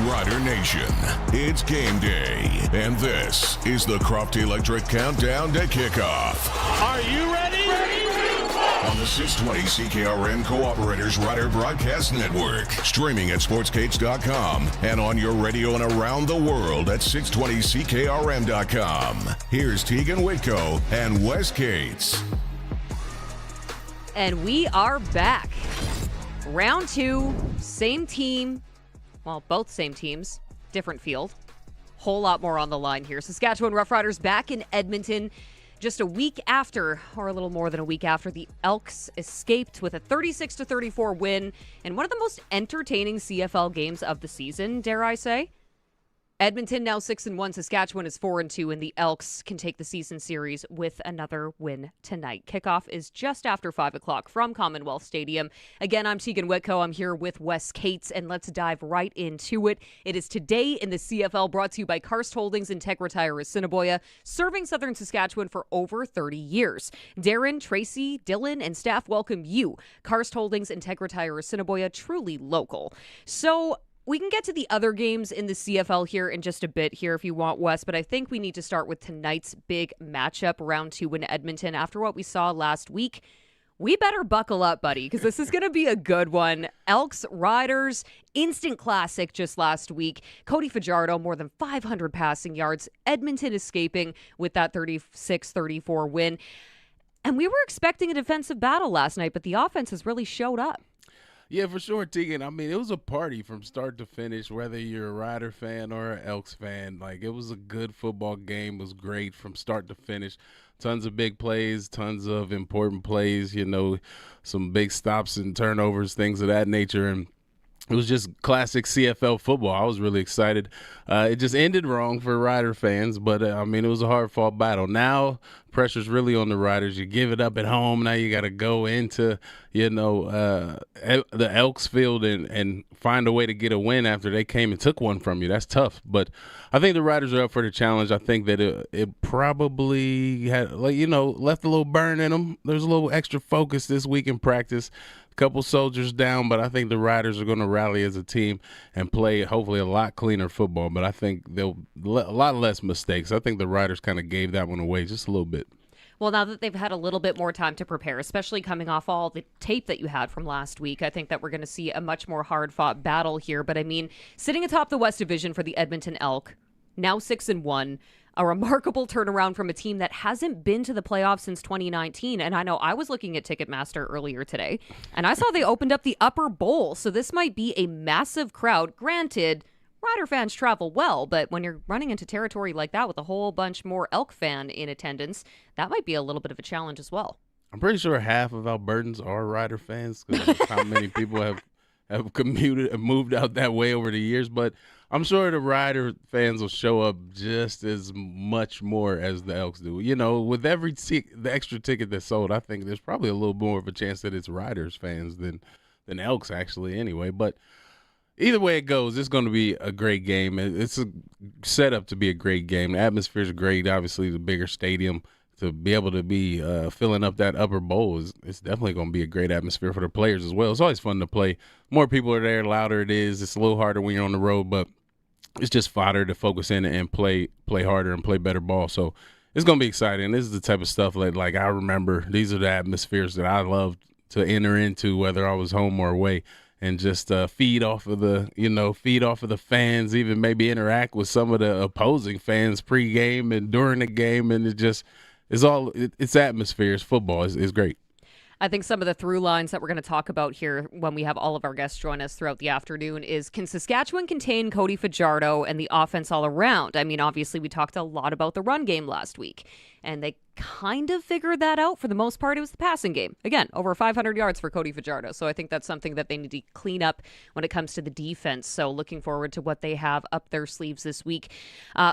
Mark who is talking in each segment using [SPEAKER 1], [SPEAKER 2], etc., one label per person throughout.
[SPEAKER 1] Rider Nation, it's game day, and this is the Croft Electric Countdown to Kickoff.
[SPEAKER 2] Are you ready?
[SPEAKER 1] On the 620 CKRM Cooperators Rider Broadcast Network, streaming at sportscates.com, and on your radio and around the world at 620ckrm.com. Here's Teagan Witko and Wes Cates.
[SPEAKER 3] And we are back. Round 2, same team. Well, both same teams, different field. Whole lot more on the line here. Saskatchewan Roughriders back in Edmonton just a week after, or a little more than a week after, the Elks escaped with a 36-34 win in one of the most entertaining CFL games of the season, dare I say. Edmonton now 6-1, Saskatchewan is 4-2, and the Elks can take the season series with another win tonight. Kickoff is just after 5 o'clock from Commonwealth Stadium. Again, I'm Teagan Witko. I'm here with Wes Cates, and let's dive right into it. It is Today in the CFL, brought to you by Karst Holdings and Tech Retire Assiniboia, serving Southern Saskatchewan for over 30 years. Darren, Tracy, Dylan, and staff welcome you. Karst Holdings and Tech Retire Assiniboia, truly local. So, we can get to the other games in the CFL here in just a bit here if you want, Wes, but I think we need to start with tonight's big matchup, round 2 in Edmonton. After what we saw last week, we better buckle up, buddy, because this is going to be a good one. Elks, Riders, instant classic just last week. Cody Fajardo, more than 500 passing yards. Edmonton escaping with that 36-34 win. And we were expecting a defensive battle last night, but the offense has really showed up.
[SPEAKER 4] Yeah, for sure, Teagan. I mean, it was a party from start to finish, whether you're a Rider fan or an Elks fan. Like, it was a good football game. It was great from start to finish. Tons of big plays, tons of important plays, you know, some big stops and turnovers, things of that nature. And it was just classic CFL football. I was really excited. It just ended wrong for Rider fans, but, I mean, it was a hard-fought battle. Now, pressure's really on the Riders. You give it up at home. Now you got to go into, you know, the Elks field and find a way to get a win after they came and took one from you. That's tough. But I think the Riders are up for the challenge. I think that it probably had, like, you know, left a little burn in them. There's a little extra focus this week in practice. Couple soldiers down, but I think the Riders are going to rally as a team and play hopefully a lot cleaner football, but I think they'll a lot less mistakes. I think the Riders kind of gave that one away just a little bit.
[SPEAKER 3] Well, now that they've had a little bit more time to prepare, especially coming off all the tape that you had from last week, I think that we're going to see a much more hard-fought battle here. But I mean, sitting atop the West Division for the Edmonton Elk, now 6-1, a remarkable turnaround from a team that hasn't been to the playoffs since 2019. And I know I was looking at Ticketmaster earlier today, and I saw they opened up the Upper Bowl. So this might be a massive crowd. Granted, Rider fans travel well, but when you're running into territory like that with a whole bunch more Elk fan in attendance, that might be a little bit of a challenge as well.
[SPEAKER 4] I'm pretty sure half of Albertans are Rider fans because of how many people have commuted and moved out that way over the years. But I'm sure the Rider fans will show up just as much more as the Elks do. You know, with every the extra ticket that's sold, I think there's probably a little more of a chance that it's Riders fans than Elks actually anyway. But either way it goes, it's going to be a great game. It's set up to be a great game. The atmosphere's great. Obviously, the bigger stadium to be able to be filling up that Upper Bowl it's definitely going to be a great atmosphere for the players as well. It's always fun to play. More people are there, louder it is. It's a little harder when you're on the road, but it's just fodder to focus in and play harder and play better ball. So it's going to be exciting. This is the type of stuff like I remember. These are the atmospheres that I loved to enter into, whether I was home or away, and just feed off of the fans, even maybe interact with some of the opposing fans pregame and during the game. And it's atmosphere. It's football. It's great.
[SPEAKER 3] I think some of the through lines that we're going to talk about here when we have all of our guests join us throughout the afternoon is, can Saskatchewan contain Cody Fajardo and the offense all around? I mean, obviously, we talked a lot about the run game last week, and they kind of figured that out. For the most part, it was the passing game. Again, over 500 yards for Cody Fajardo. So I think that's something that they need to clean up when it comes to the defense. So looking forward to what they have up their sleeves this week.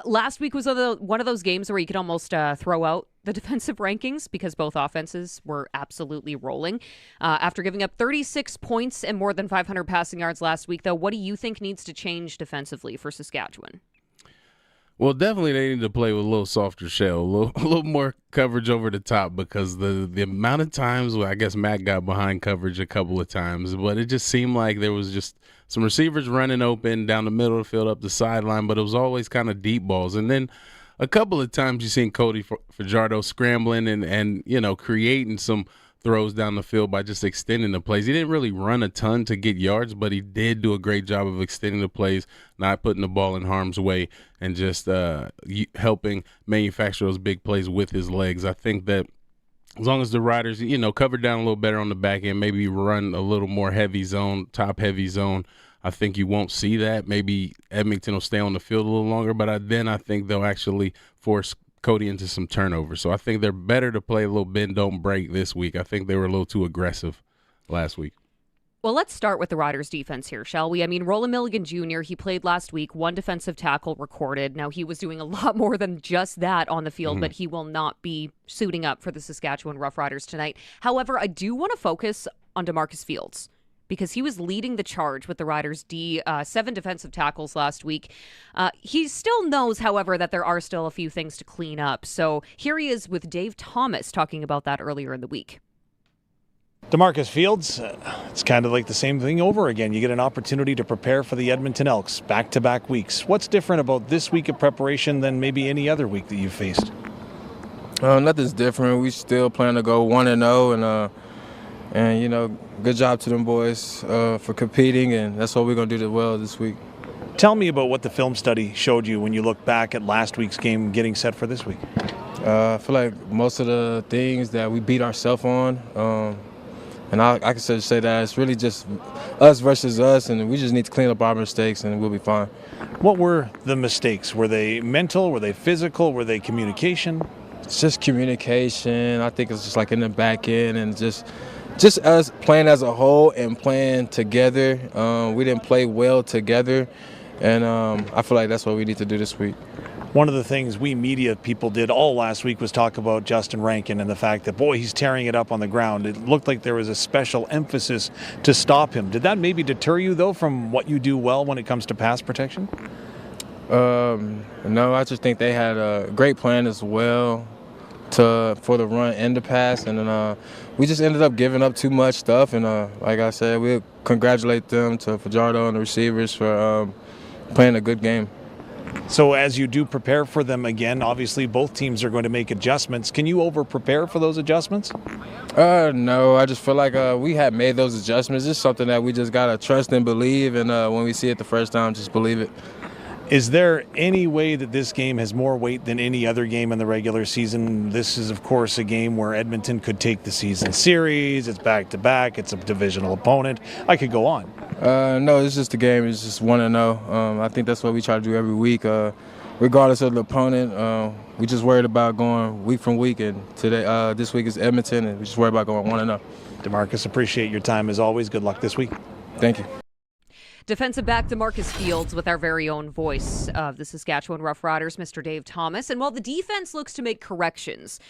[SPEAKER 3] Last week was one of those games where you could almost throw out the defensive rankings because both offenses were absolutely rolling. After giving up 36 points and more than 500 passing yards last week, though, what do you think needs to change defensively for Saskatchewan?
[SPEAKER 4] Well, definitely they need to play with a little softer shell, a little more coverage over the top, because the amount of times, I guess Matt got behind coverage a couple of times, but it just seemed like there was just some receivers running open down the middle of the field, up the sideline, but it was always kind of deep balls. And then a couple of times you seen Cody Fajardo scrambling and creating some throws down the field by just extending the plays. He didn't really run a ton to get yards, but he did do a great job of extending the plays, not putting the ball in harm's way, and just helping manufacture those big plays with his legs. I think that as long as the Riders, cover down a little better on the back end, maybe run a little more heavy zone, top heavy zone, I think you won't see that. Maybe Edmonton will stay on the field a little longer, but I think they'll actually force Cody into some turnovers. So I think they're better to play a little bend, don't break this week. I think they were a little too aggressive last week.
[SPEAKER 3] Well, let's start with the Riders' defense here, shall we? I mean, Roland Milligan Jr., he played last week, 1 defensive tackle recorded. Now, he was doing a lot more than just that on the field, but he will not be suiting up for the Saskatchewan Roughriders tonight. However, I do want to focus on DeMarcus Fields, because he was leading the charge with the Riders' 7 defensive tackles last week. He still knows, however, that there are still a few things to clean up. So here he is with Dave Thomas talking about that earlier in the week.
[SPEAKER 2] DeMarcus Fields, it's kind of like the same thing over again. You get an opportunity to prepare for the Edmonton Elks back-to-back weeks. What's different about this week of preparation than maybe any other week that you've faced?
[SPEAKER 5] Nothing's different. We still plan to go 1-0 and good job to them boys for competing, and that's what we're going to do well this week.
[SPEAKER 2] Tell me about what the film study showed you when you look back at last week's game getting set for this week.
[SPEAKER 5] I feel like most of the things that we beat ourselves on, and I can say that it's really just us versus us, and we just need to clean up our mistakes, and we'll be fine.
[SPEAKER 2] What were the mistakes? Were they mental? Were they physical? Were they communication?
[SPEAKER 5] It's just communication. I think it's just like in the back end, and just us playing as a whole and playing together. We didn't play well together, and I feel like that's what we need to do this week.
[SPEAKER 2] One of the things we media people did all last week was talk about Justin Rankin and the fact that, boy, he's tearing it up on the ground. It looked like there was a special emphasis to stop him. Did that maybe deter you, though, from what you do well when it comes to pass protection?
[SPEAKER 5] No, I just think they had a great plan as well for the run and the pass, and then we just ended up giving up too much stuff. And like I said, we congratulate them to Fajardo and the receivers for playing a good game.
[SPEAKER 2] So as you do prepare for them again, obviously both teams are going to make adjustments. Can you over-prepare for those adjustments?
[SPEAKER 5] No, I just feel like we had made those adjustments. It's something that we just got to trust and believe, and when we see it the first time, just believe it.
[SPEAKER 2] Is there any way that this game has more weight than any other game in the regular season? This is, of course, a game where Edmonton could take the season series. It's back-to-back. It's a divisional opponent. I could go on.
[SPEAKER 5] No, it's just a game. It's just 1-0. I think that's what we try to do every week, regardless of the opponent. We just worried about going week from week, and today, this week is Edmonton, and we just worried about going 1-0.
[SPEAKER 2] DeMarcus, appreciate your time as always. Good luck this week.
[SPEAKER 5] Thank you.
[SPEAKER 3] Defensive back DeMarcus Fields with our very own voice of the Saskatchewan Roughriders, Mr. Dave Thomas. And while the defense looks to make corrections,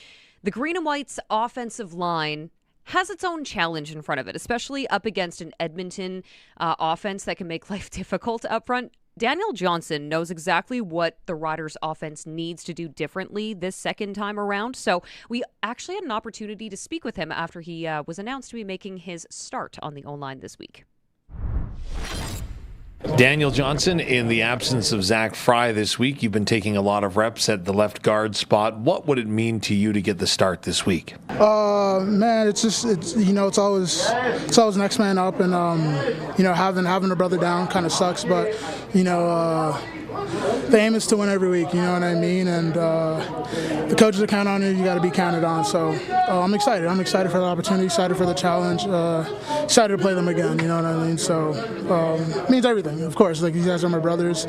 [SPEAKER 3] the Green and White's offensive line has its own challenge in front of it, especially up against an Edmonton offense that can make life difficult up front. Daniel Johnson knows exactly what the Riders' offense needs to do differently this second time around. So we actually had an opportunity to speak with him after he was announced to be making his start on the O-line this week.
[SPEAKER 2] Daniel Johnson, in the absence of Zach Fry this week, you've been taking a lot of reps at the left guard spot. What would it mean to you to get the start this week?
[SPEAKER 6] Man, it's always next man up, and having a brother down kind of sucks, but the aim is to win every week, you know what I mean? And the coaches are counting on you. You got to be counted on. So I'm excited. I'm excited for the opportunity, excited for the challenge, excited to play them again, you know what I mean? So it means everything, of course. Like, these guys are my brothers.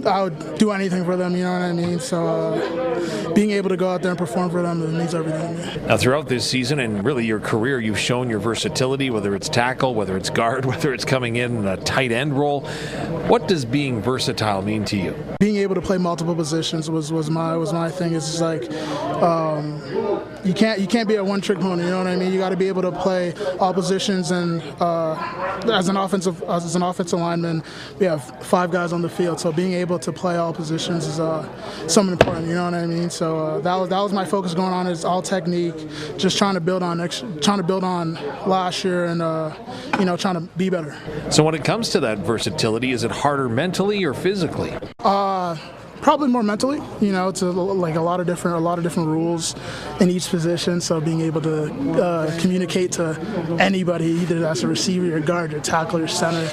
[SPEAKER 6] I would do anything for them, you know what I mean? So being able to go out there and perform for them, it means everything to me.
[SPEAKER 2] Now, throughout this season and really your career, you've shown your versatility, whether it's tackle, whether it's guard, whether it's coming in a tight end role. What does being versatile mean to you?
[SPEAKER 6] Being able to play multiple positions was my thing. It's just like you can't be a one-trick pony. You know what I mean? You got to be able to play all positions. And as an offensive lineman, we have 5 guys on the field, so being able to play all positions is something important. You know what I mean? So that was my focus going on. Is all technique, just trying to build on last year, and trying to be better.
[SPEAKER 2] So when it comes to that versatility, is it harder mentally or physically?
[SPEAKER 6] Probably more mentally, to like a lot of different rules in each position. So being able to communicate to anybody, either that's a receiver, your guard, your tackle, your center.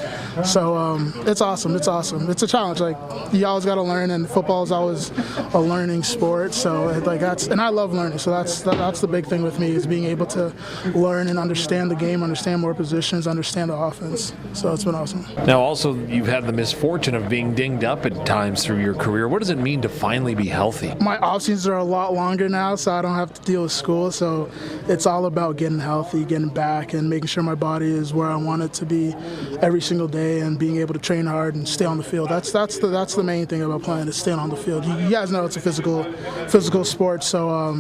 [SPEAKER 6] So it's awesome. It's awesome. It's a challenge. Like, you always got to learn, and football is always a learning sport. So and I love learning. So that's the big thing with me, is being able to learn and understand the game, understand more positions, understand the offense. So it's been awesome.
[SPEAKER 2] Now, also, you've had the misfortune of being dinged up at times through your career. What does it mean to finally be healthy?
[SPEAKER 6] My off seasons are a lot longer now, so I don't have to deal with school. So it's all about getting healthy, getting back, and making sure my body is where I want it to be every single day, and being able to train hard and stay on the field. That's the main thing about playing, is staying on the field. You guys know it's a physical sport, so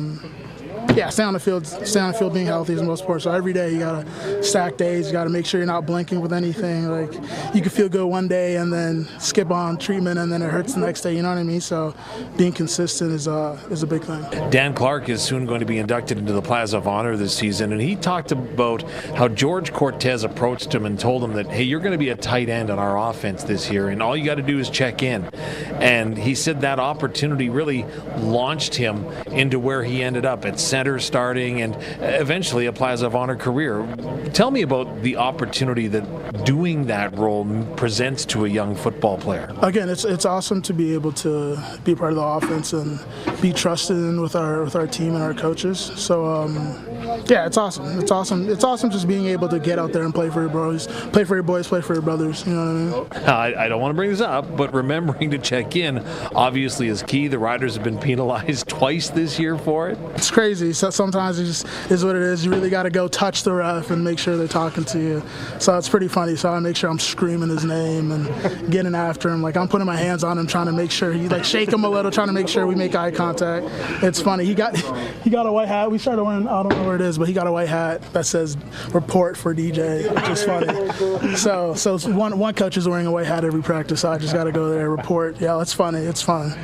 [SPEAKER 6] stay on the field, being healthy is most important. So every day you gotta stack days. You gotta make sure you're not blinking with anything. Like, you can feel good one day and then skip on treatment, and then it hurts the next day. You know what I mean? So being consistent is a big thing.
[SPEAKER 2] Dan Clark is soon going to be inducted into the Plaza of Honor this season, and he talked about how George Cortez approached him and told him that, hey, you're going to be a tight end on our offense this year, and all you got to do is check in. And he said that opportunity really launched him into where he ended up at center, starting, and eventually a Plaza of Honor career. Tell me about the opportunity that doing that role presents to a young football player.
[SPEAKER 6] Again, it's awesome to be able to be part of the offense and be trusted in with our team and our coaches. So it's awesome. It's awesome just being able to get out there and play for your boys, play for your brothers. You know what I mean?
[SPEAKER 2] I don't want to bring this up, but remembering to check in obviously is key. The Riders have been penalized twice this year for it.
[SPEAKER 6] It's crazy. So sometimes it just is what it is. You really got to go touch the ref and make sure they're talking to you. So it's pretty funny. So I make sure I'm screaming his name and getting after him. Like, I'm putting my hands on him, trying to make sure shake him a little, trying to make sure we make eye contact. It's funny. He got a white hat. We started wearing, I don't know where it is, but he got a white hat that says "Report for DJ," which is funny. So one coach is wearing a white hat every practice. So I just got to go there, report. Yeah, it's funny. It's fun.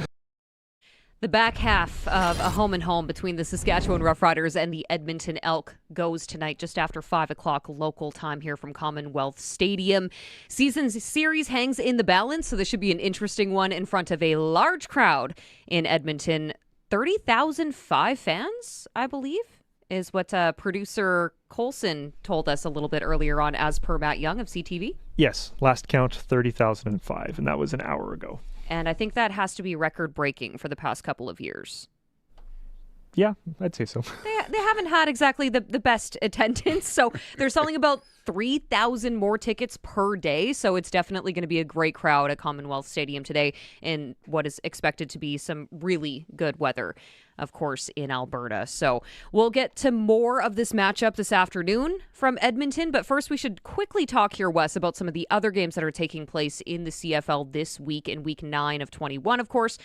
[SPEAKER 3] The back half of a home and home between the Saskatchewan Roughriders and the Edmonton Elk goes tonight just after 5 o'clock local time here from Commonwealth Stadium. Season's series hangs in the balance, so this should be an interesting one in front of a large crowd in Edmonton. 30,005 fans, I believe, is what producer Colson told us a little bit earlier on, as per Matt Young of CTV.
[SPEAKER 7] Yes, last count 30,005, and that was an hour ago.
[SPEAKER 3] And I think that has to be record-breaking for the past couple of years.
[SPEAKER 7] Yeah, I'd say so.
[SPEAKER 3] They haven't had exactly the best attendance, so they're selling about 3,000 more tickets per day, so it's definitely going to be a great crowd at Commonwealth Stadium today in what is expected to be some really good weather, of course, in Alberta. So we'll get to more of this matchup this afternoon from Edmonton, but first we should quickly talk here, Wes, about some of the other games that are taking place in the CFL this week, in week 9 of 21, of course.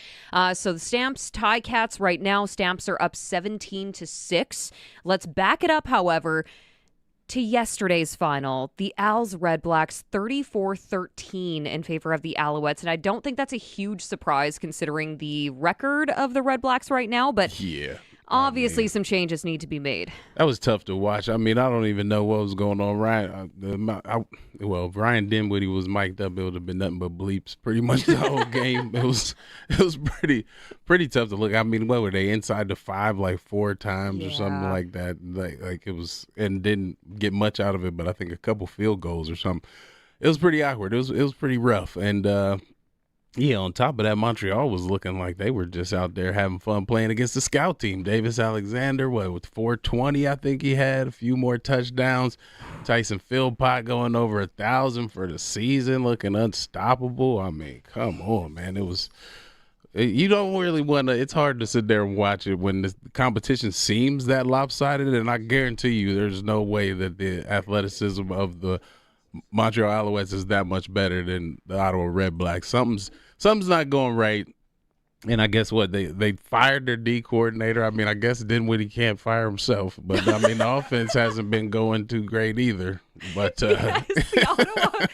[SPEAKER 3] So the Stamps Ticats right now, Stamps are up 17-6. Let's back it up, however, to yesterday's final. The Als Red Blacks 34-13 in favor of the Alouettes, and I don't think that's a huge surprise considering the record of the Red Blacks right now, but
[SPEAKER 4] yeah,
[SPEAKER 3] obviously some changes need to be made.
[SPEAKER 4] That was tough to watch. I mean, I don't even know what was going on. Ryan Dinwiddie was mic'd up. It would have been nothing but bleeps pretty much the whole game. It was pretty tough to look. I mean, what were they, inside the 5 like 4 times or something like that? Like it was, and didn't get much out of it, but I think a couple field goals or something. It was pretty awkward. It was pretty rough. And on top of that, Montreal was looking like they were just out there having fun playing against the scout team. Davis Alexander, with 420, I think he had a few more touchdowns. Tyson Philpott going over 1,000 for the season, looking unstoppable. I mean, come on, man. You don't really want to. It's hard to sit there and watch it when the competition seems that lopsided, and I guarantee you there's no way that the athleticism of the Montreal Alouettes is that much better than the Ottawa Red Blacks. Something's not going right And I guess what they fired their D coordinator. I mean, I guess Dinwiddie can't fire himself, but I mean the offense hasn't been going too great either. But
[SPEAKER 3] yes, the Ottawa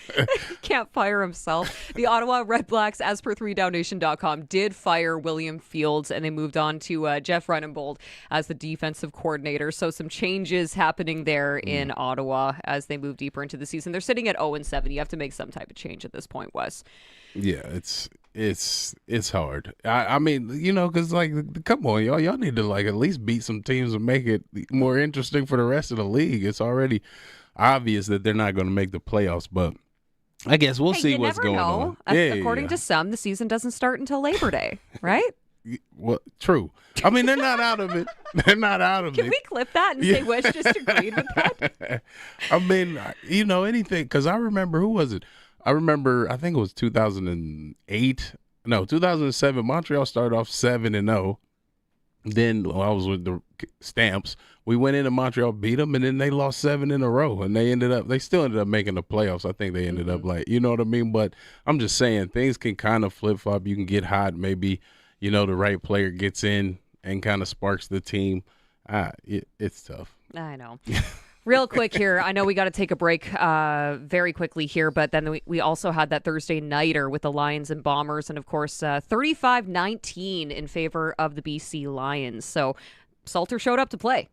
[SPEAKER 3] can't fire himself. The Ottawa Red Blacks, as per 3downnation.com, did fire William Fields, and they moved on to Jeff Renenbold as the defensive coordinator. So some changes happening there in Ottawa as they move deeper into the season. They're sitting at 0-7. You have to make some type of change at this point, Wes.
[SPEAKER 4] Yeah, it's hard. I mean, because like, come on, y'all need to like at least beat some teams and make it more interesting for the rest of the league. It's already obvious that they're not going to make the playoffs, but I guess we'll see what's going on.
[SPEAKER 3] According to some, the season doesn't start until Labor Day, right?
[SPEAKER 4] Well, true. I mean, they're not out of it. They're not out of it.
[SPEAKER 3] Can we clip that and say Wes just agreed with that?
[SPEAKER 4] I mean, anything, because I remember, who was it? I think it was 2007. Montreal started off 7-0. Then I was with the Stamps. We went into Montreal, beat them, and then they lost 7 in a row. And they still ended up making the playoffs. I think they ended up you know what I mean? But I'm just saying, things can kind of flip flop. You can get hot. Maybe, the right player gets in and kind of sparks the team. It's tough.
[SPEAKER 3] I know. Real quick here, I know we got to take a break very quickly here, but then we also had that Thursday nighter with the Lions and Bombers, and of course 35-19 in favor of the BC Lions. So Salter showed up to play.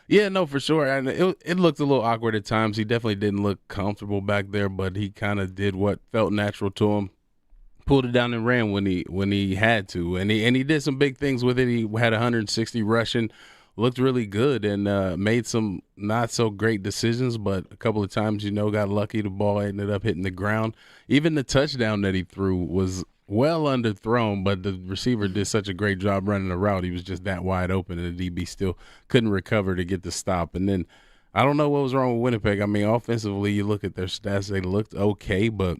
[SPEAKER 4] Yeah, no, for sure. And it looked a little awkward at times. He definitely didn't look comfortable back there, but he kind of did what felt natural to him. Pulled it down and ran when he had to, and he did some big things with it. He had 160 rushing. Looked really good and made some not so great decisions, but a couple of times, got lucky. The ball ended up hitting the ground. Even the touchdown that he threw was well underthrown, but the receiver did such a great job running the route. He was just that wide open, and the DB still couldn't recover to get the stop. And then I don't know what was wrong with Winnipeg. I mean, offensively, you look at their stats, they looked okay, but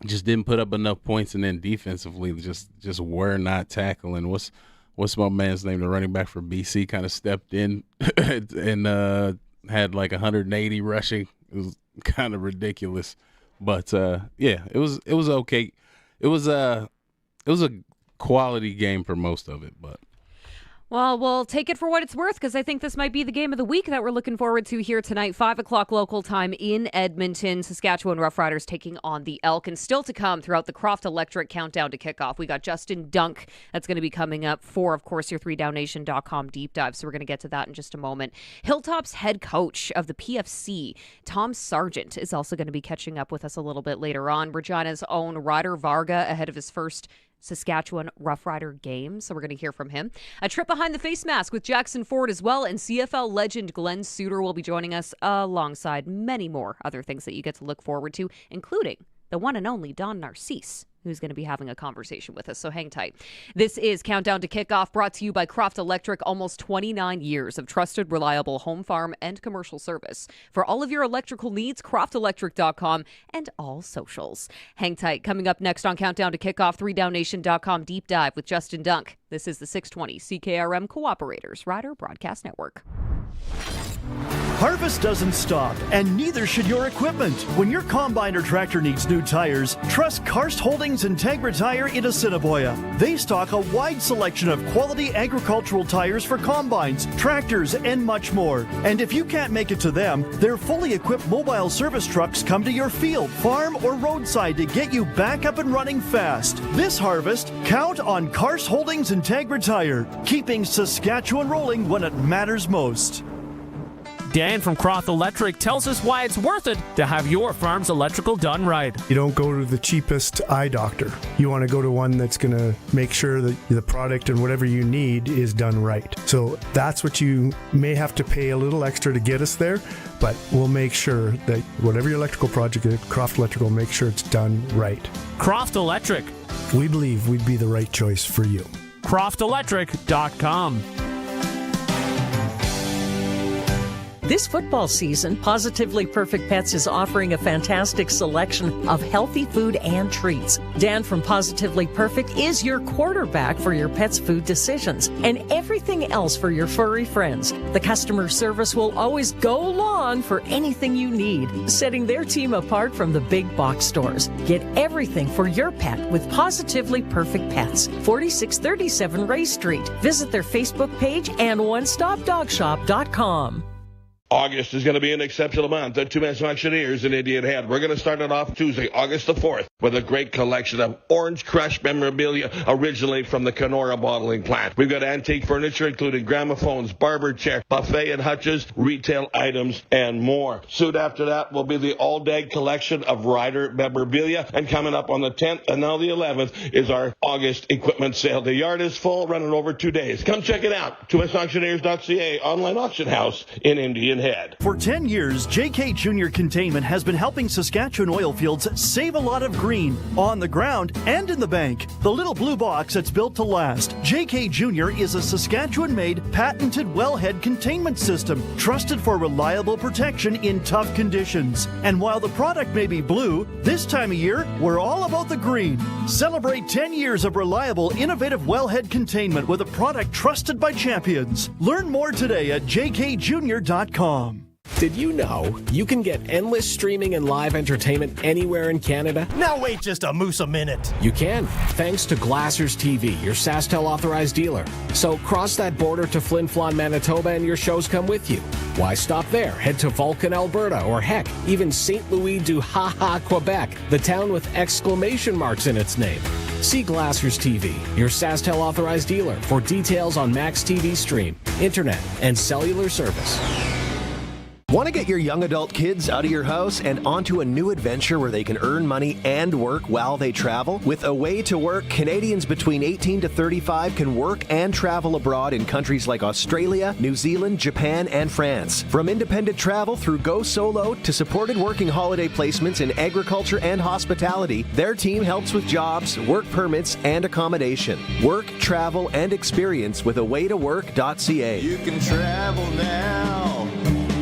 [SPEAKER 4] just didn't put up enough points. And then defensively, just were not tackling. What's my man's name? The running back for BC kind of stepped in and had like 180 rushing. It was kind of ridiculous, but it was okay. It was a quality game for most of it, but.
[SPEAKER 3] Well, we'll take it for what it's worth because I think this might be the game of the week that we're looking forward to here tonight, 5 o'clock local time in Edmonton. Saskatchewan Roughriders taking on the Elks. And still to come throughout the Croft Electric countdown to kickoff, we got Justin Dunk that's going to be coming up for, of course, your 3downnation.com deep dive. So we're going to get to that in just a moment. Hilltop's head coach of the PFC, Tom Sargent, is also going to be catching up with us a little bit later on. Regina's own Ryder Varga ahead of his first Saskatchewan Roughrider game, so we're going to hear from him. A trip behind the face mask with Jackson Ford as well, and CFL legend Glenn Suter will be joining us alongside many more other things that you get to look forward to, including the one and only Don Narcisse, who's going to be having a conversation with us, so hang tight. This is Countdown to Kickoff, brought to you by Croft Electric, almost 29 years of trusted, reliable home, farm, and commercial service. For all of your electrical needs, croftelectric.com and all socials. Hang tight. Coming up next on Countdown to Kickoff, 3downnation.com deep dive with Justin Dunk. This is the 620 CKRM Cooperators Rider Broadcast Network.
[SPEAKER 8] Harvest doesn't stop, and neither should your equipment. When your combine or tractor needs new tires, trust Karst Holdings Integra Tire in Assiniboia. They stock a wide selection of quality agricultural tires for combines, tractors, and much more. And if you can't make it to them, their fully equipped mobile service trucks come to your field, farm, or roadside to get you back up and running fast. This harvest, count on Karst Holdings Integra Tire, keeping Saskatchewan rolling when it matters most.
[SPEAKER 9] Dan from Croft Electric tells us why it's worth it to have your farm's electrical done right.
[SPEAKER 10] You don't go to the cheapest eye doctor. You want to go to one that's going to make sure that the product and whatever you need is done right. So that's what you may have to pay a little extra to get us there, but we'll make sure that whatever your electrical project is, Croft Electric will make sure it's done right.
[SPEAKER 9] Croft Electric.
[SPEAKER 10] We believe we'd be the right choice for you.
[SPEAKER 9] CroftElectric.com.
[SPEAKER 11] This football season, Positively Perfect Pets is offering a fantastic selection of healthy food and treats. Dan from Positively Perfect is your quarterback for your pet's food decisions and everything else for your furry friends. The customer service will always go long for anything you need, setting their team apart from the big box stores. Get everything for your pet with Positively Perfect Pets, 4637 Ray Street. Visit their Facebook page and onestopdogshop.com.
[SPEAKER 12] August is going to be an exceptional month at Two-Man's Auctioneers in Indian Head. We're going to start it off Tuesday, August the 4th, with a great collection of Orange Crush memorabilia originally from the Kenora bottling plant. We've got antique furniture, including gramophones, barber chair, buffet and hutches, retail items, and more. Soon after that will be the all-day collection of Rider memorabilia. And coming up on the 10th and now the 11th is our August equipment sale. The yard is full, running over 2 days. Come check it out. TwoMansAuctioneers.ca, online auction house in Indian Head.
[SPEAKER 8] For 10 years, JK Junior Containment has been helping Saskatchewan oil fields save a lot of green on the ground and in the bank. The little blue box that's built to last. JK Junior is a Saskatchewan-made, patented wellhead containment system, trusted for reliable protection in tough conditions. And while the product may be blue, this time of year, we're all about the green. Celebrate 10 years of reliable, innovative wellhead containment with a product trusted by champions. Learn more today at jkjunior.com.
[SPEAKER 13] Did you know you can get endless streaming and live entertainment anywhere in Canada?
[SPEAKER 14] Now wait just a moose a minute.
[SPEAKER 13] You can, thanks to Glassers TV, your SaskTel authorized dealer. So cross that border to Flin Flon, Manitoba, and your shows come with you. Why stop there? Head to Vulcan, Alberta, or heck, even St. Louis du Ha-Ha, Quebec, the town with exclamation marks in its name. See Glassers TV, your SaskTel authorized dealer, for details on Max TV Stream, internet, and cellular service.
[SPEAKER 15] Want to get your young adult kids out of your house and onto a new adventure where they can earn money and work while they travel? With Away to Work, Canadians between 18 to 35 can work and travel abroad in countries like Australia, New Zealand, Japan, and France. From independent travel through Go Solo to supported working holiday placements in agriculture and hospitality, their team helps with jobs, work permits, and accommodation. Work, travel, and experience with awaytowork.ca.
[SPEAKER 16] You can travel now.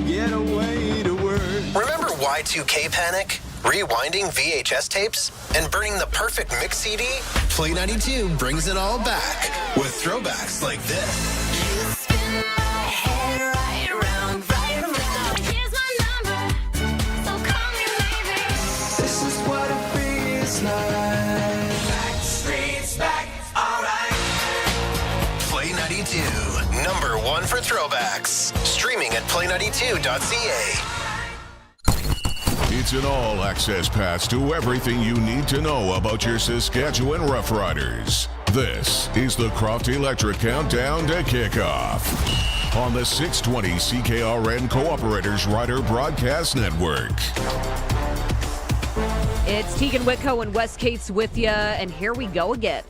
[SPEAKER 16] Get away to work.
[SPEAKER 17] Remember Y2K panic? Rewinding VHS tapes? And burning the perfect mix CD? Play 92 brings it all back with throwbacks like this. You spin my head right round, right around. Here's my number, so call me maybe.
[SPEAKER 16] This is what it feels like.
[SPEAKER 17] Backstreet's back, alright. Play 92, number one for throwbacks. Streaming at play92.ca.
[SPEAKER 1] It's an all-access pass to everything you need to know about your Saskatchewan Roughriders. This is the Croft Electric Countdown to Kickoff on the 620 CKRM Cooperators Rider Broadcast Network.
[SPEAKER 3] It's Teagan Witko and Wes Cates with you, and here we go again.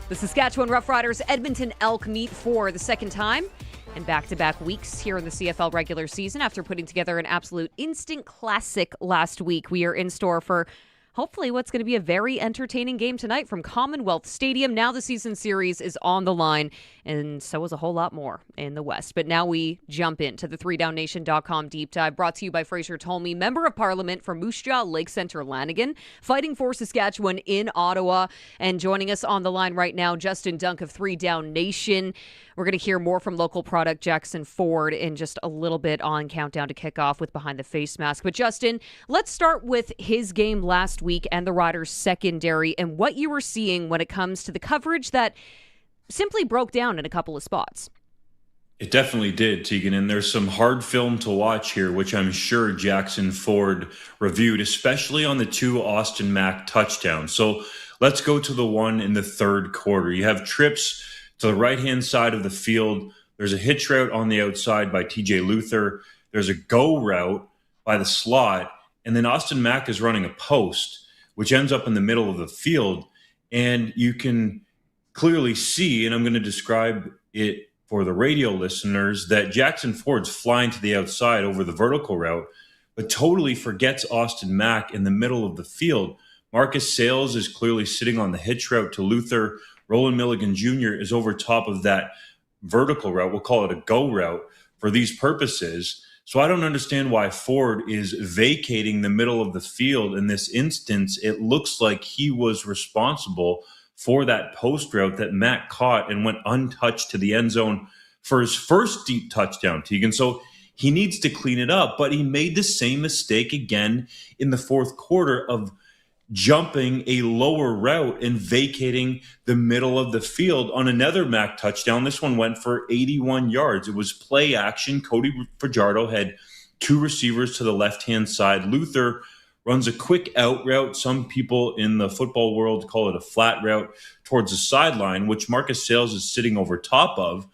[SPEAKER 3] The Saskatchewan Roughriders Edmonton Elk meet for the second time and back-to-back weeks here in the CFL regular season after putting together an absolute instant classic last week. We are in store for hopefully what's going to be a very entertaining game tonight from Commonwealth Stadium. Now the season series is on the line, and so is a whole lot more in the West. But now we jump into the 3downnation.com deep dive, brought to you by Fraser Tolmie, Member of Parliament for Moose Jaw, Lake Centre, Lanigan, fighting for Saskatchewan in Ottawa. And joining us on the line right now, Justin Dunk of 3 Down Nation. We're going to hear more from local product Jackson Ford in just a little bit on Countdown to Kickoff with Behind the Face Mask. But Justin, let's start with his game last week and the Riders' secondary and what you were seeing when it comes to the coverage that simply broke down in a couple of spots.
[SPEAKER 18] It definitely did, Teagan, and there's some hard film to watch here, which I'm sure Jackson Ford reviewed, especially on the 2 Austin Mack touchdowns. So let's go to the one in the third quarter. You have trips to the right-hand side of the field. There's a hitch route on the outside by TJ Luther. There's a go route by the slot, and then Austin Mack is running a post, which ends up in the middle of the field, and you can clearly see, and I'm going to describe it for the radio listeners, that Jackson Ford's flying to the outside over the vertical route, but totally forgets Austin Mack in the middle of the field. Marcus Sales is clearly sitting on the hitch route to Luther. Roland Milligan Jr. is over top of that vertical route. We'll call it a go route for these purposes. So I don't understand why Ford is vacating the middle of the field. In this instance, it looks like he was responsible for that post route that Matt caught and went untouched to the end zone for his first deep touchdown, Teagan. So he needs to clean it up, but he made the same mistake again in the fourth quarter of jumping a lower route and vacating the middle of the field on another Mac touchdown. This one went for 81 yards. It was play action. Cody Fajardo had two receivers to the left-hand side. Luther runs a quick out route. Some people in the football world call it a flat route towards the sideline, which Marcus Sales is sitting over top of.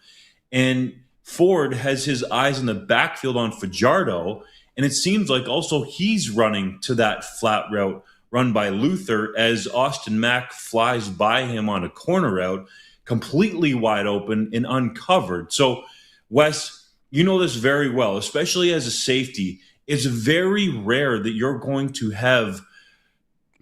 [SPEAKER 18] And Ford has his eyes in the backfield on Fajardo, and it seems like also he's running to that flat route run by Luther as Austin Mack flies by him on a corner route, completely wide open and uncovered. So, Wes, you know this very well, especially as a safety. It's very rare that you're going to have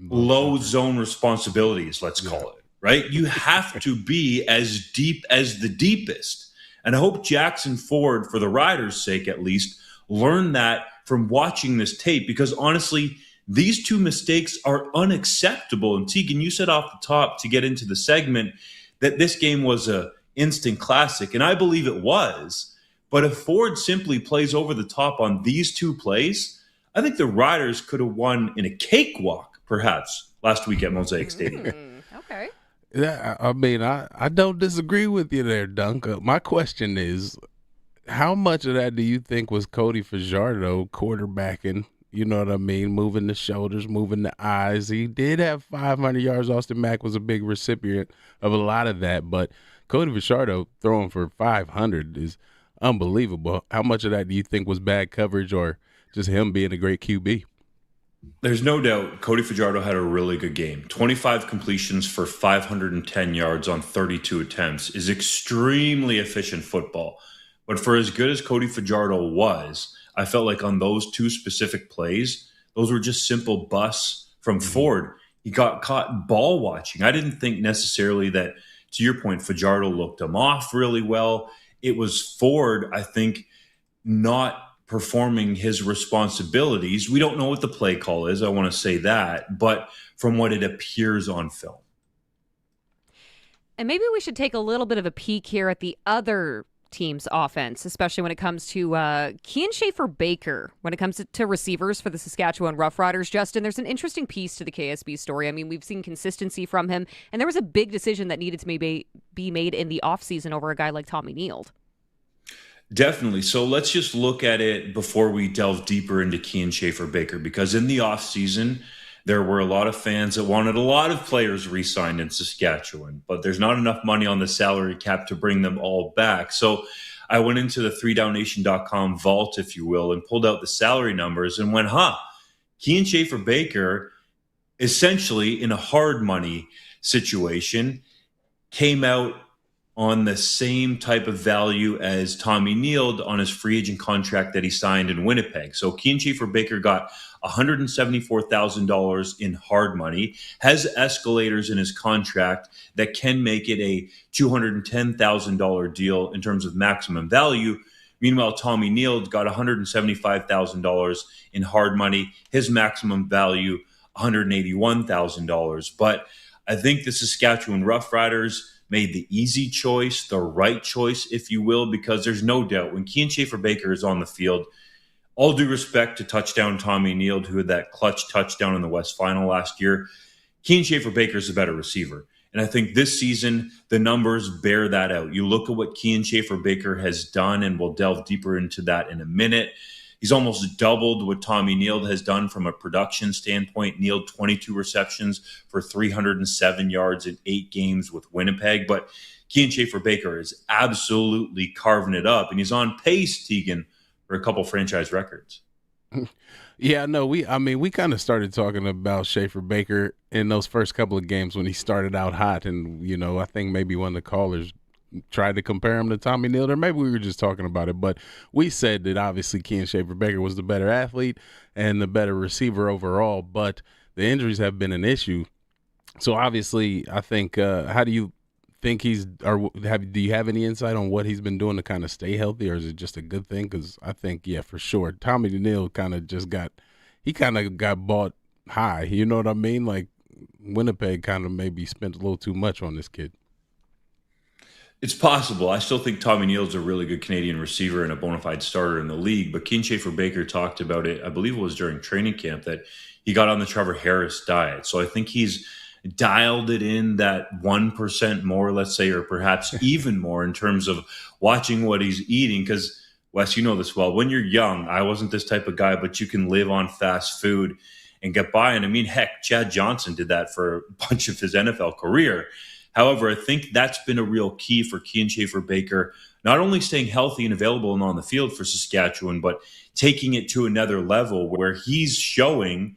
[SPEAKER 18] low zone responsibilities, let's call it, right? You have to be as deep as the deepest. And I hope Jackson Ford, for the Riders' sake at least, learned that from watching this tape, because honestly, these two mistakes are unacceptable. And Teagan, you said off the top to get into the segment that this game was a instant classic, and I believe it was. But if Ford simply plays over the top on these two plays, I think the Riders could have won in a cakewalk, perhaps, last week at Mosaic Stadium.
[SPEAKER 3] Okay.
[SPEAKER 4] Yeah, I mean, I don't disagree with you there, Dunk. My question is, how much of that do you think was Cody Fajardo quarterbacking? You know what I mean? Moving the shoulders, moving the eyes. He did have 500 yards. Austin Mack was a big recipient of a lot of that. But Cody Fajardo throwing for 500 is unbelievable. How much of that do you think was bad coverage or just him being a great QB?
[SPEAKER 18] There's no doubt Cody Fajardo had a really good game. 25 completions for 510 yards on 32 attempts is extremely efficient football. But for as good as Cody Fajardo was, I felt like on those two specific plays, those were just simple busts from Ford. He got caught ball watching. I didn't think necessarily that, to your point, Fajardo looked him off really well. It was Ford, I think, not performing his responsibilities. We don't know what the play call is. I want to say that. But from what it appears on film.
[SPEAKER 3] And maybe we should take a little bit of a peek here at the other team's offense, especially when it comes to Kian Schaefer-Baker, when it comes to receivers for the Saskatchewan Roughriders. Justin, there's an interesting piece to the KSB story. I mean, we've seen consistency from him, and there was a big decision that needed to maybe be made in the offseason over a guy like Tommy Neild.
[SPEAKER 18] Definitely. So let's just look at it before we delve deeper into Kian Schaefer-Baker, because in the offseason, there were a lot of fans that wanted a lot of players re-signed in Saskatchewan, but there's not enough money on the salary cap to bring them all back. So I went into the 3downnation.com vault, if you will, and pulled out the salary numbers and went, Kian Schaefer-Baker, essentially in a hard money situation, came out on the same type of value as Tommy Neild on his free agent contract that he signed in Winnipeg. So Kian Schaefer-Baker got $174,000 in hard money, has escalators in his contract that can make it a $210,000 deal in terms of maximum value. Meanwhile, Tommy Neild got $175,000 in hard money, his maximum value $181,000. But I think the Saskatchewan Roughriders made the easy choice, the right choice, if you will, because there's no doubt when Kian Schaefer-Baker is on the field, all due respect to touchdown Tommy Neild, who had that clutch touchdown in the West Final last year, Kian Schaefer-Baker is a better receiver. And I think this season, the numbers bear that out. You look at what Kian Schaefer-Baker has done, and we'll delve deeper into that in a minute. He's almost doubled what Tommy Neild has done from a production standpoint. Neild, 22 receptions for 307 yards in 8 games with Winnipeg. But Kian Schaefer-Baker is absolutely carving it up. And he's on pace, Teagan, for a couple franchise records.
[SPEAKER 4] Yeah, no, we kind of started talking about Schaefer-Baker in those first couple of games when he started out hot. And, you know, I think maybe one of the callers tried to compare him to Tommy Neild, or maybe we were just talking about it, but we said that obviously Kian Schaefer-Baker was the better athlete and the better receiver overall, but the injuries have been an issue. So obviously I think how do you think do you have any insight on what he's been doing to kind of stay healthy, or is it just a good thing? Because I think, yeah, for sure, Tommy DeNeal kind of got bought high. You know what I mean? Like Winnipeg kind of maybe spent a little too much on this kid.
[SPEAKER 18] It's possible. I still think Tommy Neal's a really good Canadian receiver and a bona fide starter in the league. But Keane Schaefer-Baker talked about it, I believe it was during training camp, that he got on the Trevor Harris diet. So I think he's dialed it in that 1% more, let's say, or perhaps even more in terms of watching what he's eating. Because, Wes, you know this well. When you're young, I wasn't this type of guy, but you can live on fast food and get by. And I mean, heck, Chad Johnson did that for a bunch of his NFL career. However, I think that's been a real key for Keane Schaefer-Baker, not only staying healthy and available and on the field for Saskatchewan, but taking it to another level where he's showing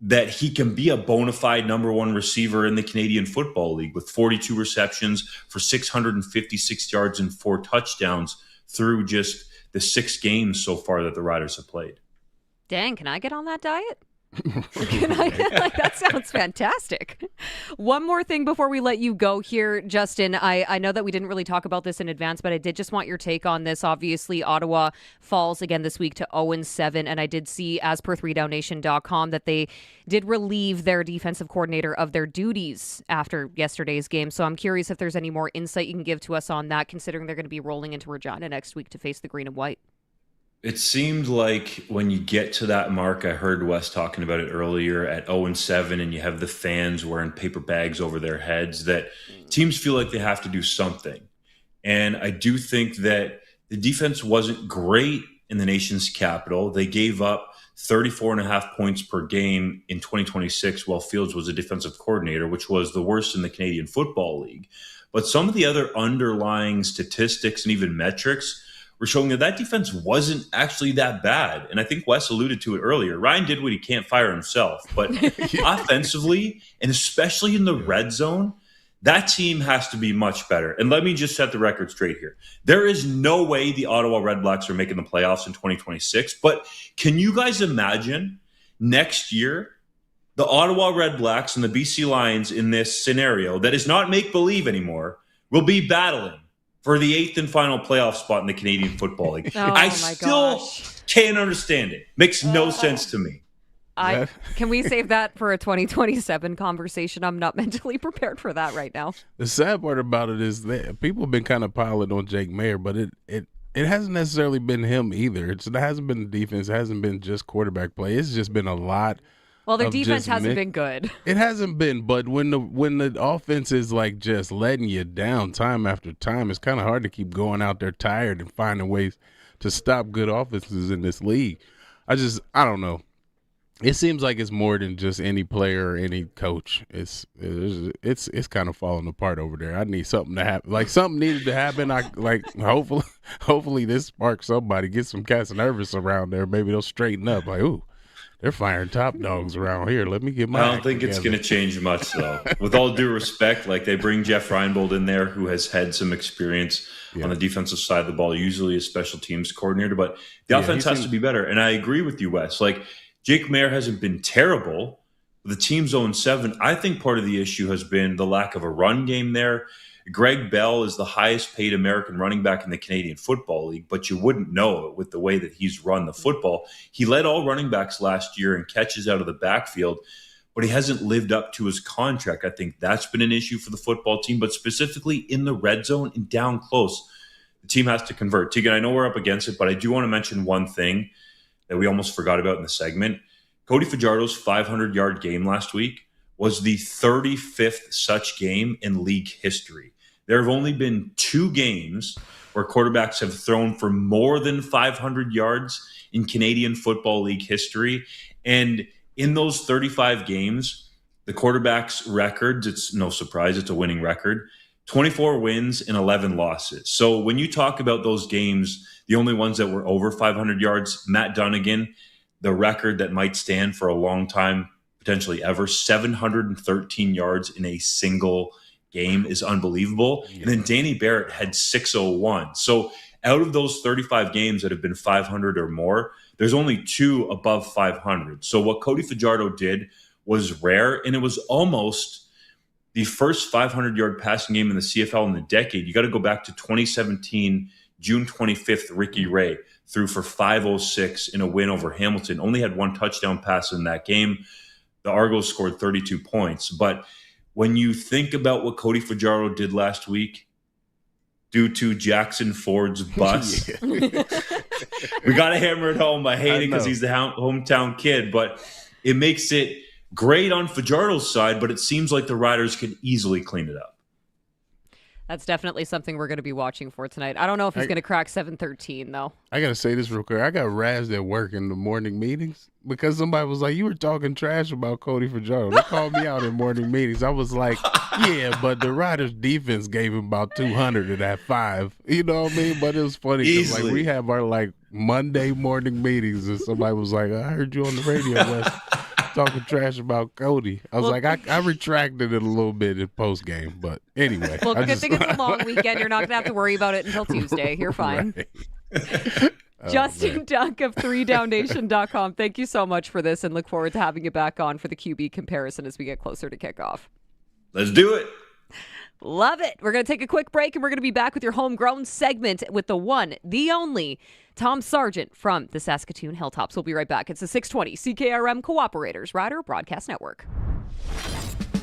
[SPEAKER 18] that he can be a bona fide number one receiver in the Canadian Football League with 42 receptions for 656 yards and 4 touchdowns through just the 6 games so far that the Riders have played.
[SPEAKER 3] Dang, can I get on that diet? That sounds fantastic. One more thing before we let you go here, Justin. I know that we didn't really talk about this in advance, but I did just want your take on this. Obviously, Ottawa falls again this week to 0-7, and I did see, as per 3downnation.com, that they did relieve their defensive coordinator of their duties after yesterday's game. So I'm curious if there's any more insight you can give to us on that, considering they're going to be rolling into Regina next week to face the Green and White.
[SPEAKER 18] It seemed like when you get to that mark, I heard Wes talking about it earlier, at 0-7, and you have the fans wearing paper bags over their heads, that teams feel like they have to do something. And I do think that the defense wasn't great in the nation's capital. They gave up 34.5 points per game in 2026 while Fields was a defensive coordinator, which was the worst in the Canadian Football League. But some of the other underlying statistics and even metrics were showing that defense wasn't actually that bad. And I think Wes alluded to it earlier. Ryan did what he can't fire himself. But offensively, and especially in the red zone, that team has to be much better. And let me just set the record straight here. There is no way the Ottawa Redblacks are making the playoffs in 2026. But can you guys imagine next year the Ottawa Redblacks and the BC Lions in this scenario that is not make-believe anymore will be battling for the 8th and final playoff spot in the Canadian Football League? I still can't understand it. Makes no sense to me.
[SPEAKER 3] Can we save that for a 2027 conversation? I'm not mentally prepared for that right now.
[SPEAKER 4] The sad part about it is that people have been kind of piling on Jake Mayer, but it hasn't necessarily been him either. It hasn't been the defense. It hasn't been just quarterback play. It's just been a lot.
[SPEAKER 3] Well, their defense hasn't been good.
[SPEAKER 4] It hasn't been, but when the offense is like just letting you down time after time, it's kind of hard to keep going out there tired and finding ways to stop good offenses in this league. I don't know. It seems like it's more than just any player or any coach. It's kind of falling apart over there. I need something to happen. Like something needed to happen. Hopefully this sparks somebody, get some cats nervous around there. Maybe they'll straighten up. Like, ooh, they're firing top dogs around here. Let me get my.
[SPEAKER 18] I don't think it's going to change much, though. With all due respect, like they bring Jeff Reinbold in there, who has had some experience on the defensive side of the ball, usually a special teams coordinator. But the offense has to be better. And I agree with you, Wes. Like Jake Mayer hasn't been terrible. The team's 0-7. I think part of the issue has been the lack of a run game there. Greg Bell is the highest paid American running back in the Canadian Football League, but you wouldn't know it with the way that he's run the football. He led all running backs last year in catches out of the backfield, but he hasn't lived up to his contract. I think that's been an issue for the football team, but specifically in the red zone and down close, the team has to convert. Teagan, I know we're up against it, but I do want to mention one thing that we almost forgot about in the segment. Cody Fajardo's 500-yard game last week was the 35th such game in league history. There have only been 2 games where quarterbacks have thrown for more than 500 yards in Canadian Football League history. And in those 35 games, the quarterback's records, it's no surprise, it's a winning record, 24 wins and 11 losses. So when you talk about those games, the only ones that were over 500 yards, Matt Dunnigan, the record that might stand for a long time, potentially ever, 713 yards in a single game is unbelievable. And then Danny Barrett had 601. So out of those 35 games that have been 500 or more, there's only 2 above 500. So what Cody Fajardo did was rare, and it was almost the first 500-yard passing game in the CFL in the decade. You got to go back to 2017, June 25th, Ricky Ray threw for 506 in a win over Hamilton. Only had one touchdown pass in that game. The Argos scored 32 points. But when you think about what Cody Fajardo did last week, due to Jackson Ford's bus, we got to hammer it home. I hate it because he's the hometown kid, but it makes it great on Fajardo's side, but it seems like the Riders could easily clean it up.
[SPEAKER 3] That's definitely something we're going to be watching for tonight. I don't know if he's going to crack 713, though.
[SPEAKER 4] I got to say this real quick. I got razzed at work in the morning meetings because somebody was like, you were talking trash about Cody Fajardo. They called me out in morning meetings. I was like, yeah, but the Riders defense gave him about 200 in that 5. You know what I mean? But it was funny because like, we have our like Monday morning meetings and somebody was like, I heard you on the radio, Wes, talking trash about Cody. I was like, I retracted it a little bit in post game, but anyway.
[SPEAKER 3] Well, good thing it's a long weekend. You're not going to have to worry about it until Tuesday. You're fine.
[SPEAKER 4] Right.
[SPEAKER 3] Justin Dunk of 3downnation.com. Thank you so much for this, and look forward to having you back on for the QB comparison as we get closer to kickoff.
[SPEAKER 18] Let's do it.
[SPEAKER 3] Love it. We're going to take a quick break, and we're going to be back with your homegrown segment with the one, the only, Tom Sargent from the Saskatoon Hilltops. We'll be right back. It's the 620 CKRM Cooperators Rider Broadcast Network.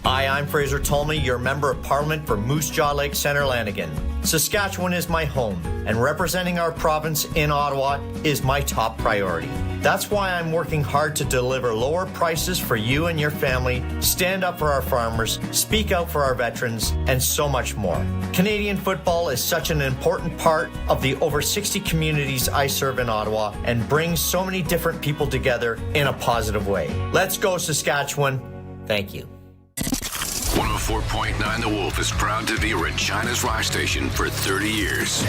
[SPEAKER 14] Hi, I'm Fraser Tolmie, your Member of Parliament for Moose Jaw Lake Centre Lanigan. Saskatchewan is my home, and representing our province in Ottawa is my top priority. That's why I'm working hard to deliver lower prices for you and your family, stand up for our farmers, speak out for our veterans, and so much more. Canadian football is such an important part of the over 60 communities I serve in Ottawa and brings so many different people together in a positive way. Let's go, Saskatchewan. Thank you.
[SPEAKER 19] 104.9 The Wolf is proud to be Regina's rock station for 30 years.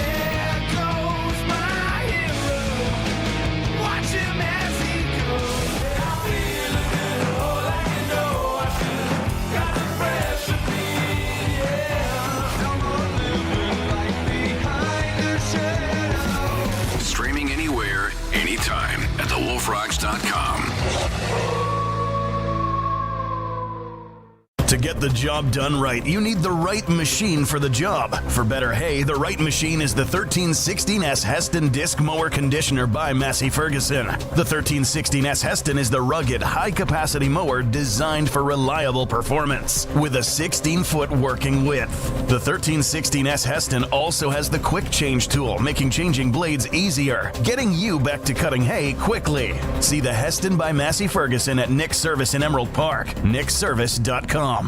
[SPEAKER 19] Streaming anywhere, anytime at thewolfrocks.com.
[SPEAKER 8] To get the job done right, you need the right machine for the job. For better hay, the right machine is the 1316S Heston Disc Mower Conditioner by Massey Ferguson. The 1316S Heston is the rugged, high-capacity mower designed for reliable performance with a 16-foot working width. The 1316S Heston also has the quick change tool, making changing blades easier, getting you back to cutting hay quickly. See the Heston by Massey Ferguson at Nick's Service in Emerald Park, nickservice.com.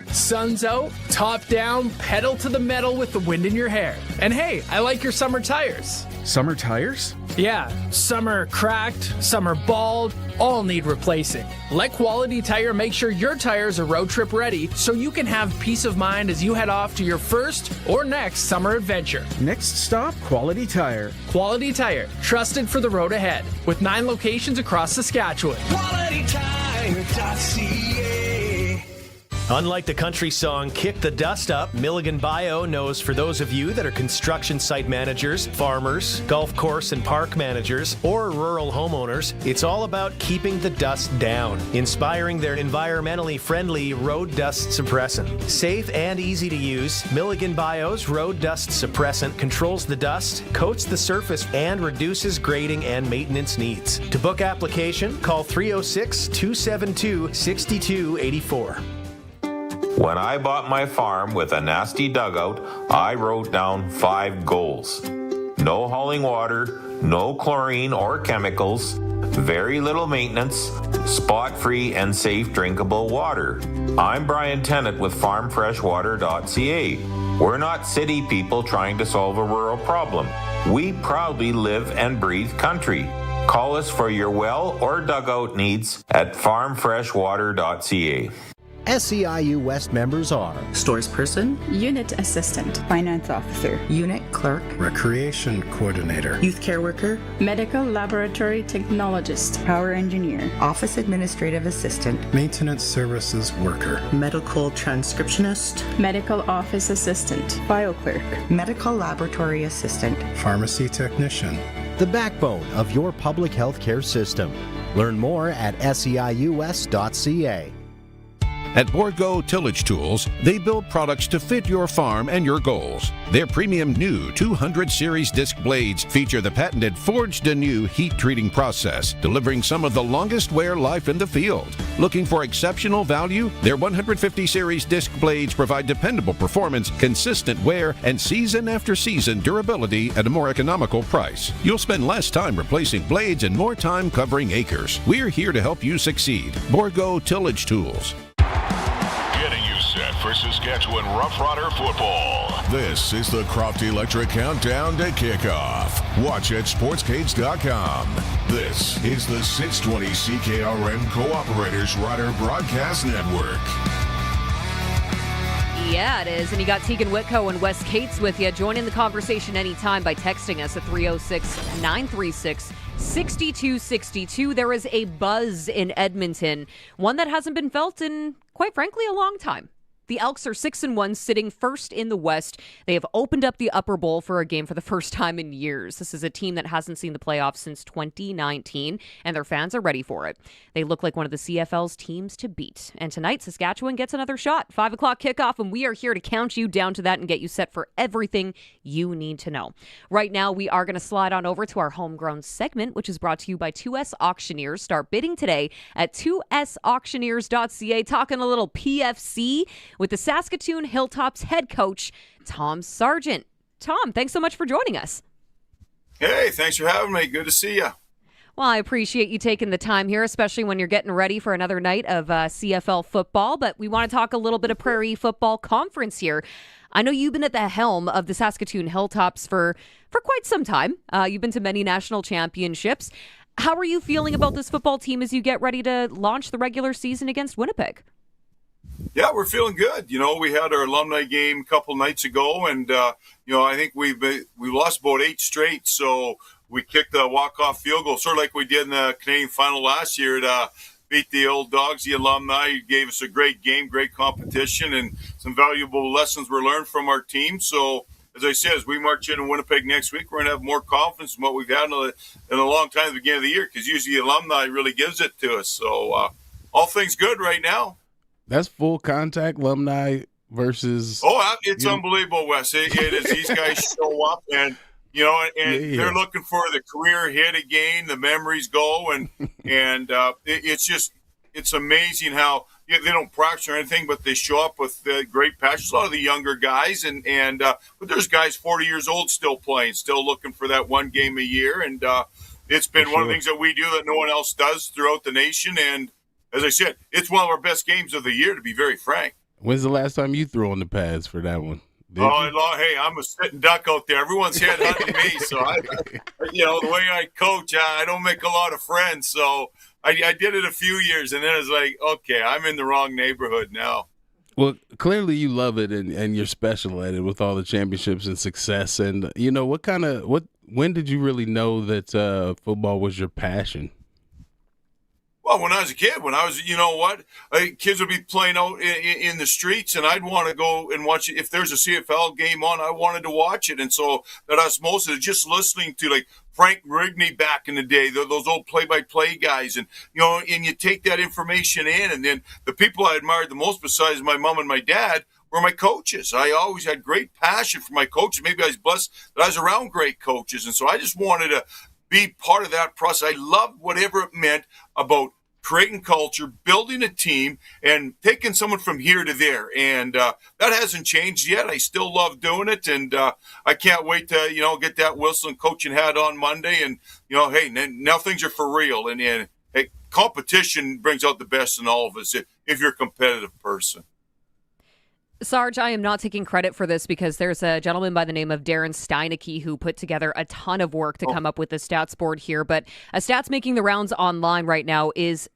[SPEAKER 20] Sun's out, top down, pedal to the metal with the wind in your hair. And hey, I like your summer tires.
[SPEAKER 21] Summer tires?
[SPEAKER 20] Yeah, some are cracked, some are bald, all need replacing. Let Quality Tire make sure your tires are road trip ready so you can have peace of mind as you head off to your first or next summer adventure.
[SPEAKER 21] Next stop, Quality Tire.
[SPEAKER 20] Quality Tire, trusted for the road ahead, with 9 locations across Saskatchewan.
[SPEAKER 14] QualityTire.ca. Unlike the country song Kick the Dust Up, Milligan Bio knows for those of you that are construction site managers, farmers, golf course and park managers, or rural homeowners, it's all about keeping the dust down, inspiring their environmentally friendly road dust suppressant. Safe and easy to use, Milligan Bio's road dust suppressant controls the dust, coats the surface, and reduces grading and maintenance needs. To book application, call 306-272-6284.
[SPEAKER 22] When I bought my farm with a nasty dugout, I wrote down 5 goals. No hauling water, no chlorine or chemicals, very little maintenance, spot-free and safe drinkable water. I'm Brian Tennant with farmfreshwater.ca. We're not city people trying to solve a rural problem. We proudly live and breathe country. Call us for your well or dugout needs at farmfreshwater.ca.
[SPEAKER 23] SEIU West members are
[SPEAKER 24] Stores Person,
[SPEAKER 23] Unit Assistant, Finance Officer,
[SPEAKER 24] Unit Clerk,
[SPEAKER 23] Recreation Coordinator,
[SPEAKER 24] Youth Care Worker,
[SPEAKER 23] Medical Laboratory Technologist, Power Engineer,
[SPEAKER 24] Office Administrative Assistant,
[SPEAKER 23] Maintenance Services Worker,
[SPEAKER 24] Medical Transcriptionist,
[SPEAKER 23] Medical Office Assistant, File Clerk,
[SPEAKER 24] Medical Laboratory Assistant,
[SPEAKER 23] Pharmacy Technician.
[SPEAKER 15] The backbone of your public health care system. Learn more at seiuwest.ca.
[SPEAKER 2] At Borgo Tillage Tools, they build products to fit your farm and your goals. Their premium new 200 series disc blades feature the patented forged anew heat treating process, delivering some of the longest wear life in the field. Looking for exceptional value? Their 150 series disc blades provide dependable performance, consistent wear, and season after season durability at a more economical price. You'll spend less time replacing blades and more time covering acres. We're here to help you succeed. Borgo Tillage Tools.
[SPEAKER 1] Getting you set for Saskatchewan Roughrider football. This is the Croft Electric Countdown to Kickoff. Watch at sportscades.com. This is the 620 CKRM Cooperators Rider Broadcast Network.
[SPEAKER 3] Yeah, it is. And you got Teagan Witko and Wes Cates with you. Join in the conversation anytime by texting us at 306-936-6262. There is a buzz in Edmonton, one that hasn't been felt in, quite frankly, a long time. The Elks are 6-1, sitting first in the West. They have opened up the upper bowl for a game for the first time in years. This is a team that hasn't seen the playoffs since 2019, and their fans are ready for it. They look like one of the CFL's teams to beat. And tonight, Saskatchewan gets another shot. 5 o'clock kickoff, and we are here to count you down to that and get you set for everything you need to know. Right now, we are going to slide on over to our homegrown segment, which is brought to you by 2S Auctioneers. Start bidding today at 2sauctioneers.ca. Talking a little PFC with the Saskatoon Hilltops head coach, Tom Sargent. Tom, thanks so much for joining us.
[SPEAKER 5] Hey, thanks for having me. Good to see you.
[SPEAKER 3] Well, I appreciate you taking the time here, especially when you're getting ready for another night of CFL football. But we want to talk a little bit of Prairie Football Conference here. I know you've been at the helm of the Saskatoon Hilltops for quite some time. You've been to many national championships. How are you feeling about this football team as you get ready to launch the regular season against Winnipeg?
[SPEAKER 5] Yeah, we're feeling good. You know, we had our alumni game a couple nights ago, and I think we lost about 8 straight. So we kicked a walk-off field goal, sort of like we did in the Canadian final last year to beat the old dogs, the alumni. You gave us a great game, great competition, and some valuable lessons were learned from our team. So, as I said, as we march into Winnipeg next week, we're going to have more confidence in what we've had in a long time at the beginning of the year, because usually the alumni really gives it to us. So all things good right now.
[SPEAKER 4] That's full contact alumni versus.
[SPEAKER 5] Oh, it's unbelievable, Wes. It is. These guys show up, and they're looking for the career hit again. The memories go, and it's amazing how they don't practice or anything, but they show up with great passion. A lot of the younger guys, but there's guys 40 years old still playing, still looking for that one game a year, and it's been one of the things that we do that no one else does throughout the nation. And as I said, it's one of our best games of the year, to be very frank.
[SPEAKER 4] When's the last time you threw on the pads for that one?
[SPEAKER 5] Hey, I'm a sitting duck out there. Everyone's headhunting me, so the way I coach, I don't make a lot of friends. So I did it a few years, and then it's like, okay, I'm in the wrong neighborhood now.
[SPEAKER 4] Well, clearly you love it, and you're special at it with all the championships and success. And when did you really know that football was your passion?
[SPEAKER 5] Well, when I was a kid, kids would be playing out in the streets, and I'd want to go and watch it. If there's a CFL game on, I wanted to watch it. And so that osmosis, just listening to like Frank Rigney back in the day, those old play-by-play guys, and you take that information in, and then the people I admired the most, besides my mom and my dad, were my coaches. I always had great passion for my coaches. Maybe I was blessed that I was around great coaches, and so I just wanted to be part of that process. I loved whatever it meant about creating culture, building a team, and taking someone from here to there. And that hasn't changed yet. I still love doing it, and I can't wait to get that Wilson coaching hat on Monday. And hey, now things are for real. And hey, competition brings out the best in all of us if you're a competitive person.
[SPEAKER 3] Sarge, I am not taking credit for this because there's a gentleman by the name of Darren Steinecke who put together a ton of work to come up with the stats board here. But a stats making the rounds online right now is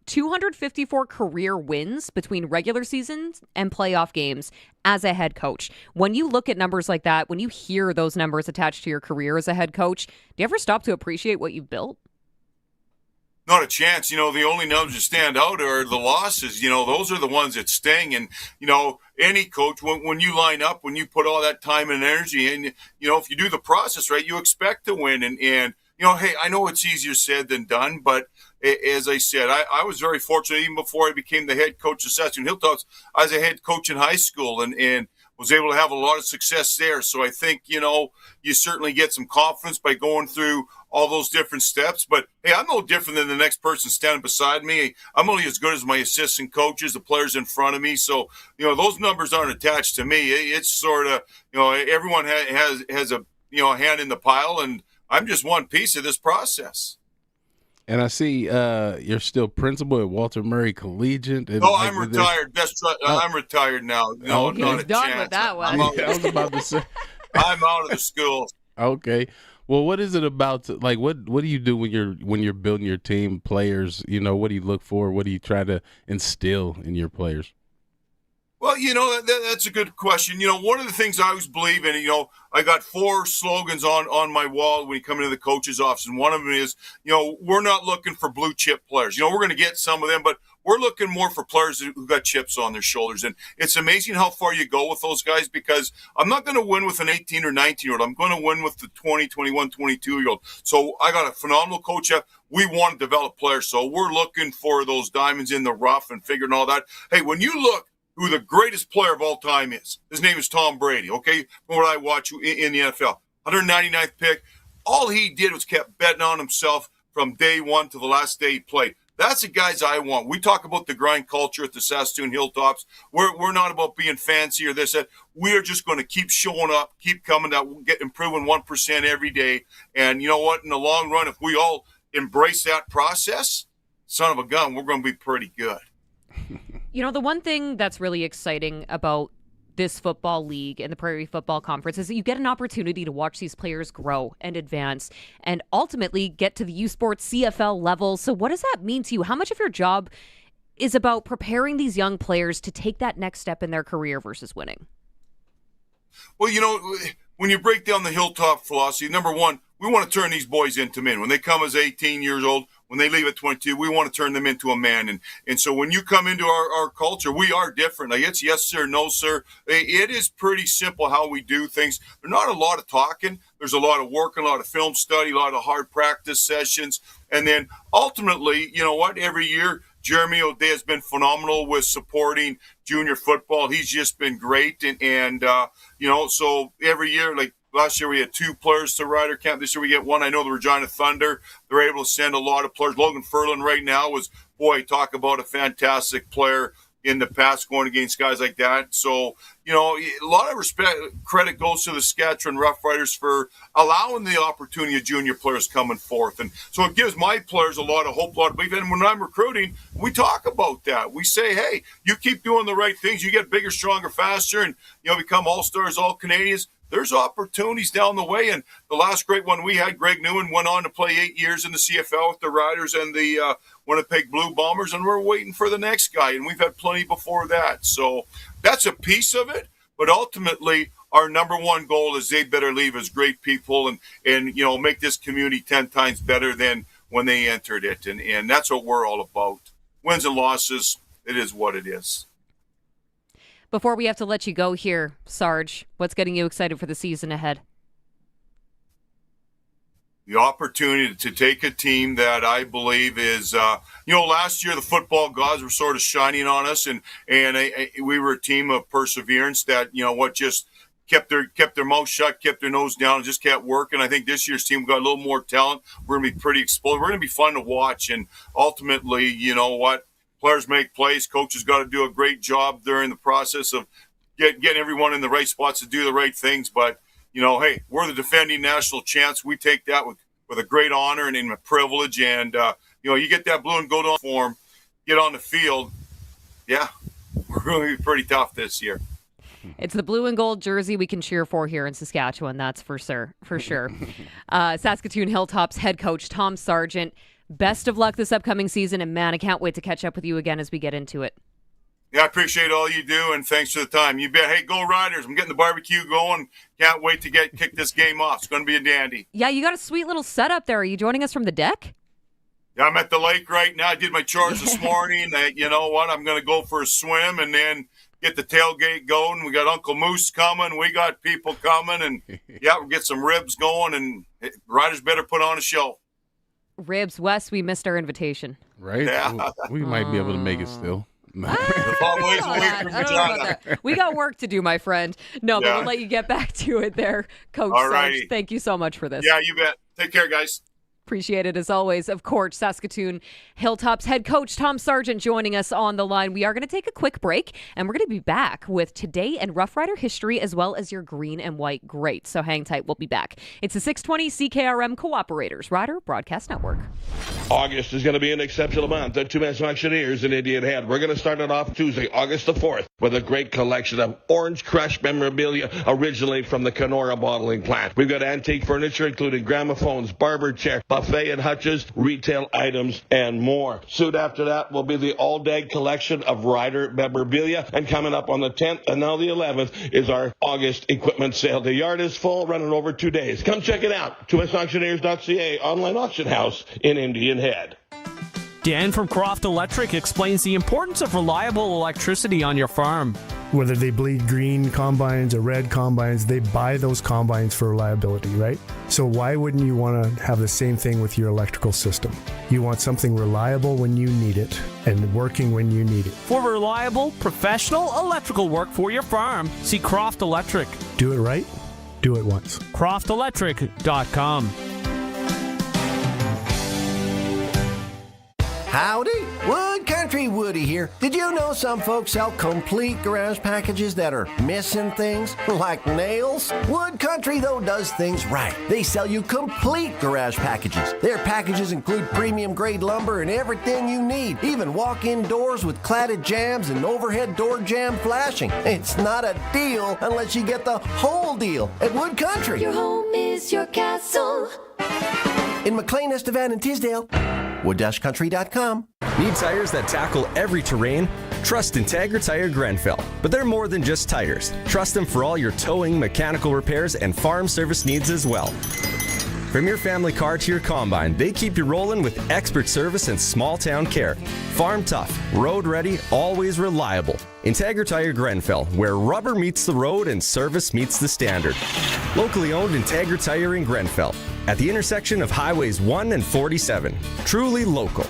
[SPEAKER 3] 254 career wins between regular seasons and playoff games as a head coach. When you look at numbers like that, when you hear those numbers attached to your career as a head coach, do you ever stop to appreciate what you've built?
[SPEAKER 5] Not a chance. The only numbers that stand out are the losses. Those are the ones that sting. And, any coach, when you line up, when you put all that time and energy in, if you do the process right, you expect to win. And hey, I know it's easier said than done, but as I said, I was very fortunate even before I became the head coach of Saskatchewan Hilltops. I was a head coach in high school and was able to have a lot of success there. So I think, you certainly get some confidence by going through all those different steps. But, hey, I'm no different than the next person standing beside me. I'm only as good as my assistant coaches, the players in front of me. So, those numbers aren't attached to me. It's sort of, everyone has a, hand in the pile, and I'm just one piece of this process.
[SPEAKER 4] And I see you're still principal at Walter Murray Collegiate. And
[SPEAKER 5] I'm retired. I'm retired now. No,
[SPEAKER 3] he's
[SPEAKER 5] not a
[SPEAKER 3] done
[SPEAKER 5] chance.
[SPEAKER 3] with that one.
[SPEAKER 4] I was about to say.
[SPEAKER 5] I'm out of the school.
[SPEAKER 4] Okay. Well, what is it about? What do you do when you're building your team, players? What do you look for? What do you try to instill in your players?
[SPEAKER 5] Well, that's a good question. One of the things I always believe in, I got 4 slogans on my wall when you come into the coach's office. And one of them is, we're not looking for blue chip players. We're going to get some of them, but we're looking more for players who got chips on their shoulders. And it's amazing how far you go with those guys, because I'm not going to win with an 18 or 19-year-old. I'm going to win with the 20, 21, 22-year-old. So I got a phenomenal coach. We want to develop players. So we're looking for those diamonds in the rough and figuring all that. Hey, when you look who the greatest player of all time is, his name is Tom Brady, okay, from what I watch in the NFL. 199th pick. All he did was kept betting on himself from day one to the last day he played. That's the guys I want. We talk about the grind culture at the Saskatoon Hilltops. We're not about being fancy or this, that. We are just going to keep showing up, keep coming out, get improving 1% every day. And you know what? In the long run, if we all embrace that process, son of a gun, we're going to be pretty good.
[SPEAKER 3] The one thing that's really exciting about this football league and the Prairie Football Conference is that you get an opportunity to watch these players grow and advance and ultimately get to the U Sports CFL level. So what does that mean to you? How much of your job is about preparing these young players to take that next step in their career versus winning?
[SPEAKER 5] Well, when you break down the Hilltop philosophy, number one, we want to turn these boys into men. When they come as 18 years old, when they leave at 22, we want to turn them into a man. And so when you come into our culture, we are different. Like, it's yes, sir, no, sir. It is pretty simple how we do things. There's not a lot of talking. There's a lot of work, a lot of film study, a lot of hard practice sessions. And then ultimately, every year, Jeremy O'Day has been phenomenal with supporting junior football. He's just been great. And so every year, like, last year we had 2 players to Rider Camp. This year we get 1. I know the Regina Thunder, they're able to send a lot of players. Logan Furlan right now talk about a fantastic player in the past going against guys like that. So, a lot of credit goes to the Saskatchewan Roughriders for allowing the opportunity of junior players coming forth. And so it gives my players a lot of hope, a lot of belief. And when I'm recruiting, we talk about that. We say, hey, you keep doing the right things, you get bigger, stronger, faster, and, become all-stars, all-Canadians. There's opportunities down the way. And the last great one we had, Greg Newen, went on to play 8 years in the CFL with the Riders and the Winnipeg Blue Bombers, and we're waiting for the next guy. And we've had plenty before that. So that's a piece of it. But ultimately, our number one goal is they better leave as great people and make this community 10 times better than when they entered it. And that's what we're all about. Wins and losses, it is what it is.
[SPEAKER 3] Before we have to let you go here, Sarge, what's getting you excited for the season ahead?
[SPEAKER 5] The opportunity to take a team that I believe is, last year the football gods were sort of shining on us, and we were a team of perseverance that, just kept their mouth shut, kept their nose down, and just kept working. I think this year's team got a little more talent. We're going to be pretty explosive. We're going to be fun to watch, and ultimately, you know what? Players make plays. Coaches got to do a great job during the process of getting everyone in the right spots to do the right things. But, hey, we're the defending national champs. We take that with a great honor and a privilege. And, you get that blue and gold uniform, get on the field. Yeah, we're going to be pretty tough this year.
[SPEAKER 3] It's the blue and gold jersey we can cheer for here in Saskatchewan, that's for sure. Saskatoon Hilltops head coach Tom Sargent, best of luck this upcoming season, and man, I can't wait to catch up with you again as we get into it.
[SPEAKER 5] Yeah, I appreciate all you do, and thanks for the time. You bet. Hey, go Riders. I'm getting the barbecue going. Can't wait to kick this game off. It's going to be a dandy.
[SPEAKER 3] Yeah, you got a sweet little setup there. Are you joining us from the deck?
[SPEAKER 5] Yeah, I'm at the lake right now. I did my chores this morning. You know what? I'm going to go for a swim and then get the tailgate going. We got Uncle Moose coming. We got people coming. And, yeah, we'll get some ribs going, and Riders better put on a show.
[SPEAKER 3] Ribs, Wes, we missed our invitation.
[SPEAKER 4] Right?
[SPEAKER 5] Yeah.
[SPEAKER 4] We might be able to make it still.
[SPEAKER 3] I don't know about that. We got work to do, my friend. No, but we'll let you get back to it there, Coach Sarge. Thank you so much for this.
[SPEAKER 5] Yeah, you bet. Take care, guys.
[SPEAKER 3] Appreciate it as always. Of course, Saskatoon Hilltops head coach Tom Sargent joining us on the line. We are going to take a quick break, and we're going to be back with today and Rough Rider history as well as your green and white greats. So hang tight. We'll be back. It's the 620 CKRM Cooperators Rider Broadcast Network.
[SPEAKER 12] August is going to be an exceptional month at Two-Man's Auctioneers in Indian Head. We're going to start it off Tuesday, August the 4th, with a great collection of Orange Crush memorabilia originally from the Kenora bottling plant. We've got antique furniture, including gramophones, barber chair, buffet and hutches, retail items, and more. Soon after that will be the all-day collection of rider memorabilia. And coming up on the 10th and now the 11th is our August equipment sale. The yard is full, running over 2 days. Come check it out. TwoMansAuctioneers.ca, online auction house in Indian Head.
[SPEAKER 6] Dan from Croft Electric explains the importance of reliable electricity on your farm.
[SPEAKER 7] Whether they bleed green combines or red combines, they buy those combines for reliability, right? So why wouldn't you want to have the same thing with your electrical system? You want something reliable when you need it and working when you need it.
[SPEAKER 6] For reliable, professional electrical work for your farm, see Croft Electric.
[SPEAKER 7] Do it right, do it once.
[SPEAKER 6] CroftElectric.com.
[SPEAKER 9] Howdy, Wood Country Woody here. Did you know some folks sell complete garage packages that are missing things, like nails? Wood Country, though, does things right. They sell you complete garage packages. Their packages include premium grade lumber and everything you need, even walk-in doors with cladded jambs and overhead door jamb flashing. It's not a deal unless you get the whole deal at Wood Country.
[SPEAKER 10] Your home is your castle.
[SPEAKER 9] In McLean, Estevan, and Tisdale, wood-country.com.
[SPEAKER 25] Need tires that tackle every terrain? Trust Integra Tire Grenfell. But they're more than just tires. Trust them for all your towing, mechanical repairs, and farm service needs as well. From your family car to your combine, they keep you rolling with expert service and small town care. Farm tough, road ready, always reliable. Integra Tire Grenfell, where rubber meets the road and service meets the standard. Locally owned Integra Tire in Grenfell, at the intersection of Highways 1 and 47. Truly local.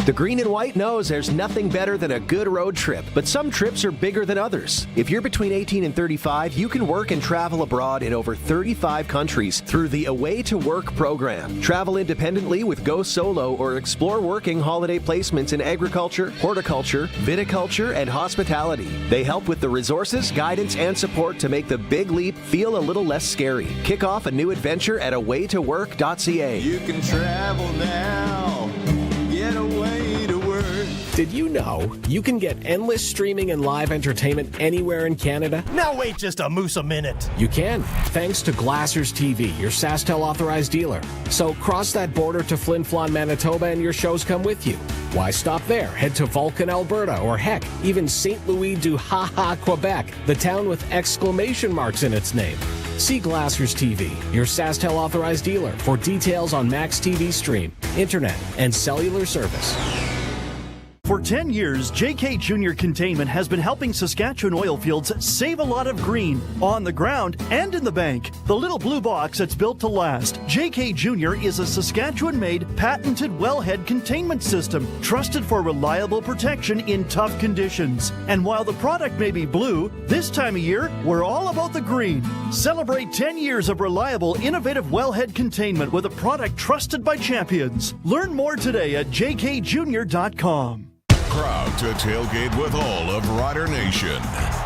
[SPEAKER 15] The Green and White knows there's nothing better than a good road trip, but some trips are bigger than others. If you're between 18 and 35, you can work and travel abroad in over 35 countries through the Away to Work program. Travel independently with Go Solo or explore working holiday placements in agriculture, horticulture, viticulture, and hospitality. They help with the resources, guidance, and support to make the big leap feel a little less scary. Kick off a new adventure at awaytowork.ca.
[SPEAKER 16] You can travel now. Get away to work.
[SPEAKER 13] Did you know you can get endless streaming and live entertainment anywhere in Canada?
[SPEAKER 26] Now wait just a moose a minute.
[SPEAKER 13] You can, thanks to Glassers TV, your SaskTel authorized dealer. So cross that border to Flin Flon, Manitoba, and your shows come with you. Why stop there? Head to Vulcan, Alberta, or heck, even St. Louis du Ha-Ha, Quebec, the town with exclamation marks in its name. See Glassers TV, your SaskTel authorized dealer, for details on Max TV Stream, Internet, and cellular service.
[SPEAKER 8] For 10 years, JK Junior Containment has been helping Saskatchewan oil fields save a lot of green on the ground and in the bank. The little blue box that's built to last. JK Junior is a Saskatchewan-made, patented wellhead containment system, trusted for reliable protection in tough conditions. And while the product may be blue, this time of year, we're all about the green. Celebrate 10 years of reliable, innovative wellhead containment with a product trusted by champions. Learn more today at jkjunior.com.
[SPEAKER 1] Proud to tailgate with all of Rider Nation.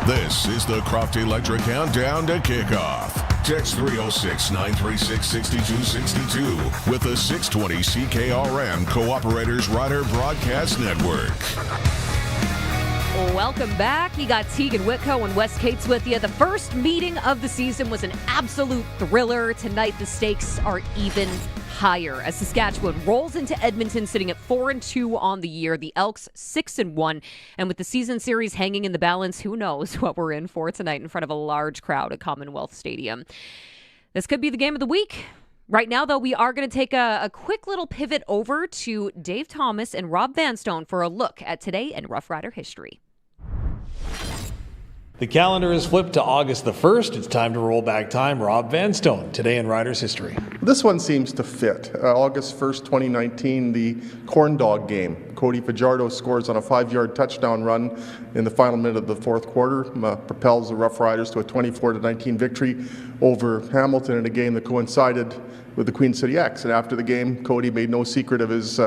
[SPEAKER 1] This is the Croft Electric Countdown to Kickoff. Text 306-936-6262 with the 620 CKRM Cooperators Rider Broadcast Network.
[SPEAKER 3] Welcome back. You got Teagan Witko and Wes Cates with you. The first meeting of the season was an absolute thriller. Tonight, the stakes are even higher as Saskatchewan rolls into Edmonton sitting at 4-2 on the year. The Elks 6-1. And with the season series hanging in the balance, who knows what we're in for tonight in front of a large crowd at Commonwealth Stadium. This could be the game of the week. Right now, though, we are going to take a quick little pivot over to Dave Thomas and Rob Vanstone for a look at today in Rough Rider history.
[SPEAKER 11] The calendar is flipped to August the 1st. It's time to roll back time. Rob Vanstone, today in Riders history.
[SPEAKER 17] This one seems to fit. August 1st, 2019, the corn dog game. Cody Fajardo scores on a 5-yard touchdown run in the final minute of the fourth quarter, propels the Roughriders to a 24-19 victory over Hamilton in a game that coincided with the Queen City X. And after the game, Cody made no secret of his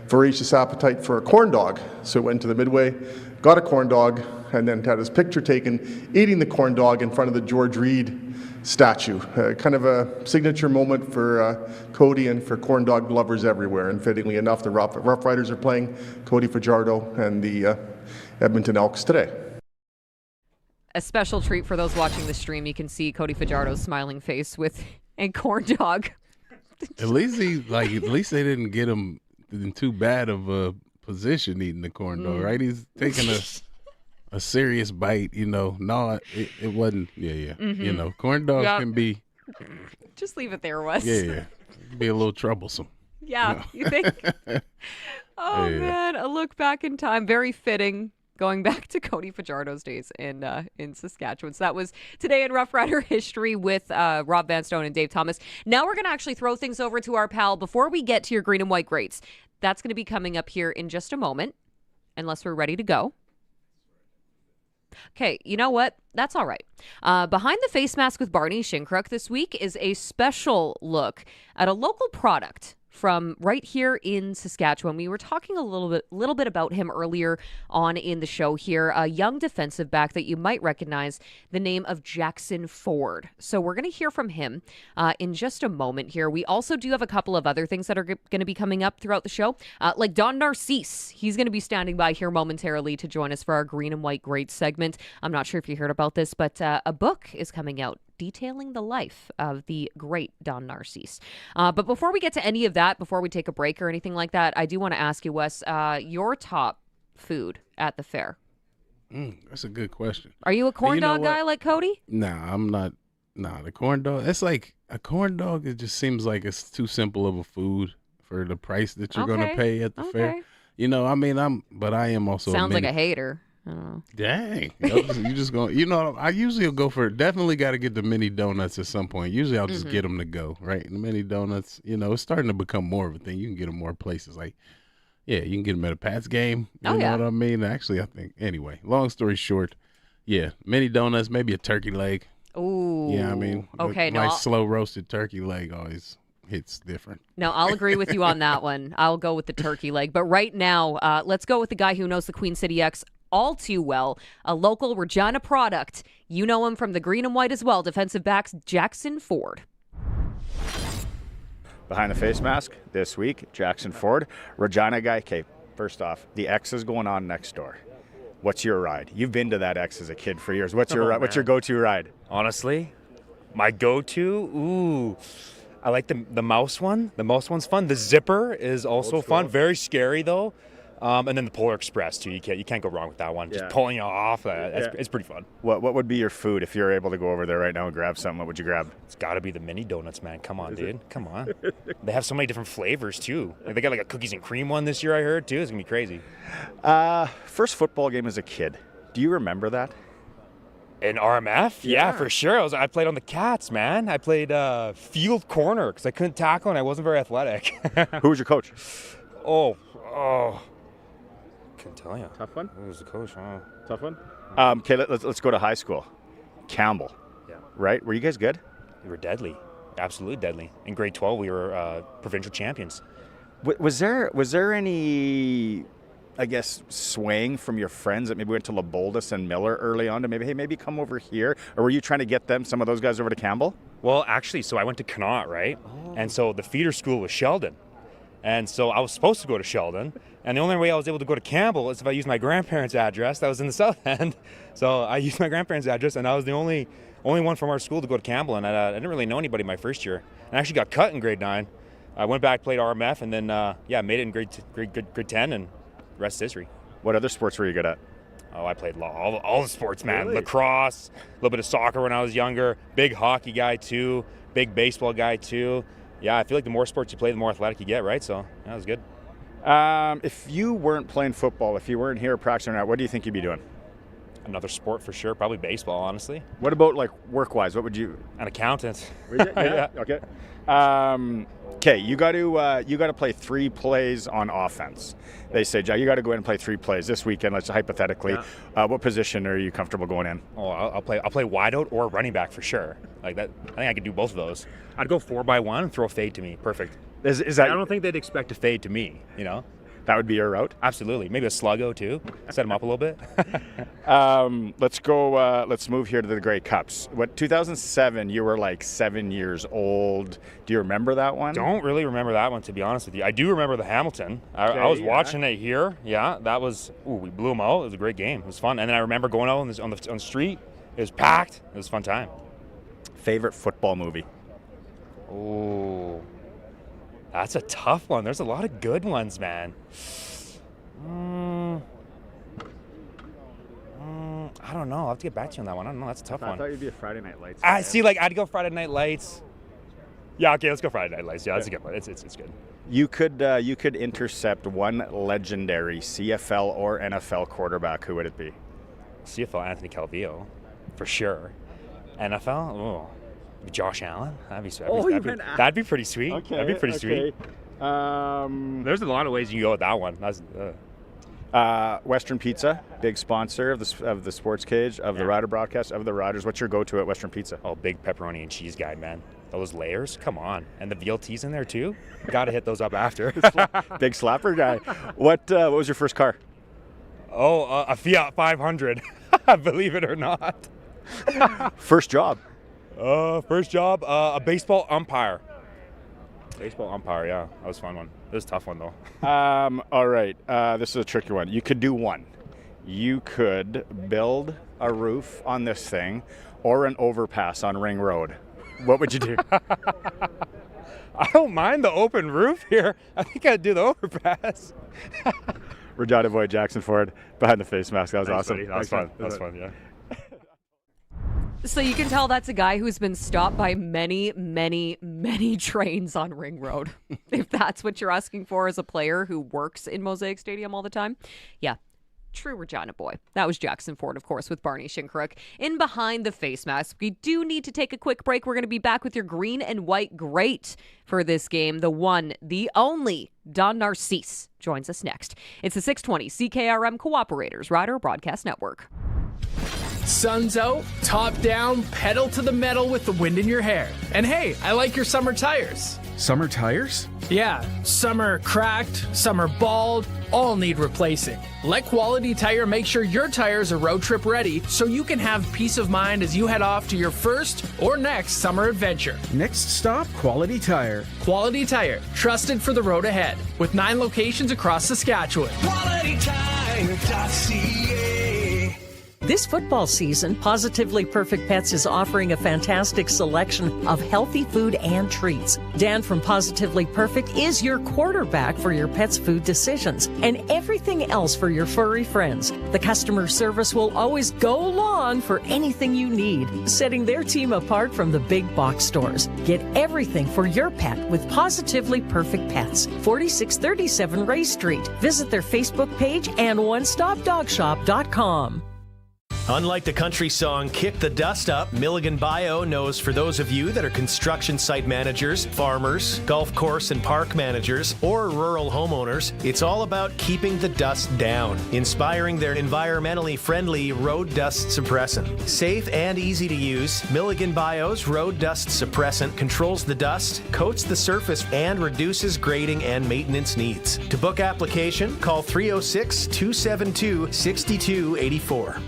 [SPEAKER 17] voracious appetite for a corn dog. So went to the Midway, got a corn dog, and then had his picture taken eating the corn dog in front of the George Reed statue. Kind of a signature moment for Cody and for corn dog lovers everywhere. And fittingly enough, the Roughriders are playing Cody Fajardo and the Edmonton Elks today.
[SPEAKER 3] A special treat for those watching the stream. You can see Cody Fajardo's smiling face with a corn dog.
[SPEAKER 4] At least they didn't get him in too bad of a position eating the corn dog, right? He's taking a serious bite, No, it wasn't. Yeah.
[SPEAKER 3] Mm-hmm.
[SPEAKER 4] Corn dogs can be.
[SPEAKER 3] Just leave it there, Wes.
[SPEAKER 4] Yeah. Be a little troublesome.
[SPEAKER 3] Yeah, you think? Oh, yeah. Man, a look back in time. Very fitting. Going back to Cody Fajardo's days in Saskatchewan. So that was today in Rough Rider history with Rob Vanstone and Dave Thomas. Now we're going to actually throw things over to our pal before we get to your green and white greats. That's going to be coming up here in just a moment, unless we're ready to go. Okay, you know what? That's all right. Behind the Face Mask with Barney Shinkrook this week is a special look at a local product from right here in Saskatchewan. We were talking a little bit about him earlier on in the show here, a young defensive back that you might recognize the name of Jackson Ford. So we're going to hear from him in just a moment here. We also do have a couple of other things that are going to be coming up throughout the show, like Don Narcisse. He's going to be standing by here momentarily to join us for our Green and White Greats segment. I'm not sure if you heard about this, but a book is coming out detailing the life of the great Don Narcisse. But before we get to any of that, before we take a break or anything like that, I do want to ask you, Wes, your top food at the fair.
[SPEAKER 4] That's a good question.
[SPEAKER 3] Are you a corn dog guy like Cody?
[SPEAKER 4] Nah, I'm not. Nah, the corn dog, it's like a corn dog. It just seems like it's too simple of a food for the price that you're going to pay at the fair. But I am also
[SPEAKER 3] sounds like a hater. I don't know.
[SPEAKER 4] Dang. You just going, I usually will go for, definitely got to get the mini donuts at some point. Usually I'll just get them to go, right? And the mini donuts, it's starting to become more of a thing. You can get them more places. Like, yeah, you can get them at a Pats game. You know what I mean? Actually, I think, anyway, long story short, yeah, mini donuts, maybe a turkey leg.
[SPEAKER 3] Ooh.
[SPEAKER 4] Yeah, I mean,
[SPEAKER 3] okay,
[SPEAKER 4] nice slow roasted turkey leg always hits different.
[SPEAKER 3] No, I'll agree with you on that one. I'll go with the turkey leg. But right now, let's go with the guy who knows the Queen City X all too well, a local Regina product. You know him from the green and white as well, defensive backs Jackson Ford.
[SPEAKER 18] Behind the face mask this week, Jackson Ford, Regina guy. Okay, first off, the X is going on next door. What's your ride? You've been to that X as a kid for years. What's your go-to ride?
[SPEAKER 19] Honestly, my go-to, I like the mouse one. The mouse one's fun. The zipper is also fun. Very scary though. And then the Polar Express too. You can't go wrong with that one. Just pulling it off. It's pretty fun.
[SPEAKER 18] What would be your food if you're able to go over there right now and grab something? What would you grab?
[SPEAKER 19] It's got to be the mini donuts, man. Come on, dude. Come on. They have so many different flavors too. Like, they got like a cookies and cream one this year. I heard too. It's gonna be crazy.
[SPEAKER 18] First football game as a kid. Do you remember that?
[SPEAKER 19] In RMF? Yeah, for sure. I played on the Cats, man. I played field corner because I couldn't tackle and I wasn't very athletic.
[SPEAKER 18] Who was your coach?
[SPEAKER 19] Oh. Couldn't tell you.
[SPEAKER 18] Tough one?
[SPEAKER 19] Who was the coach?
[SPEAKER 18] Tough one? Okay, let's go to high school. Campbell.
[SPEAKER 19] Yeah.
[SPEAKER 18] Right? Were you guys good?
[SPEAKER 19] We were deadly. Absolutely deadly. In grade 12, we were provincial champions.
[SPEAKER 18] Was there any, I guess, swaying from your friends that maybe went to LaBoldus and Miller early on to maybe come over here? Or were you trying to get some of those guys over to Campbell?
[SPEAKER 19] Well, actually, so I went to Connaught, right? Oh. And so the feeder school was Sheldon. And so I was supposed to go to Sheldon. And the only way I was able to go to Campbell is if I used my grandparents' address. That was in the South End. So I used my grandparents' address, and I was the only one from our school to go to Campbell. And I didn't really know anybody my first year. And I actually got cut in grade 9. I went back, played RMF, and then, made it in grade 10, and the rest is history.
[SPEAKER 18] What other sports were you good at?
[SPEAKER 19] Oh, I played all the sports, man.
[SPEAKER 18] Really?
[SPEAKER 19] Lacrosse, a little bit of soccer when I was younger. Big hockey guy, too. Big baseball guy, too. Yeah, I feel like the more sports you play, the more athletic you get, right? So, that was good.
[SPEAKER 18] If you weren't playing football, if you weren't here practicing, what do you think you'd be doing?
[SPEAKER 19] Another sport for sure, probably baseball, honestly.
[SPEAKER 18] What about like work-wise? What would you?
[SPEAKER 19] An accountant.
[SPEAKER 18] Yeah. Okay. Okay, you got to play 3 plays on offense. They say, Jack, you got to go in and play 3 plays this weekend. Let's hypothetically.
[SPEAKER 19] Yeah.
[SPEAKER 18] What position are you comfortable going in?
[SPEAKER 19] Oh, I'll play wide out or running back for sure. Like that, I think I could do both of those. I'd go 4x1 and throw a fade to me. Perfect.
[SPEAKER 18] Is that?
[SPEAKER 19] I don't think they'd expect a fade to me. You know.
[SPEAKER 18] That would be your route?
[SPEAKER 19] Absolutely. Maybe a sluggo too. Set them up a little bit.
[SPEAKER 18] Let's go. Let's move here to the Grey Cups. 2007, you were like 7 years old. Do you remember that one?
[SPEAKER 19] Don't really remember that one, to be honest with you. I do remember the Hamilton. I was watching it here. Yeah, that was, we blew them out. It was a great game. It was fun. And then I remember going out on the street. It was packed. It was a fun time.
[SPEAKER 18] Favorite football movie?
[SPEAKER 19] Oh, that's a tough one. There's a lot of good ones, man. I don't know. I'll have to get back to you on that one. I don't know. That's a tough one.
[SPEAKER 18] I thought you'd be a Friday Night Lights.
[SPEAKER 19] I see. Like I'd go Friday Night Lights. Yeah. Okay. Let's go Friday Night Lights. Yeah, that's a good one. It's good.
[SPEAKER 18] You could intercept one legendary CFL or NFL quarterback. Who would it be?
[SPEAKER 19] CFL Anthony Calvillo, for sure. NFL. Oh. Josh Allen? That'd be pretty sweet.
[SPEAKER 18] Okay,
[SPEAKER 19] that'd be pretty sweet. There's a lot of ways you can go with that one.
[SPEAKER 18] Western Pizza, big sponsor of the Sports Cage, of the Rider Broadcast, of the Riders. What's your go-to at Western Pizza?
[SPEAKER 19] Oh, big pepperoni and cheese guy, man. Those layers, come on. And the VLT's in there too. Got to hit those up after.
[SPEAKER 18] Big slapper guy. What was your first car?
[SPEAKER 19] Oh, a Fiat 500. Believe it or not.
[SPEAKER 18] First job?
[SPEAKER 19] First job, a baseball umpire. Baseball umpire, yeah. That was a fun one. It was a tough one, though.
[SPEAKER 18] All right. This is a tricky one. You could do one. You could build a roof on this thing or an overpass on Ring Road. What would you do?
[SPEAKER 19] I don't mind the open roof here. I think I'd do the overpass.
[SPEAKER 18] Regina Boy, Jackson Ford, behind the face mask. That was awesome.
[SPEAKER 19] Buddy. That was fun. That was fun, yeah.
[SPEAKER 3] So you can tell that's a guy who's been stopped by many, many, many trains on Ring Road. If that's what you're asking for as a player who works in Mosaic Stadium all the time. Yeah, true Regina boy. That was Jackson Ford, of course, with Barney Shinkaruk. In behind the face mask, we do need to take a quick break. We're going to be back with your green and white great for this game. The one, the only Don Narcisse joins us next. It's the 620 CKRM Cooperators Rider Broadcast Network.
[SPEAKER 14] Sun's out, top down, pedal to the metal with the wind in your hair. And hey, I like your summer tires.
[SPEAKER 20] Summer tires?
[SPEAKER 14] Yeah, some are cracked, some are bald, all need replacing. Let Quality Tire make sure your tires are road trip ready so you can have peace of mind as you head off to your first or next summer adventure.
[SPEAKER 20] Next stop, Quality Tire.
[SPEAKER 14] Quality Tire, trusted for the road ahead, with 9 locations across Saskatchewan.
[SPEAKER 21] QualityTire.ca. This football season, Positively Perfect Pets is offering a fantastic selection of healthy food and treats. Dan from Positively Perfect is your quarterback for your pet's food decisions and everything else for your furry friends. The customer service will always go long for anything you need, setting their team apart from the big box stores. Get everything for your pet with Positively Perfect Pets, 4637 Ray Street. Visit their Facebook page and onestopdogshop.com.
[SPEAKER 22] Unlike the country song Kick the Dust Up, Milligan Bio knows for those of you that are construction site managers, farmers, golf course and park managers, or rural homeowners, it's all about keeping the dust down, inspiring their environmentally friendly road dust suppressant. Safe and easy to use, Milligan Bio's road dust suppressant controls the dust, coats the surface, and reduces grading and maintenance needs. To book application, call 306-272-6284.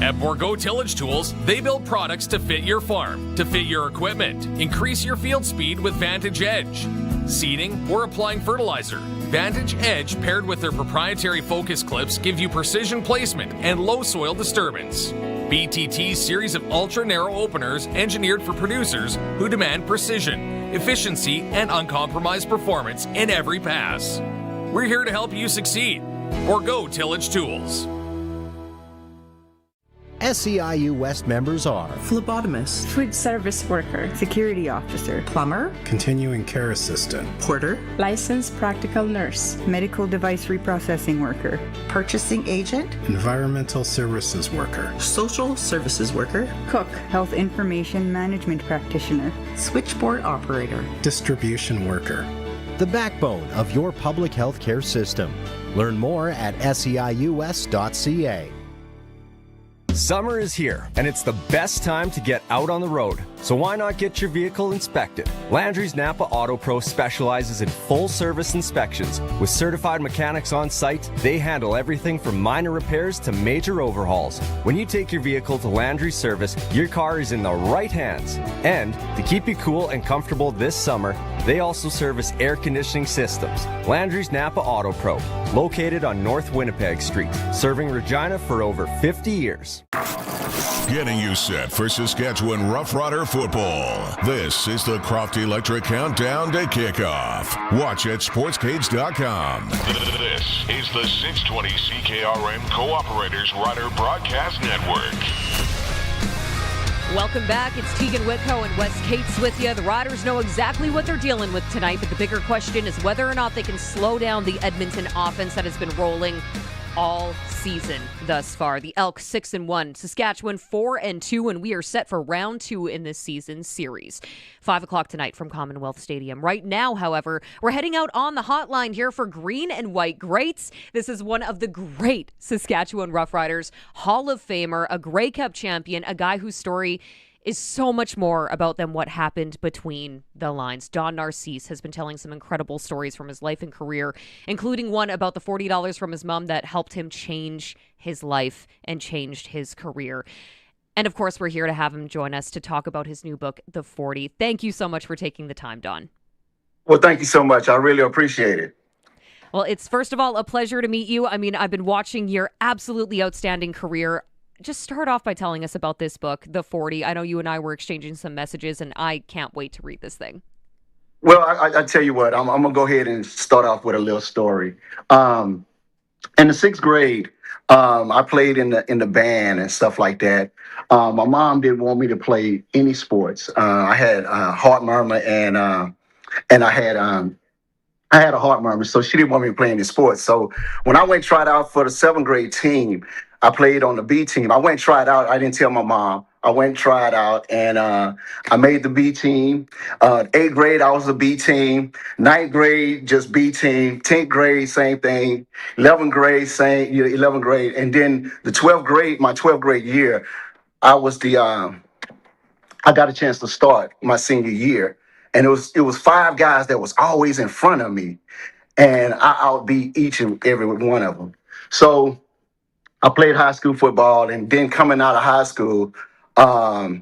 [SPEAKER 23] At Bourgault Tillage Tools, they build products to fit your farm, to fit your equipment. Increase your field speed with Vantage Edge. Seeding or applying fertilizer. Vantage Edge paired with their proprietary focus clips give you precision placement and low soil disturbance. BTT's series of ultra-narrow openers engineered for producers who demand precision, efficiency, and uncompromised performance in every pass. We're here to help you succeed. Bourgault Tillage Tools.
[SPEAKER 15] SEIU West members are
[SPEAKER 2] phlebotomist, food service worker, security officer, plumber,
[SPEAKER 5] continuing care assistant,
[SPEAKER 2] porter, licensed practical nurse, medical device reprocessing worker, purchasing agent,
[SPEAKER 5] environmental services worker,
[SPEAKER 2] social services worker, cook, health information management practitioner, switchboard operator,
[SPEAKER 5] distribution worker.
[SPEAKER 15] The backbone of your public health care system. Learn more at seius.ca.
[SPEAKER 25] Summer is here, and it's the best time to get out on the road. So why not get your vehicle inspected? Landry's Napa Auto Pro specializes in full-service inspections. With certified mechanics on site, they handle everything from minor repairs to major overhauls. When you take your vehicle to Landry's service, your car is in the right hands. And to keep you cool and comfortable this summer, they also service air conditioning systems. Landry's Napa Auto Pro, located on North Winnipeg Street, serving Regina for over 50 years.
[SPEAKER 1] Getting you set for Saskatchewan Roughrider football. This is the Croft Electric Countdown to Kickoff. Watch at sportscage.com. This is the 620 CKRM Cooperators Rider Broadcast Network.
[SPEAKER 3] Welcome back. It's Teagan Witko and Wes Cates with you. The Riders know exactly what they're dealing with tonight, but the bigger question is whether or not they can slow down the Edmonton offense that has been rolling all season thus far. The Elks 6-1, Saskatchewan 4-2, and we are set for round 2 in this season's series. 5 o'clock tonight from Commonwealth Stadium. Right now, however, we're heading out on the hotline here for Green and White Greats. This is one of the great Saskatchewan Roughriders, Hall of Famer, a Grey Cup champion, a guy whose story is so much more about than what happened between the lines. Don Narcisse has been telling some incredible stories from his life and career, including one about the $40 from his mom that helped him change his life and changed his career. And of course, we're here to have him join us to talk about his new book, The 40. Thank you so much for taking the time, Don.
[SPEAKER 6] Well, thank you so much. I really appreciate it.
[SPEAKER 3] Well, it's first of all a pleasure to meet you. I mean, I've been watching your absolutely outstanding career. Just start off by telling us about this book, The 40. I know you and I were exchanging some messages, and I can't wait to read this thing.
[SPEAKER 6] Well, I tell you what, I'm going to go ahead and start off with a little story. In the 6th grade, I played in the band and stuff like that. My mom didn't want me to play any sports. I had heart murmur, and I had a heart murmur, so she didn't want me to play any sports. So when I went tried out for the 7th grade team, I played on the B team. I went and tried out. I didn't tell my mom. I went and tried out, and I made the B team. 8th grade, I was the B team. 9th grade, just B team. 10th grade, same thing. 11th grade, same. 11th grade, and then the 12th grade, my 12th grade year, I was I got a chance to start my senior year, and it was 5 guys that was always in front of me, and I outbeat each and every one of them. So I played high school football, and then coming out of high school, I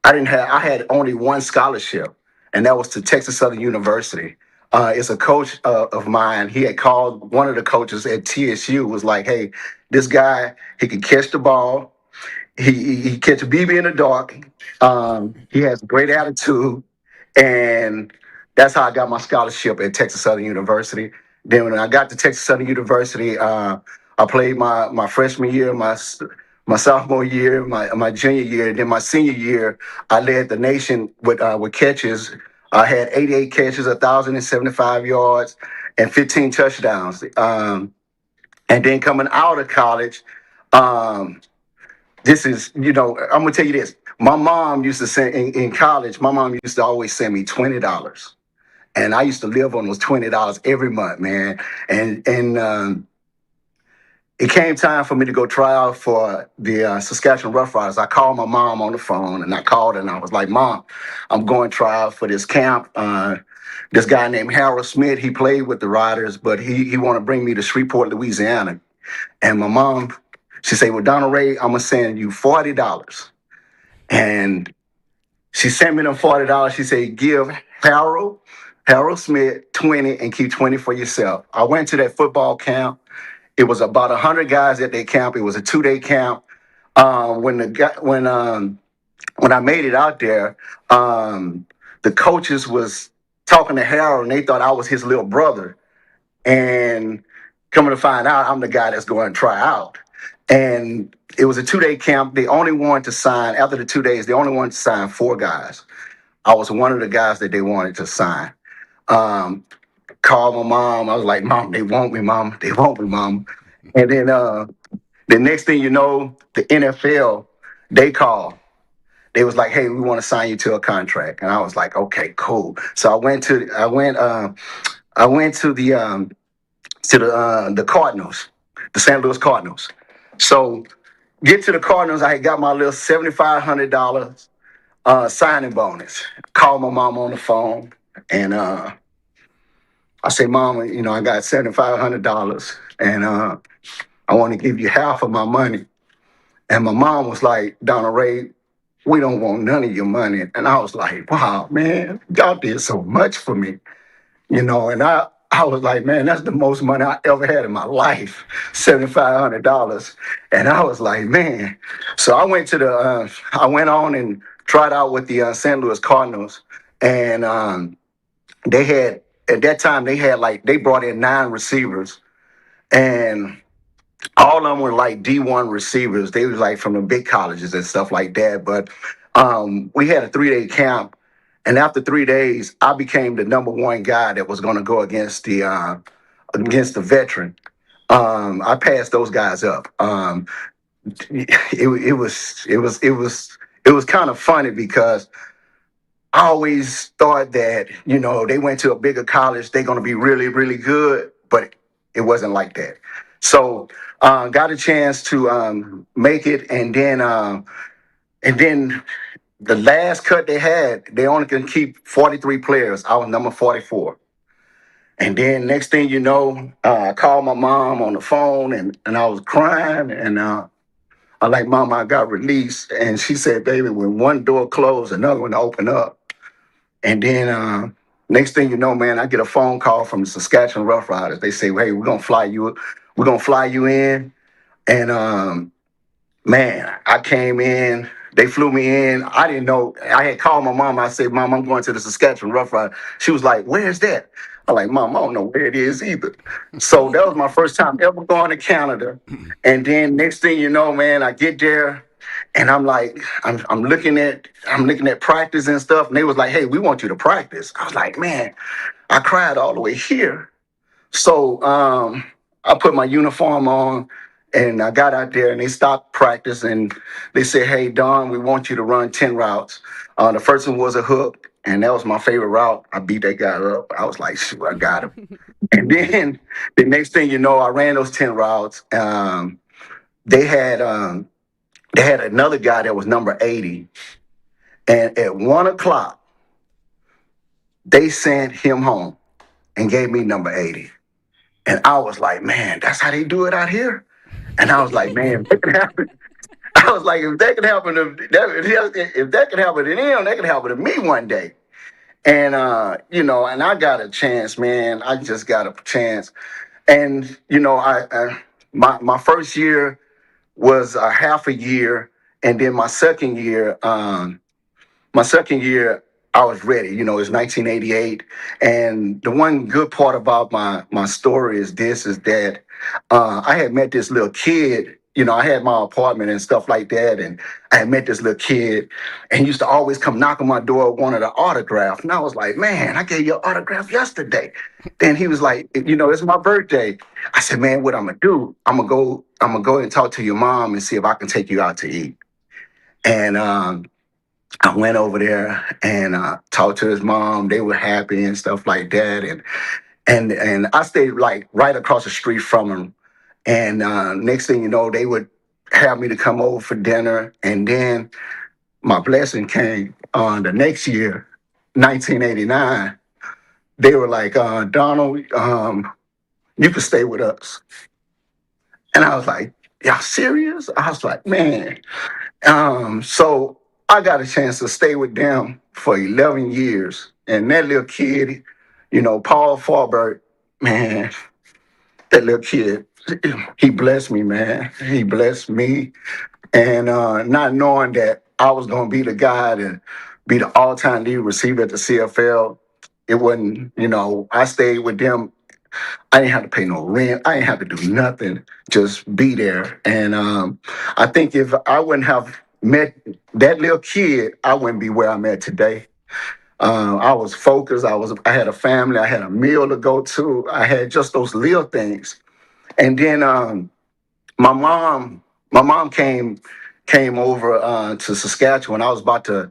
[SPEAKER 6] had only one scholarship, and that was to Texas Southern University. It's a coach of mine. He had called one of the coaches at TSU, was like, hey, this guy, he can catch the ball. He catch a BB in the dark. He has a great attitude, and that's how I got my scholarship at Texas Southern University. Then when I got to Texas Southern University, I played my freshman year, my sophomore year, my junior year, and then my senior year, I led the nation with catches. I had 88 catches, 1,075 yards, and 15 touchdowns. And then coming out of college, this is, I'm going to tell you this. My mom used to send, in college, my mom used to always send me $20. And I used to live on those $20 every month, man. And it came time for me to go try out for the Saskatchewan Roughriders. I called my mom on the phone, and I called her, and I was like, Mom, I'm going to try out for this camp. This guy named Harold Smith, he played with the Riders, but he want to bring me to Shreveport, Louisiana. And my mom, she said, well, Donald Ray, I'm going to send you $40. And she sent me them $40. She said, give Harold Smith 20 and keep 20 for yourself. I went to that football camp. It was about 100 guys at that camp. It was a 2-day camp. When I made it out there, the coaches was talking to Harold, and they thought I was his little brother. And coming to find out, I'm the guy that's going to try out. And it was a 2-day camp. They only wanted to sign, after the 2 days, they only wanted to sign 4 guys. I was one of the guys that they wanted to sign. Called my mom. I was like, Mom, they want me, Mom. They want me, Mom. And then the next thing you know, the NFL, they called. They was like, hey, we want to sign you to a contract. And I was like, okay, cool. So I went to the Cardinals, the St. Louis Cardinals. So get to the Cardinals, I had got my little $7,500 signing bonus. Called my mom on the phone, and I said, Mama, I got $7,500, and I want to give you half of my money. And my mom was like, Donna Ray, we don't want none of your money. And I was like, wow, man, y'all did so much for me. And I was like, man, that's the most money I ever had in my life, $7,500. And I was like, man. So I went on and tried out with the St. Louis Cardinals. And at that time, they brought in 9 receivers. And all of them were like D1 receivers. They was like from the big colleges and stuff like that. But we had a 3-day camp. And after 3 days, I became the number 1 guy that was going to go against the veteran. I passed those guys up. It was kind of funny because I always thought that they went to a bigger college, they're going to be really, really good, but it wasn't like that. So got a chance to make it, and then the last cut they had, they only can keep 43 players. I was number 44. And then next thing you know, I called my mom on the phone, and I was crying, and I like, Mom, I got released. And she said, baby, when one door closed, another one opened up. And then next thing you know, man, I get a phone call from the Saskatchewan Roughriders. They say, hey, we're gonna fly you in. And man, I came in. They flew me in. I didn't know. I had called my mom. I said, Mom, I'm going to the Saskatchewan Roughriders. She was like, where's that? I'm like, Mom, I don't know where it is either. So that was my first time ever going to Canada. And then next thing you know, man, I get there, and I'm like, I'm looking at practice and stuff. And they was like, hey, we want you to practice. I was like, man, I cried all the way here. So I put my uniform on, and I got out there, and they stopped practice, and they said, hey, Don, we want you to run 10 routes. The first one was a hook, and that was my favorite route. I beat that guy up. I was like, shoot, I got him. And then the next thing you know, I ran those 10 routes. They had another guy that was number 80. And at 1 o'clock, they sent him home and gave me number 80. And I was like, man, that's how they do it out here? And I was like, man, if that can happen. I was like, if that can happen to them, that can happen to me one day. And and I got a chance, man. I just got a chance. And my first year was a half a year, and then my second year, I was ready. It's 1988, and the one good part about my story is that I had met this little kid. I had my apartment and stuff like that, and I had met this little kid, and he used to always come knock on my door, wanted an autograph, and I was like, man, I gave you an autograph yesterday. Then he was like, it's my birthday. I said, man, what I'm gonna do? I'm gonna go and talk to your mom and see if I can take you out to eat. And I went over there and talked to his mom. They were happy and stuff like that, and I stayed like right across the street from him. And next thing you know, they would have me to come over for dinner. And then my blessing came the next year, 1989. They were like, Donald, you can stay with us. And I was like, y'all serious? I was like, man. So I got a chance to stay with them for 11 years. And that little kid, Paul Farbert, man, that little kid, he blessed me, man. He blessed me. And not knowing that I was going to be the guy to be the all-time lead receiver at the CFL, it wasn't, I stayed with them I didn't have to pay no rent. I didn't have to do nothing. Just be there. And I think if I wouldn't have met that little kid, I wouldn't be where I'm at today. I was focused. I had a family. I had a meal to go to. I had just those little things. And then my mom came over to Saskatchewan. I was about to,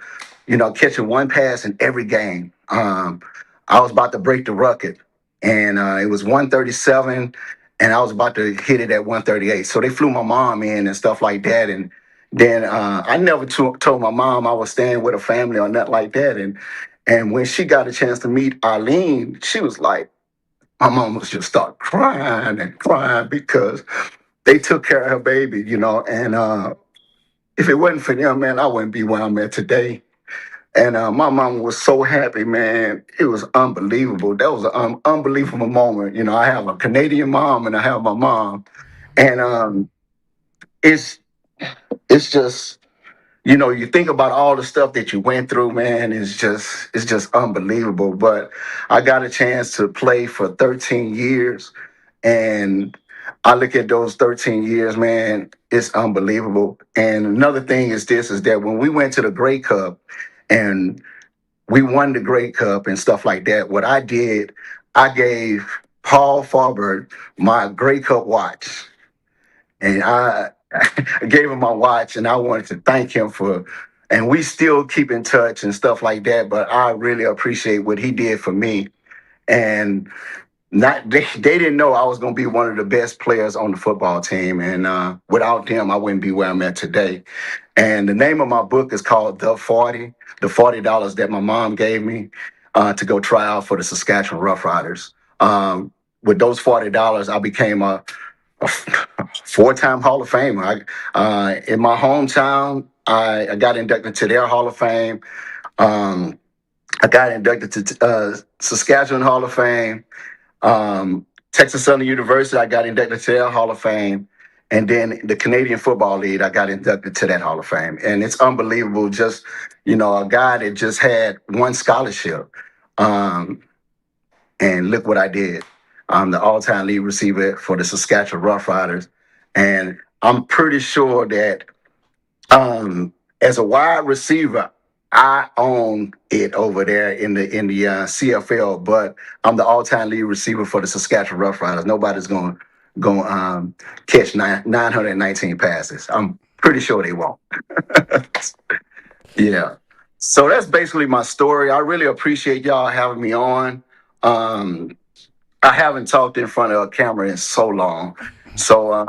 [SPEAKER 6] catching one pass in every game. I was about to break the record, and it was 137, and I was about to hit it at 138. So they flew my mom in and stuff like that, and then I never told my mom I was staying with a family or nothing like that. And when she got a chance to meet Arlene, she was like, my mom was just start crying and crying because they took care of her baby, and if it wasn't for them, man, I wouldn't be where I'm at today. And my mom was so happy, man. It was unbelievable. That was an unbelievable moment. I have a Canadian mom and I have my mom. And it's just, you think about all the stuff that you went through, man. It's just unbelievable. But I got a chance to play for 13 years. And I look at those 13 years, man, it's unbelievable. And another thing is that when we went to the Grey Cup and we won the Grey Cup and stuff like that, what I did, I gave Paul Farber my Grey Cup watch. And I gave him my watch, and I wanted to thank him and we still keep in touch and stuff like that, but I really appreciate what he did for me. And they didn't know I was going to be one of the best players on the football team, and without them, I wouldn't be where I'm at today. And the name of my book is called The $40 that my mom gave me to go try out for the Saskatchewan Roughriders. With those $40, I became a four-time Hall of Famer. In my hometown, I got inducted to their Hall of Fame. I got inducted to Saskatchewan Hall of Fame. Texas Southern University, I got inducted to their Hall of Fame. And then the Canadian Football League, I got inducted to that Hall of Fame. And it's unbelievable, just, a guy that just had one scholarship. And look what I did. I'm the all-time lead receiver for the Saskatchewan Roughriders. And I'm pretty sure that as a wide receiver, I own it over there in the CFL, but I'm the all-time lead receiver for the Saskatchewan Roughriders. Nobody's going to catch 919 passes. I'm pretty sure they won't. Yeah. So that's basically my story. I really appreciate y'all having me on. I haven't talked in front of a camera in so long. So,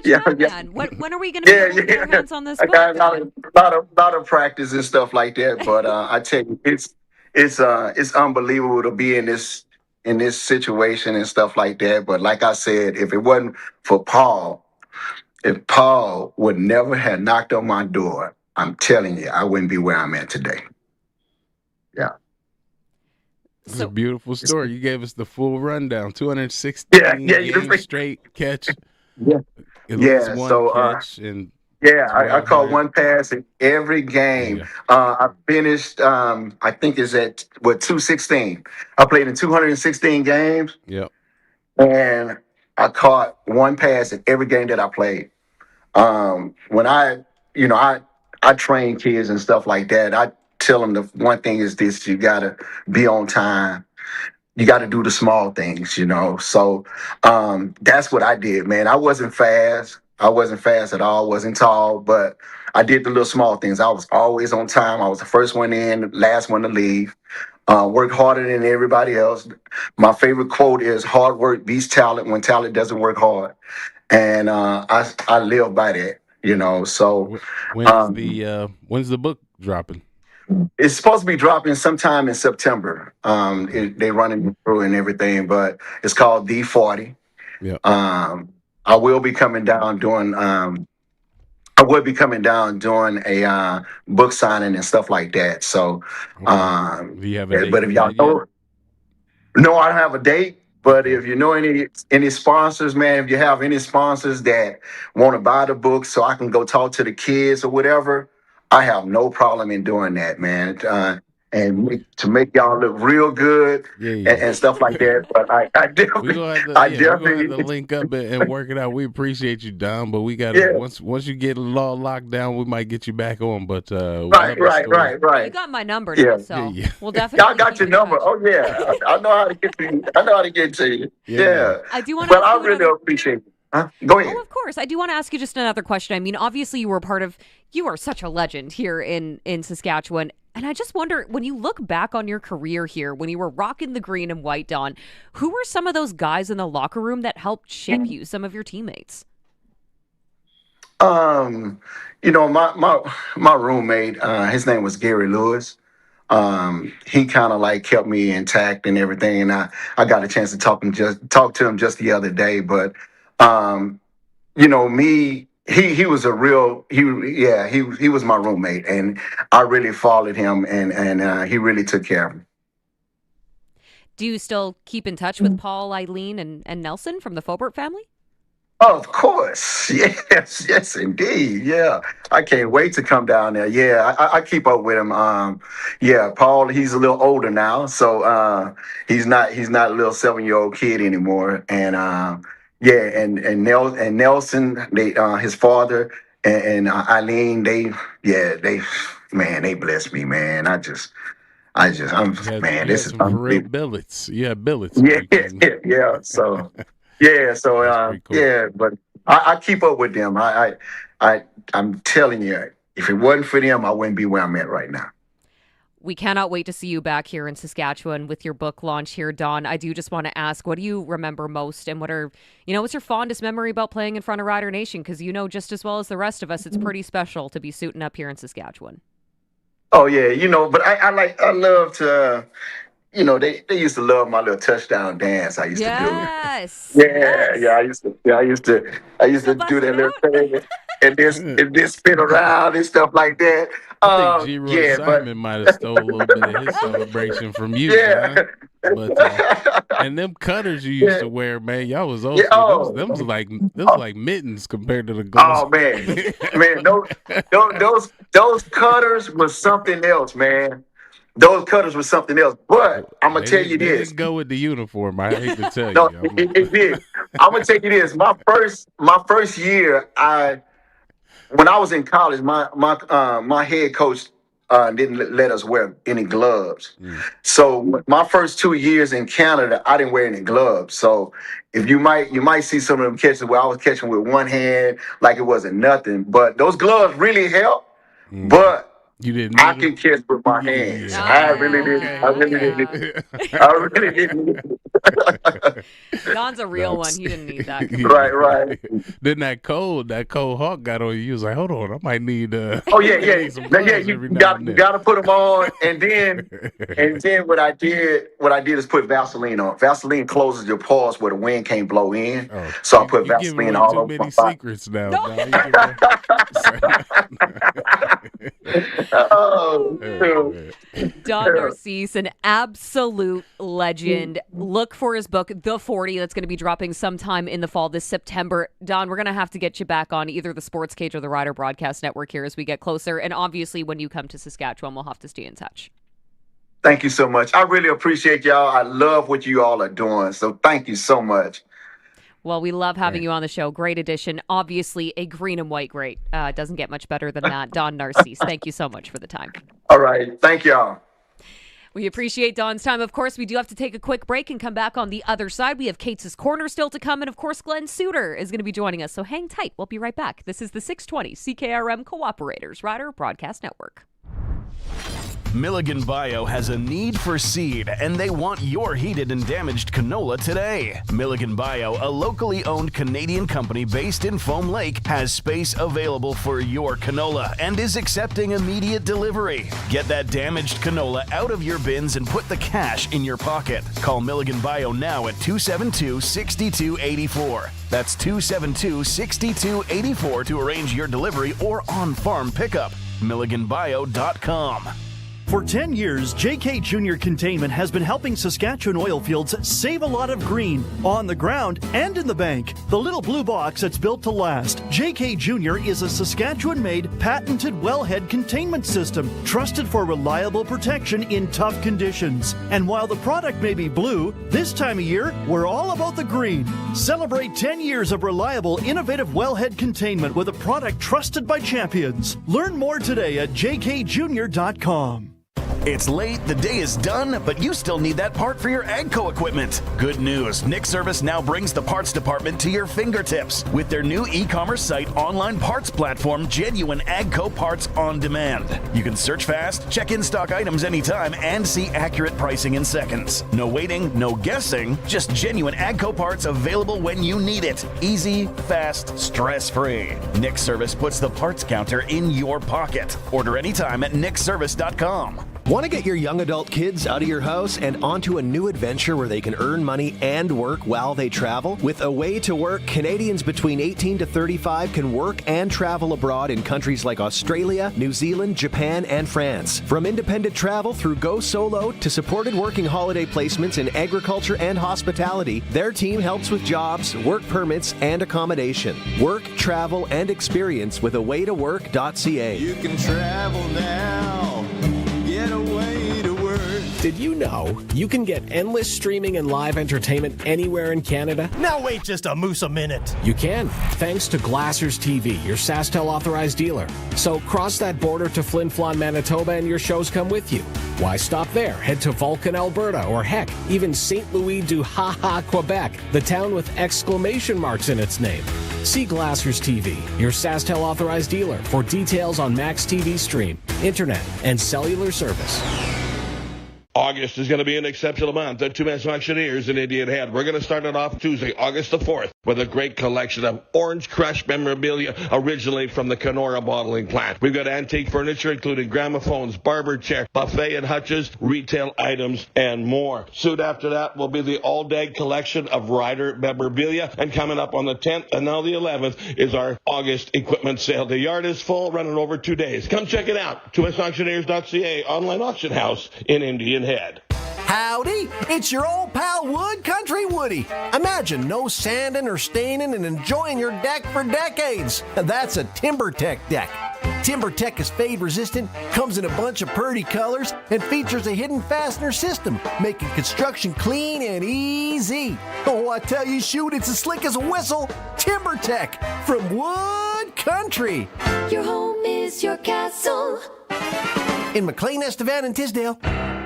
[SPEAKER 3] Yeah. When are we going to be our hands on this book?
[SPEAKER 6] I got a lot of practice and stuff like that. But I tell you, it's unbelievable to be in this situation and stuff like that. But like I said, if it wasn't for Paul, if Paul would never have knocked on my door, I'm telling you, I wouldn't be where I'm at today. Yeah.
[SPEAKER 4] It's a beautiful story. You gave us the full rundown. 216 games straight catch.
[SPEAKER 6] Yeah.
[SPEAKER 4] One catch and
[SPEAKER 6] I caught one pass in every game. Yeah. I finished. I think it's at 216. I played in 216 games.
[SPEAKER 4] Yep.
[SPEAKER 6] And I caught one pass in every game that I played. When I train kids and stuff like that. I tell them the one thing is this: you gotta be on time. You got to do the small things, So that's what I did, man. I wasn't fast. I wasn't fast at all. Wasn't tall, but I did the little small things. I was always on time. I was the first one in, last one to leave. Worked harder than everybody else. My favorite quote is "Hard work beats talent when talent doesn't work hard," and I live by that, So
[SPEAKER 4] when's the book dropping?
[SPEAKER 6] It's supposed to be dropping sometime in September. They running it through and everything, but it's called The 40.
[SPEAKER 4] Yeah.
[SPEAKER 6] I will be coming down doing a book signing and stuff like that. So,
[SPEAKER 4] do you have a date?
[SPEAKER 6] But if y'all know, no, I don't have a date. But if you know any sponsors, man, if you have any sponsors that want to buy the book, so I can go talk to the kids or whatever, I have no problem in doing that, man. and to make y'all look real good and stuff like that. But I definitely,
[SPEAKER 4] we're gonna have to link up and work it out. We appreciate you, Don, but we got to once you get it all locked down, we might get you back on. But
[SPEAKER 6] right.
[SPEAKER 3] You got my number now, so we'll definitely.
[SPEAKER 6] Y'all got your number. Oh yeah, I know how to get to you. I know how to get to you. Yeah.
[SPEAKER 3] I do want to.
[SPEAKER 6] But I really appreciate it. Go ahead.
[SPEAKER 3] Oh, of course. I do want to ask you just another question. I mean, obviously, you are such a legend here in Saskatchewan. And I just wonder, when you look back on your career here, when you were rocking the green and white, Don, who were some of those guys in the locker room that helped shape you, some of your teammates?
[SPEAKER 6] My roommate, his name was Gary Lewis. He kind of like kept me intact and everything. And I got a chance to talk to him just the other day, but he was he was my roommate, and I really followed him, and he really took care of me.
[SPEAKER 3] Do you still keep in touch with Paul, Eileen, and Nelson from the Faubert family?
[SPEAKER 6] Oh, of course. Yes, indeed. Yeah. I can't wait to come down there. Yeah, I keep up with him. Paul, he's a little older now, so he's not a little 7-year-old kid anymore. And and Nelson, his father, and Eileen, they bless me, man. This is
[SPEAKER 4] real billets. Yeah, billets.
[SPEAKER 6] Yeah. So. Cool. But I keep up with them. I'm telling you, if it wasn't for them, I wouldn't be where I'm at right now.
[SPEAKER 3] We cannot wait to see you back here in Saskatchewan with your book launch here, Don. I do just want to ask, what do you remember most, and what's your fondest memory about playing in front of Rider Nation? Because just as well as the rest of us, it's pretty special to be suiting up here in Saskatchewan.
[SPEAKER 6] Oh yeah, but I love to. They used to love my little touchdown dance I used to do.
[SPEAKER 3] Yes.
[SPEAKER 6] I used to do that little thing and then spin around and stuff like that.
[SPEAKER 4] I think G-Roy Simon might have stole a little bit of his celebration from you, John. But and them cutters you used to wear, man, y'all was old. Them was like mittens compared to the gloves.
[SPEAKER 6] Oh man, those cutters was something else, man. Those cutters were something else, but I'm gonna tell you this.
[SPEAKER 4] They didn't go with the uniform. I hate to tell you.
[SPEAKER 6] It did. I'm gonna tell you this. My first year, when I was in college, my head coach didn't let us wear any gloves. So my first 2 years in Canada, I didn't wear any gloves. So if you might see some of them catches where I was catching with one hand like it wasn't nothing, but those gloves really help. But I can catch with my hands. I really didn't.
[SPEAKER 3] Don's a real one. He didn't need that.
[SPEAKER 6] Right.
[SPEAKER 4] Then that cold hawk got on you. You was like, hold on, I might need.
[SPEAKER 6] You got to put them on, and then what I did is put Vaseline on. Vaseline closes your pores where the wind can't blow in. So I put Vaseline all over my body.
[SPEAKER 4] Secrets now.
[SPEAKER 3] Don Narcisse, an absolute legend. Look for his book, The 40, that's going to be dropping sometime in the fall this September. Don, we're going to have to get you back on either the Sports Cage or the Rider Broadcast Network here as we get closer. And obviously, when you come to Saskatchewan, we'll have to stay in touch.
[SPEAKER 6] Thank you so much. I really appreciate y'all. I love what you all are doing. So thank you so much.
[SPEAKER 3] Well, we love having you on the show. Great addition. Obviously, a green and white great. Doesn't get much better than that. Don Narcisse, thank you so much for the time.
[SPEAKER 6] All right. Thank y'all.
[SPEAKER 3] We appreciate Don's time. Of course, we do have to take a quick break and come back on the other side. We have Cates' Corner still to come. And, of course, Glenn Suter is going to be joining us. So hang tight. We'll be right back. This is the 620 CKRM Cooperators Rider Broadcast Network.
[SPEAKER 7] Milligan Bio has a need for seed, and they want your heated and damaged canola today. Milligan Bio, a locally owned Canadian company based in Foam Lake, has space available for your canola and is accepting immediate delivery. Get that damaged canola out of your bins and put the cash in your pocket. Call Milligan Bio now at 272-6284. That's 272-6284 to arrange your delivery or on-farm pickup. MilliganBio.com.
[SPEAKER 8] For 10 years, JK Junior Containment has been helping Saskatchewan oil fields save a lot of green on the ground and in the bank. The little blue box that's built to last. JK Junior is a Saskatchewan-made, patented wellhead containment system, trusted for reliable protection in tough conditions. And while the product may be blue, this time of year, we're all about the green. Celebrate 10 years of reliable, innovative wellhead containment with a product trusted by champions. Learn more today at jkjunior.com.
[SPEAKER 7] It's late, the day is done, but you still need that part for your AGCO equipment. Good news, Nick Service now brings the parts department to your fingertips with their new e-commerce site online parts platform, Genuine AGCO Parts on Demand. You can search fast, check in stock items anytime, and see accurate pricing in seconds. No waiting, no guessing, just genuine AGCO parts available when you need it. Easy, fast, stress-free. Nick Service puts the parts counter in your pocket. Order anytime at nickservice.com.
[SPEAKER 15] Want to get your young adult kids out of your house and onto a new adventure where they can earn money and work while they travel? With Away to Work, Canadians between 18 to 35 can work and travel abroad in countries like Australia, New Zealand, Japan, and France. From independent travel through Go Solo to supported working holiday placements in agriculture and hospitality, their team helps with jobs, work permits, and accommodation. Work, travel, and experience with awaytowork.ca.
[SPEAKER 9] You can travel now. Get away to work.
[SPEAKER 13] Did you know you can get endless streaming and live entertainment anywhere in Canada?
[SPEAKER 8] Now wait just a moose a minute.
[SPEAKER 13] You can, thanks to Glassers TV, your SaskTel authorized dealer. So cross that border to Flin Flon, Manitoba, and your shows come with you. Why stop there? Head to Vulcan, Alberta, or heck, even St. Louis du Ha-Ha, Quebec, the town with exclamation marks in its name. See Glassers TV, your SaskTel authorized dealer, for details on Max TV Stream, Internet, and cellular service.
[SPEAKER 10] August is going to be an exceptional month at Two Men's Auctioneers in Indian Head. We're going to start it off Tuesday, August the 4th, with a great collection of Orange Crush memorabilia originally from the Kenora bottling plant. We've got antique furniture, including gramophones, barber chair, buffet and hutches, retail items, and more. Soon after that will be the all-day collection of rider memorabilia. And coming up on the 10th and now the 11th is our August equipment sale. The yard is full, running over 2 days. Come check it out. TwoMen'sAuctioneers.ca, online auction house in Indian Head.
[SPEAKER 22] Howdy, it's your old pal Wood Country Woody. Imagine no sanding or staining and enjoying your deck for decades. That's a TimberTech deck. TimberTech is fade resistant, comes in a bunch of pretty colors, and features a hidden fastener system, making construction clean and easy. Oh, I tell you, shoot, it's as slick as a whistle. TimberTech from Wood Country.
[SPEAKER 12] Your home is your castle.
[SPEAKER 22] In McLean, Estevan, and Tisdale.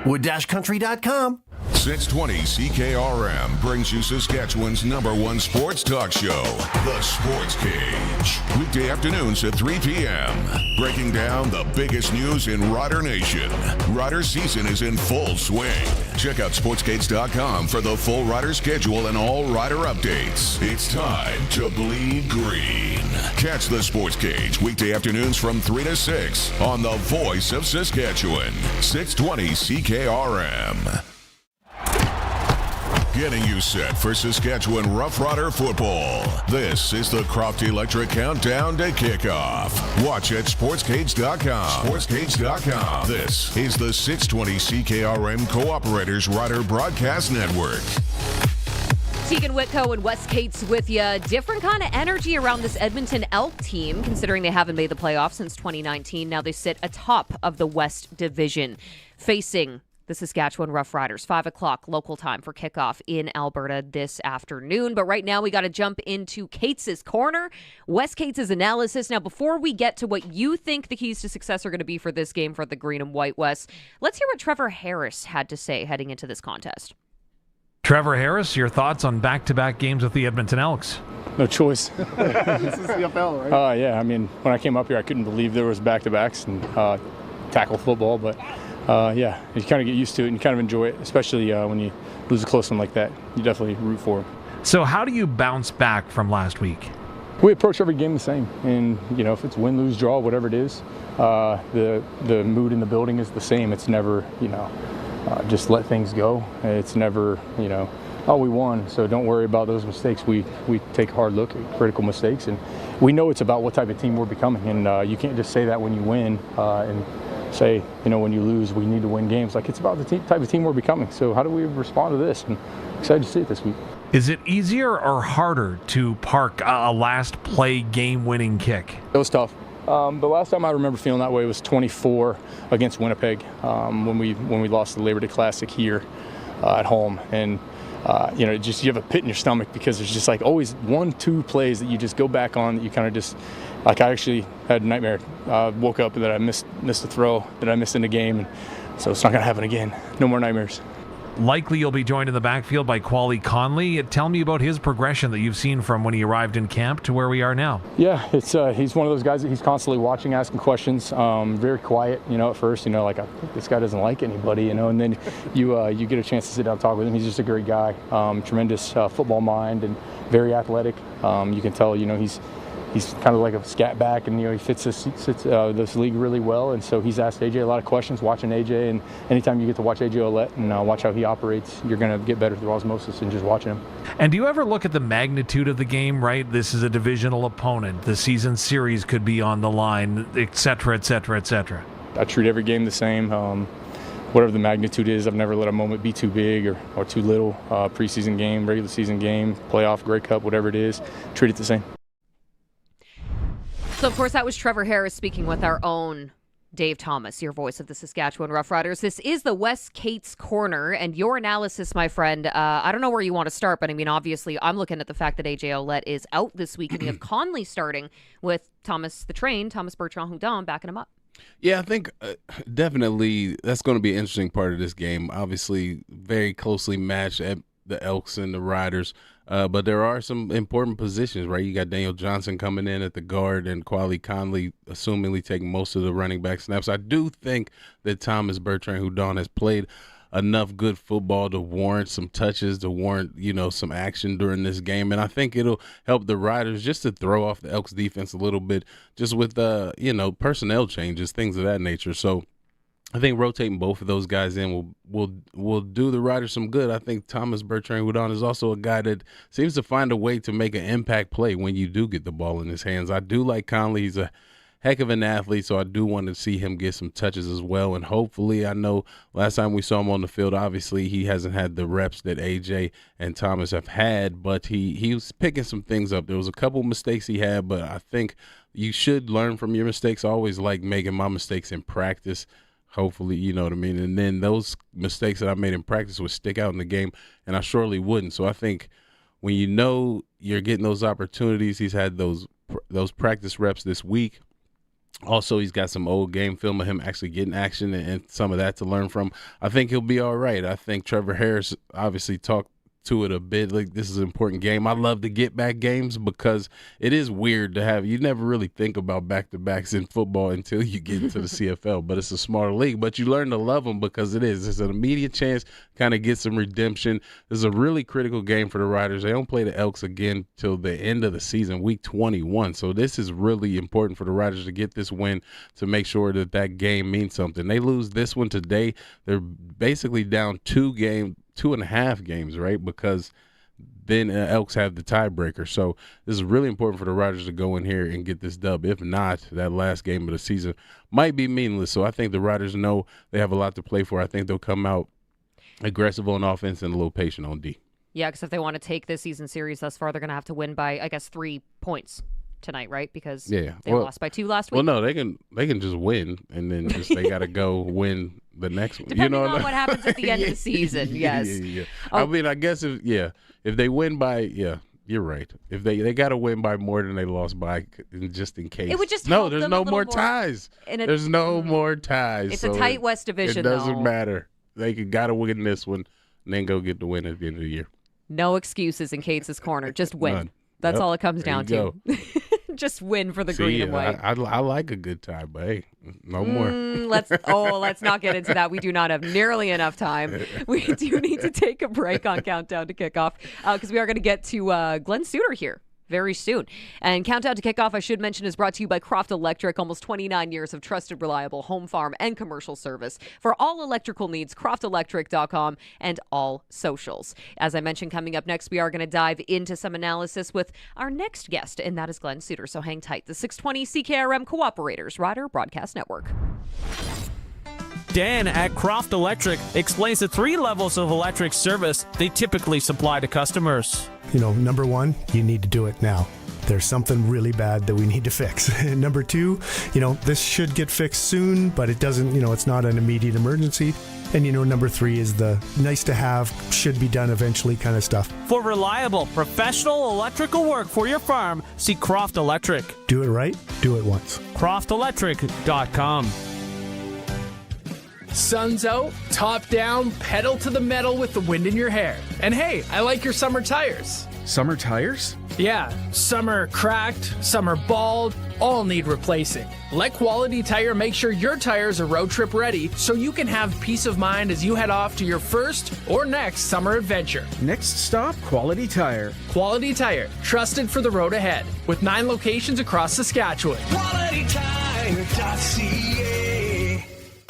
[SPEAKER 22] Wood-country.com.
[SPEAKER 1] 620 CKRM brings you Saskatchewan's #1 sports talk show, The Sports Cage. Weekday afternoons at 3 p.m. Breaking down the biggest news in Rider Nation. Rider season is in full swing. Check out sportscage.com for the full Rider schedule and all Rider updates. It's time to bleed green. Catch The Sports Cage weekday afternoons from 3 to 6 on the voice of Saskatchewan, 620 CKRM. Getting you set for Saskatchewan Roughrider football. This is the Croft Electric Countdown to Kickoff. Watch at sportscage.com. Sportscage.com. This is the 620 CKRM Cooperators Rider Broadcast Network.
[SPEAKER 3] Teagan Witko and Wes Cates with you. Different kind of energy around this Edmonton Elk team, considering they haven't made the playoffs since 2019. Now they sit atop of the West Division, facing the Saskatchewan Roughriders. 5 o'clock local time for kickoff in Alberta this afternoon. But right now we got to jump into Cates' corner. Wes Cates' analysis. Now, before we get to what you think the keys to success are going to be for this game for the green and white, Wes, let's hear what Trevor Harris had to say heading into this contest.
[SPEAKER 16] Trevor Harris, your thoughts on back-to-back games with the Edmonton Elks?
[SPEAKER 24] No choice. This is CFL, right? Yeah, I mean, when I came up here, I couldn't believe there was back-to-backs and tackle football, but yeah, you kind of get used to it and you kind of enjoy it, especially when you lose a close one like that. You definitely root for them.
[SPEAKER 16] So how do you bounce back from last week?
[SPEAKER 24] We approach every game the same, and you know, if it's win, lose, draw, whatever it is, the mood in the building is the same. It's never, you know, just let things go. It's never, you know, oh, we won, so don't worry about those mistakes. We take a hard look at critical mistakes, and we know it's about what type of team we're becoming, and you can't just say that when you win and say, when you lose, we need to win games. Like, it's about the type of team we're becoming. So how do we respond to this? And excited to see it this week.
[SPEAKER 16] Is it easier or harder to park a last play game-winning kick?
[SPEAKER 24] It was tough. The last time I remember feeling that way was 24 against Winnipeg when we lost the Labor Day Classic here at home. And you have a pit in your stomach because there's just like always 1-2 plays that you just go back on that you kind of just, like, I actually had a nightmare. Woke up that I missed a throw that I missed in the game, and so it's not going to happen again. No more nightmares.
[SPEAKER 16] Likely you'll be joined in the backfield by Quali Conley. Tell me about his progression that you've seen from when he arrived in camp to where we are now.
[SPEAKER 24] Yeah, it's he's one of those guys that he's constantly watching, asking questions. Very quiet, at first, like, I think this guy doesn't like anybody, and then you get a chance to sit down and talk with him. He's just a great guy, tremendous football mind and very athletic. You can tell, he's kind of like a scat back, and he fits this league really well. And so he's asked AJ a lot of questions, watching AJ. And anytime you get to watch AJ Ouellette and watch how he operates, you're going to get better through osmosis and just watching him.
[SPEAKER 16] And do you ever look at the magnitude of the game, right? This is a divisional opponent. The season series could be on the line, et cetera, et cetera, et cetera.
[SPEAKER 24] I treat every game the same. Whatever the magnitude is, I've never let a moment be too big or too little. Preseason game, regular season game, playoff, Grey Cup, whatever it is, treat it the same.
[SPEAKER 3] So, of course, that was Trevor Harris speaking with our own Dave Thomas, your voice of the Saskatchewan Roughriders. This is the Wes Cates Corner, and your analysis, my friend, I don't know where you want to start, but, obviously, I'm looking at the fact that AJ Ouellette is out this week, and you have Conley starting with Thomas Bertrand-Houdon backing him up.
[SPEAKER 4] Yeah, I think definitely that's going to be an interesting part of this game. Obviously, very closely matched at the Elks and the Riders. But there are some important positions, right? You got Daniel Johnson coming in at the guard and Quali Conley assumingly taking most of the running back snaps. I do think that Thomas Bertrand-Houdon has played enough good football to warrant some touches, to warrant, some action during this game. And I think it'll help the Riders just to throw off the Elks defense a little bit, just with, personnel changes, things of that nature. So I think rotating both of those guys in will do the Riders some good. I think Thomas Bertrand-Houdon is also a guy that seems to find a way to make an impact play when you do get the ball in his hands. I do like Conley. He's a heck of an athlete, so I do want to see him get some touches as well. And hopefully, I know last time we saw him on the field, obviously he hasn't had the reps that AJ and Thomas have had, but he was picking some things up. There was a couple mistakes he had, but I think you should learn from your mistakes. I always like making my mistakes in practice. Hopefully, you know what I mean? And then those mistakes that I made in practice would stick out in the game, and I surely wouldn't. So I think when you're getting those opportunities, he's had those practice reps this week. Also, he's got some old game film of him actually getting action and some of that to learn from. I think he'll be all right. I think Trevor Harris obviously talked to it a bit. Like, this is an important game. I love the get back games because it is weird to have. You never really think about back-to-backs in football until you get into the CFL, but it's a smarter league. But you learn to love them because it's an immediate chance kind of get some redemption. This is a really critical game for the Riders. They don't play the Elks again till the end of the season, week 21. So this is really important for the Riders to get this win to make sure that game means something. They lose this one today, they're basically down 2.5 games, right? Because then Elks have the tiebreaker. So this is really important for the Riders to go in here and get this dub. If not, that last game of the season might be meaningless. So I think the Riders know they have a lot to play for. I think they'll come out aggressive on offense and a little patient on D.
[SPEAKER 3] Yeah, because if they want to take this season series thus far, they're going to have to win by, I guess, 3 points tonight, right? Because they lost by 2 last week.
[SPEAKER 4] Well, no, they can just win, and then they got to go win the next one.
[SPEAKER 3] Depending on what happens at the end of the season, yes.
[SPEAKER 4] Yeah. I mean, I guess if they win by, you're right. If they got to win by more than they lost by, just in case.
[SPEAKER 3] It would just
[SPEAKER 4] no. There's no more ties. There's no more ties.
[SPEAKER 3] It's a tight West Division.
[SPEAKER 4] It doesn't matter. They got to win this one, and then go get the win at the end of the year.
[SPEAKER 3] No excuses in Cates' corner. Just win.
[SPEAKER 4] None.
[SPEAKER 3] That's all it comes down to. Just win for the green and white.
[SPEAKER 4] I like a good tie, but hey, no more.
[SPEAKER 3] Let's not get into that. We do not have nearly enough time. We do need to take a break on Countdown to Kickoff because we are going to get to Glenn Suter here very soon. And Countdown to Kickoff, I should mention, is brought to you by Croft Electric. Almost 29 years of trusted, reliable home, farm, and commercial service. For all electrical needs, croftelectric.com and all socials. As I mentioned, coming up next, we are going to dive into some analysis with our next guest, and that is Glenn Suter. So hang tight. The 620 CKRM Cooperators Rider Broadcast Network.
[SPEAKER 11] Dan at Croft Electric explains the 3 levels of electric service they typically supply to customers.
[SPEAKER 5] Number 1, you need to do it now. There's something really bad that we need to fix. Number 2, this should get fixed soon, but it doesn't, it's not an immediate emergency. And number 3 is the nice to have, should be done eventually kind of stuff.
[SPEAKER 11] For reliable, professional electrical work for your farm, see Croft Electric.
[SPEAKER 5] Do it right, do it once.
[SPEAKER 11] CroftElectric.com.
[SPEAKER 14] Sun's out, top down, pedal to the metal with the wind in your hair. And hey, I like your summer tires.
[SPEAKER 17] Summer tires?
[SPEAKER 14] Yeah, some are cracked, some are bald, all need replacing. Let Quality Tire make sure your tires are road trip ready so you can have peace of mind as you head off to your first or next summer adventure.
[SPEAKER 17] Next stop, Quality Tire.
[SPEAKER 14] Quality Tire, trusted for the road ahead, with 9 locations across Saskatchewan.
[SPEAKER 7] QualityTire.ca.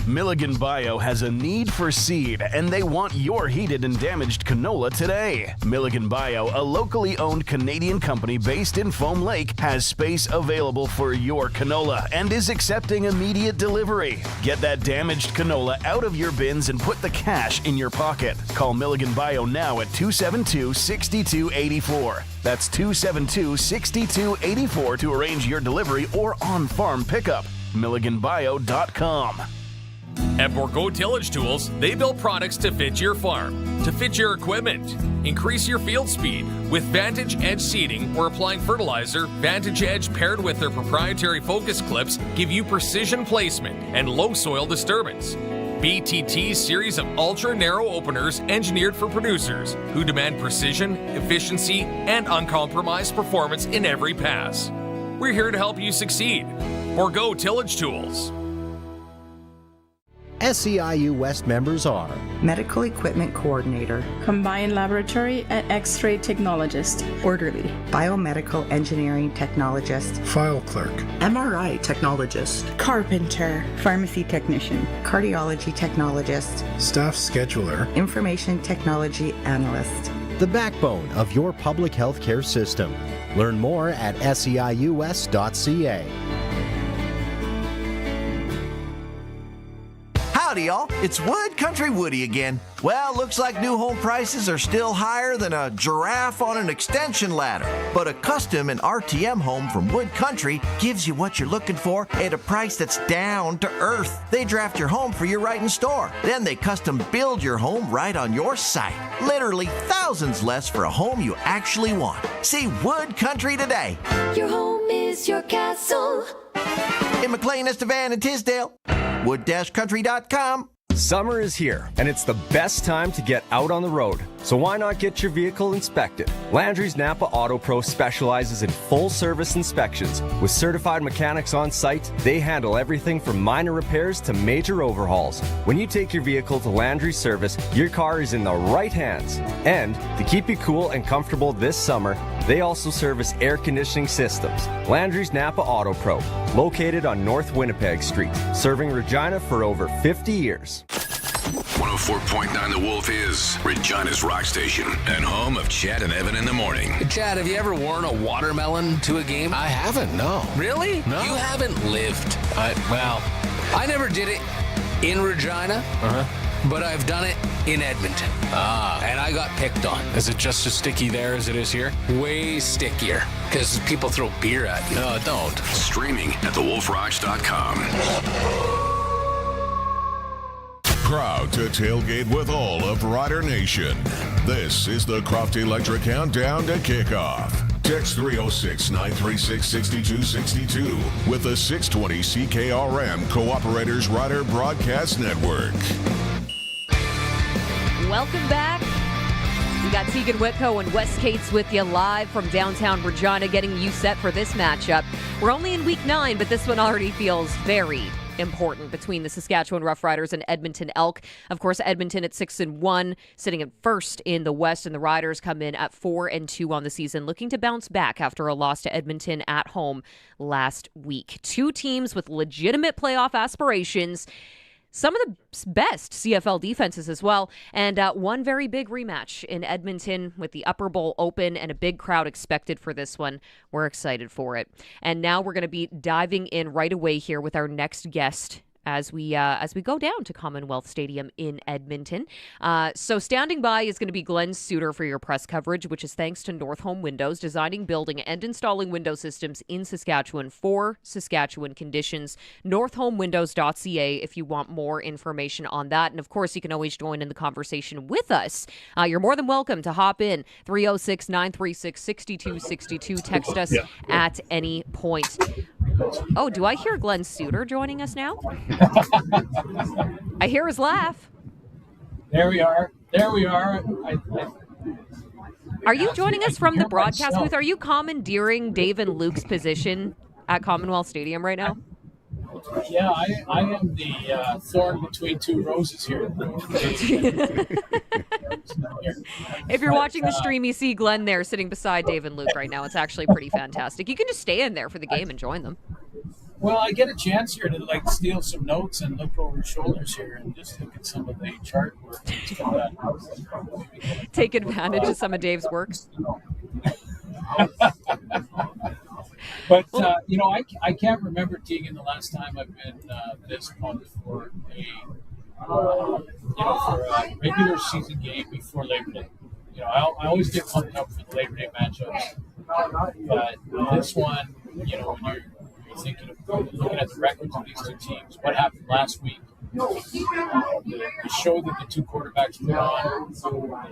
[SPEAKER 7] Milligan Bio has a need for seed, and they want your heated and damaged canola today. Milligan Bio, a locally owned Canadian company based in Foam Lake, has space available for your canola and is accepting immediate delivery. Get that damaged canola out of your bins and put the cash in your pocket. Call Milligan Bio now at 272-6284. That's 272-6284 to arrange your delivery or on-farm pickup. MilliganBio.com.
[SPEAKER 23] At Bourgault Tillage Tools, they build products to fit your farm, to fit your equipment. Increase your field speed with Vantage Edge seeding or applying fertilizer. Vantage Edge paired with their proprietary focus clips give you precision placement and low soil disturbance. BTT's series of ultra-narrow openers engineered for producers who demand precision, efficiency, and uncompromised performance in every pass. We're here to help you succeed. Bourgault Tillage Tools.
[SPEAKER 15] SEIU West members are
[SPEAKER 2] Medical Equipment Coordinator,
[SPEAKER 18] Combined Laboratory and X-ray Technologist,
[SPEAKER 2] Orderly, Biomedical Engineering Technologist,
[SPEAKER 5] File Clerk,
[SPEAKER 2] MRI Technologist,
[SPEAKER 18] Carpenter,
[SPEAKER 2] Pharmacy Technician, Cardiology Technologist,
[SPEAKER 5] Staff Scheduler,
[SPEAKER 2] Information Technology Analyst.
[SPEAKER 15] the backbone of your public health care system. Learn more at seius.ca.
[SPEAKER 19] Howdy, y'all. It's Wood Country Woody again. Well, looks like new home prices are still higher than a giraffe on an extension ladder. But a custom and RTM home from Wood Country gives you what you're looking for at a price that's down to earth. They draft your home for you right in store. Then they custom build your home right on your site. Literally thousands less for a home you actually want. See Wood Country today.
[SPEAKER 12] Your home is your castle.
[SPEAKER 19] In McLean, Estevan, and Tisdale. Wood-country.com.
[SPEAKER 25] Summer is here, and it's the best time to get out on the road. So why not get your vehicle inspected? Landry's Napa Auto Pro specializes in full-service inspections. With certified mechanics on site, they handle everything from minor repairs to major overhauls. When you take your vehicle to Landry's service, your car is in the right hands. And to keep you cool and comfortable this summer, they also service air conditioning systems. Landry's Napa Auto Pro, located on North Winnipeg Street, serving Regina for over 50 years.
[SPEAKER 1] 104.9 The Wolf is Regina's rock station and home of Chad and Evan in the morning.
[SPEAKER 20] Chad, have you ever worn a watermelon to a game?
[SPEAKER 25] I haven't, no.
[SPEAKER 20] Really?
[SPEAKER 25] No.
[SPEAKER 20] You haven't lived. I never did it in Regina, but I've done it in Edmonton. And I got picked on.
[SPEAKER 17] Is it just as sticky there as it is here?
[SPEAKER 20] Way stickier, because people throw beer at you. No, don't.
[SPEAKER 1] Streaming at thewolfrocks.com. Proud to tailgate with all of Rider Nation. This is the Croft Electric Countdown to Kickoff. Text 306-936-6262 with the 620 CKRM Cooperators Rider Broadcast Network.
[SPEAKER 3] Welcome back. We got Teagan Witko and Wes Cates with you live from downtown Regina, getting you set for this matchup. We're only in week 9, but this one already feels very important between the Saskatchewan Roughriders and Edmonton Elk. Of course, Edmonton at 6-1, sitting at first in the West, and the Riders come in at 4-2 on the season, looking to bounce back after a loss to Edmonton at home last week. Two teams with legitimate playoff aspirations. Some of the best CFL defenses as well, and one very big rematch in Edmonton with the Upper Bowl open and a big crowd expected for this one. We're excited for it. And now we're going to be diving in right away here with our next guest as we go down to Commonwealth Stadium in Edmonton. So standing by is going to be Glenn Suter for your press coverage, which is thanks to North Home Windows, designing, building, and installing window systems in Saskatchewan for Saskatchewan conditions. NorthHomeWindows.ca if you want more information on that. And of course, you can always join in the conversation with us. You're more than welcome to hop in 306-936-6262. Text us at any point. Oh, do I hear Glenn Suter joining us now? I hear his laugh.
[SPEAKER 6] There we are.
[SPEAKER 3] Are you joining us from the broadcast booth? Are you commandeering Dave and Luc's position at Commonwealth Stadium right now?
[SPEAKER 6] Yeah, I am the thorn between two roses here.
[SPEAKER 3] If you're watching the stream, you see Glenn there sitting beside Dave and Luc right now. It's actually pretty fantastic. You can just stay in there for the game and join them.
[SPEAKER 6] Well, I get a chance here to steal some notes and look over shoulders here and just look at some of the chart work.
[SPEAKER 3] Take advantage of some of Dave's work.
[SPEAKER 6] But, I can't remember, Teagan, the last time I've been this pumped for a regular season game before Labor Day. I always get pumped up for the Labor Day matchups. But this one, when you're thinking of looking at the records of these two teams, what happened last week, the show that the two quarterbacks put on,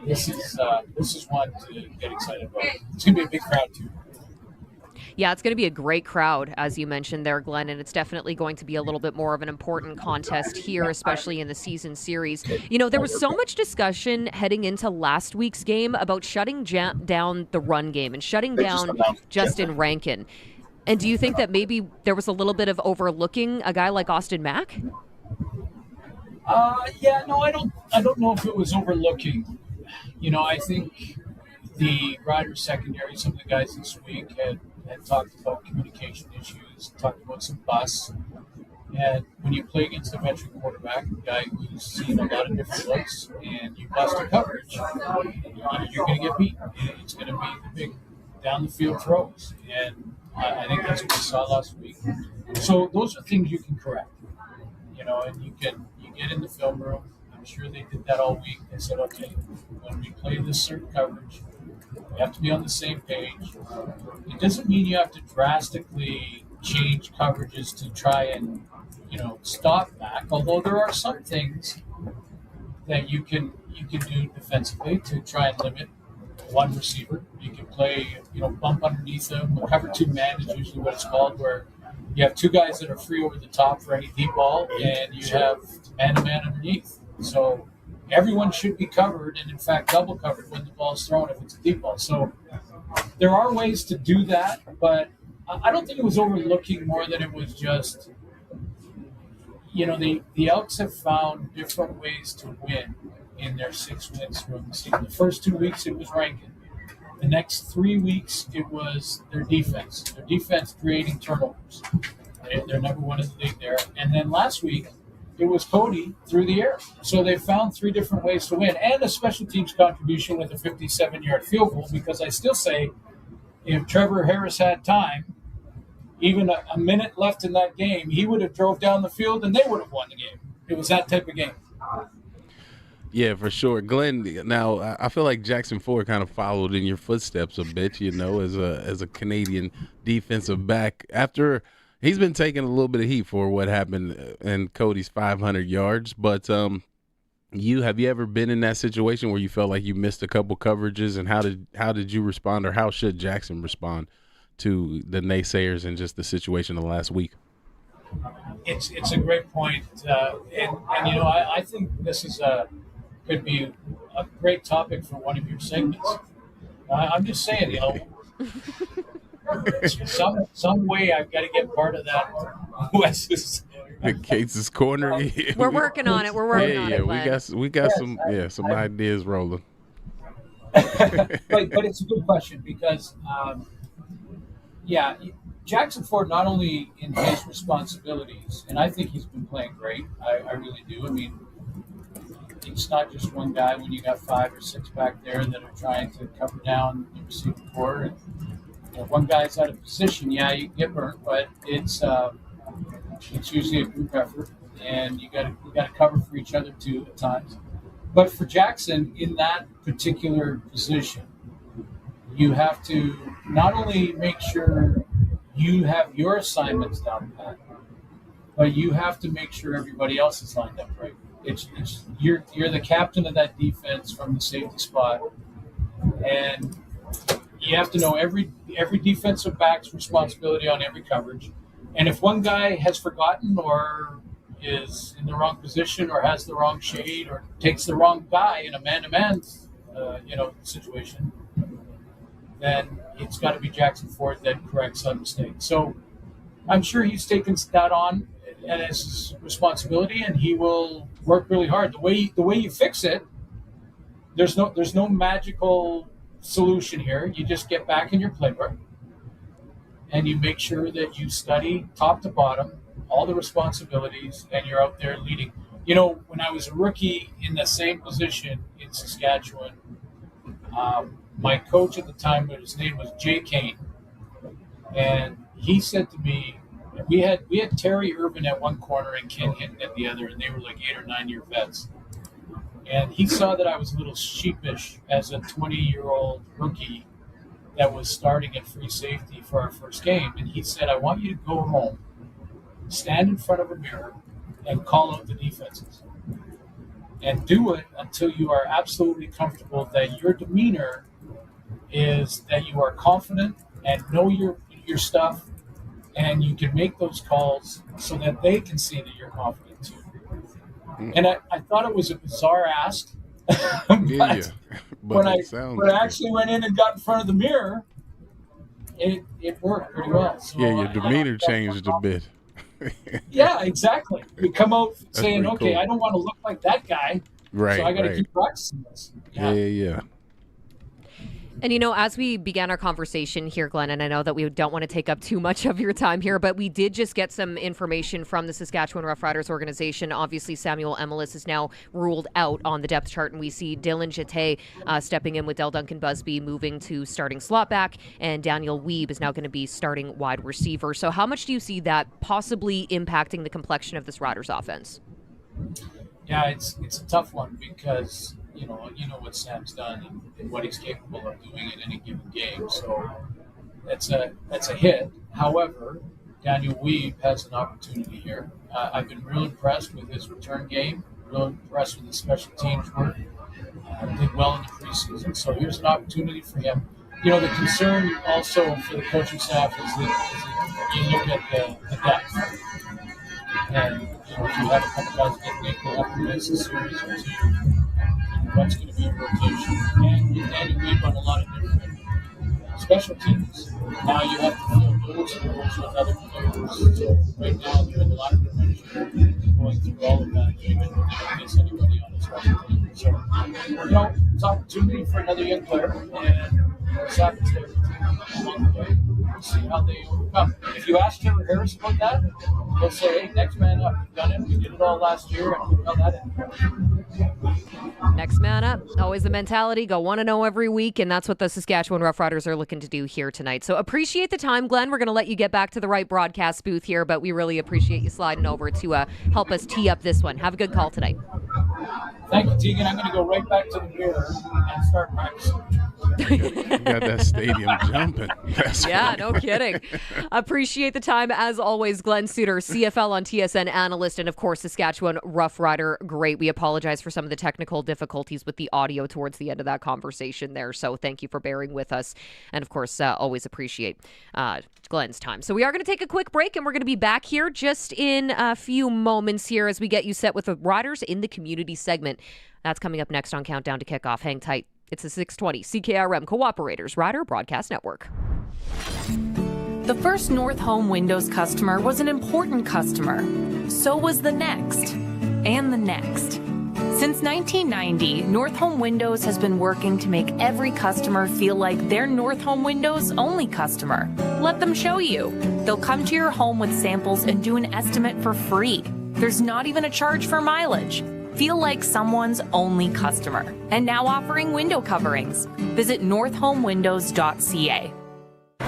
[SPEAKER 6] this is one to get excited about. It's going to be a big crowd, too.
[SPEAKER 3] Yeah, it's going to be a great crowd, as you mentioned there, Glenn, and it's definitely going to be a little bit more of an important contest here, especially in the season series. There was so much discussion heading into last week's game about shutting down the run game and shutting down Justin Rankin. And do you think that maybe there was a little bit of overlooking a guy like Austin Mack?
[SPEAKER 6] I don't know if it was overlooking. I think the Riders secondary, some of the guys this week had talked about communication issues, talked about some busts. And when you play against a veteran quarterback, a guy who's seen a lot of different looks, and you bust a coverage, you're going to get beat. It's going to be the big down the field throws. And I think that's what we saw last week. So those are things you can correct. And you get in the film room. I'm sure they did that all week. They said, okay, when we play this certain coverage, we have to be on the same page. It doesn't mean you have to drastically change coverages to try and, stop back. Although there are some things that you can do defensively to try and limit one receiver. You can play, bump underneath them. Cover two man is usually what it's called, where you have two guys that are free over the top for any deep ball, and you have man-to-man underneath. So everyone should be covered, and in fact double covered when the ball is thrown if it's a deep ball. So there are ways to do that, but I don't think it was overlooking more than it was just, the Elks have found different ways to win in their 6 wins from the season. The first 2 weeks it was Rankin. The next 3 weeks it was their defense. Their defense creating turnovers. They're number one in the league there. And then last week it was Cody through the air. So they found 3 different ways to win, and a special teams contribution with a 57-yard field goal, because I still say if Trevor Harris had time, even a minute left in that game, he would have drove down the field and they would have won the game. It was that type of game.
[SPEAKER 4] Yeah, for sure. Glenn, now I feel like Jackson Ford kind of followed in your footsteps a bit, as a Canadian defensive back. After he's been taking a little bit of heat for what happened in Cody's 500 yards, but have you ever been in that situation where you felt like you missed a couple coverages, and how did you respond, or how should Jackson respond to the naysayers and just the situation of the last week?
[SPEAKER 6] It's a great point, and I think this is could be a great topic for one of your segments. I'm just saying, some way I've got to get part of that. Wes's
[SPEAKER 4] Cates' corner.
[SPEAKER 3] We're working on it. We're working on it.
[SPEAKER 4] We got some ideas rolling.
[SPEAKER 6] but it's a good question because, Jackson Ford, not only in his responsibilities, and I think he's been playing great. I really do. I mean, it's not just one guy when you got 5 or 6 back there that are trying to cover down the receiver core. And, if one guy's out of position, you get burnt, but it's usually a group effort. and you got to cover for each other too at times. But for Jackson, in that particular position, you have to not only make sure you have your assignments down pat, but you have to make sure everybody else is lined up right. You're the captain of that defense from the safety spot, and you have to know every defensive back's responsibility on every coverage. And if one guy has forgotten or is in the wrong position or has the wrong shade or takes the wrong guy in a man-to-man situation, then it's got to be Jackson Ford that corrects that mistake. So I'm sure he's taken that on as his responsibility, and he will work really hard. The way you fix it, there's no magical solution here. You just get back in your playbook and you make sure that you study top to bottom all the responsibilities, and you're out there leading. You know, when I was a rookie in the same position in Saskatchewan, my coach at the time, his name was Jay Kane, and he said to me, we had Terry Urban at one corner and Ken Hinton at the other, and they were like 8 or 9 year vets. And he saw that I was a little sheepish as a 20-year-old rookie that was starting at free safety for our first game. And he said, I want you to go home, stand in front of a mirror, and call out the defenses. And do it until you are absolutely comfortable that your demeanor is that you are confident and know your stuff, and you can make those calls so that they can see that you're confident too. And I thought it was a bizarre ask, but when I actually went in and got in front of the mirror, it worked pretty well. So
[SPEAKER 4] your demeanor changed a bit.
[SPEAKER 6] Yeah, exactly. You come out saying, okay, cool. I don't want to look like that guy,
[SPEAKER 4] right?
[SPEAKER 6] So I got to keep practicing this.
[SPEAKER 4] Yeah.
[SPEAKER 3] And, you know, as we began our conversation here, Glenn, and I know that we don't want to take up too much of your time here, but we did just get some information from the Saskatchewan Roughriders organization. Obviously, Samuel Emelis is now ruled out on the depth chart, and we see Dylan Jete stepping in with Del Duncan Busby moving to starting slot back, and Daniel Weeb is now going to be starting wide receiver. So how much do you see that possibly impacting the complexion of this Riders offense?
[SPEAKER 6] Yeah, it's a tough one because you know what Sam's done and what he's capable of doing in any given game. So that's a hit. However, Daniel Weeb has an opportunity here. I've been real impressed with his return game, real impressed with his special teams work. Did well in the preseason. So here's an opportunity for him. You know, the concern also for the coaching staff is that you look at the depth. And if you have a couple guys getting nicked, they'll have to miss a series or two. What's going to be a rotation? And with Daniel Weeb on a lot of different special teams, now you have to fill those roles with other players. So right now they're in a lot of prevention, going through all of that, even when they don't miss anybody on the special team. So, it's an opportunity for another young player, and it's happened to every team along the way. We'll see how they overcome. If you ask Trevor Harris about that, he'll say, hey, next man up. We've done it. We did it all last year, and we've done that in.
[SPEAKER 3] Next man up. Always the mentality. Go 1-0 every week, and that's what the Saskatchewan Roughriders are looking to do here tonight. So appreciate the time, Glenn. We're going to let you get back to the right broadcast booth here, but we really appreciate you sliding over to help us tee up this one. Have a good call tonight.
[SPEAKER 6] Thank you, Teagan. I'm going to go right back to the mirror and start practicing.
[SPEAKER 4] You got that stadium jumping.
[SPEAKER 3] Yeah, no kidding. Appreciate the time. As always, Glenn Suter, CFL on TSN analyst, and of course, Saskatchewan Roughrider great. We apologize for some of the technical difficulties with the audio towards the end of that conversation there. So thank you for bearing with us. And of course, always appreciate Glenn's time. So we are going to take a quick break, and we're going to be back here just in a few moments here as we get you set with the Riders in the Community segment. That's coming up next on Countdown to Kickoff. Hang tight. It's the 620 CKRM Cooperators Rider Broadcast Network.
[SPEAKER 8] The first North Home Windows customer was an important customer. So was the next, and the next. Since 1990, North Home Windows has been working to make every customer feel like they're North Home Windows' only customer. Let them show you. They'll come to your home with samples and do an estimate for free. There's not even a charge for mileage. Feel like someone's only customer. And now offering window coverings. Visit northhomewindows.ca.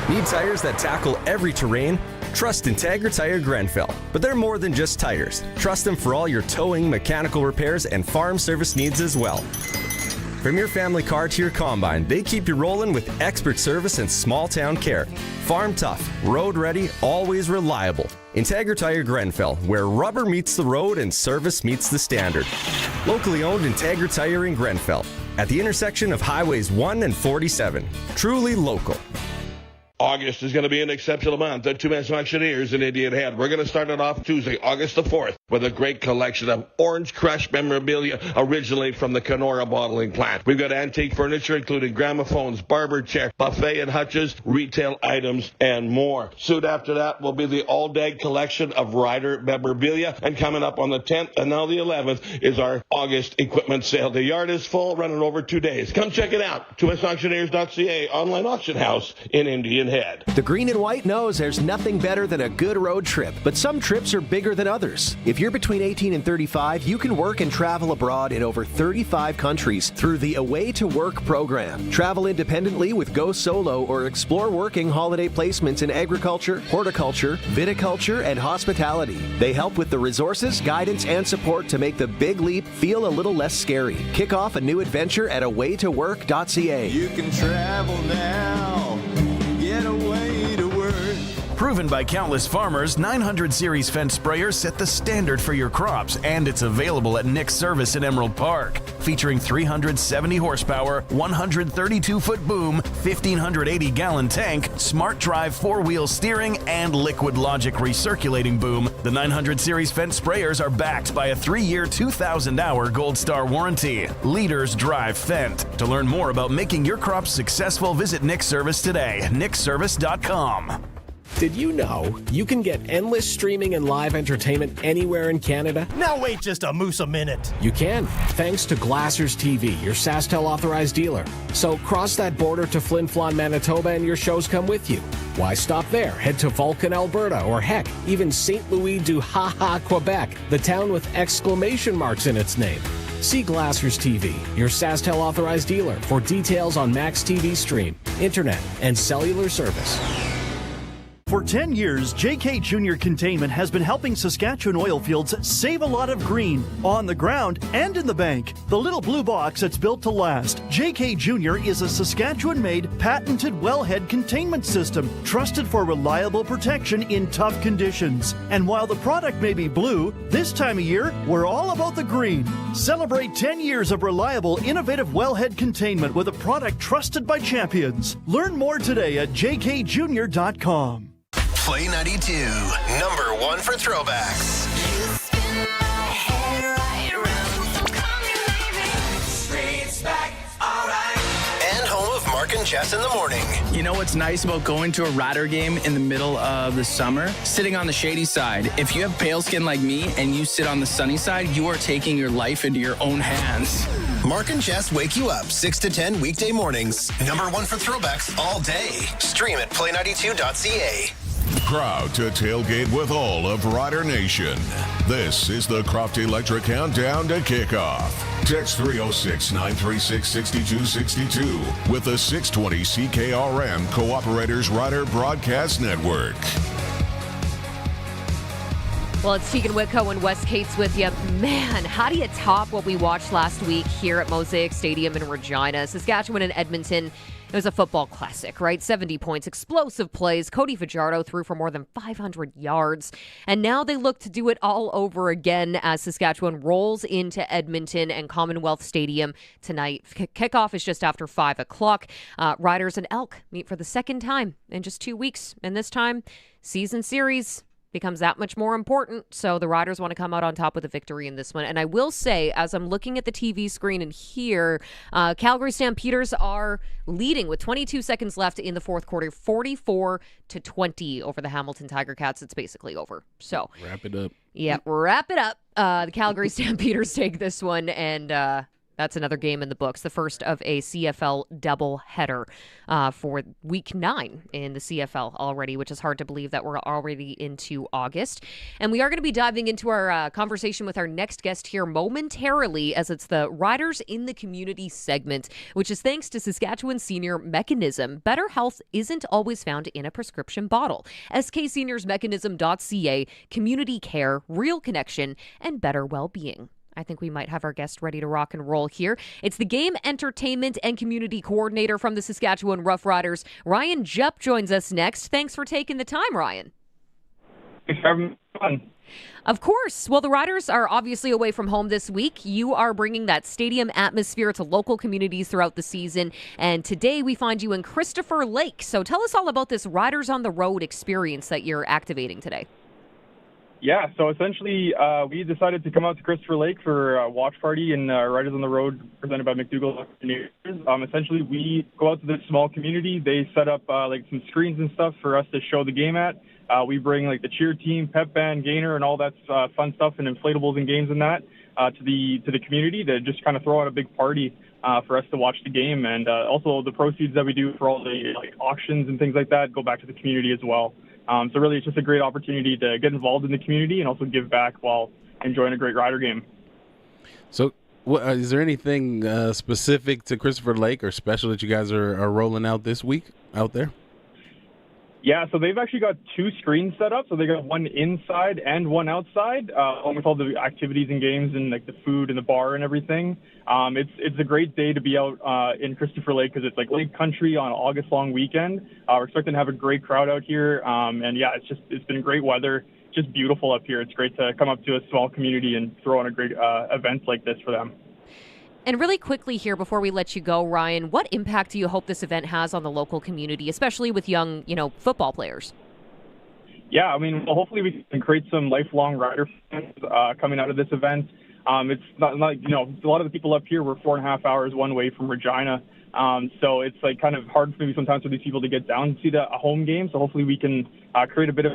[SPEAKER 25] Need tires that tackle every terrain? Trust Integra Tire Grenfell. But they're more than just tires. Trust them for all your towing, mechanical repairs, and farm service needs as well. From your family car to your combine, they keep you rolling with expert service and small-town care. Farm tough, road ready, always reliable. Integra Tire Grenfell, where rubber meets the road and service meets the standard. Locally owned Integra Tire in Grenfell, at the intersection of Highways 1 and 47. Truly local.
[SPEAKER 9] August is going to be an exceptional month at Two-Man's Auctioneers in Indian Head. We're going to start it off Tuesday, August the 4th, with a great collection of Orange Crush memorabilia originally from the Kenora bottling plant. We've got antique furniture, including gramophones, barber chair, buffet and hutches, retail items, and more. Soon after that will be the all-day collection of Rider memorabilia. And coming up on the 10th and now the 11th is our August equipment sale. The yard is full, running over 2 days. Come check it out. TwoMansAuctioneers.ca, online auction house in Indian Head.
[SPEAKER 15] The Green and White knows there's nothing better than a good road trip, but some trips are bigger than others. If you're between 18 and 35, you can work and travel abroad in over 35 countries through the Away to Work program. Travel independently with Go Solo or explore working holiday placements in agriculture, horticulture, viticulture, and hospitality. They help with the resources, guidance, and support to make the big leap feel a little less scary. Kick off a new adventure at awaytowork.ca.
[SPEAKER 10] You can travel now. Get away to work.
[SPEAKER 7] Proven by countless farmers, 900 Series fence sprayers set the standard for your crops, and it's available at Nick's Service in Emerald Park. Featuring 370 horsepower, 132-foot boom, 1,580-gallon tank, smart drive four-wheel steering, and Liquid Logic recirculating boom, the 900 Series fence sprayers are backed by a 3-year, 2,000-hour Gold Star warranty. Leaders drive Fendt. To learn more about making your crops successful, visit Nick's Service today. nicksservice.com.
[SPEAKER 13] Did you know you can get endless streaming and live entertainment anywhere in Canada?
[SPEAKER 21] Now wait just a moose a minute.
[SPEAKER 13] You can, thanks to Glassers TV, your SaskTel authorized dealer. So cross that border to Flin Flon, Manitoba, and your shows come with you. Why stop there? Head to Vulcan, Alberta, or heck, even St. Louis du Ha-Ha, Quebec, the town with exclamation marks in its name. See Glassers TV, your SaskTel authorized dealer, for details on Max TV Stream, internet, and cellular service.
[SPEAKER 22] For 10 years, JK Junior Containment has been helping Saskatchewan oil fields save a lot of green, on the ground and in the bank. The little blue box that's built to last. JK Junior is a Saskatchewan-made, patented wellhead containment system, trusted for reliable protection in tough conditions. And while the product may be blue, this time of year, we're all about the green. Celebrate 10 years of reliable, innovative wellhead containment with a product trusted by champions. Learn more today at jkjunior.com.
[SPEAKER 26] Play 92, number one for throwbacks. And home of Mark and Jess in the morning.
[SPEAKER 27] You know what's nice about going to a Rider game in the middle of the summer? Sitting on the shady side. If you have pale skin like me and you sit on the sunny side, you are taking your life into your own hands.
[SPEAKER 26] Mark and Jess wake you up 6 to 10 weekday mornings. Number one for throwbacks all day. Stream at play92.ca.
[SPEAKER 1] Proud to tailgate with all of Rider Nation. This is the Croft Electric Countdown to Kickoff. Text 306-936-6262 with the 620 CKRM Cooperators Rider Broadcast Network.
[SPEAKER 3] Well, it's Teagan Witko and Wes Cates with you. Man, how do you top what we watched last week here at Mosaic Stadium in Regina? Saskatchewan and Edmonton. It was a football classic, right? 70 points, explosive plays. Cody Fajardo threw for more than 500 yards. And now they look to do it all over again as Saskatchewan rolls into Edmonton and Commonwealth Stadium tonight. Kickoff is just after 5 o'clock. Riders and Elk meet for the second time in just 2 weeks. And this time, season series becomes that much more important. So the Riders want to come out on top with a victory in this one. And I will say, as I'm looking at the TV screen and here, Calgary Stampeders are leading with 22 seconds left in the fourth quarter, 44-20 over the Hamilton Tiger Cats. It's basically over. So
[SPEAKER 4] wrap it up.
[SPEAKER 3] Yeah, wrap it up. The Calgary Stampeders take this one, and That's another game in the books, the first of a CFL doubleheader for week 9 in the CFL already, which is hard to believe that we're already into August. And we are going to be diving into our conversation with our next guest here momentarily, as it's the Riders in the Community segment, which is thanks to Saskatchewan Senior Mechanism. Better health isn't always found in a prescription bottle. SKSeniorsMechanism.ca, community care, real connection, and better well-being. I think we might have our guest ready to rock and roll here. It's the game entertainment and community coordinator from the Saskatchewan Roughriders. Ryan Jupp joins us next. Thanks for taking the time, Ryan.
[SPEAKER 5] Thanks for having me on.
[SPEAKER 3] Of course. Well, the Riders are obviously away from home this week. You are bringing that stadium atmosphere to local communities throughout the season. And today we find you in Christopher Lake. So tell us all about this Riders on the Road experience that you're activating today.
[SPEAKER 5] Yeah, so essentially we decided to come out to Christopher Lake for a watch party and Riders on the Road presented by McDougall. Essentially, we go out to this small community. They set up like some screens and stuff for us to show the game at. We bring like the cheer team, pep band, gainer, and all that fun stuff and inflatables and games and that to the community to just kind of throw out a big party for us to watch the game. And also the proceeds that we do for all the like auctions and things like that go back to the community as well. So really, it's just a great opportunity to get involved in the community and also give back while enjoying a great Rider game.
[SPEAKER 4] So is there anything specific to Christopher Lake or special that you guys are rolling out this week out there?
[SPEAKER 5] Yeah, so they've actually got 2 screens set up. So they got one inside and one outside, along with all the activities and games and like the food and the bar and everything. It's a great day to be out in Christopher Lake because it's like lake country on an August-long weekend. We're expecting to have a great crowd out here. And yeah, it's been great weather, just beautiful up here. It's great to come up to a small community and throw on a great event like this for them.
[SPEAKER 3] And really quickly here, before we let you go, Ryan, what impact do you hope this event has on the local community, especially with young, football players?
[SPEAKER 5] Yeah, I mean, well, hopefully we can create some lifelong Rider fans coming out of this event. It's not a lot of the people up here were 4.5 hours one way from Regina. So it's like kind of hard maybe sometimes for these people to get down and see a home game. So hopefully we can create a bit of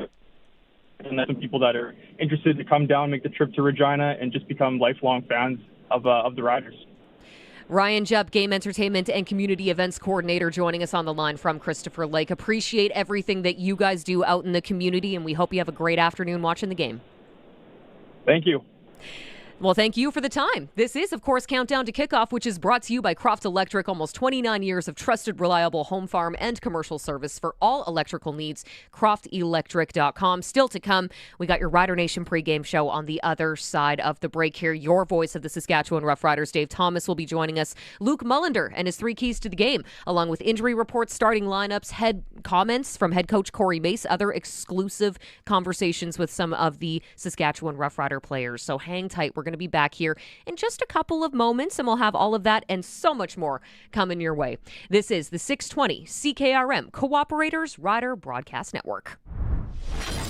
[SPEAKER 5] and some people that are interested to come down, make the trip to Regina, and just become lifelong fans of the Riders.
[SPEAKER 3] Ryan Jupp, Game Entertainment and Community Events Coordinator, joining us on the line from Christopher Lake. Appreciate everything that you guys do out in the community, and we hope you have a great afternoon watching the game.
[SPEAKER 5] Thank you.
[SPEAKER 3] Well, thank you for the time. This is, of course, Countdown to Kickoff, which is brought to you by Croft Electric. Almost 29 years of trusted, reliable home, farm, and commercial service for all electrical needs. CroftElectric.com. Still to come, we got your Rider Nation pregame show on the other side of the break here. Your voice of the Saskatchewan Roughriders, Dave Thomas, will be joining us. Luc Mullinder and his 3 keys to the game, along with injury reports, starting lineups, head comments from head coach Corey Mace, other exclusive conversations with some of the Saskatchewan Roughrider players. So hang tight. We're going to be back here in just a couple of moments, and we'll have all of that and so much more coming your way. This is the 620 CKRM Cooperators Rider Broadcast Network.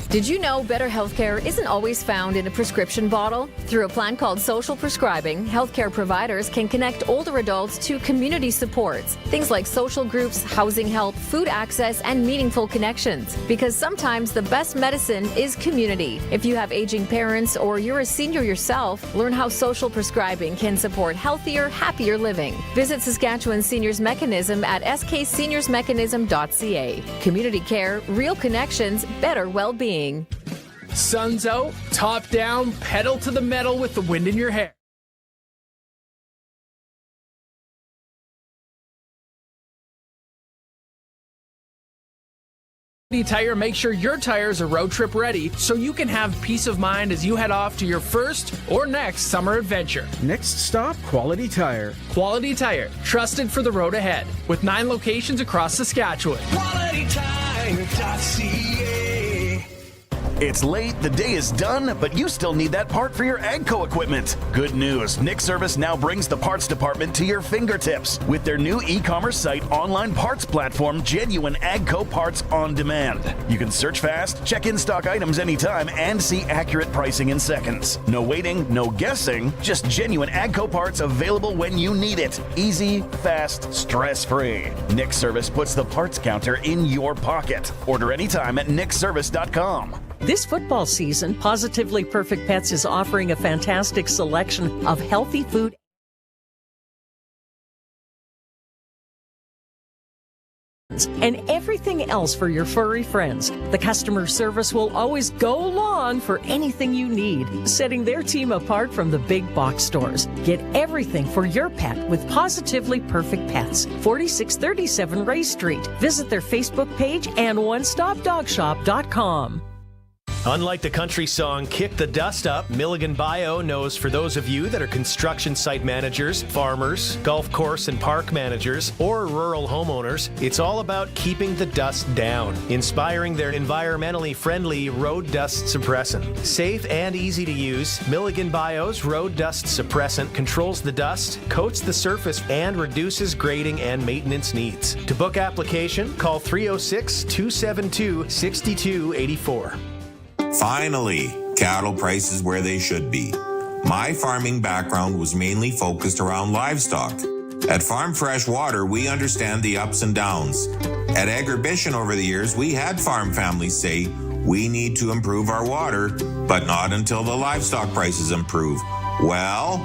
[SPEAKER 11] Did you know better healthcare isn't always found in a prescription bottle? Through a plan called social prescribing, healthcare providers can connect older adults to community supports. Things like social groups, housing help, food access, and meaningful connections. Because sometimes the best medicine is community. If you have aging parents or you're a senior yourself, learn how social prescribing can support healthier, happier living. Visit Saskatchewan Seniors Mechanism at skseniorsmechanism.ca. Community care, real connections, better well-being.
[SPEAKER 27] Sun's out, top down, pedal to the metal with the wind in your hair. Tire, make sure your tires are road trip ready so you can have peace of mind as you head off to your first or next summer adventure.
[SPEAKER 17] Next stop, Quality Tire.
[SPEAKER 27] Quality Tire, trusted for the road ahead, with 9 locations across Saskatchewan.
[SPEAKER 7] QualityTire.ca. It's late, the day is done, but you still need that part for your AGCO equipment. Good news, Nick Service now brings the parts department to your fingertips with their new e-commerce site online parts platform, Genuine AGCO Parts on Demand. You can search fast, check in-stock items anytime, and see accurate pricing in seconds. No waiting, no guessing, just genuine AGCO parts available when you need it. Easy, fast, stress-free. Nick Service puts the parts counter in your pocket. Order anytime at nickservice.com.
[SPEAKER 14] This football season, Positively Perfect Pets is offering a fantastic selection of healthy food
[SPEAKER 2] and everything else for your furry friends. The customer service will always go long for anything you need, setting their team apart from the big box stores. Get everything for your pet with Positively Perfect Pets, 4637 Ray Street. Visit their Facebook page and onestopdogshop.com.
[SPEAKER 15] Unlike the country song Kick the Dust Up, Milligan Bio knows for those of you that are construction site managers, farmers, golf course and park managers, or rural homeowners, it's all about keeping the dust down, inspiring their environmentally friendly road dust suppressant. Safe and easy to use, Milligan Bio's road dust suppressant controls the dust, coats the surface, and reduces grading and maintenance needs. To book application, call 306-272-6284.
[SPEAKER 12] Finally, cattle prices where they should be. My farming background was mainly focused around livestock. At Farm Fresh Water, we understand the ups and downs. At Agribition over the years, we had farm families say, we need to improve our water, but not until the livestock prices improve. Well,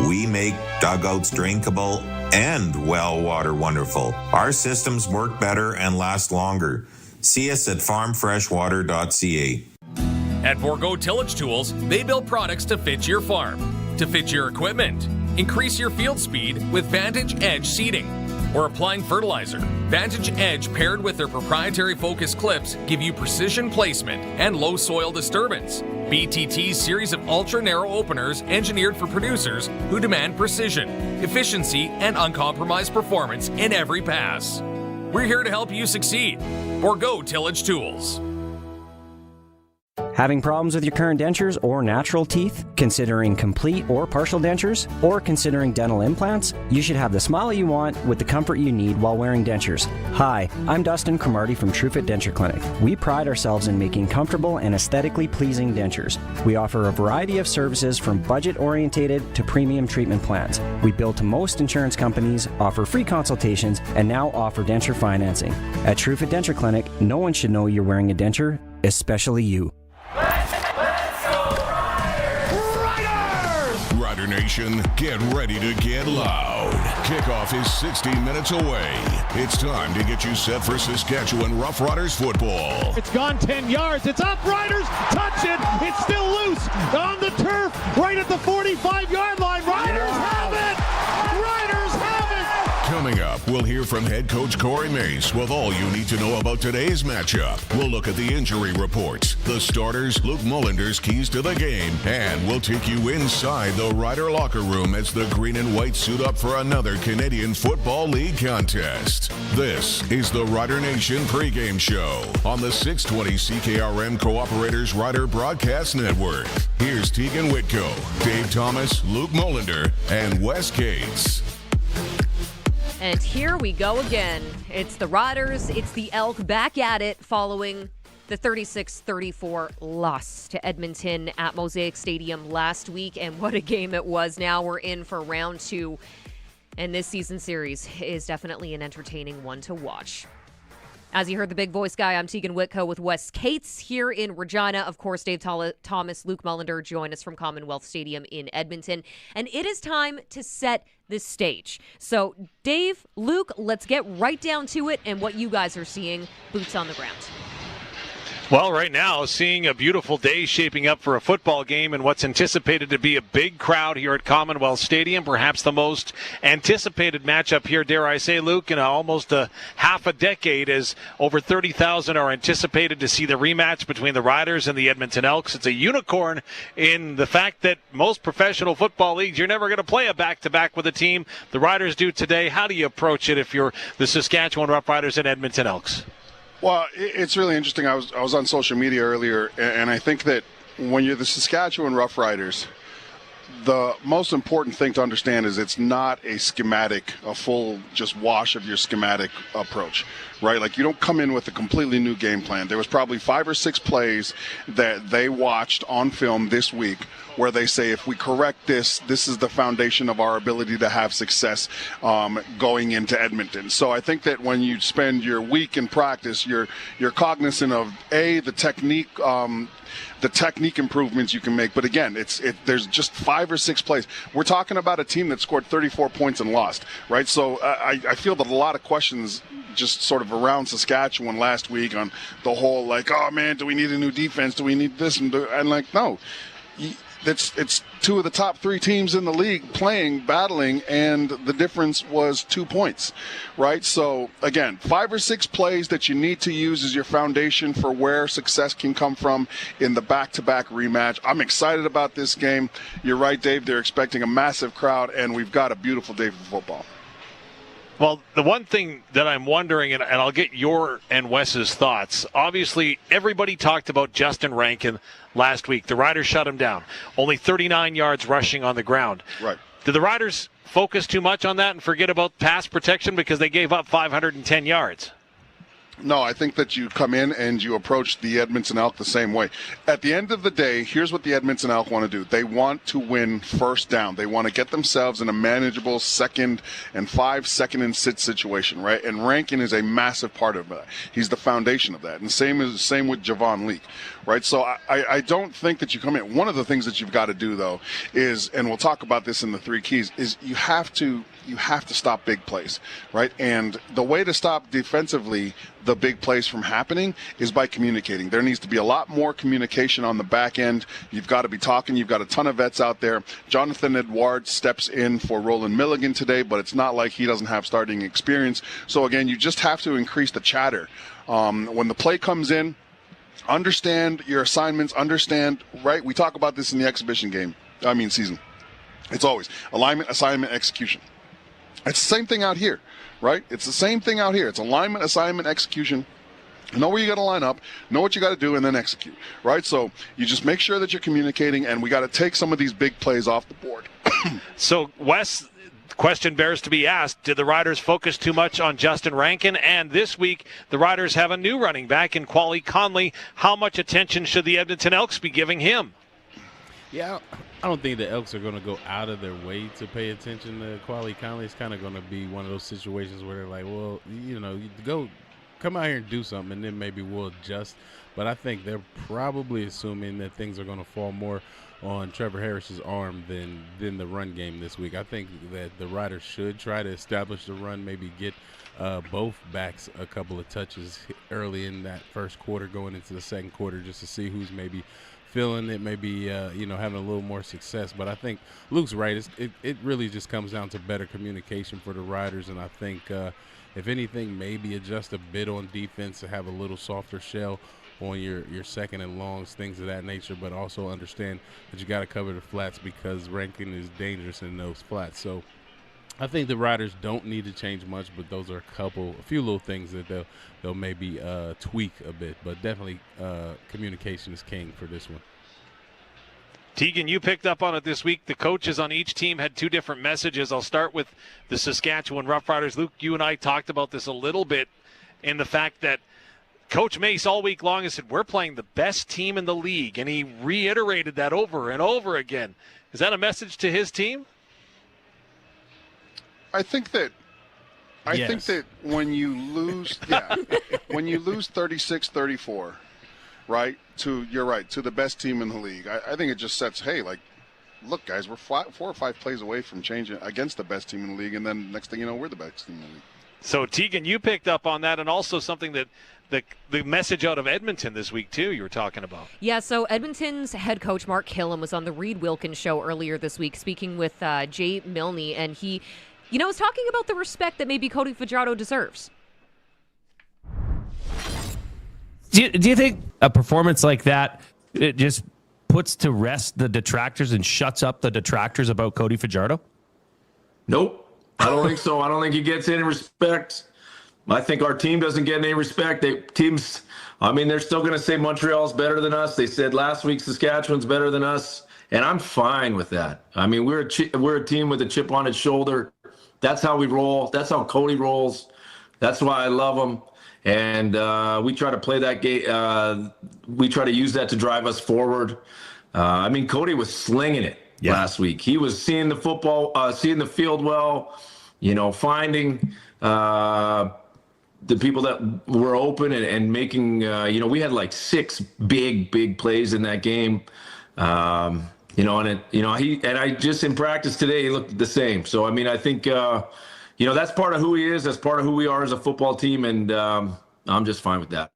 [SPEAKER 12] we make dugouts drinkable and well water wonderful. Our systems work better and last longer. See us at farmfreshwater.ca.
[SPEAKER 14] At Bourgault Tillage Tools, they build products to fit your farm, to fit your equipment. Increase your field speed with Vantage Edge seeding or applying fertilizer. Vantage Edge paired with their proprietary focus clips give you precision placement and low soil disturbance. BTT's series of ultra-narrow openers engineered for producers who demand precision, efficiency, and uncompromised performance in every pass. We're here to help you succeed. Bourgault Tillage Tools.
[SPEAKER 16] Having problems with your current dentures or natural teeth? Considering complete or partial dentures? Or considering dental implants? You should have the smile you want with the comfort you need while wearing dentures. Hi, I'm Dustin Cromartie from TrueFit Denture Clinic. We pride ourselves in making comfortable and aesthetically pleasing dentures. We offer a variety of services from budget-orientated to premium treatment plans. We bill to most insurance companies, offer free consultations, and now offer denture financing. At TrueFit Denture Clinic, no one should know you're wearing a denture, especially you.
[SPEAKER 1] Rider Nation, get ready to get loud. Kickoff is 60 minutes away. It's time to get you set for Saskatchewan Roughriders football.
[SPEAKER 18] It's gone 10 yards. It's up. Riders touch it. It's still loose on the turf right at the 45-yard line. Riders have it. Riders have it.
[SPEAKER 1] Coming up, we'll hear from head coach Corey Mace with all you need to know about today's matchup. We'll look at the injury reports, the starters, Luc Mullinder's keys to the game, and we'll take you inside the Rider locker room as the green and white suit up for another Canadian Football League contest. This is the Rider Nation pregame show on the 620 CKRM Cooperators Rider Broadcast Network. Here's Teagan Witko, Dave Thomas, Luc Mullinder, and Wes Cates.
[SPEAKER 3] And here we go again. It's the Riders, it's the Elk back at it following the 36-34 loss to Edmonton at Mosaic Stadium last week. And what a game it was. Now we're in for round 2. And this season series is definitely an entertaining one to watch. As you heard the big voice guy, I'm Teagan Witko with Wes Cates here in Regina. Of course, Dave Thomas, Luc Mullinder join us from Commonwealth Stadium in Edmonton. And it is time to set the stage. So, Dave, Luc, let's get right down to it and what you guys are seeing, boots on the ground.
[SPEAKER 23] Well, right now, seeing a beautiful day shaping up for a football game and what's anticipated to be a big crowd here at Commonwealth Stadium, perhaps the most anticipated matchup here, dare I say, Luke, in almost a half a decade, as over 30,000 are anticipated to see the rematch between the Riders and the Edmonton Elks. It's a unicorn in the fact that most professional football leagues, you're never going to play a back-to-back with a team. The Riders do today. How do you approach it if you're the Saskatchewan Roughriders and Edmonton Elks?
[SPEAKER 24] Well, it's really interesting. I was on social media earlier, and I think that when you're the Saskatchewan Roughriders, the most important thing to understand is it's not a schematic, a full just wash of your schematic approach, right? Like, you don't come in with a completely new game plan. There was probably 5 or 6 plays that they watched on film this week where they say, if we correct this, this is the foundation of our ability to have success going into Edmonton. So I think that when you spend your week in practice, you're cognizant of, A, the technique improvements you can make. But again, there's just 5 or 6 plays. We're talking about a team that scored 34 points and lost, right? So I feel that a lot of questions just sort of around Saskatchewan last week on the whole, like, oh man, do we need a new defense? Do we need this? And like, no. It's two of the top 3 teams in the league playing, battling, and the difference was 2 points, right? So, again, 5 or 6 plays that you need to use as your foundation for where success can come from in the back-to-back rematch. I'm excited about this game. You're right, Dave. They're expecting a massive crowd, and we've got a beautiful day for football.
[SPEAKER 23] Well, the one thing that I'm wondering, and I'll get your and Wes's thoughts, obviously everybody talked about Justin Rankin last week. The Riders shut him down. Only 39 yards rushing on the ground.
[SPEAKER 24] Right.
[SPEAKER 23] Did the Riders focus too much on that and forget about pass protection because they gave up 510 yards?
[SPEAKER 24] No, I think that you come in and you approach the Edmonton Elk the same way. At the end of the day, here's what the Edmonton Elk want to do. They want to win first down. They want to get themselves in a manageable 2nd and 5, 2nd and sit situation, right? And Rankin is a massive part of that. He's the foundation of that. And same with Javon Leake, right? So I don't think that you come in. One of the things that you've got to do, though, is, and we'll talk about this in the 3 keys, is you have to stop big plays, right? And the way to stop defensively the big plays from happening is by communicating. There needs to be a lot more communication on the back end. You've got to be talking. You've got a ton of vets out there. Jonathan Edwards steps in for Roland Milligan today, but it's not like he doesn't have starting experience. So, again, you just have to increase the chatter. When the play comes in, understand your assignments, understand, right? We talk about this in the exhibition season. It's always alignment, assignment, execution. It's the same thing out here, right? It's the same thing out here. It's alignment, assignment, execution. Know where you got to line up, know what you got to do, and then execute, right? So you just make sure that you're communicating, and we got to take some of these big plays off the board.
[SPEAKER 23] So, Wes, question bears to be asked. Did the Riders focus too much on Justin Rankin? And this week, the Riders have a new running back in Quali Conley. How much attention should the Edmonton Elks be giving him?
[SPEAKER 4] Yeah, I don't think the Elks are going to go out of their way to pay attention to Quali Conley. It's kind of going to be one of those situations where they're like, well, you come out here and do something, and then maybe we'll adjust. But I think they're probably assuming that things are going to fall more on Trevor Harris's arm than the run game this week. I think that the Riders should try to establish the run, maybe get both backs a couple of touches early in that first quarter, going into the second quarter, just to see who's maybe feeling it, maybe having a little more success. But I think Luc's right. It really just comes down to better communication for the Riders, and I think if anything, maybe adjust a bit on defense to have a little softer shell on your second and longs, things of that nature, but also understand that you got to cover the flats because Rankin is dangerous in those flats. So I think the Riders don't need to change much, but those are a few little things that they'll maybe tweak a bit. But definitely communication is king for this one.
[SPEAKER 23] Teagan, you picked up on it this week. The coaches on each team had 2 different messages. I'll start with the Saskatchewan Roughriders. Luc, you and I talked about this a little bit in the fact that Coach Mace all week long has said, we're playing the best team in the league, and he reiterated that over and over again. Is that a message to his team?
[SPEAKER 24] I think that when you lose, when you lose 36-34, right, to the best team in the league, I think it just sets, hey, like, look, guys, we're 4 or 5 plays away from changing against the best team in the league, and then next thing you know, we're the best team in the league.
[SPEAKER 23] So, Teagan, you picked up on that, and also something that the message out of Edmonton this week, too, you were talking about.
[SPEAKER 3] Yeah, so Edmonton's head coach, Mark Killam, was on the Reed Wilkins show earlier this week speaking with Jay Milne, and he, was talking about the respect that maybe Cody Fajardo deserves.
[SPEAKER 6] Do you think a performance like that, it just puts to rest the detractors and shuts up the detractors about Cody Fajardo?
[SPEAKER 8] Nope. I don't think so. I don't think he gets any respect. I think our team doesn't get any respect. They're still going to say Montreal's better than us. They said last week Saskatchewan's better than us, and I'm fine with that. I mean, we're a team with a chip on its shoulder. That's how we roll. That's how Cody rolls. That's why I love him. And we try to play that game. We try to use that to drive us forward. Cody was slinging it last week. He was seeing the football, seeing the field well, finding the people that were open and making, we had like 6 big plays in that game. I just in practice today, he looked the same. So, I think, that's part of who he is. That's part of who we are as a football team, and I'm just fine with that.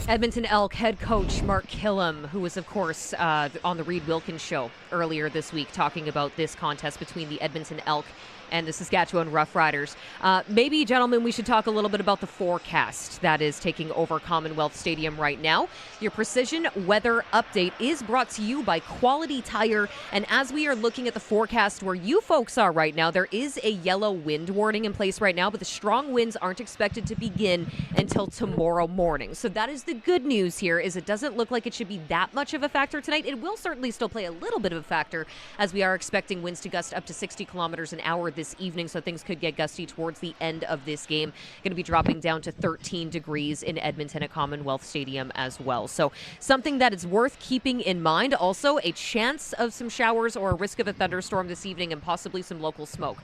[SPEAKER 3] Edmonton Elk head coach Mark Killam, who was, of course, on the Reed Wilkins show earlier this week, talking about this contest between the Edmonton Elk and the Saskatchewan Roughriders. Maybe, gentlemen, we should talk a little bit about the forecast that is taking over Commonwealth Stadium right now. Your precision weather update is brought to you by Quality Tire. And as we are looking at the forecast where you folks are right now, there is a yellow wind warning in place right now, but the strong winds aren't expected to begin until tomorrow morning. So that is the good news here, is it doesn't look like it should be that much of a factor tonight. It will certainly still play a little bit of a factor, as we are expecting winds to gust up to 60 kilometers an hour this evening, so things could get gusty towards the end of this game. Going to be dropping down to 13 degrees in Edmonton at Commonwealth Stadium as well. So something that is worth keeping in mind. Also, a chance of some showers or a risk of a thunderstorm this evening and possibly some local smoke.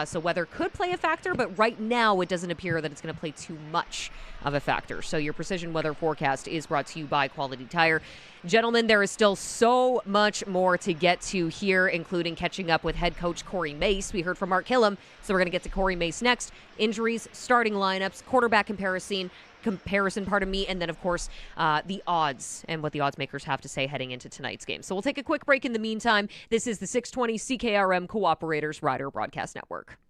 [SPEAKER 3] So weather could play a factor, but right now it doesn't appear that it's going to play too much of a factor. So your precision weather forecast is brought to you by Quality Tire. Gentlemen, there is still so much more to get to here, including catching up with head coach Corey Mace. We heard from Mark Killam, so we're going to get to Corey Mace next. Injuries, starting lineups, quarterback comparison, and then, of course, the odds and what the odds makers have to say heading into tonight's game. So we'll take a quick break in the meantime. This is the 620 CKRM Cooperators Rider Broadcast Network.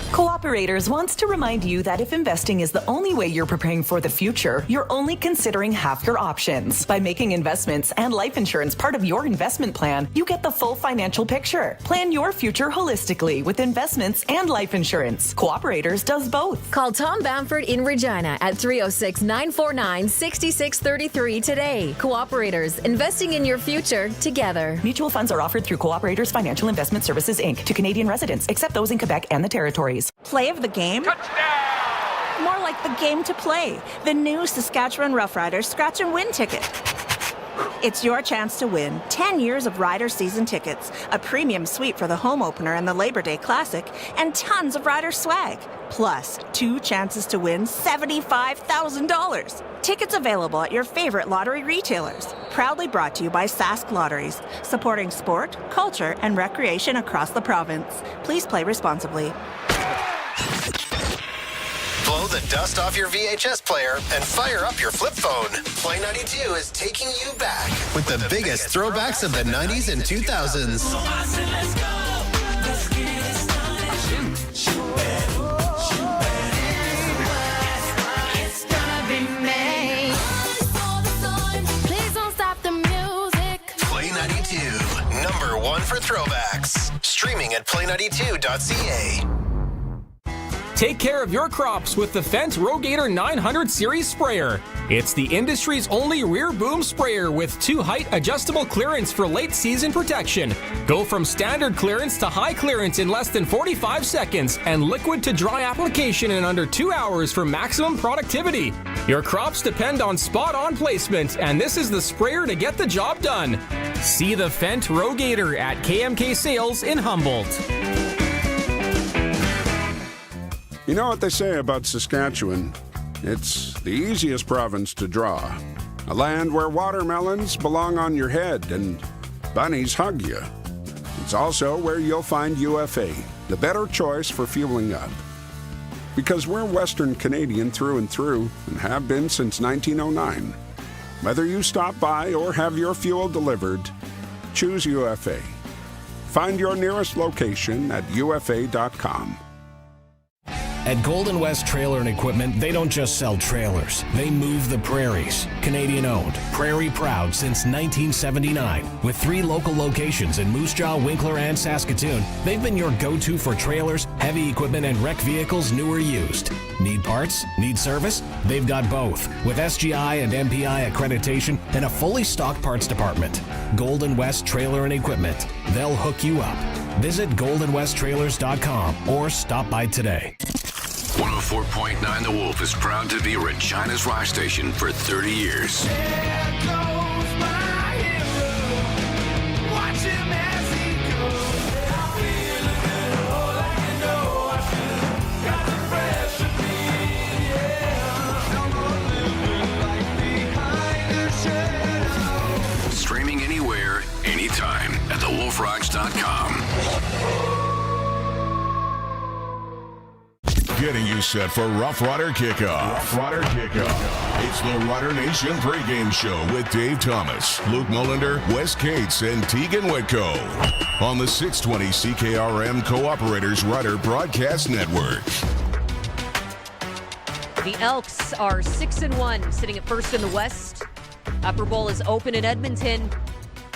[SPEAKER 9] Cooperators wants to remind you that if investing is the only way you're preparing for the future, you're only considering half your options. By making investments and life insurance part of your investment plan, you get the full financial picture. Plan your future holistically with investments and life insurance. Cooperators does both.
[SPEAKER 11] Call Tom Bamford in Regina at 306-949-6633 today. Cooperators, investing in your future together.
[SPEAKER 9] Mutual funds are offered through Cooperators Financial Investment Services, Inc. to Canadian residents, except those in Quebec and the territories.
[SPEAKER 10] Play of the game? Touchdown! More like the game to play. The new Saskatchewan Roughriders Scratch and Win ticket. It's your chance to win 10 years of Rider season tickets, a premium suite for the home opener and the Labor Day Classic, and tons of Rider swag. Plus, 2 chances to win $75,000. Tickets available at your favorite lottery retailers. Proudly brought to you by Sask Lotteries, supporting sport, culture, and recreation across the province. Please play responsibly.
[SPEAKER 26] Blow the dust off your VHS player and fire up your flip phone. Play 92 is taking you back with the biggest throwbacks of the 90s and 2000s. Play 92, number 1 for throwbacks. Streaming at play92.ca.
[SPEAKER 13] Take care of your crops with the Fendt Rogator 900 Series sprayer. It's the industry's only rear boom sprayer with 2 height adjustable clearance for late season protection. Go from standard clearance to high clearance in less than 45 seconds and liquid to dry application in under 2 hours for maximum productivity. Your crops depend on spot-on placement, and this is the sprayer to get the job done. See the Fendt Rogator at KMK Sales in Humboldt.
[SPEAKER 19] You know what they say about Saskatchewan? It's the easiest province to draw. A land where watermelons belong on your head and bunnies hug you. It's also where you'll find UFA, the better choice for fueling up. Because we're Western Canadian through and through and have been since 1909. Whether you stop by or have your fuel delivered, choose UFA. Find your nearest location at ufa.com.
[SPEAKER 20] At Golden West Trailer and Equipment, they don't just sell trailers. They move the prairies. Canadian owned, prairie proud since 1979. With 3 local locations in Moose Jaw, Winkler, and Saskatoon, they've been your go-to for trailers, heavy equipment, and wreck vehicles, new or used. Need parts? Need service? They've got both, with SGI and MPI accreditation and a fully stocked parts department. Golden West Trailer and Equipment. They'll hook you up. Visit goldenwesttrailers.com or stop by today.
[SPEAKER 21] 104.9 The Wolf is proud to be Regina's rock station for 30 years.
[SPEAKER 18] There goes my hero. Watch him as he goes. I'm feeling good, all I know I should. Got the pressure beat, yeah. I'm living like behind the shadow.
[SPEAKER 21] Streaming anywhere, anytime at thewolfrocks.com.
[SPEAKER 1] Getting you set for Rough Rider Kickoff. It's the Rider Nation pregame show with Dave Thomas, Luc Mullinder, Wes Cates, and Teagan Witko on the 620 CKRM Cooperators Rider Broadcast Network.
[SPEAKER 3] The Elks are 6-1, sitting at first in the West. Upper Bowl is open in Edmonton.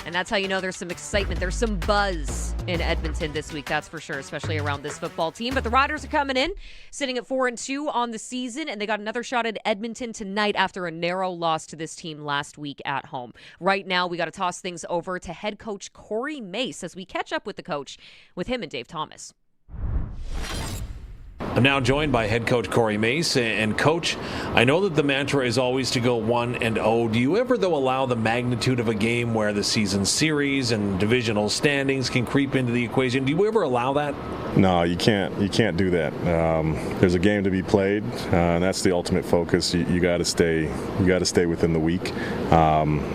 [SPEAKER 3] And that's how you know there's some excitement. There's some buzz in Edmonton this week, that's for sure, especially around this football team. But the Riders are coming in, sitting at 4-2 on the season, and they got another shot at Edmonton tonight after a narrow loss to this team last week at home. Right now, we got to toss things over to head coach Corey Mace as we catch up with the coach, with him and Dave Thomas.
[SPEAKER 23] I'm now joined by head coach Corey Mace. And coach, I know that the mantra is always to go 1-0. Do you ever, though, allow the magnitude of a game where the season series and divisional standings can creep into the equation? Do you ever allow that?
[SPEAKER 2] No, you can't do that. There's a game to be played, and that's the ultimate focus. You got to stay within the week.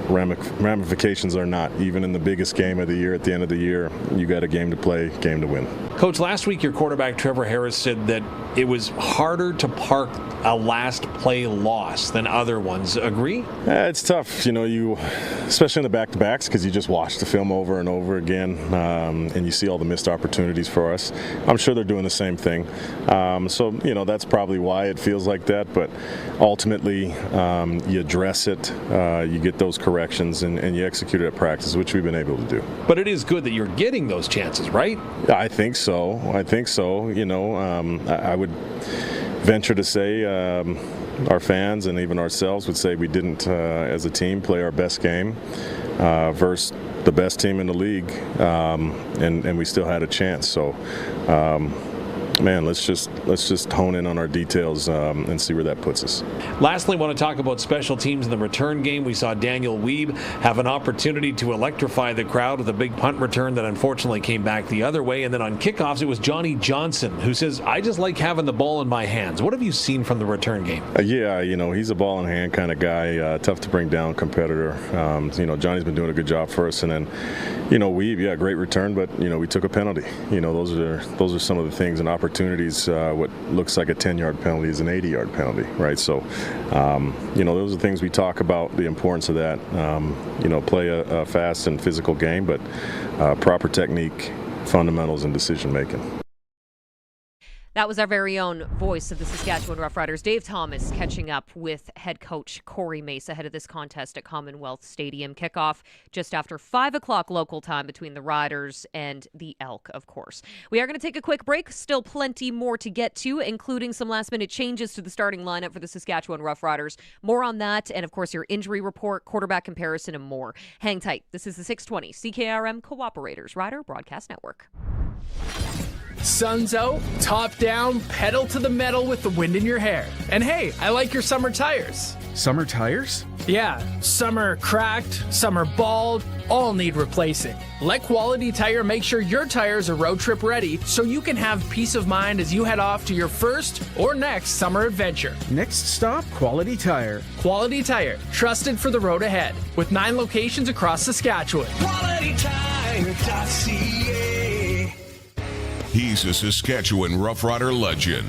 [SPEAKER 2] Ramifications are not, even in the biggest game of the year, at the end of the year, you got a game to play, game to win.
[SPEAKER 23] Coach, last week your quarterback Trevor Harris said that it was harder to park a last play loss than other ones. Agree?
[SPEAKER 2] It's tough, especially in the back-to-backs, because you just watch the film over and over again, and you see all the missed opportunities for us. I'm sure they're doing the same thing. So that's probably why it feels like that. But ultimately, you address it, you get those corrections, and you execute it at practice, which we've been able to do.
[SPEAKER 23] But it is good that you're getting those chances, right?
[SPEAKER 2] I think so. I would venture to say our fans and even ourselves would say we didn't, as a team, play our best game versus the best team in the league, and we still had a chance. So, let's just hone in on our details and see where that puts us.
[SPEAKER 23] Lastly, I want to talk about special teams in the return game. We saw Daniel Wiebe have an opportunity to electrify the crowd with a big punt return that unfortunately came back the other way. And then on kickoffs, it was Johnny Johnson who says, I just like having the ball in my hands. What have you seen from the return game?
[SPEAKER 2] He's a ball in hand kind of guy, tough to bring down competitor. Johnny's been doing a good job for us. And then, Wiebe, great return, but, we took a penalty. Those are some of the things and opportunities. What looks like a 10-yard penalty is an 80-yard penalty, right? So, those are things we talk about, the importance of that. Play a fast and physical game, but proper technique, fundamentals, and decision-making.
[SPEAKER 3] That was our very own voice of the Saskatchewan Roughriders, Dave Thomas, catching up with head coach Corey Mace ahead of this contest at Commonwealth Stadium. Kickoff just after 5 o'clock local time between the Riders and the Elk, of course. We are going to take a quick break. Still plenty more to get to, including some last-minute changes to the starting lineup for the Saskatchewan Roughriders. More on that, and, of course, your injury report, quarterback comparison, and more. Hang tight. This is the 620 CKRM Cooperators Rider Broadcast Network.
[SPEAKER 5] Sun's out, top down, pedal to the metal with the wind in your hair. And hey, I like your summer tires.
[SPEAKER 7] Summer tires?
[SPEAKER 5] Yeah, some are cracked, some are bald, all need replacing. Let Quality Tire make sure your tires are road trip ready so you can have peace of mind as you head off to your first or next summer adventure.
[SPEAKER 7] Next stop, Quality Tire.
[SPEAKER 5] Quality Tire, trusted for the road ahead, with 9 locations across Saskatchewan.
[SPEAKER 18] QualityTire.ca.
[SPEAKER 1] He's a Saskatchewan Rough Rider legend,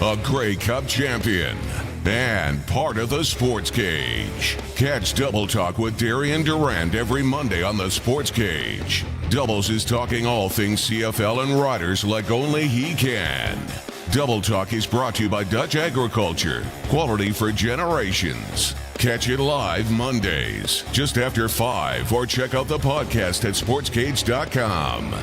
[SPEAKER 1] a Grey Cup champion, and part of the Sports Cage. Catch Double Talk with Darian Durand every Monday on the Sports Cage. Doubles is talking all things CFL and riders like only he can. Double Talk is brought to you by Dutch Agriculture, quality for generations. Catch it live Mondays, just after 5, or check out the podcast at sportscage.com.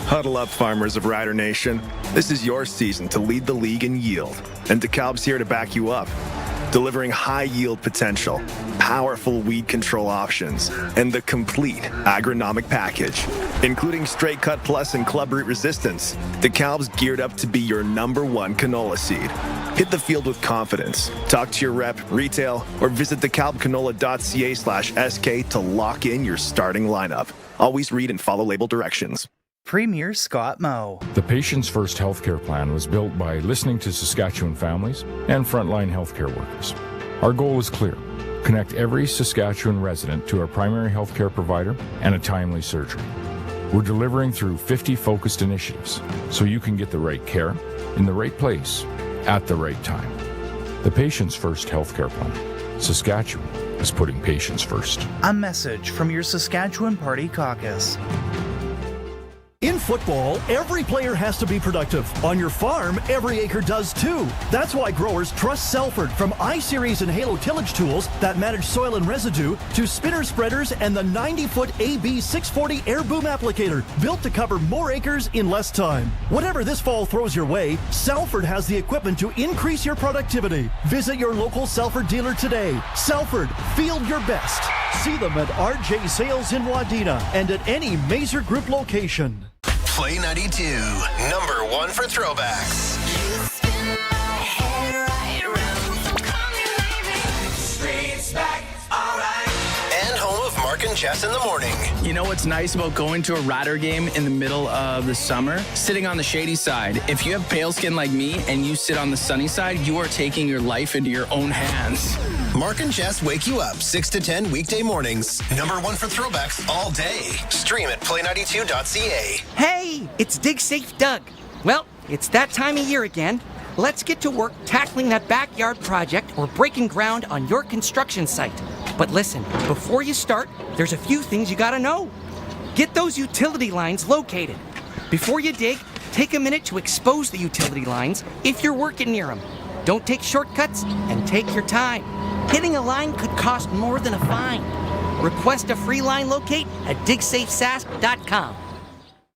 [SPEAKER 17] Huddle up, farmers of Rider Nation. This is your season to lead the league in yield, and DeKalb's here to back you up. Delivering high yield potential, powerful weed control options, and the complete agronomic package, including Straight Cut Plus and Club Root Resistance. DeKalb's geared up to be your #1 canola seed. Hit the field with confidence. Talk to your rep, retail, or visit DeKalbCanola.ca/SK to lock in your starting lineup. Always read and follow label directions.
[SPEAKER 22] Premier Scott Moe.
[SPEAKER 25] The Patients First healthcare plan was built by listening to Saskatchewan families and frontline healthcare workers. Our goal is clear: connect every Saskatchewan resident to our primary healthcare provider and a timely surgery. We're delivering through 50 focused initiatives so you can get the right care in the right place at the right time. The Patients First Healthcare Plan. Saskatchewan is putting patients first.
[SPEAKER 22] A message from your Saskatchewan Party Caucus.
[SPEAKER 4] In football, every player has to be productive. On your farm, every acre does too. That's why growers trust Salford, from I-Series and Halo tillage tools that manage soil and residue to spinner spreaders and the 90-foot AB 640 air boom applicator, built to cover more acres in less time. Whatever this fall throws your way, Salford has the equipment to increase your productivity. Visit your local Salford dealer today. Salford, field your best. See them at RJ Sales in Wadena and at any Mazer Group location.
[SPEAKER 26] Play 92, number one for throwbacks. And home of Mark and Jess in the morning.
[SPEAKER 12] You know what's nice about going to a Rider game in the middle of the summer? Sitting on the shady side. If you have pale skin like me and you sit on the sunny side, you are taking your life into your own hands.
[SPEAKER 26] Mark and Jess wake you up 6 to 10 weekday mornings. Number one for throwbacks all day. Stream at play92.ca.
[SPEAKER 14] Hey, it's Dig Safe Doug. Well, it's that time of year again. Let's get to work tackling that backyard project or breaking ground on your construction site. But listen, before you start, there's a few things you gotta know. Get those utility lines located. Before you dig, take a minute to expose the utility lines if you're working near them. Don't take shortcuts and take your time. Hitting a line could cost more than a fine. Request a free line locate at digsafesask.com.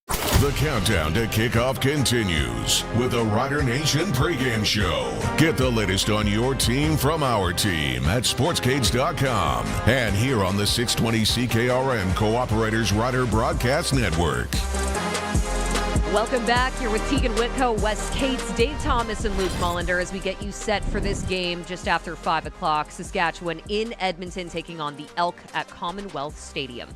[SPEAKER 1] The countdown to kickoff continues with the Rider Nation pregame show. Get the latest on your team from our team at sportscades.com and here on the 620 CKRM Cooperators Rider Broadcast Network.
[SPEAKER 3] Welcome back. Here with Teagan Witko, Wes Cates, Dave Thomas, and Luc Mullinder as we get you set for this game just after 5 o'clock. Saskatchewan in Edmonton taking on the Elk at Commonwealth Stadium.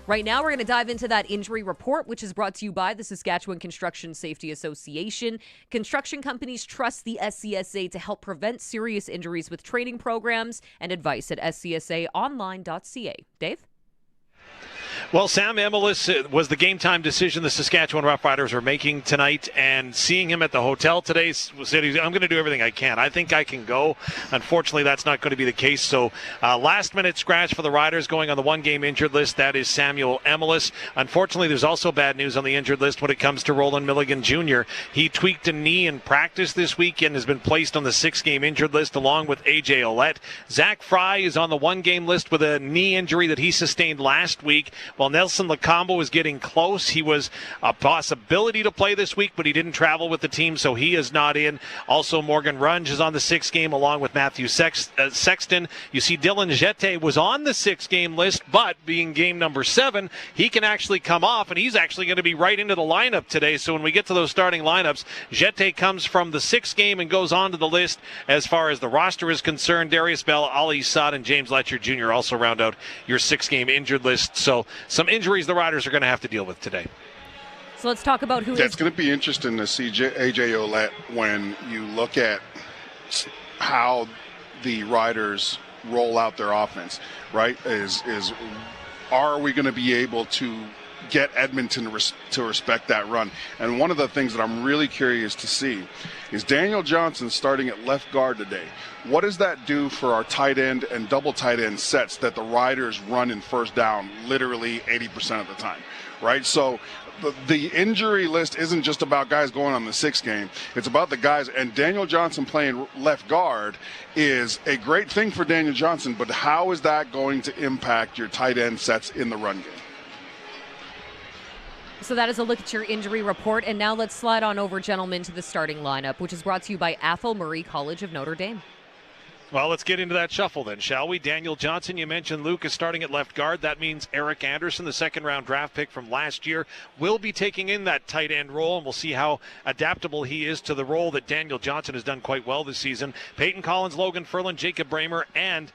[SPEAKER 3] Right now, we're going to dive into that injury report, which is brought to you by the Saskatchewan Construction Safety Association. Construction companies trust the SCSA to help prevent serious injuries with training programs and advice at scsaonline.ca. Dave?
[SPEAKER 23] Well, Sam Emilus was the game-time decision the Saskatchewan Roughriders are making tonight, and seeing him at the hotel today said, I'm going to do everything I can. I think I can go. Unfortunately, that's not going to be the case. So last-minute scratch for the Riders going on the one-game injured list. That is Samuel Emilus. Unfortunately, there's also bad news on the injured list when it comes to Roland Milligan Jr. He tweaked a knee in practice this week and has been placed on the 6-game injured list along with A.J. Ouellette. Zach Fry is on the one-game list with a knee injury that he sustained last week. While Nelson Lacombo is getting close, he was a possibility to play this week, but he didn't travel with the team, so he is not in. Also, Morgan Runge is on the 6-game along with Matthew Sexton. You see Dylan Jete was on the 6-game list, but being game number 7, he can actually come off, and he's actually going to be right into the lineup today. So when we get to those starting lineups, Jete comes from the 6-game and goes on to the list. As far as the roster is concerned, Darius Bell, Ali Saad, and James Letcher Jr. also round out your 6-game injured list. So some injuries the Riders are going to have to deal with today.
[SPEAKER 3] So let's talk about who
[SPEAKER 15] That's going to be interesting to see A.J. Ouellette when you look at how the Riders roll out their offense, right? Are we going to be able to get Edmonton to respect that run? And one of the things that I'm really curious to see is Daniel Johnson starting at left guard today. What does that do for our tight end and double tight end sets that the Riders run in first down literally 80% of the time, right? So the injury list isn't just about guys going on the 6-game. It's about the guys, and Daniel Johnson playing left guard is a great thing for Daniel Johnson, but how is that going to impact your tight end sets in the run game?
[SPEAKER 3] So that is a look at your injury report. And now let's slide on over, gentlemen, to the starting lineup, which is brought to you by Athol Murray College of Notre Dame.
[SPEAKER 23] Well, let's get into that shuffle then, shall we? Daniel Johnson, you mentioned Luke is starting at left guard. That means Eric Anderson, the second-round draft pick from last year, will be taking in that tight end role, and we'll see how adaptable he is to the role that Daniel Johnson has done quite well this season. Peyton Collins, Logan Ferland, Jacob Bramer, and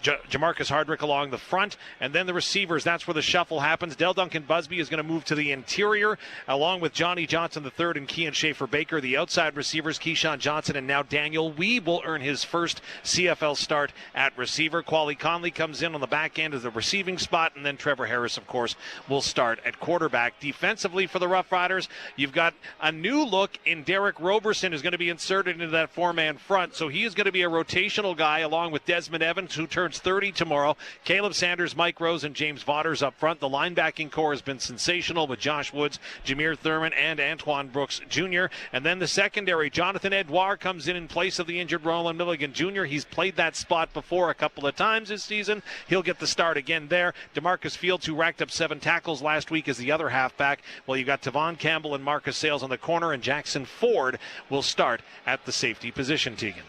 [SPEAKER 23] Jamarcus Hardrick along the front, and then the receivers. That's where the shuffle happens. Del Duncan Busby is going to move to the interior, along with Johnny Johnson III and Kean Schaefer-Baker. The outside receivers, Keyshawn Johnson and now Daniel Weeb, will earn his first CFL start at receiver. Quali Conley comes in on the back end of the receiving spot, and then Trevor Harris, of course, will start at quarterback. Defensively for the Rough Riders, you've got a new look in Derek Roberson, who's going to be inserted into that four-man front. So he is going to be a rotational guy, along with Desmond Evans, who turns 30 tomorrow. Caleb Sanders, Mike Rose, and James Vaughters up front. The linebacking core has been sensational with Josh Woods, Jameer Thurman, and Antoine Brooks Jr. And then the secondary, Jonathan Edouard comes in place of the injured Roland Milligan Jr. He's played that spot before a couple of times this season. He'll get the start again there. DeMarcus Fields, who racked up 7 tackles last week, is the other halfback. Well, you got Tavon Campbell and Marcus Sales on the corner, and Jackson Ford will start at the safety position, Teagan.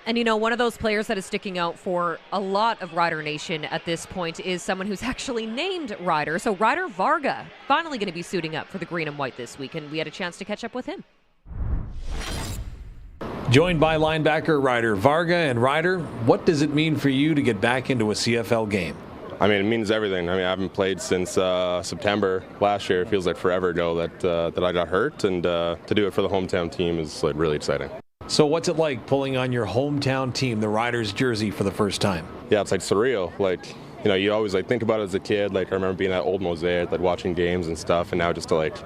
[SPEAKER 3] And, you know, one of those players that is sticking out for a lot of Rider Nation at this point is someone who's actually named Rider. So Ryder Varga finally going to be suiting up for the green and white this week, and we had a chance to catch up with him.
[SPEAKER 6] Joined by linebacker Ryder Varga. And Ryder, what does it mean for you to get back into a CFL game?
[SPEAKER 2] I mean, it means everything. I mean, I haven't played since September last year. It feels like forever ago that I got hurt, and to do it for the hometown team is like really exciting.
[SPEAKER 6] So what's it like pulling on your hometown team, the Riders jersey, for the first time?
[SPEAKER 2] Yeah, it's like surreal. Like, you know, you always like think about it as a kid. Like, I remember being at Old Mosaic, like watching games and stuff, and now just to like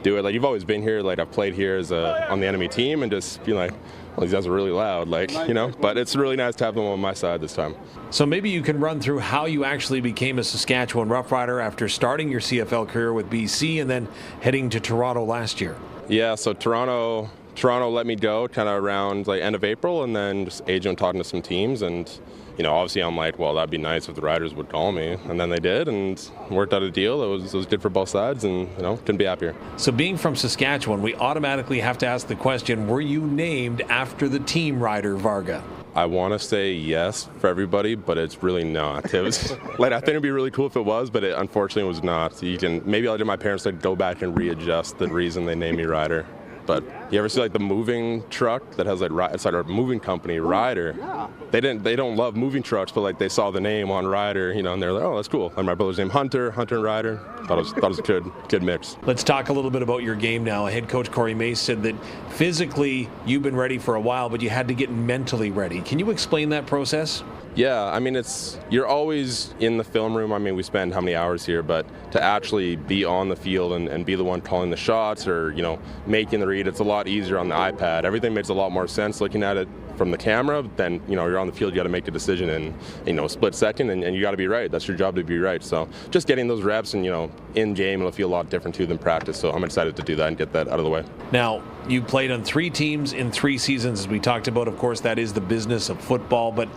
[SPEAKER 2] do it. Like, you've always been here. Like, I've played here as on the enemy team, and just being like, well, these guys are really loud, like, you know. But it's really nice to have them on my side this time.
[SPEAKER 6] So maybe you can run through how you actually became a Saskatchewan Roughrider after starting your CFL career with BC and then heading to Toronto last year.
[SPEAKER 2] Yeah, so Toronto let me go kind of around like end of April, and then just agent talking to some teams, and you know, obviously I'm like, well, that'd be nice if the Riders would call me, and then they did, and worked out a deal. It was good for both sides, and you know, couldn't be happier.
[SPEAKER 6] So being from Saskatchewan, we automatically have to ask the question: were you named after the team Ryder Varga?
[SPEAKER 2] I want to say yes for everybody, but it's really not. It was like, I think it'd be really cool if it was, but it unfortunately was not. You can maybe I'll get my parents to go back and readjust the reason they named me Ryder. But you ever see like the moving truck that has like it's like a moving company, Ryder? Yeah. They don't love moving trucks, but like they saw the name on Ryder, you know, and they're like, oh, that's cool. And my brother's name Hunter and Ryder. Thought it was a good mix.
[SPEAKER 6] Let's talk a little bit about your game now. Head coach Corey Mace said that physically you've been ready for a while, but you had to get mentally ready. Can you explain that process?
[SPEAKER 2] Yeah, I mean, you're always in the film room. I mean, we spend how many hours here, but to actually be on the field and be the one calling the shots or, you know, making the read, it's a lot easier on the iPad. Everything makes a lot more sense looking at it from the camera. Then, you know, you're on the field, you got to make a decision in, you know, a split second, and you got to be right. That's your job, to be right. So just getting those reps and, you know, in game, it'll feel a lot different too than practice. So I'm excited to do that and get that out of the way.
[SPEAKER 6] Now, you played on 3 teams in 3 seasons, as we talked about. Of course, that is the business of football. But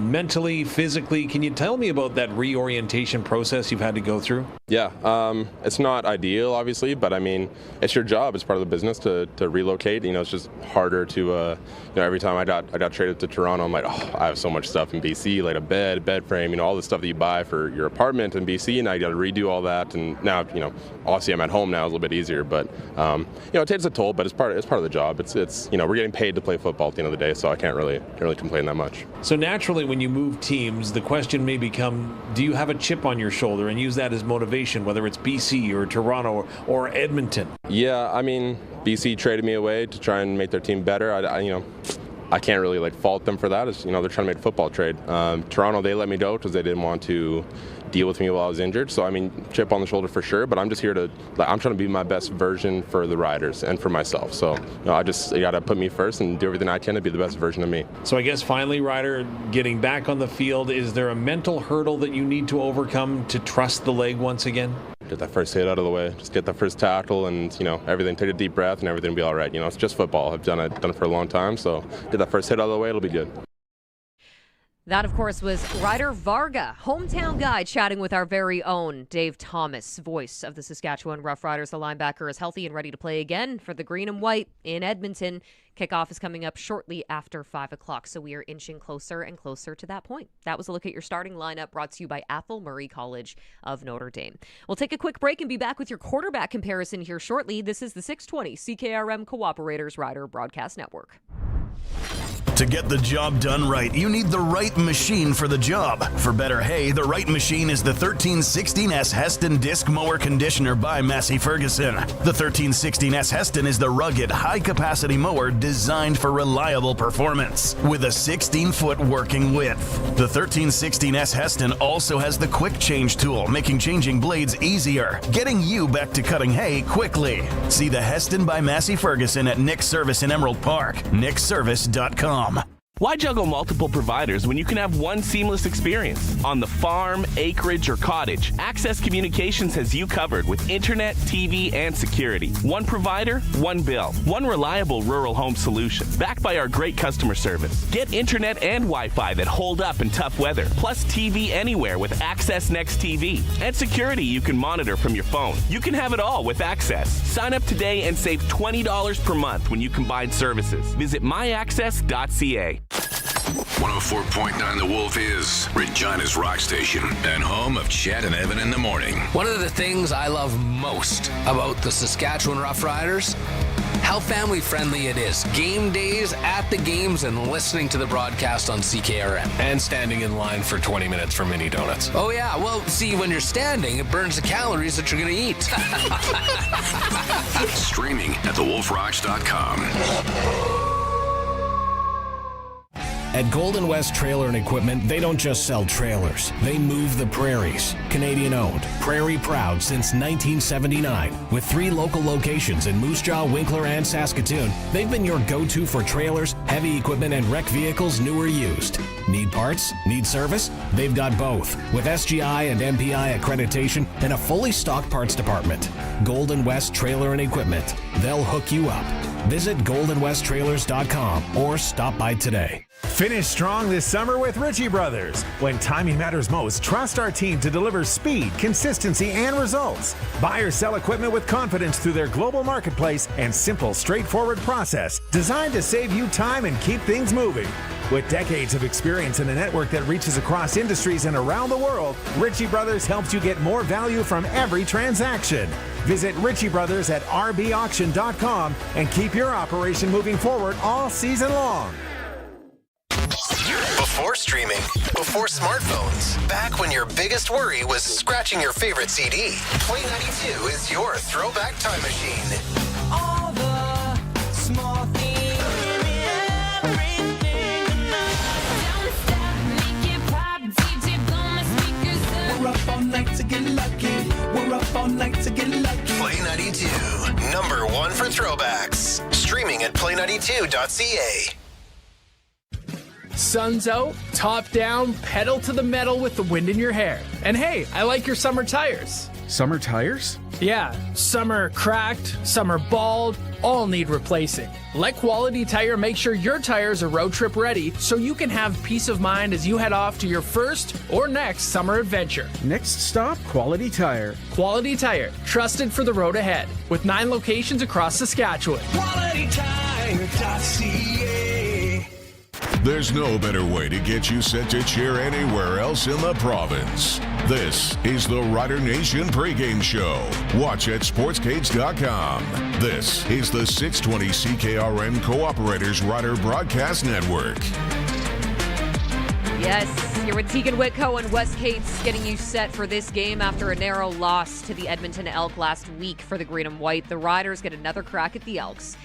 [SPEAKER 6] mentally, physically, can you tell me about that reorientation process you've had to go through?
[SPEAKER 2] Yeah, it's not ideal, obviously, but I mean, it's your job. It's part of the business to relocate. You know, it's just harder to, you know, every time I got traded to Toronto, I'm like, oh, I have so much stuff in BC, like a bed frame, you know, all the stuff that you buy for your apartment in BC, and I got to redo all that. And now, you know, obviously I'm at home now, it's a little bit easier, but you know, it takes a toll, but it's part of the job. It's you know, we're getting paid to play football at the end of the day, so I can't really complain that much.
[SPEAKER 6] So naturally, when you move teams, the question may become, do you have a chip on your shoulder and use that as motivation, whether it's BC or Toronto or Edmonton?
[SPEAKER 2] Yeah, I mean, BC traded me away to try and make their team better. You know, I can't really like fault them for that. It's, you know, they're trying to make a football trade. Toronto, they let me go because they didn't want to deal with me while I was injured. So I mean, chip on the shoulder for sure. But I'm just here to, I'm trying to be my best version for the Riders and for myself. So you know, you got to put me first and do everything I can to be the best version of me.
[SPEAKER 6] So I guess finally, Ryder, getting back on the field, is there a mental hurdle that you need to overcome to trust the leg once again?
[SPEAKER 2] Get that first hit out of the way, just get that first tackle, and you know, everything. Take a deep breath, and everything will be all right. You know, it's just football. I've done it for a long time, so get that first hit out of the way, it'll be good.
[SPEAKER 3] That, of course, was Ryder Varga, hometown guy, chatting with our very own Dave Thomas, voice of the Saskatchewan Roughriders. The linebacker is healthy and ready to play again for the green and white in Edmonton. Kickoff is coming up shortly after 5 o'clock, so we are inching closer and closer to that point. That was a look at your starting lineup, brought to you by Athol Murray College of Notre Dame. We'll take a quick break and be back with your quarterback comparison here shortly. This is the 620 CKRM Cooperators Rider Broadcast Network.
[SPEAKER 8] To get the job done right, you need the right machine for the job. For better hay, the right machine is the 1316S Heston Disc Mower Conditioner by Massey Ferguson. The 1316S Heston is the rugged, high-capacity mower designed for reliable performance with a 16-foot working width. The 1316S Heston also has the quick change tool, making changing blades easier, getting you back to cutting hay quickly. See the Heston by Massey Ferguson at Nick's Service in Emerald Park, nickservice.com.
[SPEAKER 9] Why juggle multiple providers when you can have one seamless experience? On the farm, acreage, or cottage, Access Communications has you covered with internet, TV, and security. One provider, one bill. One reliable rural home solution. Backed by our great customer service. Get internet and Wi-Fi that hold up in tough weather. Plus TV anywhere with Access Next TV. And security you can monitor from your phone. You can have it all with Access. Sign up today and save $20 per month when you combine services. Visit myaccess.ca.
[SPEAKER 21] 104.9 The Wolf is Regina's rock station and home of Chad and Evan in the morning.
[SPEAKER 10] One of the things I love most about the Saskatchewan Roughriders, how family-friendly it is. Game days, at the games, and listening to the broadcast on CKRM.
[SPEAKER 11] And standing in line for 20 minutes for mini donuts.
[SPEAKER 10] Oh, yeah. Well, see, when you're standing, it burns the calories that you're going to eat.
[SPEAKER 21] Streaming at thewolfrocks.com.
[SPEAKER 20] At Golden West Trailer and Equipment, they don't just sell trailers. They move the prairies. Canadian owned, prairie proud since 1979. With 3 local locations in Moose Jaw, Winkler, and Saskatoon, they've been your go-to for trailers, heavy equipment, and wreck vehicles, new or used. Need parts? Need service? They've got both. With SGI and MPI accreditation and a fully stocked parts department. Golden West Trailer and Equipment. They'll hook you up. Visit goldenwesttrailers.com or stop by today.
[SPEAKER 16] Finish strong this summer with Ritchie Brothers. When timing matters most, trust our team to deliver speed, consistency, and results. Buy or sell equipment with confidence through their global marketplace and simple, straightforward process designed to save you time and keep things moving. With decades of experience in a network that reaches across industries and around the world, Ritchie Brothers helps you get more value from every transaction. Visit Ritchie Brothers at rbauction.com and keep your operation moving forward all season long.
[SPEAKER 26] Before streaming, before smartphones, back when your biggest worry was scratching your favorite CD, Play 92 is your throwback time machine.
[SPEAKER 18] All the small things, everything we're up all night to get lucky. We're up all night to get lucky.
[SPEAKER 26] Play 92, number 1 for throwbacks. Streaming at play92.ca.
[SPEAKER 5] Sun's out, top down, pedal to the metal with the wind in your hair. And hey, I like your summer tires.
[SPEAKER 7] Summer tires?
[SPEAKER 5] Yeah, some are cracked, some are bald, all need replacing. Let Quality Tire make sure your tires are road trip ready so you can have peace of mind as you head off to your first or next summer adventure.
[SPEAKER 7] Next stop, Quality Tire.
[SPEAKER 5] Quality Tire, trusted for the road ahead, with 9 locations across Saskatchewan.
[SPEAKER 18] QualityTire.ca.
[SPEAKER 1] There's no better way to get you set to cheer anywhere else in the province. This is the Rider Nation pregame show. Watch at sportscage.com. This is the 620 CKRM Cooperators Rider Broadcast Network.
[SPEAKER 3] Yes, here with Teagan Witko and Wes Cates getting you set for this game after a narrow loss to the Edmonton Elk last week for the Green and White. The Riders get another crack at the Elks.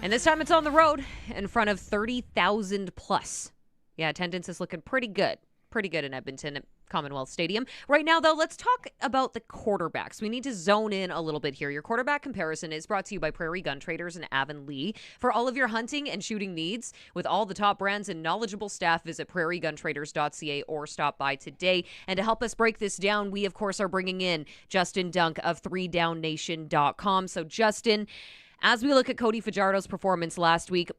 [SPEAKER 3] And this time it's on the road in front of 30,000 plus. Yeah, attendance is looking pretty good. Pretty good in Edmonton at Commonwealth Stadium. Right now, though, let's talk about the quarterbacks. We need to zone in a little bit here. Your quarterback comparison is brought to you by Prairie Gun Traders and Avonlea. For all of your hunting and shooting needs, with all the top brands and knowledgeable staff, visit prairieguntraders.ca or stop by today. And to help us break this down, we, of course, are bringing in Justin Dunk of 3downnation.com. So, Justin, as we look at Cody Fajardo's performance last week,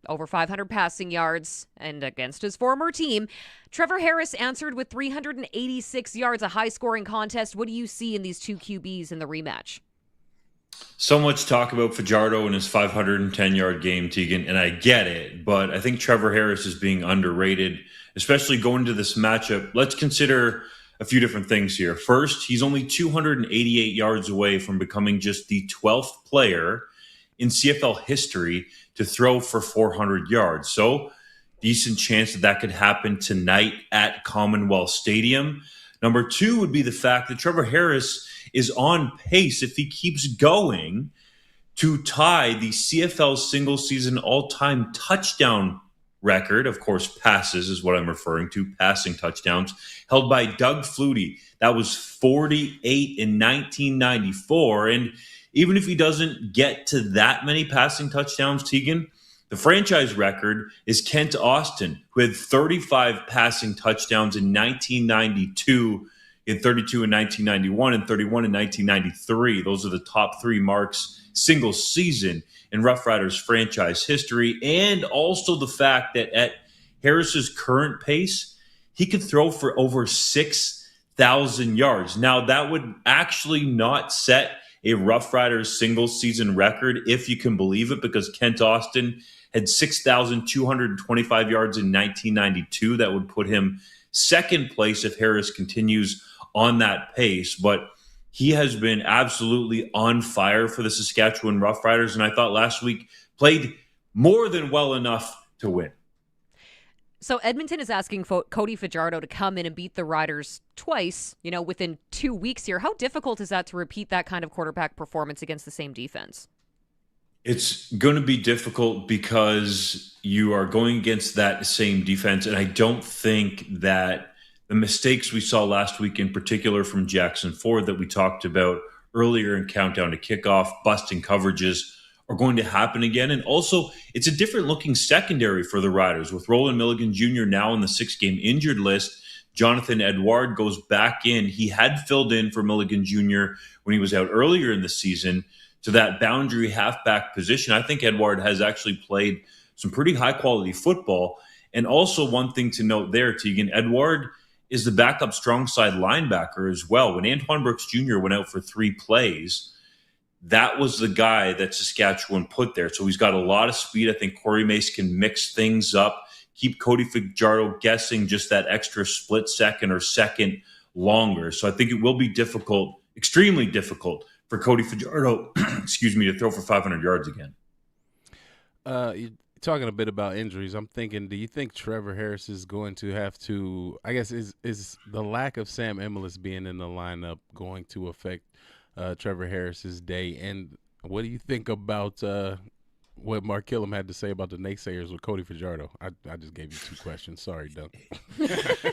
[SPEAKER 3] over 500 passing yards, and against his former team, Trevor Harris answered with 386 yards, a high-scoring contest. What do you see in these two QBs in the rematch?
[SPEAKER 24] So much talk about Fajardo and his 510-yard game, Teagan, and I get it, but I think Trevor Harris is being underrated, especially going into this matchup. Let's consider a few different things here. First, he's only 288 yards away from becoming just the 12th player in CFL history to throw for 400 yards. So decent chance that that could happen tonight at Commonwealth Stadium. Number two would be the fact that Trevor Harris is on pace, if he keeps going, to tie the CFL single-season all-time touchdown record. Of course, passes is what I'm referring to, passing touchdowns, held by Doug Flutie. That was 48 in 1994. And even if he doesn't get to that many passing touchdowns, Teagan, the franchise record is Kent Austin, who had 35 passing touchdowns in 1992, in 32 in 1991, and 31 in 1993. Those are the top three marks single season in Roughriders franchise history. And also the fact that at Harris's current pace, he could throw for over 6,000 yards. Now, that would actually not set a Roughriders single season record, if you can believe it, because Kent Austin had 6,225 yards in 1992. That would put him second place if Harris continues on that pace. But he has been absolutely on fire for the Saskatchewan Roughriders, and I thought last week played more than well enough to win.
[SPEAKER 3] So Edmonton is asking Cody Fajardo to come in and beat the Riders twice, within 2 weeks here. How difficult is that to repeat that kind of quarterback performance against the same defense?
[SPEAKER 24] It's going to be difficult because you are going against that same defense, and I don't think that the mistakes we saw last week, in particular from Jackson Ford that we talked about earlier in Countdown to Kickoff, busting coverages, are going to happen again. And also, it's a different looking secondary for the Riders. With Roland Milligan Jr. now on the 6-game injured list, Jonathan Edouard goes back in. He had filled in for Milligan Jr. when he was out earlier in the season to that boundary halfback position. I think Edouard has actually played some pretty high-quality football. And also one thing to note there, Teagan, Edouard is the backup strong side linebacker as well. When Antoine Brooks Jr. went out for 3 plays, that was the guy that Saskatchewan put there. So he's got a lot of speed. I think Corey Mace can mix things up, keep Cody Fajardo guessing just that extra split second or second longer. So I think it will be difficult, extremely difficult, for Cody Fajardo, to throw for 500 yards again.
[SPEAKER 4] You're talking a bit about injuries. I'm thinking, do you think Trevor Harris is going to have to, I guess, is the lack of Sam Emilus being in the lineup going to affect Trevor Harris's day? And what do you think about what Mark Killam had to say about the naysayers with Cody Fajardo? I just gave you 2 questions. Sorry, Doug.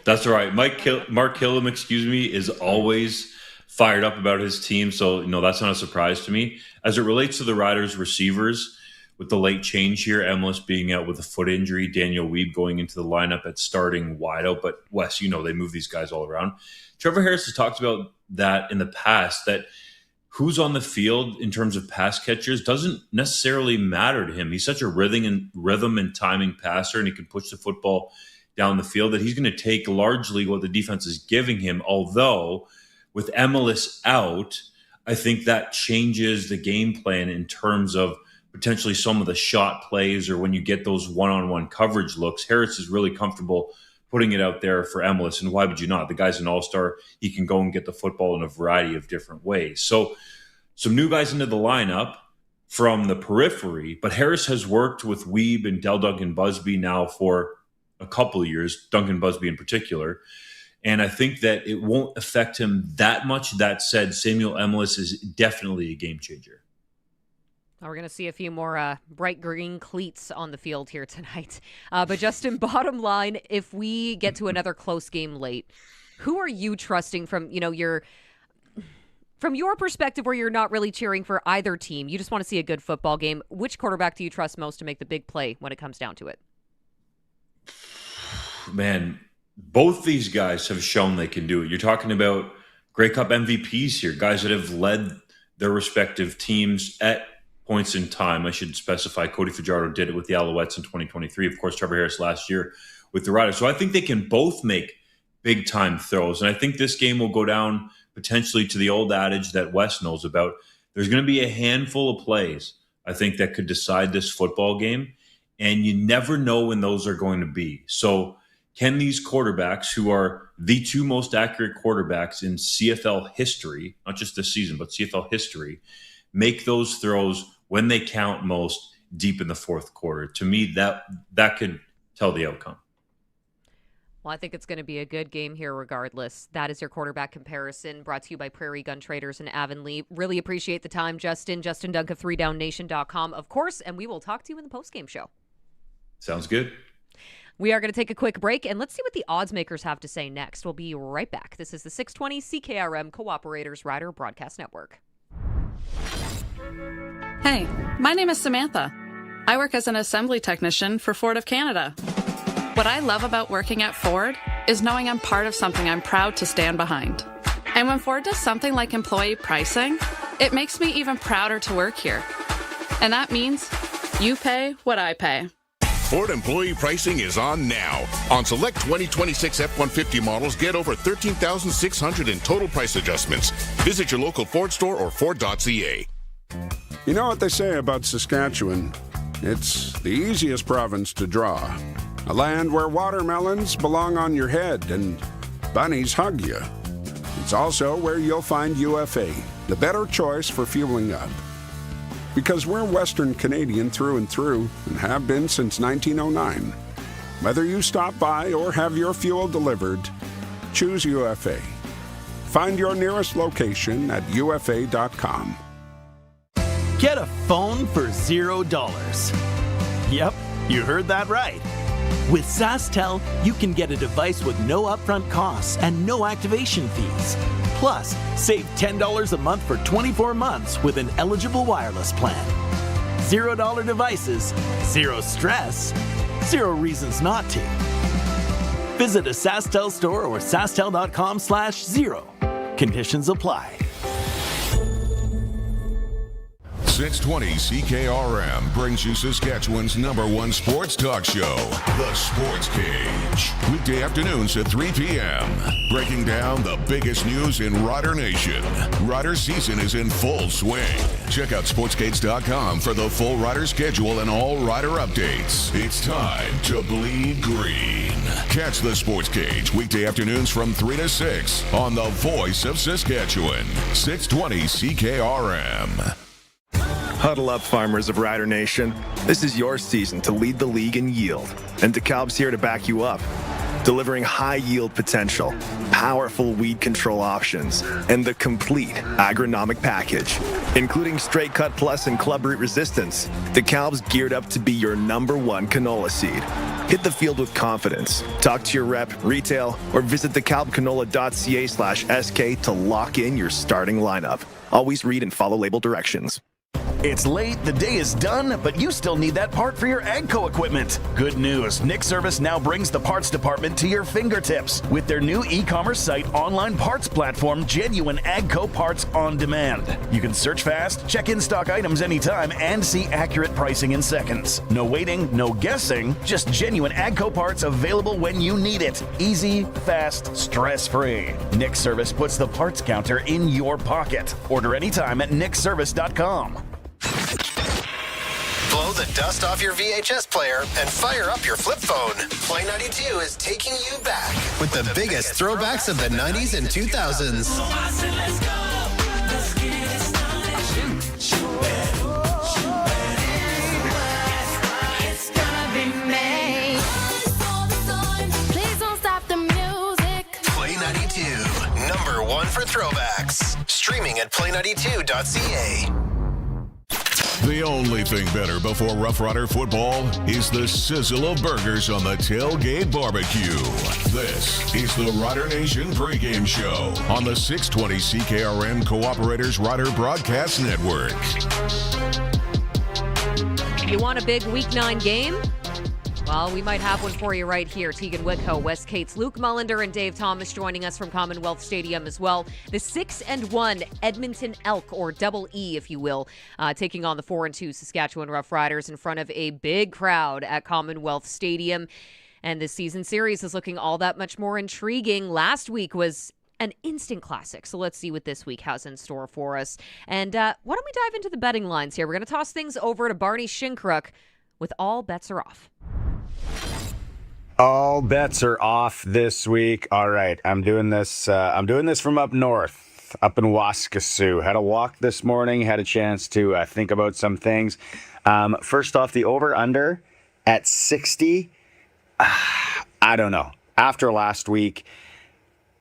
[SPEAKER 24] That's all right. Mark Killam, is always fired up about his team. So, that's not a surprise to me. As it relates to the Riders receivers, with the late change here, Emilus being out with a foot injury, Daniel Weeb going into the lineup at starting wide out. But Wes, they move these guys all around. Trevor Harris has talked about that in the past, that who's on the field in terms of pass catchers doesn't necessarily matter to him. He's such a rhythm and timing passer, and he can push the football down the field, that he's going to take largely what the defense is giving him. Although with Emilus out, I think that changes the game plan in terms of potentially some of the shot plays, or when you get those one-on-one coverage looks. Harris is really comfortable putting it out there for Emilus, and why would you not? The guy's an all-star. He can go and get the football in a variety of different ways. So some new guys into the lineup from the periphery, but Harris has worked with Weeb and Duncan Busby now for a couple of years, Duncan Busby in particular, and I think that it won't affect him that much. That said, Samuel Emilus is definitely a game changer.
[SPEAKER 3] We're going to see a few more bright green cleats on the field here tonight. But Justin, bottom line, if we get to another close game late, who are you trusting from your perspective, where you're not really cheering for either team? You just want to see a good football game. Which quarterback do you trust most to make the big play when it comes down to it?
[SPEAKER 24] Man, both these guys have shown they can do it. You're talking about Grey Cup MVPs here, guys that have led their respective teams at points in time. I should specify Cody Fajardo did it with the Alouettes in 2023. Of course, Trevor Harris last year with the Riders. So I think they can both make big-time throws. And I think this game will go down potentially to the old adage that Wes knows about. There's going to be a handful of plays, I think, that could decide this football game. And you never know when those are going to be. So can these quarterbacks, who are the 2 most accurate quarterbacks in CFL history, not just this season, but CFL history, make those throws when they count most deep in the fourth quarter? To me, that could tell the outcome.
[SPEAKER 3] Well, I think it's going to be a good game here regardless. That is your quarterback comparison brought to you by Prairie Gun Traders in Avonlea. Really appreciate the time, Justin. Justin Dunk of 3downnation.com, of course, and we will talk to you in the postgame show.
[SPEAKER 24] Sounds good.
[SPEAKER 3] We are going to take a quick break, and let's see what the odds makers have to say next. We'll be right back. This is the 620 CKRM Cooperators Rider Broadcast Network.
[SPEAKER 12] Hey, my name is Samantha. I work as an assembly technician for Ford of Canada. What I love about working at Ford is knowing I'm part of something I'm proud to stand behind. And when Ford does something like employee pricing, it makes me even prouder to work here. And that means you pay what I pay.
[SPEAKER 13] Ford employee pricing is on now. On select 2026 F-150 models, get over $13,600 in total price adjustments. Visit your local Ford store or Ford.ca.
[SPEAKER 17] You know what they say about Saskatchewan? It's the easiest province to draw. A land where watermelons belong on your head and bunnies hug you. It's also where you'll find UFA, the better choice for fueling up. Because we're Western Canadian through and through and have been since 1909. Whether you stop by or have your fuel delivered, choose UFA. Find your nearest location at ufa.com.
[SPEAKER 19] Get a phone for $0. Yep, you heard that right. With SaskTel, you can get a device with no upfront costs and no activation fees. Plus, save $10 a month for 24 months with an eligible wireless plan. $0 devices, zero stress, zero reasons not to. Visit a SaskTel store or sastel.com/0. Conditions apply.
[SPEAKER 1] 620 CKRM brings you Saskatchewan's #1 sports talk show, The Sports Cage. Weekday afternoons at 3 p.m. Breaking down the biggest news in Rider Nation. Rider season is in full swing. Check out sportscage.com for the full Rider schedule and all Rider updates. It's time to bleed green. Catch The Sports Cage weekday afternoons from 3 to 6 on the voice of Saskatchewan, 620 CKRM.
[SPEAKER 22] Huddle up, farmers of Rider Nation. This is your season to lead the league in yield, and DeKalb's here to back you up. Delivering high yield potential, powerful weed control options, and the complete agronomic package, including Straight Cut Plus and Club Root Resistance. DeKalb's geared up to be your #1 canola seed. Hit the field with confidence. Talk to your rep, retail, or visit DeKalbCanola.ca/SK to lock in your starting lineup. Always read and follow label directions.
[SPEAKER 8] It's late, the day is done, but you still need that part for your AGCO equipment. Good news, Nick Service now brings the parts department to your fingertips with their new e-commerce site online parts platform, Genuine AGCO Parts on Demand. You can search fast, check in-stock items anytime, and see accurate pricing in seconds. No waiting, no guessing, just genuine AGCO parts available when you need it. Easy, fast, stress-free. Nick Service puts the parts counter in your pocket. Order anytime at nickservice.com.
[SPEAKER 26] Blow the dust off your VHS player and fire up your flip phone. Play 92 is taking you back with the biggest throwbacks of the 90s and 2000s. Play 92, #1 for throwbacks. Streaming at play92.ca.
[SPEAKER 1] The only thing better before Rough Rider football is the sizzle of burgers on the tailgate barbecue. This is the Rider Nation pregame show on the 620 CKRM Cooperators Rider Broadcast Network.
[SPEAKER 3] You want a big Week 9 game? Well, we might have one for you right here. Teagan Witko, Wes Cates, Luc Mullinder, and Dave Thomas joining us from Commonwealth Stadium as well. The 6-1 Edmonton Elk, or Double E, if you will, taking on the 4-2 Saskatchewan Roughriders in front of a big crowd at Commonwealth Stadium. And this season series is looking all that much more intriguing. Last week was an instant classic. So let's see what this week has in store for us. And why don't we dive into the betting lines here? We're going to toss things over to Barney Shinkruk with All Bets Are Off.
[SPEAKER 25] All bets are off this week. All right, I'm doing this from up north, up in Waskesiu. Had a walk this morning, had a chance to think about some things. First off, the over-under at 60 I don't know. After last week,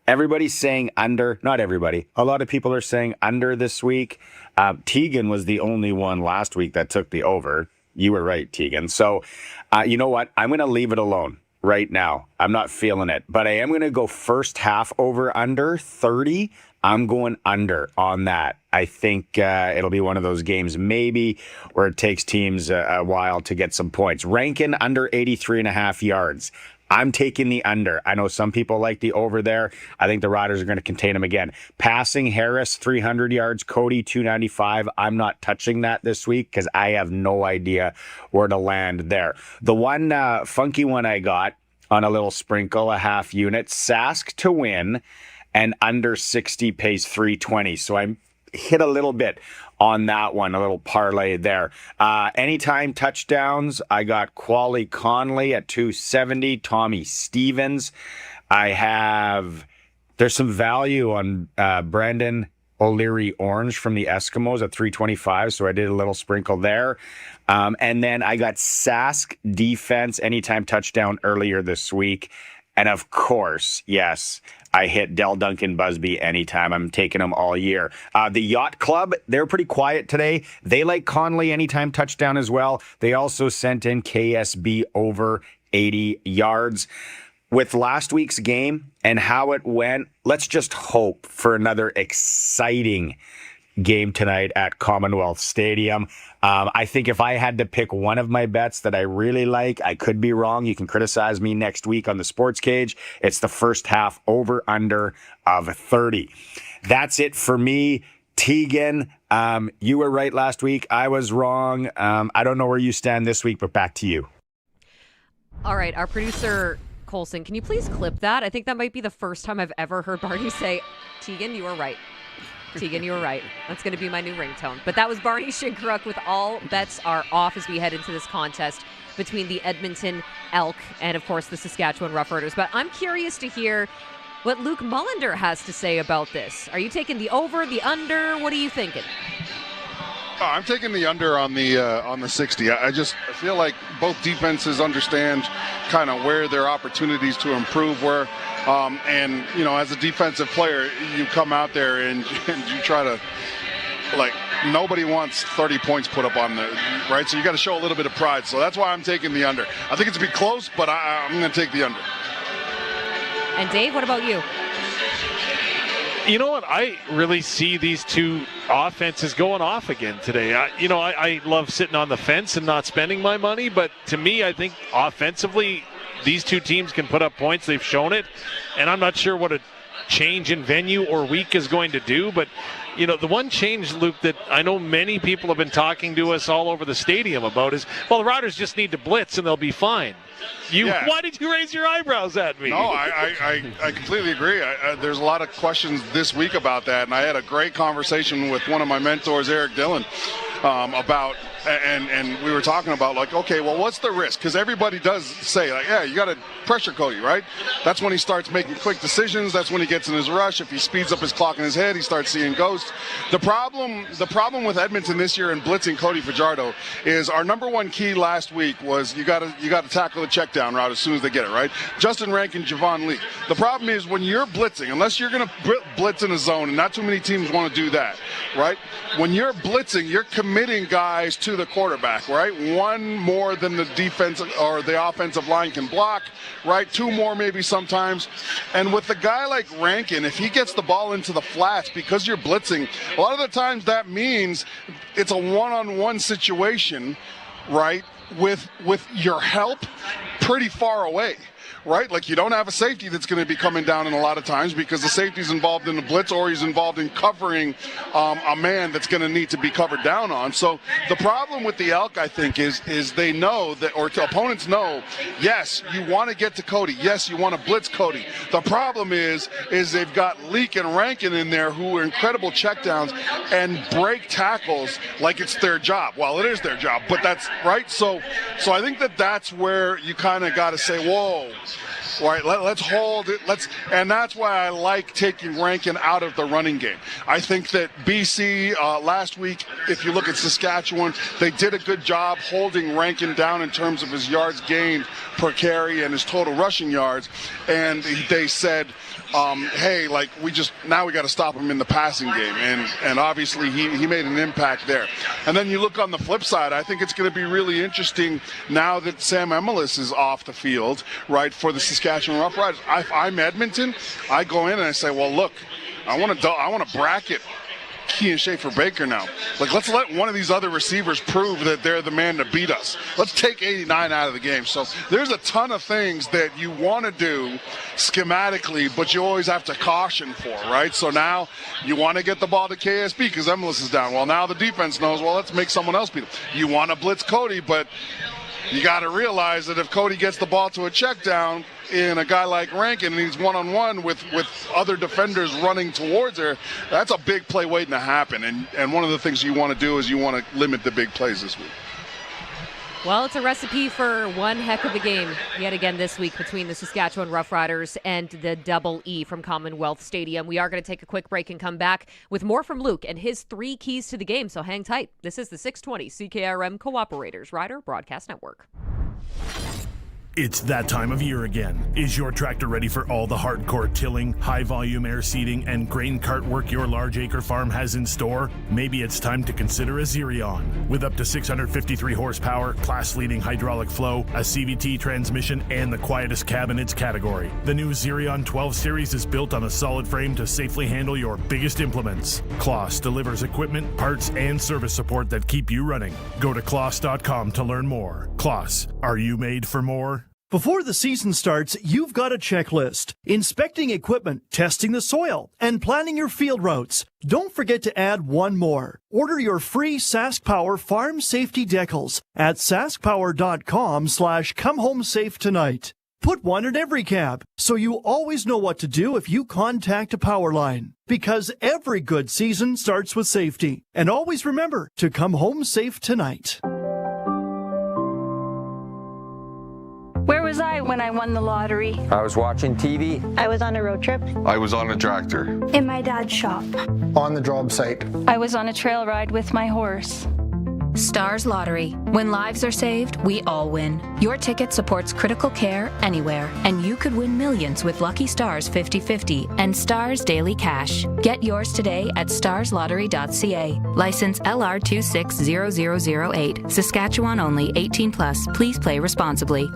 [SPEAKER 25] everybody's saying under. Not everybody. A lot of people are saying under this week. Teagan was the only one last week that took the over. You were right, Teagan. So, you know what? I'm going to leave it alone right now. I'm not feeling it. But I am going to go first half over under 30. I'm going under on that. I think it'll be one of those games maybe where it takes teams a while to get some points. Rankin under 83.5 yards. I'm taking the under. I know some people like the over there. I think the Riders are going to contain them again. Passing, Harris, 300 yards. Cody, 295. I'm not touching that this week because I have no idea where to land there. The one funky one I got on a little sprinkle, a half unit, Sask to win, and under 60 pays 320. So I hit a little bit on that one, a little parlay there. Anytime touchdowns, I got Quali Conley at 270, Tommy Stevens. There's some value on Brandon O'Leary Orange from the Eskimos at 325, so I did a little sprinkle there. And then I got Sask defense, anytime touchdown earlier this week. And of course, yes, I hit Del Duncan Busby anytime. I'm taking them all year. The Yacht Club, they're pretty quiet today. They like Conley anytime touchdown as well. They also sent in KSB over 80 yards. With last week's game and how it went, let's just hope for another exciting game tonight at Commonwealth Stadium. I think if I had to pick one of my bets that I really like, I could be wrong. You can criticize me next week on the Sports Cage. It's the first half over under of 30. That's it for me. Teagan, you were right last week. I was wrong. I don't know where you stand this week, but back to you.
[SPEAKER 3] All right, our producer Colson, can you please clip that? I think that might be the first time I've ever heard Barney say, Teagan, you were right. Teagan, you were right. That's going to be my new ringtone. But that was Barney Shinkaruk with All Bets Are Off as we head into this contest between the Edmonton Elk and, of course, the Saskatchewan Roughriders. But I'm curious to hear what Luc Mullinder has to say about this. Are you taking the over, the under? What are you thinking?
[SPEAKER 2] I'm taking the under on the 60. I feel like both defenses understand kind of where their opportunities to improve were. And, you know, as a defensive player, you come out there and you try to, like, nobody wants 30 points put up on the, right? So you got to show a little bit of pride. So that's why I'm taking the under. I think it's a bit close, but I'm going to take the under.
[SPEAKER 3] And Dave, what about you?
[SPEAKER 6] You know what? I really see these two offenses going off again today. I love sitting on the fence and not spending my money, but to me, I think offensively, these two teams can put up points. They've shown it, and I'm not sure what a change in venue or week is going to do, but you know, the one change, Luke, that I know many people have been talking to us all over the stadium about is, well, the Riders just need to blitz and they'll be fine. Why did you raise your eyebrows at me?
[SPEAKER 2] No, I completely agree. There's a lot of questions this week about that, and I had a great conversation with one of my mentors, Eric Dillon, about, and we were talking about, like, okay, well, what's the risk? Because everybody does say, like, yeah, you got to pressure Cody, right? That's when he starts making quick decisions. That's when he gets in his rush. If he speeds up his clock in his head, he starts seeing ghosts. The problem with Edmonton this year and blitzing Cody Fajardo is our number one key last week was you got to tackle the check down route as soon as they get it, right? Justin Rankin, Javon Lee. The problem is when you're blitzing, unless you're going to blitz in a zone, and not too many teams want to do that, right? When you're blitzing, you're committing guys to the quarterback, right? One more than the defense or the offensive line can block, right? Two more maybe sometimes. And with a guy like Rankin, if he gets the ball into the flats because you're blitzing, a lot of the times that means it's a one-on-one situation, right? With your help pretty far away, right? Like, you don't have a safety that's going to be coming down in a lot of times because the safety's involved in the blitz or he's involved in covering a man that's going to need to be covered down on. So the problem with the Elk, I think, is they know that, or opponents know, yes, you want to get to Cody. Yes, you want to blitz Cody. The problem is they've got Leak and Rankin in there who are incredible checkdowns and break tackles like it's their job. Well, it is their job, but that's right. So I think that's where you kind of got to say, whoa, right? Let's hold it. And that's why I like taking Rankin out of the running game. I think that BC last week, if you look at Saskatchewan, they did a good job holding Rankin down in terms of his yards gained per carry and his total rushing yards. And they said, hey, like we got to stop him in the passing game. And obviously he made an impact there. And then you look on the flip side, I think it's going to be really interesting now that Sam Emelis is off the field, right, for the Saskatchewan Roughriders. If I'm Edmonton, I go in and I say, well, look, I want to bracket Kean Schaefer-Baker now. Like, let's let one of these other receivers prove that they're the man to beat us. Let's take 89 out of the game. So there's a ton of things that you want to do schematically, but you always have to caution for, right? So now you want to get the ball to KSB because Emelis is down. Well, now the defense knows, well, let's make someone else beat him. You want to blitz Cody, but you got to realize that if Cody gets the ball to a check down in a guy like Rankin and he's one-on-one with other defenders running towards her, that's a big play waiting to happen. And one of the things you want to do is you want to limit the big plays this week.
[SPEAKER 3] Well, it's a recipe for one heck of a game yet again this week between the Saskatchewan Roughriders and the Double E from Commonwealth Stadium. We are going to take a quick break and come back with more from Luc and his 3 keys to the game, so hang tight. This is the 620 CKRM Cooperators Rider Broadcast Network.
[SPEAKER 9] It's that time of year again. Is your tractor ready for all the hardcore tilling, high-volume air seeding, and grain cart work your large acre farm has in store? Maybe it's time to consider a Xerion. With up to 653 horsepower, class-leading hydraulic flow, a CVT transmission, and the quietest cab in its category, the new Xerion 12 Series is built on a solid frame to safely handle your biggest implements. Kloss delivers equipment, parts, and service support that keep you running. Go to kloss.com to learn more. Kloss, are you made for more?
[SPEAKER 10] Before the season starts, you've got a checklist. Inspecting equipment, testing the soil, and planning your field routes. Don't forget to add one more. Order your free SaskPower Farm Safety Decals at saskpower.com/comehomesafe tonight. Put one in every cab, so you always know what to do if you contact a power line. Because every good season starts with safety. And always remember to come home safe tonight.
[SPEAKER 11] Where was I when I won the lottery?
[SPEAKER 14] I was watching TV.
[SPEAKER 11] I was on a road trip.
[SPEAKER 14] I was on a tractor.
[SPEAKER 11] In my dad's shop.
[SPEAKER 14] On the job site.
[SPEAKER 11] I was on a trail ride with my horse.
[SPEAKER 15] Stars Lottery. When lives are saved, we all win. Your ticket supports critical care anywhere, and you could win millions with Lucky Stars 50/50 and Stars Daily Cash. Get yours today at starslottery.ca. License LR 260008. Saskatchewan only. 18+. Please play responsibly.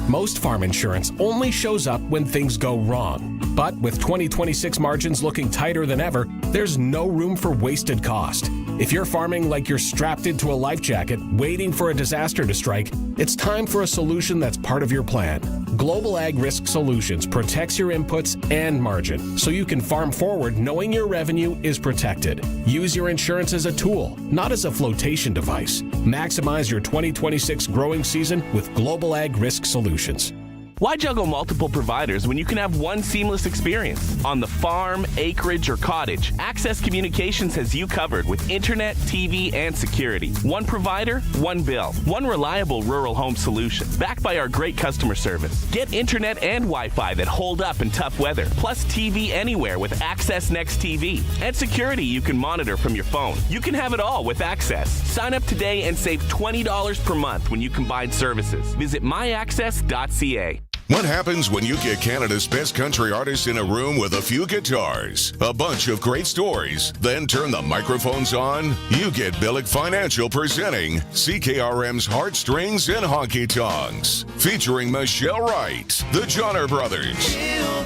[SPEAKER 20] Most farm insurance only shows up when things go wrong. But with 2026 margins looking tighter than ever, there's no room for wasted cost. If you're farming like you're strapped into a life jacket, waiting for a disaster to strike, it's time for a solution that's part of your plan. Global Ag Risk Solutions protects your inputs and margin, so you can farm forward knowing your revenue is protected. Use your insurance as a tool, not as a flotation device. Maximize your 2026 growing season with Global Ag Risk Solutions.
[SPEAKER 23] Why juggle multiple providers when you can have one seamless experience? On the farm, acreage, or cottage, Access Communications has you covered with internet, TV, and security. One provider, one bill. One reliable rural home solution, backed by our great customer service. Get internet and Wi-Fi that hold up in tough weather, plus TV anywhere with Access Next TV. And security you can monitor from your phone. You can have it all with Access. Sign up today and save $20 per month when you combine services. Visit myaccess.ca.
[SPEAKER 1] What happens when you get Canada's best country artists in a room with a few guitars, a bunch of great stories, then turn the microphones on? You get Billick Financial presenting CKRM's Heartstrings and Honky Tonks, featuring Michelle Wright, the Johnner Brothers,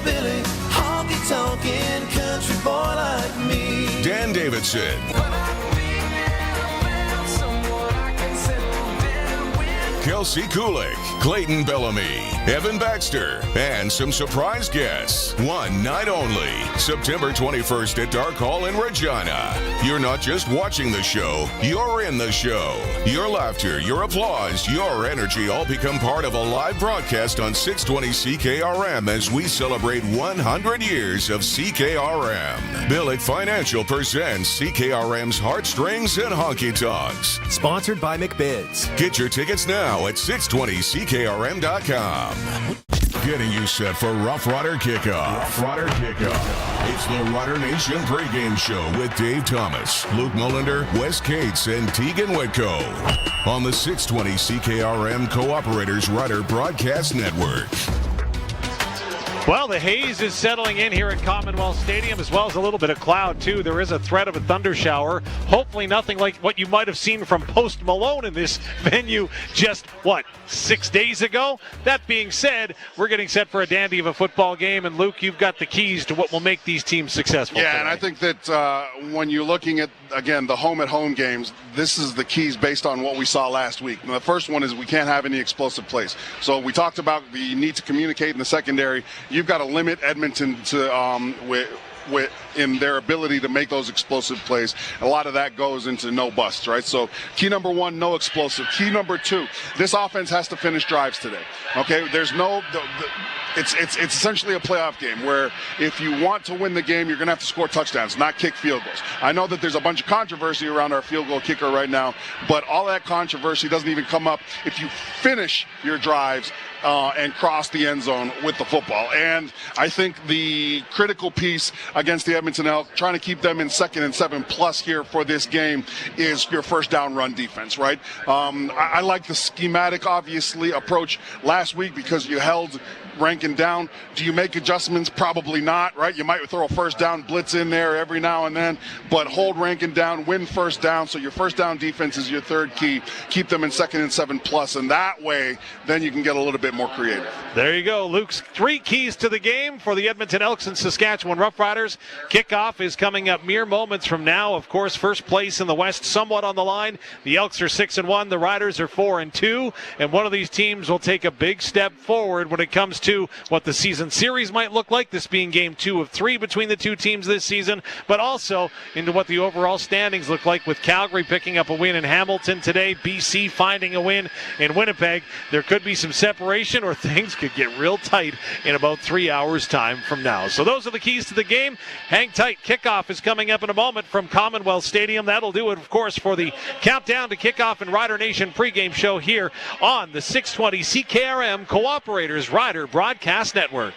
[SPEAKER 18] Billy, honky-tonkin' country boy like me.
[SPEAKER 1] Dan Davidson, Kelsey Kulik, Clayton Bellamy, Evan Baxter, and some surprise guests. One night only, September 21st at Dark Hall in Regina. You're not just watching the show, you're in the show. Your laughter, your applause, your energy all become part of a live broadcast on 620 CKRM as we celebrate 100 years of CKRM. Billick Financial presents CKRM's Heartstrings and Honky Tonks.
[SPEAKER 27] Sponsored by McBids.
[SPEAKER 1] Get your tickets now at 620CKRM.com. Getting you set for Rough Rider Kickoff. It's the Rider Nation pregame show with Dave Thomas, Luc Mullinder, Wes Cates, and Teagan Witko on the 620 CKRM Cooperators Rider Broadcast Network.
[SPEAKER 6] Well, the haze is settling in here at Commonwealth Stadium, as well as a little bit of cloud, too. There is a threat of a thunder shower. Hopefully nothing like what you might have seen from Post Malone in this venue just, 6 days ago? That being said, we're getting set for a dandy of a football game, and Luke, you've got the keys to what will make these teams successful today.
[SPEAKER 2] And I think that when you're looking at, again, the home-at-home games, this is the keys based on what we saw last week. And the first one is we can't have any explosive plays. So we talked about the need to communicate in the secondary. You've got to limit Edmonton to in their ability to make those explosive plays. A lot of that goes into no busts, right? So key number one, no explosive. Key number two, this offense has to finish drives today. Okay, there's no. It's essentially a playoff game where if you want to win the game, you're going to have to score touchdowns, not kick field goals. I know that there's a bunch of controversy around our field goal kicker right now, but all that controversy doesn't even come up if you finish your drives and cross the end zone with the football. And I think the critical piece against the Edmonton Elks, trying to keep them in 2nd and 7+ here for this game, is your first down run defense, right? I like the schematic, obviously, approach last week because you held Rankin down. Do you make adjustments? Probably not, right? You might throw a first down blitz in there every now and then, but hold Rankin down, win first down. So your first down defense is your third key. Keep them in 2nd and 7+, and that way, then you can get a little bit more creative.
[SPEAKER 6] There you go, Luke's 3 keys to the game for the Edmonton Elks and Saskatchewan Roughriders. Kickoff is coming up mere moments from now. Of course, first place in the West somewhat on the line. The Elks are 6-1, the Riders are 4-2, and one of these teams will take a big step forward when it comes to what the season series might look like, this being game 2 of 3 between the two teams this season, but also into what the overall standings look like, with Calgary picking up a win in Hamilton today, BC finding a win in Winnipeg. There could be some separation, or things could get real tight in about 3 hours time from now. So those are the keys to the game. Hang tight. Kickoff is coming up in a moment from Commonwealth Stadium. That'll do it, of course, for the countdown to kickoff and Rider Nation pregame show here on the 620 CKRM Cooperators Rider Broadcast Network.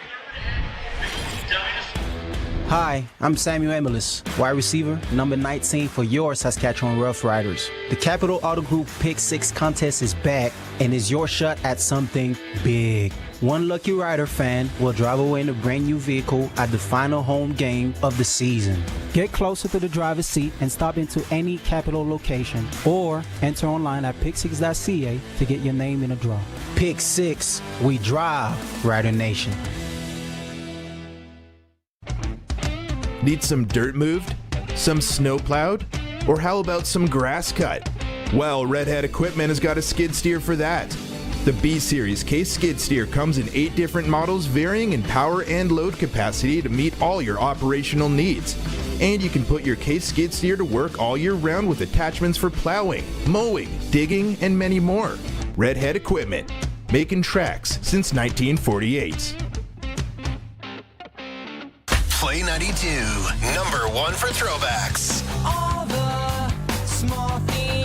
[SPEAKER 4] Hi, I'm Samuel Emelis, wide receiver, number 19 for your Saskatchewan Roughriders. The Capital Auto Group Pick 6 contest is back and is your shot at something big. One lucky Rider fan will drive away in a brand new vehicle at the final home game of the season. Get closer to the driver's seat and stop into any Capital location, or enter online at pick6.ca to get your name in a draw. Pick 6, we drive, Rider Nation.
[SPEAKER 5] Need some dirt moved? Some snow plowed? Or how about some grass cut? Well, Redhead Equipment has got a skid steer for that. The B-Series case skid steer comes in 8 different models, varying in power and load capacity to meet all your operational needs. And you can put your case skid steer to work all year round with attachments for plowing, mowing, digging, and many more. Redhead Equipment, making tracks since 1948.
[SPEAKER 26] Play 92, number 1 for throwbacks.
[SPEAKER 18] All the small things.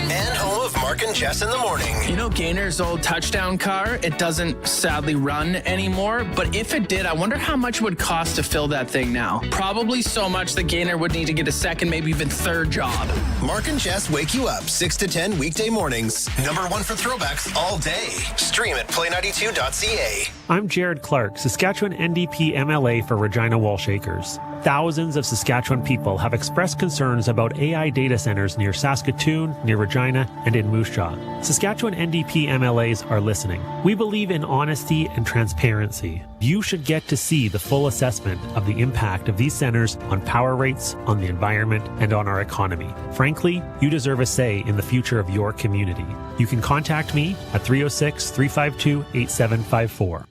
[SPEAKER 26] And home of Mark and Jess in the morning.
[SPEAKER 7] You know Gainer's old touchdown car? It doesn't sadly run anymore, but if it did, I wonder how much it would cost to fill that thing now. Probably so much that Gainer would need to get a second, maybe even third job.
[SPEAKER 26] Mark and Jess wake you up 6 to 10 weekday mornings. Number 1 for throwbacks all day. Stream at play92.ca.
[SPEAKER 16] I'm Jared Clark, Saskatchewan NDP MLA for Regina Wallshakers. Thousands of Saskatchewan people have expressed concerns about AI data centers near Saskatoon, near Regina, and in Moose Jaw. Saskatchewan NDP MLAs are listening. We believe in honesty and transparency. You should get to see the full assessment of the impact of these centers on power rates, on the environment, and on our economy. Frankly, you deserve a say in the future of your community. You can contact me at 306-352-8754.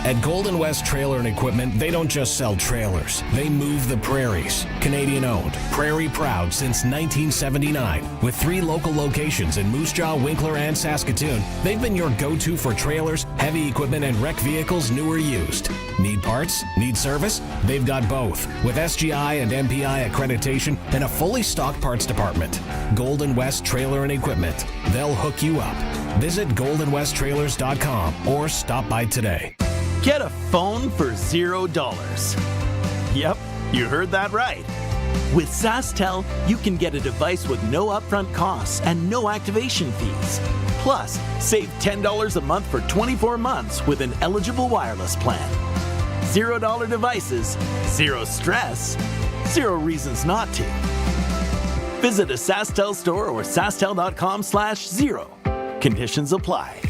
[SPEAKER 20] At Golden West Trailer and Equipment, they don't just sell trailers. They move the prairies. Canadian owned, prairie proud since 1979. With 3 local locations in Moose Jaw, Winkler, and Saskatoon, they've been your go-to for trailers, heavy equipment, and wreck vehicles, new or used. Need parts? Need service? They've got both. With SGI and MPI accreditation and a fully stocked parts department. Golden West Trailer and Equipment. They'll hook you up. Visit goldenwesttrailers.com or stop by today.
[SPEAKER 12] Get a phone for $0. Yep, you heard that right. With SaskTel, you can get a device with no upfront costs and no activation fees. Plus, save $10 a month for 24 months with an eligible wireless plan. $0 devices, zero stress, zero reasons not to. Visit a SaskTel store or sastel.com/0. Conditions apply.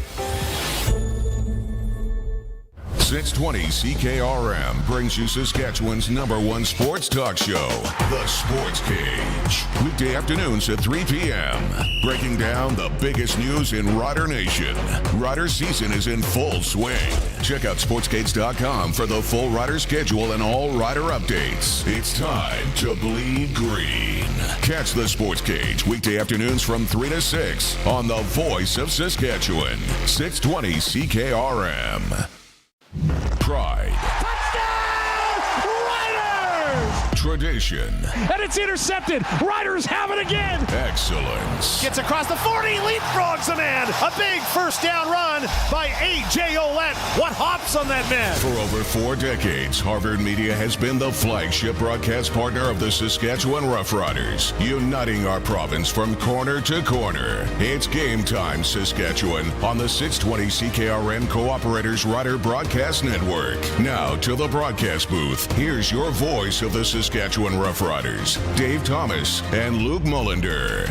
[SPEAKER 1] 620 CKRM brings you Saskatchewan's #1 sports talk show, The Sports Cage. Weekday afternoons at 3 p.m. Breaking down the biggest news in Rider Nation. Rider season is in full swing. Check out sportscage.com for the full Rider schedule and all Rider updates. It's time to bleed green. Catch The Sports Cage weekday afternoons from 3 to 6 on the voice of Saskatchewan, 620 CKRM. Pride. Tradition.
[SPEAKER 13] And it's intercepted. Riders have it again.
[SPEAKER 1] Excellence.
[SPEAKER 13] Gets across the 40, leapfrogs a man. A big first down run by A.J. Olette. What hops on that man?
[SPEAKER 1] For over 4 decades, Harvard Media has been the flagship broadcast partner of the Saskatchewan Roughriders, uniting our province from corner to corner. It's game time, Saskatchewan, on the 620 CKRM Cooperators Rider Broadcast Network. Now to the broadcast booth. Here's your voice of the Saskatchewan Roughriders, Dave Thomas and Luc Mullinder.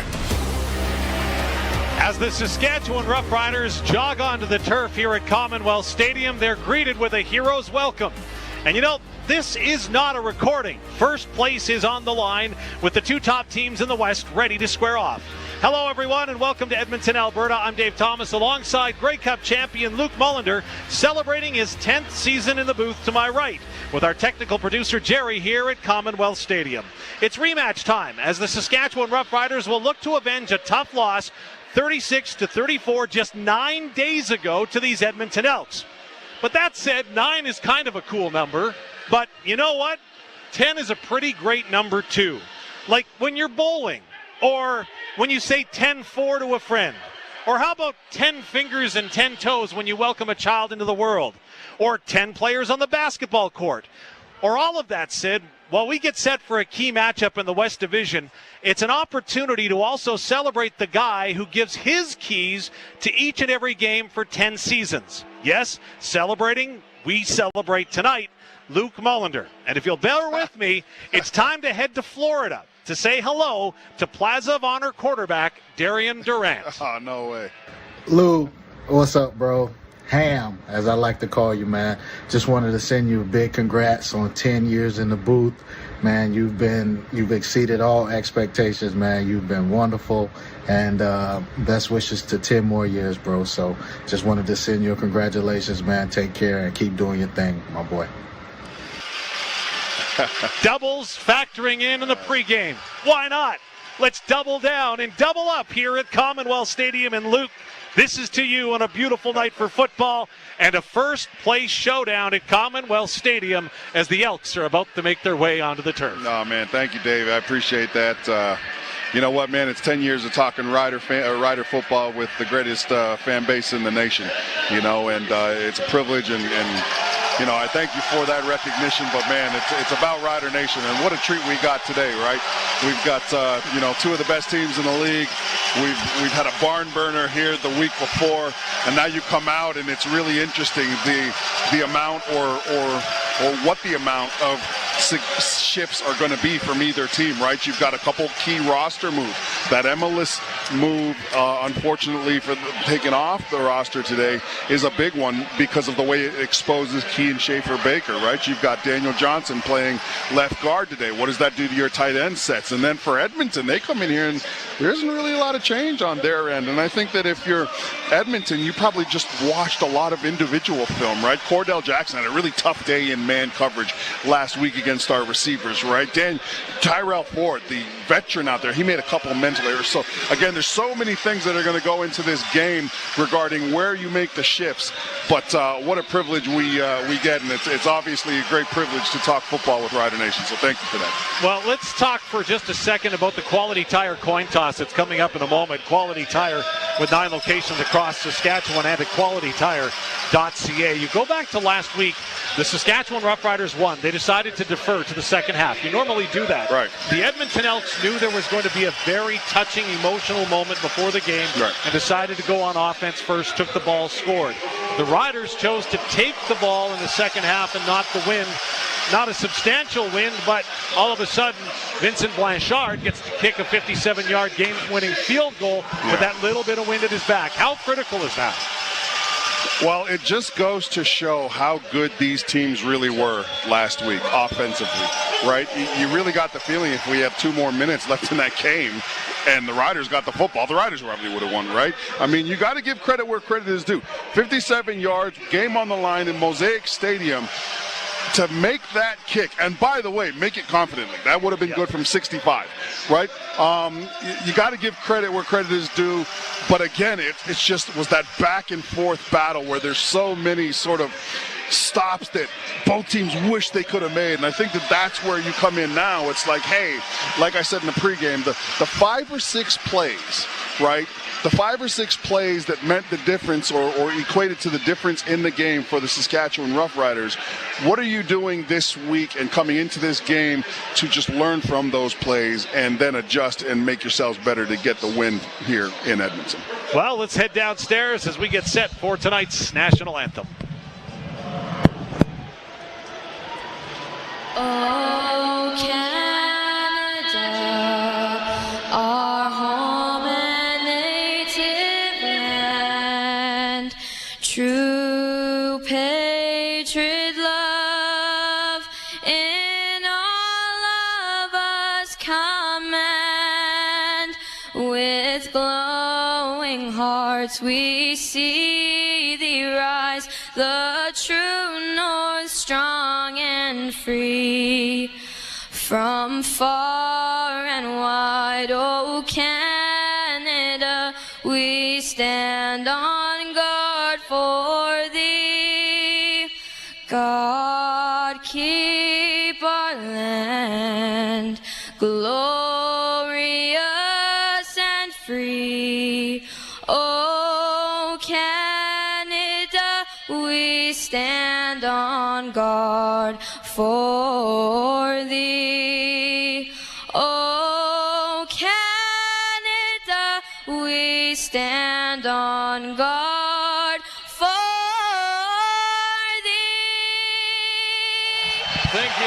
[SPEAKER 6] As the Saskatchewan Roughriders jog onto the turf here at Commonwealth Stadium, they're greeted with a hero's welcome. And you know, this is not a recording. First place is on the line with the 2 top teams in the West ready to square off. Hello, everyone, and welcome to Edmonton, Alberta. I'm Dave Thomas alongside Grey Cup champion Luc Mullinder, celebrating his 10th season in the booth to my right, with our technical producer Jerry here at Commonwealth Stadium. It's rematch time as the Saskatchewan Roughriders will look to avenge a tough loss 36-34 just 9 days ago to these Edmonton Elks. But that said, 9 is kind of a cool number. But you know what? 10 is a pretty great number too. Like when you're bowling, or when you say 10-4 to a friend. Or how about 10 fingers and 10 toes when you welcome a child into the world? Or 10 players on the basketball court? Or all of that said, while we get set for a key matchup in the West Division, it's an opportunity to also celebrate the guy who gives his keys to each and every game for 10 seasons. Yes, we celebrate tonight, Luc Mullinder. And if you'll bear with me, it's time to head to Florida to say hello to Plaza of Honor quarterback Darian Durant.
[SPEAKER 2] Oh, no way.
[SPEAKER 17] Lou, what's up, bro? Ham, as I like to call you, man. Just wanted to send you a big congrats on 10 years in the booth. Man, you've exceeded all expectations, man. You've been wonderful, and best wishes to 10 more years, bro. So just wanted to send you a congratulations, man. Take care and keep doing your thing, my boy.
[SPEAKER 6] Doubles factoring in the pregame. Why not? Let's double down and double up here at Commonwealth Stadium. And Luc, this is to you on a beautiful night for football and a first-place showdown at Commonwealth Stadium as the Elks are about to make their way onto the turf.
[SPEAKER 2] Oh, man, thank you, Dave. I appreciate that. You know what, man? It's 10 years of talking Rider football with the greatest fan base in the nation. You know, and it's a privilege, and you know, I thank you for that recognition. But man, it's about Rider Nation, and what a treat we got today, right? We've got you know, 2 of the best teams in the league. We've had a barn burner here the week before, and now you come out, and it's really interesting the amount or what the amount of shifts are going to be from either team, right? You've got a couple key roster moves. That MLS move, unfortunately, for taking off the roster today is a big one because of the way it exposes Kean Schaefer-Baker, right? You've got Daniel Johnson playing left guard today. What does that do to your tight end sets? And then for Edmonton, they come in here and there isn't really a lot of change on their end. And I think that if you're Edmonton, you probably just watched a lot of individual film, right? Cordell Jackson had a really tough day in man coverage last week against our receivers, right? Tyrell Ford, the veteran out there, he made a couple of mental errors. So again, there's so many things that are going to go into this game regarding where you make the shifts. But what a privilege we get, and it's obviously a great privilege to talk football with Rider Nation. So thank you for that.
[SPEAKER 6] Well, let's talk for just a second about the Quality Tire coin toss that's coming up in a moment. Quality Tire with 9 locations across Saskatchewan and at qualitytire.ca. You go back to last week, the Saskatchewan Roughriders won. They decided to defer to the second half. You normally do that.
[SPEAKER 2] Right.
[SPEAKER 6] The Edmonton Elks knew there was going to be a very touching, emotional moment before the game and decided to go on offense first, took the ball, scored. The Riders chose to take the ball in the second half and not the win. Not a substantial win, but all of a sudden, Vincent Blanchard gets to kick a 57-yard game-winning field goal with that little bit of wind at his back. How critical is that?
[SPEAKER 2] Well, it just goes to show how good these teams really were last week offensively, right? You really got the feeling if we have 2 more minutes left in that game and the Riders got the football, the Riders probably would have won, right? I mean, you got to give credit where credit is due. 57 yards, game on the line in Mosaic Stadium. To make that kick, and by the way, make it confidently. That would have been good from 65, right? You got to give credit where credit is due. But again, it's just was that back and forth battle where there's so many sort of stops that both teams wish they could have made. And I think that's where you come in now. It's like, hey, like I said in the pregame, the 5 or 6 plays, right? The 5 or 6 plays that meant the difference or equated to the difference in the game for the Saskatchewan Roughriders. What are you doing this week and coming into this game to just learn from those plays and then adjust and make yourselves better to get the win here in Edmonton?
[SPEAKER 6] Well, let's head downstairs as we get set for tonight's national anthem.
[SPEAKER 18] Oh, Canada, our home and native land, true patriot love in all of us command. With glowing hearts we see thee rise, the true north strong and free. From far and wide, oh Canada, we stand on guard for thee. God keep our land glorious and free. Oh Canada, we stand on guard for thee. Oh Canada, we stand on guard for thee.
[SPEAKER 6] Thank you.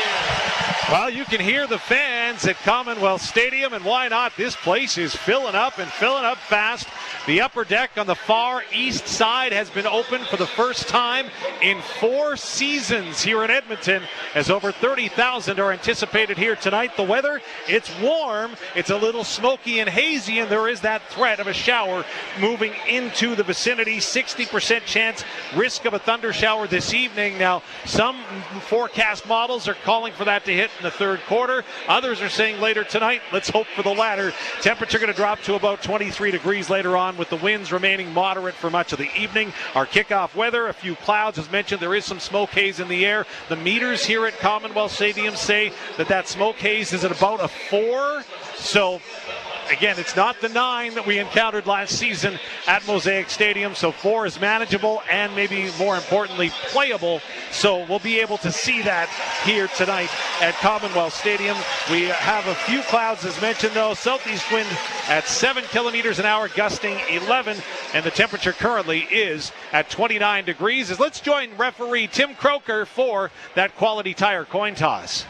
[SPEAKER 6] Well, you can hear the fans at Commonwealth Stadium, and why not? This place is filling up and filling up fast. The upper deck on the far east side has been opened for the first time in 4 seasons here in Edmonton, as over 30,000 are anticipated here tonight. The weather, it's warm, it's a little smoky and hazy, and there is that threat of a shower moving into the vicinity. 60% chance, risk of a thunder shower this evening. Now, some forecast models are calling for that to hit in the third quarter. Others are saying later tonight. Let's hope for the latter. Temperature going to drop to about 23 degrees later on, with the winds remaining moderate for much of the evening. Our kickoff weather, a few clouds. As mentioned, there is some smoke haze in the air. The meters here at Commonwealth Stadium say that smoke haze is at about a 4. So again, it's not the 9 that we encountered last season at Mosaic Stadium, so 4 is manageable and maybe more importantly playable. So we'll be able to see that here tonight at Commonwealth Stadium. We have a few clouds, as mentioned, though. Southeast wind at 7 kilometers an hour, gusting 11, and the temperature currently is at 29 degrees. As let's join referee Tim Croker for that Quality Tire coin toss.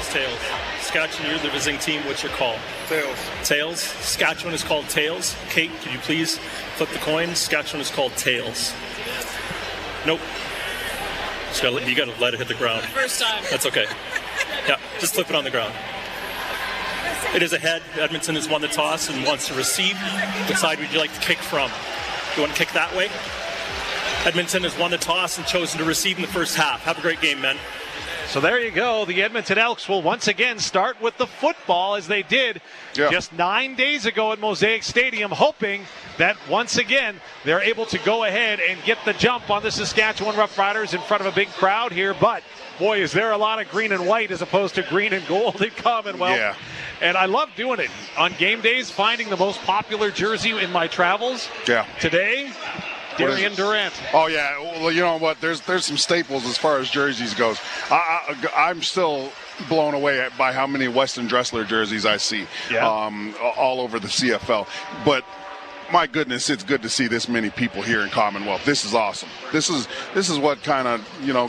[SPEAKER 8] Tails. Saskatchewan, you're the visiting team. What's your call? Tails. Tails. Saskatchewan is called tails. Kate, could you please flip the coin? Saskatchewan is called tails. Nope. You got to let it hit the ground.
[SPEAKER 19] First time.
[SPEAKER 8] That's okay. Yeah, just flip it on the ground. It is ahead. Edmonton has won the toss and wants to receive. What side would you like to kick from? You want to kick that way? Edmonton has won the toss and chosen to receive in the first half. Have a great game, men.
[SPEAKER 6] So there you go. The Edmonton Elks will once again start with the football as they did just 9 days ago at Mosaic Stadium, hoping that once again they're able to go ahead and get the jump on the Saskatchewan Roughriders in front of a big crowd here. But, boy, is there a lot of green and white as opposed to green and gold in Commonwealth.
[SPEAKER 2] Yeah.
[SPEAKER 6] And I love doing it. On game days, finding the most popular jersey in my travels.
[SPEAKER 2] Yeah.
[SPEAKER 6] Today, Darian Durant.
[SPEAKER 2] Oh, yeah. Well, you know what? There's some staples as far as jerseys goes. I'm still blown away by how many Weston Dressler jerseys I see all over the CFL. But my goodness, it's good to see this many people here in Commonwealth. This is awesome. This is what kind of,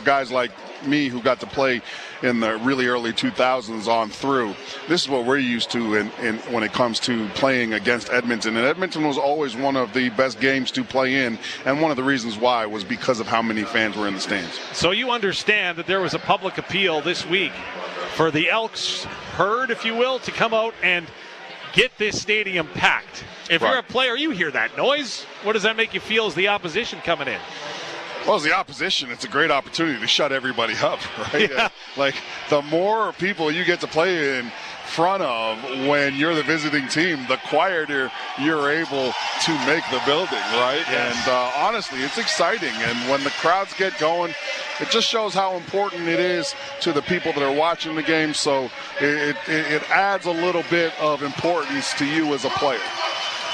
[SPEAKER 2] guys like me who got to play in the really early 2000s on through. This is what we're used to in when it comes to playing against Edmonton. And Edmonton was always one of the best games to play in, and one of the reasons why was because of how many fans were in the stands.
[SPEAKER 6] So you understand that there was a public appeal this week for the Elks herd, if you will, to come out and get this stadium packed. If you're a player, you hear that noise. What does that make you feel as the opposition coming in?
[SPEAKER 2] Well, as the opposition, it's a great opportunity to shut everybody up, right?
[SPEAKER 6] Yeah.
[SPEAKER 2] Like, the more people you get to play in front of when you're the visiting team, the quieter you're able to make the building, right?
[SPEAKER 6] Yes.
[SPEAKER 2] And honestly, it's exciting. And when the crowds get going, it just shows how important it is to the people that are watching the game. So it adds a little bit of importance to you as a player.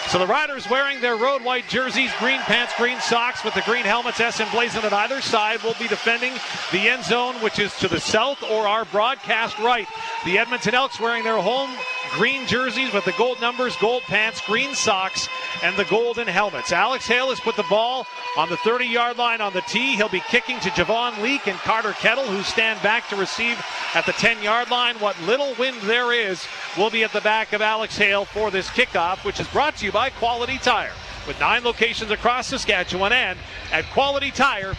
[SPEAKER 6] So the Riders wearing their road white jerseys, green pants, green socks with the green helmets S emblazoned on either side will be defending the end zone, which is to the south or our broadcast right. The Edmonton Elks wearing their home green jerseys with the gold numbers, gold pants, green socks, and the golden helmets. Alex Hale has put the ball on the 30-yard line on the tee. He'll be kicking to Javon Leake and Carter Kettle, who stand back to receive at the 10-yard line. What little wind there is will be at the back of Alex Hale for this kickoff, which is brought to you by Quality Tire, with 9 locations across Saskatchewan and at qualitytire.ca.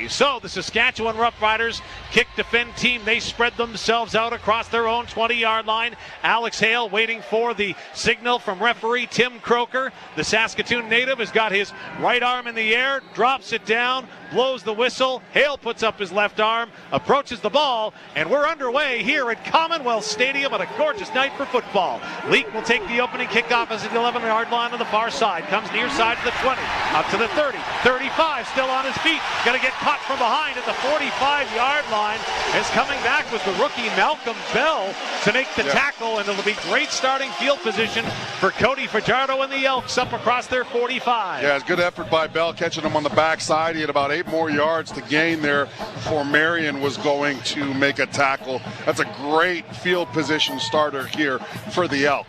[SPEAKER 6] So the Saskatchewan Roughriders kick defend team. They spread themselves out across their own 20-yard line. Alex Hale waiting for the signal from referee Tim Croker. The Saskatoon native has got his right arm in the air, drops it down, blows the whistle. Hale puts up his left arm, approaches the ball, and we're underway here at Commonwealth Stadium on a gorgeous night for football. Leake will take the opening kickoff as an 11-yard line on the far side. Comes near side to the 20, up to the 30, 35, still on his feet. Going to get caught from behind at the 45-yard line. Is coming back with the rookie Malcolm Bell to make the tackle, and it'll be great starting field position for Cody Fajardo and the Elks up across their 45.
[SPEAKER 2] Yeah, it's good effort by Bell, catching him on the backside. He had about 8 more yards to gain there before Marion was going to make a tackle. That's a great field position starter here for the Elk.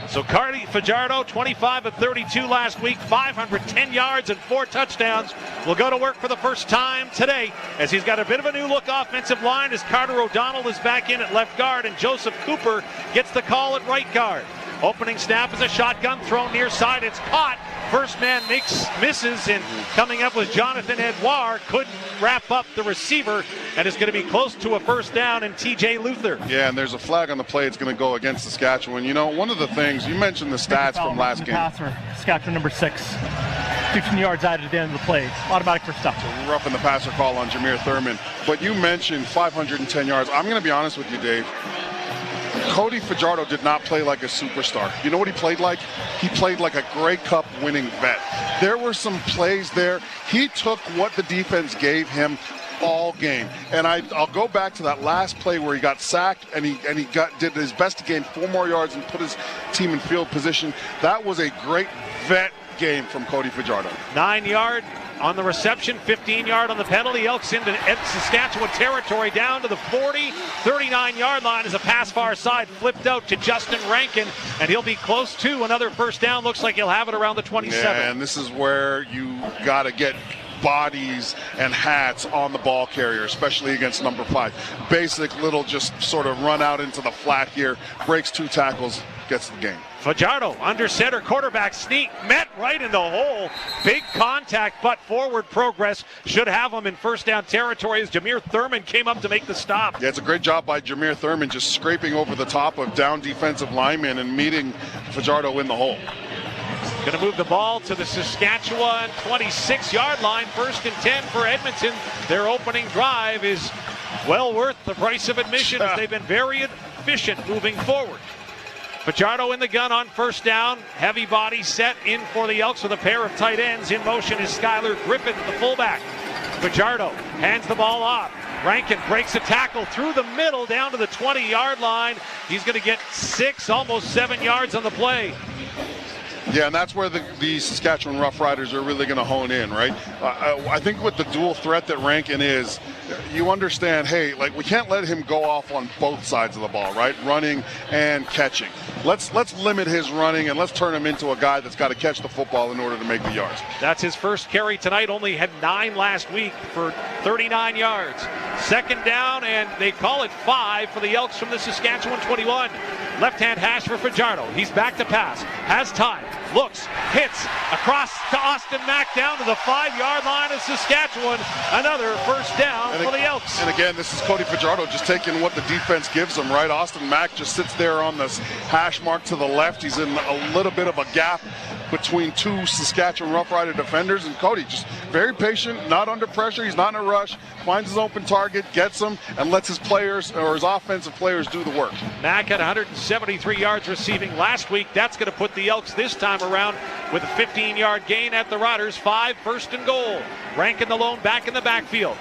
[SPEAKER 6] So Cody Fajardo, 25 of 32 last week, 510 yards and 4 touchdowns. Will go to work for the first time today as he's got a bit of a new look offensive line as Carter O'Donnell is back in at left guard and Joseph Cooper gets the call at right guard. Opening snap is a shotgun thrown near side. It's caught. First man misses, and coming up with Jonathan Edouard, couldn't wrap up the receiver, and is going to be close to a first down in TJ Luther.
[SPEAKER 2] Yeah, and there's a flag on the play. It's going to go against Saskatchewan. You know, one of the things, you mentioned the stats from last game.
[SPEAKER 3] Passer, Saskatchewan number 6. 15 yards added at the end of the play. Automatic first down.
[SPEAKER 2] So roughing the passer call on Jameer Thurman. But you mentioned 510 yards. I'm going to be honest with you, Dave. Cody Fajardo did not play like a superstar. You know what he played like? He played like a Grey Cup winning vet. There were some plays there. He took what the defense gave him all game. And I'll go back to that last play where he got sacked and he did his best to gain 4 more yards and put his team in field position. That was a great vet game from Cody Fajardo.
[SPEAKER 6] 9-yard on the reception, 15-yard on the penalty. Elks into Saskatchewan territory down to the 40, 39-yard line as a pass far side flipped out to Justin Rankin, and he'll be close to another first down. Looks like he'll have it around the 27.
[SPEAKER 2] Yeah, and this is where you got to get bodies and hats on the ball carrier, especially against number 5. Basic little just sort of run out into the flat here, breaks 2 tackles, gets the game.
[SPEAKER 6] Fajardo under center, quarterback sneak, met right in the hole. Big contact, but forward progress should have him in first down territory as Jameer Thurman came up to make the stop.
[SPEAKER 2] Yeah, it's a great job by Jameer Thurman just scraping over the top of down defensive linemen and meeting Fajardo in the hole.
[SPEAKER 6] Going to move the ball to the Saskatchewan 26-yard line. 1st and 10 for Edmonton. Their opening drive is well worth the price of admission as they've been very efficient moving forward. Fajardo in the gun on 1st down. Heavy body set in for the Elks with a pair of tight ends. In motion is Skylar Griffith, the fullback. Fajardo hands the ball off. Rankin breaks a tackle through the middle down to the 20-yard line. He's going to get 6, almost 7 yards on the play.
[SPEAKER 2] Yeah, and that's where the Saskatchewan Roughriders are really going to hone in, right? I think with the dual threat that Rankin is, you understand, hey, like we can't let him go off on both sides of the ball, right? Running and catching. Let's limit his running and let's turn him into a guy that's got to catch the football in order to make the yards.
[SPEAKER 6] That's his first carry tonight. Only had 9 last week for 39 yards. 2nd down, and they call it 5 for the Elks from the Saskatchewan 21. Left-hand hash for Fajardo. He's back to pass. Has time. Looks, hits, across to Austin Mack down to the 5-yard line of Saskatchewan. Another 1st down for the Elks.
[SPEAKER 2] And again, this is Cody Fajardo just taking what the defense gives him, right? Austin Mack just sits there on this hash mark to the left. He's in a little bit of a gap between 2 Saskatchewan Roughrider defenders, and Cody just very patient, not under pressure. He's not in a rush, finds his open target, gets him, and lets his players or his offensive players do the work.
[SPEAKER 6] Mack had 173 yards receiving last week. That's going to put the Elks this time around with a 15-yard gain at the Riders. 5, 1st and goal. Rankin alone back in the backfield.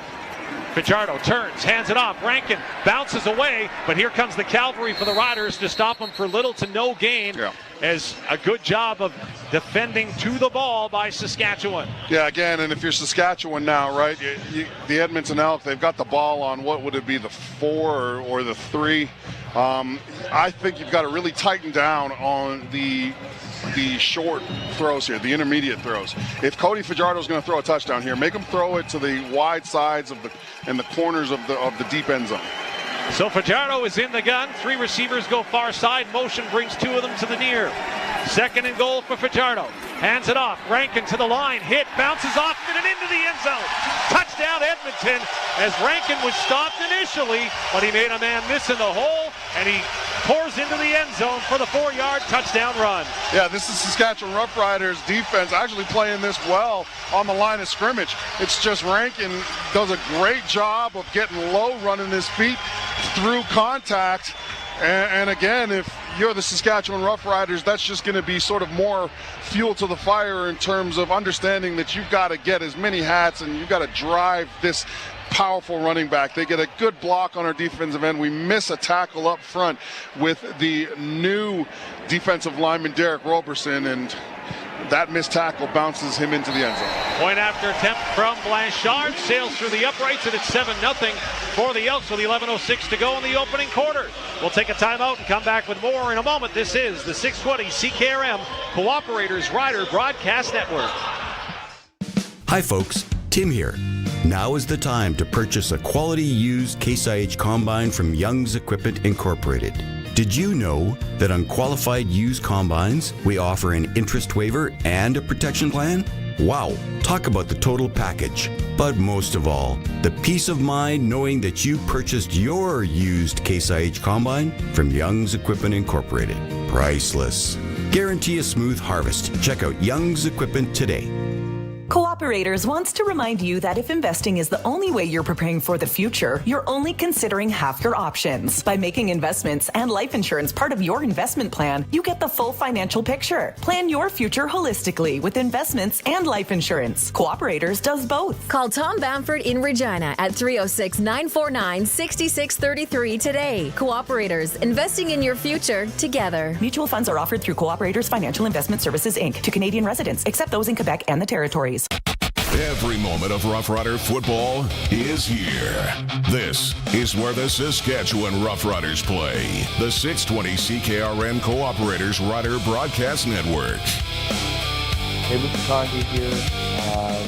[SPEAKER 6] Fajardo turns, hands it off. Rankin bounces away, but here comes the cavalry for the Riders to stop him for little to no gain.
[SPEAKER 2] Yeah.
[SPEAKER 6] As a good job of defending to the ball by Saskatchewan.
[SPEAKER 2] Yeah, again, and if you're Saskatchewan now, right, the Edmonton Elks, they've got the ball on, what would it be, the 4 or the 3? I think you've got to really tighten down on the short throws here, the intermediate throws. If Cody Fajardo is going to throw a touchdown here, make him throw it to the wide sides of and the corners of the deep end zone.
[SPEAKER 6] So Fajardo is in the gun. 3 receivers go far side. Motion brings 2 of them to the near. 2nd and goal for Fajardo. Hands it off. Rankin to the line. Hit. Bounces off it and into the end zone. Touchdown Edmonton, as Rankin was stopped initially, but he made a man miss in the hole, and he pours into the end zone for the 4-yard touchdown run.
[SPEAKER 2] Yeah, this is Saskatchewan Roughriders defense actually playing this well on the line of scrimmage. It's just Rankin does a great job of getting low, running his feet through contact. And again, if you're the Saskatchewan Roughriders, that's just going to be sort of more fuel to the fire in terms of understanding that you've got to get as many hats and you've got to drive this powerful running back. They get a good block on our defensive end. We miss a tackle up front with the new defensive lineman, Derek Roberson, and that missed tackle bounces him into the end zone.
[SPEAKER 6] Point after attempt from Blanchard, sails through the uprights, and it's 7-0 for the Elks with 11:06 to go in the opening quarter. We'll take a timeout and come back with more in a moment. This is the 620 CKRM Cooperators Rider Broadcast Network.
[SPEAKER 9] Hi folks, Tim here. Now is the time to purchase a quality used Case IH combine from Young's Equipment Incorporated. Did you know that on qualified used combines, we offer an interest waiver and a protection plan? Wow, talk about the total package. But most of all, the peace of mind knowing that you purchased your used Case IH combine from Young's Equipment Incorporated. Priceless. Guarantee a smooth harvest. Check out Young's Equipment today.
[SPEAKER 19] Cooperators wants to remind you that if investing is the only way you're preparing for the future, you're only considering half your options. By making investments and life insurance part of your investment plan, you get the full financial picture. Plan your future holistically with investments and life insurance. Cooperators does both.
[SPEAKER 21] Call Tom Bamford in Regina at 306-949-6633 today. Cooperators, investing in your future together.
[SPEAKER 19] Mutual funds are offered through Cooperators Financial Investment Services, Inc. to Canadian residents, except those in Quebec and the Territories.
[SPEAKER 1] Every moment of Rough Rider football is here. This is where the Saskatchewan Roughriders play. The 620 CKRM Cooperators Rider Broadcast Network.
[SPEAKER 14] Hey, Luc Mullinder here.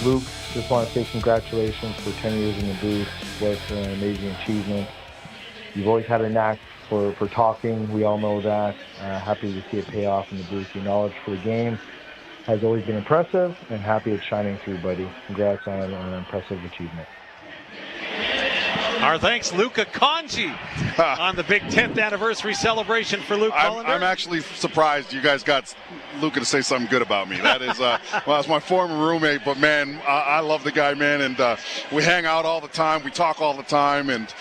[SPEAKER 14] Luc, just want to say congratulations for 10 years in the booth. What an amazing achievement. You've always had a knack for talking. We all know that. Happy to see it pay off in the booth. Your knowledge for the game has always been impressive, and happy it's shining through, buddy. Congrats on an impressive achievement.
[SPEAKER 6] Our thanks, Luca Conji, on the big 10th anniversary celebration for Luc Mullinder.
[SPEAKER 2] I'm actually surprised you guys got Luca to say something good about me. That is, well, that's my former roommate, but man, I love the guy, man, and we hang out all the time, we talk all the time, and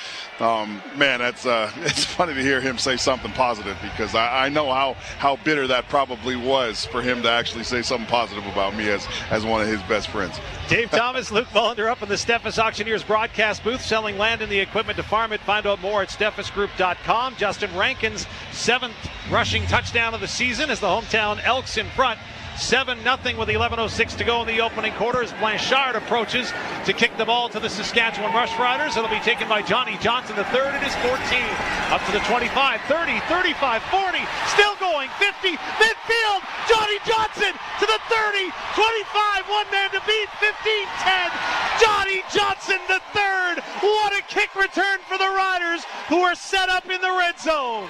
[SPEAKER 2] man, that's it's funny to hear him say something positive, because I know how bitter that probably was for him to actually say something positive about me as one of his best friends.
[SPEAKER 10] Dave Thomas, Luc Mullinder up in the Steffes Auctioneers broadcast booth, selling land and the equipment to farm it. Find out more at steffesgroup.com. Justin Rankin's 7th rushing touchdown of the season as the hometown Elks in front. 7-0 with 11:06 to go in the opening quarter as Blanchard approaches to kick the ball to the Saskatchewan Roughriders. It'll be taken by Johnny Johnson III at his 14. Up to the 25, 30, 35, 40. Still going, 50, midfield. Johnny Johnson to the 30, 25, one man to beat, 15, 10. Johnny Johnson III. What a kick return for the Riders, who are set up in the red zone.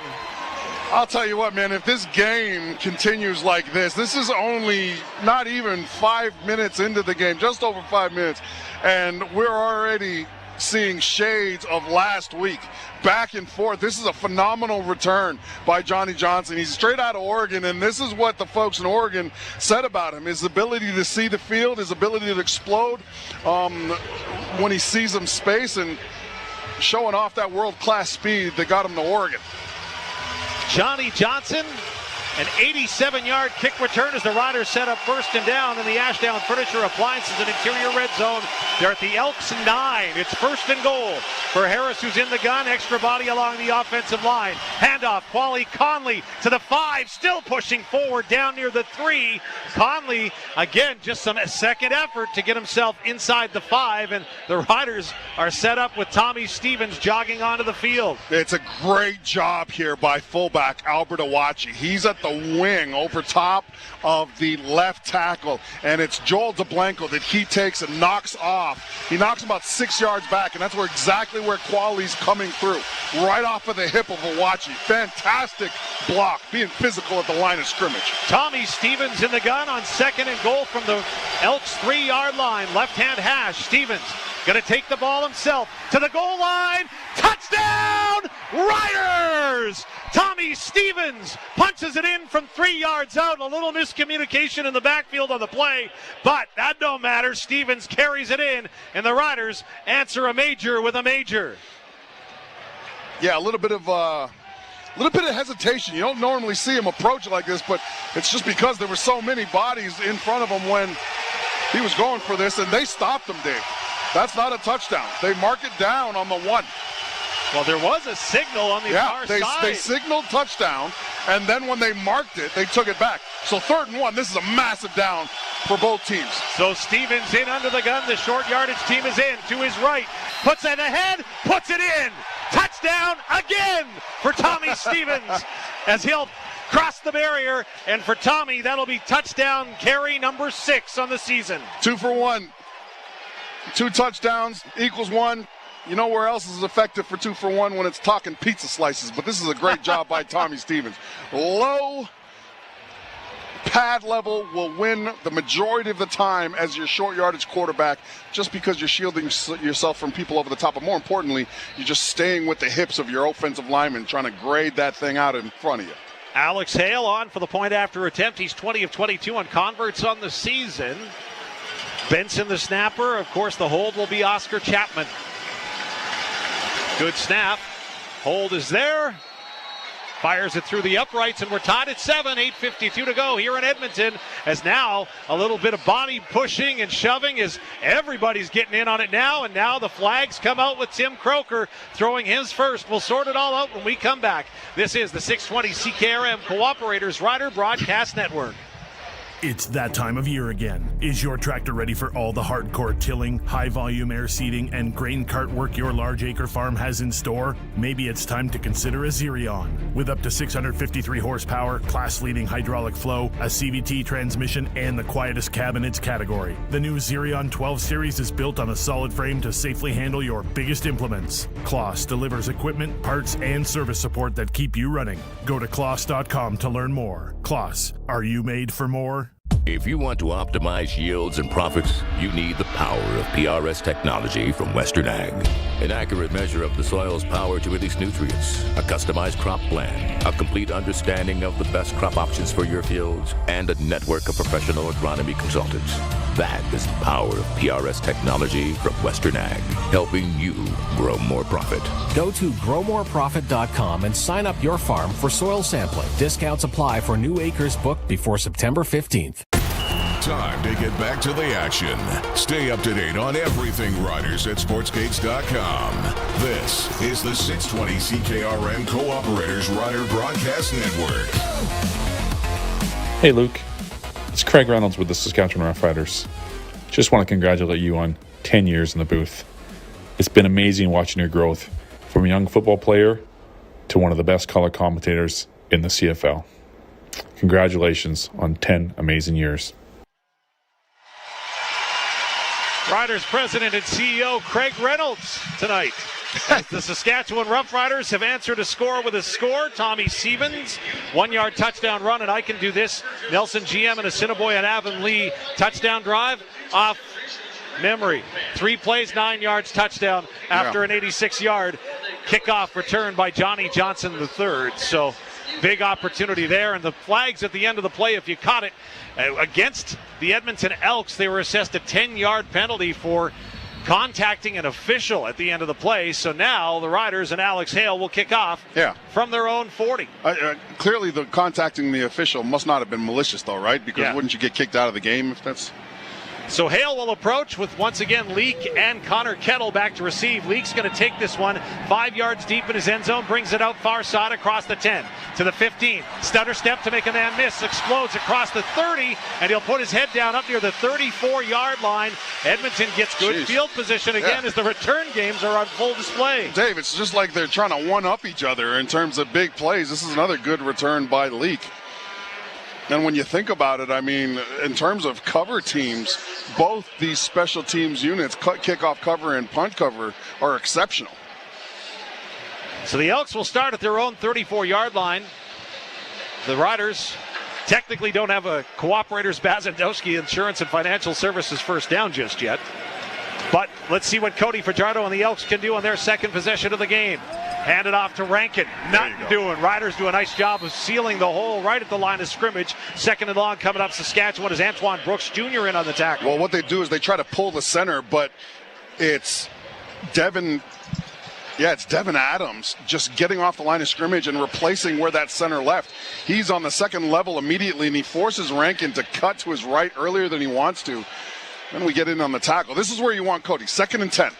[SPEAKER 2] I'll tell you what, man, if this game continues like this is only not even 5 minutes into the game, just over 5 minutes, and we're already seeing shades of last week, back and forth. This is a phenomenal return by Johnny Johnson. He's straight out of Oregon, and this is what the folks in Oregon said about him: his ability to see the field, his ability to explode when he sees some space, and showing off that world-class speed that got him to Oregon.
[SPEAKER 10] Johnny Johnson, an 87-yard kick return as the Riders set up 1st and down in the Ashdown Furniture Appliances and Interior red zone. They're at the Elks 9. It's 1st and goal for Harris, who's in the gun. Extra body along the offensive line. Handoff, Quali Conley to the 5, still pushing forward down near the 3. Conley, again, just some second effort to get himself inside the 5, and the Riders are set up with Tommy Stevens jogging onto the field.
[SPEAKER 2] It's a great job here by fullback Albert Awachi. He's at the wing over top of the left tackle, and it's Joel DeBlanco that he takes and knocks off. He knocks him about 6 yards back, and that's exactly where Quali's coming through, right off of the hip of Awachi. Fantastic block, being physical at the line of scrimmage.
[SPEAKER 10] Tommy Stevens in the gun on 2nd and goal from the Elks 3-yard line. Left-hand hash. Stevens going to take the ball himself to the goal line. Touchdown, Riders! Tommy Stevens punches it in from 3 yards out. A little miscommunication in the backfield on the play, but that don't matter. Stevens carries it in, and the Riders answer a major with a major.
[SPEAKER 2] Yeah, a little bit of hesitation. You don't normally see him approach like this, but it's just because there were so many bodies in front of him when he was going for this, and they stopped him, Dave. That's not a touchdown. They mark it down on the 1.
[SPEAKER 10] Well, there was a signal on the far side.
[SPEAKER 2] They signaled touchdown, and then when they marked it, they took it back. So 3rd and 1, this is a massive down for both teams.
[SPEAKER 10] So Stevens in under the gun. The short yardage team is in to his right. Puts it ahead, puts it in. Touchdown again for Tommy Stevens as he'll cross the barrier. And for Tommy, that'll be touchdown carry number 6 on the season.
[SPEAKER 2] 2 for 1. 2 touchdowns equals 1. You know where else is effective for 2 for 1? When it's talking pizza slices. But this is a great job by Tommy Stevens. Low pad level will win the majority of the time as your short yardage quarterback, just because you're shielding yourself from people over the top. But more importantly, you're just staying with the hips of your offensive lineman, trying to grade that thing out in front of you.
[SPEAKER 10] Alex Hale on for the point after attempt. He's 20 of 22 on converts on the season. Benson the snapper. Of course, the hold will be Oscar Chapman. Good snap. Hold is there. Fires it through the uprights, and we're tied at 7. 8:52 to go here in Edmonton, as now a little bit of body pushing and shoving as everybody's getting in on it now, and now the flags come out with Tim Croker throwing his first. We'll sort it all out when we come back. This is the 620 CKRM Cooperators Rider Broadcast Network.
[SPEAKER 11] It's that time of year again. Is your tractor ready for all the hardcore tilling, high-volume air seeding, and grain cart work your large acre farm has in store? Maybe it's time to consider a Xerion. With up to 653 horsepower, class-leading hydraulic flow, a CVT transmission, and the quietest cab in its category, the new Xerion 12 Series is built on a solid frame to safely handle your biggest implements. Kloss delivers equipment, parts, and service support that keep you running. Go to kloss.com to learn more. Kloss, are you made for more?
[SPEAKER 4] If you want to optimize yields and profits, you need the power of PRS technology from Western Ag. An accurate measure of the soil's power to release nutrients, a customized crop plan, a complete understanding of the best crop options for your fields, and a network of professional agronomy consultants. That is the power of PRS technology from Western Ag, helping you grow more profit.
[SPEAKER 20] Go to growmoreprofit.com and sign up your farm for soil sampling. Discounts apply for new acres booked before September 15th.
[SPEAKER 1] Time to get back to the action. Stay up to date on everything Riders at sportsgates.com. This is the 620 CKRM Co-operators Rider Broadcast Network.
[SPEAKER 15] Hey, Luke. It's Craig Reynolds with the Saskatchewan Roughriders. Just want to congratulate you on 10 years in the booth. It's been amazing watching your growth from a young football player to one of the best color commentators in the CFL. Congratulations on 10 amazing years.
[SPEAKER 10] Riders President and CEO Craig Reynolds tonight. As the Saskatchewan Roughriders have answered a score with a score. Tommy Stevens, 1-yard touchdown run, and I can do this. Nelson GM and Assiniboia and Avonlea touchdown drive off memory. 3 plays, 9 yards, touchdown after an 86-yard kickoff return by Johnny Johnson III. So big opportunity there, and the flags at the end of the play, if you caught it, against the Edmonton Elks, they were assessed a 10-yard penalty for contacting an official at the end of the play. So now the Riders and Alex Hale will kick off from their own 40.
[SPEAKER 2] Clearly, the contacting the official must not have been malicious, though, right? Because wouldn't you get kicked out of the game if that's...
[SPEAKER 10] So Hale will approach with, once again, Leak and Connor Kettle back to receive. Leak's going to take this one 5 yards deep in his end zone, brings it out far side across the 10 to the 15. Stutter step to make a man miss, explodes across the 30, and he'll put his head down up near the 34-yard line. Edmonton gets good field position again as the return games are on full display.
[SPEAKER 2] Dave, it's just like they're trying to one-up each other in terms of big plays. This is another good return by Leak. And when you think about it, I mean, in terms of cover teams, both these special teams units, kickoff cover and punt cover, are exceptional.
[SPEAKER 10] So the Elks will start at their own 34-yard line. The Riders technically don't have a Cooperators Bazandowski Insurance and Financial Services first down just yet. But let's see what Cody Fajardo and the Elks can do on their second possession of the game. Hand it off to Rankin. Nothing doing. Riders do a nice job of sealing the hole right at the line of scrimmage. Second and long coming up Saskatchewan is Antoine Brooks Jr. in on the tackle.
[SPEAKER 2] Well, what they do is they try to pull the center, but it's Devin Adams just getting off the line of scrimmage and replacing where that center left. He's on the second level immediately, and he forces Rankin to cut to his right earlier than he wants to. Then we get in on the tackle. This is where you want Cody. 2nd and 10.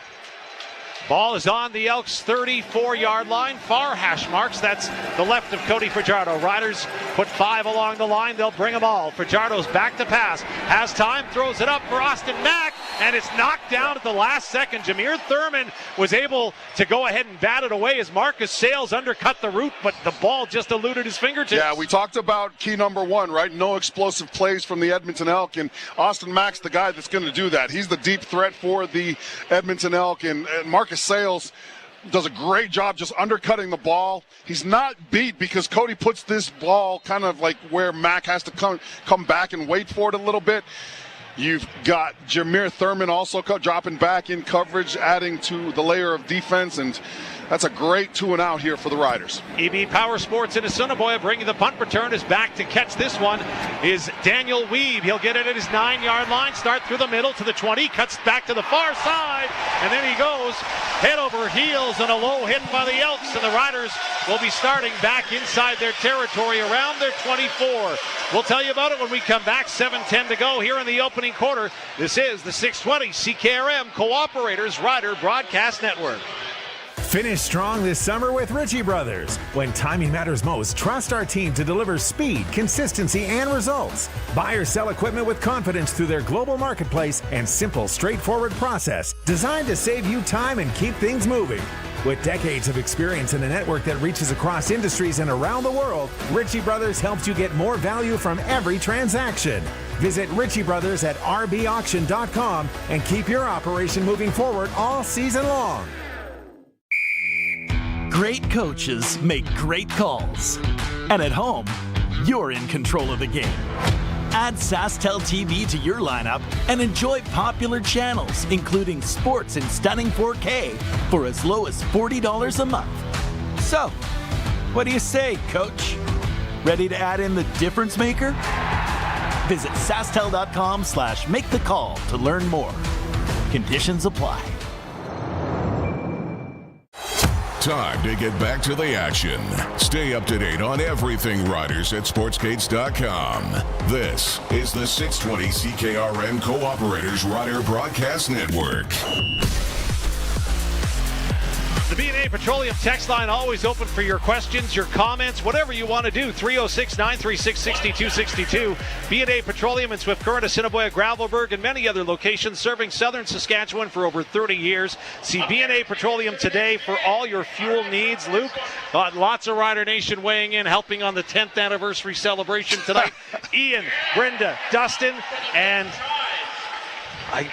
[SPEAKER 10] Ball is on the Elks' 34-yard line. Far hash marks. That's the left of Cody Fajardo. Riders put 5 along the line. They'll bring them all. Fajardo's back to pass. Has time. Throws it up for Austin Mack. And it's knocked down at the last second. Jameer Thurman was able to go ahead and bat it away as Marcus Sales undercut the route, but the ball just eluded his fingertips.
[SPEAKER 2] Yeah, we talked about key number 1, right? No explosive plays from the Edmonton Elk, and Austin Mack's the guy that's going to do that. He's the deep threat for the Edmonton Elk, and Marcus Sales does a great job just undercutting the ball. He's not beat because Cody puts this ball kind of like where Mack has to come back and wait for it a little bit. You've got Jameer Thurman also dropping back in coverage, adding to the layer of defense, and that's a great 2-and-out here for the Riders.
[SPEAKER 10] EB Power Sports in Assiniboia bringing the punt return. Is back to catch this one is Daniel Weeb. He'll get it at his 9-yard line, start through the middle to the 20, cuts back to the far side, and then he goes head over heels and a low hit by the Elks, and the Riders will be starting back inside their territory around their 24. We'll tell you about it when we come back. 7:10 to go here in the opening quarter. This is the 620 CKRM Cooperators Rider Broadcast Network.
[SPEAKER 13] Finish strong this summer with Ritchie Brothers. When timing matters most, trust our team to deliver speed, consistency, and results. Buy or sell equipment with confidence through their global marketplace and simple, straightforward process designed to save you time and keep things moving. With decades of experience in a network that reaches across industries and around the world, Ritchie Brothers helps you get more value from every transaction. Visit Ritchie Brothers at rbauction.com and keep your operation moving forward all season long.
[SPEAKER 12] Great coaches make great calls. And at home, you're in control of the game. Add SaskTel TV to your lineup and enjoy popular channels, including sports in stunning 4K for as low as $40 a month. So, what do you say, Coach? Ready to add in the difference maker? Visit SaskTel.com/make-the-call to learn more. Conditions apply.
[SPEAKER 1] Time to get back to the action. Stay up to date on everything Riders at SportsGates.com. This is the 620 CKRM Co-operators Rider Broadcast Network.
[SPEAKER 10] The B&A Petroleum text line always open for your questions, your comments, whatever you want to do. 306-936-6262. B&A Petroleum in Swift Current, Assiniboia, Gravelburg, and many other locations serving southern Saskatchewan for over 30 years. See B&A Petroleum today for all your fuel needs. Luke, lots of Rider Nation weighing in, helping on the 10th anniversary celebration tonight. Ian, Brenda, Dustin, and I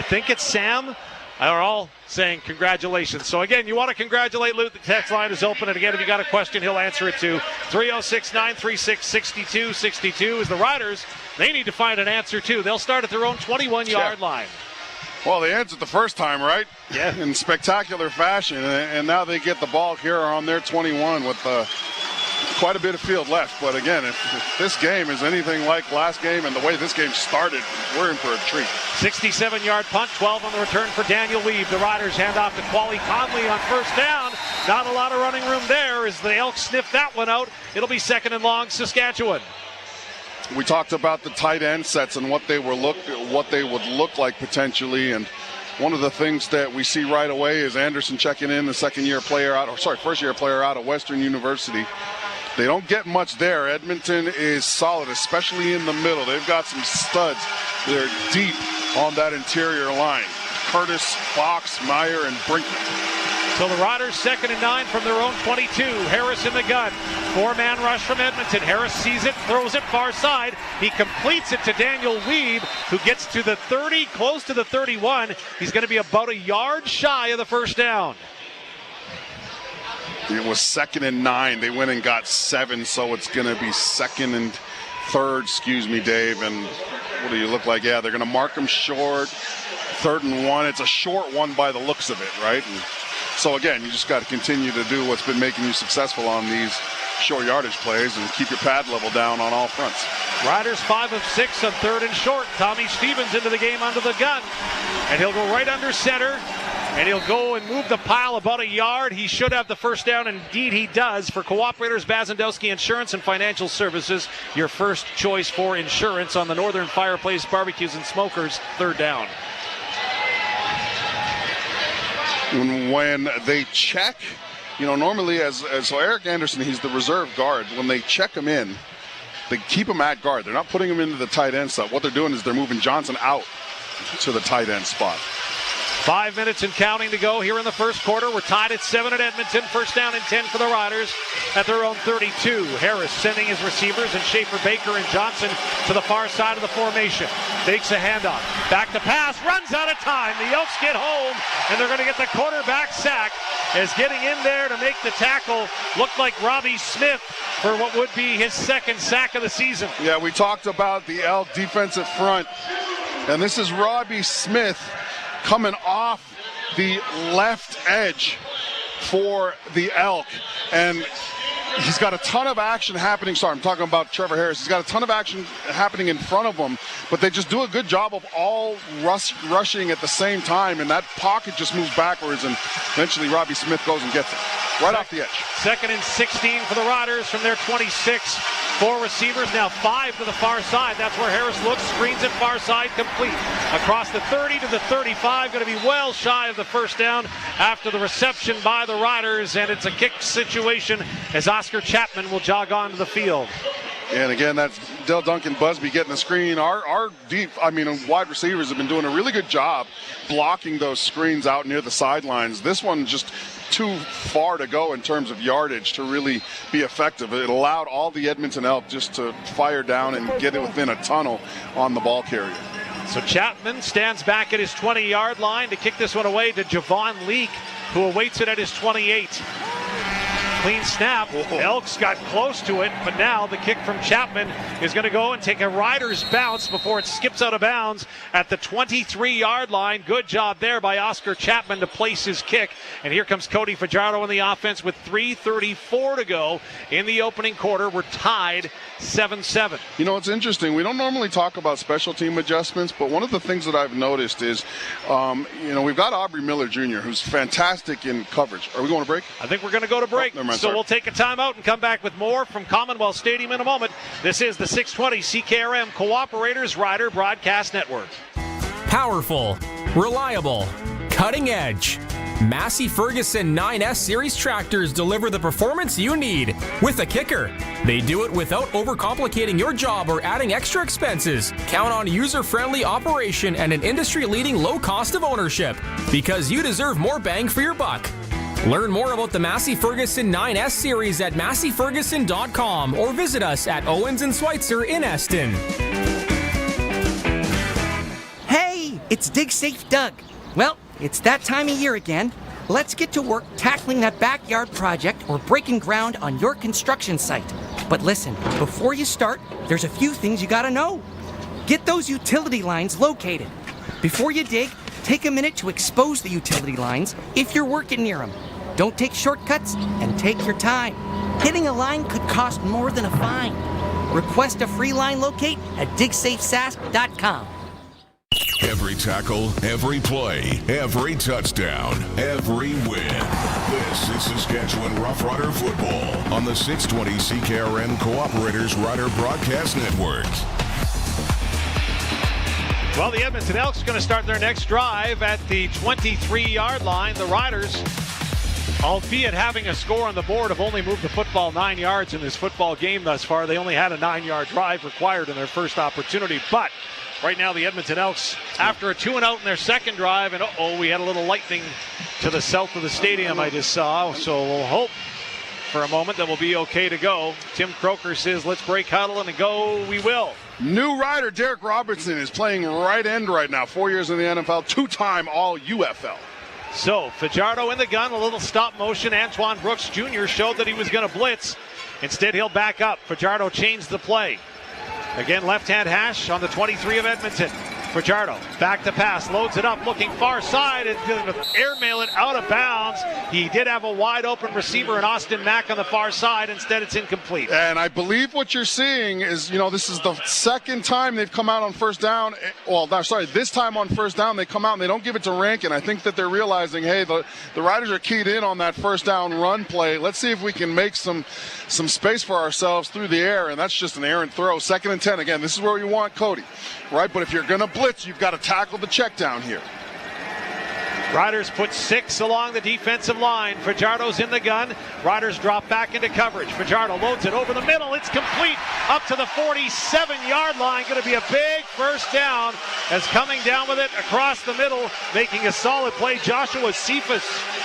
[SPEAKER 10] think it's Sam. Are all saying congratulations. So again, you want to congratulate Luke. The text line is open. And again, if you got a question, he'll answer it too. 306-936-6262 is the Riders. They need to find an answer too. They'll start at their own 21-yard line.
[SPEAKER 2] Well, they answered the first time, right?
[SPEAKER 10] Yeah.
[SPEAKER 2] In spectacular fashion. And now they get the ball here on their 21 with quite a bit of field left. But again, if this game is anything like last game and the way this game started, we're in for a treat.
[SPEAKER 10] 67-yard punt, 12 on the return for Daniel Weeb. The Riders hand off to Quali Conley on first down. Not a lot of running room there as the Elks sniff that one out. It'll be second and long, Saskatchewan.
[SPEAKER 2] We talked about the tight end sets and what they would look like potentially, and one of the things that we see right away is Anderson checking in, the first-year player out of Western University. They don't get much there. Edmonton is solid, especially in the middle. They've got some studs. They're deep on that interior line. Curtis, Fox, Meyer, and Brinkman.
[SPEAKER 10] So the Riders 2nd and 9 from their own 22. Harris in the gun. 4-man rush from Edmonton. Harris sees it, throws it far side. He completes it to Daniel Weeb, who gets to the 30, close to the 31. He's going to be about a yard shy of the first down.
[SPEAKER 2] It was 2nd and 9. They went and got 7, so it's going to be 2nd and 3rd, Dave. And what do you look like? Yeah, they're going to mark them short. 3rd and 1. It's a short one by the looks of it, right? And so, again, you just got to continue to do what's been making you successful on these short yardage plays and keep your pad level down on all fronts.
[SPEAKER 10] Riders 5 of 6 on 3rd and short. Tommy Stevens into the game under the gun. And he'll go right under center. And he'll go and move the pile about a yard. He should have the first down. Indeed, he does. For Cooperators, Bazandowski Insurance and Financial Services, your first choice for insurance on the Northern Fireplace Barbecues and Smokers, 3rd down.
[SPEAKER 2] When they check, normally so Eric Anderson, he's the reserve guard. When they check him in, they keep him at guard. They're not putting him into the tight end spot. What they're doing is they're moving Johnson out to the tight end spot.
[SPEAKER 10] 5 minutes and counting to go here in the first quarter. We're tied at 7 at Edmonton. First down and 10 for the Riders at their own 32. Harris sending his receivers and Schaefer, Baker, and Johnson to the far side of the formation. Fakes a handoff. Back to pass. Runs out of time. The Elks get home, and they're going to get the quarterback sack as getting in there to make the tackle looked like Robbie Smith for what would be his 2nd sack of the season.
[SPEAKER 2] Yeah, we talked about the Elk defensive front, and this is Robbie Smith coming off the left edge for the Elk. And he's got a ton of action happening. Sorry, I'm talking about Trevor Harris. He's got a ton of action happening in front of him, but they just do a good job of all rushing at the same time, and that pocket just moves backwards, and eventually Robbie Smith goes and gets it right off the edge.
[SPEAKER 10] 2nd and 16 for the Riders from their 26. 4 receivers, now 5 to the far side. That's where Harris looks, screens it far side, complete. Across the 30 to the 35, going to be well shy of the first down after the reception by the Riders, and it's a kick situation as Oscar Chapman will jog onto the field.
[SPEAKER 2] And again, that's Del Duncan Busby getting the screen. Our wide receivers have been doing a really good job blocking those screens out near the sidelines. This one just too far to go in terms of yardage to really be effective. It allowed all the Edmonton Elk just to fire down and get it within a tunnel on the ball carrier.
[SPEAKER 10] So Chapman stands back at his 20-yard line to kick this one away to Javon Leake, who awaits it at his 28. Clean snap. Elks got close to it, but now the kick from Chapman is going to go and take a Riders bounce before it skips out of bounds at the 23-yard line. Good job there by Oscar Chapman to place his kick. And here comes Cody Fajardo in the offense with 3:34 to go in the opening quarter. We're tied 7-7.
[SPEAKER 2] You know, it's interesting. We don't normally talk about special team adjustments, but one of the things that I've noticed is, we've got Aubrey Miller Jr., who's fantastic in coverage. Are we going to break?
[SPEAKER 10] I think we're going to go to break. We'll take a timeout and come back with more from Commonwealth Stadium in a moment. This is the 620 CKRM Cooperators Rider Broadcast Network.
[SPEAKER 5] Powerful, reliable, cutting edge. Massey Ferguson 9S Series tractors deliver the performance you need with a kicker. They do it without overcomplicating your job or adding extra expenses. Count on user-friendly operation and an industry-leading low cost of ownership, because you deserve more bang for your buck. Learn more about the Massey Ferguson 9S Series at masseyferguson.com or visit us at Owens & Schweitzer in Eston.
[SPEAKER 7] Hey, it's Dig Safe Doug. Well, it's that time of year again. Let's get to work tackling that backyard project or breaking ground on your construction site. But listen, before you start, there's a few things you gotta know. Get those utility lines located. Before you dig, take a minute to expose the utility lines if you're working near them. Don't take shortcuts and take your time. Hitting a line could cost more than a fine. Request a free line locate at digsafesask.com.
[SPEAKER 1] Every tackle, every play, every touchdown, every win. This is Saskatchewan Roughrider football on the 620 CKRM Cooperators Rider Broadcast Network.
[SPEAKER 10] Well, the Edmonton Elks are going to start their next drive at the 23-yard line. The Riders, albeit having a score on the board, have only moved the football 9 yards in this football game thus far. They only had a 9-yard drive required in their first opportunity. But right now, the Edmonton Elks, after a 2-and-out in their second drive, and we had a little lightning to the south of the stadium I just saw. So we'll hope for a moment that we'll be okay to go. Tim Croker says, let's break huddle and go we will.
[SPEAKER 2] New rider Derek Robertson is playing right end right now. 4 years in the NFL, two-time All-UFL.
[SPEAKER 10] So Fajardo in the gun, a little stop motion. Antoine Brooks Jr. showed that he was going to blitz. Instead, he'll back up. Fajardo changed the play. Again, left-hand hash on the 23 of Edmonton. Fajardo back to pass, loads it up, looking far side, and going to airmail it out of bounds. He did have a wide-open receiver in Austin Mack on the far side. Instead, it's incomplete.
[SPEAKER 2] And I believe what you're seeing is, this is the second time they've come out on first down. This time on first down they come out and they don't give it to Rankin. I think that they're realizing, hey, the Riders are keyed in on that first down run play. Let's see if we can make some space for ourselves through the air, and that's just an errant throw. 2nd and 10. Again, this is where you want Cody, right? But if you're going to blitz, you've got to tackle the check down here.
[SPEAKER 10] Riders put 6 along the defensive line. Fajardo's in the gun. Riders drop back into coverage. Fajardo loads it over the middle. It's complete up to the 47-yard line. Going to be a big first down as coming down with it across the middle, making a solid play, Joshua Cephas.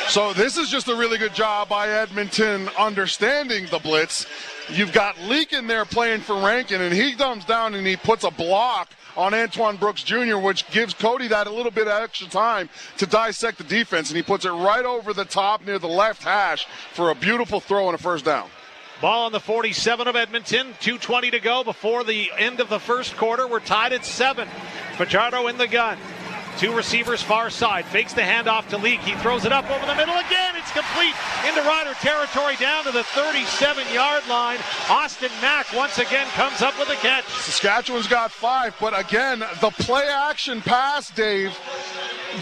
[SPEAKER 2] So this is just a really good job by Edmonton understanding the blitz. You've got Leak in there playing for Rankin, and he comes down and he puts a block on Antoine Brooks Jr., which gives Cody that a little bit of extra time to dissect the defense, and he puts it right over the top near the left hash for a beautiful throw and a first down.
[SPEAKER 10] Ball on the 47 of Edmonton, 2:20 to go before the end of the first quarter. We're tied at 7. Fajardo in the gun. 2 receivers far side, fakes the handoff to Leak. He throws it up over the middle again. It's complete into Rider territory down to the 37-yard line. Austin Mack once again comes up with a catch.
[SPEAKER 2] Saskatchewan's got 5, but again, the play action pass, Dave,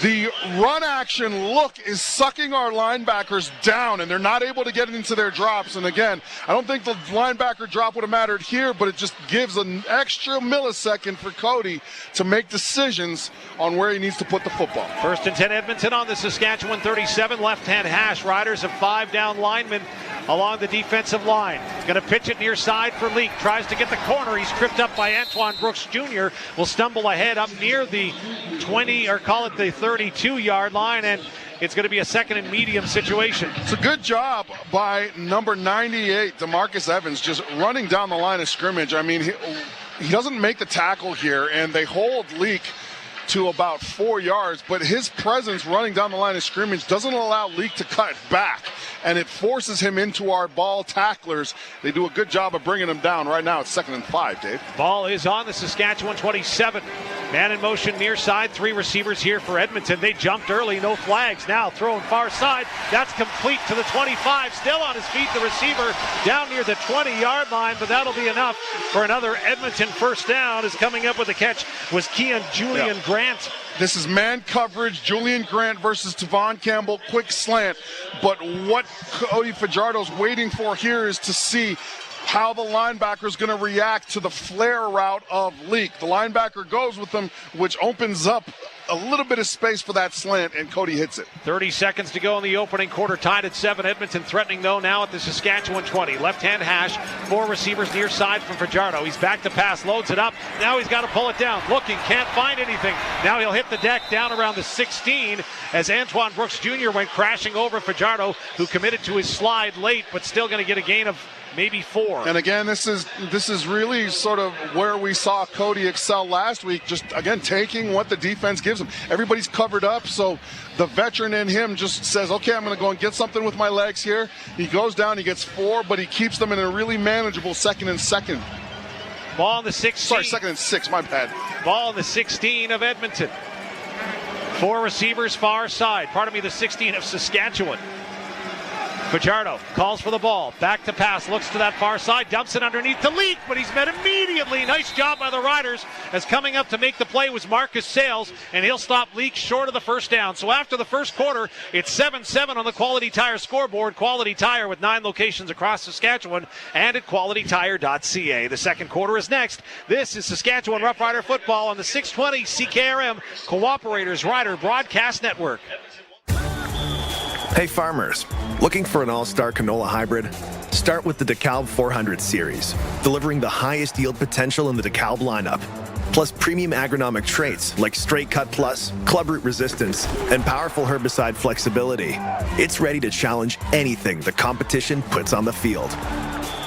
[SPEAKER 2] the run action look is sucking our linebackers down, and they're not able to get into their drops. And again, I don't think the linebacker drop would have mattered here, but it just gives an extra millisecond for Cody to make decisions on where he needs to put the football.
[SPEAKER 10] 1st and 10 Edmonton on the Saskatchewan 37, left-hand hash. Riders have 5 down linemen along the defensive line. Going to pitch it near side for Leak. Tries to get the corner. He's tripped up by Antoine Brooks Jr. Will stumble ahead up near the 20, or call it the 32-yard line, and it's going to be a 2nd and medium situation.
[SPEAKER 2] It's a good job by number 98, DeMarcus Evans, just running down the line of scrimmage. I mean, he doesn't make the tackle here, and they hold Leak to about 4 yards, but his presence running down the line of scrimmage doesn't allow Leak to cut back, and it forces him into our ball tacklers. They do a good job of bringing him down. Right now it's 2nd and 5, Dave.
[SPEAKER 10] Ball is on the Saskatchewan 27. Man in motion near side, 3 receivers here for Edmonton. They jumped early, no flags. Now throwing far side, that's complete to the 25. Still on his feet, the receiver down near the 20-yard line, but that'll be enough for another Edmonton first down. Is coming up with the catch was Julian Grant.
[SPEAKER 2] This is man coverage, Julian Grant versus Tavon Campbell, quick slant. But what Cody Fajardo's waiting for here is to see how the linebacker is going to react to the flare route of Leak. The linebacker goes with him, which opens up a little bit of space for that slant, and Cody hits it.
[SPEAKER 10] 30 seconds to go in the opening quarter, tied at 7. Edmonton threatening, though, now at the Saskatchewan 20. Left-hand hash, 4 receivers near side from Fajardo. He's back to pass, loads it up. Now he's got to pull it down. Looking, can't find anything. Now he'll hit the deck down around the 16 as Antoine Brooks Jr. went crashing over Fajardo, who committed to his slide late, but still going to get a gain of maybe 4.
[SPEAKER 2] And again, this is really sort of where we saw Cody excel last week, just again taking what the defense gives him. Everybody's covered up, so the veteran in him just says, okay, I'm going to go and get something with my legs here. He goes down, he gets 4, but he keeps them in a really manageable 2nd and 2.
[SPEAKER 10] Ball on the 16.
[SPEAKER 2] Sorry, 2nd and 6, my bad.
[SPEAKER 10] Ball on the 16 of Edmonton. 4 receivers far side. Pardon me, the 16 of Saskatchewan. Fajardo calls for the ball, back to pass, looks to that far side, dumps it underneath the Leak, but he's met immediately. Nice job by the Riders, as coming up to make the play was Marcus Sales, and he'll stop Leak short of the first down. So after the first quarter, it's 7-7 on the Quality Tire scoreboard. Quality Tire with 9 locations across Saskatchewan and at qualitytire.ca. The second quarter is next. This is Saskatchewan Roughrider football on the 620 CKRM Cooperators Rider Broadcast Network.
[SPEAKER 16] Hey farmers, looking for an all-star canola hybrid? Start with the DeKalb 400 series, delivering the highest yield potential in the DeKalb lineup, plus premium agronomic traits like straight cut plus, club root resistance, and powerful herbicide flexibility. It's ready to challenge anything the competition puts on the field.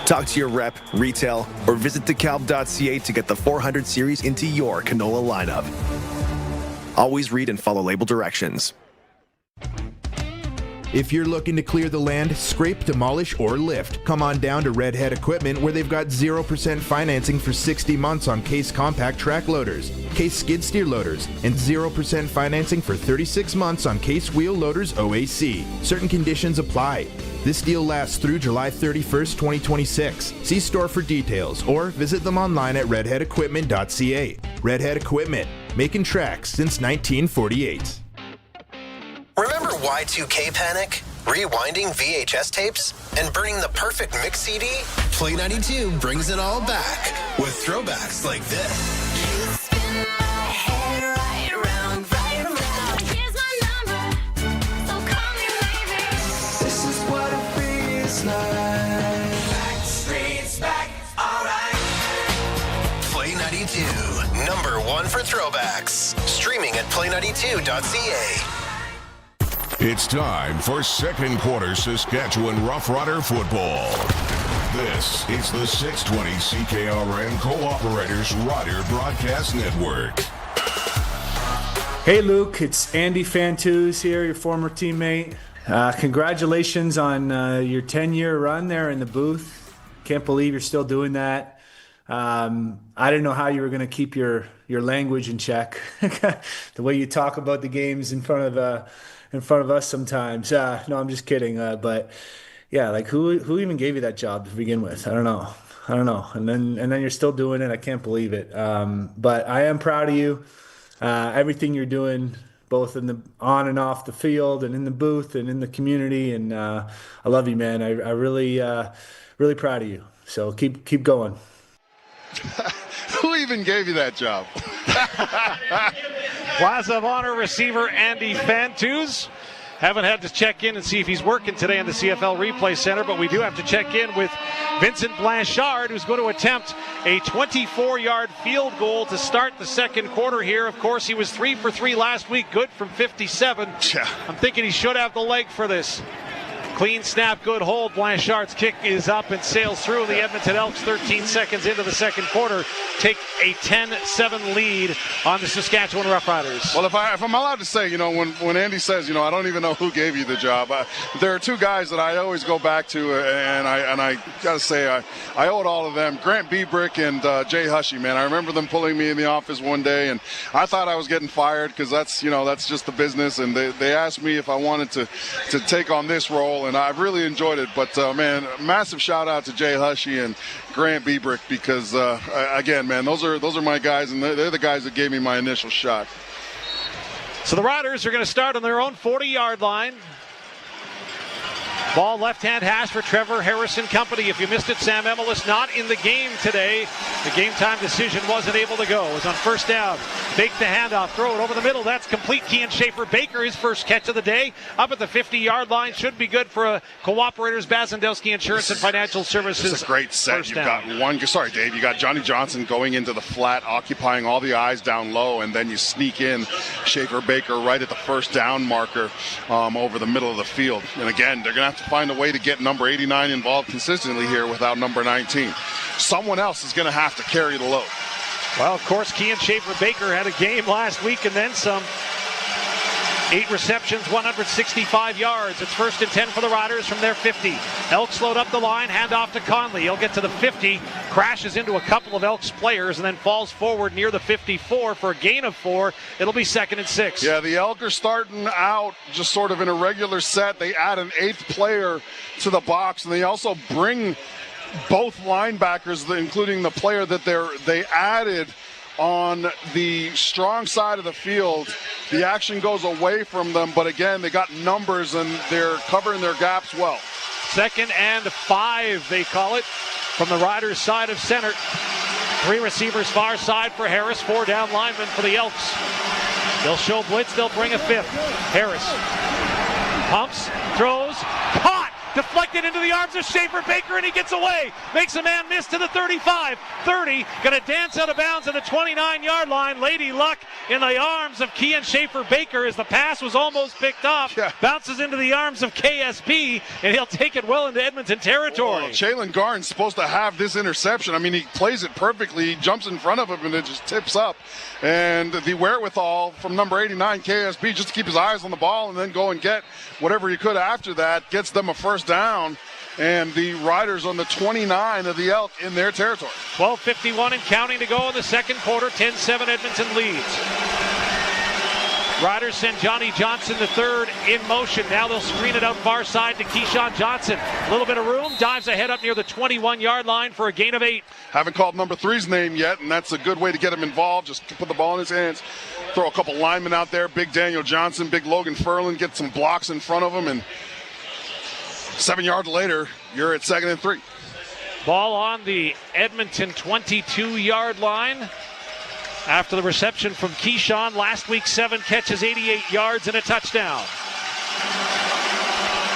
[SPEAKER 16] Talk to your rep, retail, or visit DeKalb.ca to get the 400 series into your canola lineup. Always read and follow label directions.
[SPEAKER 22] If you're looking to clear the land, scrape, demolish, or lift, come on down to Redhead Equipment, where they've got 0% financing for 60 months on Case compact track loaders, Case skid steer loaders, and 0% financing for 36 months on Case wheel loaders OAC. Certain conditions apply. This deal lasts through July 31st, 2026. See store for details or visit them online at redheadequipment.ca. Redhead Equipment, making tracks since 1948.
[SPEAKER 23] Remember Y2K panic? Rewinding VHS tapes? And burning the perfect mix CD? Play 92 brings it all back with throwbacks like this.
[SPEAKER 18] This is what it feels like. Backstreet's back, alright.
[SPEAKER 23] Play 92, #1 for throwbacks. Streaming at play92.ca.
[SPEAKER 1] It's time for second quarter Saskatchewan Roughrider football. This is the 620 CKRM Cooperators Rider Broadcast Network.
[SPEAKER 24] Hey Luke, it's Andy Fantuz here, your former teammate. Congratulations on your 10-year run there in the booth. Can't believe you're still doing that. I didn't know how you were going to keep your language in check. The way you talk about the games in front of us sometimes. No, I'm just kidding. But yeah, like who even gave you that job to begin with? I don't know. And then you're still doing it. I can't believe it. But I am proud of you. Everything you're doing, both in the on and off the field, and in the booth, and in the community. And I love you, man. I really, really proud of you. So keep going.
[SPEAKER 2] Who even gave you that job?
[SPEAKER 10] Plaza of Honor receiver Andy Fantuz. Haven't had to check in and see if he's working today in the CFL Replay Center, but we do have to check in with Vincent Blanchard, who's going to attempt a 24-yard field goal to start the second quarter here. Of course, he was 3 for 3 last week, good from 57. I'm thinking he should have the leg for this. Clean snap, good hold. Blanchard's kick is up and sails through. The Edmonton Elks, 13 seconds into the second quarter, take a 10-7 lead on the Saskatchewan Roughriders.
[SPEAKER 2] Well, if I'm allowed to say, when Andy says, I don't even know who gave you the job, there are two guys that I always go back to, and I got to say, I owe it all to them. Grant Biebrick and Jay Hushy, man. I remember them pulling me in the office one day, and I thought I was getting fired because that's just the business, and they asked me if I wanted to take on this role, and I've really enjoyed it. But man, massive shout out to Jay Hushy and Grant Biebrick because again, man, those are my guys, and they're the guys that gave me my initial shot.
[SPEAKER 10] So the Riders are going to start on their own 40-yard line. Ball left-hand hash for Trevor Harrison Company. If you missed it, Sam Emelis not in the game today. The game time decision wasn't able to go. It was on first down. Fake the handoff, throw it over the middle. That's complete. Kian Schaefer-Baker, his first catch of the day. Up at the 50-yard line. Should be good for a Cooperators Bazandowski Insurance and Financial Services.
[SPEAKER 2] It's a great set. You've got Dave. You got Johnny Johnson going into the flat, occupying all the eyes down low, and then you sneak in Schaefer-Baker right at the first down marker over the middle of the field. And again, they're going to have to find a way to get number 89 involved consistently here without number 19. Someone else is going to have to carry the load.
[SPEAKER 10] Well, of course, Kian Schaefer-Baker had a game last week and then some. 8 receptions, 165 yards. It's 1st and 10 for the Riders from their 50. Elks load up the line, hand off to Conley. He'll get to the 50, crashes into a couple of Elks players, and then falls forward near the 54 for a gain of 4. It'll be 2nd and 6.
[SPEAKER 2] Yeah, the Elks are starting out just sort of in a regular set. They add an 8th player to the box, and they also bring both linebackers, including the player that they added on the strong side of the field. The action goes away from them, but again, they got numbers and they're covering their gaps well.
[SPEAKER 10] 2nd and 5, they call it, from the Riders' side of center. 3 receivers far side for Harris, 4 down linemen for the Elks. They'll show blitz, they'll bring a 5th. Harris pumps, throws, caught! Deflected into the arms of Schaefer-Baker, and he gets away. Makes a man miss to the 35. 30, going to dance out of bounds at the 29-yard line. Lady Luck in the arms of Kian Schaefer-Baker as the pass was almost picked off. Yeah. Bounces into the arms of KSP, and he'll take it well into Edmonton territory.
[SPEAKER 2] Well, Jalen Garn's supposed to have this interception. I mean, he plays it perfectly. He jumps in front of him, and it just tips up. And the wherewithal from number 89, KSP, just to keep his eyes on the ball and then go and get whatever he could after that, gets them a first down, and the Riders on the 29 of the Elk in their territory.
[SPEAKER 10] 12:51 and counting to go in the second quarter. 10-7 Edmonton leads. Riders send Johnny Johnson the third in motion. Now they'll screen it out far side to Keyshawn Johnson. A little bit of room, dives ahead up near the 21-yard line for a gain of 8.
[SPEAKER 2] Haven't called number 3's name yet, and that's a good way to get him involved. Just put the ball in his hands, throw a couple linemen out there, big Daniel Johnson, big Logan Furlan, get some blocks in front of him, and 7 yards later, you're at 2nd and 3.
[SPEAKER 10] Ball on the Edmonton 22-yard line. After the reception from Keyshawn, last week 7 catches, 88 yards, and a touchdown.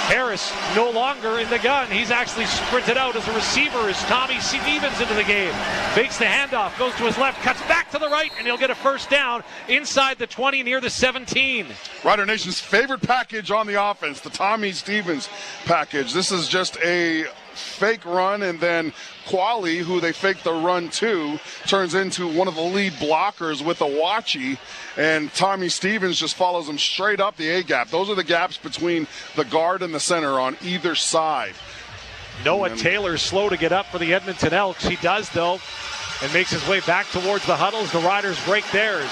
[SPEAKER 10] Harris no longer in the gun. He's actually sprinted out as a receiver as Tommy Stevens into the game. Fakes the handoff, goes to his left, cuts back to the right, and he'll get a first down inside the 20 near the 17.
[SPEAKER 2] Rider Nation's favorite package on the offense, the Tommy Stevens package. This is just a fake run, and then Quali, who they faked the run to, turns into one of the lead blockers with a Wachi, and Tommy Stevens just follows him straight up the A-gap. Those are the gaps between the guard and the center on either side.
[SPEAKER 10] Noah Taylor's slow to get up for the Edmonton Elks. He does, though, and makes his way back towards the huddles. The Riders break theirs.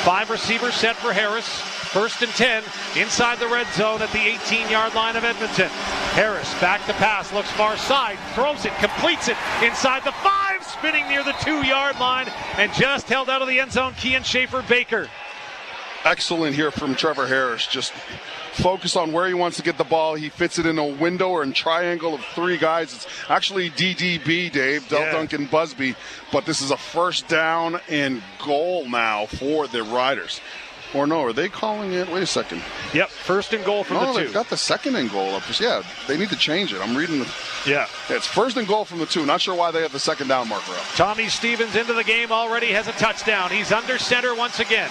[SPEAKER 10] 5 receivers set for Harris. 1st and 10 inside the red zone at the 18-yard line of Edmonton. Harris back to pass, looks far side, throws it, completes it inside the 5, spinning near the 2-yard line, and just held out of the end zone. Kian Schaefer-Baker.
[SPEAKER 2] Excellent here from Trevor Harris. Just focus on where he wants to get the ball. He fits it in a window or in triangle of 3 guys. It's actually DDB, Dave, Del Duncan Busby, but this is a first down and goal now for the Riders. Or no, are they calling it? Wait a second.
[SPEAKER 10] Yep, 1st and goal from the 2.
[SPEAKER 2] No, they've got the 2nd and goal up. Yeah, they need to change it. I'm reading the...
[SPEAKER 10] Yeah.
[SPEAKER 2] It's 1st and goal from the 2. Not sure why they have the 2nd down marker up.
[SPEAKER 10] Tommy Stevens into the game already has a touchdown. He's under center once again.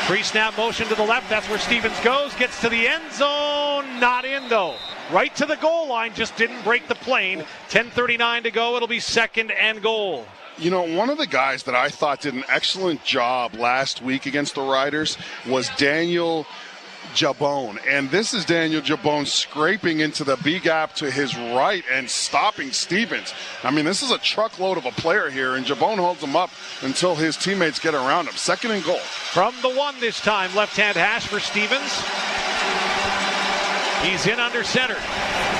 [SPEAKER 10] Pre-snap motion to the left. That's where Stevens goes. Gets to the end zone. Not in, though. Right to the goal line. Just didn't break the plane. 10:39 to go. It'll be 2nd and goal.
[SPEAKER 2] You know, one of the guys that I thought did an excellent job last week against the Riders was Daniel Jabone. And this is Daniel Jabone scraping into the B gap to his right and stopping Stevens. I mean, this is a truckload of a player here, and Jabone holds him up until his teammates get around him. 2nd and goal.
[SPEAKER 10] From the 1 this time, left-hand hash for Stevens. He's in under center.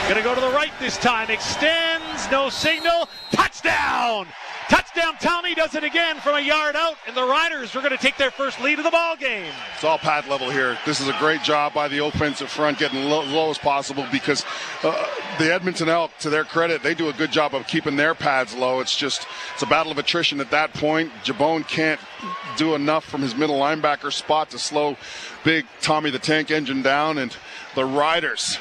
[SPEAKER 10] Gonna go to the right this time. Extends, no signal. Touchdown! Touchdown, Tommy does it again from a yard out, and the Riders are going to take their first lead of the ball game.
[SPEAKER 2] It's all pad level here. This is a great job by the offensive front, getting low as possible, because the Edmonton Elk, to their credit, they do a good job of keeping their pads low. It's a battle of attrition at that point. Jabone can't do enough from his middle linebacker spot to slow big Tommy the Tank Engine down, and the Riders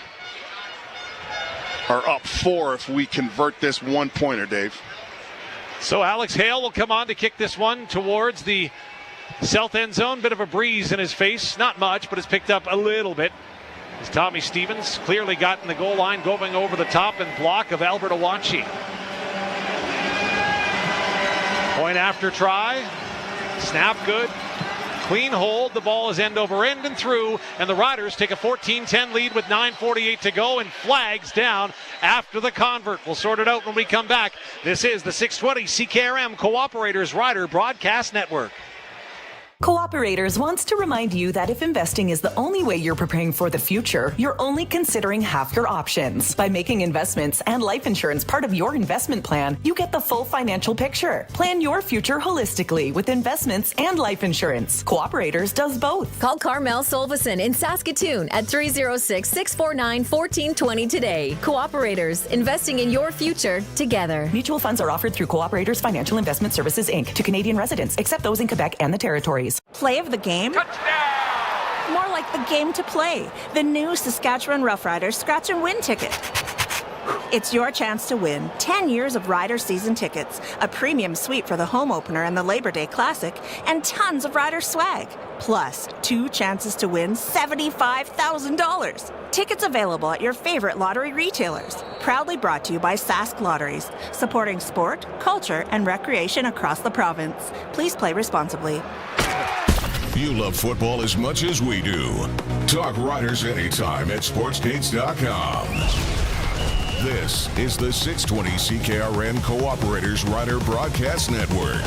[SPEAKER 2] are up 4 if we convert this one-pointer, Dave.
[SPEAKER 10] So Alex Hale will come on to kick this one towards the south end zone. Bit of a breeze in his face. Not much, but it's picked up a little bit. As Tommy Stevens clearly got in the goal line, going over the top and block of Albert Awachi. Point after try. Snap good. Clean hold. The ball is end over end and through, and the Riders take a 14-10 lead with 9:48 to go, and flags down after the convert. We'll sort it out when we come back. This is the 620 CKRM Cooperators Rider Broadcast Network.
[SPEAKER 19] Cooperators wants to remind you that if investing is the only way you're preparing for the future, you're only considering half your options. By making investments and life insurance part of your investment plan, you get the full financial picture. Plan your future holistically with investments and life insurance. Cooperators does both.
[SPEAKER 21] Call Carmel Solveson in Saskatoon at 306-649-1420 today. Cooperators, investing in your future together.
[SPEAKER 19] Mutual funds are offered through Cooperators Financial Investment Services, Inc. to Canadian residents, except those in Quebec and the Territories.
[SPEAKER 3] Play of the game? Touchdown! More like the game to play. The new Saskatchewan Roughriders Scratch and Win ticket. It's your chance to win 10 years of Rider season tickets, a premium suite for the home opener and the Labor Day Classic, and tons of Rider swag. Plus, 2 chances to win $75,000. Tickets available at your favorite lottery retailers. Proudly brought to you by Sask Lotteries, supporting sport, culture, and recreation across the province. Please play responsibly.
[SPEAKER 1] You love football as much as we do. Talk Riders anytime at sportsgates.com. This is the 620 CKRM Cooperators Rider Broadcast Network.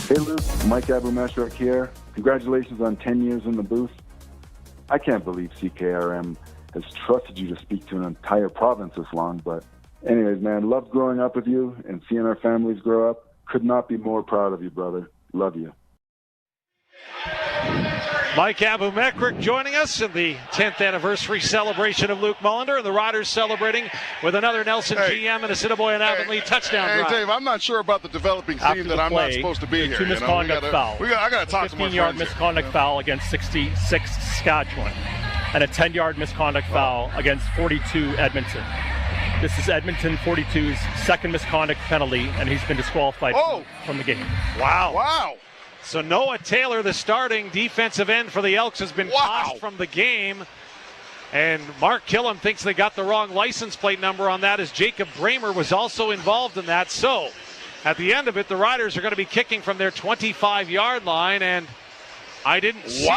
[SPEAKER 8] Hey Luke, Mike Abumeshrak here. Congratulations on 10 years in the booth. I can't believe CKRM has trusted you to speak to an entire province this long, but anyways, man, loved growing up with you and seeing our families grow up. Could not be more proud of you, brother. Love you.
[SPEAKER 10] Mike Abumeshrak joining us in the 10th anniversary celebration of Luc Mullinder, and the Riders celebrating with another Nelson GM and a Assiniboine Avonlea touchdown drive.
[SPEAKER 2] Hey, Dave, I'm not sure about the developing theme that I'm not supposed to be here.
[SPEAKER 9] 2 misconduct fouls.
[SPEAKER 2] I got to talk to my
[SPEAKER 9] 15-yard misconduct foul against 66 Saskatchewan, and a 10-yard misconduct foul against 42 Edmonton. This is Edmonton 42's second misconduct penalty, and he's been disqualified from the game.
[SPEAKER 10] Wow. So Noah Taylor, the starting defensive end for the Elks, has been tossed from the game. And Mark Killam thinks they got the wrong license plate number on that, as Jacob Bramer was also involved in that. So at the end of it, the Riders are going to be kicking from their 25-yard line. And I didn't see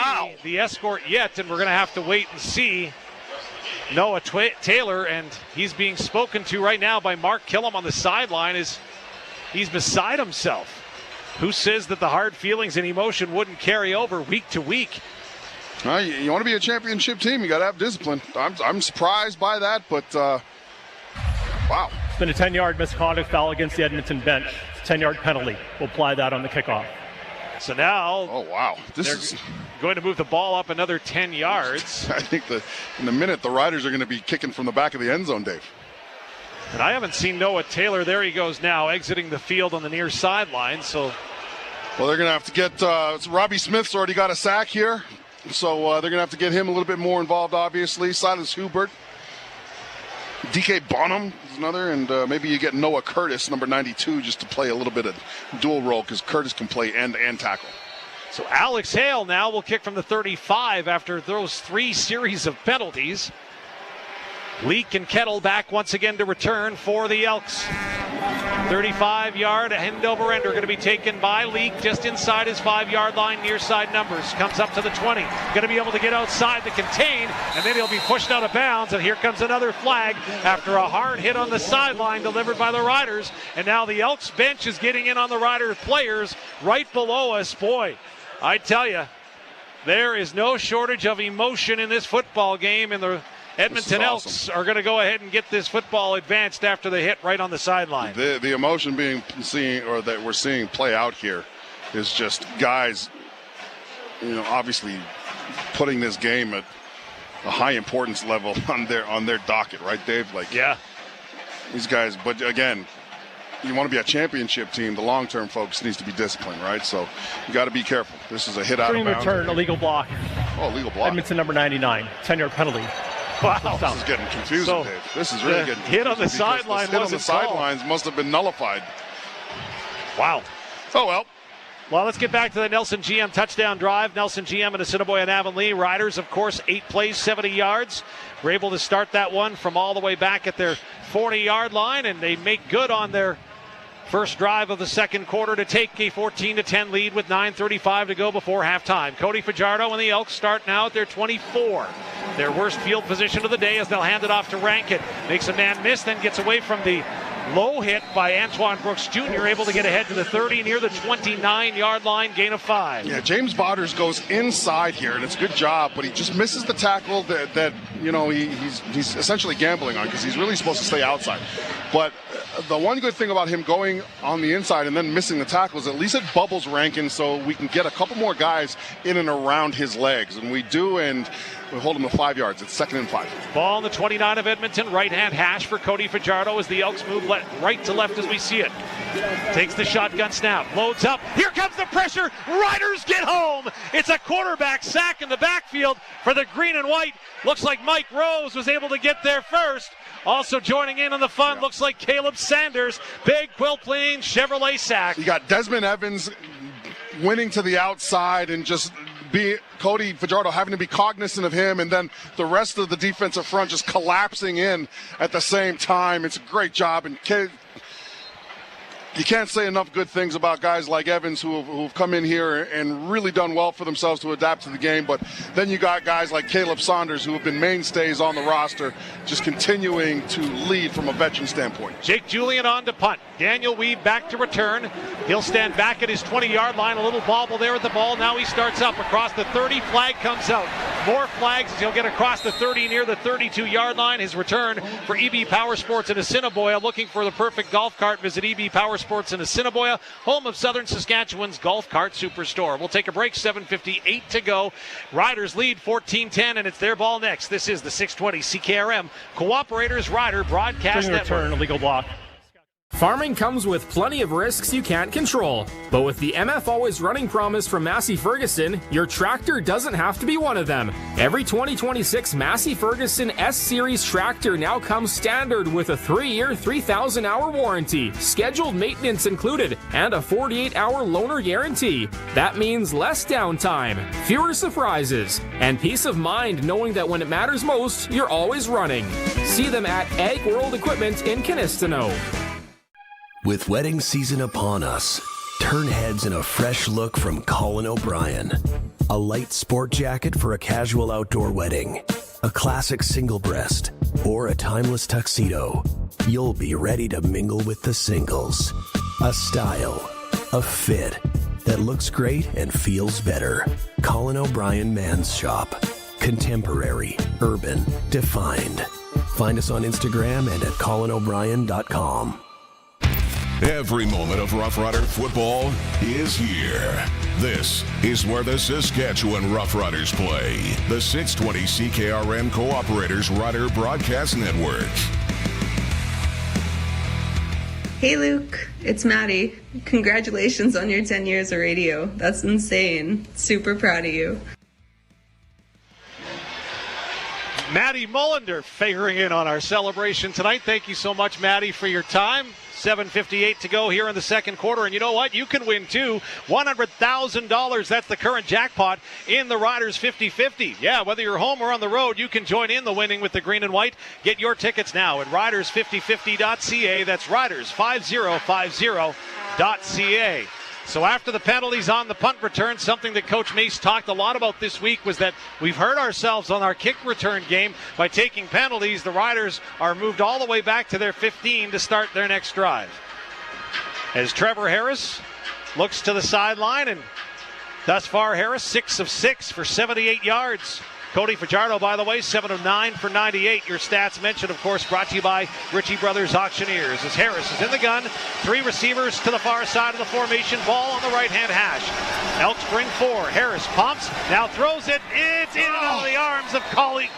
[SPEAKER 10] the escort yet, and we're going to have to wait and see Noah Taylor. And he's being spoken to right now by Mark Killam on the sideline as he's beside himself. Who says that the hard feelings and emotion wouldn't carry over week to week?
[SPEAKER 2] Well, you want to be a championship team, you got to have discipline. I'm surprised by that, but wow.
[SPEAKER 9] It's been a 10-yard misconduct foul against the Edmonton bench. It's a 10-yard penalty. We'll apply that on the kickoff.
[SPEAKER 10] So now,
[SPEAKER 2] they're
[SPEAKER 10] going to move the ball up another 10 yards.
[SPEAKER 2] I think in a minute the Riders are going to be kicking from the back of the end zone, Dave.
[SPEAKER 10] And I haven't seen Noah Taylor. There he goes now, exiting the field on the near sideline. So,
[SPEAKER 2] well, they're going to have to get Robbie Smith's already got a sack here, so they're going to have to get him a little bit more involved. Obviously, Silas Hubert, DK Bonham is another, and maybe you get Noah Curtis, number 92, just to play a little bit of dual role, because Curtis can play end and tackle.
[SPEAKER 10] So Alex Hale now will kick from the 35 after those 3 series of penalties. Leak and Kettle back once again to return for the Elks. 35-yard end-over-ender going to be taken by Leak just inside his 5-yard line, near side numbers. Comes up to the 20. Going to be able to get outside the contain, and then he'll be pushed out of bounds. And here comes another flag after a hard hit on the sideline delivered by the Riders. And now the Elks bench is getting in on the Riders players right below us. Boy, I tell you, there is no shortage of emotion in this football game, and the Edmonton Elks are going to go ahead and get this football advanced after the hit right on the sideline.
[SPEAKER 2] The emotion that we're seeing play out here is just guys, obviously putting this game at a high importance level on their docket, right, Dave? These guys. But again, you want to be a championship team. The long-term focus needs to be discipline, right? So you got to be careful. This is a hit out of bounds.
[SPEAKER 9] Return, illegal block.
[SPEAKER 2] Oh, illegal block.
[SPEAKER 9] Edmonton number 99, 10-yard penalty.
[SPEAKER 2] Wow, this is getting confusing, Dave. This is really getting confusing.
[SPEAKER 10] Hit on the sideline.
[SPEAKER 2] Hit on the sidelines must have been nullified.
[SPEAKER 10] Wow.
[SPEAKER 2] Oh, well.
[SPEAKER 10] Well, let's get back to the Nelson GM touchdown drive. Nelson GM and Assiniboia and Avonlea. Riders, of course, 8 plays, 70 yards. We're able to start that one from all the way back at their 40-yard line, and they make good on their first drive of the second quarter to take a 14-10 lead with 9:35 to go before halftime. Cody Fajardo and the Elks start now at their 24. Their worst field position of the day as they'll hand it off to Rankin. Makes a man miss, then gets away from the low hit by Antoine Brooks Jr., able to get ahead to the 30 near the 29-yard line, gain of 5.
[SPEAKER 2] Yeah, James Botters goes inside here, and it's a good job, but he just misses the tackle that he's essentially gambling on, because he's really supposed to stay outside. But the one good thing about him going on the inside and then missing the tackle is at least it bubbles Rankin, so we can get a couple more guys in and around his legs, and we do, and we hold him to 5 yards. It's 2nd and 5.
[SPEAKER 10] Ball on the 29 of Edmonton. Right-hand hash for Cody Fajardo as the Elks move right to left as we see it. Takes the shotgun snap. Loads up. Here comes the pressure. Riders get home. It's a quarterback sack in the backfield for the green and white. Looks like Mike Rose was able to get there first. Also joining in on the fun, looks like Caleb Sanders. Big Quill Plain Chevrolet sack.
[SPEAKER 2] You got Desmond Evans winning to the outside and just Cody Fajardo having to be cognizant of him, and then the rest of the defensive front just collapsing in at the same time. It's a great job, and you can't say enough good things about guys like Evans who've come in here and really done well for themselves to adapt to the game. But then you got guys like Caleb Saunders who have been mainstays on the roster, just continuing to lead from a veteran standpoint.
[SPEAKER 10] Jake Julian on to punt. Daniel Weave back to return. He'll stand back at his 20-yard line. A little bobble there at the ball. Now he starts up across the 30. Flag comes out. More flags as he'll get across the 30 near the 32-yard line. His return for EB Power Sports in Assiniboia. Looking for the perfect golf cart, visit EB Power Sports in Assiniboia, home of Southern Saskatchewan's golf cart superstore. We'll take a break. 7:58 to go. Riders lead 14-10, and it's their ball next. This is the 620 CKRM Cooperators Rider Broadcast Network.
[SPEAKER 9] Return, illegal block.
[SPEAKER 5] Farming comes with plenty of risks you can't control. But with the MF Always Running promise from Massey Ferguson, your tractor doesn't have to be one of them. Every 2026 Massey Ferguson S-Series tractor now comes standard with a 3-year, 3,000-hour warranty, scheduled maintenance included, and a 48-hour loaner guarantee. That means less downtime, fewer surprises, and peace of mind knowing that when it matters most, you're always running. See them at Ag World Equipment in Canistano.
[SPEAKER 6] With wedding season upon us, turn heads in a fresh look from Colin O'Brien. A light sport jacket for a casual outdoor wedding, a classic single breast, or a timeless tuxedo. You'll be ready to mingle with the singles. A style, a fit that looks great and feels better. Colin O'Brien Men's Shop. Contemporary, urban, defined. Find us on Instagram and at colinobrien.com.
[SPEAKER 1] Every moment of Rough Rider football is here. This is where the Saskatchewan Roughriders play. The 620 CKRM Cooperators Rider Broadcast Network.
[SPEAKER 11] Hey Luke, it's Maddie. Congratulations on your 10 years of radio. That's insane. Super proud of you.
[SPEAKER 10] Maddie Mullinder figuring in on our celebration tonight. Thank you so much, Maddie, for your time. 7:58 to go here in the second quarter. And you know what? You can win, too. $100,000. That's the current jackpot in the Riders 50-50. Yeah, whether you're home or on the road, you can join in the winning with the green and white. Get your tickets now at riders5050.ca. That's riders5050.ca. So after the penalties on the punt return, something that Coach Mace talked a lot about this week was that we've hurt ourselves on our kick return game by taking penalties. The Riders are moved all the way back to their 15 to start their next drive. As Trevor Harris looks to the sideline, and thus far Harris 6 of 6 for 78 yards. Cody Fajardo, by the way, 7 of 9 for 98. Your stats mentioned, of course, brought to you by Ritchie Brothers Auctioneers. As Harris is in the gun, 3 receivers to the far side of the formation, ball on the right-hand hash. Elks bring 4. Harris pumps, now throws it. It's in and out of the arms of Conley.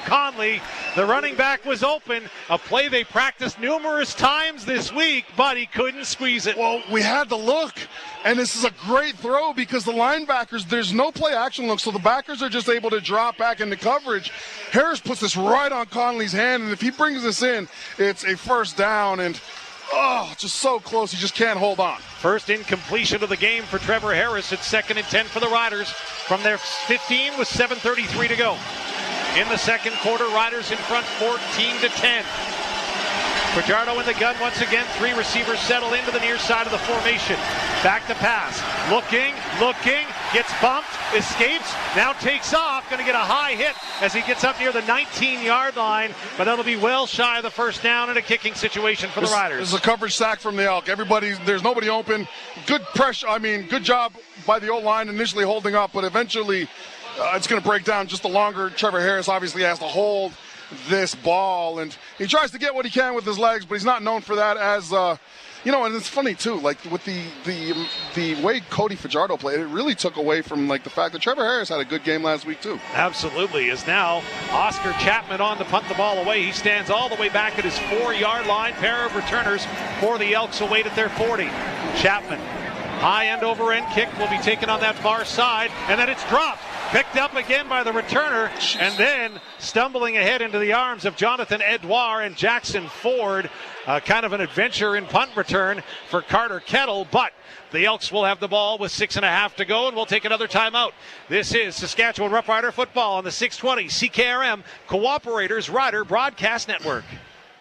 [SPEAKER 10] The running back was open, a play they practiced numerous times this week, but he couldn't squeeze it.
[SPEAKER 2] Well, we had to look, and this is a great throw because the linebackers, there's no play action look, so the backers are just able to drop back into coverage. Harris puts this right on Conley's hand, and if he brings this in, it's a first down, and just so close, he just can't hold on.
[SPEAKER 10] First incompletion of the game for Trevor Harris. It's 2nd and 10 for the Riders from their 15 with 7:33 to go. In the second quarter, Riders in front 14-10. Fajardo in the gun once again. 3 receivers settle into the near side of the formation. Back to pass. Looking, gets bumped, escapes, now takes off. Going to get a high hit as he gets up near the 19-yard line, but that'll be well shy of the first down in a kicking situation for the Riders.
[SPEAKER 2] This is a coverage sack from the Elk. There's nobody open. Good pressure, good job by the O-line initially holding up, but eventually it's going to break down just the longer. Trevor Harris obviously has to hold this ball, and he tries to get what he can with his legs, but he's not known for that as and it's funny too, like with the way Cody Fajardo played, it really took away from like the fact that Trevor Harris had a good game last week too.
[SPEAKER 10] Absolutely. Is now Oscar Chapman on to punt the ball away. He stands all the way back at his 4-yard line. Pair of returners for the Elks await at their 40. Chapman, high end over end kick will be taken on that far side, and then it's dropped. Picked up again by the returner, and then stumbling ahead into the arms of Jonathan Edouard and Jackson Ford. Kind of an adventure in punt return for Carter Kettle, but the Elks will have the ball with 6.5 to go, and we'll take another timeout. This is Saskatchewan Roughrider football on the 620 CKRM Cooperators Rider Broadcast Network.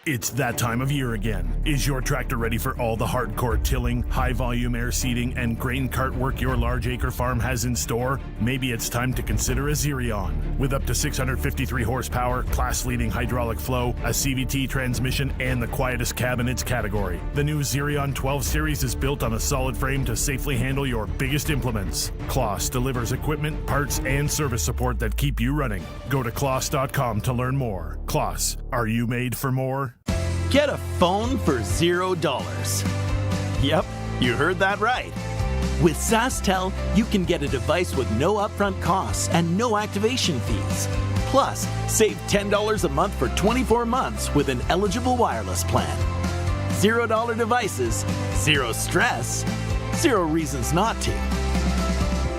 [SPEAKER 4] It's that time of year again. Is your tractor ready for all the hardcore tilling, high-volume air seeding, and grain cart work your large acre farm has in store? Maybe it's time to consider a Zerion. With up to 653 horsepower, class-leading hydraulic flow, a CVT transmission, and the quietest cab in its category, the new Zerion 12 Series is built on a solid frame to safely handle your biggest implements. Kloss delivers equipment, parts, and service support that keep you running. Go to kloss.com to learn more. Kloss, are you made for more?
[SPEAKER 12] Get a phone for $0. Yep, you heard that right. With SaskTel, you can get a device with no upfront costs and no activation fees. Plus, save $10 a month for 24 months with an eligible wireless plan. $0 devices, zero stress, zero reasons not to.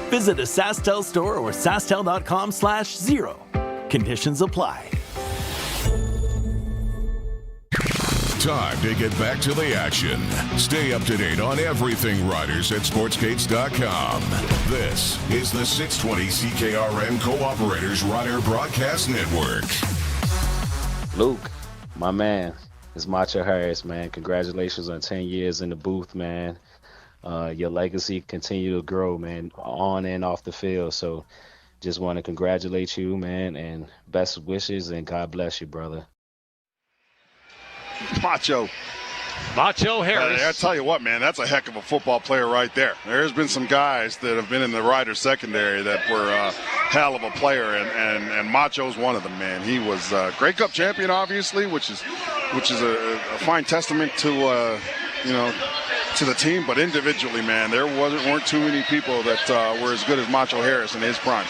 [SPEAKER 12] Visit a SaskTel store or sastel.com/0. Conditions apply.
[SPEAKER 1] Time to get back to the action. Stay up to date on everything Riders at sportsgates.com. This is the 620 CKRM Cooperators Rider Broadcast Network.
[SPEAKER 14] Luke, my man, it's Macho Harris, man. Congratulations on 10 years in the booth, man. Your legacy continue to grow, man, on and off the field. So just want to congratulate you, man, and best wishes, and God bless you, brother.
[SPEAKER 2] Macho Harris. I tell you what, man, that's a heck of a football player right there. There's been some guys that have been in the Riders secondary that were a hell of a player, and Macho's one of them, man. He was a Grey Cup champion, obviously, which is a fine testament to to the team, but individually, man, there weren't too many people that were as good as Macho Harris in his prime.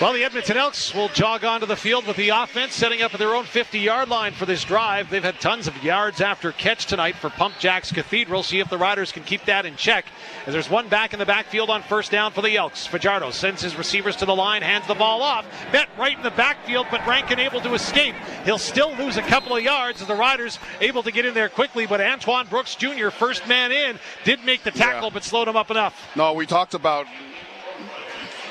[SPEAKER 10] Well, the Edmonton Elks will jog onto the field with the offense, setting up at their own 50-yard line for this drive. They've had tons of yards after catch tonight for Pump Jacks Cathedral. See if the Riders can keep that in check. As there's one back in the backfield on first down for the Elks. Fajardo sends his receivers to the line, hands the ball off. Bet right in the backfield, but Rankin able to escape. He'll still lose a couple of yards as the Riders able to get in there quickly, but Antoine Brooks Jr., first man in, did make the tackle, but slowed him up enough.
[SPEAKER 2] No, we talked about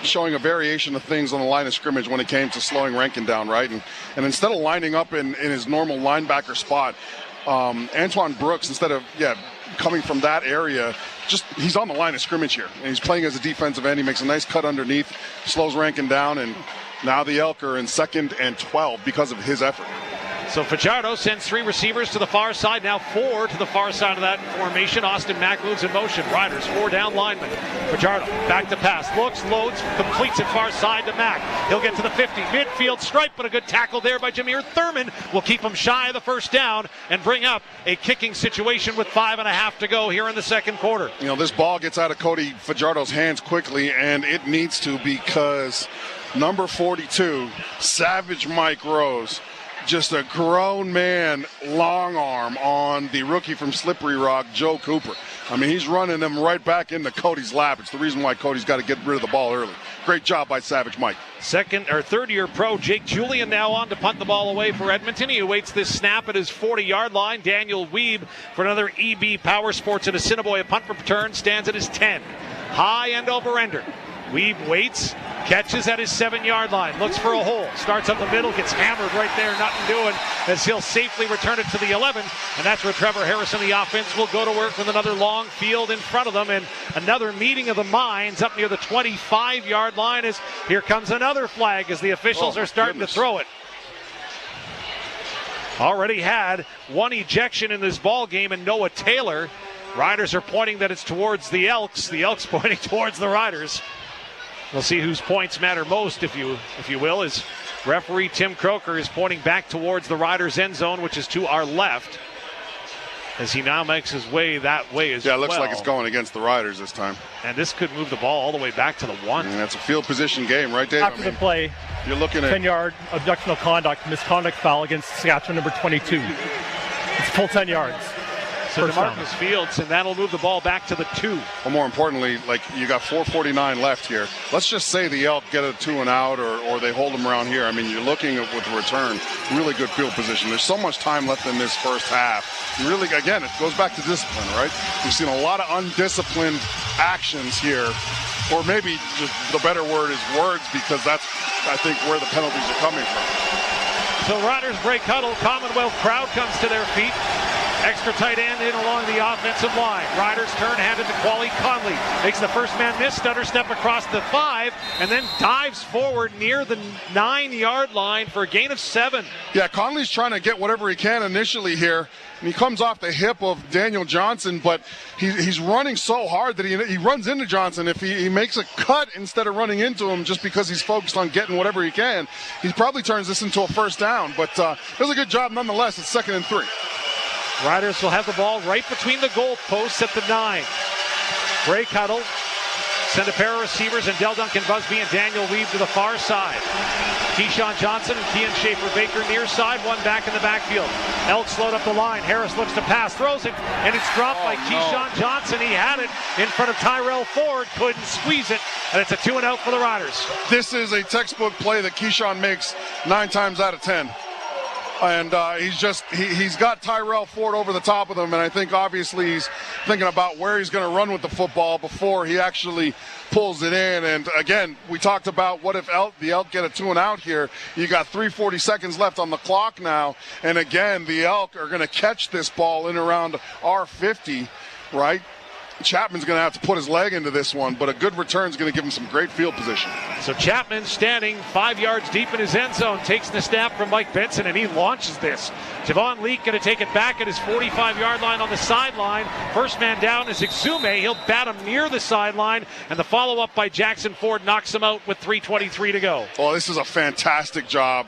[SPEAKER 2] showing a variation of things on the line of scrimmage when it came to slowing Rankin down, right? And instead of lining up in his normal linebacker spot, Antoine Brooks, instead of coming from that area, he's on the line of scrimmage here. And he's playing as a defensive end. He makes a nice cut underneath, slows Rankin down, and now the Elk are in 2nd and 12 because of his effort.
[SPEAKER 10] So Fajardo sends 3 receivers to the far side, now 4 to the far side of that formation. Austin Mack moves in motion. Riders, 4 down linemen. Fajardo back to pass, looks, loads, completes it far side to Mack. He'll get to the 50, midfield stripe, but a good tackle there by Jameer Thurman will keep him shy of the first down and bring up a kicking situation with 5.5 to go here in the second quarter.
[SPEAKER 2] You know, this ball gets out of Cody Fajardo's hands quickly, and it needs to, because number 42, Savage Mike Rose, just a grown man long arm on the rookie from Slippery Rock, Joe Cooper. I mean, he's running them right back into Cody's lap. It's the reason why Cody's got to get rid of the ball early. Great job by Savage Mike.
[SPEAKER 10] Third-year pro Jake Julian now on to punt the ball away for Edmonton. He awaits this snap at his 40-yard line. Daniel Weeb for another EB Power Sports and Assiniboia punt return stands at his 10. High end over ender. Weeb waits, catches at his 7-yard line, looks for a hole, starts up the middle, gets hammered right there, nothing doing, as he'll safely return it to the 11, and that's where Trevor Harrison, the offense, will go to work with another long field in front of them, and another meeting of the minds up near the 25-yard line, as here comes another flag as the officials are starting to throw it. Already had one ejection in this ball game, and Noah Taylor. Riders are pointing that it's towards the Elks pointing towards the Riders. We'll see whose points matter most, if you will, as referee Tim Croker is pointing back towards the Riders' end zone, which is to our left, as he now makes his way that way as well.
[SPEAKER 2] Yeah, it looks like it's going against the Riders this time.
[SPEAKER 10] And this could move the ball all the way back to the 1.
[SPEAKER 2] And that's a field position game, right, Dave?
[SPEAKER 9] After the play,
[SPEAKER 2] you're looking at
[SPEAKER 9] 10-yard abductional conduct, misconduct foul against Saskatchewan number 22. It's full 10 yards.
[SPEAKER 10] So DeMarcus Fields, and that'll move the ball back to the 2.
[SPEAKER 2] Well, more importantly, like, you got 4:49 left here. Let's just say the Elk get a 2 and out, or they hold them around here. I mean, you're looking at, with the return, really good field position. There's so much time left in this first half. You really, again, it goes back to discipline, right? We've seen a lot of undisciplined actions here, or maybe just the better word is words, because that's, I think, where the penalties are coming from.
[SPEAKER 10] So Riders break huddle. Commonwealth crowd comes to their feet. Extra tight end in along the offensive line. Riders turn, handed to Quali Conley. Makes the first man miss, stutter step across the 5, and then dives forward near the 9-yard line for a gain of 7.
[SPEAKER 2] Yeah, Conley's trying to get whatever he can initially here, and he comes off the hip of Daniel Johnson, but he's running so hard that he runs into Johnson. If he makes a cut instead of running into him just because he's focused on getting whatever he can, he probably turns this into a first down, but it was a good job nonetheless. It's 2nd and 3.
[SPEAKER 10] Riders will have the ball right between the goal posts at the 9. Break huddle. Send a pair of receivers, and Del Duncan Busby and Daniel Weeb to the far side. Keyshawn Johnson and Kean Schaefer-Baker near side, one back in the backfield. Elks load up the line. Harris looks to pass, throws it, and it's dropped by Keyshawn Johnson. He had it in front of Tyrell Ford, couldn't squeeze it, and it's a 2 and out for the Riders.
[SPEAKER 2] This is a textbook play that Keyshawn makes 9 times out of 10. And he's got Tyrell Ford over the top of him, and I think obviously he's thinking about where he's going to run with the football before he actually pulls it in. And again, we talked about what if the Elk get a 2 and out here. You got 3:40 seconds left on the clock now, and again, the Elk are going to catch this ball in around our 50, right? Chapman's going to have to put his leg into this one, but a good return is going to give him some great field position.
[SPEAKER 10] So Chapman standing 5 yards deep in his end zone, takes the snap from Mike Benson, and he launches this. Javon Leake going to take it back at his 45-yard line on the sideline. First man down is Exume. He'll bat him near the sideline, and the follow-up by Jackson Ford knocks him out with 3:23 to go.
[SPEAKER 2] Well, this is a fantastic job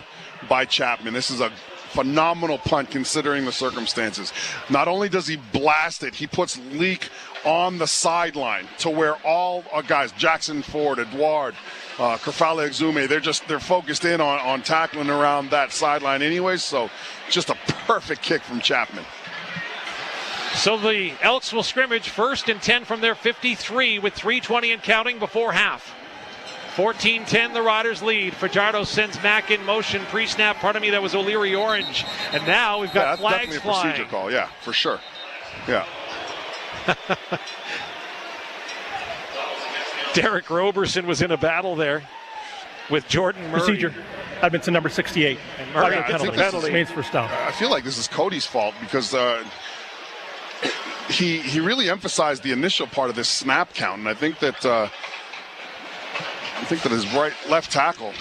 [SPEAKER 2] by Chapman. This is a phenomenal punt considering the circumstances. Not only does he blast it, he puts Leake on the sideline to where all guys, Jackson Ford, Edouard, Kerfale Exume, they're focused in on tackling around that sideline anyways, so just a perfect kick from Chapman.
[SPEAKER 10] So the Elks will scrimmage 1st and 10 from their 53 with 3:20 and counting before half. 14-10, the Riders lead. Fajardo sends Mack in motion. Pre-snap, pardon me, that was O'Leary Orange. And now we've got flags
[SPEAKER 2] definitely
[SPEAKER 10] flying.
[SPEAKER 2] A procedure call, yeah, for sure. Yeah.
[SPEAKER 10] Derek Roberson was in a battle there with Jordan Murray.
[SPEAKER 9] Procedure. Edmonton number 68.
[SPEAKER 10] And Murray
[SPEAKER 2] I
[SPEAKER 10] gets
[SPEAKER 2] think
[SPEAKER 10] a penalty.
[SPEAKER 9] Mains first down.
[SPEAKER 2] I feel like this is Cody's fault because he really emphasized the initial part of this snap count, and I think that his left tackle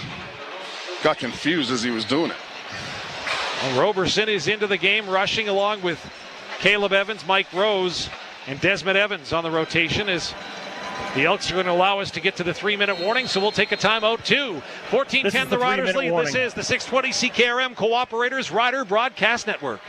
[SPEAKER 2] got confused as he was doing it.
[SPEAKER 10] Well, Roberson is into the game, rushing along with Caleb Evans, Mike Rose, and Desmond Evans on the rotation as the Elks are going to allow us to get to the 3-minute warning, so we'll take a timeout too. 14-10, the Riders lead.
[SPEAKER 9] Warning.
[SPEAKER 10] This is the 620 CKRM Cooperators Rider Broadcast Network.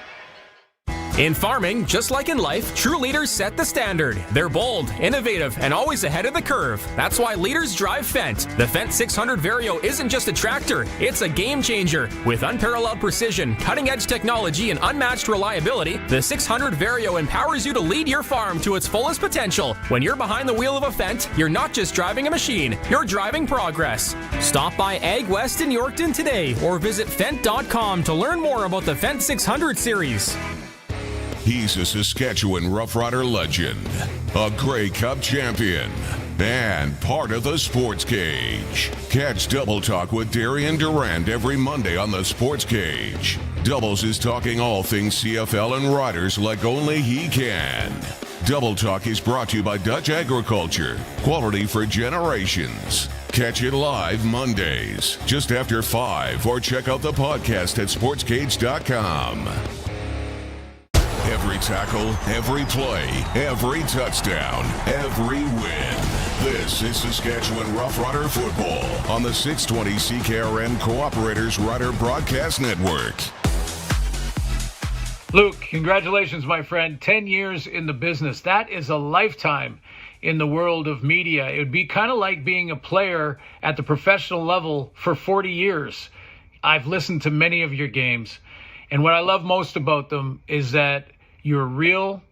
[SPEAKER 5] In farming, just like in life, true leaders set the standard. They're bold, innovative, and always ahead of the curve. That's why leaders drive Fendt. The Fendt 600 Vario isn't just a tractor, it's a game changer. With unparalleled precision, cutting-edge technology, and unmatched reliability, the 600 Vario empowers you to lead your farm to its fullest potential. When you're behind the wheel of a Fendt, you're not just driving a machine, you're driving progress. Stop by Ag West in Yorkton today or visit Fendt.com to learn more about the Fendt 600 series.
[SPEAKER 1] He's a Saskatchewan Roughrider legend, a Grey Cup champion, and part of the Sports Cage. Catch Double Talk with Darian Durand every Monday on the Sports Cage. Doubles is talking all things CFL and riders like only he can. Double Talk is brought to you by Dutch Agriculture, quality for generations. Catch it live Mondays, just after 5, or check out the podcast at sportscage.com. Every tackle, every play, every touchdown, every win. This is Saskatchewan Roughrider football on the 620 CKRM Cooperators Rider Broadcast Network.
[SPEAKER 13] Luc, congratulations, my friend. 10 years in the business. That is a lifetime in the world of media. It would be kind of like being a player at the professional level for 40 years. I've listened to many of your games, and what I love most about them is that you're real,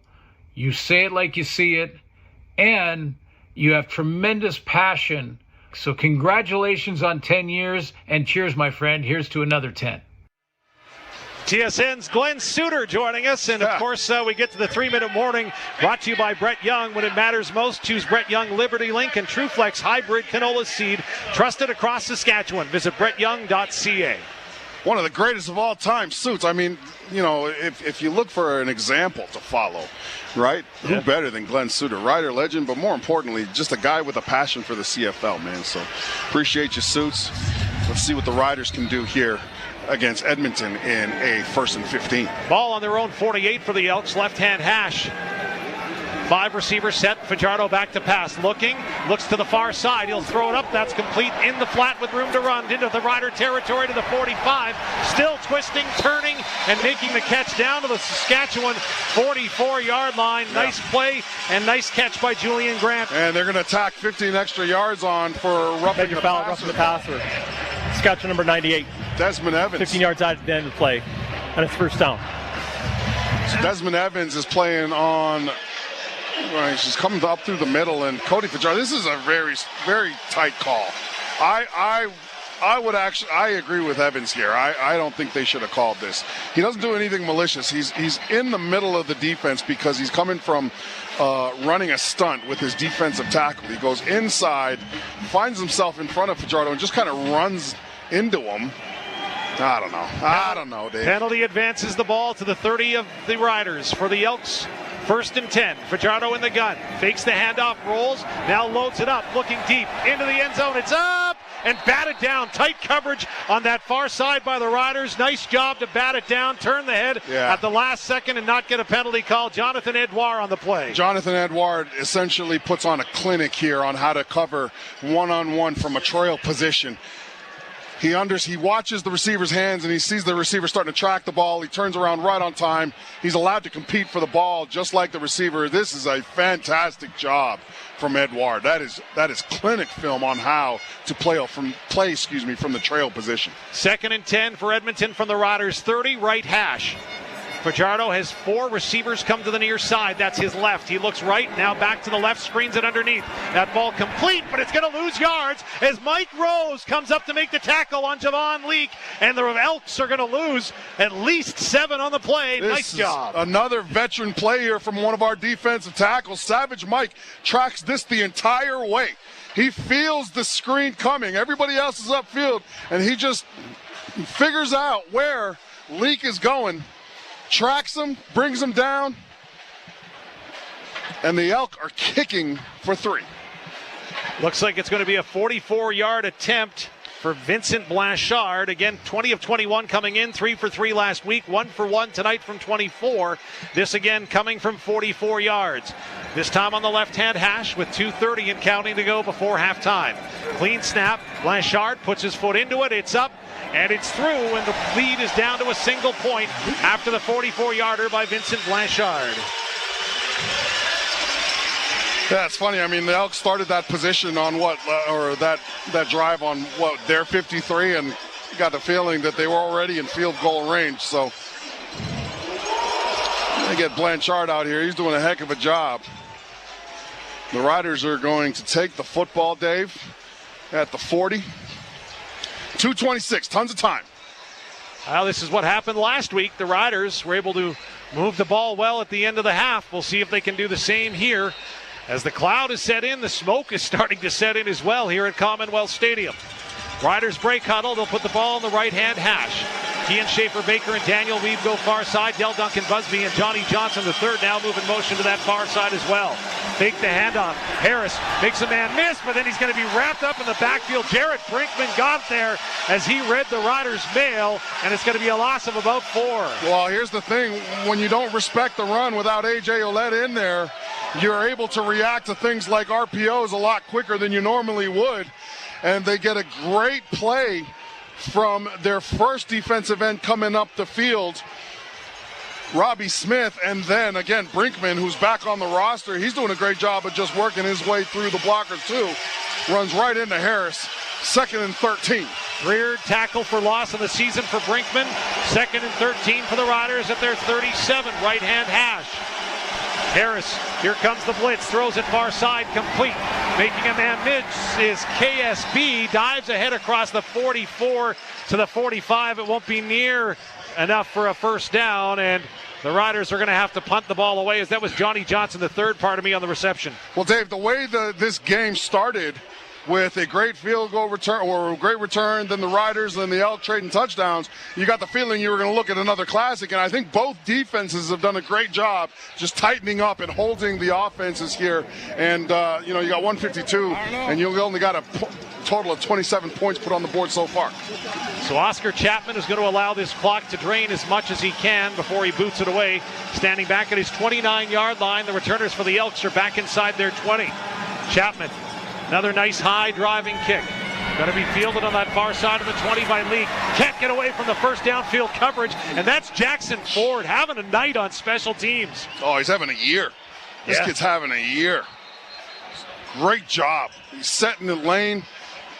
[SPEAKER 13] you say it like you see it, and you have tremendous passion. So congratulations on 10 years, and cheers, my friend. Here's to another 10.
[SPEAKER 10] TSN's Glenn Suter joining us, and of course we get to the 3-minute warning brought to you by Brett Young. When it matters most, choose Brett Young Liberty Link and TrueFlex Hybrid Canola Seed, trusted across Saskatchewan. Visit brettyoung.ca.
[SPEAKER 2] One of the greatest of all time suits. I mean, you know, if you look for an example to follow, right? Yeah. Who better than Glenn Suter, rider legend, but more importantly, just a guy with a passion for the CFL, man. So appreciate your suits. Let's see what the Riders can do here against Edmonton in a 1st and 15.
[SPEAKER 10] Ball on their own 48 for the Elks, left-hand hash. 5 receivers set. Fajardo back to pass. Looks to the far side. He'll throw it up. That's complete in the flat with room to run. Into the Rider territory to the 45. Still twisting, turning, and making the catch down to the Saskatchewan 44-yard line. Yeah. Nice play and nice catch by Julian Grant.
[SPEAKER 2] And they're going to attack 15 extra yards on for roughing the passer.
[SPEAKER 9] Saskatchewan number 98.
[SPEAKER 2] Desmond Evans.
[SPEAKER 9] 15 yards out at the end of the play. And it's first down.
[SPEAKER 2] So Desmond Evans is playing on... Right, she's coming up through the middle, and Cody Fajardo. This is a very, very tight call. I agree with Evans here. I don't think they should have called this. He doesn't do anything malicious. He's in the middle of the defense because he's coming from running a stunt with his defensive tackle. He goes inside, finds himself in front of Fajardo, and just kind of runs into him. I don't know, Dave.
[SPEAKER 10] Penalty advances the ball to the 30 of the Riders for the Elks. 1st and 10. Fajardo in the gun. Fakes the handoff, rolls. Now loads it up. Looking deep into the end zone. It's up and batted down. Tight coverage on that far side by the Riders. Nice job to bat it down. Turn the head at the last second and not get a penalty call. Jonathan Edouard on the play.
[SPEAKER 2] Jonathan Edouard essentially puts on a clinic here on how to cover one-on-one from a trail position. He watches the receiver's hands, and he sees the receiver starting to track the ball. He turns around right on time. He's allowed to compete for the ball just like the receiver. This is a fantastic job from Edouard. That is clinic film on how to play from the trail position.
[SPEAKER 10] 2nd and 10 for Edmonton from the Riders' 30, right hash. Fajardo has 4 receivers come to the near side. That's his left. He looks right, now back to the left, screens it underneath. That ball complete, but it's going to lose yards as Mike Rose comes up to make the tackle on Javon Leake, and the Elks are going to lose at least 7 on the play. Nice job.
[SPEAKER 2] Another veteran play here from one of our defensive tackles. Savage Mike tracks this the entire way. He feels the screen coming. Everybody else is upfield, and he just figures out where Leake is going. Tracks him, brings him down, and the Elk are kicking for 3.
[SPEAKER 10] Looks like it's going to be a 44-yard attempt for Vincent Blanchard. Again, 20 of 21 coming in, 3 for 3 last week, 1 for 1 tonight from 24. This again coming from 44 yards. This time on the left-hand hash with 2:30 and counting to go before halftime. Clean snap. Blanchard puts his foot into it. It's up. And it's through, and the lead is down to a single point after the 44-yarder by Vincent Blanchard.
[SPEAKER 2] Yeah, it's funny. I mean, the Elks started that position on that drive on their 53, and got the feeling that they were already in field goal range. So they get Blanchard out here. He's doing a heck of a job. The Riders are going to take the football, Dave, at the 40. 2:26, tons of time.
[SPEAKER 10] Well, this is what happened last week. The Riders were able to move the ball well at the end of the half. We'll see if they can do the same here. As the cloud is set in, the smoke is starting to set in as well here at Commonwealth Stadium. Riders break huddle. They'll put the ball in the right-hand hash. Kian Schaefer-Baker and Daniel Weeb go far side. Del Duncan-Busby and Johnny Johnson, the third, now move in motion to that far side as well. Fake the handoff. Harris makes a man miss, but then he's going to be wrapped up in the backfield. Jarrett Brinkman got there as he read the Riders' mail, and it's going to be a loss of about 4.
[SPEAKER 2] Well, here's the thing. When you don't respect the run without A.J. Ouellette in there, you're able to react to things like RPOs a lot quicker than you normally would. And they get a great play from their first defensive end coming up the field, Robbie Smith, and then again Brinkman, who's back on the roster. He's doing a great job of just working his way through the blockers too. Runs right into Harris. 2nd and 13.
[SPEAKER 10] Rear tackle for loss in the season for Brinkman. 2nd and 13 for the Riders at their 37, right-hand hash. Harris, here comes the blitz, throws it far side, complete. Making a man miss is KSB, dives ahead across the 44 to the 45. It won't be near enough for a first down, and the Riders are going to have to punt the ball away, as that was Johnny Johnson, the third part of me on the reception.
[SPEAKER 2] Well, Dave, the way this game started with a great field goal return, or a great return, then the Riders and the Elk trading touchdowns, you got the feeling you were going to look at another classic. And I think both defenses have done a great job just tightening up and holding the offenses here. And, you got 152, and you only got a total of 27 points put on the board so far.
[SPEAKER 10] So Oscar Chapman is going to allow this clock to drain as much as he can before he boots it away. Standing back at his 29-yard line, the returners for the Elks are back inside their 20. Chapman, another nice high driving kick. Going to be fielded on that far side of the 20 by Leake. Can't get away from the first downfield coverage, and that's Jackson Ford having a night on special teams.
[SPEAKER 2] Oh, he's having a year. This kid's having a year. Great job. He's setting the lane,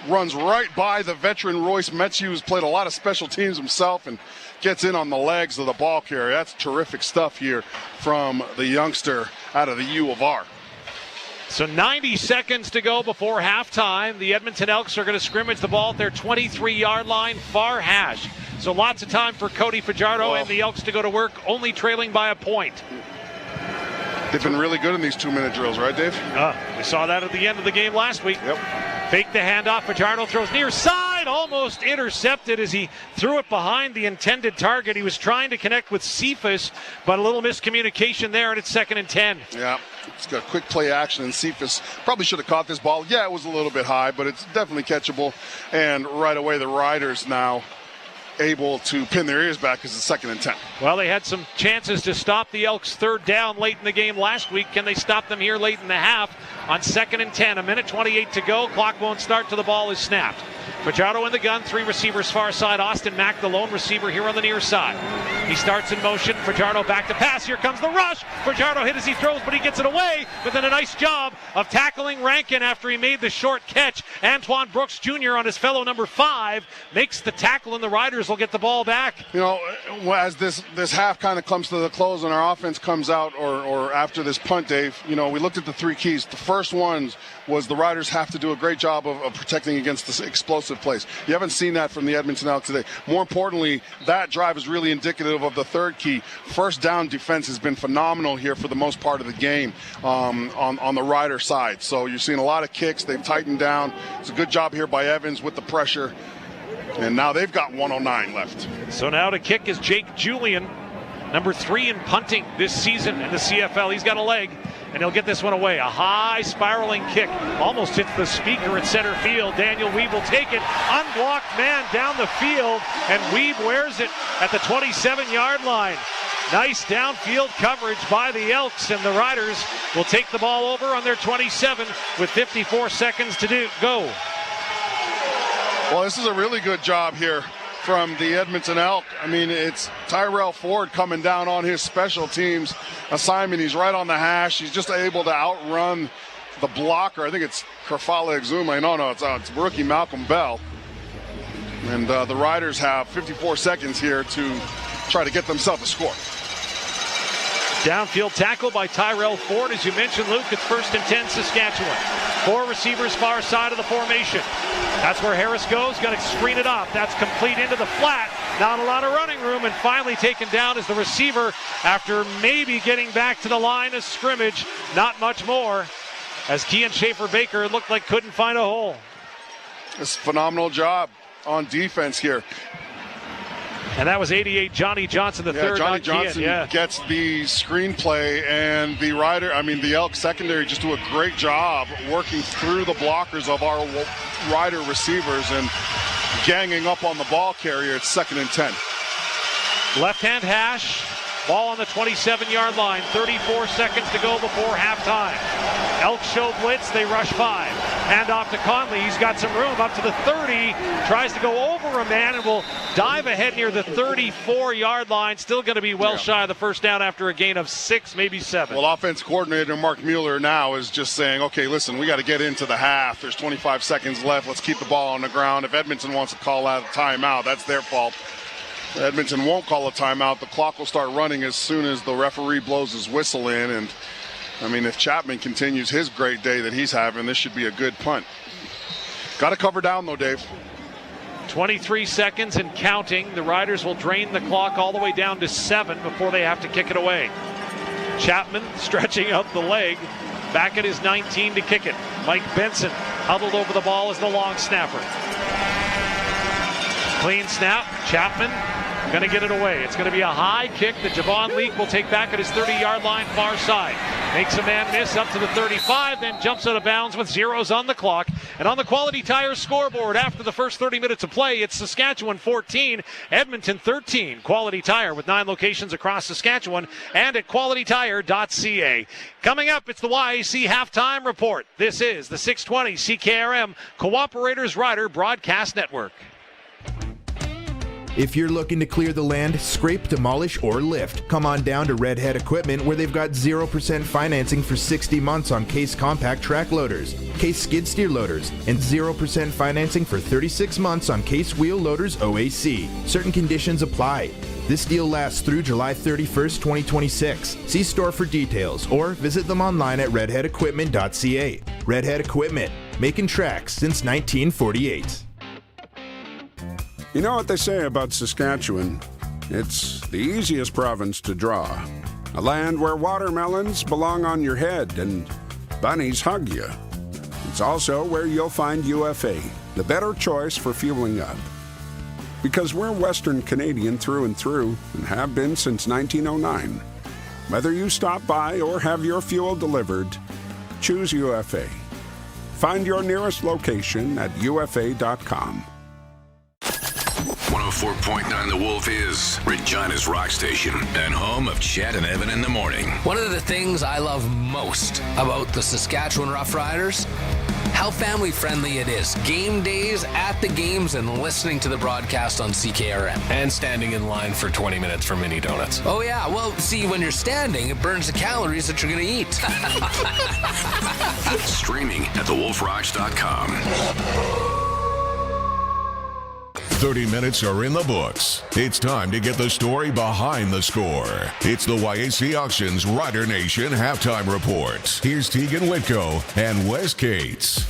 [SPEAKER 2] runs right by the veteran Royce Metsu, who's played a lot of special teams himself, and gets in on the legs of the ball carrier. That's terrific stuff here from the youngster out of the U of R.
[SPEAKER 10] So 90 seconds to go before halftime. The Edmonton Elks are going to scrimmage the ball at their 23-yard line, far hash. So lots of time for Cody Fajardo and the Elks to go to work, only trailing by a point.
[SPEAKER 2] They've been really good in these 2-minute drills, right, Dave?
[SPEAKER 10] We saw that at the end of the game last week.
[SPEAKER 2] Yep.
[SPEAKER 10] Fake the handoff. Fajardo throws near side, almost intercepted as he threw it behind the intended target. He was trying to connect with Cephas, but a little miscommunication there, and it's 2nd and 10.
[SPEAKER 2] Yeah, it's got quick play action, and Cephas probably should have caught this ball. Yeah, it was a little bit high, but it's definitely catchable. And right away, the Riders now able to pin their ears back because it's 2nd and 10.
[SPEAKER 10] Well, they had some chances to stop the Elks' third down late in the game last week. Can they stop them here late in the half on 2nd and 10? 1:28 to go. Clock won't start till the ball is snapped. Fajardo in the gun, 3 receivers far side. Austin Mack, the lone receiver here on the near side. He starts in motion. Fajardo back to pass. Here comes the rush. Fajardo hit as he throws, but he gets it away. But then a nice job of tackling Rankin after he made the short catch. Antoine Brooks Jr. on his fellow number 5 makes the tackle, and the Riders will get the ball back.
[SPEAKER 2] You know, as this half kind of comes to the close and our offense comes out, or after this punt, Dave, you know, we looked at the 3 keys. The first one was the Riders have to do a great job of protecting against this explosive plays. You haven't seen that from the Edmonton Elks today. More importantly, that drive is really indicative of the third key. First down defense has been phenomenal here for the most part of the game on the Rider side. So you're seeing a lot of kicks. They've tightened down. It's a good job here by Evans with the pressure. And now they've got 109 left.
[SPEAKER 10] So now to kick is Jake Julian, number 3 in punting this season in the CFL. He's got a leg, and he'll get this one away. A high spiraling kick. Almost hits the speaker at center field. Daniel Weeb will take it. Unblocked man down the field, and Weeb wears it at the 27-yard line. Nice downfield coverage by the Elks, and the Riders will take the ball over on their 27 with 54 seconds to go.
[SPEAKER 2] Well, this is a really good job here from the Edmonton Elk. I mean, it's Tyrell Ford coming down on his special teams assignment. He's right on the hash. He's just able to outrun the blocker. I think it's Kerfala Exuma. No, it's rookie Malcolm Bell. And the Riders have 54 seconds here to try to get themselves a score.
[SPEAKER 10] Downfield tackle by Tyrell Ford. As you mentioned, Luke, it's 1st and 10 Saskatchewan. 4 receivers far side of the formation. That's where Harris goes. Going to screen it off. That's complete into the flat. Not a lot of running room, and finally taken down as the receiver after maybe getting back to the line of scrimmage. Not much more, as Kean Schaefer-Baker looked like couldn't find a hole.
[SPEAKER 2] It's a phenomenal job on defense here.
[SPEAKER 10] And that was 88 Johnny Johnson, the third.
[SPEAKER 2] Johnny Johnson gets the screenplay, and the Elk secondary just do a great job working through the blockers of our Rider receivers and ganging up on the ball carrier. It's 2nd and 10.
[SPEAKER 10] Left-hand hash. Ball on the 27-yard line. 34 seconds to go before halftime. Elks show blitz. They rush 5. Hand off to Conley. He's got some room up to the 30. Tries to go over a man and will dive ahead near the 34-yard line. Still going to be well shy of the first down after a gain of 6, maybe 7.
[SPEAKER 2] Well, offense coordinator Mark Mueller now is just saying, okay, listen, we got to get into the half. There's 25 seconds left. Let's keep the ball on the ground. If Edmonton wants to call out a timeout, that's their fault. Edmonton won't call a timeout. The clock will start running as soon as the referee blows his whistle in. And, I mean, if Chapman continues his great day that he's having, this should be a good punt. Got to cover down, though, Dave.
[SPEAKER 10] 23 seconds and counting. The Riders will drain the clock all the way down to 7 before they have to kick it away. Chapman stretching out the leg. Back at his 19 to kick it. Mike Benson huddled over the ball as the long snapper. Clean snap. Chapman going to get it away. It's going to be a high kick that Javon Leake will take back at his 30-yard line far side. Makes a man miss up to the 35, then jumps out of bounds with zeros on the clock. And on the Quality Tire scoreboard after the first 30 minutes of play, it's Saskatchewan 14, Edmonton 13. Quality Tire with 9 locations across Saskatchewan and at qualitytire.ca. Coming up, it's the YAC Halftime Report. This is the 620 CKRM Cooperators Rider Broadcast Network.
[SPEAKER 22] If you're looking to clear the land, scrape, demolish, or lift, come on down to Redhead Equipment, where they've got 0% financing for 60 months on Case compact track loaders, Case skid steer loaders, and 0% financing for 36 months on Case wheel loaders OAC. Certain conditions apply. This deal lasts through July 31st, 2026. See store for details or visit them online at redheadequipment.ca. Redhead Equipment, making tracks since 1948.
[SPEAKER 7] You know what they say about Saskatchewan? It's the easiest province to draw. A land where watermelons belong on your head and bunnies hug you. It's also where you'll find UFA, the better choice for fueling up. Because we're Western Canadian through and through and have been since 1909. Whether you stop by or have your fuel delivered, choose UFA. Find your nearest location at ufa.com.
[SPEAKER 1] 104.9 The Wolf is Regina's rock station and home of Chad and Evan in the morning.
[SPEAKER 15] One of the things I love most about the Saskatchewan Roughriders how family-friendly it is. Game days, at the games, and listening to the broadcast on CKRM.
[SPEAKER 16] And standing in line for 20 minutes for mini donuts.
[SPEAKER 15] Oh yeah, well, see, when you're standing, it burns the calories that you're going to eat.
[SPEAKER 1] Streaming at thewolfrocks.com. 30 minutes are in the books. It's time to get the story behind the score. It's the YAC Auctions Rider Nation Halftime Report. Here's Teagan Witko and Wes Cates.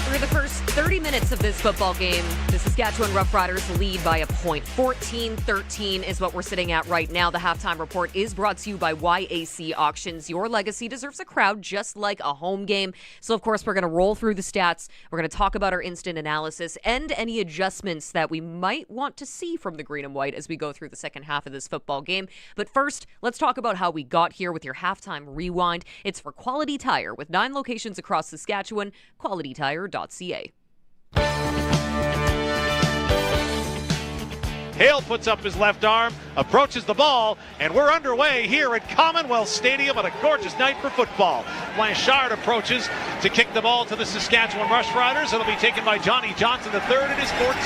[SPEAKER 17] Through the first 30 minutes of this football game, the Saskatchewan Roughriders lead by a point. 14-13 is what we're sitting at right now. The halftime report is brought to you by YAC Auctions. Your legacy deserves a crowd just like a home game. So, of course, we're going to roll through the stats. We're going to talk about our instant analysis and any adjustments that we might want to see from the green and white as we go through the second half of this football game. But first, let's talk about how we got here with your halftime rewind. It's for Quality Tire with 9 locations across Saskatchewan. QualityTire.ca.
[SPEAKER 10] Hale puts up his left arm, approaches the ball, and we're underway here at Commonwealth Stadium on a gorgeous night for football. Blanchard approaches to kick the ball to the Saskatchewan Roughriders. It'll be taken by Johnny Johnson, the third at his 14.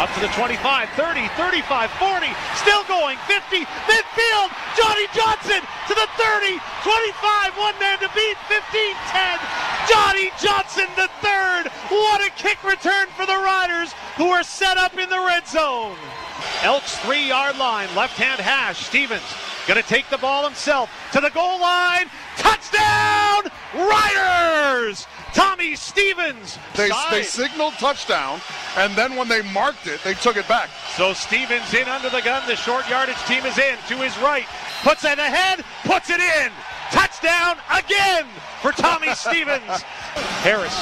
[SPEAKER 10] Up to the 25, 30, 35, 40, still going, 50, midfield, Johnny Johnson to the 30, 25, one man to beat, 15, 10. Johnny Johnson, the third. What a kick return for the Riders, who are set up in the red zone. Elks 3-yard line, left-hand hash. Stevens going to take the ball himself to the goal line. Touchdown, Riders! Tommy Stevens.
[SPEAKER 2] They signaled touchdown, and then when they marked it, they took it back.
[SPEAKER 10] So Stevens in under the gun. The short yardage team is in to his right. Puts it ahead, puts it in. Touchdown again for Tommy Stevens. Harris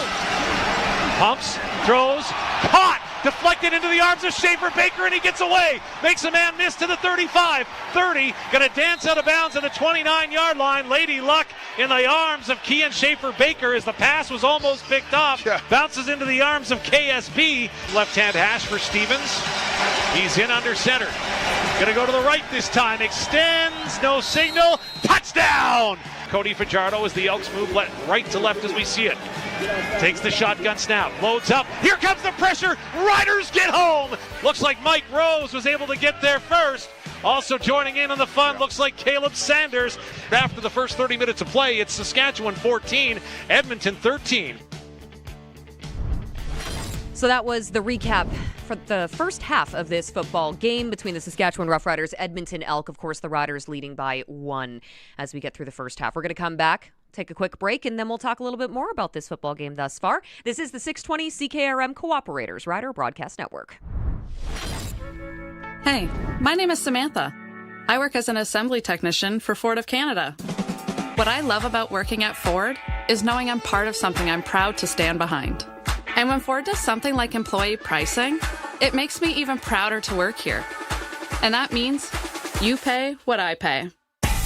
[SPEAKER 10] pumps, throws, caught. Deflected into the arms of Schaefer Baker, and he gets away. Makes a man miss to the 35, 30. Going to dance out of bounds at the 29-yard line. Lady Luck in the arms of Kian Schaefer Baker as the pass was almost picked off. Yeah. Bounces into the arms of KSB. Left-hand hash for Stevens. He's in under center. Going to go to the right this time. Extends, no signal. Touchdown! Cody Fajardo as the Elks move right to left as we see it. Takes the shotgun snap, loads up. Here comes the pressure. Riders get home. Looks like Mike Rose was able to get there first. Also joining in on the fun looks like Caleb Sanders. After the first 30 minutes of play, it's Saskatchewan 14, Edmonton 13.
[SPEAKER 17] So that was the recap for the first half of this football game between the Saskatchewan Roughriders, Edmonton Elk. Of course, the Riders leading by 1 as we get through the first half. We're going to come back, take a quick break, and then we'll talk a little bit more about this football game thus far. This is the 620 CKRM Cooperators Rider Broadcast Network.
[SPEAKER 20] Hey, my name is Samantha. I work as an assembly technician for Ford of Canada. What I love about working at Ford is knowing I'm part of something I'm proud to stand behind. And when Ford does something like employee pricing, it makes me even prouder to work here. And that means you pay what I pay.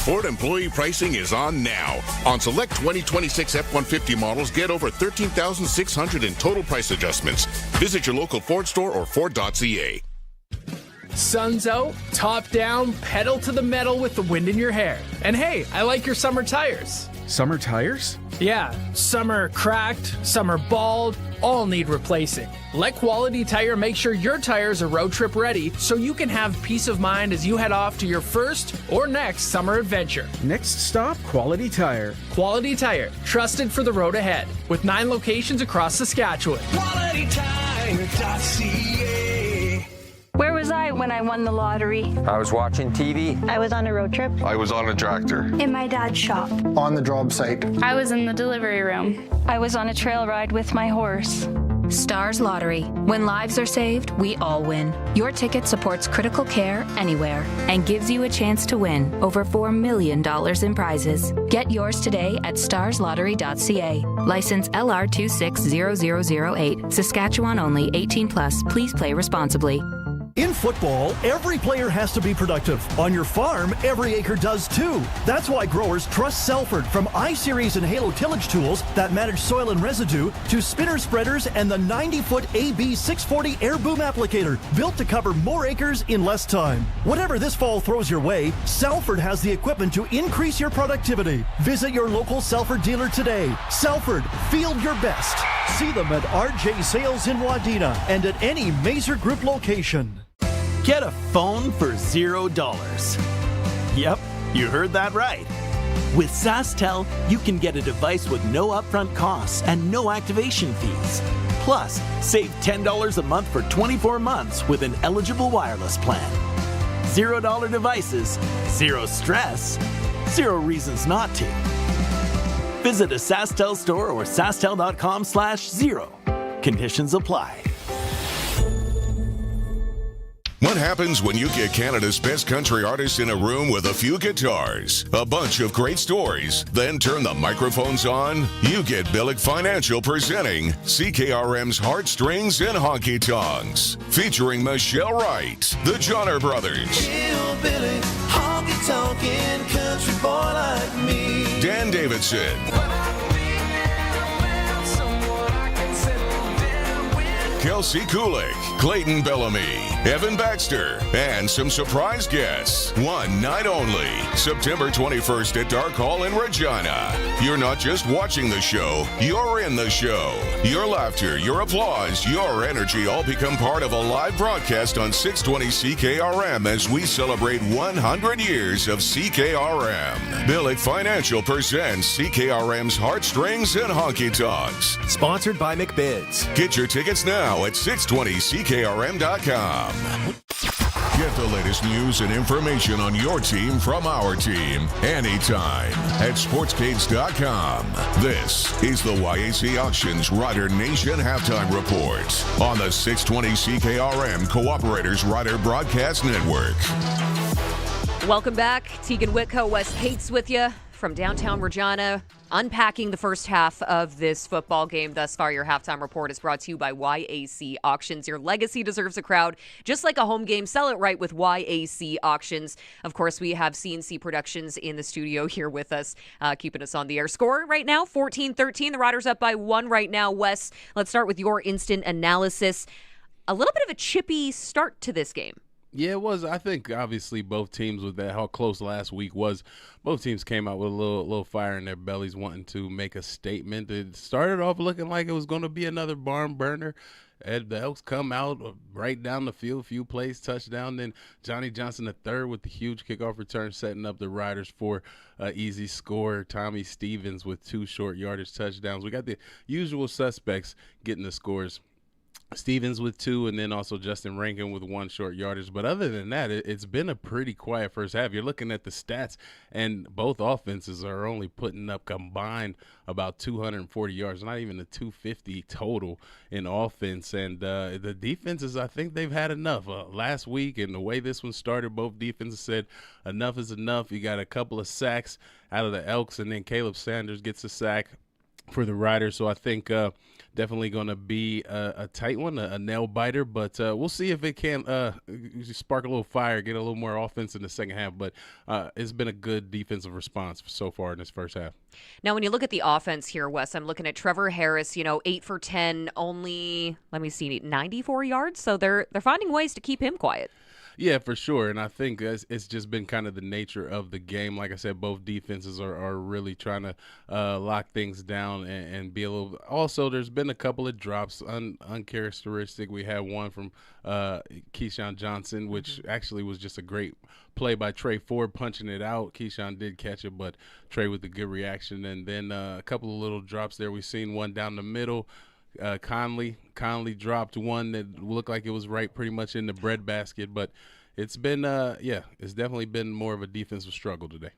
[SPEAKER 25] Ford employee pricing is on now. On select 2026 F-150 models, get over $13,600 in total price adjustments. Visit your local Ford store or Ford.ca.
[SPEAKER 26] Sun's out, top down, pedal to the metal with the wind in your hair. And hey, I like your summer tires.
[SPEAKER 27] Summer tires?
[SPEAKER 26] Yeah, some are cracked, some are bald, all need replacing. Let Quality Tire make sure your tires are road trip ready so you can have peace of mind as you head off to your first or next summer adventure.
[SPEAKER 27] Next stop, Quality Tire.
[SPEAKER 26] Quality Tire, trusted for the road ahead, with 9 locations across Saskatchewan.
[SPEAKER 18] QualityTire.ca.
[SPEAKER 28] Where was I when I won the lottery?
[SPEAKER 29] I was watching TV.
[SPEAKER 28] I was on a road trip.
[SPEAKER 29] I was on a tractor.
[SPEAKER 28] In my dad's shop.
[SPEAKER 29] On the job site.
[SPEAKER 28] I was in the delivery room. I was on a trail ride with my horse.
[SPEAKER 30] Stars Lottery. When lives are saved, we all win. Your ticket supports critical care anywhere and gives you a chance to win over $4 million in prizes. Get yours today at starslottery.ca. License LR260008. Saskatchewan only. 18+. Please play responsibly.
[SPEAKER 3] In football, every player has to be productive. On your farm, every acre does too. That's why growers trust Salford, from I-Series and Halo tillage tools that manage soil and residue to spinner spreaders and the 90-foot AB 640 air boom applicator, built to cover more acres in less time. Whatever this fall throws your way, Salford has the equipment to increase your productivity. Visit your local Salford dealer today. Salford, field your best. See them at RJ Sales in Wadena and at any Mazer Group location.
[SPEAKER 4] Get a phone for $0. Yep, you heard that right. With SaskTel, you can get a device with no upfront costs and no activation fees. Plus, save $10 a month for 24 months with an eligible wireless plan. $0 devices, zero stress, zero reasons not to. Visit a SaskTel store or sastel.com/0. Conditions apply.
[SPEAKER 1] What happens when you get Canada's best country artists in a room with a few guitars, a bunch of great stories, then turn the microphones on? You get Billick Financial presenting CKRM's Heartstrings and Honky Tonks, featuring Michelle Wright, the Johnner Brothers,
[SPEAKER 18] Hillbilly, honky tonkin' country boy like me.
[SPEAKER 1] Dan Davidson, Kelsey Kulik, Clayton Bellamy, Evan Baxter, and some surprise guests. One night only, September 21st at Dark Hall in Regina. You're not just watching the show, you're in the show. Your laughter, your applause, your energy all become part of a live broadcast on 620 CKRM as we celebrate 100 years of CKRM. Billick Financial presents CKRM's Heartstrings and Honky Tonks.
[SPEAKER 6] Sponsored by McBids.
[SPEAKER 1] Get your tickets now at 620CKRM.com. Get the latest news and information on your team from our team anytime at sportscades.com. This is the YAC Auctions Rider Nation Halftime Report on the 620 CKRM Cooperators Rider Broadcast Network.
[SPEAKER 17] Welcome back. Teagan Witko, Wes Cates with you from downtown Regina, unpacking the first half of this football game. Thus far, your halftime report is brought to you by YAC Auctions. Your legacy deserves a crowd, just like a home game. Sell it right with YAC Auctions. Of course, we have CNC Productions in the studio here with us, keeping us on the air. Score right now, 14-13. The Riders up by 1 right now. Wes, let's start with your instant analysis. A little bit of a chippy start to this game.
[SPEAKER 8] Yeah, it was. I think obviously both teams, with that how close last week was, both teams came out with a little fire in their bellies, wanting to make a statement. It started off looking like it was going to be another barn burner. And the Elks come out right down the field, few plays, touchdown. Then Johnny Johnson III with the huge kickoff return, setting up the Riders for an easy score. Tommy Stevens with 2 short yardage touchdowns. We got the usual suspects getting the scores. Stevens with 2, and then also Justin Rankin with 1 short yardage. But other than that, it's been a pretty quiet first half. You're looking at the stats, and both offenses are only putting up combined about 240 yards, not even the 250 total in offense. And the defenses, I think they've had enough. Last week, and the way this one started, both defenses said enough is enough. You got a couple of sacks out of the Elks, and then Caleb Sanders gets a sack for the Riders. So I think definitely going to be a tight one, a nail biter, but we'll see if it can spark a little fire, get a little more offense in the second half. But it's been a good defensive response so far in this first half.
[SPEAKER 17] Now, when you look at the offense here, Wes, I'm looking at Trevor Harris, 8 for 10, only, 94 yards. So they're finding ways to keep him quiet.
[SPEAKER 8] Yeah, for sure. And I think it's just been kind of the nature of the game. Like I said, both defenses are really trying to lock things down and be a little – also, there's been a couple of drops, uncharacteristic. We had one from Keyshawn Johnson, which actually was just a great play by Trey Ford punching it out. Keyshawn did catch it, but Trey with a good reaction. And then a couple of little drops there. We've seen one down the middle. Conley dropped one that looked like it was right pretty much in the breadbasket, but it's been it's definitely been more of a defensive struggle today.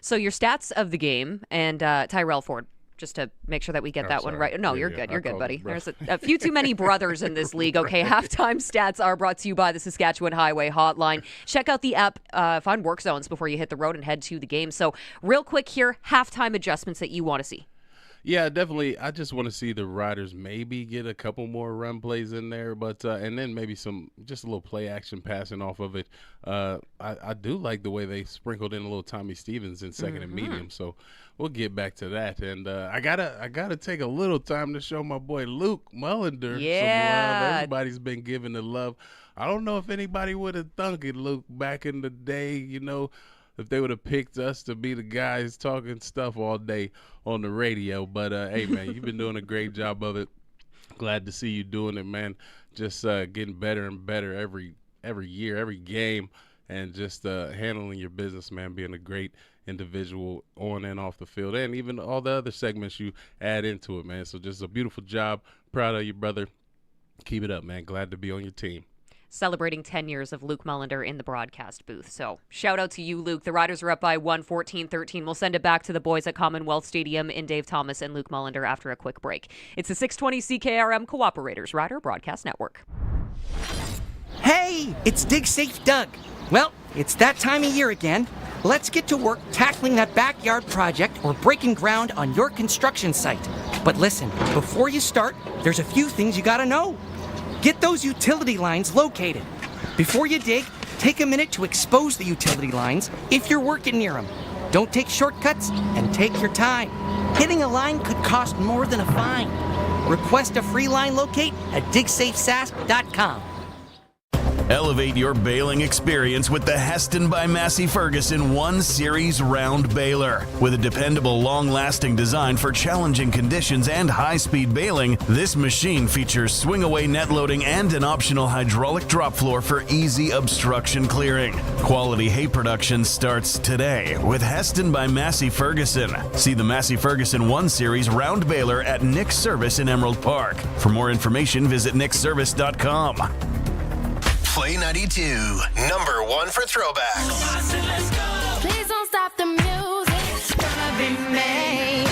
[SPEAKER 17] So your stats of the game, and Tyrell Ford, just to make sure that we get that one right. No, you're good. You're good, buddy. There's a few too many brothers in this league. Okay, halftime stats are brought to you by the Saskatchewan Highway Hotline. Check out the app, find work zones before you hit the road and head to the game. So real quick here, halftime adjustments that you want to see.
[SPEAKER 8] Yeah, definitely. I just want to see the Riders maybe get a couple more run plays in there, but and then maybe just a little play action passing off of it. I do like the way they sprinkled in a little Tommy Stevens in second and medium, so we'll get back to that. And I gotta take a little time to show my boy Luc Mullinder some love. Everybody's been giving the love. I don't know if anybody would have thunk it, Luc, back in the day, if they would have picked us to be the guys talking stuff all day on the radio. But, hey, man, you've been doing a great job of it. Glad to see you doing it, man. Just getting better and better every year, every game, and just handling your business, man, being a great individual on and off the field, and even all the other segments you add into it, man. So just a beautiful job. Proud of you, brother. Keep it up, man. Glad to be on your team.
[SPEAKER 17] Celebrating 10 years of Luc Mullinder in the broadcast booth. So shout out to you, Luc. The Riders are up by 14-13. We'll send it back to the boys at Commonwealth Stadium in Dave Thomas and Luc Mullinder after a quick break. It's the 620 CKRM Cooperators Rider Broadcast Network.
[SPEAKER 5] Hey, it's Dig Safe Doug. Well, it's that time of year again. Let's get to work tackling that backyard project or breaking ground on your construction site. But listen, before you start, there's a few things you gotta know. Get those utility lines located. Before you dig, take a minute to expose the utility lines if you're working near them. Don't take shortcuts and take your time. Hitting a line could cost more than a fine. Request a free line locate at digsafesask.com.
[SPEAKER 9] Elevate your baling experience with the Heston by Massey Ferguson 1 Series Round Baler. With a dependable, long-lasting design for challenging conditions and high-speed baling, this machine features swing-away net loading and an optional hydraulic drop floor for easy obstruction clearing. Quality hay production starts today with Heston by Massey Ferguson. See the Massey Ferguson 1 Series Round Baler at Nick's Service in Emerald Park. For more information, visit nicksservice.com.
[SPEAKER 11] Play 92, number 1 for throwbacks.
[SPEAKER 18] Please don't stop the music. It's gonna be me.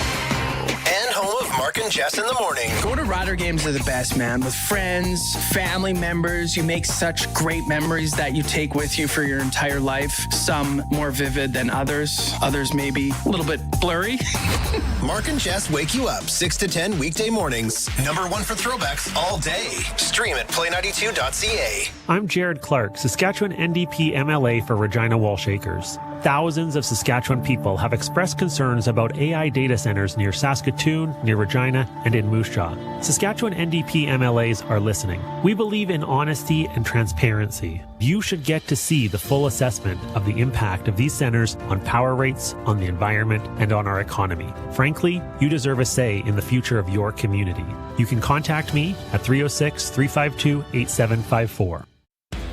[SPEAKER 11] And home of Mark and Jess in the morning.
[SPEAKER 27] Going to Rider games are the best, man. With friends, family members, you make such great memories that you take with you for your entire life. Some more vivid than others. Others maybe a little bit blurry.
[SPEAKER 11] Mark and Jess wake you up 6 to 10 weekday mornings. Number 1 for throwbacks all day. Stream at play92.ca.
[SPEAKER 12] I'm Jared Clark, Saskatchewan NDP MLA for Regina Wallshakers. Thousands of Saskatchewan people have expressed concerns about AI data centers near Saskatoon, near Regina, and in Moose Jaw. Saskatchewan NDP MLAs are listening. We believe in honesty and transparency. You should get to see the full assessment of the impact of these centers on power rates, on the environment, and on our economy. Frankly, you deserve a say in the future of your community. You can contact me at 306-352-8754.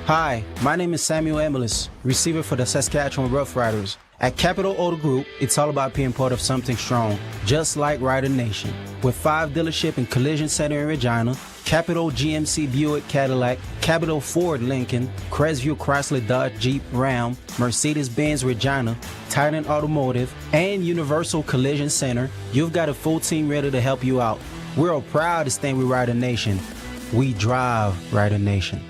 [SPEAKER 13] Hi, my name is Samuel Emilus, receiver for the Saskatchewan Roughriders. At Capital Auto Group, it's all about being part of something strong, just like Rider Nation. With 5 dealership and collision center in Regina, Capital GMC Buick Cadillac, Capital Ford Lincoln, Crestview Chrysler Dodge Jeep Ram, Mercedes-Benz Regina, Titan Automotive, and Universal Collision Center, you've got a full team ready to help you out. We're all proud to stand with Rider Nation. We drive Rider Nation.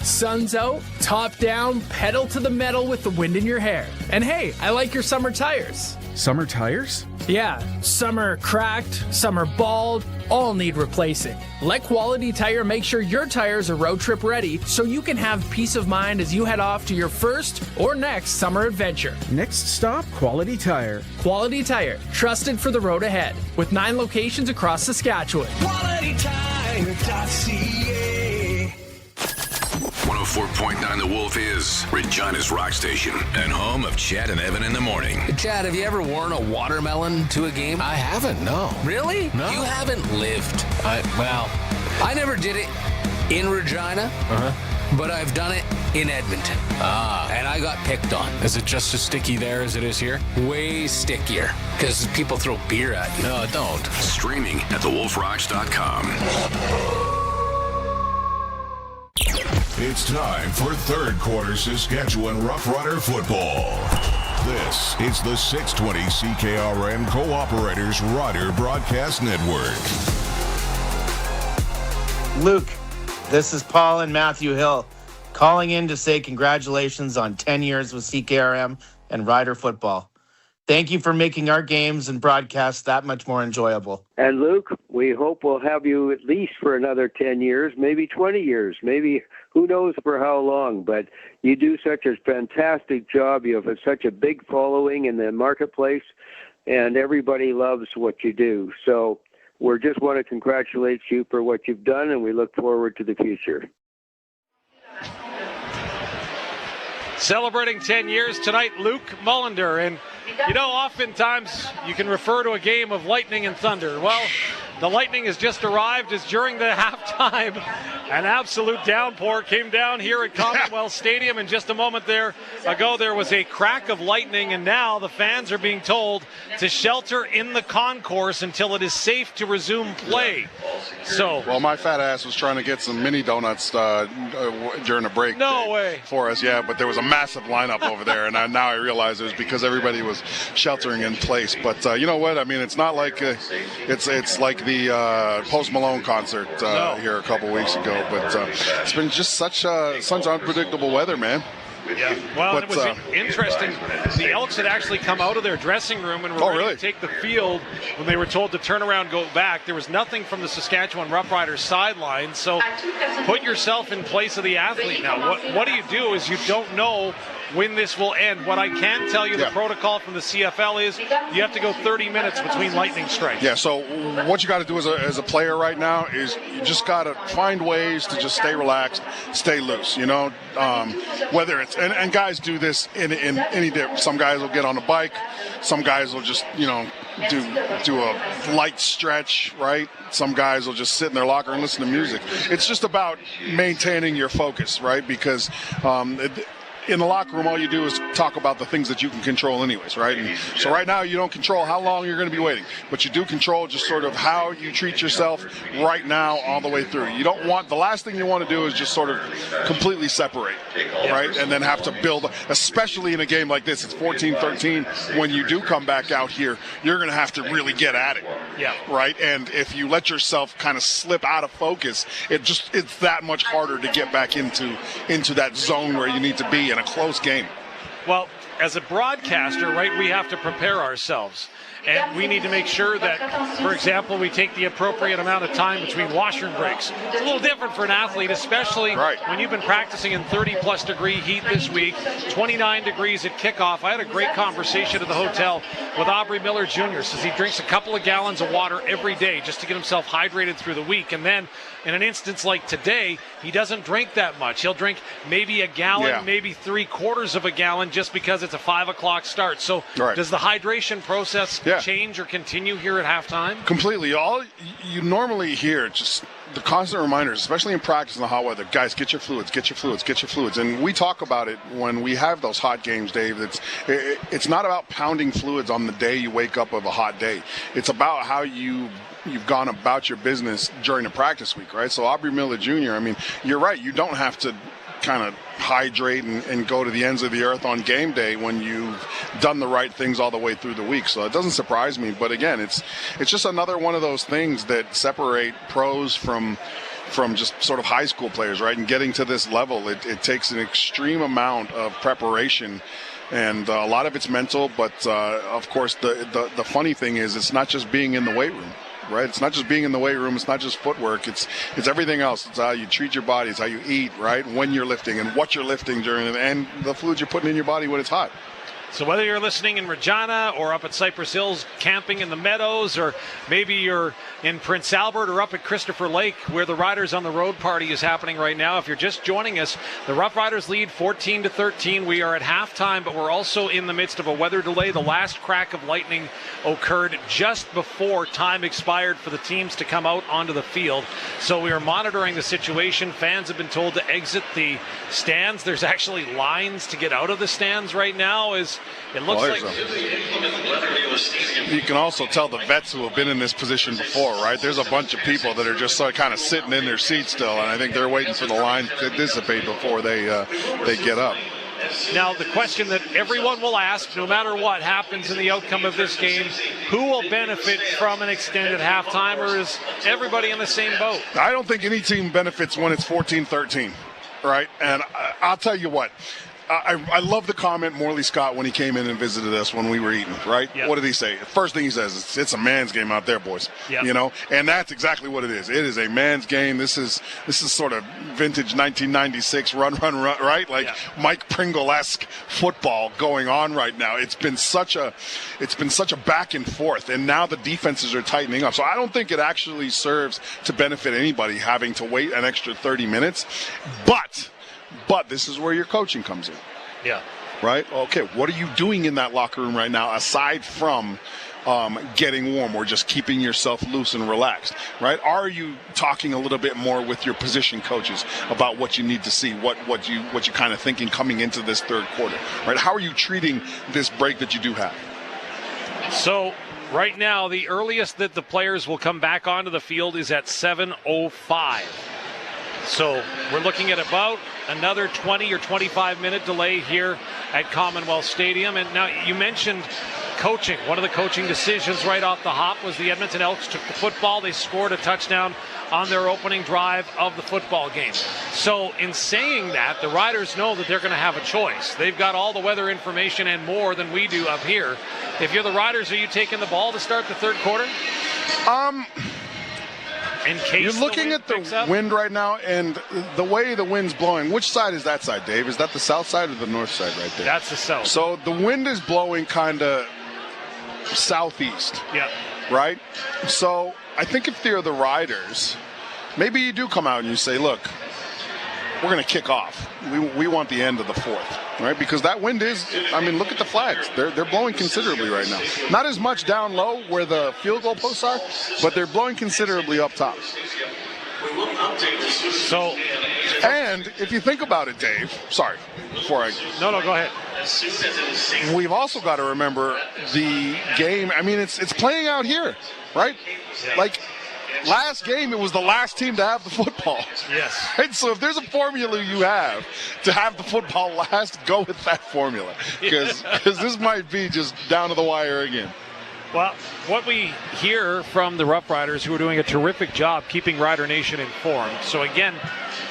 [SPEAKER 26] Sun's out, top down, pedal to the metal with the wind in your hair. And hey, I like your summer tires.
[SPEAKER 27] Summer tires?
[SPEAKER 26] Yeah, some are cracked, some are bald, all need replacing. Let Quality Tire make sure your tires are road trip ready so you can have peace of mind as you head off to your first or next summer adventure.
[SPEAKER 27] Next stop, Quality Tire.
[SPEAKER 26] Quality Tire, trusted for the road ahead, with 9 locations across Saskatchewan.
[SPEAKER 18] QualityTire.ca.
[SPEAKER 14] 104.9 The Wolf is Regina's rock station and home of Chad and Evan in the morning.
[SPEAKER 15] Chad, have you ever worn a watermelon to a game?
[SPEAKER 16] I haven't, no.
[SPEAKER 15] Really?
[SPEAKER 16] No.
[SPEAKER 15] You haven't lived. I never did it in Regina, but I've done it in Edmonton. And I got picked on.
[SPEAKER 16] Is it just as sticky there as it is here?
[SPEAKER 15] Way stickier, because people throw beer at you.
[SPEAKER 16] No, don't.
[SPEAKER 14] Streaming at thewolfrocks.com.
[SPEAKER 1] It's time for third quarter Saskatchewan Roughrider football. This is the 620 CKRM Cooperators Rider Broadcast Network.
[SPEAKER 19] Luke, this is Paul and Matthew Hill calling in to say congratulations on 10 years with CKRM and Rider football. Thank you for making our games and broadcasts that much more enjoyable.
[SPEAKER 2] And Luc, we hope we'll have you at least for another 10 years, maybe 20 years, maybe who knows for how long. But you do such a fantastic job. You have such a big following in the marketplace, and everybody loves what you do. So we just want to congratulate you for what you've done, and we look forward to the future.
[SPEAKER 7] Celebrating 10 years tonight, Luc Mullinder. And, you know, oftentimes you can refer to a game of lightning and thunder. Well, the lightning has just arrived as during the halftime, an absolute downpour came down here at Commonwealth Stadium. And just a moment there was a crack of lightning, and now the fans are being told to shelter in the concourse until it is safe to resume play. So,
[SPEAKER 10] well, my fat ass was trying to get some mini donuts during the break.
[SPEAKER 7] No way.
[SPEAKER 10] For us, yeah, but there was a massive lineup over there, and now I realize it was because everybody was sheltering in place. But you know what? I mean, it's not like it's like the Post Malone concert here a couple weeks ago. But it's been just such unpredictable weather, man.
[SPEAKER 7] Yeah, well, it was interesting. The Elks had actually come out of their dressing room and were ready to take the field when they were told to turn around, go back. There was nothing from the Saskatchewan Roughriders sideline. So put yourself in place of the athlete now. What do you do is you don't know when this will end. What I can tell you, the protocol from the CFL is you have to go 30 minutes between lightning strikes.
[SPEAKER 10] Yeah, so what you got to do as a player right now is you just got to find ways to just stay relaxed, stay loose, you know, whether it's, and guys do this in any different. Some guys will get on a bike, some guys will just, you know, do a light stretch, right? Some guys will just sit in their locker and listen to music. It's just about maintaining your focus, right? Because in the locker room, all you do is talk about the things that you can control anyways, right? And so right now, you don't control how long you're going to be waiting, but you do control just sort of how you treat yourself right now all the way through. You don't want, the last thing you want to do is just sort of completely separate, right? And then have to build, especially in a game like this, it's 14-13. When you do come back out here, you're going to have to really get at it, right? And if you let yourself kind of slip out of focus, it's that much harder to get back into that zone where you need to be in a close game.
[SPEAKER 7] Well, as a broadcaster, right, we have to prepare ourselves. And we need to make sure that, for example, we take the appropriate amount of time between washroom breaks. It's a little different for an athlete, especially when you've been practicing in 30-plus degree heat this week, 29 degrees at kickoff. I had a great conversation at the hotel with Aubrey Miller Jr. Says he drinks a couple of gallons of water every day just to get himself hydrated through the week. And then in an instance like today, he doesn't drink that much. He'll drink maybe a gallon, maybe 3/4 of a gallon just because it's a 5 o'clock start. So does the hydration process change or continue here at halftime?
[SPEAKER 10] Completely. All you normally hear, just the constant reminders, especially in practice in the hot weather, guys, get your fluids, get your fluids, get your fluids. And we talk about it when we have those hot games, Dave. It's not about pounding fluids on the day you wake up of a hot day. It's about how you've gone about your business during the practice week, right? So Aubrey Miller Jr., I mean, you're right. You don't have to kind of hydrate and go to the ends of the earth on game day when you've done the right things all the way through the week. So it doesn't surprise me. But again, it's just another one of those things that separate pros from just sort of high school players, right? And getting to this level, it takes an extreme amount of preparation. And a lot of it's mental, but of course the funny thing is it's not just being in the weight room. Right, it's not just being in the weight room. It's not just footwork. It's everything else. It's how you treat your body. It's how you eat. Right, when you're lifting and what you're lifting during it, and the fluids you're putting in your body when it's hot.
[SPEAKER 7] So whether you're listening in Regina or up at Cypress Hills camping in the meadows, or maybe you're in Prince Albert or up at Christopher Lake where the Riders on the Road party is happening right now, if you're just joining us, the Roughriders lead 14-13. We are at halftime, but we're also in the midst of a weather delay. The last crack of lightning occurred just before time expired for the teams to come out onto the field. So we are monitoring the situation. Fans have been told to exit the stands. There's actually lines to get out of the stands right now. It looks like
[SPEAKER 10] you can also tell the vets who have been in this position before, right? There's a bunch of people that are just kind of sitting in their seats still, and I think they're waiting for the line to dissipate before they get up.
[SPEAKER 7] Now, the question that everyone will ask, no matter what happens in the outcome of this game, who will benefit from an extended halftime, or is everybody in the same boat?
[SPEAKER 10] I don't think any team benefits when it's 14-13, right? And I'll tell you what. I love the comment Morley Scott when he came in and visited us when we were eating, right?
[SPEAKER 7] Yep.
[SPEAKER 10] What did he say? First thing he says, it's a man's game out there, boys.
[SPEAKER 7] Yep.
[SPEAKER 10] You know, and that's exactly what it is. It is a man's game. This is sort of vintage 1996 run, right? Like Mike Pringle-esque football going on right now. It's been such a back and forth, and now the defenses are tightening up. So I don't think it actually serves to benefit anybody having to wait an extra 30 minutes. But this is where your coaching comes in.
[SPEAKER 7] Yeah.
[SPEAKER 10] Right? Okay, what are you doing in that locker room right now aside from getting warm or just keeping yourself loose and relaxed, right? Are you talking a little bit more with your position coaches about what you need to see, what you kind of thinking coming into this third quarter, right? How are you treating this break that you do have?
[SPEAKER 7] So right now, the earliest that the players will come back onto the field is at 7:05. So we're looking at about another 20 or 25 minute delay here at Commonwealth Stadium. And now you mentioned coaching. One of the coaching decisions right off the hop was the Edmonton Elks took the football. They scored a touchdown on their opening drive of the football game. So in saying that, the Riders know that they're going to have a choice. They've got all the weather information and more than we do up here. If you're the Riders, are you taking the ball to start the third quarter? In case
[SPEAKER 10] you're looking at the wind right now, and the way the wind's blowing. Which side is that side, Dave? Is that the south side or the north side right there?
[SPEAKER 7] That's the south.
[SPEAKER 10] So the wind is blowing kind of southeast.
[SPEAKER 7] Yeah.
[SPEAKER 10] Right? So I think if they're the Riders, maybe you do come out and you say, look, we're going to kick off. We want the end of the fourth, right? Because that wind is, I mean, look at the flags. They're blowing considerably right now. Not as much down low where the field goal posts are, but they're blowing considerably up top.
[SPEAKER 7] So,
[SPEAKER 10] and if you think about it, Dave, sorry, before I...
[SPEAKER 7] No, go ahead.
[SPEAKER 10] We've also got to remember the game. I mean, it's playing out here, right?
[SPEAKER 7] Yeah.
[SPEAKER 10] Like, last game, it was the last team to have the football.
[SPEAKER 7] Yes.
[SPEAKER 10] Right? So if there's a formula you have to have the football last, go with that formula. Because this might be just down to the wire again.
[SPEAKER 7] Well, what we hear from the Roughriders, who are doing a terrific job keeping Rider Nation informed. So again,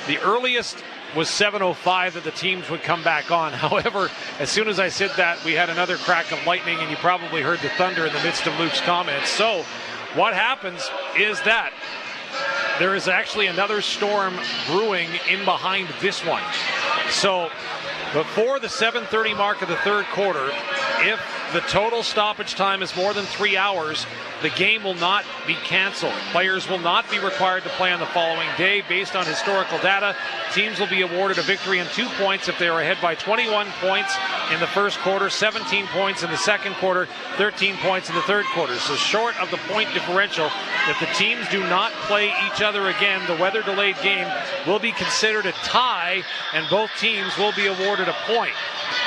[SPEAKER 7] the earliest was 7:05 that the teams would come back on. However, as soon as I said that, we had another crack of lightning, and you probably heard the thunder in the midst of Luc's comments. So what happens is that there is actually another storm brewing in behind this one. So before the 7:30 mark of the third quarter, if the total stoppage time is more than 3 hours, the game will not be canceled. Players will not be required to play on the following day. Based on historical data, teams will be awarded a victory and 2 points if they are ahead by 21 points in the first quarter, 17 points in the second quarter, 13 points in the third quarter. So short of the point differential, if the teams do not play each other again, the weather-delayed game will be considered a tie, and both teams will be awarded a point.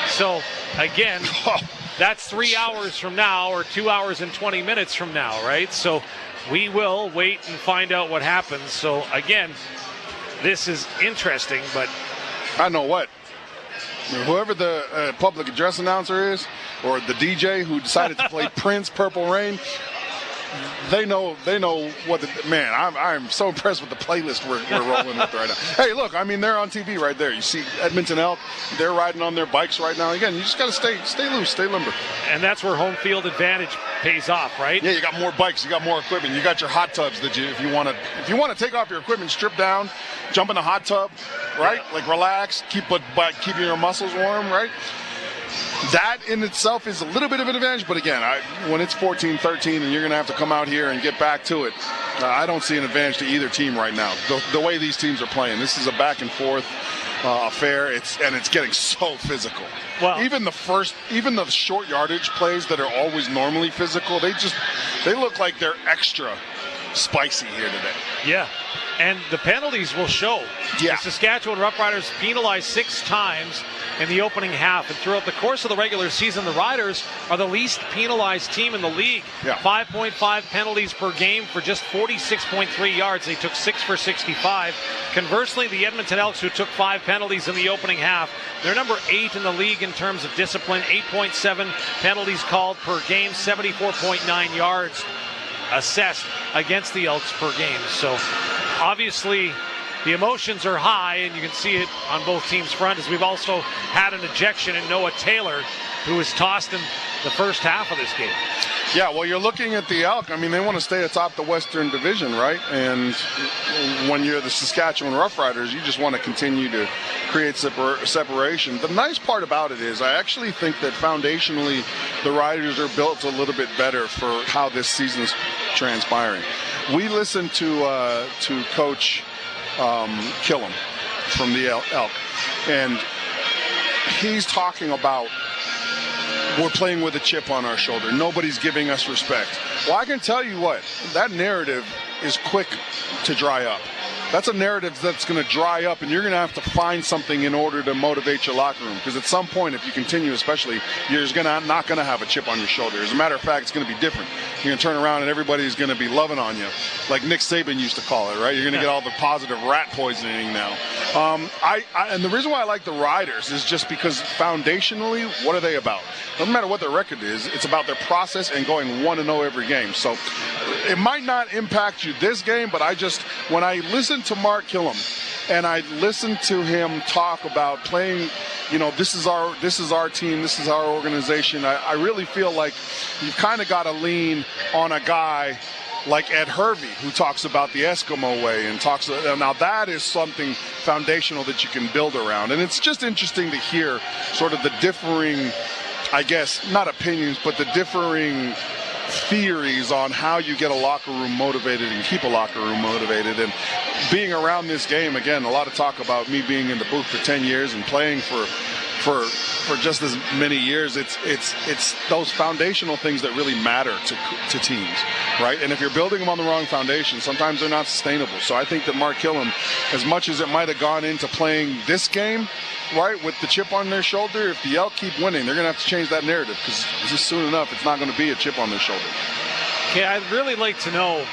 [SPEAKER 7] So, again... That's 3 hours from now, or 2 hours and 20 minutes from now, right? So we will wait and find out what happens. So again, this is interesting, but
[SPEAKER 10] I know what. Whoever the public address announcer is, or the DJ who decided to play Prince, Purple Rain, they know what the man. I'm so impressed with the playlist we're rolling with right now. Hey, look, I mean, they're on TV right there. You see Edmonton Elk, they're riding on their bikes right now. Again, you just got to stay loose, stay limber.
[SPEAKER 7] And that's where home field advantage pays off, right?
[SPEAKER 10] Yeah, you got more bikes, you got more equipment, you got your hot tubs that if you want to take off your equipment, strip down, jump in the hot tub, right? Like relax, keeping your muscles warm, right? That in itself is a little bit of an advantage, but again, when it's 14-13 and you're going to have to come out here and get back to it, I don't see an advantage to either team right now. The way these teams are playing, this is a back and forth affair. It's getting so physical.
[SPEAKER 7] Well,
[SPEAKER 10] even the short yardage plays that are always normally physical, they look like they're extra spicy here today.
[SPEAKER 7] Yeah. And the penalties will show.
[SPEAKER 10] Yeah.
[SPEAKER 7] The Saskatchewan Roughriders penalized 6 times in the opening half. And throughout the course of the regular season, the Riders are the least penalized team in the league.
[SPEAKER 10] Yeah.
[SPEAKER 7] 5.5 penalties per game for just 46.3 yards. They took 6 for 65. Conversely, the Edmonton Elks, who took 5 penalties in the opening half, they're number 8 in the league in terms of discipline. 8.7 penalties called per game, 74.9 yards assessed against the Elks per game. So obviously the emotions are high, and you can see it on both teams' front, as we've also had an ejection in Noah Taylor, who was tossed in the first half of this game.
[SPEAKER 10] Yeah, well, you're looking at the Elk. I mean, they want to stay atop the Western Division, right? And when you're the Saskatchewan Roughriders, you just want to continue to create separation. The nice part about it is I actually think that foundationally the Riders are built a little bit better for how this season's transpiring. We listened to Coach Killam from the Elk, and he's talking about we're playing with a chip on our shoulder. Nobody's giving us respect. Well, I can tell you what, that narrative is quick to dry up. That's a narrative that's going to dry up, and you're going to have to find something in order to motivate your locker room. Because at some point, if you continue especially, you're not going to have a chip on your shoulder. As a matter of fact, it's going to be different. You're going to turn around and everybody's going to be loving on you, like Nick Saban used to call it, right? You're going to get all the positive rat poisoning now. And the reason why I like the Riders is just because foundationally, what are they about? No matter what their record is, it's about their process and going 1-0 every game. So it might not impact you this game, but when I listen to Mark Killam and I listen to him talk about playing, this is our team, this is our organization, I really feel like you've kind of got to lean on a guy like Ed Hervey, who talks about the Eskimo way and now that is something foundational that you can build around. And it's just interesting to hear sort of the differing, I guess, not opinions, but the differing theories on how you get a locker room motivated and keep a locker room motivated. And being around this game, again, a lot of talk about me being in the booth for 10 years and playing for just as many years. It's those foundational things that really matter to teams, right? And if you're building them on the wrong foundation, sometimes they're not sustainable. So I think that Mark Killam, as much as it might have gone into playing this game, right, with the chip on their shoulder, if the Elk keep winning, they're going to have to change that narrative, because just soon enough, it's not going to be a chip on their shoulder.
[SPEAKER 7] Okay, I'd really like to know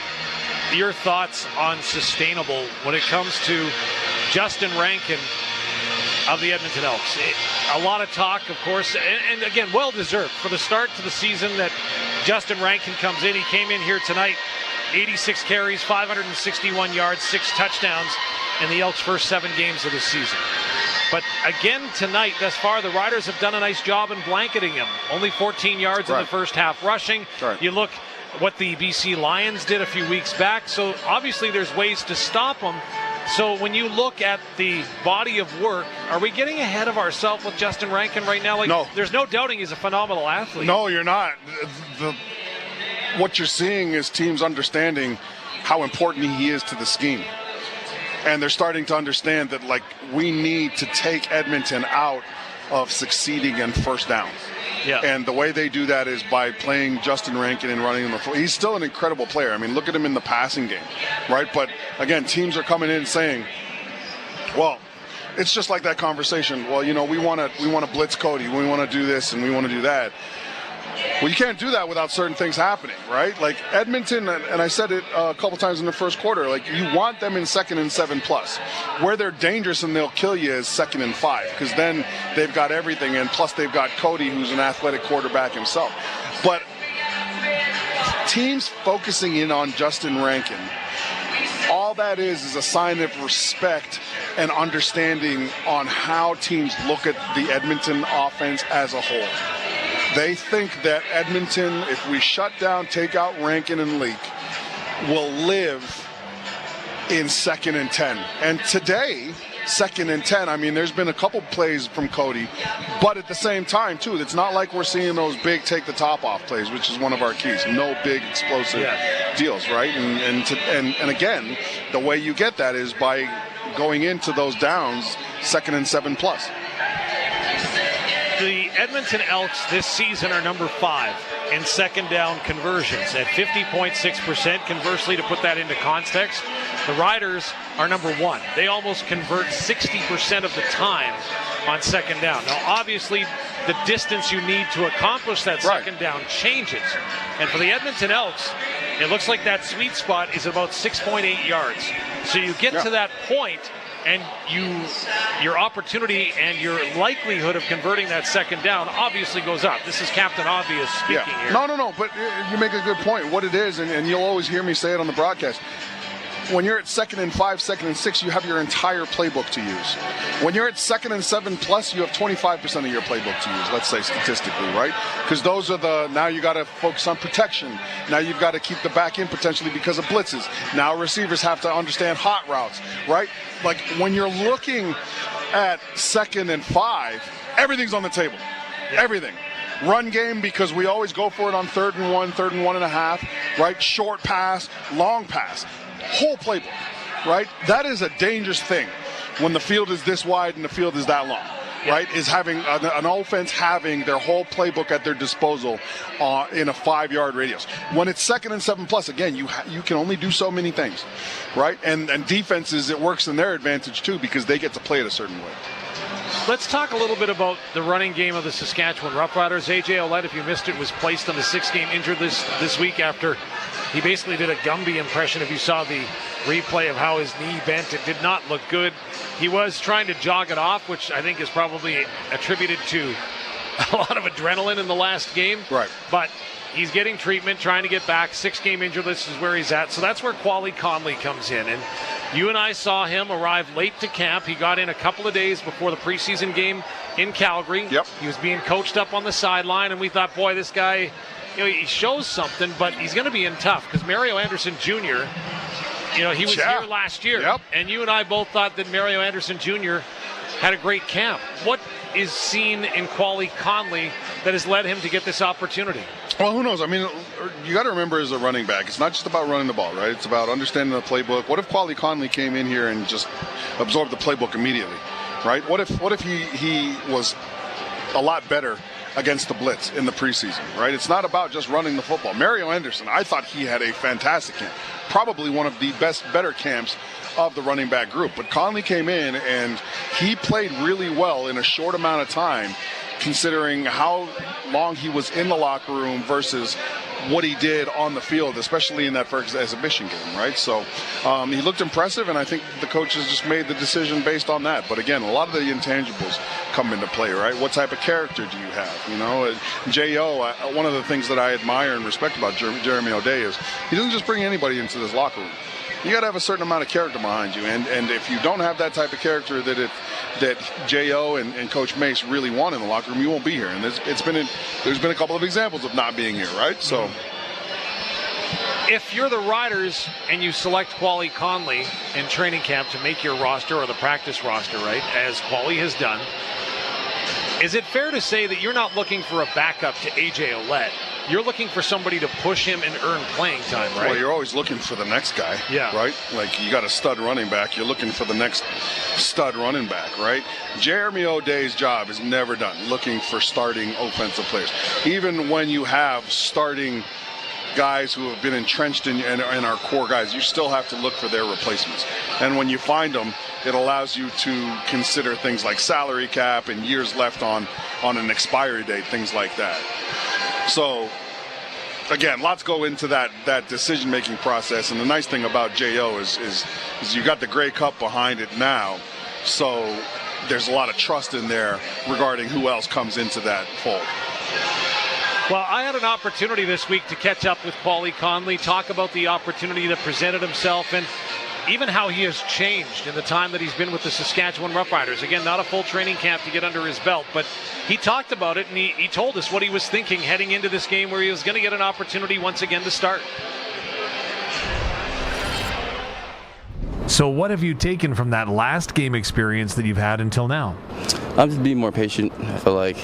[SPEAKER 7] your thoughts on sustainable when it comes to Justin Rankin of the Edmonton Elks. A lot of talk, of course, and again, well-deserved for the start to the season that Justin Rankin comes in. He came in here tonight, 86 carries, 561 yards, 6 touchdowns in the Elks' first 7 games of the season. But again tonight, thus far, the Riders have done a nice job in blanketing him. Only 14 yards in the first half rushing.
[SPEAKER 10] Right.
[SPEAKER 7] You look what the BC Lions did a few weeks back. So obviously there's ways to stop them. So when you look at the body of work, are we getting ahead of ourselves with Justin Rankin right now?
[SPEAKER 10] No.
[SPEAKER 7] There's no doubting he's a phenomenal athlete.
[SPEAKER 10] No, you're not. What you're seeing is teams understanding how important he is to the scheme. And they're starting to understand that, we need to take Edmonton out of succeeding in first down.
[SPEAKER 7] Yeah.
[SPEAKER 10] And the way they do that is by playing Justin Rankin and running him the floor. He's still an incredible player. I mean, look at him in the passing game, right? But, again, teams are coming in saying, well, it's just like that conversation. Well, we want to blitz Cody. We want to do this and we want to do that. Well, you can't do that without certain things happening, right? Like Edmonton, and I said it a couple times in the first quarter, you want them in 2nd and 7+. Where they're dangerous and they'll kill you is 2nd and 5, because then they've got everything, and plus they've got Cody, who's an athletic quarterback himself. But teams focusing in on Justin Rankin, all that is a sign of respect and understanding on how teams look at the Edmonton offense as a whole. They think that Edmonton, if we shut down, take out Rankin and Leak, will live in 2nd and 10. And today, 2nd and 10, I mean, there's been a couple plays from Cody, but at the same time, too, it's not like we're seeing those big take-the-top-off plays, which is one of our keys. No big explosive deals, right? And again, the way you get that is by going into those downs 2nd and 7+.
[SPEAKER 7] The Edmonton Elks this season are number 5 in 2nd down conversions at 50.6%. Conversely, to put that into context, the Riders are number 1. They almost convert 60% of the time on 2nd down. Now, obviously, the distance you need to accomplish that 2nd down changes. And for the Edmonton Elks, it looks like that sweet spot is about 6.8 yards. So you get to that point, and your opportunity and your likelihood of converting that 2nd down obviously goes up. This is Captain Obvious speaking here.
[SPEAKER 10] No, but you make a good point. What it is, and you'll always hear me say it on the broadcast, when you're at 2nd and 5, 2nd and 6, you have your entire playbook to use. When you're at 2nd and 7 plus, you have 25% of your playbook to use, let's say statistically, right? Because those are now you got to focus on protection. Now you've got to keep the back in potentially because of blitzes. Now receivers have to understand hot routes, right? Like when you're looking at 2nd and 5, everything's on the table. Yeah. Everything. Run game, because we always go for it on 3rd and 1, 3rd and 1.5, right? Short pass, long pass. Whole playbook, right? That is a dangerous thing when the field is this wide and the field is that long, right? Is having an offense having their whole playbook at their disposal in a 5-yard radius. When it's 2nd and 7 plus, again, you can only do so many things, right? And defenses, it works in their advantage too, because they get to play it a certain way.
[SPEAKER 7] Let's talk a little bit about the running game of the Saskatchewan Roughriders. A.J. Ouellette, if you missed it, was placed on the 6-game injured list this week after he basically did a Gumby impression. If you saw the replay of how his knee bent, it did not look good. He was trying to jog it off, which I think is probably attributed to a lot of adrenaline in the last game.
[SPEAKER 10] Right.
[SPEAKER 7] But he's getting treatment, trying to get back. 6-game injured list is where he's at. So that's where Quali Conley comes in. And you and I saw him arrive late to camp. He got in a couple of days before the preseason game in Calgary.
[SPEAKER 10] Yep.
[SPEAKER 7] He was being coached up on the sideline, and we thought, boy, this guy, he shows something, but he's going to be in tough because Mario Anderson Jr., he was here last year.
[SPEAKER 10] Yep.
[SPEAKER 7] And you and I both thought that Mario Anderson Jr. had a great camp. What is seen in Quali Conley that has led him to get this opportunity?
[SPEAKER 10] Well, who knows? I mean, you got to remember, as a running back, it's not just about running the ball, right? It's about understanding the playbook. What if Quali Conley came in here and just absorbed the playbook immediately, right? What if he was a lot better against the blitz in the preseason, right? It's not about just running the football. Mario Anderson, I thought he had a fantastic camp, probably one of the better camps of the running back group. But Conley came in and he played really well in a short amount of time, considering how long he was in the locker room versus what he did on the field, especially in that first exhibition game, right? So he looked impressive, and I think the coaches just made the decision based on that. But again, a lot of the intangibles come into play, right? What type of character do you have? J.O., one of the things that I admire and respect about Jeremy O'Day is he doesn't just bring anybody into this locker room. You got to have a certain amount of character behind you, and if you don't have that type of character that J.O. and Coach Mace really want in the locker room, you won't be here. And there's been a couple of examples of not being here, right? So,
[SPEAKER 7] if you're the Riders and you select Quali Conley in training camp to make your roster or the practice roster, right, as Quali has done, is it fair to say that you're not looking for a backup to A.J. Ouellette? You're looking for somebody to push him and earn playing time, right?
[SPEAKER 10] Well, you're always looking for the next guy, right? Like, you got a stud running back. You're looking for the next stud running back, right? Jeremy O'Day's job is never done looking for starting offensive players. Even when you have starting guys who have been entrenched in our core guys, you still have to look for their replacements. And when you find them, it allows you to consider things like salary cap and years left on an expiry date, things like that. So, again, lots go into that decision-making process. And the nice thing about J.O. is you got the Grey Cup behind it now. So there's a lot of trust in there regarding who else comes into that fold.
[SPEAKER 7] Well, I had an opportunity this week to catch up with Quali Conley, talk about the opportunity that presented himself, and even how he has changed in the time that he's been with the Saskatchewan Roughriders. Again, not a full training camp to get under his belt, but he talked about it, and he told us what he was thinking heading into this game where he was going to get an opportunity once again to start.
[SPEAKER 3] So what have you taken from that last game experience that you've had until now?
[SPEAKER 20] I'm just being more patient. I feel like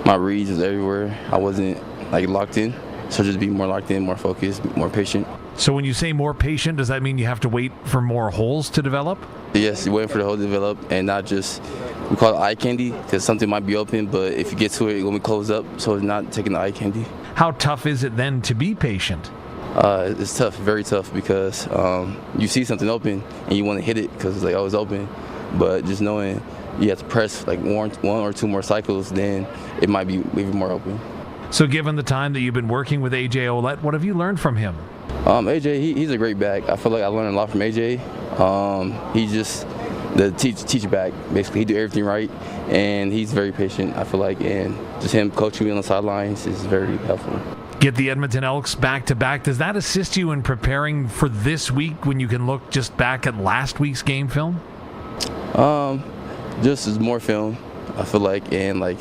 [SPEAKER 20] my reads is everywhere. I wasn't locked in, so just be more locked in, more focused, more patient.
[SPEAKER 3] So when you say more patient, does that mean you have to wait for more holes to develop?
[SPEAKER 20] Yes, you're waiting for the hole to develop and not just, we call it eye candy, because something might be open, but if you get to it, you're going to be closed up, so it's not taking the eye candy.
[SPEAKER 3] How tough is it then to be patient?
[SPEAKER 20] It's tough, very tough, because you see something open and you want to hit it because it's it's open, but just knowing you have to press one or two more cycles, then it might be even more open.
[SPEAKER 3] So given the time that you've been working with A.J. Ouellette, what have you learned from him?
[SPEAKER 20] AJ, he's a great back. I feel like I learned a lot from AJ. He just the teacher back. Basically, he do everything right, and he's very patient, I feel like, and just him coaching me on the sidelines is very helpful.
[SPEAKER 3] Get the Edmonton Elks back-to-back. Does that assist you in preparing for this week when you can look just back at last week's game film?
[SPEAKER 20] Just as more film, I feel like, and like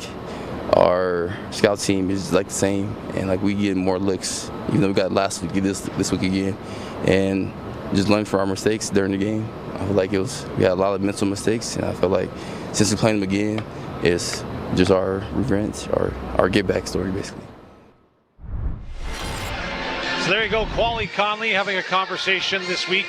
[SPEAKER 20] our scout team is like the same, and like we get more looks, even though we got last week, this week again, and just learning from our mistakes during the game. I feel like we had a lot of mental mistakes, and I feel like since we're playing them again, it's just our revenge, our get-back story, basically.
[SPEAKER 7] So there you go, Quali Conley having a conversation this week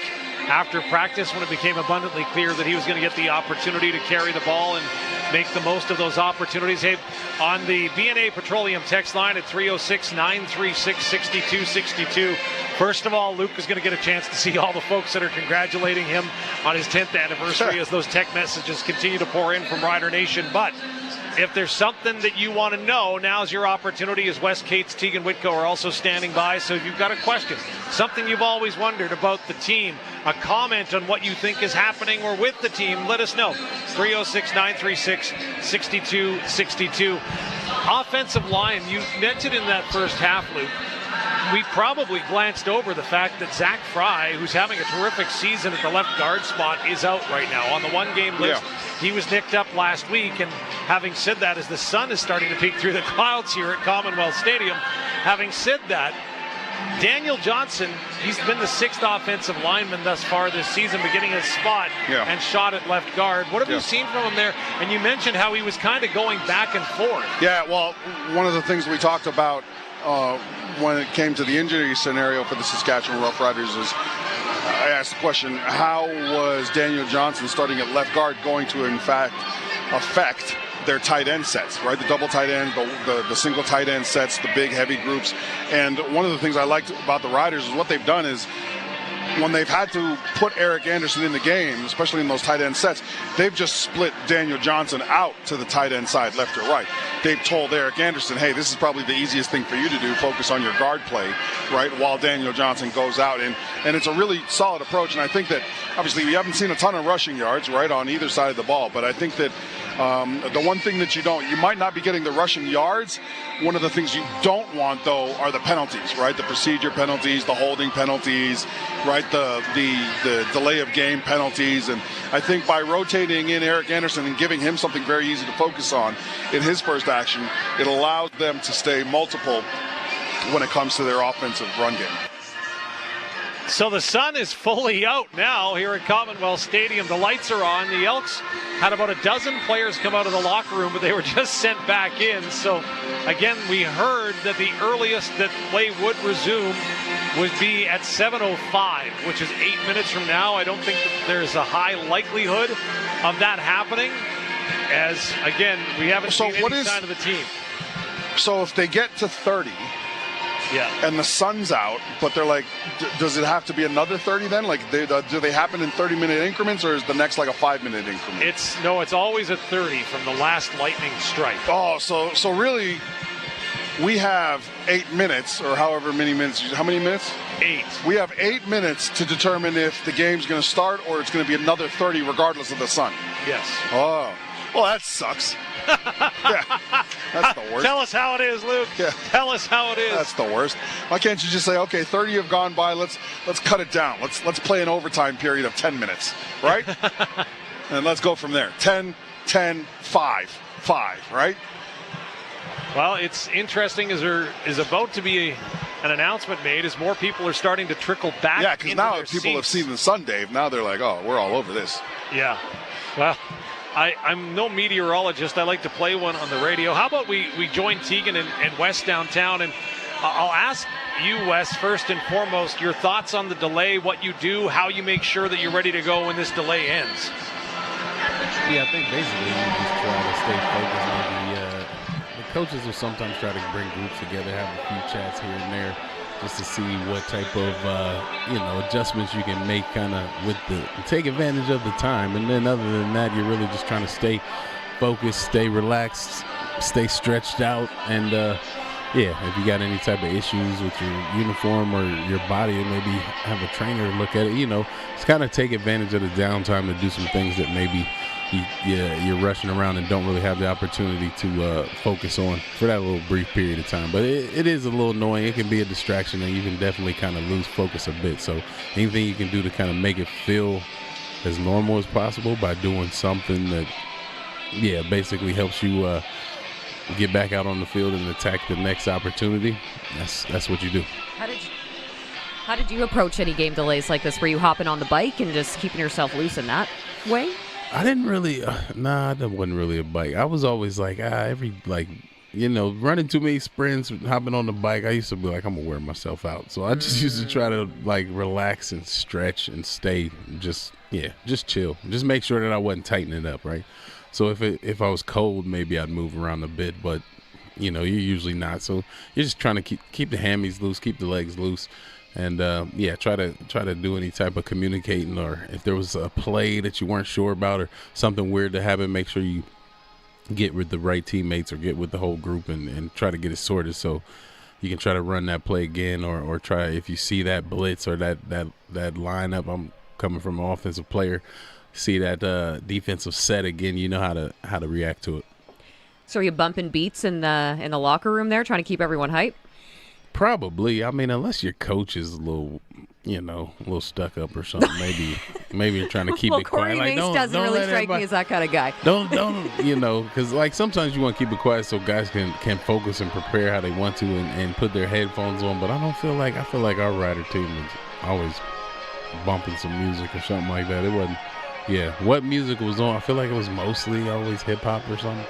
[SPEAKER 7] after practice when it became abundantly clear that he was going to get the opportunity to carry the ball and make the most of those opportunities. Hey, on the BNA Petroleum text line at 306-936-6262. First of all, Luc is going to get a chance to see all the folks that are congratulating him on his 10th anniversary as those text messages continue to pour in from Rider Nation. But if there's something that you want to know, now's your opportunity, as Wes Cates, Teagan Witko are also standing by. So if you've got a question, something you've always wondered about the team, a comment on what you think is happening or with the team, let us know. 306-936-6262. Offensive line, you mentioned in that first half, Luc, we probably glanced over the fact that Zach Fry, who's having a terrific season at the left guard spot, is out right now. On the one-game list, he was nicked up last week. And having said that, as the sun is starting to peek through the clouds here at Commonwealth Stadium, having said that, Daniel Johnson, he's been the 6th offensive lineman thus far this season, beginning his spot and shot at left guard. What have you seen from him there? And you mentioned how he was kind of going back and forth.
[SPEAKER 10] Yeah, well, one of the things we talked about when it came to the injury scenario for the Saskatchewan Roughriders is I asked the question, how was Daniel Johnson starting at left guard going to, in fact, affect their tight end sets, right? The double tight end, the single tight end sets, the big, heavy groups. And one of the things I liked about the Riders is what they've done is when they've had to put Eric Anderson in the game, especially in those tight end sets, they've just split Daniel Johnson out to the tight end side, left or right. They've told Eric Anderson, hey, this is probably the easiest thing for you to do, focus on your guard play, right, while Daniel Johnson goes out. And it's a really solid approach. And I think that, obviously, we haven't seen a ton of rushing yards, right, on either side of the ball. But I think that the one thing that you might not be getting the rushing yards. One of the things you don't want, though, are the penalties, right? The procedure penalties, the holding penalties, right? The delay of game penalties. And I think by rotating in Eric Anderson and giving him something very easy to focus on in his first action, it allows them to stay multiple when it comes to their offensive run game.
[SPEAKER 7] So the sun is fully out now here at Commonwealth Stadium. The lights are on. The Elks had about a dozen players come out of the locker room, but they were just sent back in. So, again, we heard that the earliest that play would resume would be at 7:05, which is 8 minutes from now. I don't think that there's a high likelihood of that happening, as, again, we haven't seen any sign of the team.
[SPEAKER 10] So if they get to 30... and the sun's out, but they're like, does it have to be another 30 then? Like, do they happen in 30-minute increments, or is the next like a 5-minute increment?
[SPEAKER 7] It's always a 30 from the last lightning strike.
[SPEAKER 10] Oh, so really, we have 8 minutes, or however many minutes. How many minutes?
[SPEAKER 7] 8.
[SPEAKER 10] We have 8 minutes to determine if the game's going to start or it's going to be another 30 regardless of the sun.
[SPEAKER 7] Yes.
[SPEAKER 10] Oh, well, that sucks. Yeah, that's the worst.
[SPEAKER 7] Tell us how it is, Luc.
[SPEAKER 10] Yeah.
[SPEAKER 7] Tell us how it is.
[SPEAKER 10] That's the worst. Why can't you just say, okay, 30 have gone by, let's cut it down. Let's play an overtime period of 10 minutes, right? And let's go from there. 10, 10, 5, right?
[SPEAKER 7] Well, it's interesting as there is about to be an announcement made as more people are starting to trickle back.
[SPEAKER 10] Yeah, because now people have seen the sun, Dave. Now they're like, oh, we're all over this.
[SPEAKER 7] Yeah. Well, I'm no meteorologist. I like to play one on the radio. How about we join Teagan and Wes downtown? And I'll ask you, Wes, first and foremost, your thoughts on the delay, what you do, how you make sure that you're ready to go when this delay ends.
[SPEAKER 8] Yeah, I think basically you just try to stay focused. Maybe the coaches will sometimes try to bring groups together, have a few chats here and there, just to see what type of adjustments you can make, kind of take advantage of the time. And then other than that, you're really just trying to stay focused, stay relaxed, stay stretched out, and yeah, if you got any type of issues with your uniform or your body, maybe have a trainer look at it. Just kind of take advantage of the downtime to do some things that maybe you're rushing around and don't really have the opportunity to focus on for that little brief period of time. But it is a little annoying. It can be a distraction, and you can definitely kind of lose focus a bit. So anything you can do to kind of make it feel as normal as possible by doing something that, basically helps you get back out on the field and attack the next opportunity, that's what you do.
[SPEAKER 17] How did you approach any game delays like this? Were you hopping on the bike and just keeping yourself loose in that way?
[SPEAKER 8] I didn't really, that wasn't really a bike. I was always like, running too many sprints, hopping on the bike, I used to be like, I'm going to wear myself out. So I just used to try to, relax and stretch and stay, just chill. Just make sure that I wasn't tightening it up, right? So if I was cold, maybe I'd move around a bit, but, you're usually not. So you're just trying to keep the hammies loose, keep the legs loose. And try to do any type of communicating, or if there was a play that you weren't sure about or something weird to happen, make sure you get with the right teammates or get with the whole group and try to get it sorted so you can try to run that play again, or try, if you see that blitz or that lineup, I'm coming from an offensive player, see that defensive set again, you know how to react to it.
[SPEAKER 17] So are you bumping beats in the locker room there, trying to keep everyone hyped?
[SPEAKER 8] Probably. I mean, unless your coach is a little stuck up or something. Maybe you're trying to keep it quiet.
[SPEAKER 17] Corey Mace doesn't really strike me as that kind of guy.
[SPEAKER 8] Don't because sometimes you want to keep it quiet so guys can focus and prepare how they want to and put their headphones on. But I feel like our rider team is always bumping some music or something like that. It wasn't. Yeah, what music was on? I feel like it was mostly always hip hop or something.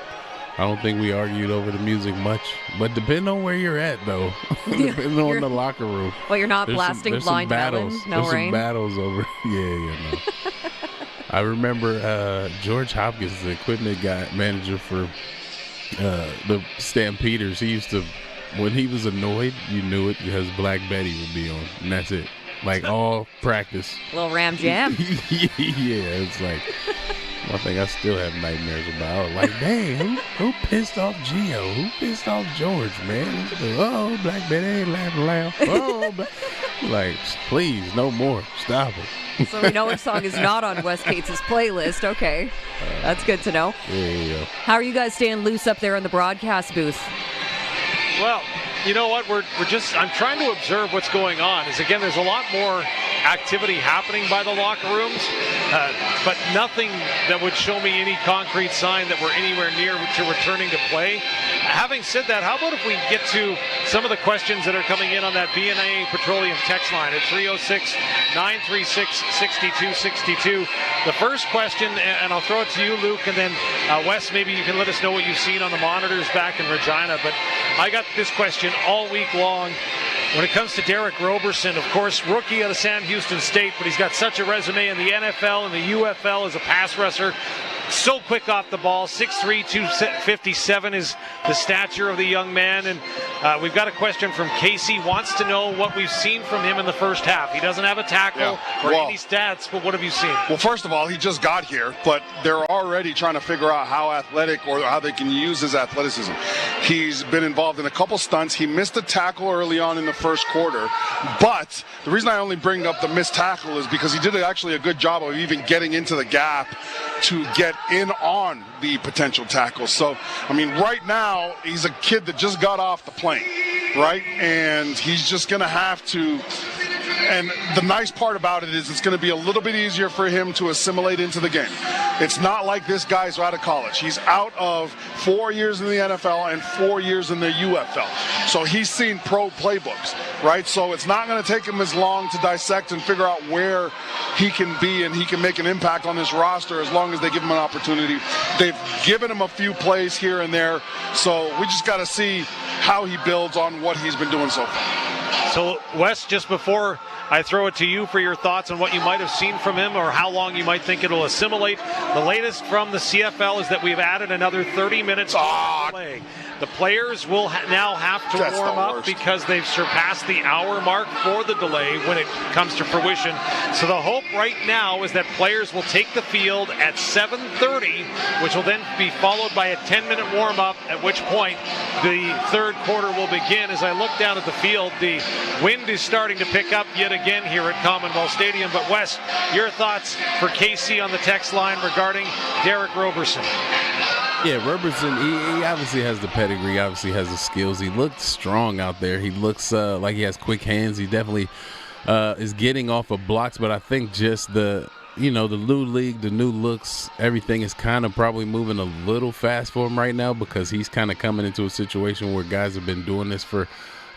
[SPEAKER 8] I don't think we argued over the music much, but depending on where you're at, though, depending on the locker room.
[SPEAKER 17] Well, you're not blasting Blind Melon, No
[SPEAKER 8] Rain.
[SPEAKER 17] Rain.
[SPEAKER 8] Some battles over. No. I remember George Hopkins, the equipment manager for the Stampeders. He used to, when he was annoyed, you knew it because Black Betty would be on, and that's it. Like all practice.
[SPEAKER 17] Little Ram Jam.
[SPEAKER 8] It's like. One thing I still have nightmares about. Like, dang, who pissed off Gio? Who pissed off George, man? Oh, Black Betty, laugh. Oh, like, please, no more. Stop it.
[SPEAKER 17] So we know which song is not on Wes Cates' playlist. Okay, that's good to know.
[SPEAKER 8] Yeah.
[SPEAKER 17] How are you guys staying loose up there in the broadcast booth?
[SPEAKER 7] Well, you know what? I'm trying to observe what's going on. Again, there's a lot more activity happening by the locker rooms, but nothing that would show me any concrete sign that we're anywhere near to returning to play. Having said that, how about if we get to some of the questions that are coming in on that BNA Petroleum text line at 306-936-6262. The first question, and I'll throw it to you, Luke, and then Wes, maybe you can let us know what you've seen on the monitors back in Regina. But I got this question all week long. When it comes to Derek Roberson, of course, rookie out of Sam Houston State, but he's got such a resume in the NFL and the UFL as a pass rusher. So quick off the ball, 6'3", 257 is the stature of the young man. And we've got a question from Casey. Wants to know what we've seen from him in the first half. He doesn't have a tackle or any stats, but what have you seen?
[SPEAKER 10] Well, first of all, he just got here, but they're already trying to figure out how athletic or how they can use his athleticism. He's been involved in a couple stunts. He missed a tackle early on in the first quarter, but the reason I only bring up the missed tackle is because he did actually a good job of even getting into the gap to get in on the potential tackle. So, I mean, right now, he's a kid that just got off the plane, right? And he's just going to have to, and the nice part about it is it's going to be a little bit easier for him to assimilate into the game. It's not like this guy's out of college. He's out of 4 years in the NFL and 4 years in the UFL. So he's seen pro playbooks, right? So it's not going to take him as long to dissect and figure out where he can be and he can make an impact on this roster as long as they give him an opportunity. They've given him a few plays here and there, so we just got to see how he builds on what he's been doing so far.
[SPEAKER 7] So, Wes, just before I throw it to you for your thoughts on what you might have seen from him or how long you might think it'll assimilate. The latest from the CFL is that we've added another 30 minutes to play. The players will now have to
[SPEAKER 10] That's
[SPEAKER 7] warm
[SPEAKER 10] the
[SPEAKER 7] up
[SPEAKER 10] worst.
[SPEAKER 7] because they've surpassed the hour mark for the delay when it comes to fruition. So the hope right now is that players will take the field at 7:30, which will then be followed by a 10-minute warm-up, at which point the third quarter will begin. As I look down at the field, the wind is starting to pick up yet again here at Commonwealth Stadium. But Wes, your thoughts for KC on the text line regarding Derek Roberson?
[SPEAKER 8] Yeah, Roberson, he obviously has the pedigree, obviously has the skills. He looks strong out there. He looks like he has quick hands. He definitely is getting off of blocks, but I think just the new league, the new looks, everything is kind of probably moving a little fast for him right now because he's kind of coming into a situation where guys have been doing this for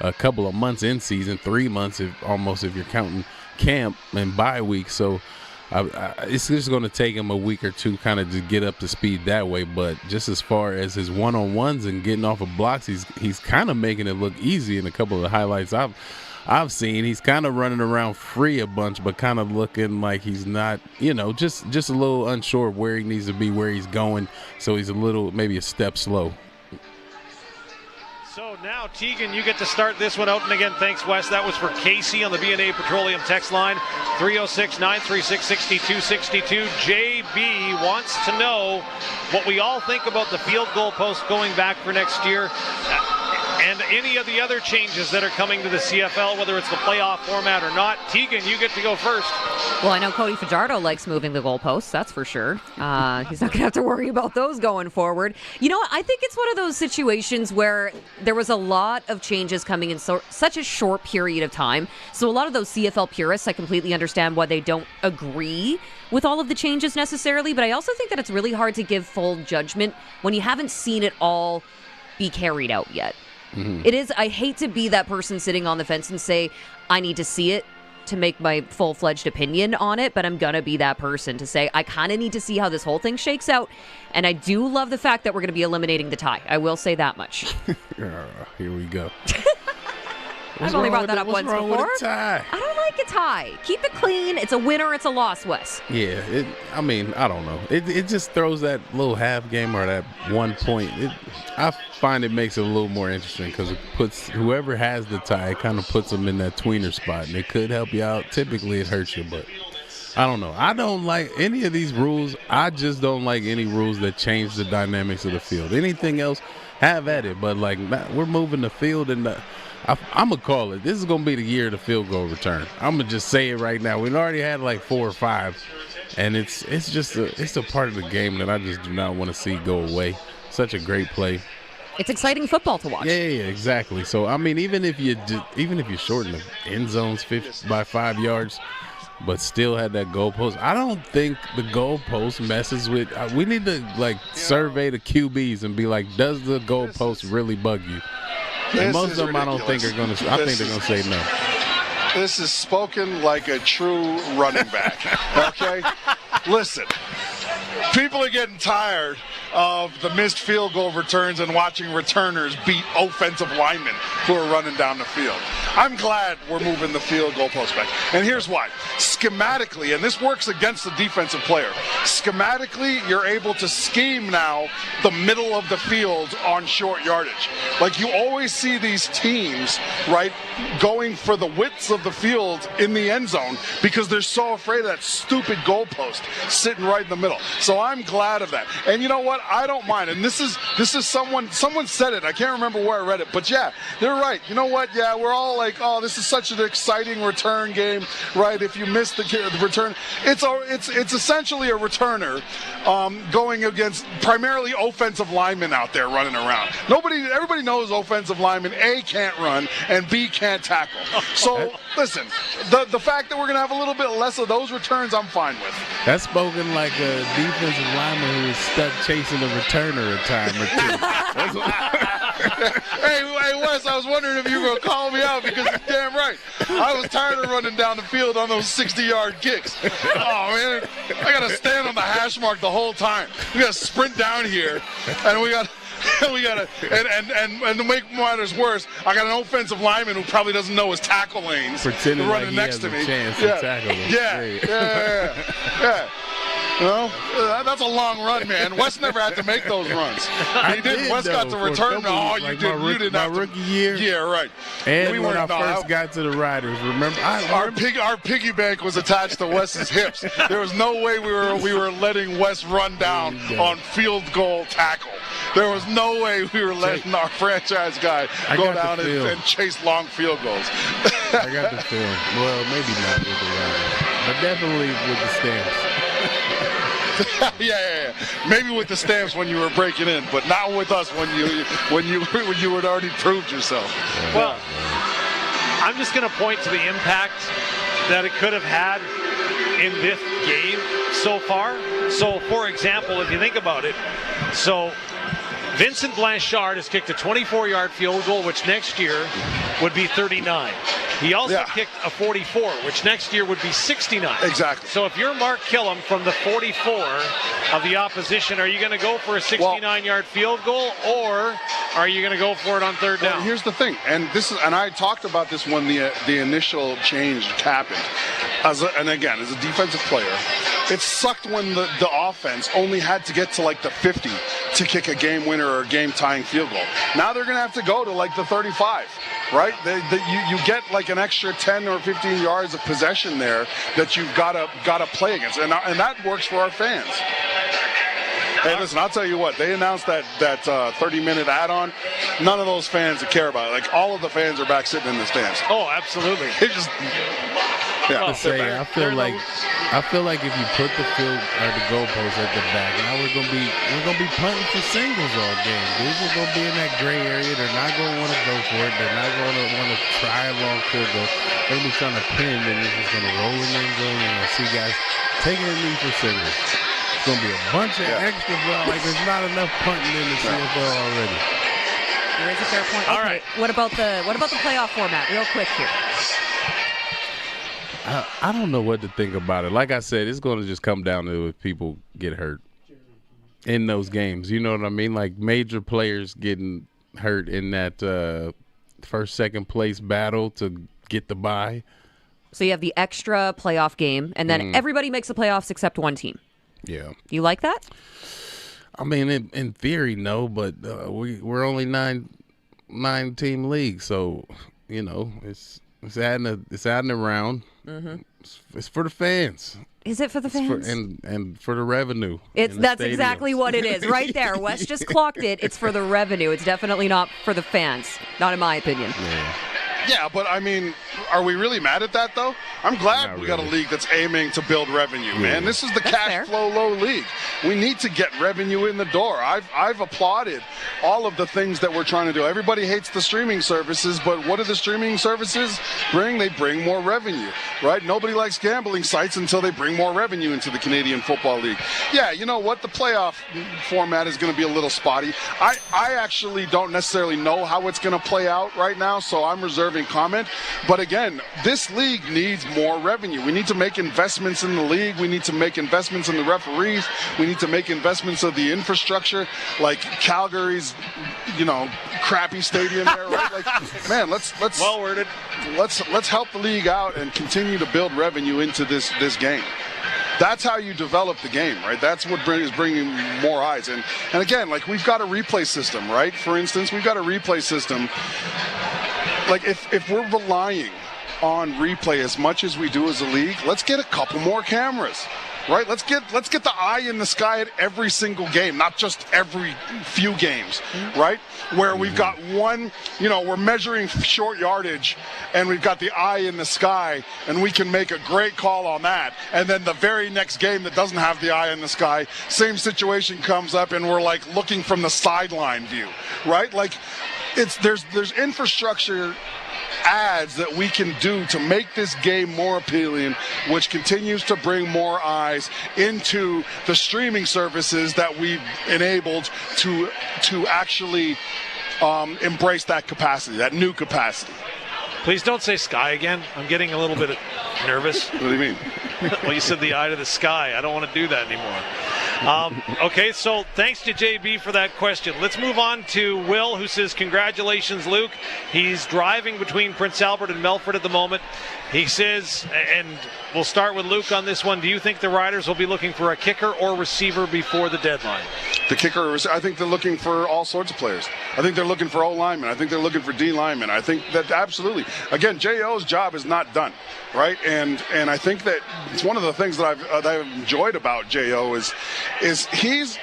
[SPEAKER 8] a couple of months in season, 3 months if you're counting camp and bye week. So it's just going to take him a week or two kind of to get up to speed that way. But just as far as his one-on-ones and getting off of blocks, he's kind of making it look easy in a couple of the highlights I've seen. He's kind of running around free a bunch, but kind of looking like he's not, just a little unsure of where he needs to be, where he's going. So he's maybe a step slow.
[SPEAKER 7] So now, Teagan, you get to start this one out. And again, thanks, Wes. That was for Casey on the B&A Petroleum text line, 306-936-6262. JB wants to know what we all think about the field goal post going back for next year. And any of the other changes that are coming to the CFL, whether it's the playoff format or not. Teagan, you get to go first.
[SPEAKER 17] Well, I know Cody Fajardo likes moving the goalposts, that's for sure. He's not going to have to worry about those going forward. You know what? I think it's one of those situations where there was a lot of changes coming in such a short period of time. So a lot of those CFL purists, I completely understand why they don't agree with all of the changes necessarily. But I also think that it's really hard to give full judgment when you haven't seen it all be carried out yet. Mm-hmm. It is. I hate to be that person sitting on the fence and say, I need to see it to make my full-fledged opinion on it, but I'm going to be that person to say, I kind of need to see how this whole thing shakes out. And I do love the fact that we're going to be eliminating the tie. I will say that much.
[SPEAKER 8] Here we go.
[SPEAKER 17] I've only brought that up once before.
[SPEAKER 8] With a tie?
[SPEAKER 17] I don't like a tie. Keep it clean. It's a win or it's a loss, Wes.
[SPEAKER 8] Yeah, I don't know. It just throws that little half game or that 1 point. I find it makes it a little more interesting because it puts whoever has the tie, it kind of puts them in that tweener spot, and it could help you out. Typically, it hurts you, but I don't know. I don't like any of these rules. I just don't like any rules that change the dynamics of the field. Anything else, have at it. But we're moving the field and I'm going to call it. This is going to be the year of the field goal return. I'm going to just say it right now. We've already had 4 or 5, and it's a part of the game that I just do not want to see go away. Such a great play.
[SPEAKER 17] It's exciting football to watch.
[SPEAKER 8] Yeah, exactly. So, I mean, even if you shorten the end zones by 5 yards, but still had that goalpost, I don't think the goalpost messes with we need to, survey the QBs and be like, does the goalpost really bug you? And most of them
[SPEAKER 10] ridiculous.
[SPEAKER 8] I don't think are going to. I think they're going to say no.
[SPEAKER 10] This is spoken like a true running back. Okay? Listen, people are getting tired of the missed field goal returns and watching returners beat offensive linemen who are running down the field. I'm glad we're moving the field goal post back. And here's why. Schematically, and this works against the defensive player, schematically, you're able to scheme now the middle of the field on short yardage. You always see these teams, right, going for the widths of the field in the end zone because they're so afraid of that stupid goalpost sitting right in the middle. So I'm glad of that. And you know what? I don't mind. And this is someone said it. I can't remember where I read it, but yeah, they're right. You know what? Yeah, we're all like, oh, this is such an exciting return game, right? If you miss the return, it's essentially a returner going against primarily offensive linemen out there running around. Everybody knows offensive linemen A, can't run, and B, can't tackle. So listen, the fact that we're going to have a little bit less of those returns, I'm fine with.
[SPEAKER 8] That's spoken like a defensive lineman who is stuck chasing a returner a time or two.
[SPEAKER 10] Hey, Wes, I was wondering if you were going to call me out because you're damn right. I was tired of running down the field on those 60-yard kicks. Oh, man, I got to stand on the hash mark the whole time. We got to sprint down here, and we got to, and to make matters worse, I got an offensive lineman who probably doesn't know his tackle lanes.
[SPEAKER 8] Pretending
[SPEAKER 10] running
[SPEAKER 8] like he
[SPEAKER 10] next
[SPEAKER 8] has
[SPEAKER 10] to me.
[SPEAKER 8] a chance to tackle him.
[SPEAKER 10] Yeah. Well, that's a long run, man. Wes never had to make those runs. He did. Wes got to return. Oh, you didn't have to.
[SPEAKER 8] Rookie year.
[SPEAKER 10] Yeah, right.
[SPEAKER 8] And when I first got to the Riders, remember?
[SPEAKER 10] Our piggy bank was attached to Wes's hips. There was no way we were letting Wes run down on field goal tackle. There was no way we were letting our franchise guy go down and chase long field goals.
[SPEAKER 8] I got the film. Well, maybe not with the Riders, but definitely with the Stamps.
[SPEAKER 10] yeah. Maybe with the Stamps when you were breaking in, but not with us when you had already proved yourself.
[SPEAKER 7] Well, I'm just going to point to the impact that it could have had in this game so far. So, for example, if you think about it, Vincent Blanchard has kicked a 24-yard field goal, which next year would be 39. He also kicked a 44, which next year would be 69.
[SPEAKER 10] Exactly.
[SPEAKER 7] So if you're Mark Killam from the 44 of the opposition, are you going to go for a 69-yard field goal, or are you going to go for it on third down?
[SPEAKER 10] Well, here's the thing, and I talked about this when the initial change happened. And again, as a defensive player, it sucked when the offense only had to get to like the 50 to kick a game winner or a game tying field goal. Now they're going to have to go to like the 35, right? You get like an extra 10 or 15 yards of possession there that you've got to play against, and that works for our fans. Hey, listen, I'll tell you what, they announced that 30-minute add-on. None of those fans that care about it. Like, all of the fans are back sitting in the stands.
[SPEAKER 7] Oh, absolutely.
[SPEAKER 10] It just... Yeah.
[SPEAKER 8] I feel like if you put the goalpost at the back, now we're gonna be punting for singles all game. These are gonna be in that gray area. They're not gonna want to go for it. They're not gonna want to try a long field goal. They're gonna be trying to pin, and it's just gonna roll in the end zone. And I see guys taking a lead for singles. It's gonna be a bunch of extra ball. Like there's not enough punting in the CFL already.
[SPEAKER 17] There is a fair point.
[SPEAKER 7] All right.
[SPEAKER 17] What about the playoff format? Real quick here.
[SPEAKER 8] I don't know what to think about it. Like I said, it's going to just come down to if people get hurt in those games. You know what I mean? Like major players getting hurt in that first, second place battle to get the bye.
[SPEAKER 17] So you have the extra playoff game, and then everybody makes the playoffs except one team.
[SPEAKER 8] Yeah.
[SPEAKER 17] You like that?
[SPEAKER 8] I mean, in theory, no, but we're only nine team league, so you know it's adding around. Mm-hmm. It's for the fans.
[SPEAKER 17] Is it for the fans?
[SPEAKER 8] And for the revenue.
[SPEAKER 17] That's exactly what it is, right there. Wes just clocked it. It's for the revenue. It's definitely not for the fans. Not in my opinion.
[SPEAKER 10] Yeah, but I mean, are we really mad at that though? I'm glad we got a league that's aiming to build revenue, man. This is the cash flow low league. We need to get revenue in the door. I've applauded all of the things that we're trying to do. Everybody hates the streaming services, but what do the streaming services bring? They bring more revenue, right? Nobody likes gambling sites until they bring more revenue into the Canadian Football League. Yeah, you know what? The playoff format is going to be a little spotty. I actually don't necessarily know how it's going to play out right now, so I'm reserving comment. But again, this league needs more revenue. We need to make investments in the league. We need to make investments in the referees. We need to make investments of the infrastructure, like Calgary's, crappy stadium there, right? Like, man, let's
[SPEAKER 7] well worded.
[SPEAKER 10] Let's help the league out and continue to build revenue into this game. That's how you develop the game, right? That's what is bringing more eyes. And again, like we've got a replay system, right? For instance, we've got a replay system. Like if we're relying on replay as much as we do as a league, let's get a couple more cameras, right? Let's get the eye in the sky at every single game, not just every few games, right? Where we've got one, we're measuring short yardage and we've got the eye in the sky and we can make a great call on that. And then the very next game that doesn't have the eye in the sky, same situation comes up and we're like looking from the sideline view, right? Like there's infrastructure ads that we can do to make this game more appealing, which continues to bring more eyes into the streaming services that we've enabled to actually embrace that capacity, that new capacity.
[SPEAKER 7] Please don't say sky again. I'm getting a little bit nervous.
[SPEAKER 10] What do you mean?
[SPEAKER 7] Well, you said the eye to the sky. I don't want to do that anymore. Okay, so thanks to JB for that question. Let's move on to Will, who says, congratulations, Luke. He's driving between Prince Albert and Melfort at the moment. He says, and we'll start with Luke on this one, do you think the Riders will be looking for a kicker or receiver before the deadline?
[SPEAKER 10] The kicker, I think they're looking for all sorts of players. I think they're looking for O linemen. I think they're looking for D linemen. I think that absolutely. Again, J.O.'s job is not done, right? And I think that it's one of the things that I've enjoyed about J.O. is he's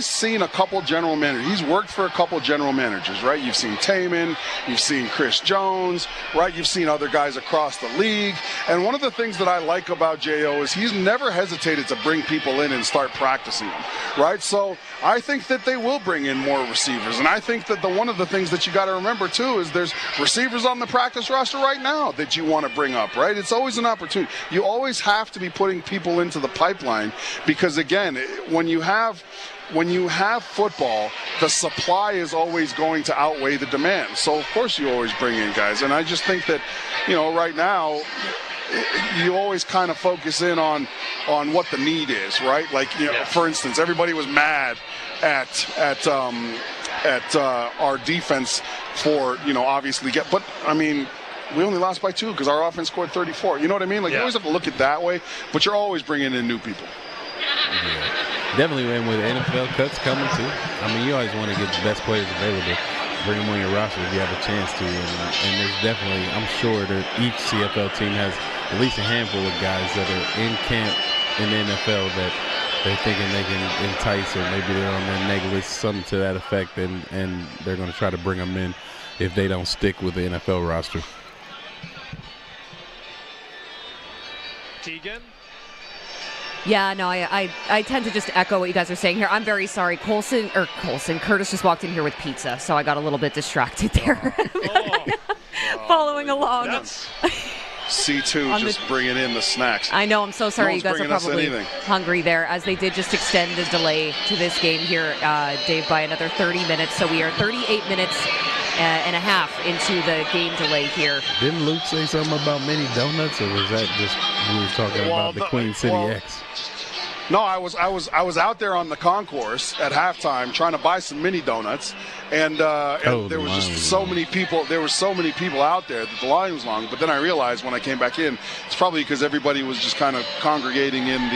[SPEAKER 10] seen a couple general managers. He's worked for a couple general managers, right? You've seen Taman, you've seen Chris Jones, right? You've seen other guys across the league. And one of the things that I like about J.O. is he's never hesitated to bring people in and start practicing them, right? So I think that they will bring in more receivers. And I think that one of the things that you got to remember, too, is there's receivers on the practice roster right now that you want to bring up, right? It's always an opportunity. You always have to be putting people into the pipeline because, again, when you have football, the supply is always going to outweigh the demand. So, of course, you always bring in guys. And I just think that, right now, you always kind of focus in on what the need is, right? Like, for instance, everybody was mad at our defense for, obviously but, I mean, we only lost by 2 because our offense scored 34. You know what I mean? Like, you always have to look at it that way, but you're always bringing in new people.
[SPEAKER 8] Yeah. Definitely, and with NFL cuts coming too. I mean, you always want to get the best players available, bring them on your roster if you have a chance to. And there's definitely, I'm sure that each CFL team has at least a handful of guys that are in camp in the NFL that they're thinking they can entice, or maybe they're on their neg list, something to that effect, and they're going to try to bring them in if they don't stick with the NFL roster.
[SPEAKER 7] Teagan?
[SPEAKER 17] Yeah, no, I tend to just echo what you guys are saying here. I'm very sorry. Curtis just walked in here with pizza, so I got a little bit distracted there. Following along.
[SPEAKER 10] C2 just bringing in the snacks.
[SPEAKER 17] I know, I'm so sorry. You guys are probably hungry there, as they did just extend the delay to this game here, Dave, by another 30 minutes. So we are 38 minutes and a half into the game delay here.
[SPEAKER 8] Didn't Luke say something about mini donuts, or was that just we were talking about the Queen City X?
[SPEAKER 10] No, I was out there on the concourse at halftime trying to buy some mini donuts, and there was just so many people. There were so many people out there that the line was long. But then I realized when I came back in, it's probably because everybody was just kind of congregating in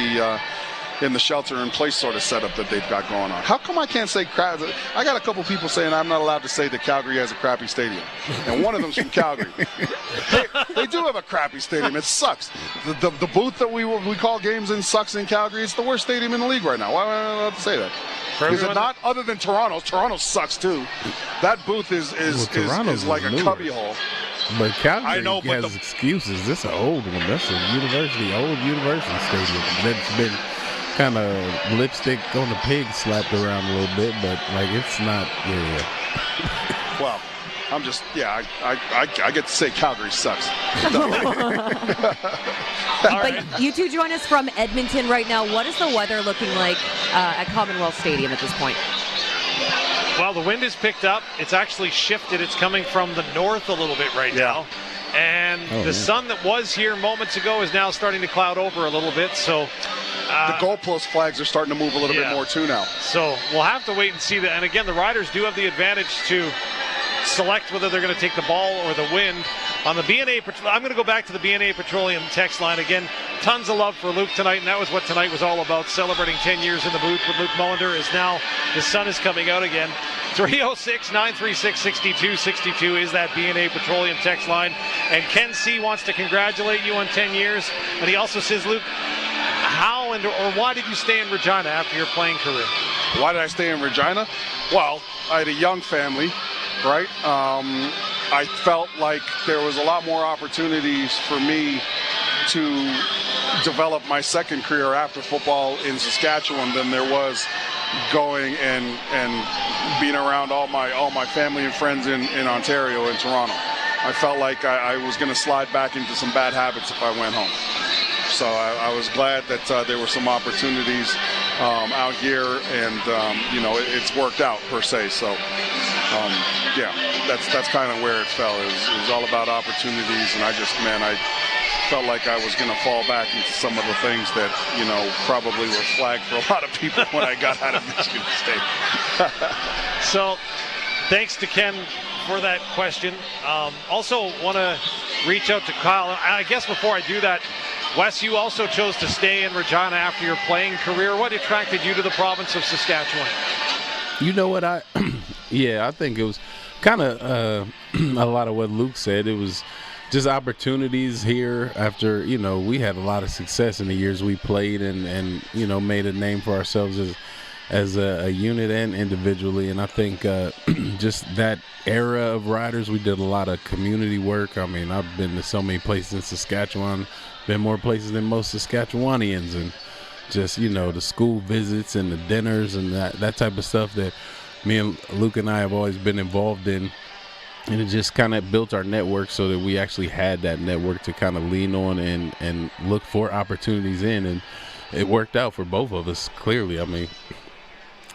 [SPEAKER 10] the shelter-in-place sort of setup that they've got going on. How come I can't say crap? I got a couple people saying I'm not allowed to say that Calgary has a crappy stadium, and one of them's from Calgary. They do have a crappy stadium. It sucks. The booth that we call games in sucks in Calgary. It's the worst stadium in the league right now. Why am I not allowed to say that? Is it not? Other than Toronto. Toronto sucks too. That booth is like a cubbyhole.
[SPEAKER 8] But Calgary has excuses. This is an old one. That's a old university stadium that's been kind of lipstick on the pig slapped around a little bit, but like it's not.
[SPEAKER 10] Well, I'm just I get to say Calgary sucks.
[SPEAKER 17] But you two join us from Edmonton right now. What is the weather looking like at Commonwealth Stadium at this point?
[SPEAKER 7] Well, the wind has picked up. It's actually shifted. It's coming from the north a little bit right now. And the sun that was here moments ago is now starting to cloud over a little bit. So
[SPEAKER 10] the goalpost flags are starting to move a little bit more too now.
[SPEAKER 7] So we'll have to wait and see that. And again, the Riders do have the advantage to select whether they're going to take the ball or the wind. On the B&A, I'm going to go back to the B&A Petroleum text line again. Tons of love for Luke tonight, and that was what tonight was all about. Celebrating 10 years in the booth with Luc Mullinder. Is now the sun is coming out again. 306-936-6262 is that B&A Petroleum text line. And Ken C wants to congratulate you on 10 years. And he also says, Luke, how or why did you stay in Regina after your playing career?
[SPEAKER 10] Why did I stay in Regina? Well, I had a young family, right? I felt like there was a lot more opportunities for me to develop my second career after football in Saskatchewan than there was going and being around all my family and friends in Ontario and Toronto. I felt like I was going to slide back into some bad habits if I went home. So I was glad that there were some opportunities out here, and it's worked out per se. So yeah, that's kind of where it fell. It was all about opportunities, and I felt like I was going to fall back into some of the things that, probably were flagged for a lot of people when I got out of Michigan State.
[SPEAKER 7] So, thanks to Ken for that question. Also want to reach out to Kyle. I guess before I do that, Wes, you also chose to stay in Regina after your playing career. What attracted you to the province of Saskatchewan?
[SPEAKER 8] You know what, I think it was kind of a lot of what Luc said. It was just opportunities here after, we had a lot of success in the years we played and made a name for ourselves as a unit and individually. And I think just that era of riders, we did a lot of community work. I mean, I've been to so many places in Saskatchewan, been more places than most Saskatchewanians, and just, the school visits and the dinners and that type of stuff that me and Luc and I have always been involved in. And it just kind of built our network so that we actually had that network to kind of lean on and look for opportunities in. And it worked out for both of us, clearly. I mean,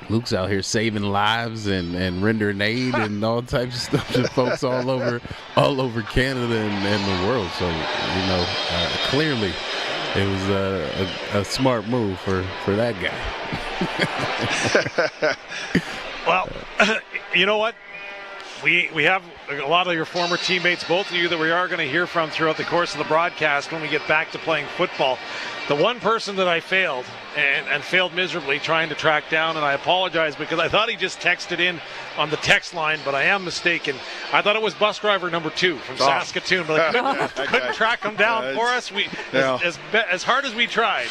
[SPEAKER 8] Luc's out here saving lives and rendering aid and all types of stuff to folks all over Canada and the world. So, clearly it was a smart move for that guy.
[SPEAKER 7] Well, you know what? We have a lot of your former teammates, both of you, that we are going to hear from throughout the course of the broadcast when we get back to playing football. The one person that I failed, and failed miserably trying to track down, and I apologize because I thought he just texted in on the text line, but I am mistaken. I thought it was bus driver number 2 from Saskatoon, but I couldn't track him down for us. As hard as we tried,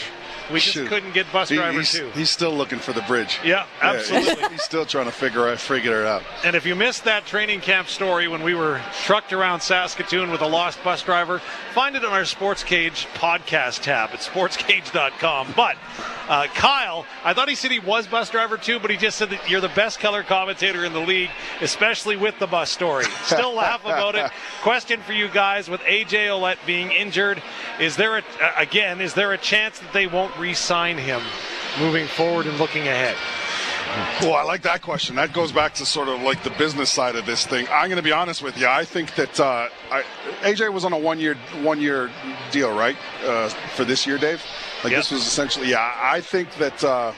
[SPEAKER 7] we just couldn't get bus driver 2.
[SPEAKER 10] He's still looking for the bridge.
[SPEAKER 7] Yeah, absolutely.
[SPEAKER 10] He's still trying to figure it out.
[SPEAKER 7] And if you missed that training camp story when we were trucked around Saskatoon with a lost bus driver, find it on our Sports Cage podcast tab at sportscage.com. But Kyle, I thought he said he was bus driver 2, but he just said that you're the best color commentator in the league, especially with the bus story. Still laugh about it. Question for you guys: with AJ Ouellette being injured, is there a chance that they won't re-sign him moving forward and looking ahead?
[SPEAKER 10] Well, I like that question. That goes back to sort of like the business side of this thing. I'm going to be honest with you. I think that AJ was on a one-year deal, right, for this year, Dave? This was essentially, I think that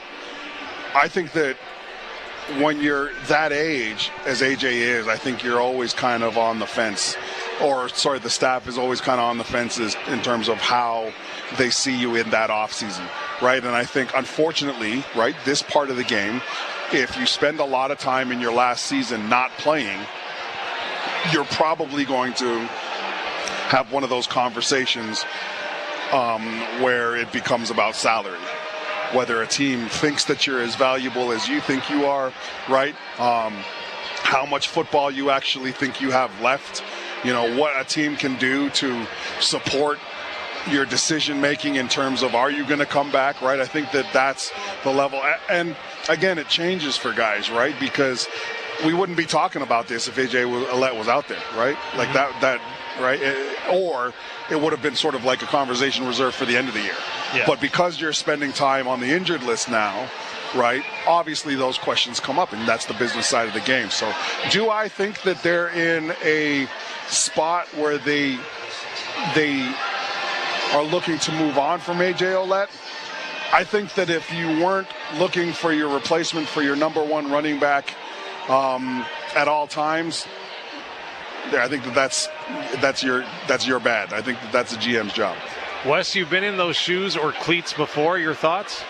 [SPEAKER 10] when you're that age, as AJ is, I think you're always kind of on the fence. The staff is always kind of on the fences in terms of how they see you in that offseason, right? And I think, unfortunately, right, this part of the game, if you spend a lot of time in your last season not playing, you're probably going to have one of those conversations where it becomes about salary. Whether a team thinks that you're as valuable as you think you are, right? How much football you actually think you have left. What a team can do to support your decision making in terms of, are you going to come back, right? I think that's the level. And again, it changes for guys, right? Because we wouldn't be talking about this if AJ Ouellette was out there, right? Like that, right? Or it would have been sort of like a conversation reserved for the end of the year. Yeah. But because you're spending time on the injured list now, right, obviously those questions come up, and that's the business side of the game. So do I think that they're in a spot where they are looking to move on from AJ Ouellette? I think that if you weren't looking for your replacement for your number one running back at all times, I think that's your bad. I think that's the GM's job.
[SPEAKER 7] Wes, you've been in those shoes or cleats before. Your thoughts?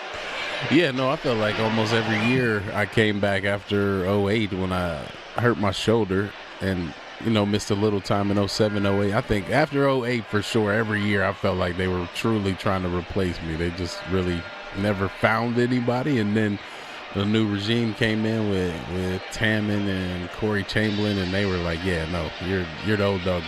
[SPEAKER 8] Yeah, no, I feel like almost every year I came back after 08 when I hurt my shoulder and, missed a little time in 07, 08. I think after 08 for sure, every year I felt like they were truly trying to replace me. They just really never found anybody. And then the new regime came in with Tammon and Corey Chamberlain, and they were like, yeah, no, you're the old dog.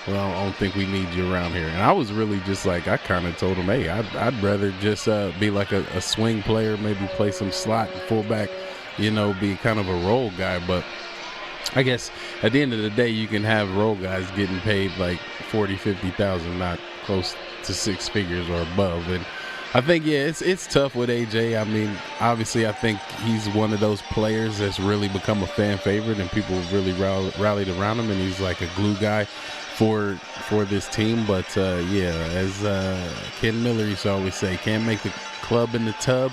[SPEAKER 8] Well, I don't think we need you around here. And I was really just like, I kind of told him, hey, I'd rather just be like a swing player, maybe play some slot fullback, be kind of a role guy. But I guess at the end of the day, you can have role guys getting paid like $40,000, $50,000, not close to six figures or above. And I think, it's tough with AJ. I mean, obviously, I think he's one of those players that's really become a fan favorite, and people really rallied around him, and he's like a glue guy for this team. But, as Ken Miller used to always say, can't make the club in the tub.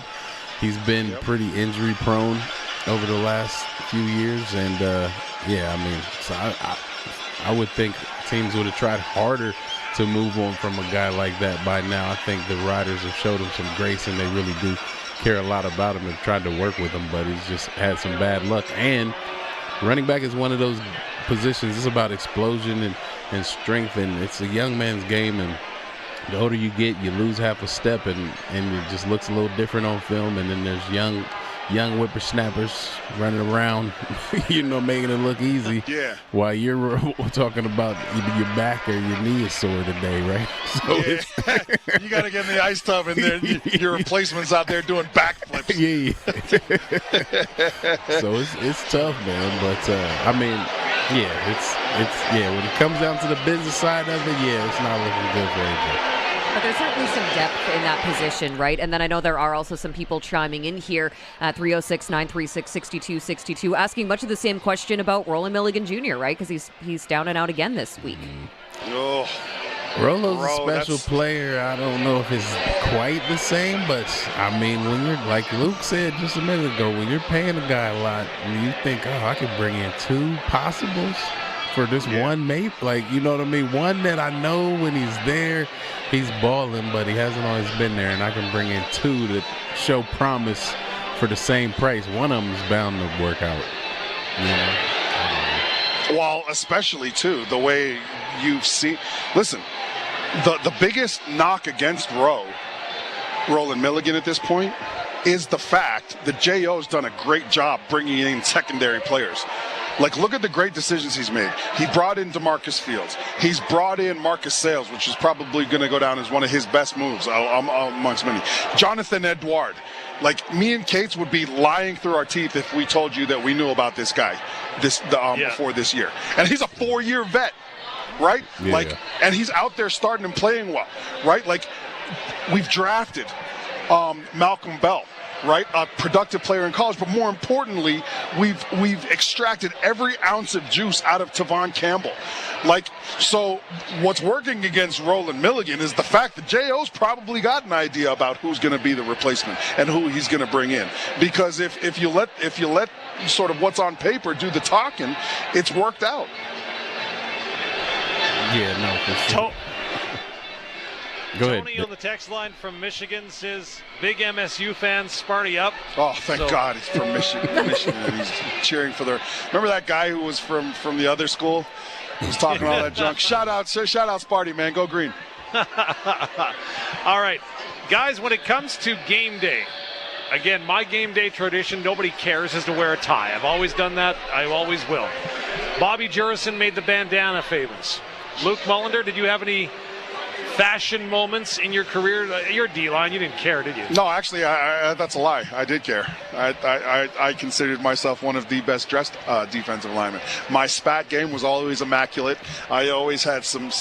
[SPEAKER 8] He's been pretty injury prone over the last few years, and, so I would think teams would have tried harder to move on from a guy like that by now. I think the Riders have showed him some grace, and they really do care a lot about him and tried to work with him, but he's just had some bad luck. And running back is one of those positions. It's about explosion and strength, and it's a young man's game, and the older you get, you lose half a step, and it just looks a little different on film. And then there's young whippersnappers running around, making it look easy.
[SPEAKER 10] Yeah.
[SPEAKER 8] While you're talking about either your back or your knee is sore today, right? So
[SPEAKER 10] you got to get in the ice tub, and then your replacement's out there doing backflips.
[SPEAKER 8] Yeah. So it's tough, man. But when it comes down to the business side of it, it's not looking good for AJ.
[SPEAKER 17] But there's certainly some depth in that position, right? And then I know there are also some people chiming in here at 306-936-6262, asking much of the same question about Roland Milligan Jr., right? Because he's down and out again this week.
[SPEAKER 10] Oh,
[SPEAKER 8] Rolo's a special player. I don't know if it's quite the same, but I mean, when you're, like Luke said just a minute ago, when you're paying a guy a lot and you think, I could bring in two possibles for this one mate, you know what I mean? One that I know when he's there, he's balling, but he hasn't always been there, and I can bring in two that show promise for the same price. One of them is bound to work out.
[SPEAKER 10] Well, especially, too, the way you've seen. Listen, the biggest knock against Roland Milligan at this point, is the fact that J.O.'s done a great job bringing in secondary players. Look at the great decisions he's made. He brought in DeMarcus Fields. He's brought in Marcus Sales, which is probably going to go down as one of his best moves amongst many. Jonathan Edouard. Me and Cates would be lying through our teeth if we told you that we knew about this guy before this year. And he's a 4-year vet, right?
[SPEAKER 8] Yeah.
[SPEAKER 10] And he's out there starting and playing well, right? We've drafted Malcolm Bell, right? A productive player in college, but more importantly, we've extracted every ounce of juice out of Tavon Campbell. So what's working against Roland Milligan is the fact that J.O.'s probably got an idea about who's going to be the replacement and who he's going to bring in. Because if you let sort of what's on paper do the talking, it's worked out.
[SPEAKER 8] Yeah, no, for sure. Go ahead.
[SPEAKER 7] Tony on the text line from Michigan says, big MSU fans, Sparty up.
[SPEAKER 10] Oh, thank God he's from Michigan. And he's cheering for remember that guy who was from the other school? He was talking all that junk. Shout out Sparty, man. Go green.
[SPEAKER 7] All right. Guys, when it comes to game day, again, my game day tradition, nobody cares, is to wear a tie. I've always done that. I always will. Bobby Jurison made the bandana famous. Luc Mullinder, did you have any fashion moments in your career? You're D-line. You didn't care, did you?
[SPEAKER 10] No, actually, that's a lie. I did care. I considered myself one of the best dressed defensive linemen. My spat game was always immaculate. I always had some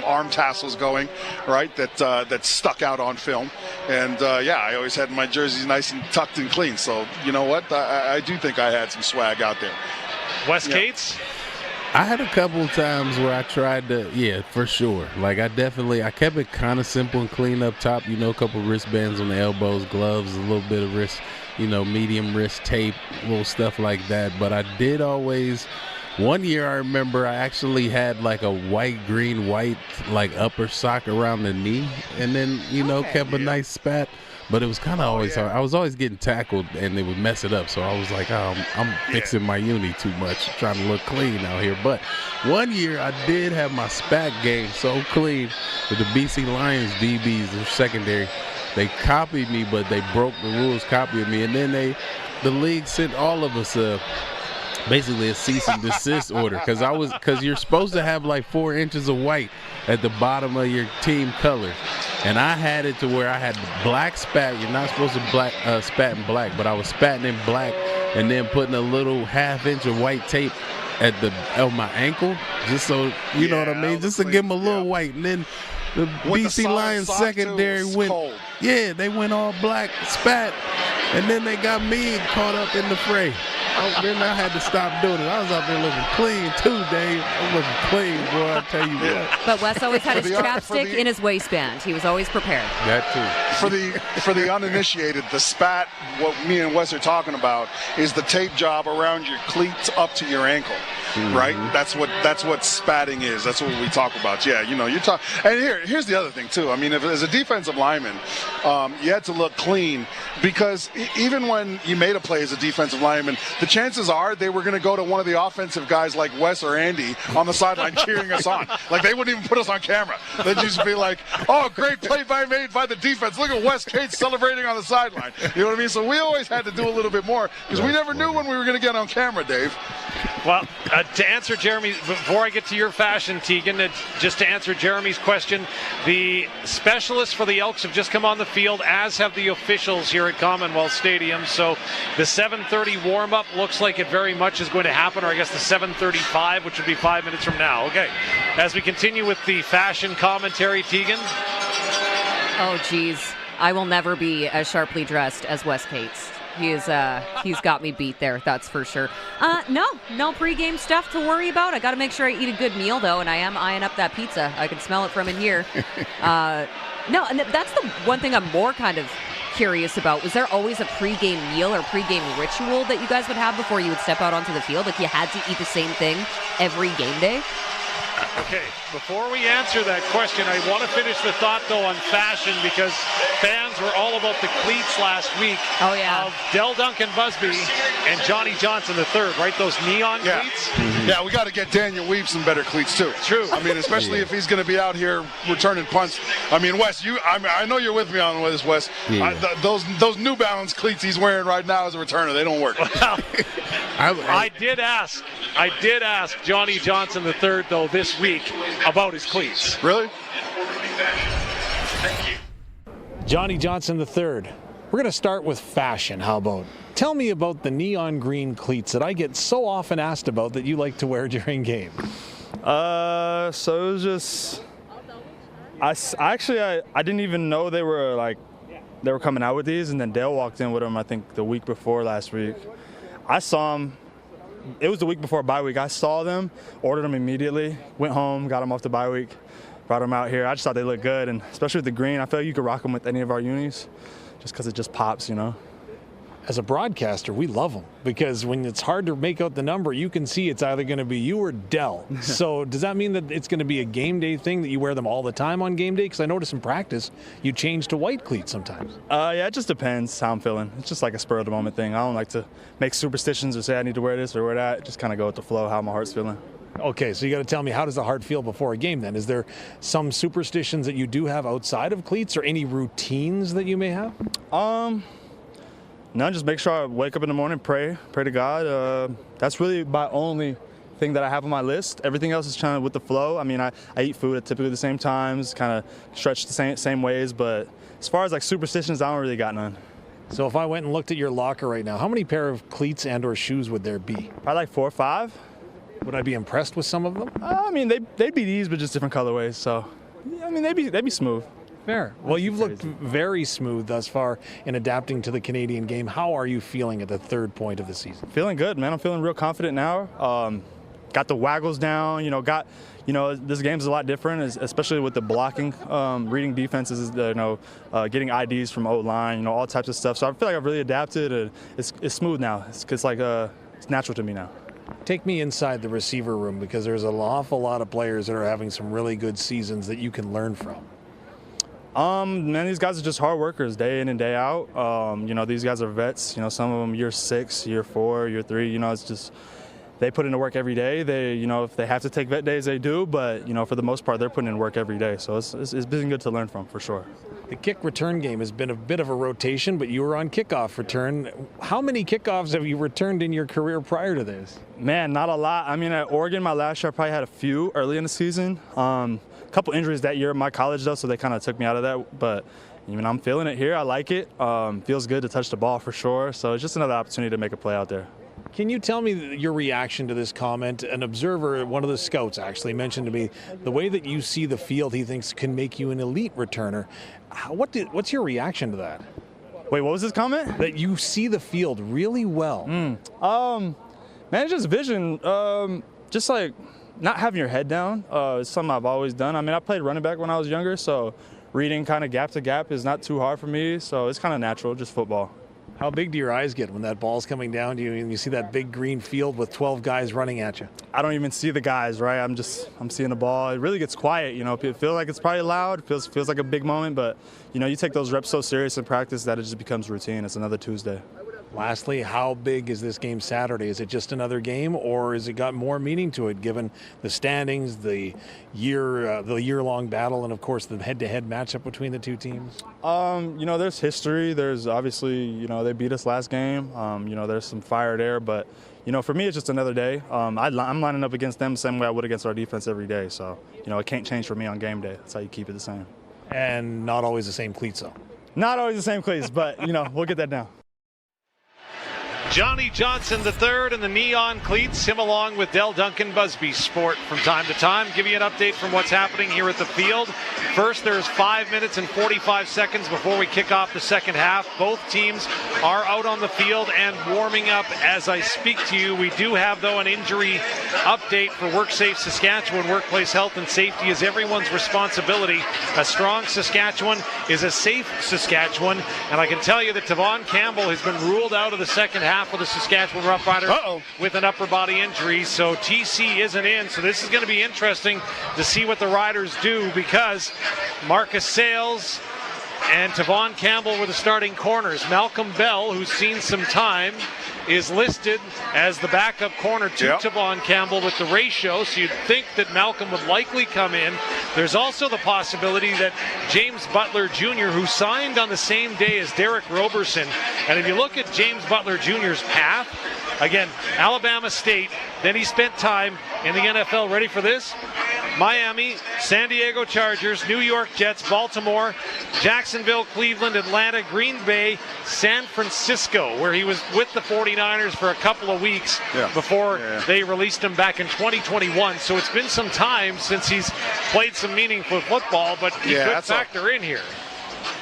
[SPEAKER 10] arm tassels going, right, that stuck out on film. And, I always had my jerseys nice and tucked and clean. So, you know what? I do think I had some swag out there.
[SPEAKER 7] Wes Cates?
[SPEAKER 8] I had a couple of times where I tried to, for sure. I kept it kind of simple and clean up top. A couple wristbands on the elbows, gloves, a little bit of wrist, medium wrist tape, little stuff like that. But I did always, one year I remember I actually had a white, green, white, upper sock around the knee. And then, kept a nice spat. But it was kind of always hard. I was always getting tackled, and they would mess it up. So I was like, I'm fixing my uni too much, trying to look clean out here. But one year, I did have my SPAC game so clean that the BC Lions DBs, their secondary, they copied me, but they broke the rules copying me. And then the league sent all of us basically a cease and desist order because you're supposed to have 4 inches of white at the bottom of your team color, and I had it to where I had black spat. You're not supposed to spat in black, but I was spatting in black and then putting a little ½ inch of white tape at my ankle, just so you know what I mean, just to give them a little white. And then The
[SPEAKER 10] With the
[SPEAKER 8] BC
[SPEAKER 10] solid
[SPEAKER 8] Lions
[SPEAKER 10] sock,
[SPEAKER 8] secondary
[SPEAKER 10] too, it's
[SPEAKER 8] went.
[SPEAKER 10] cold.
[SPEAKER 8] Yeah, they went all black, spat, and then they got me caught up in the fray. Then I had to stop doing it. I was out there looking clean too, Dave. I'm looking clean, boy. I tell you what.
[SPEAKER 17] But Wes always had his chapstick in his waistband. He was always prepared.
[SPEAKER 8] That too.
[SPEAKER 10] For the uninitiated, the spat, what me and Wes are talking about, is the tape job around your cleats up to your ankle. Right? That's what spatting is. That's what we talk about. Yeah, you talk. And here's the other thing too. I mean, if as a defensive lineman, you had to look clean because even when you made a play as a defensive lineman, the chances are they were going to go to one of the offensive guys like Wes or Andy on the sideline cheering us on. Like they wouldn't even put us on camera. They'd just be like, "Oh, great play made by the defense. Look at Wes Cates celebrating on the sideline." You know what I mean? So we always had to do a little bit more because we never knew when we were going to get on camera, Dave.
[SPEAKER 7] Well, to answer Jeremy, before I get to your fashion, Teagan, just to answer Jeremy's question, the specialists for the Elks have just come on the field, as have the officials here at Commonwealth Stadium. So the 7:30 warm-up looks like it very much is going to happen, or I guess the 7:35, which would be 5 minutes from now. Okay, as we continue with the fashion commentary, Teagan.
[SPEAKER 17] Oh, geez. I will never be as sharply dressed as Wes Cates. He's got me beat there, that's for sure. No pregame stuff to worry about. I got to make sure I eat a good meal, though, and I am eyeing up that pizza. I can smell it from in here. No, and that's the one thing I'm more kind of curious about. Was there always a pregame meal or pregame ritual that you guys would have before you would step out onto the field? Like you had to eat the same thing every game day?
[SPEAKER 7] Okay, before we answer that question, I want to finish the thought, though, on fashion, because fans were all about the cleats last week.
[SPEAKER 17] Oh, yeah.
[SPEAKER 7] Of Del Duncan Busby and Johnny Johnson III, right? Those neon cleats?
[SPEAKER 10] Yeah, we got to get Daniel Weave some better cleats, too.
[SPEAKER 7] True.
[SPEAKER 10] I mean, especially if he's going to be out here returning punts. I mean, Wes, I know you're with me on this, Wes.
[SPEAKER 8] Yeah.
[SPEAKER 10] Those New Balance cleats he's wearing right now as a returner, they don't work.
[SPEAKER 7] Well, I did ask Johnny Johnson III, though, this week about his cleats.
[SPEAKER 10] Really?
[SPEAKER 3] Johnny Johnson III. We're going to start with fashion. How about? Tell me about the neon green cleats that I get so often asked about that you like to wear during game.
[SPEAKER 4] So it was just, I didn't even know they were coming out with these, and then Dale walked in with them, I think the week before last week. I saw them. It was the week before bye week. I saw them, ordered them immediately, went home, got them off the bye week, brought them out here. I just thought they looked good, and especially with the green, I feel like you could rock them with any of our unis just because it just pops,
[SPEAKER 3] As a broadcaster, we love them because when it's hard to make out the number, you can see it's either going to be you or Dell. So does that mean that it's going to be a game day thing that you wear them all the time on game day? Because I notice in practice, you change to white cleats sometimes.
[SPEAKER 4] Yeah, it just depends how I'm feeling. It's just like a spur of the moment thing. I don't like to make superstitions or say I need to wear this or wear that. Just kind of go with the flow, how my heart's feeling.
[SPEAKER 3] Okay, so you got to tell me, how does the heart feel before a game then? Is there some superstitions that you do have outside of cleats or any routines that you may have?
[SPEAKER 4] No, just make sure I wake up in the morning, pray to God. That's really my only thing that I have on my list. Everything else is kind of with the flow. I mean, I eat food at typically the same times, kind of stretch the same ways, but as far as like superstitions, I don't really got none.
[SPEAKER 3] So if I went and looked at your locker right now, how many pair of cleats and or shoes would there be?
[SPEAKER 4] Probably like 4 or 5.
[SPEAKER 3] Would I be impressed with some of them?
[SPEAKER 4] I mean, they'd be these, but just different colorways. So, yeah, I mean, they'd be smooth.
[SPEAKER 3] Fair. Well, you've looked very smooth thus far in adapting to the Canadian game. How are you feeling at the third point of the season?
[SPEAKER 4] Feeling good, man. I'm feeling real confident now. Got the waggles down. This game's a lot different, especially with the blocking, reading defenses. Getting IDs from O-line. All types of stuff. So I feel like I've really adapted. And it's smooth now. It's natural to me now.
[SPEAKER 3] Take me inside the receiver room because there's an awful lot of players that are having some really good seasons that you can learn from.
[SPEAKER 4] Man, these guys are just hard workers day in and day out. These guys are vets. Some of them year 6, year 4, year 3. It's just they put in the work every day. They, if they have to take vet days, they do. But for the most part, they're putting in work every day. So it's been good to learn from for sure.
[SPEAKER 3] The kick return game has been a bit of a rotation, but you were on kickoff return. How many kickoffs have you returned in your career prior to this?
[SPEAKER 4] Man, not a lot. I mean, at Oregon, my last year, I probably had a few early in the season. A couple injuries that year at my college, though, so they kind of took me out of that. But I'm feeling it here. I like it. Feels good to touch the ball for sure. So it's just another opportunity to make a play out there.
[SPEAKER 3] Can you tell me your reaction to this comment? An observer, one of the scouts actually mentioned to me, the way that you see the field, he thinks can make you an elite returner. What's your reaction to that?
[SPEAKER 4] Wait, what was his comment?
[SPEAKER 3] That you see the field really well.
[SPEAKER 4] Man, it's just vision. Just like not having your head down. It's something I've always done. I mean, I played running back when I was younger, so reading kind of gap to gap is not too hard for me. So it's kind of natural, just football.
[SPEAKER 3] How big do your eyes get when that ball's coming down to you and you see that big green field with 12 guys running at you?
[SPEAKER 4] I don't even see the guys, right? I'm seeing the ball. It really gets quiet, you know. It feels like it's probably loud. It feels like a big moment, but you know, you take those reps so serious in practice that it just becomes routine. It's another Tuesday.
[SPEAKER 3] Lastly, how big is this game Saturday? Is it just another game, or has it got more meaning to it, given the standings, the year-long battle, and of course the head-to-head matchup between the two teams?
[SPEAKER 4] You know, there's history. There's obviously, you know, they beat us last game. You know, there's some fire there, but you know, for me, it's just another day. I'm lining up against them the same way I would against our defense every day. So, you know, it can't change for me on game day. That's how you keep it the same.
[SPEAKER 3] And not always the same cleats, though.
[SPEAKER 4] Not always the same cleats, but you know, we'll get that down.
[SPEAKER 7] Johnny Johnson III in the neon cleats, him along with Del Duncan Busby Sport from time to time. Give you an update from what's happening here at the field. First, there's 5 minutes and 45 seconds before we kick off the second half. Both teams are out on the field and warming up as I speak to you. We do have, though, an injury update for WorkSafe Saskatchewan. Workplace health and safety is everyone's responsibility. A strong Saskatchewan is a safe Saskatchewan. And I can tell you that Teagan Campbell has been ruled out of the second half for the Saskatchewan Roughriders with an upper body injury, so TC isn't in. So this is going to be interesting to see what the Riders do, because Marcus Sales and Teagan Campbell were the starting corners. Malcolm Bell, who's seen some time, is listed as the backup corner to Teagan Campbell with the ratio, so you'd think that Malcolm would likely come in. There's also the possibility that James Butler Jr., who signed on the same day as Derek Roberson, and if you look at James Butler Jr.'s path, again, Alabama State, then he spent time in the NFL. Ready for this? Miami, San Diego Chargers, New York Jets, Baltimore, Jacksonville, Cleveland, Atlanta, Green Bay, San Francisco, where he was with the 49ers for a couple of weeks before they released him back in 2021. So it's been some time since he's played some meaningful football, but he could factor in here.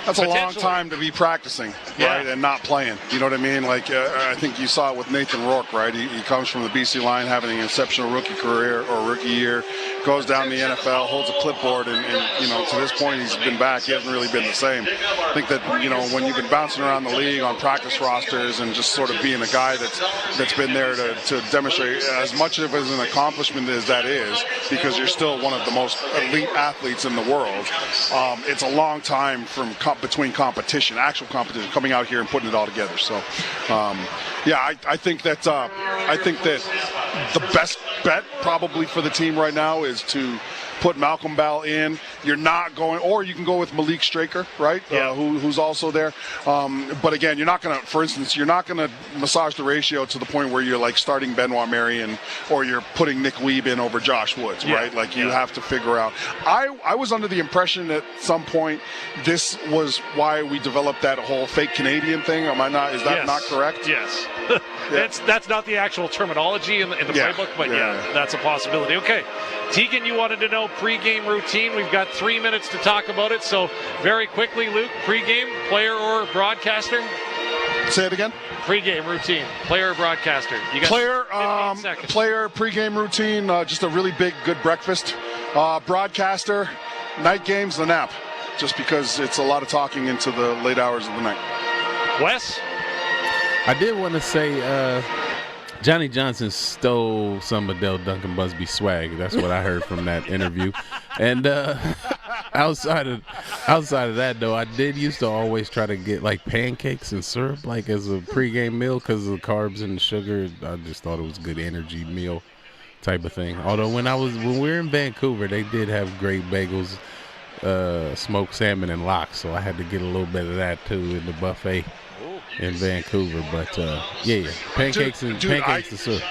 [SPEAKER 10] That's a long time to be practicing, right, and not playing. You know what I mean? Like, I think you saw it with Nathan Rourke, right? He comes from the BC line, having an exceptional rookie career or rookie year, goes down to the NFL, holds a clipboard, and you know, to this point, he's been back. He hasn't really been the same. I think that, you know, when you've been bouncing around the league on practice rosters and just sort of being a guy that's been there to demonstrate as much of as an accomplishment as that is, because you're still one of the most elite athletes in the world, it's a long time from between competition, actual competition, coming out here and putting it all together. So, I think that the best bet probably for the team right now is to put Malcolm Bell in. You're not going, or you can go with Malik Straker, right? Who's also there. But again, you're not going to, for instance, you're not going to massage the ratio to the point where you're like starting Benoit Marion or you're putting Nick Weeb in over Josh Woods, right? Like you have to figure out. I was under the impression at some point this was why we developed that whole fake Canadian thing. Am I not? Is that not correct?
[SPEAKER 7] Yes. That's not the actual terminology in the playbook, but that's a possibility. Okay. Teagan, you wanted to know pregame routine. We've got 3 minutes to talk about it. So very quickly, Luke, pregame, player or broadcaster?
[SPEAKER 10] Say it again.
[SPEAKER 7] Pregame routine, player or broadcaster? You got
[SPEAKER 10] player pregame routine, just a really big, good breakfast. Broadcaster, night games, the nap, just because it's a lot of talking into the late hours of the night.
[SPEAKER 7] Wes?
[SPEAKER 8] I did want to say Johnny Johnson stole some of Del Duncan Busby's swag. That's what I heard from that interview. And outside of that, though, I did used to always try to get like pancakes and syrup like as a pregame meal because of the carbs and the sugar. I just thought it was a good energy meal type of thing. Although when we were in Vancouver, they did have great bagels, smoked salmon and lox, so I had to get a little bit of that too in the buffet in Vancouver. But pancakes and syrup.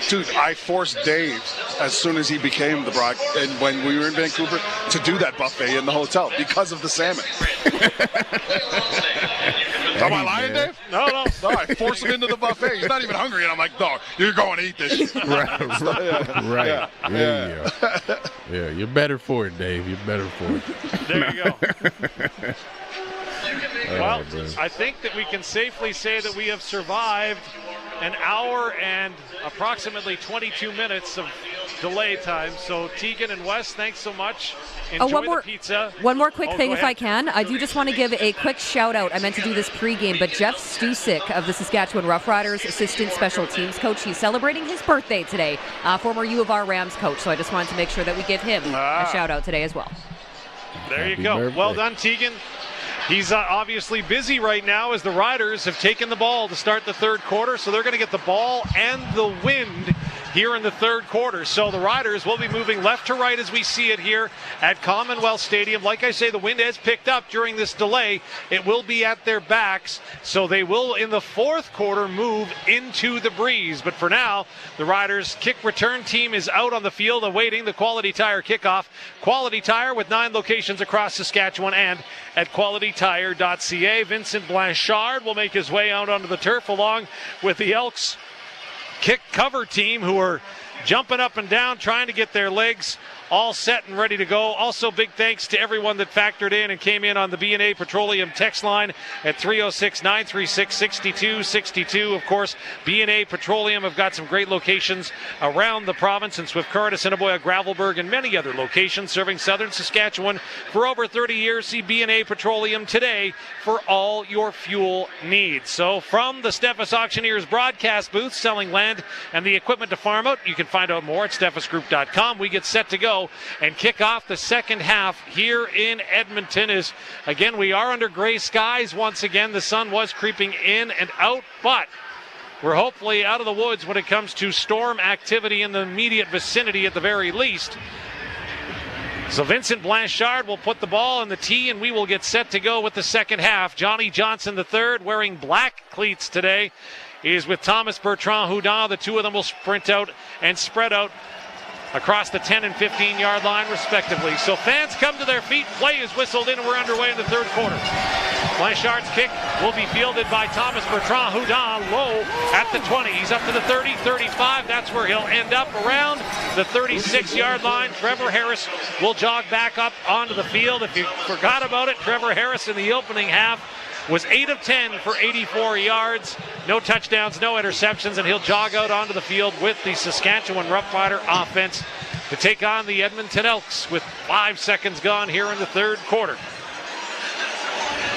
[SPEAKER 10] Dude, I forced Dave as soon as he became the and when we were in Vancouver to do that buffet in the hotel because of the salmon. Am I lying, Dave?
[SPEAKER 7] No.
[SPEAKER 10] No, I force him into the buffet. He's not even hungry, and I'm like, no, you're going to eat this.
[SPEAKER 8] Right. Yeah, you're better for it, Dave. You're better for it.
[SPEAKER 7] There you go. Well,
[SPEAKER 8] man.
[SPEAKER 7] I think that we can safely say that we have survived an hour and approximately 22 minutes of delay time. So, Teagan and Wes, thanks so much. Enjoy the pizza.
[SPEAKER 17] One more quick thing,
[SPEAKER 7] go
[SPEAKER 17] if
[SPEAKER 7] ahead.
[SPEAKER 17] I can. I do just want to give a quick shout out. I meant to do this pregame, but Jeff Stusik of the Saskatchewan Roughriders, assistant special teams coach, he's celebrating his birthday today. Former U of R Rams coach. So I just wanted to make sure that we give him a shout out today as well.
[SPEAKER 7] There you go. Well done, Teagan. He's obviously busy right now as the Riders have taken the ball to start the third quarter, so they're going to get the ball and the wind here in the third quarter. So the Riders will be moving left to right as we see it here at Commonwealth Stadium. Like I say, the wind has picked up during this delay. It will be at their backs, so they will in the fourth quarter move into the breeze. But for now, the Riders kick return team is out on the field awaiting the Quality Tire kickoff. Quality Tire with 9 locations across Saskatchewan and at qualitytire.ca. Vincent Blanchard will make his way out onto the turf along with the Elks kick cover team, who are jumping up and down trying to get their legs all set and ready to go. Also, big thanks to everyone that factored in and came in on the B&A Petroleum text line at 306-936-6262. Of course, B&A Petroleum have got some great locations around the province in Swift Current, Assiniboia, Gravelbourg, and many other locations serving southern Saskatchewan for over 30 years. See B&A Petroleum today for all your fuel needs. So from the Steffes Auctioneers broadcast booth selling land and the equipment to farm out, you can find out more at steffesgroup.com. We get set to go and kick off the second half here in Edmonton. As again, we are under gray skies once again. The sun was creeping in and out, but we're hopefully out of the woods when it comes to storm activity in the immediate vicinity at the very least. So Vincent Blanchard will put the ball in the tee, and we will get set to go with the second half. Johnny Johnson III, wearing black cleats today, is with Thomas Bertrand-Houdin. The two of them will sprint out and spread out across the 10 and 15-yard line, respectively. So fans come to their feet. Play is whistled in, and we're underway in the third quarter. Blanchard's kick will be fielded by Thomas Bertrand-Houdin low at the 20. He's up to the 30, 35. That's where he'll end up, around the 36-yard line. Trevor Harris will jog back up onto the field. If you forgot about it, Trevor Harris in the opening half was 8 of 10 for 84 yards. No touchdowns, no interceptions, and he'll jog out onto the field with the Saskatchewan Roughrider offense to take on the Edmonton Elks with 5 seconds gone here in the third quarter.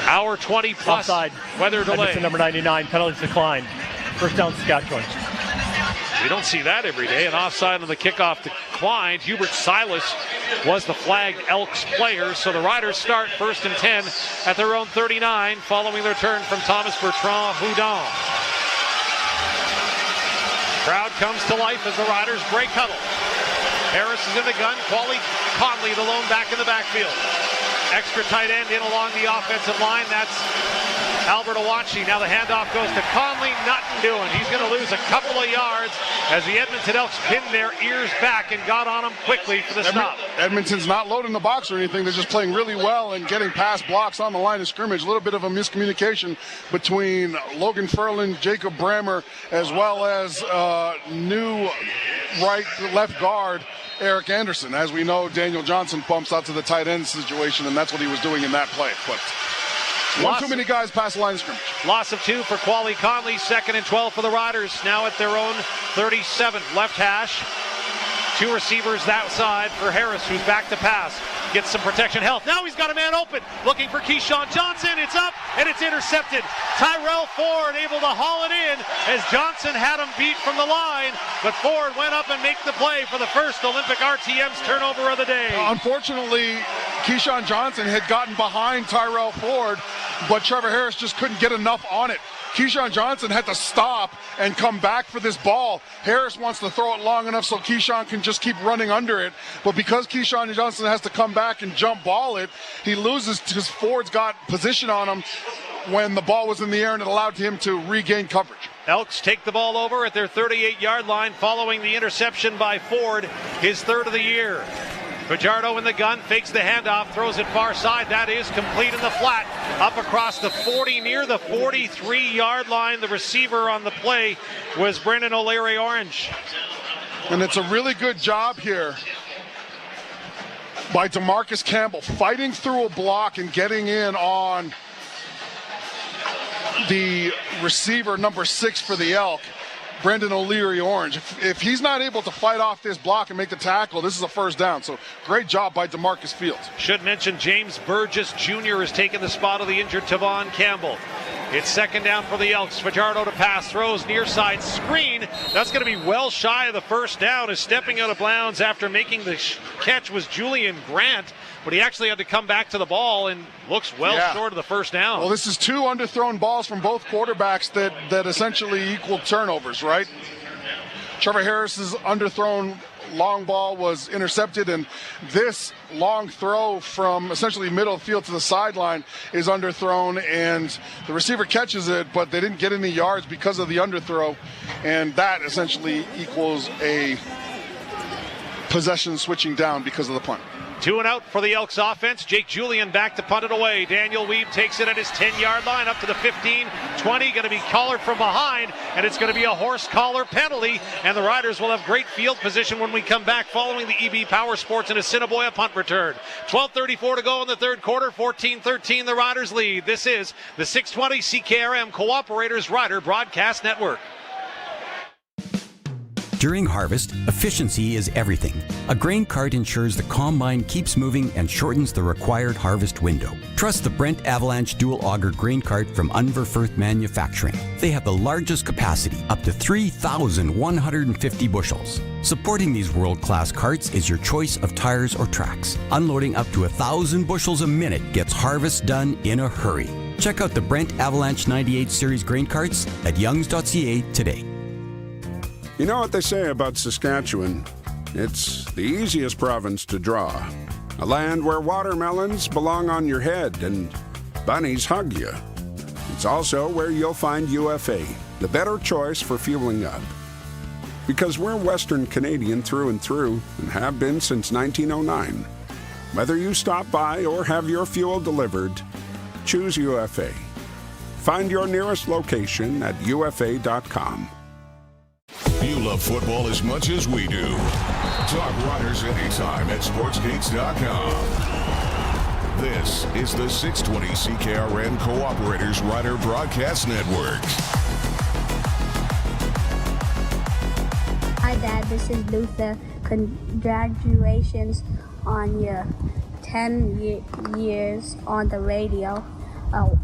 [SPEAKER 7] Hour 20 plus
[SPEAKER 5] offside.
[SPEAKER 7] Weather delay.
[SPEAKER 5] Edmonton number 99, penalties declined. First down, Saskatchewan.
[SPEAKER 7] We don't see that every day. An offside on the kickoff declined. Hubert Silas was the flagged Elks player. So the Riders start 1st and 10 at their own 39 following their turn from Thomas Bertrand-Houdin. Crowd comes to life as the Riders break huddle. Harris is in the gun. Quali Conley, the lone back in the backfield. Extra tight end in along the offensive line. That's Albert Awachi. Now the handoff goes to Conley. Nothing doing. He's going to lose a couple of yards as the Edmonton Elks pinned their ears back and got on him quickly for the stop.
[SPEAKER 10] Edmonton's not loading the box or anything. They're just playing really well and getting past blocks on the line of scrimmage. A little bit of a miscommunication between Logan Ferland, Jacob Brammer, as well as new left guard Eric Anderson. As we know, Daniel Johnson bumps out to the tight end situation, and that's what he was doing in that play. But one too many guys past the line of scrimmage.
[SPEAKER 7] Loss of 2 for Quali Conley. 2nd and 12 for the Riders. Now at their own 37th. Left hash. 2 receivers that side for Harris, who's back to pass. Gets some protection help. Now he's got a man open. Looking for Keyshawn Johnson. It's up, and it's intercepted. Tyrell Ford able to haul it in as Johnson had him beat from the line. But Ford went up and made the play for the first Olympic RTM's turnover of the day.
[SPEAKER 10] Unfortunately, Keyshawn Johnson had gotten behind Tyrell Ford, but Trevor Harris just couldn't get enough on it. Keyshawn Johnson had to stop and come back for this ball. Harris wants to throw it long enough so Keyshawn can just keep running under it. But because Keyshawn Johnson has to come back and jump ball it, he loses because Ford's got position on him when the ball was in the air, and it allowed him to regain coverage.
[SPEAKER 7] Elks take the ball over at their 38-yard line following the interception by Ford, his 3rd of the year. Fajardo in the gun, fakes the handoff, throws it far side. That is complete in the flat. Up across the 40, near the 43-yard line. The receiver on the play was Brendan O'Leary Orange.
[SPEAKER 10] And it's a really good job here by DeMarcus Campbell, fighting through a block and getting in on the receiver, number 6 for the Elk, Brendan O'Leary Orange. If he's not able to fight off this block and make the tackle, this is a first down. So great job by DeMarcus Fields.
[SPEAKER 7] Should mention James Burgess Jr. has taken the spot of the injured Tavon Campbell. It's second down for the Elks. Fajardo to pass, throws near side screen. That's going to be well shy of the first down. Is stepping out of bounds after making the catch was Julian Grant, but he actually had to come back to the ball and looks short of the first down.
[SPEAKER 10] Well, this is 2 underthrown balls from both quarterbacks that essentially equal turnovers, right? Trevor Harris's underthrown long ball was intercepted, and this long throw from essentially middle of the field to the sideline is underthrown, and the receiver catches it, but they didn't get any yards because of the underthrow, and that essentially equals a possession switching down because of the punt.
[SPEAKER 7] 2 and out for the Elks offense. Jake Julian back to punt it away. Daniel Weeb takes it at his 10-yard line up to the 15, 20. Going to be collared from behind, and it's going to be a horse collar penalty. And the Riders will have great field position when we come back following the EB Power Sports and Assiniboia punt return. 12:34 to go in the third quarter. 14-13 the Riders lead. This is the 620 CKRM Cooperators Rider Broadcast Network.
[SPEAKER 6] During harvest, efficiency is everything. A grain cart ensures the combine keeps moving and shortens the required harvest window. Trust the Brent Avalanche Dual Auger Grain Cart from Unverfirth Manufacturing. They have the largest capacity, up to 3,150 bushels. Supporting these world-class carts is your choice of tires or tracks. Unloading up to 1,000 bushels a minute gets harvest done in a hurry. Check out the Brent Avalanche 98 Series grain carts at youngs.ca today.
[SPEAKER 9] You know what they say about Saskatchewan? It's the easiest province to draw. A land where watermelons belong on your head and bunnies hug you. It's also where you'll find UFA, the better choice for fueling up. Because we're Western Canadian through and through and have been since 1909. Whether you stop by or have your fuel delivered, choose UFA. Find your nearest location at ufa.com.
[SPEAKER 1] You love football as much as we do. Talk Riders anytime at sportsgates.com. This is the 620 CKRM Cooperators Rider Broadcast Network.
[SPEAKER 21] Hi, Dad. This is Luther. Congratulations on your 10 years on the radio. Oh,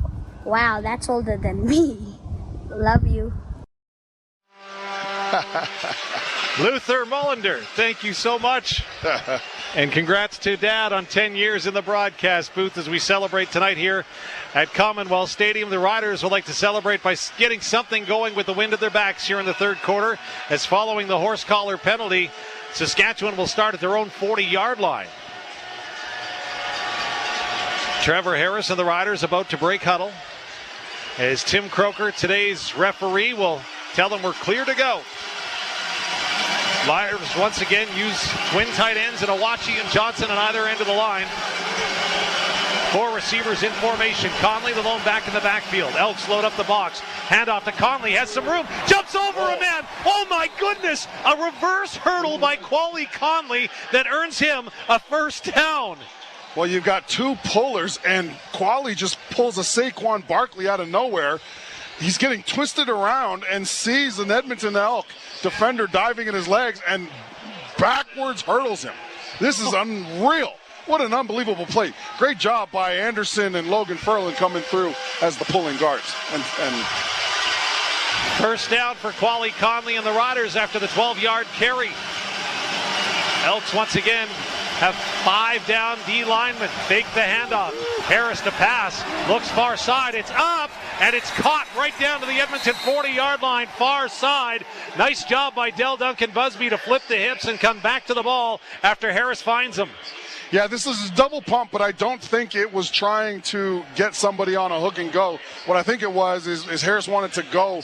[SPEAKER 21] wow, that's older than me. Love you.
[SPEAKER 7] Luther Mullinder, thank you so much. And congrats to Dad on 10 years in the broadcast booth as we celebrate tonight here at Commonwealth Stadium. The Riders would like to celebrate by getting something going with the wind at their backs here in the third quarter, as following the horse collar penalty, Saskatchewan will start at their own 40-yard line. Trevor Harris and the Riders about to break huddle, as Tim Croker, today's referee, will tell them we're clear to go. Riders once again use twin tight ends in Awachi and Johnson on either end of the line. 4 receivers in formation. Conley, the lone back in the backfield. Elks load up the box. Handoff to Conley. Has some room. Jumps over a man. Oh my goodness. A reverse hurdle by Quali Conley that earns him a first down.
[SPEAKER 10] Well, you've got 2 pullers, and Quali just pulls a Saquon Barkley out of nowhere. He's getting twisted around and sees an Edmonton Elk defender diving in his legs and backwards hurdles him. This is unreal. What an unbelievable play. Great job by Anderson and Logan Ferland coming through as the pulling guards. And
[SPEAKER 7] first down for Quali Conley and the Riders after the 12-yard carry. Elks once again have 5 down D linemen. Fake the handoff. Harris to pass. Looks far side. It's up, and it's caught right down to the Edmonton 40-yard line, far side. Nice job by Del Duncan Busby to flip the hips and come back to the ball after Harris finds him.
[SPEAKER 10] Yeah, this is a double pump, but I don't think it was trying to get somebody on a hook and go. What I think it was is Harris wanted to go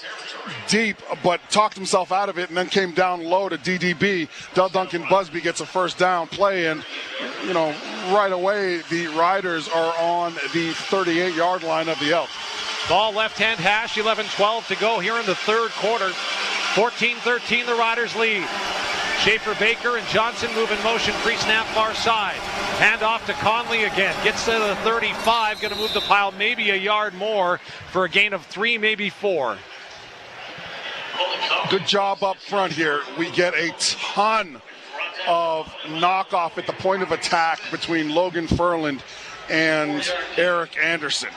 [SPEAKER 10] deep, but talked himself out of it and then came down low to DDB. Del Duncan Busby gets a first down play, and, you know, right away the Riders are on the 38-yard line of the Elks.
[SPEAKER 7] Ball left-hand hash, 11-12 to go here in the third quarter. 14-13, the Riders lead. Schaefer, Baker, and Johnson move in motion, pre-snap far side. Hand off to Conley again. Gets to the 35, going to move the pile maybe a yard more for a gain of 3, maybe 4.
[SPEAKER 10] Good job up front here. We get a ton of knockoff at the point of attack between Logan Furland and Eric Anderson.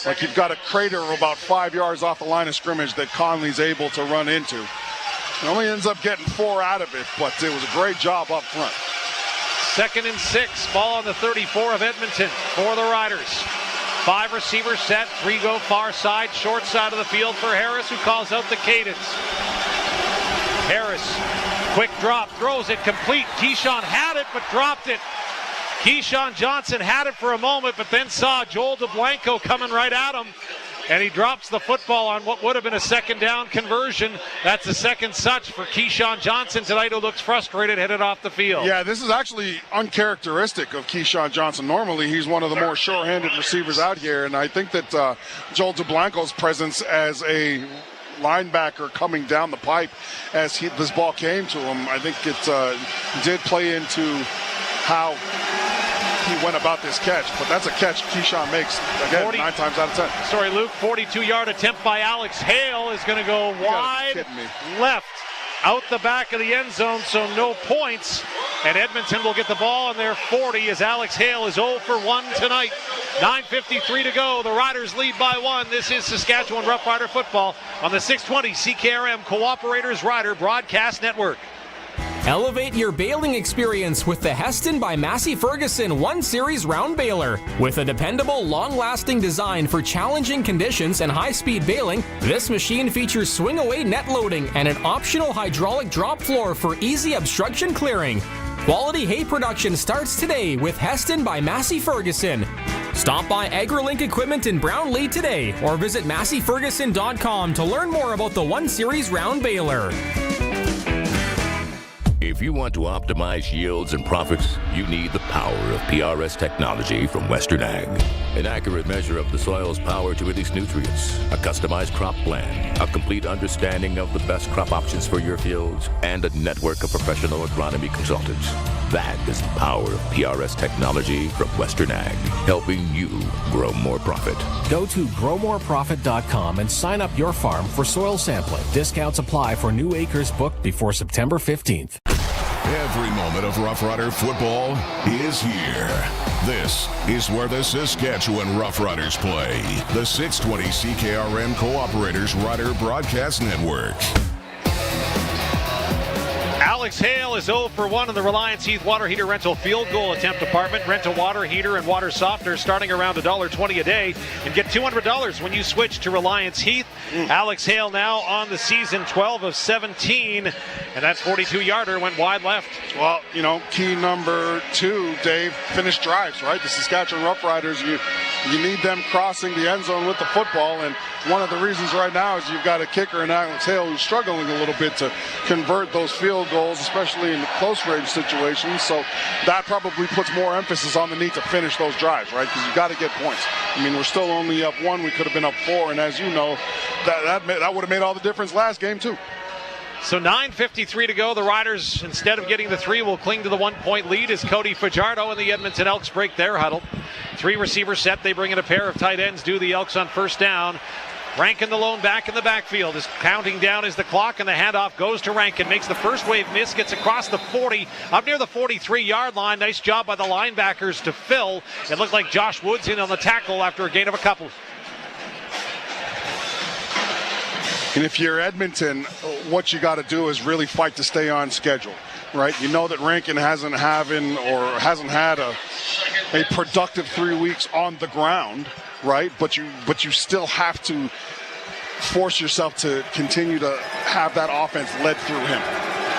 [SPEAKER 10] Like, you've got a crater of about 5 yards off the line of scrimmage that Conley's able to run into. He only ends up getting 4 out of it, but it was a great job up front.
[SPEAKER 7] 2nd and 6, ball on the 34 of Edmonton for the Riders. 5 receivers set, 3 go far side, short side of the field for Harris, who calls out the cadence. Harris, quick drop, throws it complete. Keyshawn had it, but dropped it. Keyshawn Johnson had it for a moment, but then saw Joel DeBlanco coming right at him, and he drops the football on what would have been a second down conversion. That's the second such for Keyshawn Johnson tonight, who looks frustrated, headed off the field.
[SPEAKER 10] Yeah, this is actually uncharacteristic of Keyshawn Johnson. Normally, he's one of the more sure-handed receivers out here, and I think that Joel DeBlanco's presence as a linebacker coming down the pipe as this ball came to him, I think it did play into how he went about this catch, but that's a catch Keyshawn makes, again, 9 times out of 10.
[SPEAKER 7] Sorry, Luke, 42-yard attempt by Alex Hale is going to go wide left, out the back of the end zone, so no points, and Edmonton will get the ball on their 40 as Alex Hale is 0 for 1 tonight. 9:53 to go. The Riders lead by 1. This is Saskatchewan Roughrider football on the 620 CKRM Cooperators Rider Broadcast Network.
[SPEAKER 11] Elevate your baling experience with the Heston by Massey Ferguson 1 Series Round Baler. With a dependable, long-lasting design for challenging conditions and high-speed baling, this machine features swing-away net loading and an optional hydraulic drop floor for easy obstruction clearing. Quality hay production starts today with Heston by Massey Ferguson. Stop by AgriLink Equipment in Brownlee today or visit masseyferguson.com to learn more about the 1 Series Round Baler.
[SPEAKER 14] If you want to optimize yields and profits, you need the power of PRS technology from Western Ag. An accurate measure of the soil's power to release nutrients, a customized crop plan, a complete understanding of the best crop options for your fields, and a network of professional agronomy consultants. That is the power of PRS technology from Western Ag, helping you grow more profit.
[SPEAKER 16] Go to growmoreprofit.com and sign up your farm for soil sampling. Discounts apply for new acres booked before September 15th.
[SPEAKER 1] Every moment of Rough Rider football is here. This is where the Saskatchewan Roughriders play. The 620 CKRM Cooperators Rider Broadcast Network.
[SPEAKER 7] Alex Hale is 0 for 1 in the Reliance Heath Water Heater Rental Field Goal Attempt Department. Rent a water heater and water softener starting around $1.20 a day and get $200 when you switch to Reliance Heath. Alex Hale now on the season, 12 of 17, and that 42-yarder went wide left.
[SPEAKER 10] Well, you know, key number 2, Dave, finish drives, right? The Saskatchewan Roughriders, you need them crossing the end zone with the football, and one of the reasons right now is you've got a kicker in Alex Hale who's struggling a little bit to convert those field goals, especially in the close range situations. So that probably puts more emphasis on the need to finish those drives, right? Because you got to get points. I mean, we're still only up 1. We could have been up 4, and as you know, that would have made all the difference last game too.
[SPEAKER 7] So 9:53 to go. The Riders, instead of getting the 3, will cling to the 1-point lead as Cody Fajardo and the Edmonton Elks break their huddle. 3 receivers set. They bring in a pair of tight ends. Do the Elks on first down. Rankin, the lone back in the backfield, is counting down as the clock, and the handoff goes to Rankin. Makes the first wave miss, gets across the 40, up near the 43-yard line. Nice job by the linebackers to fill. It looked like Josh Woods in on the tackle after a gain of a couple.
[SPEAKER 10] And if you're Edmonton, what you got to do is really fight to stay on schedule, right? You know that Rankin hasn't had a productive 3 weeks on the ground, right? But you still have to force yourself to continue to have that offense led through him.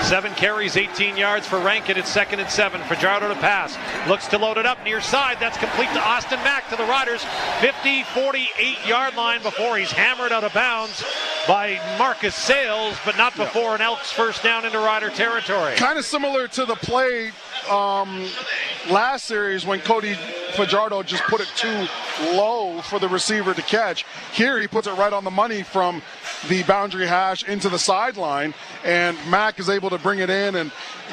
[SPEAKER 7] 7 carries, 18 yards for Rankin. It's 2nd and 7. Fajardo to pass. Looks to load it up near side. That's complete to Austin Mack to the Riders. 50, 48-yard line before he's hammered out of bounds by Marcus Sales, but not before an Elks first down into Rider territory.
[SPEAKER 10] Kind of similar to the play last series when Cody Fajardo just put it too low for the receiver to catch. Here he puts it right on the money from the boundary hash into the sideline, and Mack is able to bring it in and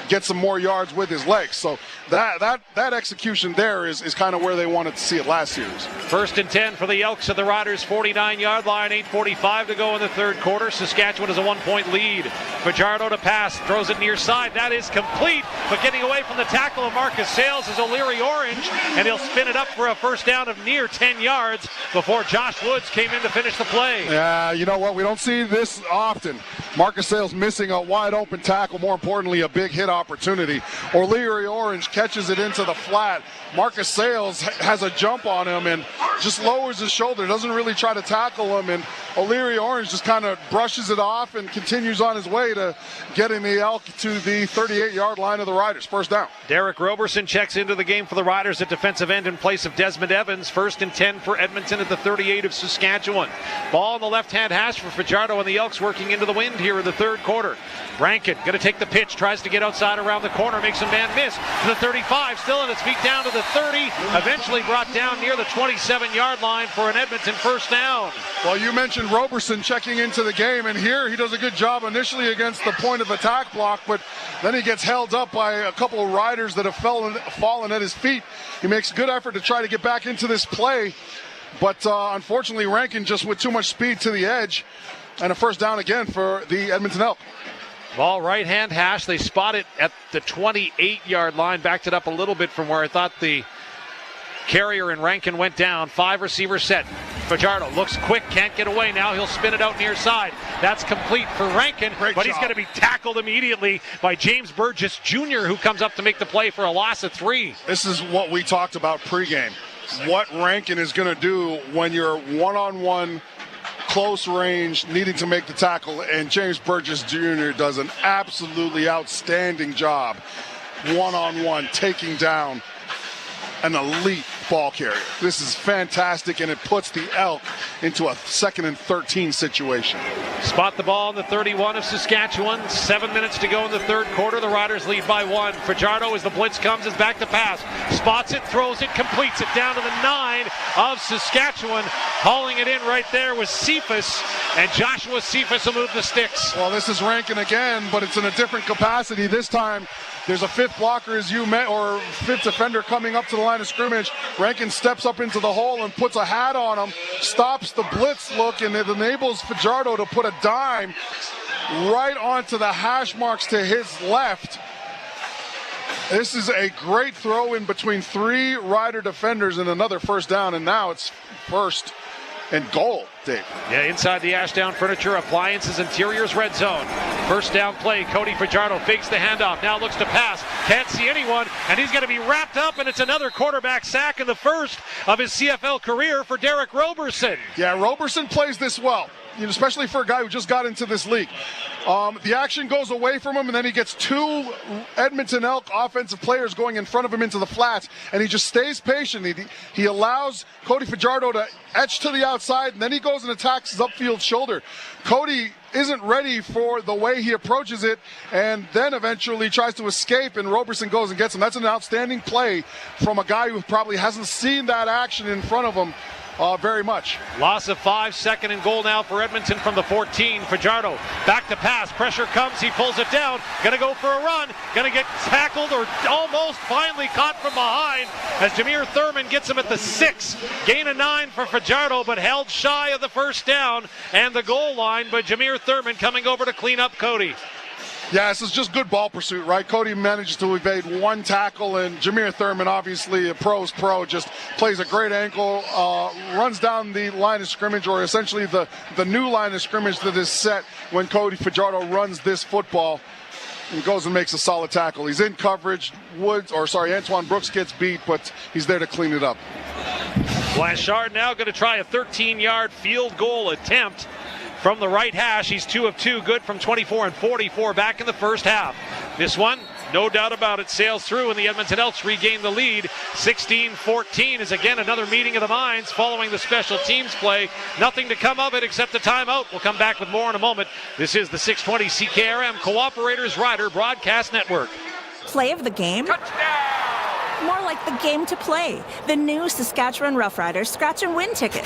[SPEAKER 10] get some more yards with his legs. So that execution there is kind of where they wanted to see it last series.
[SPEAKER 7] 1st and 10 for the Elks at the Riders' 49-yard line. 8:45 to go in the third quarter. Saskatchewan has a 1-point lead. Fajardo to pass, throws it near side. That is complete, but getting away from the tackle of Marcus Sales is O'Leary Orange, and he'll spin it up for a first down of near 10 yards before Josh Woods came in to finish the play.
[SPEAKER 10] Yeah, you know what? We don't see this often. Marcus Sales missing a wide open tackle, more importantly, a big hit opportunity. O'Leary Orange catches it into the flat. Marcus Sales has a jump on him and just lowers his shoulder, doesn't really try to tackle him, and O'Leary Orange just kind of brushes it off and continues on his way to getting the Elk to the 38-yard line of the Riders. First down.
[SPEAKER 7] Derek Roberson checks into the game for the Riders at defensive end in place of Desmond Evans. 1st and 10 for Edmonton at the 38 of Saskatchewan. Ball on the left-hand hash for Fajardo, and the Elks working into the wind here in the third quarter. Rankin going to take the pitch, tries to get outside around the corner, makes a man miss to the 35, still on its feet down to the 30, eventually brought down near the 27-yard line for an Edmonton first down.
[SPEAKER 10] Well, you mentioned Roberson checking into the game, and here he does a good job initially against the point of attack block, but then he gets held up by a couple of Riders that have fallen at his feet. He makes a good effort to try to get back into this play, but unfortunately Rankin just with too much speed to the edge, and a first down again for the Edmonton Elk.
[SPEAKER 7] Ball right-hand hash. They spot it at the 28-yard line. Backed it up a little bit from where I thought the carrier and Rankin went down. 5 receivers set. Fajardo looks quick, can't get away now. He'll spin it out near side. That's complete for Rankin, but he's going to be tackled immediately by James Burgess Jr., who comes up to make the play for a loss of 3.
[SPEAKER 10] This is what we talked about pregame. What Rankin is going to do when you're one-on-one, close range, needing to make the tackle, and James Burgess Jr. does an absolutely outstanding job one-on-one, taking down an elite ball carrier. This is fantastic, and it puts the Elk into a 2nd and 13 situation.
[SPEAKER 7] Spot the ball in the 31 of Saskatchewan. 7 minutes to go in the third quarter. The Riders lead by 1. Fajardo, as the blitz comes, is back to pass. Spots it, throws it, completes it down to the 9 of Saskatchewan. Hauling it in right there was Cephas, and Joshua Cephas will move the sticks.
[SPEAKER 10] Well, this is Rankin again, but it's in a different capacity. This time, there's a 5th blocker, as you met, or 5th defender coming up to the line of scrimmage. Rankin steps up into the hole and puts a hat on him, stops the blitz look, and it enables Fajardo to put a dime right onto the hash marks to his left. This is a great throw in between 3 Rider defenders and another first down, and now it's 1st and goal, Dave.
[SPEAKER 7] Yeah, inside the Ashdown Furniture Appliances Interiors red zone. First down play, Cody Fajardo fakes the handoff, now looks to pass, can't see anyone, and he's going to be wrapped up, and it's another quarterback sack in the first of his CFL career for Derek Roberson.
[SPEAKER 10] Yeah, Roberson plays this well, especially for a guy who just got into this league. The action goes away from him, and then he gets 2 Edmonton Elk offensive players going in front of him into the flats, and he just stays patient. He allows Cody Fajardo to etch to the outside, and then he goes and attacks his upfield shoulder. Cody isn't ready for the way he approaches it, and then eventually tries to escape, and Roberson goes and gets him. That's an outstanding play from a guy who probably hasn't seen that action in front of him very much.
[SPEAKER 7] Loss of 5, 2nd and goal now for Edmonton from the 14. Fajardo back to pass, pressure comes, he pulls it down, gonna go for a run, gonna get tackled or almost finally caught from behind as Jameer Thurman gets him at the 6. Gain of 9 for Fajardo, but held shy of the first down and the goal line, but Jameer Thurman coming over to clean up Cody.
[SPEAKER 10] Yeah, this is just good ball pursuit, right? Cody manages to evade 1 tackle, and Jameer Thurman, obviously a pro's pro, just plays a great ankle, runs down the line of scrimmage, or essentially the new line of scrimmage that is set when Cody Fajardo runs this football, and goes and makes a solid tackle. He's in coverage. Antoine Brooks gets beat, but he's there to clean it up.
[SPEAKER 7] Blanchard now going to try a 13-yard field goal attempt from the right hash. He's 2 of 2, good from 24 and 44 back in the first half. This one, no doubt about it, sails through, and the Edmonton Elks regain the lead. 16-14 is again another meeting of the minds following the special teams play. Nothing to come of it except a timeout. We'll come back with more in a moment. This is the 620 CKRM Cooperators Rider Broadcast Network.
[SPEAKER 12] Play of the game? Touchdown! More like the game to play. The new Saskatchewan Roughriders Scratch and Win ticket.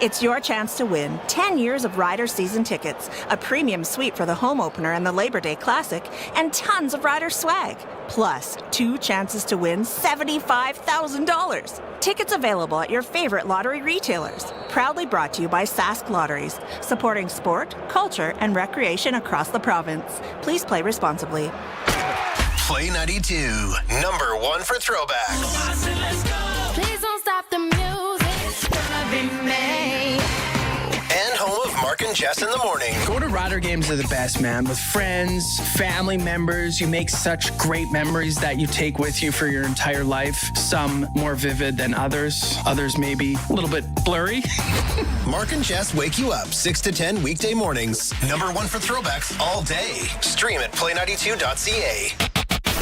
[SPEAKER 12] It's your chance to win 10 years of Rider season tickets, a premium suite for the home opener and the Labor Day Classic, and tons of Rider swag. Plus, 2 chances to win $75,000. Tickets available at your favorite lottery retailers. Proudly brought to you by Sask Lotteries, supporting sport, culture, and recreation across the province. Please play responsibly.
[SPEAKER 13] Play 92, number 1 for throwbacks.
[SPEAKER 18] Please don't stop the music. It's gonna be me.
[SPEAKER 13] And home of Mark and Jess in the morning.
[SPEAKER 22] Go to Rider games are the best, man. With friends, family members, you make such great memories that you take with you for your entire life. Some more vivid than others. Others maybe a little bit blurry.
[SPEAKER 13] Mark and Jess wake you up 6 to 10 weekday mornings. Number 1 for throwbacks all day. Stream at play92.ca.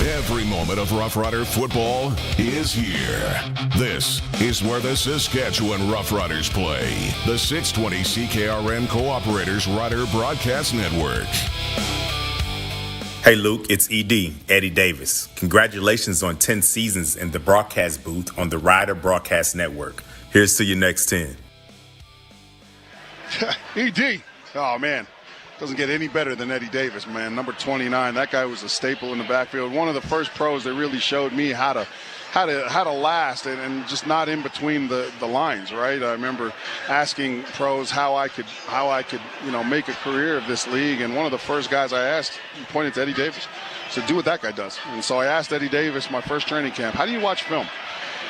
[SPEAKER 1] Every moment of Rough Rider football is here. This is where the Saskatchewan Roughriders play. The 620 CKRM Cooperators Rider Broadcast Network.
[SPEAKER 23] Hey Luke, it's Eddie Davis. Congratulations on 10 seasons in the broadcast booth on the Rider Broadcast Network. Here's to your next 10.
[SPEAKER 10] ED. Oh, man. Doesn't get any better than Eddie Davis, man. Number 29. That guy was a staple in the backfield. One of the first pros that really showed me how to last and just not in between the lines, right? I remember asking pros how I could make a career of this league, and one of the first guys I asked, he pointed to Eddie Davis, said, do what that guy does. And so I asked Eddie Davis my first training camp, how do you watch film?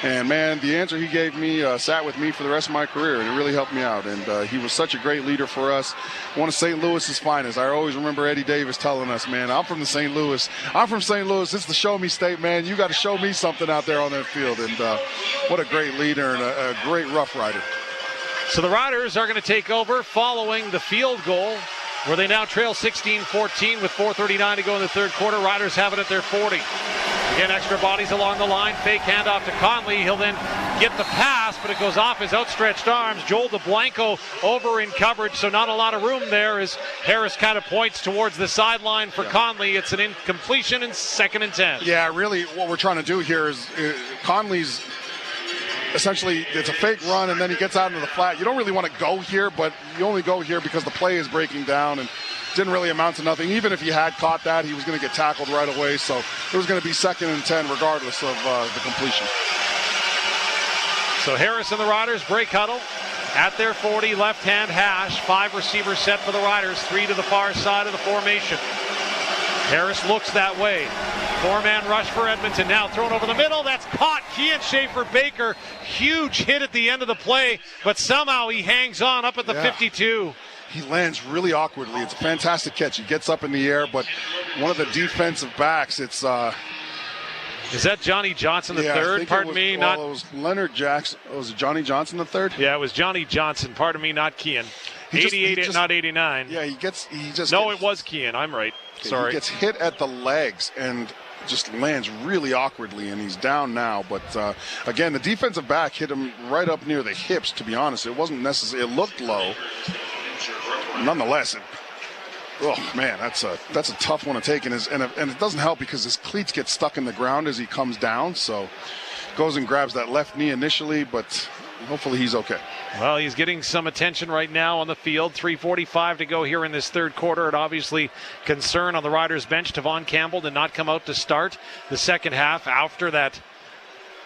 [SPEAKER 10] And, man, the answer he gave me sat with me for the rest of my career, and it really helped me out. And he was such a great leader for us, one of St. Louis's finest. I always remember Eddie Davis telling us, man, I'm from St. Louis. It's the show me state, man. You got to show me something out there on that field. And what a great leader and a great Rough Rider.
[SPEAKER 7] So the Riders are going to take over following the field goal, where they now trail 16-14 with 4:39 to go in the third quarter. Riders have it at their 40. Again, extra bodies along the line. Fake handoff to Conley. He'll then get the pass, but it goes off his outstretched arms. Joel DeBlanco over in coverage, so not a lot of room there as Harris kind of points towards the sideline for Conley. It's an incompletion and 2nd and 10.
[SPEAKER 10] Yeah, really what we're trying to do here is Conley's essentially, it's a fake run, and then he gets out into the flat. You don't really want to go here, but you only go here because the play is breaking down and didn't really amount to nothing. Even if he had caught that, he was going to get tackled right away. So it was going to be 2nd and 10 regardless of the completion.
[SPEAKER 7] So Harris and the Riders break huddle at their 40, left-hand hash. 5 receivers set for the Riders, 3 to the far side of the formation. Harris looks that way. 4-man rush for Edmonton. Now thrown over the middle. That's caught. Kian Schaefer-Baker. Huge hit at the end of the play, but somehow he hangs on up at the 52.
[SPEAKER 10] He lands really awkwardly. It's a fantastic catch. He gets up in the air, but one of the defensive backs, it's...
[SPEAKER 7] Is that Johnny Johnson III? Pardon me, not...
[SPEAKER 10] It was Leonard Jackson. Was it Johnny Johnson III?
[SPEAKER 7] Yeah, it was Johnny Johnson. Pardon me, not Kian. 88, not 89.
[SPEAKER 10] Yeah,
[SPEAKER 7] it was Kian. I'm right. Sorry.
[SPEAKER 10] He gets hit at the legs and just lands really awkwardly, and he's down now. But, again, the defensive back hit him right up near the hips, to be honest. It wasn't necessary. It looked low. Nonetheless, that's a tough one to take, and it doesn't help because his cleats get stuck in the ground as he comes down. So goes and grabs that left knee initially, but hopefully he's okay.
[SPEAKER 7] Well, he's getting some attention right now on the field. 3:45 to go here in this third quarter, and obviously concern on the Riders bench. Tavon Campbell did not come out to start the second half after that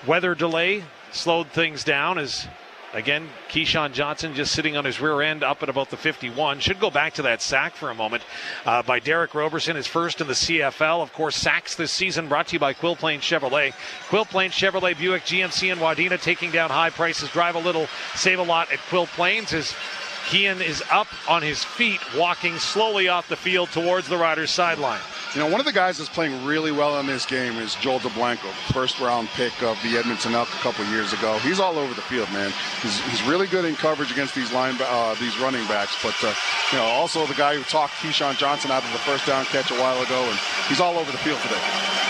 [SPEAKER 7] weather delay slowed things down as, again, Keyshawn Johnson just sitting on his rear end up at about the 51. Should go back to that sack for a moment by Derek Roberson, his first in the CFL. Of course, sacks this season brought to you by Quill Plain Chevrolet. Quill Plain Chevrolet, Buick GMC in Wadena, taking down high prices. Drive a little, save a lot at Quill Plains as Kean is up on his feet, walking slowly off the field towards the Riders' sideline.
[SPEAKER 10] one of the guys that's playing really well in this game is Joel DeBlanco, first-round pick of the Edmonton Elks a couple years ago. He's all over the field, man. He's really good in coverage against these running backs. But also the guy who talked Keyshawn Johnson out of the first down catch a while ago, and he's all over the field today.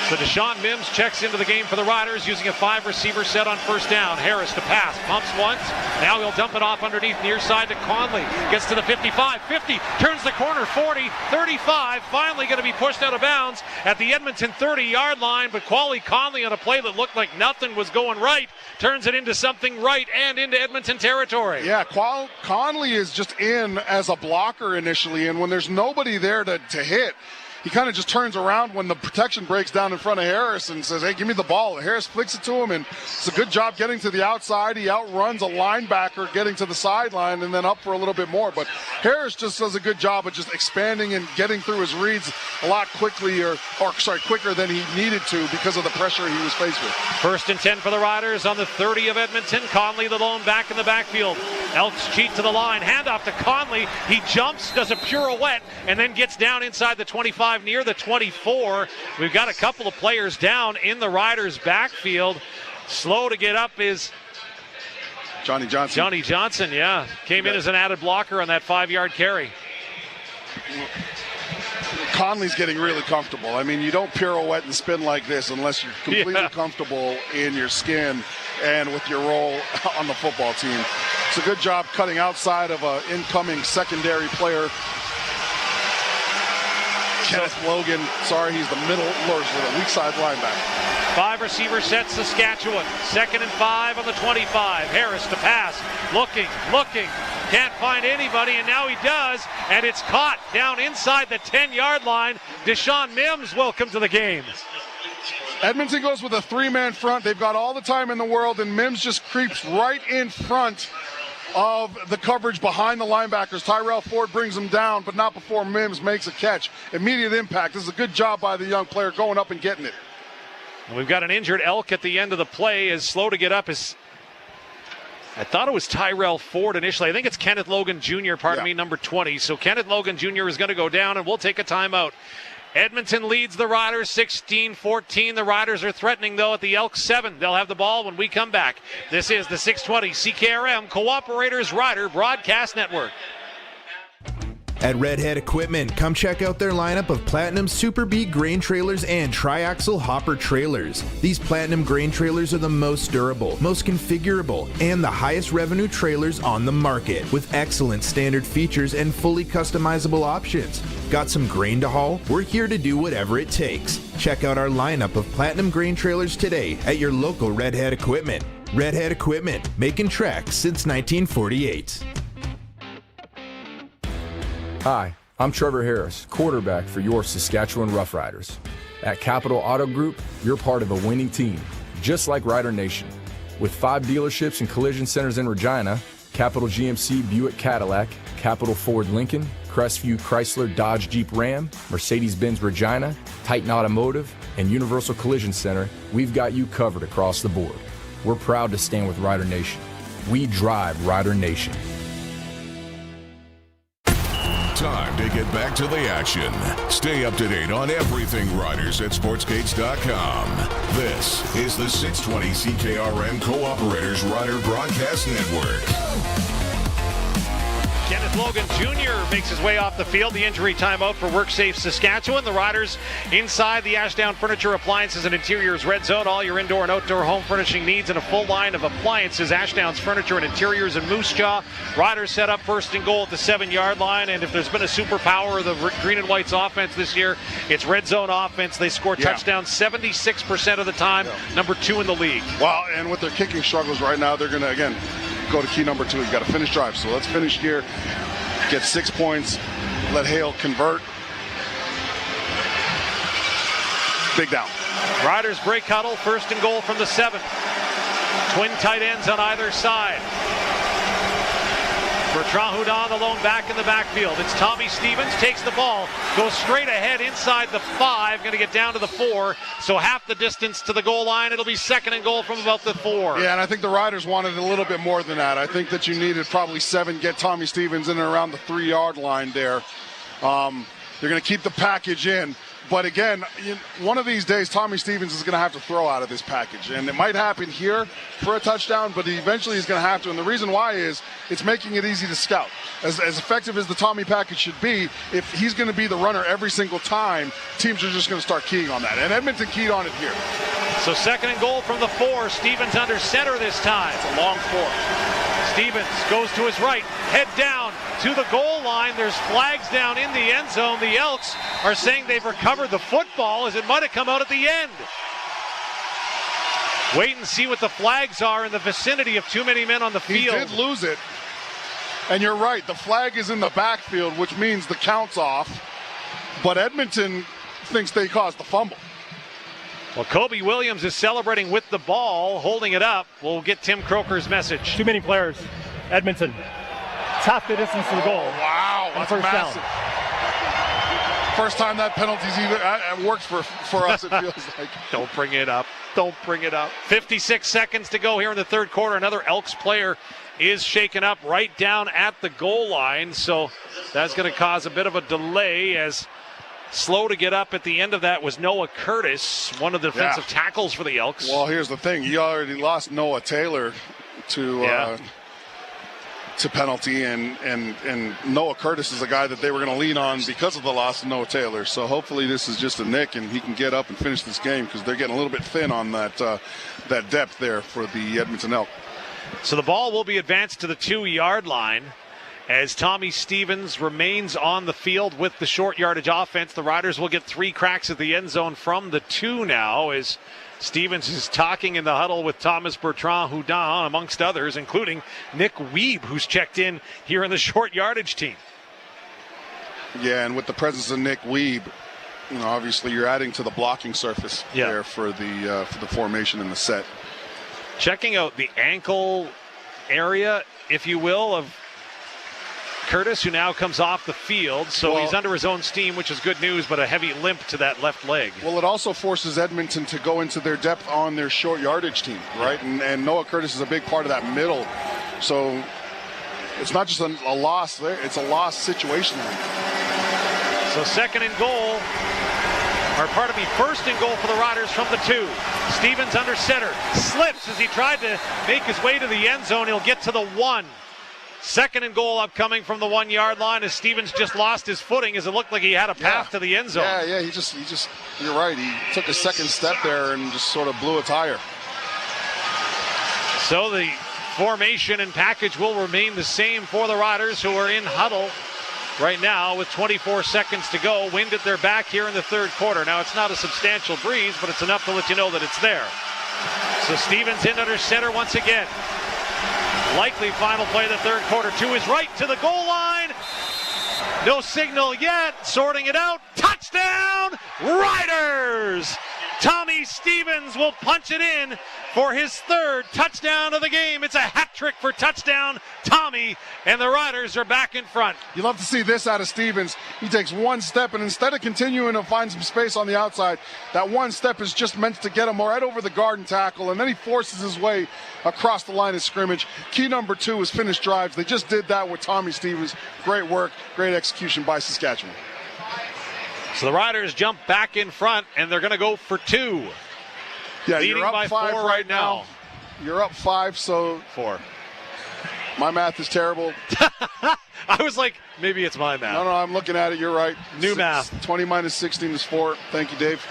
[SPEAKER 7] So Deshaun Mims checks into the game for the Riders using a 5-receiver set on first down. Harris to pass, pumps once. Now he'll dump it off underneath near side to Conley. Gets to the 55, 50, turns the corner, 40, 35. Finally going to be pushed out of bounds at the Edmonton 30-yard line. But Quali Conley on a play that looked like nothing was going right turns it into something right and into Edmonton territory.
[SPEAKER 10] Yeah, Conley is just in as a blocker initially, and when there's nobody there to hit, he kind of just turns around when the protection breaks down in front of Harris and says, hey, give me the ball. Harris flicks it to him, and it's a good job getting to the outside. He outruns a linebacker getting to the sideline and then up for a little bit more. But Harris just does a good job of just expanding and getting through his reads a lot quicker than he needed to because of the pressure he was faced with.
[SPEAKER 7] 1st and 10 for the Riders on the 30 of Edmonton. Conley, the lone back in the backfield. Elks cheat to the line. Handoff to Conley. He jumps, does a pirouette, and then gets down inside the 25. Near the 24. We've got a couple of players down in the Riders' backfield. Slow to get up is
[SPEAKER 10] Johnny Johnson.
[SPEAKER 7] Johnny Johnson, yeah. Came in as an added blocker on that 5-yard carry.
[SPEAKER 10] Conley's getting really comfortable. I mean, you don't pirouette and spin like this unless you're completely comfortable in your skin and with your role on the football team. It's a good job cutting outside of an incoming secondary player. Kenneth Logan, he's the middle, the weak side linebacker.
[SPEAKER 7] 5-receiver set, Saskatchewan. 2nd and 5 on the 25. Harris to pass. Looking. Can't find anybody, and now he does, and it's caught down inside the 10-yard line. Deshaun Mims, welcome to the game.
[SPEAKER 10] Edmonton goes with a 3-man front. They've got all the time in the world, and Mims just creeps right in front of the coverage behind the linebackers. Tyrell Ford brings him down, but not before Mims makes a catch. Immediate impact. This is a good job by the young player going up and getting it.
[SPEAKER 7] We've got an injured Elk at the end of the play. Is slow to get up. I thought it was Tyrell Ford initially. I think it's Kenneth Logan Jr., number 20. So Kenneth Logan Jr. is going to go down, and we'll take a timeout. Edmonton leads the Riders 16-14. The Riders are threatening, though, at the Elks 7. They'll have the ball when we come back. This is the 620 CKRM Cooperators Rider Broadcast Network.
[SPEAKER 2] At Redhead Equipment, come check out their lineup of Platinum Super B grain trailers and triaxle hopper trailers. These Platinum grain trailers are the most durable, most configurable, and the highest revenue trailers on the market, with excellent standard features and fully customizable options. Got some grain to haul? We're here to do whatever it takes. Check out our lineup of Platinum grain trailers today at your local Redhead Equipment. Redhead Equipment, making tracks since 1948.
[SPEAKER 15] Hi, I'm Trevor Harris, quarterback for your Saskatchewan Roughriders. At Capital Auto Group, you're part of a winning team, just like Rider Nation. With 5 dealerships and collision centers in Regina, Capital GMC Buick Cadillac, Capital Ford Lincoln, Crestview Chrysler Dodge Jeep Ram, Mercedes-Benz Regina, Titan Automotive, and Universal Collision Center, we've got you covered across the board. We're proud to stand with Rider Nation. We drive Rider Nation.
[SPEAKER 1] Time to get back to the action. Stay up to date on everything Riders at sportsgates.com. This is the 620 CKRM Cooperators Rider Broadcast Network.
[SPEAKER 7] Kenneth Logan Jr. makes his way off the field. The injury timeout for WorkSafe Saskatchewan. The Riders inside the Ashdown Furniture, Appliances, and Interiors Red Zone. All your indoor and outdoor home furnishing needs and a full line of appliances. Ashdown's Furniture and Interiors in Moose Jaw. Riders set up 1st and goal at the 7-yard line. And if there's been a superpower of the Green and White's offense this year, it's Red Zone offense. They score touchdowns 76% of the time. Number 2 in the league.
[SPEAKER 10] Wow, and with their kicking struggles right now, they're going to, again, go to key number 2. You've got to finish drive. So let's finish here. Get 6 points. Let Hale convert. Big down.
[SPEAKER 7] Riders break huddle. 1st and goal from the 7. Twin tight ends on either side. Bertrand Houdon, the lone back in the backfield. It's Tommy Stevens, takes the ball, goes straight ahead inside the 5, going to get down to the 4, so half the distance to the goal line. It'll be 2nd and goal from about the 4.
[SPEAKER 10] Yeah, and I think the Riders wanted a little bit more than that. I think that you needed probably 7, get Tommy Stevens in and around the 3-yard line there. They're going to keep the package in. But again, one of these days, Tommy Stevens is going to have to throw out of this package. And it might happen here for a touchdown, but eventually he's going to have to. And the reason why is it's making it easy to scout. As effective as the Tommy package should be, if he's going to be the runner every single time, teams are just going to start keying on that. And Edmonton keyed on it here.
[SPEAKER 7] So 2nd and goal from the 4. Stevens under center this time.
[SPEAKER 10] It's a long 4.
[SPEAKER 7] Stevens goes to his right, head down to the goal line. There's flags down in the end zone. The Elks are saying they've recovered the football as it might have come out at the end. Wait and see what the flags are in the vicinity of too many men on the field.
[SPEAKER 10] He did lose it. And you're right, the flag is in the backfield, which means the count's off. But Edmonton thinks they caused the fumble.
[SPEAKER 7] Well, Kobe Williams is celebrating with the ball, holding it up. We'll get Tim Croker's message.
[SPEAKER 5] Too many players. Edmonton. It's half the distance to the goal.
[SPEAKER 10] Wow, that's massive. Down. First time that penalty's even worked for us, it feels like.
[SPEAKER 7] Don't bring it up. Don't bring it up. 56 seconds to go here in the 3rd quarter. Another Elks player is shaken up right down at the goal line. So that's going to cause a bit of a delay as slow to get up at the end of that was Noah Curtis, one of the defensive tackles for the Elks.
[SPEAKER 10] Well, here's the thing. You already lost Noah Taylor to penalty, and Noah Curtis is a guy that they were going to lean on because of the loss of Noah Taylor. So hopefully this is just a nick and he can get up and finish this game because they're getting a little bit thin on that depth there for the Edmonton Elks.
[SPEAKER 7] So the ball will be advanced to the 2-yard line as Tommy Stevens remains on the field with the short yardage offense. The Riders will get 3 cracks at the end zone from the 2 now as Stevens is talking in the huddle with Thomas Bertrand-Houdin, amongst others, including Nick Weeb, who's checked in here in the short yardage team.
[SPEAKER 10] Yeah, and with the presence of Nick Weeb, obviously you're adding to the blocking surface there for the formation and the set.
[SPEAKER 7] Checking out the ankle area, if you will, of Curtis, who now comes off the field, so he's under his own steam, which is good news, but a heavy limp to that left leg.
[SPEAKER 10] Well, it also forces Edmonton to go into their depth on their short yardage team, right? And Noah Curtis is a big part of that middle. So it's not just a loss there, it's a loss situation.
[SPEAKER 7] So 2nd and goal, first and goal for the Riders from the 2. Stevens under center, slips as he tried to make his way to the end zone. He'll get to the 1. 2nd and goal upcoming from the 1-yard line as Stevens just lost his footing as it looked like he had a path to the end zone.
[SPEAKER 10] Yeah, he just, you're right. He took a second step there and just sort of blew a tire.
[SPEAKER 7] So the formation and package will remain the same for the Riders, who are in huddle right now with 24 seconds to go. Wind at their back here in the 3rd quarter. Now, it's not a substantial breeze, but it's enough to let you know that it's there. So Stevens in under center once again. Likely final play of the 3rd quarter. To his right, to the goal line. No signal yet. Sorting it out. Touchdown, Riders! Tommy Stevens will punch it in for his 3rd touchdown of the game. It's a hat trick for touchdown Tommy, and the Riders are back in front.
[SPEAKER 10] You love to see this out of Stevens. He takes one step, and instead of continuing to find some space on the outside, that one step is just meant to get him right over the guard and tackle, and then he forces his way across the line of scrimmage. Key number 2 is finish drives. They just did that with Tommy Stevens. Great work, great execution by Saskatchewan.
[SPEAKER 7] So the Riders jump back in front, and they're going to go for 2.
[SPEAKER 10] Yeah,
[SPEAKER 7] leading
[SPEAKER 10] you're up
[SPEAKER 7] by
[SPEAKER 10] 5
[SPEAKER 7] 4 right now.
[SPEAKER 10] You're up 5, so
[SPEAKER 7] 4.
[SPEAKER 10] My math is terrible.
[SPEAKER 7] I was like, maybe it's my math.
[SPEAKER 10] No, I'm looking at it. You're right.
[SPEAKER 7] New math.
[SPEAKER 10] 20 minus 16 is 4. Thank you, Dave.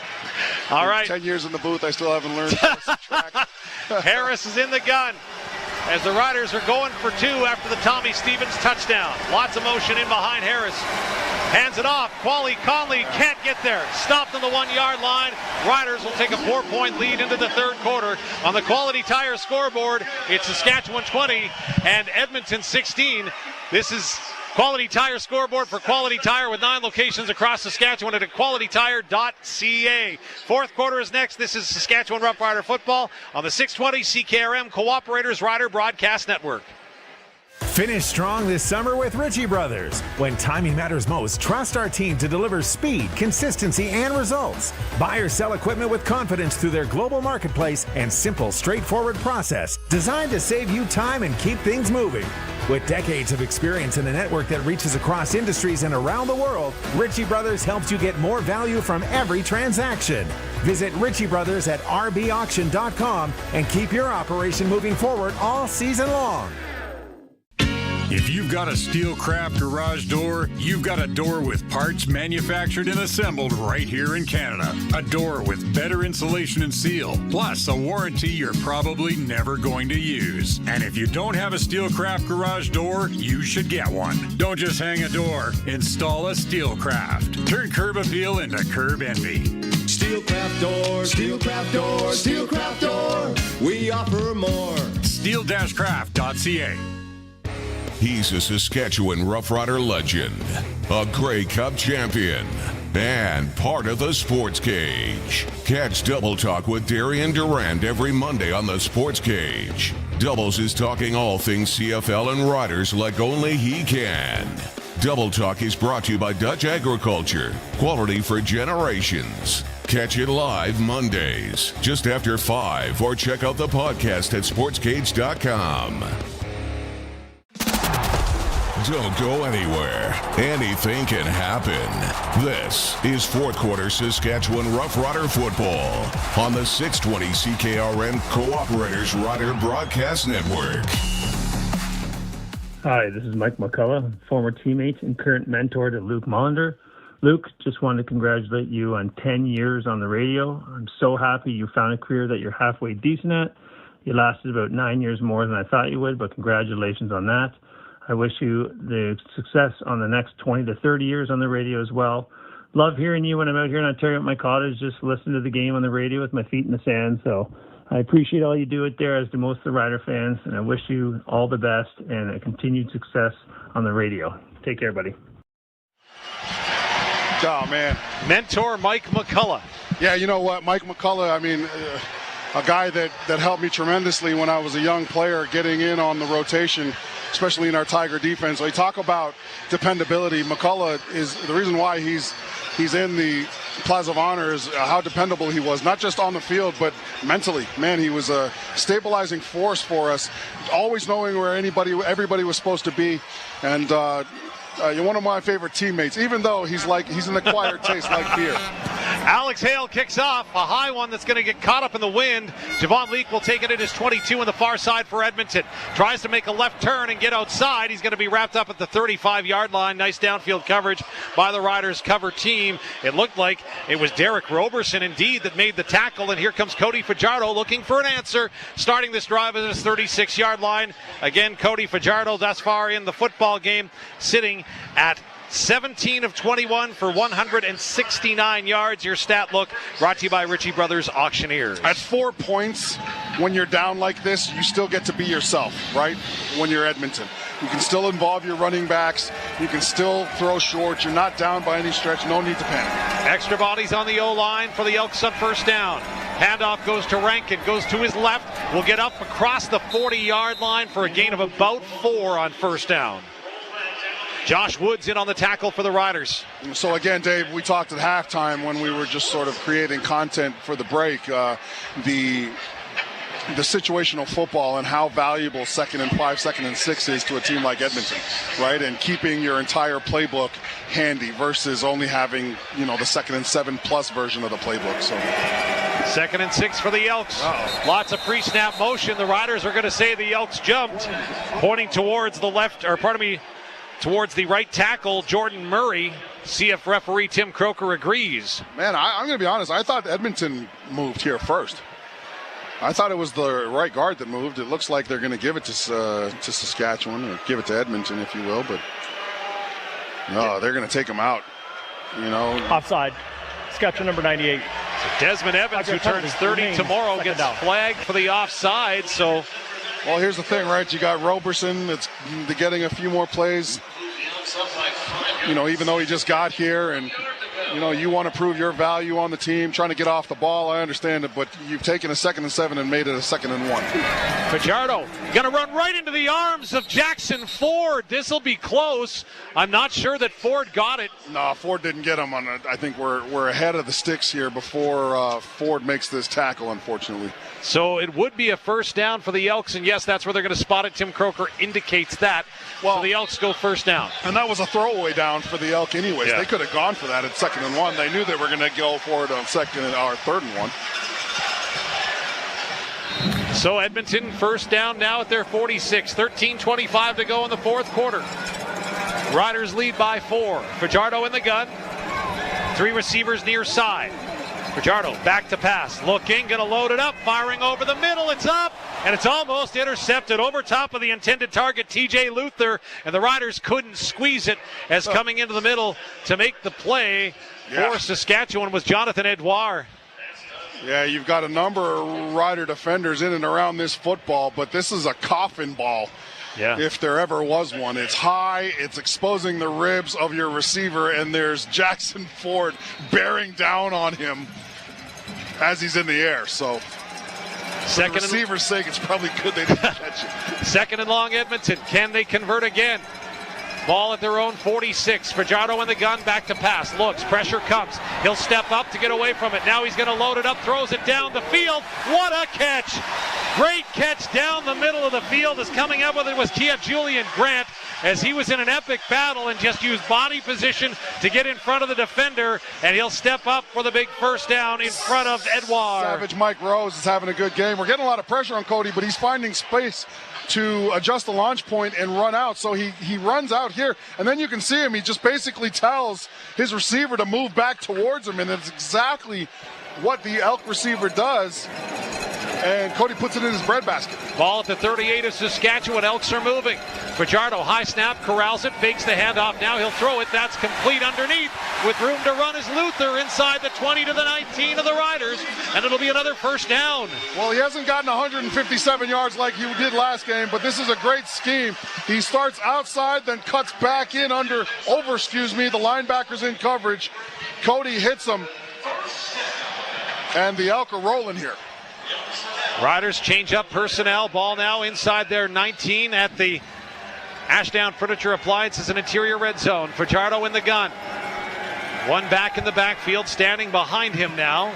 [SPEAKER 7] All right.
[SPEAKER 10] 10 years in the booth, I still haven't learned how to subtract.
[SPEAKER 7] Harris is in the gun as the Riders are going for 2 after the Tommy Stevens touchdown. Lots of motion in behind Harris. Hands it off. Conley can't get there. Stopped on the 1-yard line. Riders will take a 4-point lead into the 3rd quarter. On the Quality Tire scoreboard, it's Saskatchewan 20 and Edmonton 16. This is Quality Tire scoreboard for Quality Tire with 9 locations across Saskatchewan at qualitytire.ca. 4th quarter is next. This is Saskatchewan Roughrider football on the 620 CKRM Cooperators Rider Broadcast Network.
[SPEAKER 3] Finish strong this summer with Ritchie Brothers. When timing matters most, trust our team to deliver speed, consistency, and results. Buy or sell equipment with confidence through their global marketplace and simple, straightforward process designed to save you time and keep things moving. With decades of experience in a network that reaches across industries and around the world, Ritchie Brothers helps you get more value from every transaction. Visit Ritchie Brothers at rbauction.com and keep your operation moving forward all season long.
[SPEAKER 4] If you've got a Steelcraft garage door, you've got a door with parts manufactured and assembled right here in Canada. A door with better insulation and seal, plus a warranty you're probably never going to use. And if you don't have a Steelcraft garage door, you should get one. Don't just hang a door, install a Steelcraft. Turn curb appeal into curb envy.
[SPEAKER 18] Steelcraft door, Steelcraft door, Steelcraft door. We offer more.
[SPEAKER 4] Steel-craft.ca.
[SPEAKER 1] He's a Saskatchewan Roughrider legend, a Grey Cup champion, and part of the Sports Cage. Catch Double Talk with Darian Durant every Monday on the Sports Cage. Doubles is talking all things CFL and Riders like only he can. Double Talk is brought to you by Dutch Agriculture, quality for generations. Catch it live Mondays, just after 5, or check out the podcast at sportscage.com. Don't go anywhere. Anything can happen. This is fourth quarter Saskatchewan Roughrider football on the 620 CKRM Cooperators Rider Broadcast Network.
[SPEAKER 19] Hi, this is Mike McCullough, former teammate and current mentor to Luc Mullinder. Luc, just wanted to congratulate you on 10 years on the radio. I'm so happy you found a career that you're halfway decent at. You lasted about 9 years more than I thought you would, but congratulations on that. I wish you the success on the next 20 to 30 years on the radio as well. Love hearing you when I'm out here in Ontario at my cottage, just listen to the game on the radio with my feet in the sand. So I appreciate all you do it there, as do most of the Rider fans, and I wish you all the best and a continued success on the radio. Take care, buddy.
[SPEAKER 10] Oh, man.
[SPEAKER 7] Mentor Mike McCullough.
[SPEAKER 10] Yeah, you know what? Mike McCullough, I mean, a guy that helped me tremendously when I was a young player, getting in on the rotation, especially in our Tiger defense. So you talk about dependability. McCullough is the reason why he's in the Plaza of Honor, is how dependable he was, not just on the field, but mentally. Man, he was a stabilizing force for us, always knowing where everybody was supposed to be. And you're one of my favorite teammates, even though he's an acquired taste like beer.
[SPEAKER 7] Alex Hale kicks off, a high one that's going to get caught up in the wind. Javon Leake will take it at his 22 on the far side for Edmonton. Tries to make a left turn and get outside. He's going to be wrapped up at the 35-yard line. Nice downfield coverage by the Riders cover team. It looked like it was Derek Roberson indeed that made the tackle, and here comes Cody Fajardo looking for an answer, starting this drive at his 36-yard line. Again, Cody Fajardo thus far in the football game, sitting at 17 of 21 for 169 yards. Your stat look brought to you by Ritchie Brothers Auctioneers.
[SPEAKER 10] At 4 points, when you're down like this, you still get to be yourself, right? When you're Edmonton, you can still involve your running backs. You can still throw short. You're not down by any stretch. No need to panic.
[SPEAKER 7] Extra bodies on the O-line for the Elks on first down. Handoff goes to Rankin, goes to his left. Will get up across the 40-yard line for a gain of about 4 on first down. Josh Woods in on the tackle for the Riders.
[SPEAKER 10] So again, Dave, we talked at halftime when we were just sort of creating content for the break, the situational football and how valuable 2nd and 5, 2nd and 6 is to a team like Edmonton, right? And keeping your entire playbook handy versus only having, the 2nd and 7 plus version of the playbook. So
[SPEAKER 7] 2nd and 6 for the Elks. Lots of pre-snap motion. The Riders are going to say the Elks jumped, pointing towards towards the right tackle, Jordan Murray. CF referee Tim Croker agrees.
[SPEAKER 10] Man, I'm going to be honest. I thought Edmonton moved here first. I thought it was the right guard that moved. It looks like they're going to give it to Saskatchewan, or give it to Edmonton, if you will. But no, they're going to take him out.
[SPEAKER 5] Offside. Saskatchewan number 98.
[SPEAKER 7] So Desmond Evans, who turns 30 tomorrow, gets flagged for the offside. So.
[SPEAKER 10] Well, here's the thing, right? You got Roberson that's getting a few more plays. Even though he just got here, and you want to prove your value on the team, trying to get off the ball. I understand it, but you've taken a 2nd and 7 and made it a 2nd and 1.
[SPEAKER 7] Fajardo going to run right into the arms of Jackson Ford. This will be close. I'm not sure that Ford got it.
[SPEAKER 10] No, Ford didn't get him on it. I think we're ahead of the sticks here before Ford makes this tackle, unfortunately.
[SPEAKER 7] So it would be a first down for the Elks, and yes, that's where they're going to spot it. Tim Croker indicates that. Well, so the Elks go first down.
[SPEAKER 10] And that was a throwaway down for the Elk anyways.
[SPEAKER 7] Yeah.
[SPEAKER 10] They could have gone for that at 2nd and 1. They knew they were going to go for it on 3rd and 1.
[SPEAKER 7] So Edmonton first down now at their 46. 13:25 to go in the 4th quarter. Riders lead by 4. Fajardo in the gun. 3 receivers near side. Fajardo back to pass. Looking, going to load it up. Firing over the middle. It's up. And it's almost intercepted over top of the intended target, TJ Luther. And the Riders couldn't squeeze it as coming into the middle to make the play for Saskatchewan was Jonathan Edouard.
[SPEAKER 10] Yeah, you've got a number of Rider defenders in and around this football, but this is a coffin ball.
[SPEAKER 7] Yeah.
[SPEAKER 10] If there ever was one. It's high, it's exposing the ribs of your receiver, and there's Jackson Ford bearing down on him as he's in the air. So for the receiver's sake, it's probably good they didn't catch it.
[SPEAKER 7] 2nd and long, Edmonton. Can they convert again? Ball at their own 46. Fajardo in the gun, back to pass. Looks, pressure comes. He'll step up to get away from it. Now he's going to load it up, throws it down the field. What a catch! Great catch down the middle of the field. Is coming up with it was Julian Grant as he was in an epic battle and just used body position to get in front of the defender, and he'll step up for the big first down in front of Edouard.
[SPEAKER 10] Savage Mike Rose is having a good game. We're getting a lot of pressure on Cody, but he's finding space to adjust the launch point and run out. So he runs out here, and then you can see him. He just basically tells his receiver to move back towards him, and it's exactly what the Elk receiver does. And Cody puts it in his breadbasket.
[SPEAKER 7] Ball at the 38 of Saskatchewan. Elks are moving. Fajardo, high snap, corrals it, fakes the handoff. Now he'll throw it. That's complete underneath. With room to run is Luther inside the 20 to the 19 of the Riders. And it'll be another first down.
[SPEAKER 10] Well, he hasn't gotten 157 yards like he did last game, but this is a great scheme. He starts outside, then cuts back in over, the linebacker's in coverage. Cody hits him. And the Elk are rolling here.
[SPEAKER 7] Riders change up personnel. Ball now inside their 19 at the Ashdown Furniture Appliances and Interior Red Zone. Fajardo in the gun. One back in the backfield, standing behind him now.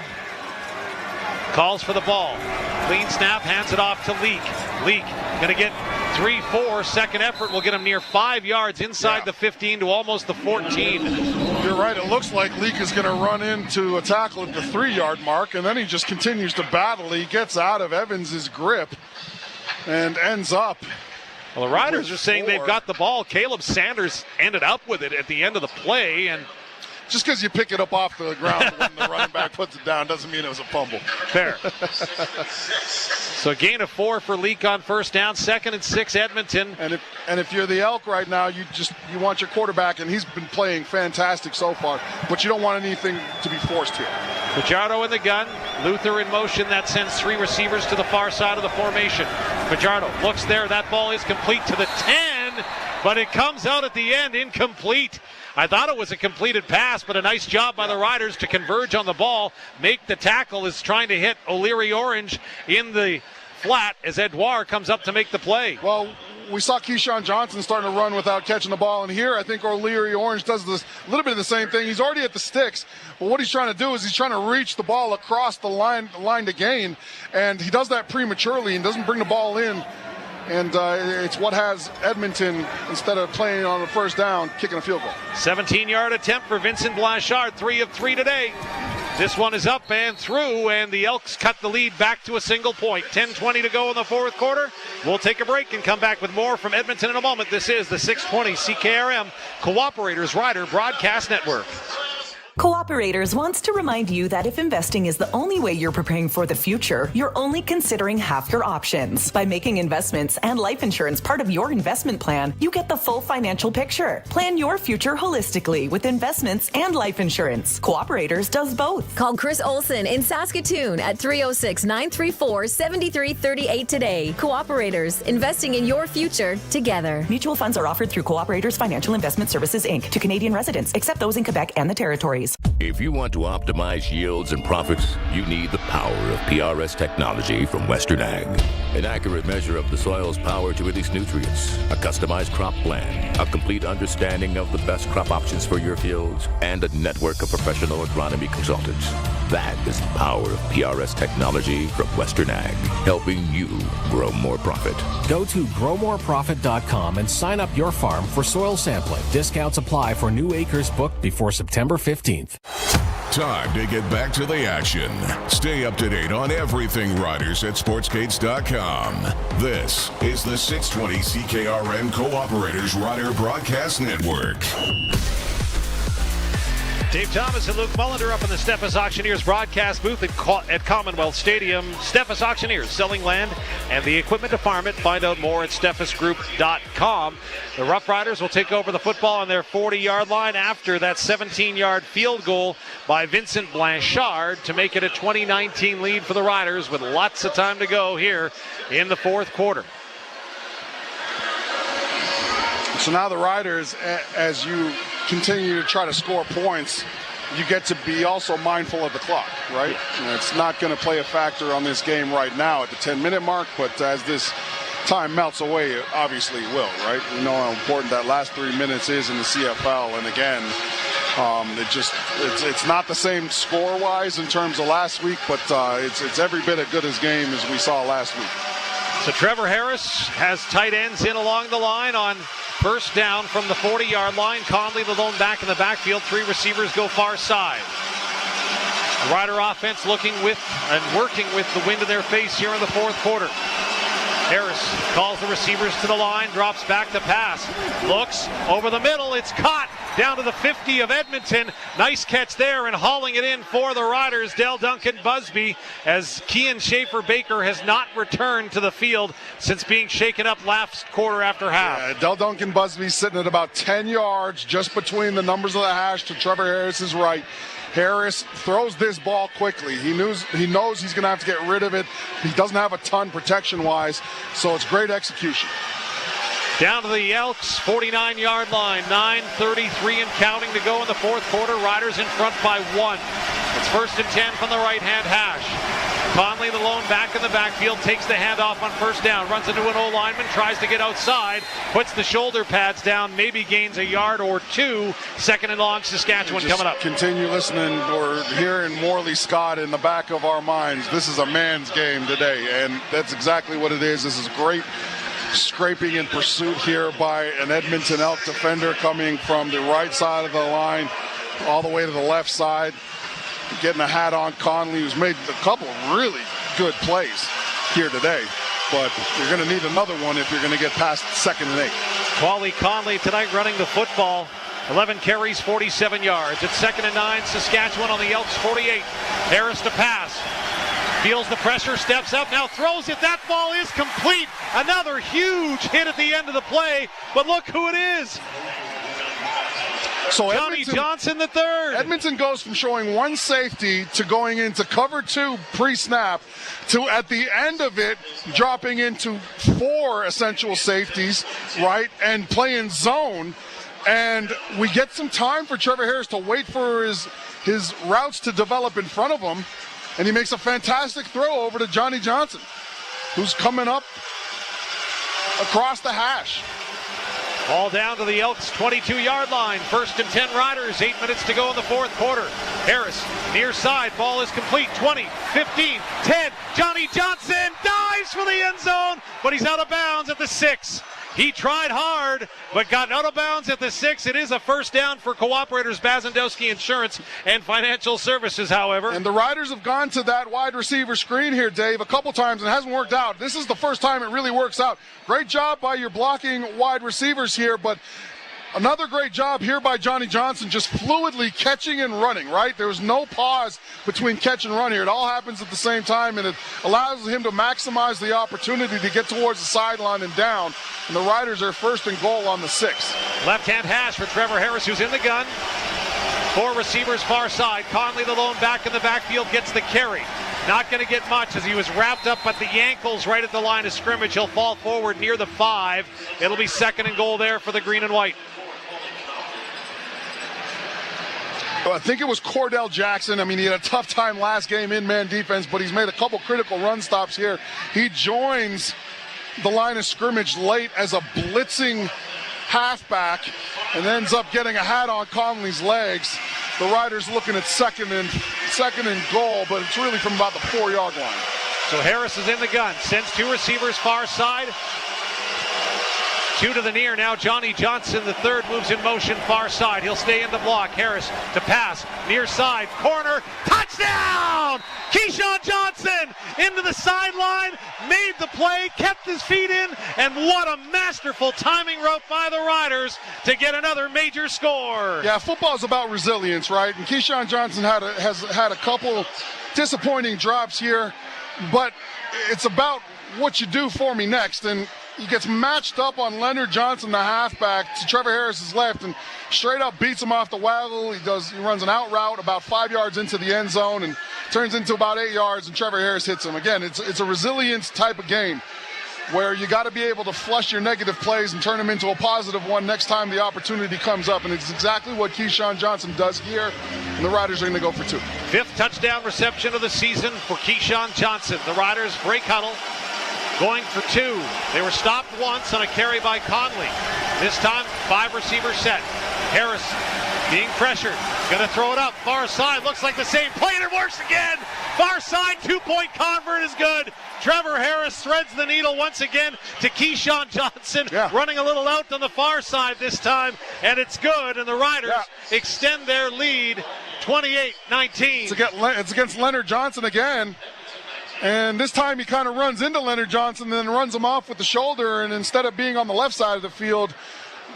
[SPEAKER 7] Calls for the ball. Clean snap, hands it off to Leak. Leak going to get 3-4. Second effort will get him near 5 yards inside the 15 to almost the 14.
[SPEAKER 10] You're right. It looks like Leak is going to run into a tackle at the 3-yard mark, and then he just continues to battle. He gets out of Evans's grip and ends up.
[SPEAKER 7] Well, the Riders are saying they've got the ball. Caleb Sanders ended up with it at the end of the play, and
[SPEAKER 10] just because you pick it up off the ground when the running back puts it down doesn't mean it was a fumble.
[SPEAKER 7] Fair. So a gain of 4 for Leak on first down. 2nd and 6, Edmonton.
[SPEAKER 10] And if you're the Elk right now, you want your quarterback, and he's been playing fantastic so far, but you don't want anything to be forced here.
[SPEAKER 7] Fajardo in the gun. Luther in motion. That sends 3 receivers to the far side of the formation. Fajardo looks there. That ball is complete to the 10, but it comes out at the end incomplete. I thought it was a completed pass, but a nice job by the Riders to converge on the ball. Make the tackle is trying to hit O'Leary Orange in the flat as Edouard comes up to make the play.
[SPEAKER 10] Well, we saw Keyshawn Johnson starting to run without catching the ball, and here I think O'Leary Orange does this a little bit of the same thing. He's already at the sticks, but what he's trying to do is he's trying to reach the ball across the line to gain, and he does that prematurely and doesn't bring the ball in. And it's what has Edmonton, instead of playing on the first down, kicking a field goal.
[SPEAKER 7] 17-yard attempt for Vincent Blanchard, 3 of 3 today. This one is up and through, and the Elks cut the lead back to a single point. 10:20 to go in the 4th quarter. We'll take a break and come back with more from Edmonton in a moment. This is the 620 CKRM Cooperators Rider Broadcast Network.
[SPEAKER 8] Cooperators wants to remind you that if investing is the only way you're preparing for the future, you're only considering half your options. By making investments and life insurance part of your investment plan, you get the full financial picture. Plan your future holistically with investments and life insurance. Cooperators does both.
[SPEAKER 17] Call Chris Olson in Saskatoon at 306-934-7338 today. Cooperators, investing in your future together.
[SPEAKER 8] Mutual funds are offered through Cooperators Financial Investment Services, Inc. to Canadian residents, except those in Quebec and the Territories.
[SPEAKER 14] If you want to optimize yields and profits, you need the power of PRS technology from Western Ag. An accurate measure of the soil's power to release nutrients, a customized crop plan, a complete understanding of the best crop options for your fields, and a network of professional agronomy consultants. That is the power of PRS technology from Western Ag, helping you grow more profit.
[SPEAKER 16] Go to growmoreprofit.com and sign up your farm for soil sampling. Discounts apply for new acres booked before September 15th.
[SPEAKER 1] Time to get back to the action. Stay up to date on everything Riders at sportsgates.com. This is the 620 CKRM Cooperators Rider Broadcast Network.
[SPEAKER 7] Dave Thomas and Luc Mullinder up in the Steffes Auctioneers broadcast booth at Commonwealth Stadium. Steffes Auctioneers, selling land and the equipment to farm it. Find out more at steffesgroup.com. The Roughriders will take over the football on their 40-yard line after that 17-yard field goal by Vincent Blanchard to make it a 2019 lead for the Riders with lots of time to go here in the fourth quarter.
[SPEAKER 10] So now the Riders, as you continue to try to score points, you get to be also mindful of the clock, right? It's not going to play a factor on this game right now at the 10-minute mark, but as this time melts away, it obviously will, right? We know how important that last 3 minutes is in the CFL, and again, it's not the same score-wise in terms of last week, but it's every bit as good a game as we saw last week.
[SPEAKER 7] So Trevor Harris has tight ends in along the line on first down from the 40-yard line. Conley, the lone back in the backfield. Three receivers go far side. The Rider offense looking with and working with the wind in their face here in the fourth quarter. Harris calls the receivers to the line, drops back to pass. Looks over the middle. It's caught down to the 50 of Edmonton. Nice catch there and hauling it in for the Riders. Del Duncan Busby, as Kean Schaefer-Baker has not returned to the field since being shaken up last quarter after half.
[SPEAKER 10] Yeah, Del Duncan Busby sitting at about 10 yards just between the numbers of the hash to Trevor Harris's right. Harris throws this ball quickly. He knows he's going to have to get rid of it. He doesn't have a ton protection-wise, so it's great execution.
[SPEAKER 7] Down to the Elks 49-yard line, 9:33 and counting to go in the fourth quarter. Riders in front by 1. It's 1st and 10 from the right-hand hash. Conley, the lone back in the backfield, takes the handoff on first down, runs into an O-lineman, tries to get outside, puts the shoulder pads down, maybe gains a yard or two. 2nd and long, Saskatchewan coming up.
[SPEAKER 10] Continue listening or hearing Morley Scott in the back of our minds. This is a man's game today, and that's exactly what it is. This is great scraping in pursuit here by an Edmonton Elk defender coming from the right side of the line all the way to the left side. Getting a hat on Conley, who's made a couple of really good plays here today. But you're going to need another one if you're going to get past 2nd and 8.
[SPEAKER 7] Wally Conley tonight running the football. 11 carries, 47 yards. It's 2nd and 9, Saskatchewan on the Elks 48. Harris to pass. Feels the pressure, steps up, now throws it. That ball is complete. Another huge hit at the end of the play. But look who it is.
[SPEAKER 10] So
[SPEAKER 7] Johnny Johnson the third.
[SPEAKER 10] Edmonton goes from showing one safety to going into cover 2 pre-snap to at the end of it dropping into 4 essential safeties, right, and playing zone. And we get some time for Trevor Harris to wait for his routes to develop in front of him. And he makes a fantastic throw over to Johnny Johnson, who's coming up across the hash.
[SPEAKER 7] Ball down to the Elks 22-yard line. 1st and 10 Riders. 8 minutes to go in the fourth quarter. Harris near side. Ball is complete. 20, 15, 10. Johnny Johnson dives for the end zone, but he's out of bounds at the 6. He tried hard, but got out of bounds at the 6. It is a first down for Cooperators Bazandowski Insurance and Financial Services, however.
[SPEAKER 10] And the Riders have gone to that wide receiver screen here, Dave, a couple times, and it hasn't worked out. This is the first time it really works out. Great job by your blocking wide receivers here, but another great job here by Johnny Johnson, just fluidly catching and running, right? There was no pause between catch and run here. It all happens at the same time, and it allows him to maximize the opportunity to get towards the sideline and down. And the Riders are 1st and goal on the 6.
[SPEAKER 7] Left-hand hash for Trevor Harris, who's in the gun. 4 receivers far side. Conley, the lone back in the backfield, gets the carry. Not going to get much as he was wrapped up at the ankles right at the line of scrimmage. He'll fall forward near the 5. It'll be 2nd and goal there for the green and white.
[SPEAKER 10] I think it was Cordell Jackson. I mean, he had a tough time last game in man defense, but he's made a couple critical run stops here. He joins the line of scrimmage late as a blitzing halfback and ends up getting a hat on Conley's legs. The Riders looking at second and goal, but it's really from about the 4-yard line.
[SPEAKER 7] So Harris is in the gun, sends 2 receivers far side. 2 to the near now. Johnny Johnson, the third, moves in motion far side. He'll stay in the block. Harris to pass, near side, corner, touchdown! Keyshawn Johnson into the sideline, made the play, kept his feet in, and what a masterful timing route by the Riders to get another major score.
[SPEAKER 10] Yeah, football's about resilience, right? And Keyshawn Johnson has had a couple disappointing drops here, but it's about what you do for me next. And he gets matched up on Leonard Johnson, the halfback, to Trevor Harris's left, and straight up beats him off the waggle. He runs an out route about 5 yards into the end zone and turns into about 8 yards, and Trevor Harris hits him. Again, it's a resilience type of game where you got to be able to flush your negative plays and turn them into a positive one next time the opportunity comes up, and it's exactly what Keyshawn Johnson does here, and the Riders are going to go for 2.
[SPEAKER 7] 5th touchdown reception of the season for Keyshawn Johnson. The Riders break huddle, going for 2. They were stopped once on a carry by Conley. This time, 5 receivers set. Harris being pressured, gonna throw it up, far side, looks like the same play, and it works again! Far side, 2-point convert is good. Trevor Harris threads the needle once again to Keyshawn Johnson, running a little out on the far side this time, and it's good, and the Riders extend their lead 28-19.
[SPEAKER 10] It's against Leonard Johnson again. And this time he kind of runs into Leonard Johnson and then runs him off with the shoulder. And instead of being on the left side of the field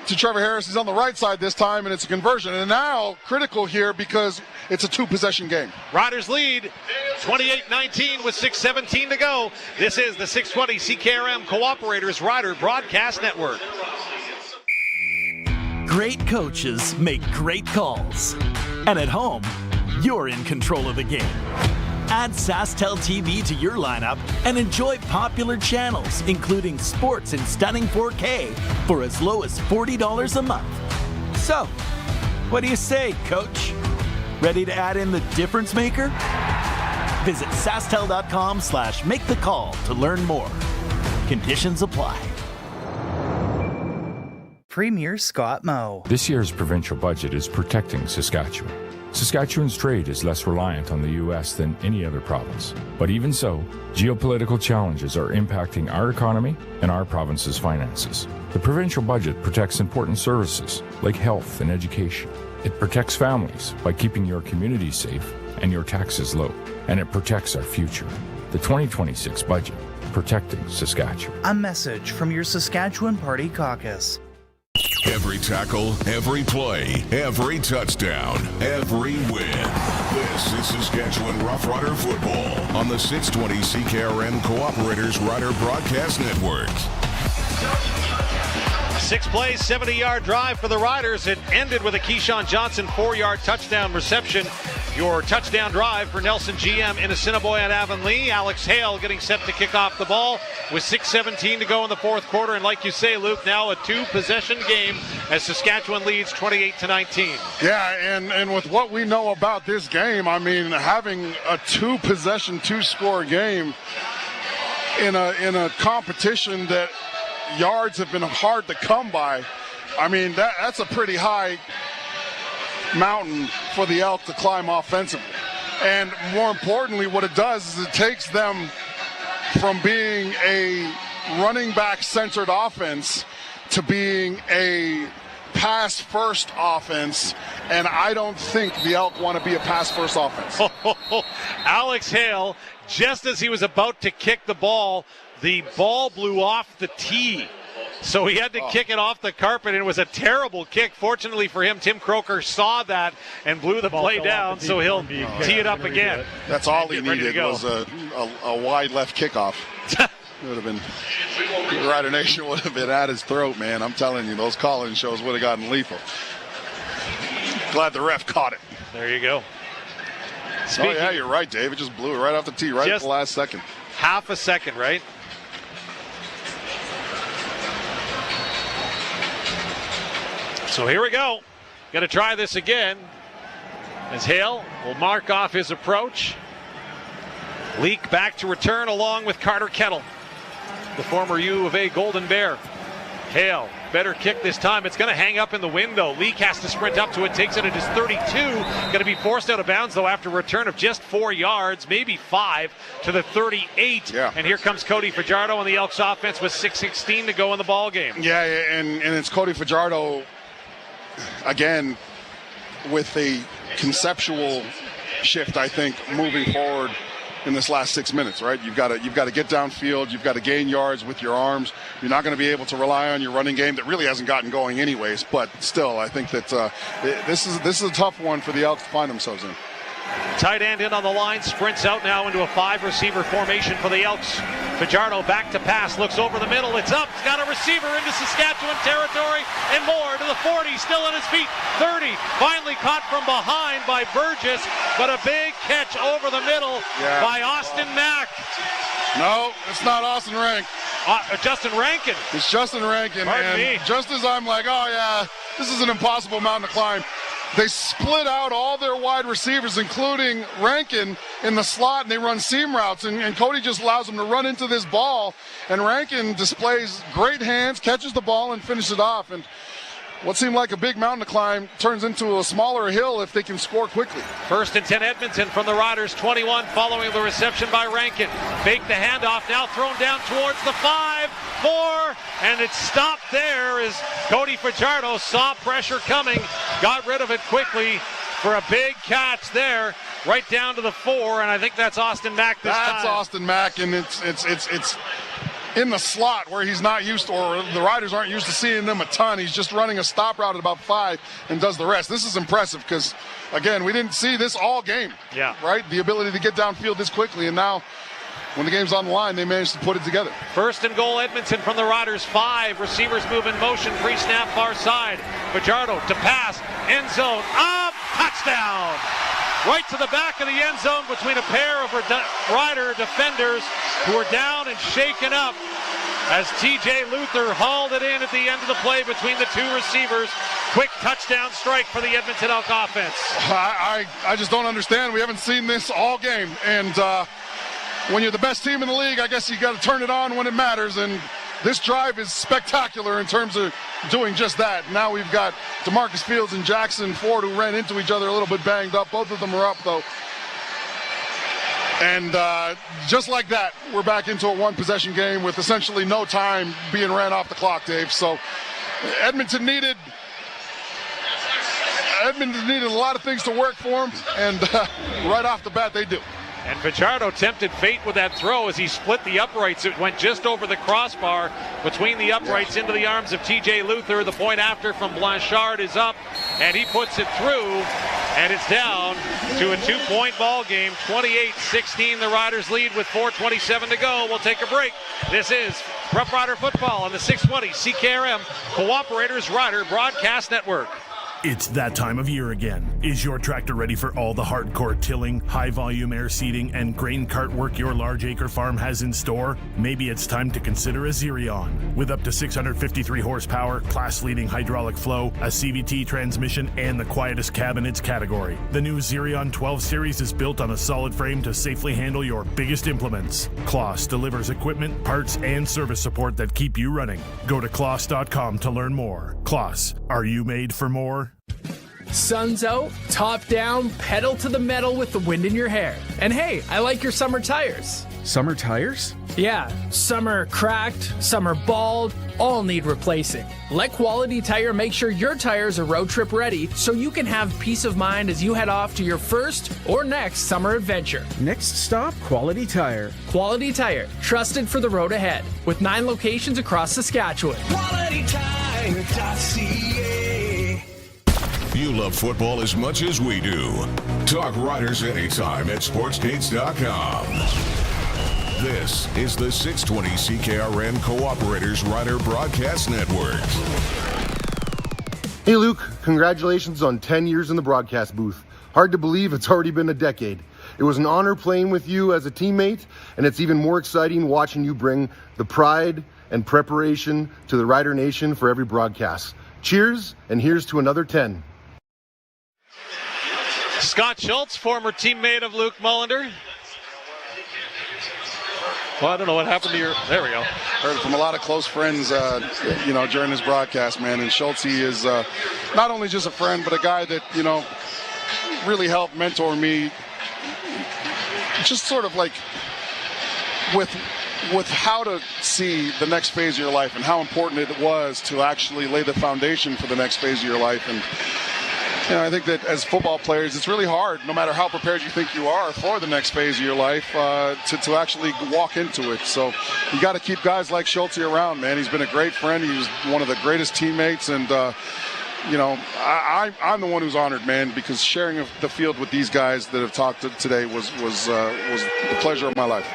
[SPEAKER 10] to Trevor Harris, he's on the right side this time, and it's a conversion. And now critical here because it's a 2-possession game.
[SPEAKER 7] Riders lead 28-19 with 6:17 to go. This is the 620 CKRM Cooperators Rider Broadcast Network.
[SPEAKER 6] Great coaches make great calls. And at home, you're in control of the game. Add SaskTel TV to your lineup and enjoy popular channels, including sports in stunning 4K for as low as $40 a month. So, what do you say, Coach? Ready to add in the difference maker? Visit SaskTel.com/make-the-call to learn more. Conditions apply.
[SPEAKER 9] Premier Scott Moe.
[SPEAKER 15] This year's provincial budget is protecting Saskatchewan. Saskatchewan's trade is less reliant on the U.S. than any other province. But even so, geopolitical challenges are impacting our economy and our province's finances. The provincial budget protects important services like health and education. It protects families by keeping your community safe and your taxes low. And it protects our future. The 2026 budget, protecting Saskatchewan.
[SPEAKER 9] A message from your Saskatchewan Party Caucus.
[SPEAKER 1] Every tackle, every play, every touchdown, every win. This is Saskatchewan Roughrider football on the 620 CKRM Cooperators Rider Broadcast Network.
[SPEAKER 7] 6 plays, 70-yard drive for the Riders. It ended with a Keyshawn Johnson 4-yard touchdown reception. Your touchdown drive for Nelson GM in Assiniboia and Avonlea. Alex Hale getting set to kick off the ball with 6:17 to go in the fourth quarter. And like you say, Luke, now a 2-possession game as Saskatchewan leads 28-19.
[SPEAKER 10] Yeah, and with what we know about this game, I mean, having a 2-possession, 2-score game in a competition that yards have been hard to come by, I mean, that's a pretty high mountain for the Elk to climb offensively. And more importantly, what it does is it takes them from being a running back centered offense to being a pass first offense, and I don't think the Elk want to be a pass first offense.
[SPEAKER 7] Alex Hale, just as he was about to kick the ball blew off the tee. So he had to kick it off the carpet, and it was a terrible kick. Fortunately for him, Tim Croker saw that and blew the play down, so he'll tee it up again.
[SPEAKER 10] That's all he needed was a wide left kickoff. It would have been, Rider Nation would have been at his throat, man. I'm telling you, those call-in shows would have gotten lethal. Glad the ref caught it.
[SPEAKER 7] There you go.
[SPEAKER 10] Oh, yeah, you're right, Dave. It just blew it right off the tee right at the last second.
[SPEAKER 7] Half a second, right? So here we go. Got to try this again. as Hale will mark off his approach. Leak back to return along with Carter Kettle, the former U of A Golden Bear. Hale, better kick this time. It's going to hang up in the wind, though. Leak has to sprint up to it, takes it at his 32. Going to be forced out of bounds, though, after a return of just 4 yards, maybe 5, to the 38.
[SPEAKER 10] Yeah.
[SPEAKER 7] And here comes Cody Fajardo on the Elks offense with 6:16 to go in the ball game.
[SPEAKER 10] Yeah, and it's Cody Fajardo, again, with a conceptual shift, I think, moving forward in this last 6 minutes, right? You've got to get downfield. You've got to gain yards with your arms. You're not going to be able to rely on your running game that really hasn't gotten going anyways. But still, I think that this is a tough one for the Elks to find themselves in.
[SPEAKER 7] Tight end in on the line, sprints out now into a 5-receiver formation for the Elks. Fajardo back to pass, looks over the middle, it's up, he's got a receiver into Saskatchewan territory, and more to the 40, still on his feet, 30, finally caught from behind by Burgess, but a big catch over the middle by Austin Mack.
[SPEAKER 10] No, it's not Austin Rank.
[SPEAKER 7] Justin Rankin.
[SPEAKER 10] It's Justin Rankin.
[SPEAKER 7] Pardon me.
[SPEAKER 10] Just as I'm like, oh yeah, this is an impossible mountain to climb, they split out all their wide receivers, including Rankin, in the slot, and they run seam routes, and Cody just allows them to run into this ball, and Rankin displays great hands, catches the ball, and finishes it off. And what seemed like a big mountain to climb turns into a smaller hill if they can score quickly.
[SPEAKER 7] 1st and 10 Edmonton from the Riders 21 following the reception by Rankin. Fake the handoff, now thrown down towards the 5, 4, and it's stopped there as Cody Fajardo saw pressure coming, got rid of it quickly for a big catch there, right down to the 4, and I think that's Austin Mack this time.
[SPEAKER 10] That's Austin Mack, and it's in the slot where he's not used to, or the Riders aren't used to seeing him a ton. He's just running a stop route at about 5 and does the rest. This is impressive because, again, we didn't see this all game.
[SPEAKER 7] Yeah.
[SPEAKER 10] Right? The ability to get downfield this quickly, and now when the game's on the line, they managed to put it together.
[SPEAKER 7] 1st and goal, Edmonton from the Riders 5. Receivers move in motion, pre-snap far side. Fajardo to pass, end zone, up, touchdown! Right to the back of the end zone between a pair of Rider defenders who are down and shaken up as TJ Luther hauled it in at the end of the play between the 2 receivers. Quick touchdown strike for the Edmonton Elk offense.
[SPEAKER 10] I just don't understand. We haven't seen this all game. And when you're the best team in the league, I guess you got to turn it on when it matters. And this drive is spectacular in terms of doing just that. Now we've got DeMarcus Fields and Jackson Ford who ran into each other a little bit banged up. Both of them are up, though. And just like that, we're back into a one-possession game with essentially no time being ran off the clock, Dave. So Edmonton needed a lot of things to work for them, and right off the bat, they do.
[SPEAKER 7] And Fajardo tempted fate with that throw as he split the uprights. It went just over the crossbar between the uprights into the arms of TJ Luther. The point after from Blanchard is up, and he puts it through, and it's down to a 2-point ball game. 28-16, the Riders lead with 4:27 to go. We'll take a break. This is Rough Rider football on the 620 CKRM Cooperators Rider Broadcast Network.
[SPEAKER 11] It's that time of year again. Is your tractor ready for all the hardcore tilling, high-volume air seeding, and grain cart work your large acre farm has in store? Maybe it's time to consider a Xerion. With up to 653 horsepower, class-leading hydraulic flow, a CVT transmission, and the quietest cab in its category, the new Xerion 12 Series is built on a solid frame to safely handle your biggest implements. Kloss delivers equipment, parts, and service support that keep you running. Go to kloss.com to learn more. Kloss, are you made for more?
[SPEAKER 20] Sun's out, top down, pedal to the metal with the wind in your hair. And hey, I like your summer tires.
[SPEAKER 21] Summer tires?
[SPEAKER 20] Yeah, some are cracked, some are bald, all need replacing. Let Quality Tire make sure your tires are road trip ready so you can have peace of mind as you head off to your first or next summer adventure.
[SPEAKER 21] Next stop, Quality Tire.
[SPEAKER 20] Quality Tire, trusted for the road ahead, with 9 locations across Saskatchewan.
[SPEAKER 18] QualityTire.ca.
[SPEAKER 1] You love football as much as we do. Talk Riders anytime at sportsgates.com. This is the 620 CKRM Cooperators Rider Broadcast Network.
[SPEAKER 24] Hey Luke, congratulations on 10 years in the broadcast booth. Hard to believe it's already been a decade. It was an honor playing with you as a teammate, and it's even more exciting watching you bring the pride and preparation to the Rider Nation for every broadcast. Cheers, and here's to another 10.
[SPEAKER 7] Scott Schultz, former teammate of Luc Mullinder. Well, I don't know what happened to your... There we go.
[SPEAKER 10] Heard it from a lot of close friends, during this broadcast, man. And Schultz, he is not only just a friend, but a guy that, really helped mentor me. Just sort of like with how to see the next phase of your life and how important it was to actually lay the foundation for the next phase of your life. And I think that as football players, it's really hard, no matter how prepared you think you are for the next phase of your life, to actually walk into it. So you got to keep guys like Schultz around, man. He's been a great friend. He's one of the greatest teammates. And, I'm the one who's honored, man, because sharing the field with these guys that have talked today was the pleasure of my life.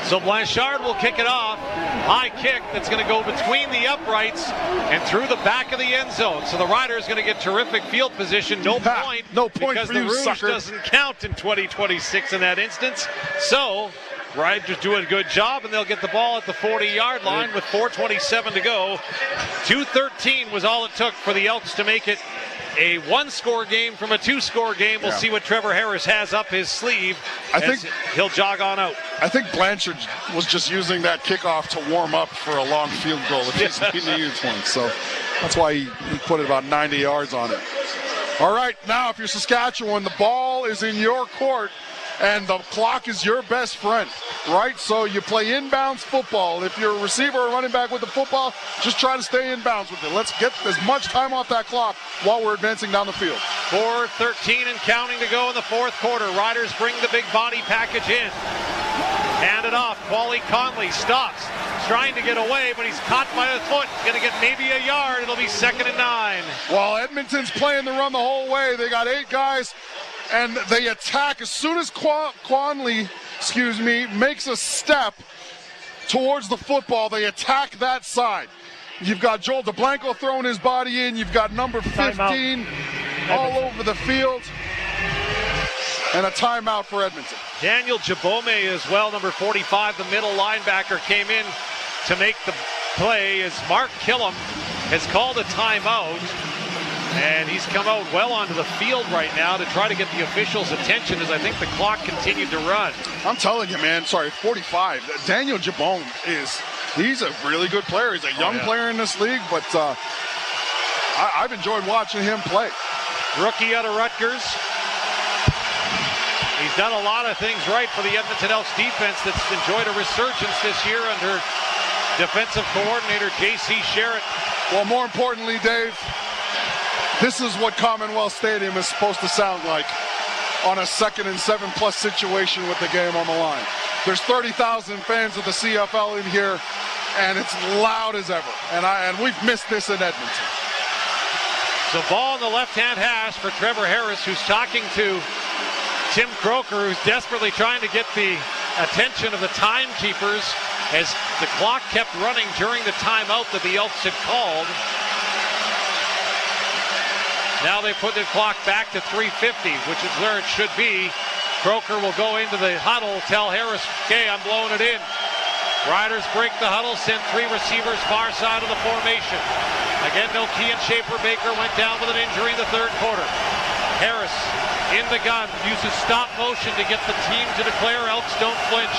[SPEAKER 7] So Blanchard will kick it off. High kick that's going to go between the uprights and through the back of the end zone. So the Riders going to get terrific field position. No point because the Rouge doesn't count in 2026 in that instance. So Riders do a good job, and they'll get the ball at the 40-yard line with 4:27 to go. 2:13 was all it took for the Elks to make it a one-score game from a two-score game. We'll see what Trevor Harris has up his sleeve. I think he'll jog on out.
[SPEAKER 10] I think Blanchard was just using that kickoff to warm up for a long field goal if he needed one. So that's why he put it about 90 yards on it. All right, now if you're Saskatchewan, the ball is in your court, and the clock is your best friend, right? So you play inbounds football. If you're a receiver or running back with the football, just try to stay inbounds with it. Let's get as much time off that clock while we're advancing down the field.
[SPEAKER 7] 4:13 and counting to go in the fourth quarter. Riders bring the big body package in. Hand it off. Paulie Conley stops. Trying to get away, but he's caught by a foot. Going to get maybe a yard. It'll be 2nd and 9.
[SPEAKER 10] Well, Edmonton's playing the run the whole way. They got 8 guys. And they attack as soon as Conley, makes a step towards the football. They attack that side. You've got Joel DeBlanco throwing his body in. You've got number 15 all over the field. And a timeout for Edmonton.
[SPEAKER 7] Daniel Jabome as well, number 45, the middle linebacker, came in to make the play as Mark Killam has called a timeout. And he's come out well onto the field right now to try to get the officials' attention as I think the clock continued to run.
[SPEAKER 10] I'm telling you, man, 45. Daniel Jabone he's a really good player. He's a young player in this league, but I've enjoyed watching him play.
[SPEAKER 7] Rookie out of Rutgers. He's done a lot of things right for the Edmonton Elks defense that's enjoyed a resurgence this year under defensive coordinator J.C. Sherritt.
[SPEAKER 10] Well, more importantly, Dave, this is what Commonwealth Stadium is supposed to sound like on a 2nd and 7+ situation with the game on the line. There's 30,000 fans of the CFL in here, and it's loud as ever. And we've missed this in Edmonton.
[SPEAKER 7] So ball in the left-hand hash for Trevor Harris, who's talking to Tim Croker, who's desperately trying to get the attention of the timekeepers as the clock kept running during the timeout that the Elks had called. Now they put the clock back to 3:50, which is where it should be. Croker will go into the huddle, tell Harris, okay, I'm blowing it in. Riders break the huddle, send 3 receivers far side of the formation. Again, no Kean Shaper-Baker went down with an injury in the third quarter. Harris in the gun, uses stop motion to get the team to declare Elks don't flinch.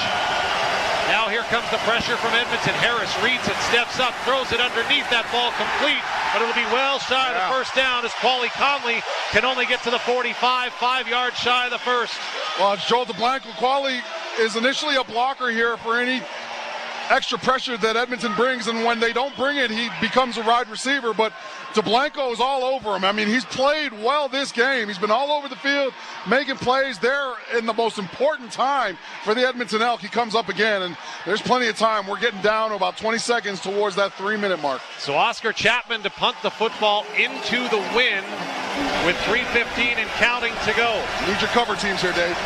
[SPEAKER 7] Now here comes the pressure from Edmonton. Harris reads it, steps up, throws it underneath. That ball complete, but it'll be well shy of the first down as Paulie Conley can only get to the 45, 5 yards shy of the first.
[SPEAKER 10] Well, it's Joel DeBlanco. Paulie is initially a blocker here for any extra pressure that Edmonton brings, and when they don't bring it, he becomes a wide receiver, but DeBlanco is all over him. I mean, he's played well this game. He's been all over the field, making plays there in the most important time for the Edmonton Elk. He comes up again, and there's plenty of time. We're getting down to about 20 seconds towards that 3-minute mark.
[SPEAKER 7] So Oscar Chapman to punt the football into the wind with 3:15 and counting to go.
[SPEAKER 10] Need your cover teams here, Dave.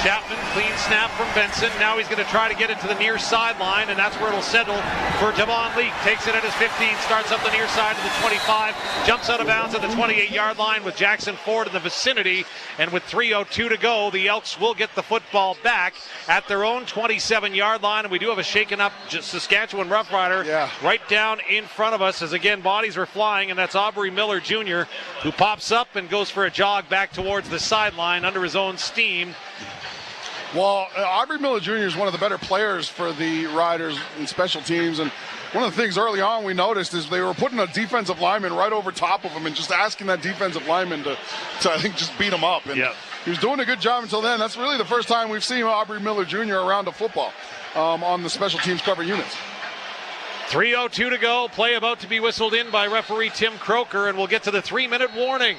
[SPEAKER 7] Chapman, clean snap from Benson. Now he's going to try to get it to the near sideline, and that's where it'll settle for Devon Leake. Takes it at his 15, starts up the near side to the 25, jumps out of bounds at the 28-yard line with Jackson Ford in the vicinity. And with 3:02 to go, the Elks will get the football back at their own 27-yard line. And we do have a shaken up Saskatchewan Roughrider right down in front of us as, again, bodies are flying, and that's Aubrey Miller Jr., who pops up and goes for a jog back towards the sideline under his own steam.
[SPEAKER 10] Well, Aubrey Miller Jr. is one of the better players for the Riders in special teams, and one of the things early on we noticed is they were putting a defensive lineman right over top of him and just asking that defensive lineman to I think, just beat him up. And he was doing a good job until then. That's really the first time we've seen Aubrey Miller Jr. around a football on the special teams cover units.
[SPEAKER 7] 3:02 to go. Play about to be whistled in by referee Tim Croker, and we'll get to the 3-minute warning.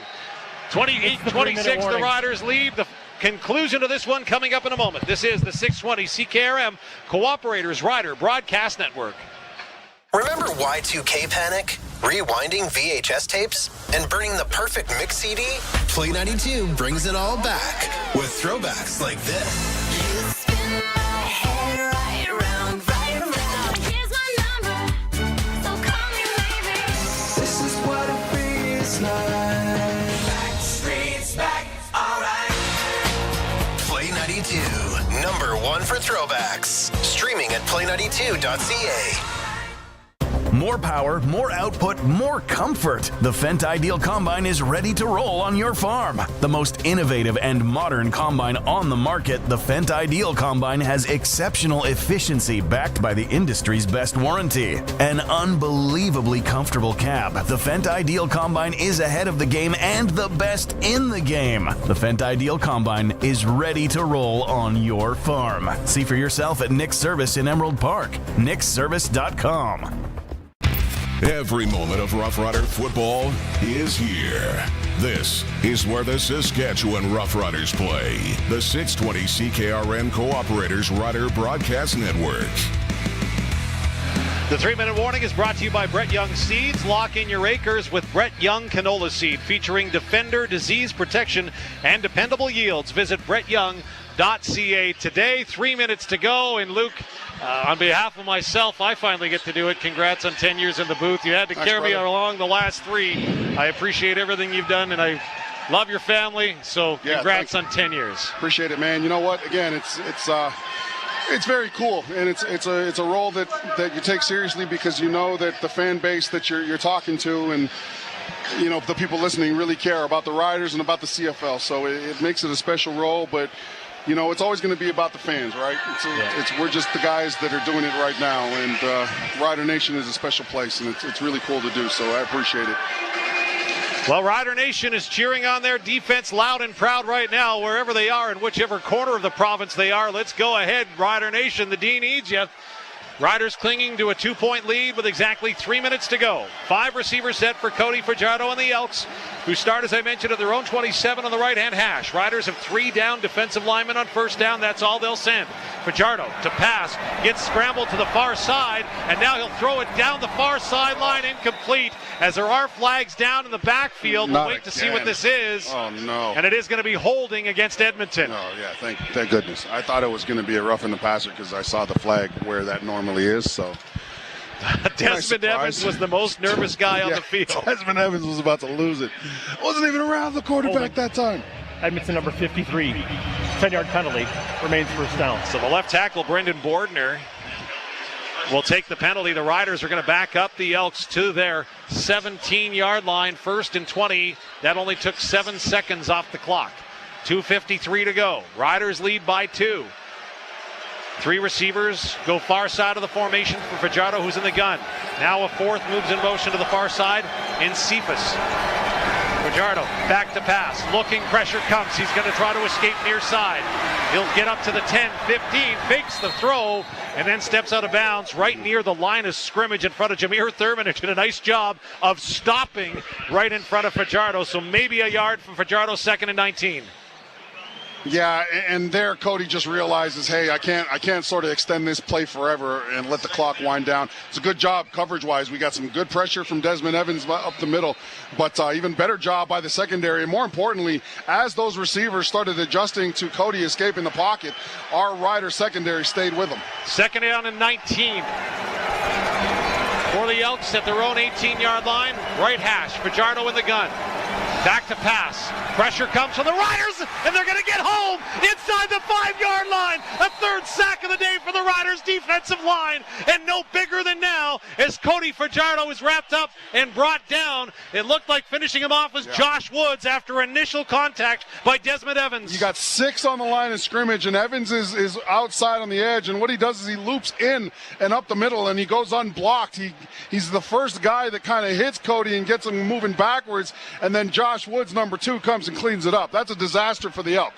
[SPEAKER 7] 28-26, the Riders lead. The conclusion of this one coming up in a moment. This is the 620 CKRM Cooperators Rider Broadcast Network.
[SPEAKER 12] Remember Y2K panic? Rewinding VHS tapes? And burning the perfect mix CD? Play 92 brings it all back with throwbacks like this. You spin my head right around, right around. Here's my number, so call me maybe. This is what it feels like. Backstreet's back, alright. Play 92, #1 for throwbacks. Streaming at play92.ca.
[SPEAKER 6] More power, more output, more comfort. The Fendt Ideal Combine is ready to roll on your farm. The most innovative and modern combine on the market, the Fendt Ideal Combine has exceptional efficiency backed by the industry's best warranty. An unbelievably comfortable cab. The Fendt Ideal Combine is ahead of the game and the best in the game. The Fendt Ideal Combine is ready to roll on your farm. See for yourself at Nick's Service in Emerald Park. nicksservice.com.
[SPEAKER 1] Every moment of Rough Rider football is here. This is where the Saskatchewan Roughriders play. The 620 CKRM Cooperators Rider Broadcast Network.
[SPEAKER 7] The 3-minute warning is brought to you by Brett Young Seeds. Lock in your acres with Brett Young Canola Seed, featuring Defender, disease protection, and dependable yields. Visit brettyoung.ca today. 3 minutes to go. And Luke, on behalf of myself, I finally get to do it. Congrats on 10 years in the booth. You had to carry me along the last 3. I appreciate everything you've done, and I love your family. So congrats on 10 years.
[SPEAKER 10] Appreciate it, man. You know what? Again, it's very cool, and it's a role that you take seriously because you know that the fan base that you're talking to and you know the people listening really care about the Riders and about the CFL. So it makes it a special role, but you know it's always going to be about the fans, right? We're just the guys that are doing it right now, and Rider Nation is a special place, and it's really cool to do. So I appreciate it.
[SPEAKER 7] Well, Rider Nation is cheering on their defense loud and proud right now, wherever they are, in whichever corner of the province they are. Let's go ahead, Rider Nation. The D needs you. Riders clinging to a 2-point lead with exactly 3 minutes to go. 5 receivers set for Cody Fajardo and the Elks, who start, as I mentioned, at their own 27 on the right-hand hash. Riders have 3 down defensive linemen on first down. That's all they'll send. Fajardo to pass, gets scrambled to the far side, and now he'll throw it down the far sideline, incomplete, as there are flags down in the backfield. We'll wait to see what this is.
[SPEAKER 10] Oh, no.
[SPEAKER 7] And it is going to be holding against Edmonton.
[SPEAKER 10] Oh, yeah, thank goodness. I thought it was going to be a rough in the passer because I saw the flag where that normally is, so.
[SPEAKER 7] Desmond Evans was the most nervous guy on the field.
[SPEAKER 10] Desmond Evans was about to lose it. Wasn't even around the quarterback that time.
[SPEAKER 5] Edmonton number 53, 10-yard penalty, remains first down.
[SPEAKER 7] So the left tackle, Brendan Bordner, will take the penalty. The Riders are going to back up the Elks to their 17-yard line, 1st and 20. That only took 7 seconds off the clock. 2:53 to go. Riders lead by 2. 3 receivers go far side of the formation for Fajardo, who's in the gun. Now a 4th moves in motion to the far side in Cephas. Fajardo back to pass. Looking, pressure comes. He's going to try to escape near side. He'll get up to the 10, 15, fakes the throw, and then steps out of bounds right near the line of scrimmage in front of Jameer Thurman, who did a nice job of stopping right in front of Fajardo. So maybe a yard from Fajardo, 2nd and 19.
[SPEAKER 10] Yeah, and there Cody just realizes, hey, I can't sort of extend this play forever and let the clock wind down. It's a good job coverage-wise. We got some good pressure from Desmond Evans up the middle, but even better job by the secondary. And more importantly, as those receivers started adjusting to Cody escaping the pocket, our Rider secondary stayed with him.
[SPEAKER 7] Second down and 19. For the Elks at their own 18-yard line, right hash, Fajardo in the gun. Back to pass. Pressure comes from the Riders, and they're going to get home inside the 5-yard line. A third sack of the day for the Riders' defensive line, and no bigger than now as Cody Fajardo is wrapped up and brought down. It looked like finishing him off was Josh Woods after initial contact by Desmond Evans.
[SPEAKER 10] You got 6 on the line of scrimmage, and Evans is outside on the edge, and what he does is he loops in and up the middle, and he goes unblocked. He's the first guy that kind of hits Cody and gets him moving backwards, and then Josh Woods, number 2, comes and cleans it up. That's a disaster for the Elk.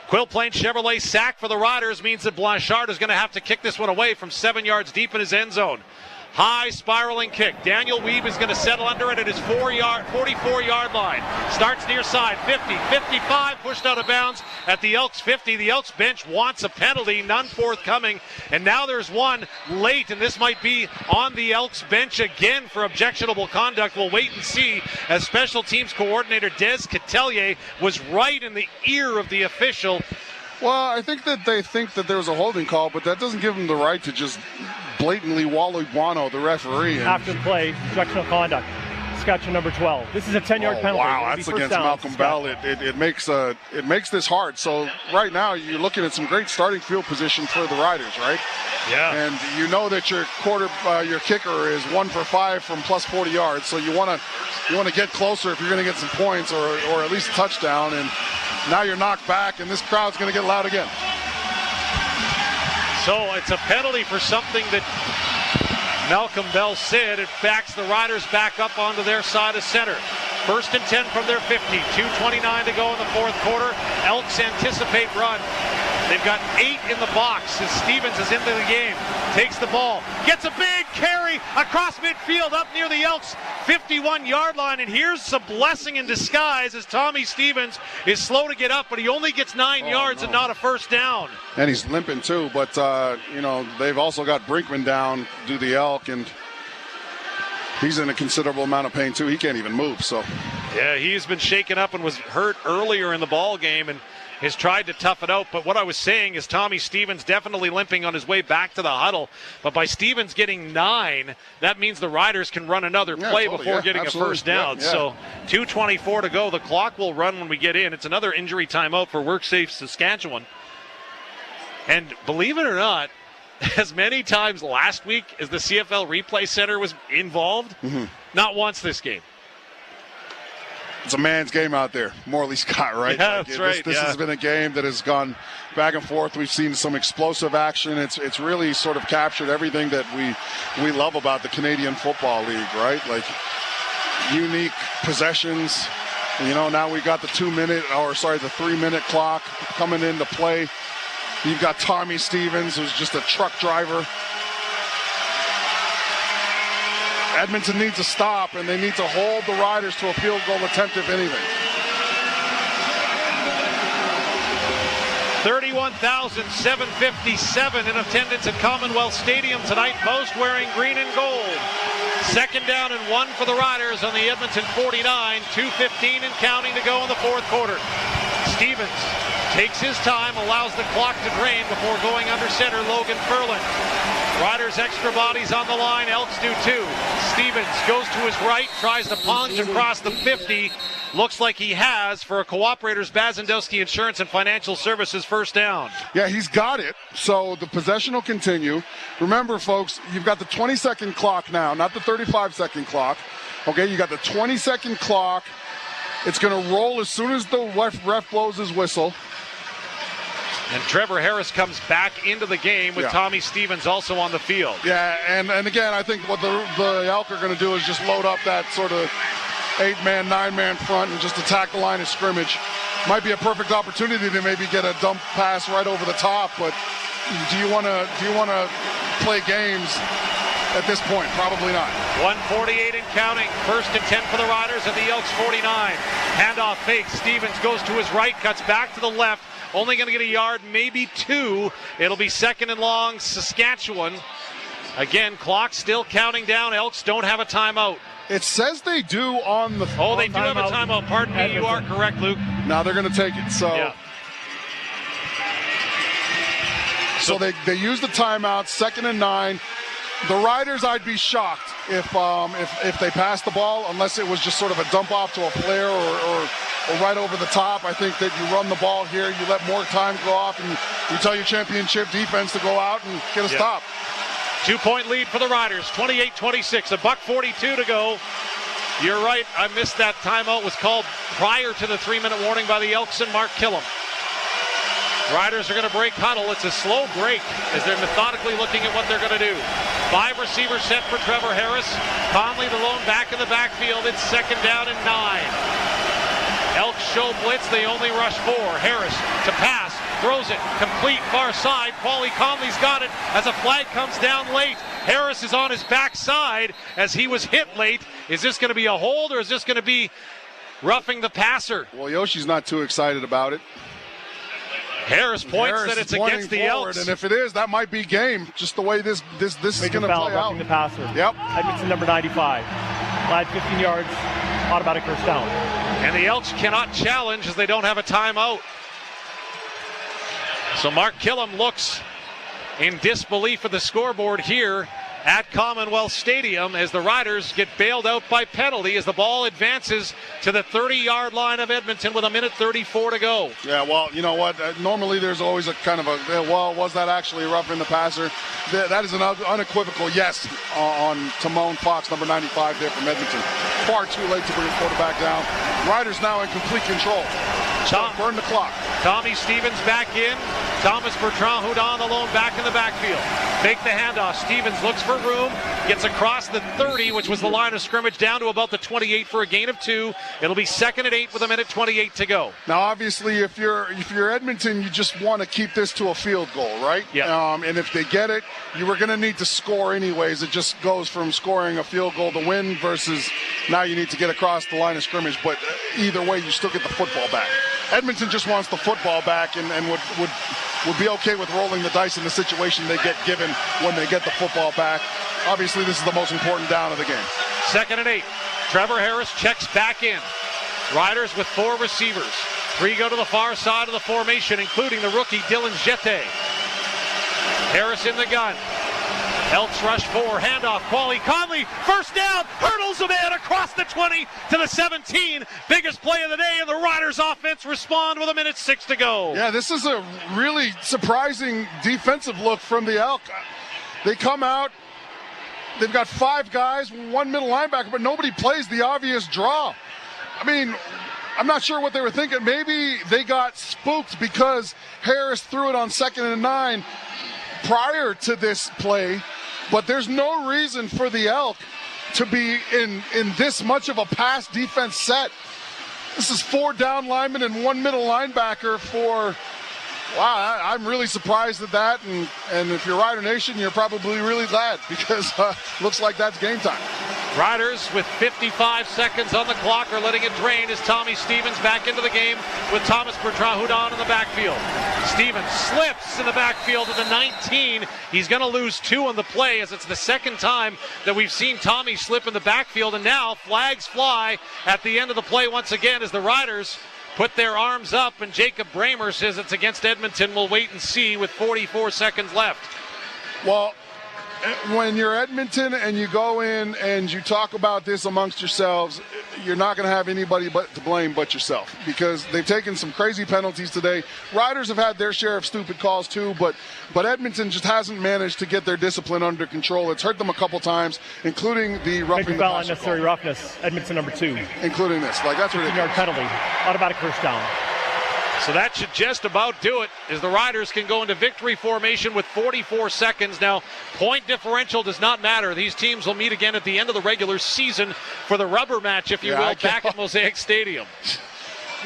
[SPEAKER 7] Quill Plain Chevrolet sack for the Riders means that Blanchard is going to have to kick this one away from 7 yards deep in his end zone. High spiraling kick. Daniel Weeb is going to settle under it at his 44-yard line. Starts near side, 50, 55, pushed out of bounds at the Elks 50. The Elks bench wants a penalty, none forthcoming. And now there's one late, and this might be on the Elks bench again for objectionable conduct. We'll wait and see, as special teams coordinator Des Catelier was right in the ear of the official.
[SPEAKER 10] Well, I think that they think that there was a holding call, but that doesn't give them the right to just blatantly Wally Guano, the referee.
[SPEAKER 5] After the play, objectionable conduct. Saskatchewan number 12. This is a 10-yard penalty.
[SPEAKER 10] Wow, that's against Malcolm Bell. It makes this hard. So right now you're looking at some great starting field position for the Riders, right?
[SPEAKER 7] Yeah.
[SPEAKER 10] And you know that your kicker is 1 for 5 from plus 40 yards. So you want to get closer if you're going to get some points or at least a touchdown. And now you're knocked back, and this crowd's going to get loud again.
[SPEAKER 7] So it's a penalty for something that Malcolm Bell said. It backs the Riders back up onto their side of center. 1st and 10 from their 50. 2:29 to go in the fourth quarter. Elks anticipate run. They've got 8 in the box as Stevens is into the game. Takes the ball. Gets a big carry across midfield up near the Elks 51-yard line. And here's some blessing in disguise as Tommy Stevens is slow to get up, but he only gets 9 yards and not a first down.
[SPEAKER 10] And he's limping too, but they've also got Brinkman down, do the Elk, and he's in a considerable amount of pain too. He can't even move. So
[SPEAKER 7] yeah, he's been shaken up and was hurt earlier in the ball game and has tried to tough it out. But what I was saying is Tommy Stevens definitely limping on his way back to the huddle. But by Stevens getting 9, that means the Riders can run another play before getting a first down. So 2:24 to go. The clock will run when we get in. It's another injury timeout for WorkSafe Saskatchewan. And believe it or not, as many times last week as the CFL Replay Center was involved, not once this game.
[SPEAKER 10] It's a man's game out there, Morley Scott, right?
[SPEAKER 7] Yeah, that's right.
[SPEAKER 10] This has been a game that has gone back and forth. We've seen some explosive action. It's really sort of captured everything that we love about the Canadian Football League, right? Like unique possessions. Now we got the 3-minute clock coming into play. You've got Tommy Stevens, who's just a truck driver. Edmonton needs a stop, and they need to hold the Riders to a field goal attempt, if anything.
[SPEAKER 7] 31,757 in attendance at Commonwealth Stadium tonight, most wearing green and gold. 2nd down and 1 for the Riders on the Edmonton 49, 2:15 and counting to go in the fourth quarter. Stevens takes his time, allows the clock to drain before going under center, Logan Ferland. Riders extra bodies on the line, Elks do too. Stevens goes to his right, tries to plunge across the 50. Looks like he has for a Cooperators Bazandowski Insurance and Financial Services first down.
[SPEAKER 10] Yeah, he's got it. So the possession will continue. Remember, folks, you've got the 20-second clock now, not the 35-second clock. Okay, you got the 20-second clock. It's going to roll as soon as the ref blows his whistle.
[SPEAKER 7] And Trevor Harris comes back into the game with Tommy Stevens also on the field.
[SPEAKER 10] Yeah, and again, I think what the Elk are going to do is just load up that sort of 8-man, 9-man front and just attack the line of scrimmage. Might be a perfect opportunity to maybe get a dump pass right over the top, but do you want to play games at this point? Probably not.
[SPEAKER 7] 1:48 and counting. 1st and 10 for the Riders at the Elks 49. Handoff fake. Stevens goes to his right, cuts back to the left. Only going to get a yard, maybe 2. It'll be 2nd and long, Saskatchewan. Again, clock still counting down. Elks don't have a timeout.
[SPEAKER 10] It says they do on the...
[SPEAKER 7] Oh, they do have a timeout. Pardon me, you are correct, Luke.
[SPEAKER 10] Now they're going to take it, so...
[SPEAKER 7] Yeah.
[SPEAKER 10] So they use the timeout, 2nd and 9. The Riders, I'd be shocked if they passed the ball, unless it was just sort of a dump off to a flare or right over the top. I think that you run the ball here, you let more time go off, and you tell your championship defense to go out and get a stop.
[SPEAKER 7] 2-point lead for the Riders, 28-26, $1:42 to go. You're right, I missed that timeout. Was called prior to the 3-minute warning by the Elks and Mark Killam. Riders are going to break huddle. It's a slow break as they're methodically looking at what they're going to do. 5 receivers set for Trevor Harris. Conley, the lone back in the backfield. It's 2nd down and 9. Elks show blitz. They only rush 4. Harris to pass. Throws it. Complete far side. Paulie Conley's got it as a flag comes down late. Harris is on his backside as he was hit late. Is this going to be a hold or is this going to be roughing the passer?
[SPEAKER 10] Well, Yoshi's not too excited about it.
[SPEAKER 7] Harris points that it's against the Elks.
[SPEAKER 10] And if it is, that might be game, just the way this is going to play out.
[SPEAKER 5] The passer.
[SPEAKER 10] Yep.
[SPEAKER 5] Edmonton number 95. Lad 15 yards, automatic first down.
[SPEAKER 7] And the Elks cannot challenge as they don't have a timeout. So Mark Killam looks in disbelief at the scoreboard here at Commonwealth Stadium as the Riders get bailed out by penalty as the ball advances to the 30-yard line of Edmonton with 1:34 to go.
[SPEAKER 10] Yeah, well, you know what? Normally there's always a kind of a, well, was that actually roughing the passer? That is an unequivocal yes on Timon Fox, number 95 there from Edmonton. Far too late to bring the quarterback down. Riders now in complete control. Burn the clock.
[SPEAKER 7] Tommy Stevens back in. Thomas Bertrand-Houdon alone back in the backfield. Fake the handoff. Stevens looks for room. Gets across the 30, which was the line of scrimmage, down to about the 28 for a gain of 2. It'll be 2nd and 8 with 1:28 to go.
[SPEAKER 10] Now, obviously, if you're Edmonton, you just want to keep this to a field goal, right?
[SPEAKER 7] Yeah.
[SPEAKER 10] And if they get it, you were going to need to score anyways. It just goes from scoring a field goal to win versus now you need to get across the line of scrimmage. But either way, you still get the football back. Edmonton just wants the football back and would be okay with rolling the dice in the situation they get given when they get the football back. Obviously, this is the most important down of the game.
[SPEAKER 7] 2nd and 8. Trevor Harris checks back in. Riders with 4 receivers. 3 go to the far side of the formation, including the rookie Dylan Jete. Harris in the gun. Elks rush 4, handoff, Paulie Conley, first down, hurdles a man across the 20 to the 17. Biggest play of the day, and the Riders offense respond with 1:06 to go.
[SPEAKER 10] Yeah, this is a really surprising defensive look from the Elk. They come out, they've got 5 guys, 1 middle linebacker, but nobody plays the obvious draw. I mean, I'm not sure what they were thinking. Maybe they got spooked because Harris threw it on 2nd and 9 prior to this play, but there's no reason for the Elk to be in this much of a pass defense set. This is 4 down linemen and 1 middle linebacker for, wow, I'm really surprised at that, and if you're Rider Nation, you're probably really glad because looks like that's game time.
[SPEAKER 7] Riders with 55 seconds on the clock are letting it drain as Tommy Stevens back into the game with Thomas Bertrand-Houdon in the backfield. Stevens slips in the backfield to the 19. He's going to lose 2 on the play as it's the second time that we've seen Tommy slip in the backfield, and now flags fly at the end of the play once again as the Riders put their arms up, and Jacob Bramer says it's against Edmonton. We'll wait and see with 44 seconds left.
[SPEAKER 10] Well, when you're Edmonton and you go in and you talk about this amongst yourselves, you're not going to have anybody but to blame but yourself because they've taken some crazy penalties today. Riders have had their share of stupid calls too, but Edmonton just hasn't managed to get their discipline under control. It's hurt them a couple times, including the roughing the passer
[SPEAKER 5] unnecessary roughness. Edmonton number 2,
[SPEAKER 10] including this. Like that's ridiculous.
[SPEAKER 5] 15-yard penalty, automatic first down.
[SPEAKER 7] So that should just about do it as the Riders can go into victory formation with 44 seconds. Now, point differential does not matter. These teams will meet again at the end of the regular season for the rubber match, if you will, back at Mosaic Stadium.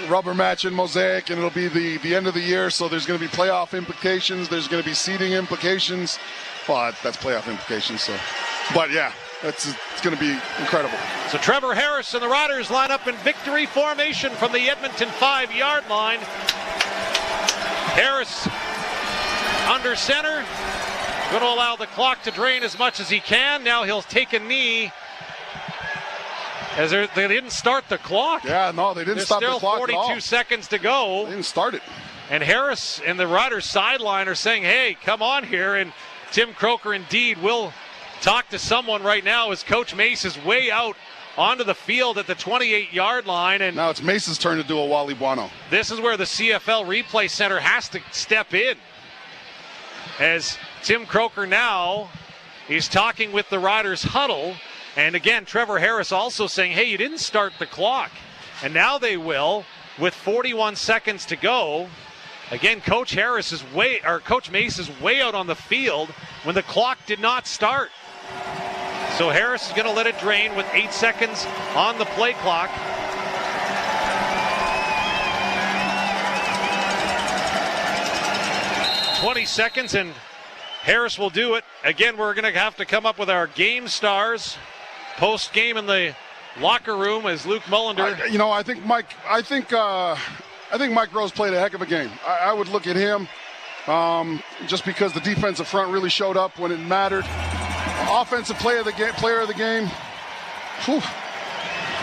[SPEAKER 10] Rubber match in Mosaic, and it'll be the end of the year, so there's going to be playoff implications. There's going to be seeding implications. Well, that's playoff implications, so. But, yeah, it's going to be incredible.
[SPEAKER 7] So Trevor Harris and the Riders line up in victory formation from the Edmonton 5-yard line. Harris under center. Going to allow the clock to drain as much as he can. Now he'll take a knee. As they didn't start the clock.
[SPEAKER 10] Yeah, no, they didn't stop the clock at all.
[SPEAKER 7] There's still 42 seconds to go.
[SPEAKER 10] They didn't start it.
[SPEAKER 7] And Harris and the Riders sideline are saying, hey, come on here. And Tim Croker indeed will talk to someone right now as Coach Mace is way out onto the field at the 28-yard line. And
[SPEAKER 10] now it's Mace's turn to do a Wally Buono.
[SPEAKER 7] This is where the CFL Replay Center has to step in. As Tim Croker now, he's talking with the Riders huddle. And again, Trevor Harris also saying, hey, you didn't start the clock. And now they will with 41 seconds to go. Again, Coach Mace is way out on the field when the clock did not start. So Harris is going to let it drain with 8 seconds on the play clock. "20 seconds, and Harris will do it. Again, we're going to have to come up with our game stars post-game in the locker room as Luc Mullinder.
[SPEAKER 10] I think Mike Rose played a heck of a game. I would look at him just because the defensive front really showed up when it mattered. Offensive player of the game. Whew.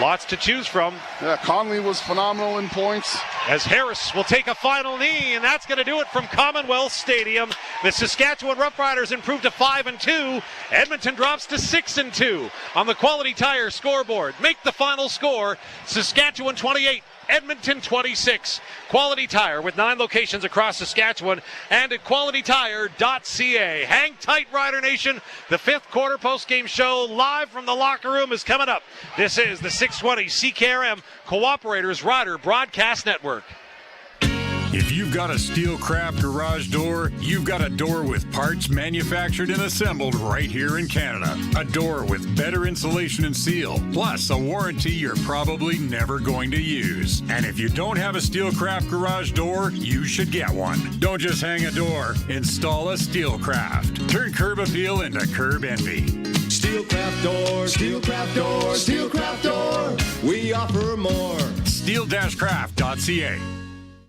[SPEAKER 7] Lots to choose from.
[SPEAKER 10] Yeah, Conley was phenomenal in points.
[SPEAKER 7] As Harris will take a final knee, and that's going to do it from Commonwealth Stadium. The Saskatchewan Roughriders improve to 5-2. Edmonton drops to 6-2 on the Quality Tire scoreboard. Make the final score: Saskatchewan 28, Edmonton 26. Quality Tire with 9 locations across Saskatchewan and at qualitytire.ca. Hang tight, Rider Nation. The 5th quarter post-game show live from the locker room is coming up. This is the 620 CKRM Cooperators Rider Broadcast Network.
[SPEAKER 4] If you've got a Steelcraft garage door, you've got a door with parts manufactured and assembled right here in Canada. A door with better insulation and seal, plus a warranty you're probably never going to use. And if you don't have a Steelcraft garage door, you should get one. Don't just hang a door, install a Steelcraft. Turn curb appeal into curb envy.
[SPEAKER 18] Steelcraft door, Steelcraft door, Steelcraft door. We offer more.
[SPEAKER 4] Steel-craft.ca.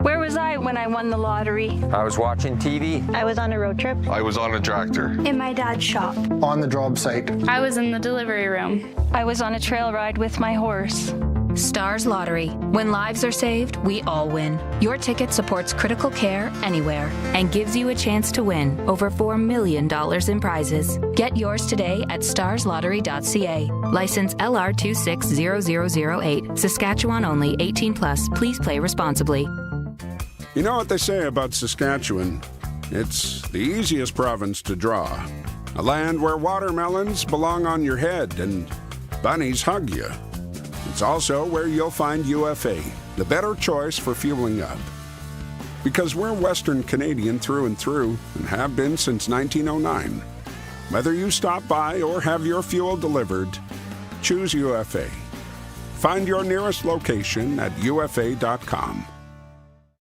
[SPEAKER 2] Where was I when I won the lottery?
[SPEAKER 13] I was watching TV.
[SPEAKER 2] I was on a road trip.
[SPEAKER 13] I was on a tractor.
[SPEAKER 2] In my dad's shop.
[SPEAKER 13] On the job site.
[SPEAKER 2] I was in the delivery room. I was on a trail ride with my horse.
[SPEAKER 22] Stars Lottery. When lives are saved, we all win. Your ticket supports critical care anywhere and gives you a chance to win over $4 million in prizes. Get yours today at starslottery.ca. License LR 260008. Saskatchewan only. 18 plus. Please play responsibly.
[SPEAKER 23] You know what they say about Saskatchewan? It's the easiest province to draw. A land where watermelons belong on your head and bunnies hug you. It's also where you'll find UFA, the better choice for fueling up. Because we're Western Canadian through and through and have been since 1909. Whether you stop by or have your fuel delivered, choose UFA. Find your nearest location at ufa.com.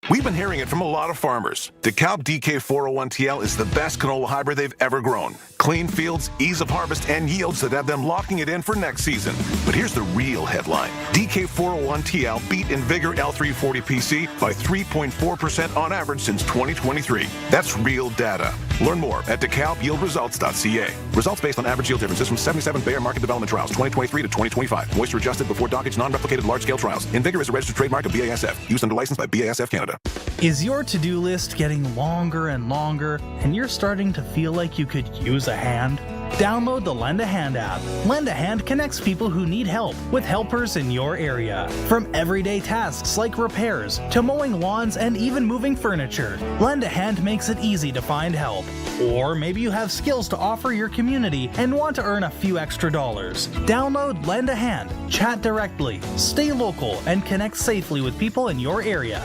[SPEAKER 25] We've been hearing it from a lot of farmers. DeKalb DK401TL is the best canola hybrid they've ever grown. Clean fields, ease of harvest, and yields that have them locking it in for next season. But here's the real headline. DK401TL beat in Vigor L340 PC by 3.4% on average since 2023. That's real data. Learn more at DeKalbYieldResults.ca. Results based on average yield differences from 77 Bayer market development trials, 2023 to 2025. Moisture adjusted before dockage, non-replicated large-scale trials. Invigor is a registered trademark of BASF. Used under license by BASF Canada.
[SPEAKER 9] Is your to-do list getting longer and longer, and you're starting to feel like you could use a hand? Download the Lend a Hand app. Lend a Hand connects people who need help with helpers in your area. From everyday tasks like repairs to mowing lawns and even moving furniture, Lend a Hand makes it easy to find help. Or maybe you have skills to offer your community and want to earn a few extra dollars. Download Lend a Hand, chat directly, stay local, and connect safely with people in your area.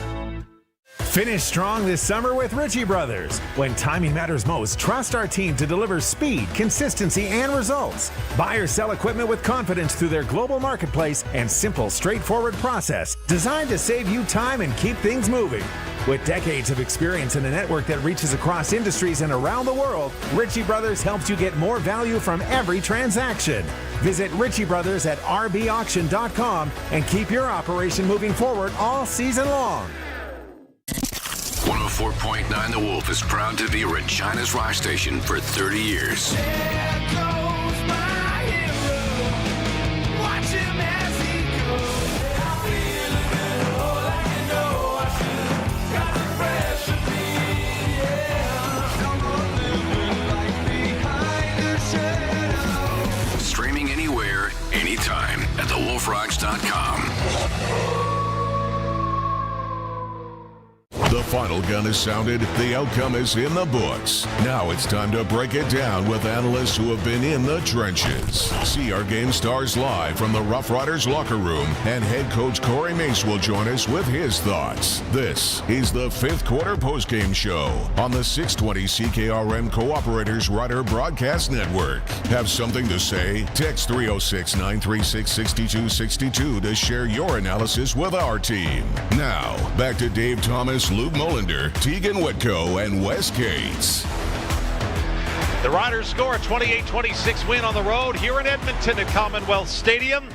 [SPEAKER 3] Finish strong this summer with Ritchie Brothers. When timing matters most, trust our team to deliver speed, consistency, and results. Buy or sell equipment with confidence through their global marketplace and simple, straightforward process designed to save you time and keep things moving. With decades of experience in a network that reaches across industries and around the world, Ritchie Brothers helps you get more value from every transaction. Visit Ritchie Brothers at rbauction.com and keep your operation moving forward all season long.
[SPEAKER 8] 104.9 The Wolf is proud to be Regina's rock station for 30 years. Streaming anywhere, anytime at thewolfrocks.com.
[SPEAKER 1] The final gun is sounded. The outcome is in the books. Now it's time to break it down with analysts who have been in the trenches. See our game stars live from the Roughriders locker room, and head coach Corey Mace will join us with his thoughts. This is the fifth quarter postgame show on the 620 CKRM Cooperators Rider Broadcast Network. Have something to say? Text 306-936-6262 to share your analysis with our team. Now, back to Dave Thomas, Luc Mullinder, Teagan Witko, and Wes Cates.
[SPEAKER 7] The Riders score a 28-26 win on the road here in Edmonton at Commonwealth Stadium.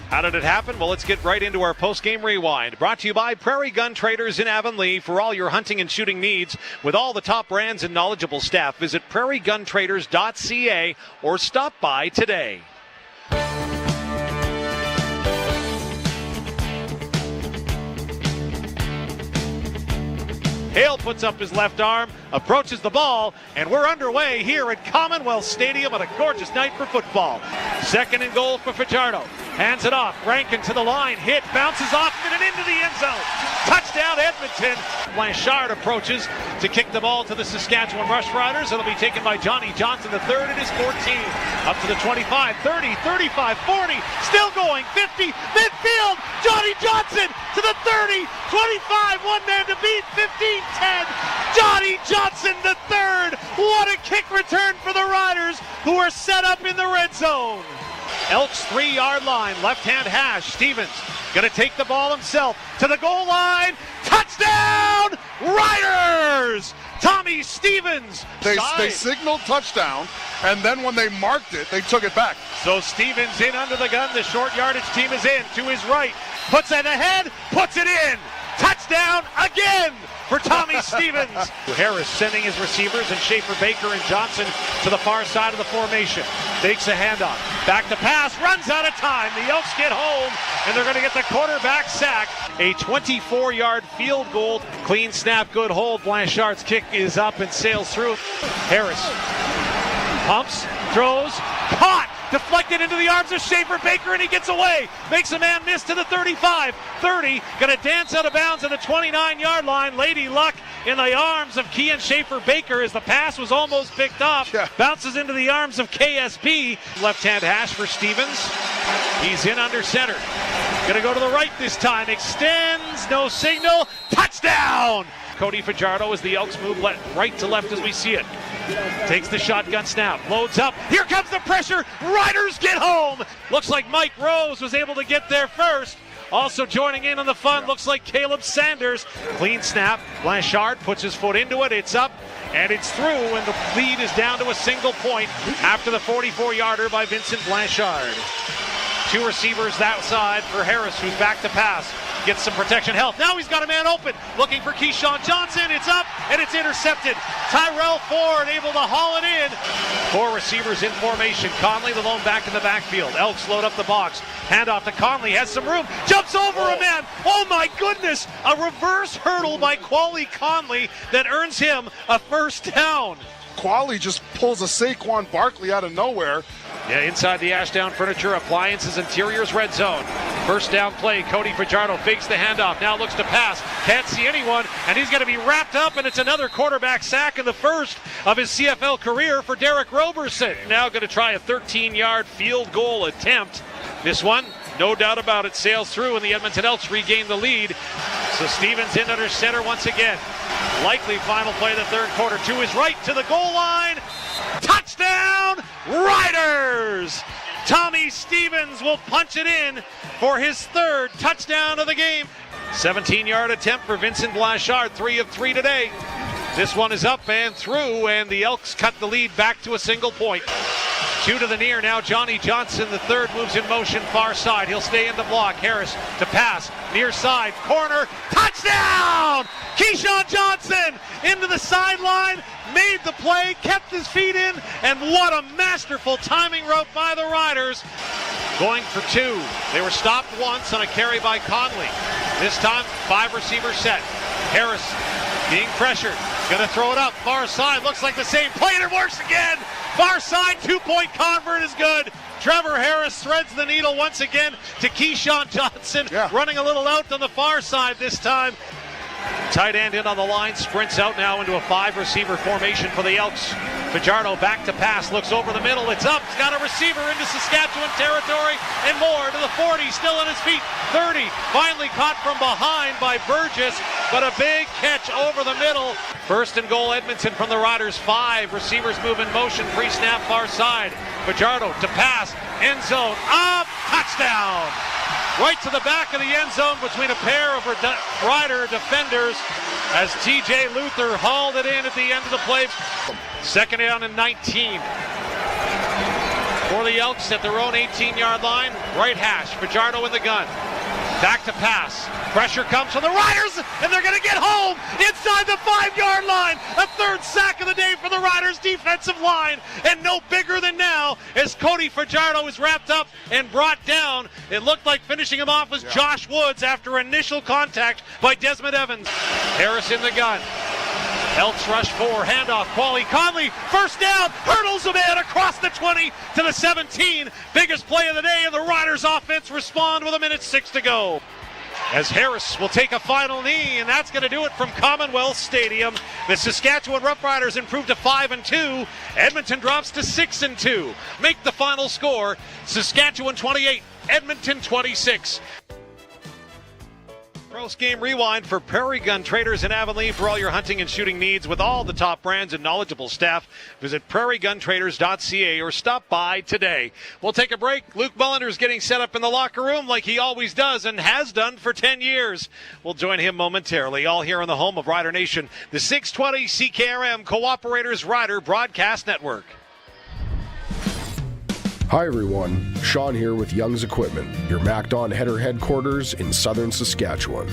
[SPEAKER 7] How did it happen? Well, let's get right into our post-game rewind. Brought to you by Prairie Gun Traders in Avonlea. For all your hunting and shooting needs, with all the top brands and knowledgeable staff, visit prairieguntraders.ca or stop by today. Hale puts up his left arm, approaches the ball, and we're underway here at Commonwealth Stadium on a gorgeous night for football. Second and goal for Fajardo. Hands it off. Rankin to the line. Hit. Bounces off and into the end zone. Touchdown Edmonton. Blanchard approaches to kick the ball to the Saskatchewan Roughriders. It'll be taken by Johnny Johnson, the third at his 14. Up to the 25, 30, 35, 40. Still going. 50. Midfield. Johnny Johnson to the 30. 25. One man to beat. 15. 10. Johnny Johnson the third. What a kick return for the Riders, who are set up in the red zone. Elks 3-yard line, left-hand hash. Stevens going to take the ball himself to the goal line. Touchdown Riders! Tommy Stevens.
[SPEAKER 10] They signaled touchdown, and then when they marked it, they took it back.
[SPEAKER 7] So Stevens in under the gun. The short yardage team is in to his right. Puts it ahead, puts it in. Touchdown again for Tommy Stevens. Harris sending his receivers, and Schaefer, Baker, and Johnson to the far side of the formation. Takes a handoff. Back to pass. Runs out of time. The Elks get home, and they're going to get the quarterback sack. A 24-yard field goal. Clean snap, good hold. Blanchard's kick is up and sails through. Harris pumps, throws, caught. Deflected into the arms of Schaefer Baker, and he gets away. Makes a man miss to the 35, 30. Going to dance out of bounds at the 29-yard line. Lady Luck in the arms of Kean Schaefer Baker as the pass was almost picked off. Yeah. Bounces into the arms of KSP. Left-hand hash for Stevens. He's in under center. Going to go to the right this time. Extends, no signal. Touchdown! Cody Fajardo as the Elks move right to left as we see it. Takes the shotgun snap, loads up. Here comes the pressure. Riders get home. Looks like Mike Rose was able to get there first. Also joining in on the fun, looks like Caleb Sanders. Clean snap. Blanchard puts his foot into it. It's up, and it's through, and the lead is down to a single point after the 44-yarder by Vincent Blanchard. Two receivers that side for Harris, who's back to pass. Gets some protection help. Now he's got a man open. Looking for Keyshawn Johnson. It's up, and it's intercepted. Tyrell Ford able to haul it in. Four receivers in formation. Conley, the lone back in the backfield. Elks load up the box. Handoff to Conley. Has some room. Jumps over a man. Oh, my goodness. A reverse hurdle by Quali Conley that earns him a first down.
[SPEAKER 10] Quali just pulls a Saquon Barkley out of nowhere.
[SPEAKER 7] Yeah, inside the Ashdown Furniture Appliances Interiors red zone. First down play, Cody Fajardo fakes the handoff, now looks to pass, can't see anyone, and he's going to be wrapped up, and it's another quarterback sack in the first of his CFL career for Derek Roberson. Now going to try a 13-yard field goal attempt. This one, no doubt about it, sails through, and the Edmonton Elks regain the lead. So Stevens in under center once again. Likely final play of the third quarter. To his right, to the goal line. Touchdown, Riders! Tommy Stevens will punch it in for his third touchdown of the game. 17-yard attempt for Vincent Blanchard, 3 of 3 today. This one is up and through, and the Elks cut the lead back to a single point. 2 to the near. Now Johnny Johnson, the third, moves in motion far side. He'll stay in the block. Harris to pass. Near side. Corner. Touchdown! Keyshawn Johnson into the sideline. Made the play. Kept his feet in. And what a masterful timing route by the Riders. Going for 2. They were stopped once on a carry by Conley. This time, 5 receiver set. Harris being pressured. Gonna throw it up. Far side. Looks like the same play, and it works again. Far side, 2-point convert is good. Trevor Harris threads the needle once again to Keyshawn Johnson. Running a little out on the far side this time. Tight end in on the line, sprints out now into a 5-receiver formation for the Elks. Fajardo back to pass, looks over the middle, it's up, he's got a receiver into Saskatchewan territory, and more to the 40, still on his feet, 30, finally caught from behind by Burgess, but a big catch over the middle. First and goal, Edmonton from the Riders, 5 receivers move in motion, pre-snap far side. Fajardo to pass, end zone, up, touchdown! Right to the back of the end zone between a pair of Rider defenders as TJ Luther hauled it in at the end of the play. Second down and 19 for the Elks at their own 18-yard line. Right hash, Fajardo in the gun. Back to pass. Pressure comes from the Riders, and they're going to get home inside the 5-yard line. A third sack of the day for the Riders defensive line, and no bigger than now as Cody Fajardo is wrapped up and brought down. It looked like finishing him off was Josh Woods after initial contact by Desmond Evans. Harris in the gun. Elks rush 4, handoff, Conley, first down, hurdles a man across the 20 to the 17. Biggest play of the day, and the Riders offense respond with 1:06 to go. As Harris will take a final knee, and that's going to do it from Commonwealth Stadium. The Saskatchewan Roughriders improve to 5-2. Edmonton drops to 6-2. Make the final score, Saskatchewan 28, Edmonton 26. Post Game Rewind for Prairie Gun Traders in Avonlea. For all your hunting and shooting needs with all the top brands and knowledgeable staff, visit prairieguntraders.ca or stop by today. We'll take a break. Luc Mullinder is getting set up in the locker room like he always does and has done for 10 years. We'll join him momentarily, all here on the home of Rider Nation, the 620 CKRM Cooperators Rider Broadcast Network.
[SPEAKER 14] Hi everyone, Sean here with Young's Equipment, your MacDon header headquarters in southern Saskatchewan.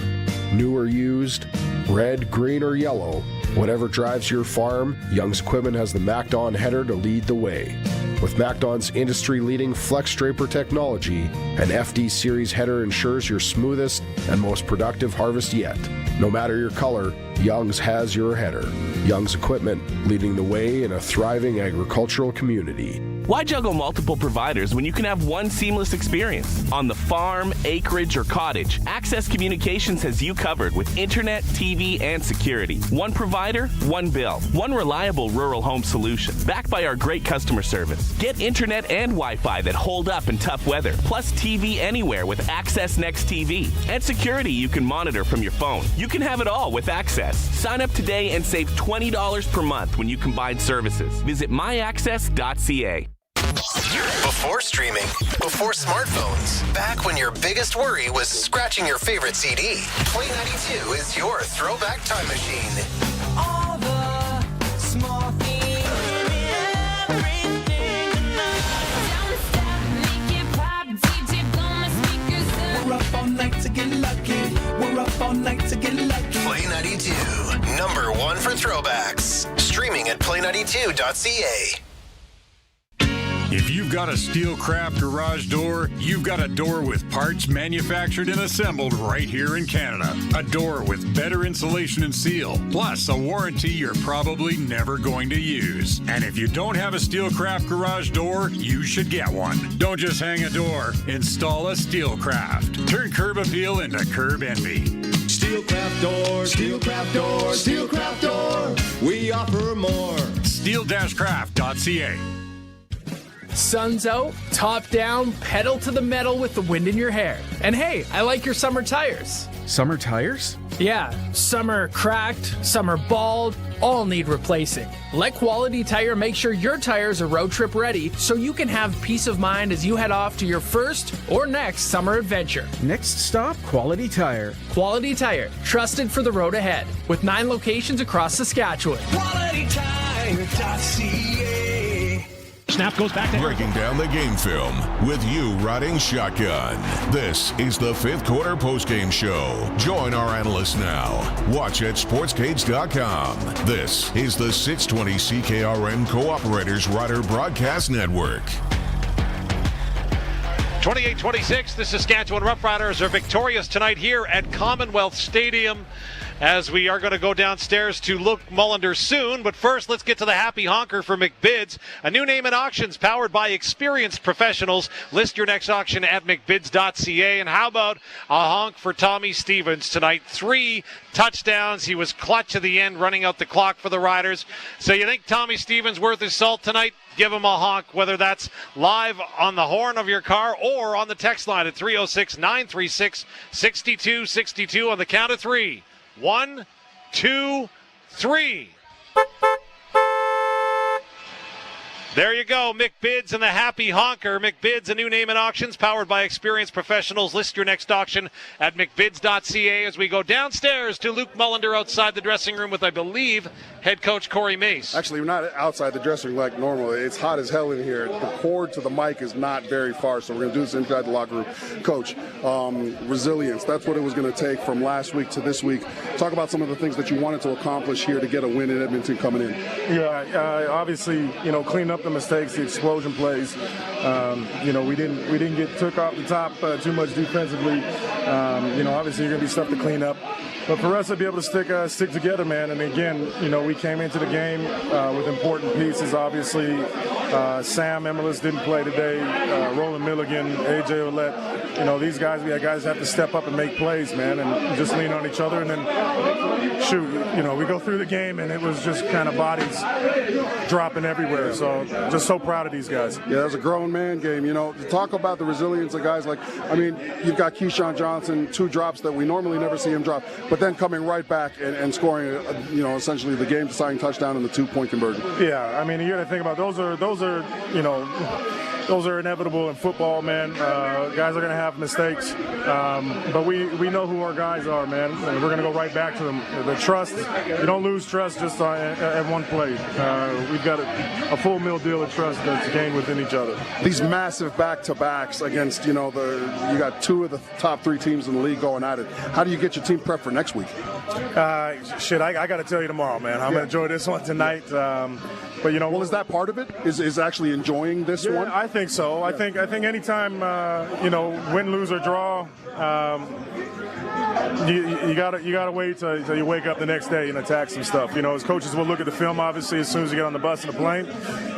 [SPEAKER 14] New or used, red, green, or yellow, whatever drives your farm, Young's Equipment has the MacDon header to lead the way. With MacDon's industry-leading Flex Draper technology, an FD Series header ensures your smoothest and most productive harvest yet. No matter your color, Young's has your header. Young's Equipment, leading the way in a thriving agricultural community.
[SPEAKER 15] Why juggle multiple providers when you can have one seamless experience? On the farm, acreage, or cottage, Access Communications has you covered with internet, TV, and security. One provider, one bill. One reliable rural home solution, backed by our great customer service. Get internet and Wi-Fi that hold up in tough weather, plus TV anywhere with Access Next TV. And security you can monitor from your phone. You can have it all with Access. Sign up today and save $20 per month when you combine services. Visit myaccess.ca.
[SPEAKER 12] Before streaming, before smartphones, back when your biggest worry was scratching your favorite CD, Play 92 is your throwback time machine.
[SPEAKER 18] All the small things, everything we're up all night to get lucky. We're up all night to get lucky.
[SPEAKER 12] Play 92, #1 for throwbacks. Streaming at play92.ca.
[SPEAKER 4] If you've got a Steelcraft garage door, you've got a door with parts manufactured and assembled right here in Canada. A door with better insulation and seal, plus a warranty you're probably never going to use. And if you don't have a Steelcraft garage door, you should get one. Don't just hang a door, install a Steelcraft. Turn curb appeal into curb envy.
[SPEAKER 18] Steelcraft door, Steelcraft door, Steelcraft door. We offer more.
[SPEAKER 4] Steel-craft.ca.
[SPEAKER 20] Sun's out, top down, pedal to the metal with the wind in your hair. And hey, I like your summer tires.
[SPEAKER 21] Summer tires?
[SPEAKER 20] Yeah, some are cracked, some are bald, all need replacing. Let Quality Tire make sure your tires are road trip ready so you can have peace of mind as you head off to your first or next summer adventure.
[SPEAKER 21] Next stop, Quality Tire.
[SPEAKER 20] Quality Tire, trusted for the road ahead, with 9 locations across Saskatchewan.
[SPEAKER 18] QualityTire.ca.
[SPEAKER 5] snap goes back to
[SPEAKER 1] breaking down the game film with you riding shotgun. This is the fifth quarter postgame show. Join our analysts now. Watch at sportscage.com. This is the 620 CKRM Cooperators Rider Broadcast Network.
[SPEAKER 7] 28-26, the Saskatchewan Roughriders are victorious tonight here at Commonwealth Stadium, as we are going to go downstairs to Luc Mullinder soon. But first, let's get to the happy honker for McBids, a new name in auctions powered by experienced professionals. List your next auction at mcbids.ca. And how about a honk for Tommy Stevens tonight? 3 touchdowns. He was clutch at the end, running out the clock for the Riders. So you think Tommy Stevens worth his salt tonight? Give him a honk, whether that's live on the horn of your car or on the text line at 306-936-6262 on the count of 3. 1, 2, 3. There you go, McBids and the happy honker. McBids, a new name in auctions, powered by experienced professionals. List your next auction at mcbids.ca as we go downstairs to Luc Mullinder outside the dressing room with, I believe, head coach Corey Mace.
[SPEAKER 10] Actually, we're not outside the dressing room like normal. It's hot as hell in here. The cord to the mic is not very far, so we're going to do this inside the locker room. Coach, resilience, that's what it was going to take from last week to this week. Talk about some of the things that you wanted to accomplish here to get a win in Edmonton coming in.
[SPEAKER 11] Yeah, obviously, clean up the mistakes, the explosion plays. We didn't get took off the top too much defensively. Obviously, you're going to be stuff to clean up. But for us to be able to stick together, man, and again, we came into the game with important pieces. Obviously, Sam Emelis didn't play today. Roland Milligan, AJ Ouellette. These guys, we had guys have to step up and make plays, man, and just lean on each other. And then, we go through the game, and it was just kind of bodies dropping everywhere. So just so proud of these guys.
[SPEAKER 10] Yeah, that's a grown man game. To talk about the resilience of guys you've got Keyshawn Johnson, 2 drops that we normally never see him drop, but then coming right back and scoring, essentially the game-deciding touchdown and the 2-point conversion.
[SPEAKER 11] Yeah, you got to think about those are inevitable in football, man. Guys are going to have mistakes, but we know who our guys are, man, and we're going to go right back to them. The trust, you don't lose trust just at one play. We've got a full meal deal of trust that's gained within each other.
[SPEAKER 10] These massive back-to-backs against, you got 2 of the top 3 teams in the league going at it. How do you get your team prepped for next week?
[SPEAKER 11] I got to tell you tomorrow, man. I'm going to enjoy this one tonight. But well,
[SPEAKER 10] is that part of it? Is actually enjoying this one?
[SPEAKER 11] I think so. I think anytime win, lose, or draw, you gotta wait till you wake up the next day and attack some stuff. As coaches, we'll look at the film obviously as soon as we get on the bus and the plane.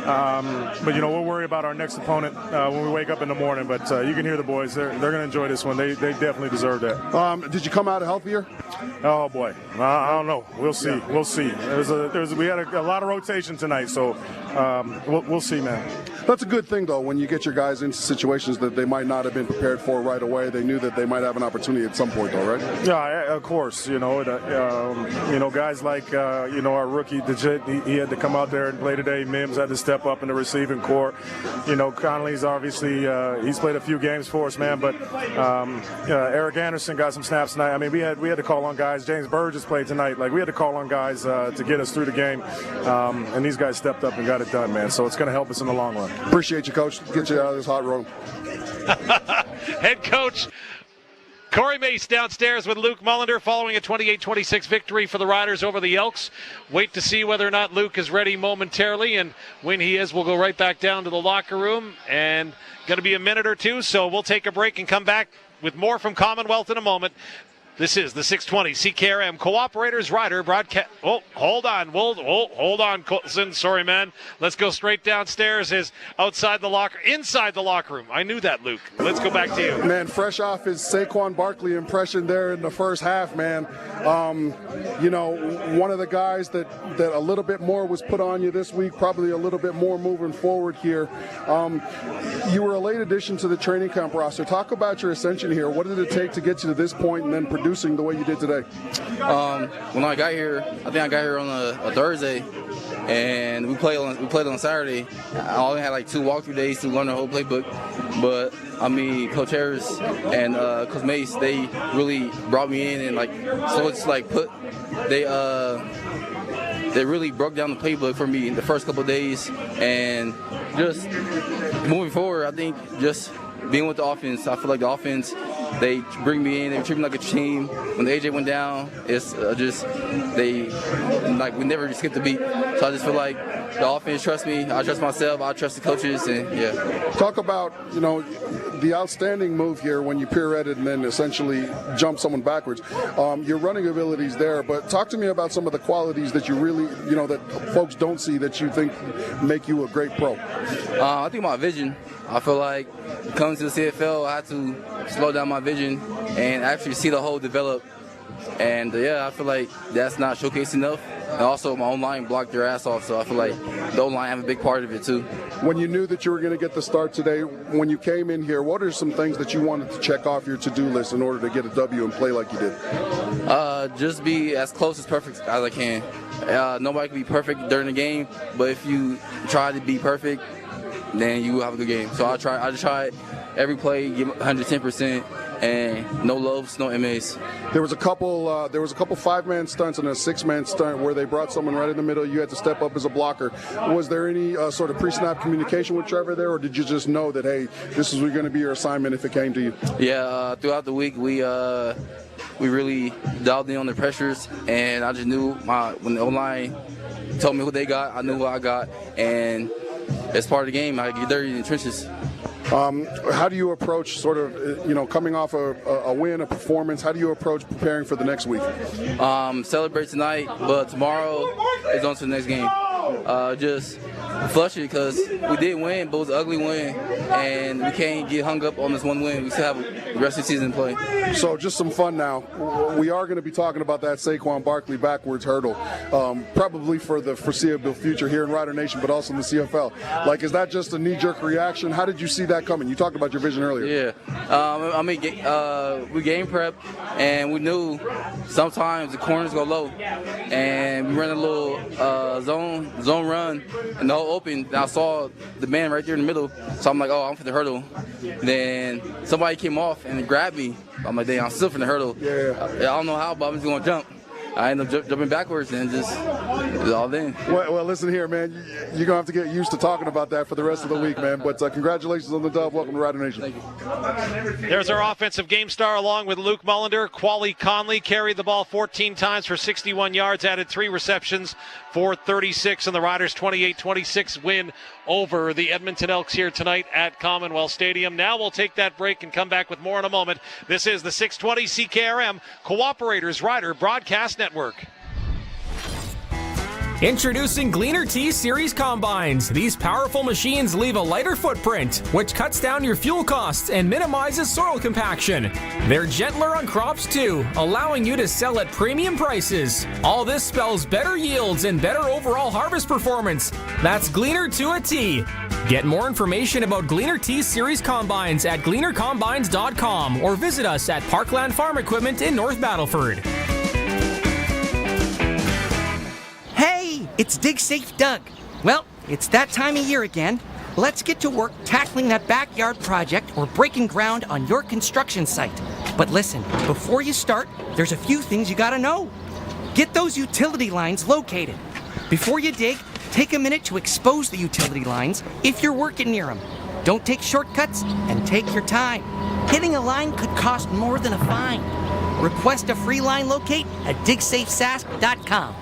[SPEAKER 11] But we'll worry about our next opponent when we wake up in the morning. But you can hear the boys; they're gonna enjoy this one. They definitely deserve that.
[SPEAKER 10] Did you come out healthier?
[SPEAKER 11] Oh boy, I don't know. We'll see. Yeah. We'll see. We had a lot of rotation tonight, so we'll see, man.
[SPEAKER 10] That's a good thing, though, when you get your guys into situations that they might not have been prepared for right away. They knew that they might have an opportunity at some point, though, right?
[SPEAKER 11] Yeah, of course. Guys like our rookie, Digit, he had to come out there and play today. Mims had to step up in the receiving core. Connolly's obviously he's played a few games for us, man. But Eric Anderson got some snaps tonight. We had to call on guys. James Burgess played tonight. We had to call on guys to get us through the game, and these guys stepped up and got it done, man. So it's going to help us in the long run.
[SPEAKER 10] Appreciate you, Coach. Get you out of this hot room.
[SPEAKER 7] Head coach Corey Mace downstairs with Luc Mullinder following a 28-26 victory for the Riders over the Elks. Wait to see whether or not Luc is ready momentarily, and when he is, we'll go right back down to the locker room, and going to be a minute or two, so we'll take a break and come back with more from Commonwealth in a moment. This is the 620 CKRM Cooperators Rider Broadcast. Oh, hold on. Hold on, Colson. Sorry, man. Let's go straight downstairs. Inside the locker room. I knew that, Luc. Let's go back to you.
[SPEAKER 10] Man, fresh off his Saquon Barkley impression there in the first half, man. One of the guys that a little bit more was put on you this week, probably a little bit more moving forward here. You were a late addition to the training camp roster. Talk about your ascension here. What did it take to get you to this point and then producing the way you did today?
[SPEAKER 16] When I got here, I think I got here on a Thursday, and we played on Saturday. I only had 2 walkthrough days to learn the whole playbook, but Coach Harris and Coach Mace, they really brought me in, and so it's they really broke down the playbook for me in the first couple of days. And just moving forward, I think just being with the offense, I feel like the offense, they bring me in, they treat me like a team. When the AJ went down, it's we never skipped a beat. So I just feel like the offense trusts me, I trust myself, I trust the coaches, and yeah.
[SPEAKER 10] Talk about, the outstanding move here when you pirouetted and then essentially jump someone backwards. Your running ability's there, but talk to me about some of the qualities that you really, that folks don't see that you think make you a great pro.
[SPEAKER 16] I think my vision. I feel like coming to the CFL, I had to slow down my vision and actually see the whole develop. And I feel like that's not showcased enough. And also my O-line blocked their ass off, so I feel like the O-line have a big part of it too.
[SPEAKER 10] When you knew that you were going to get the start today, when you came in here, what are some things that you wanted to check off your to-do list in order to get a W and play like you did?
[SPEAKER 16] Just be as close as perfect as I can. Nobody can be perfect during the game, but if you try to be perfect, then you will have a good game. So I just try every play, give 110%, and no lows, no MAs.
[SPEAKER 10] There was a couple 5-man stunts and a 6-man stunt where they brought someone right in the middle. You had to step up as a blocker. Was there any sort of pre-snap communication with Trevor there, or did you just know that, hey, this is going to be your assignment if it came to you? Yeah, throughout the week we really dialed in on the pressures, and I just knew when the O-line told me who they got, I knew who I got, and it's part of the game. I get dirty in the trenches. How do you approach sort of, coming off a win, a performance, how do you approach preparing for the next week?
[SPEAKER 16] Celebrate tonight, but tomorrow is on to the next game. Just flush it because we did win, but it was an ugly win, and we can't get hung up on this one win. We still have the rest of the season to play. So just some fun now. We are going to be talking about that Saquon Barkley backwards hurdle, probably for the foreseeable future here in Rider Nation, but also in the CFL. Like, is that just a knee-jerk reaction? How did you see that coming? You talked about your vision earlier. Yeah. We game prep, and we knew sometimes the corners go low, and we ran a little zone run, and the whole open. And I saw the man right there in the middle, so I'm like, oh, I'm for the hurdle. Then somebody came off and grabbed me. I'm like, damn, I'm still for the hurdle. Yeah. I don't know how, but I'm just going to jump. I ended up jumping backwards and just it was all in. Well, listen here, man. You're going to have to get used to talking about that for the rest of the week, man. But congratulations on the dub. Welcome to Rider Nation. Thank you.
[SPEAKER 7] There's our offensive game star along with Luc Mullinder. Quali Conley carried the ball 14 times for 61 yards, added 3 receptions for 36 in the Riders' 28-26 win over the Edmonton Elks here tonight at Commonwealth Stadium. Now we'll take that break and come back with more in a moment. This is the 620 CKRM Cooperators Rider Broadcast Network.
[SPEAKER 6] Introducing Gleaner T-Series Combines. These powerful machines leave a lighter footprint, which cuts down your fuel costs and minimizes soil compaction. They're gentler on crops too, allowing you to sell at premium prices. All this spells better yields and better overall harvest performance. That's Gleaner to a T. Get more information about Gleaner T-Series Combines at gleanercombines.com or visit us at Parkland Farm Equipment in North Battleford.
[SPEAKER 13] Hey, it's Dig Safe Doug. Well, it's that time of year again. Let's get to work tackling that backyard project or breaking ground on your construction site. But listen, before you start, there's a few things you gotta know. Get those utility lines located. Before you dig, take a minute to expose the utility lines if you're working near them. Don't take shortcuts and take your time. Hitting a line could cost more than a fine. Request a free line locate at digsafesask.com.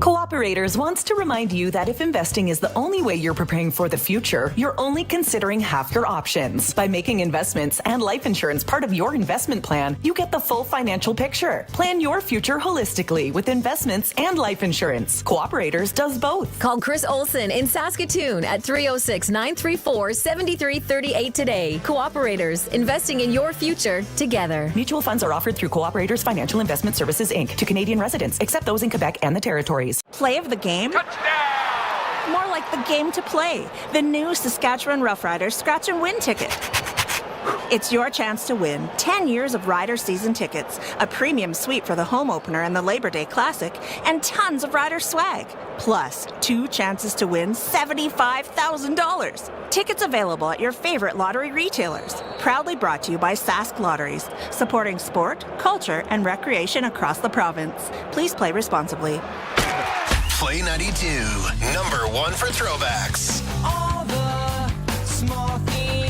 [SPEAKER 17] Cooperators wants to remind you that if investing is the only way you're preparing for the future, you're only considering half your options. By making investments and life insurance part of your investment plan, you get the full financial picture. Plan your future holistically with investments and life insurance. Cooperators does both.
[SPEAKER 19] Call Chris Olson in Saskatoon at 306-934-7338 today. Cooperators, investing in your future together.
[SPEAKER 17] Mutual funds are offered through Cooperators Financial Investment Services, Inc. to Canadian residents, except those in Quebec and the Territories.
[SPEAKER 24] Play of the game? Touchdown! More like the game to play. The new Saskatchewan Roughriders Scratch and Win ticket. It's your chance to win 10 years of Rider season tickets, a premium suite for the home opener and the Labor Day Classic, and tons of Rider swag. Plus, 2 chances to win $75,000. Tickets available at your favorite lottery retailers. Proudly brought to you by Sask Lotteries, supporting sport, culture, and recreation across the province. Please play responsibly.
[SPEAKER 12] Play 92, number one for throwbacks.
[SPEAKER 18] All the small things.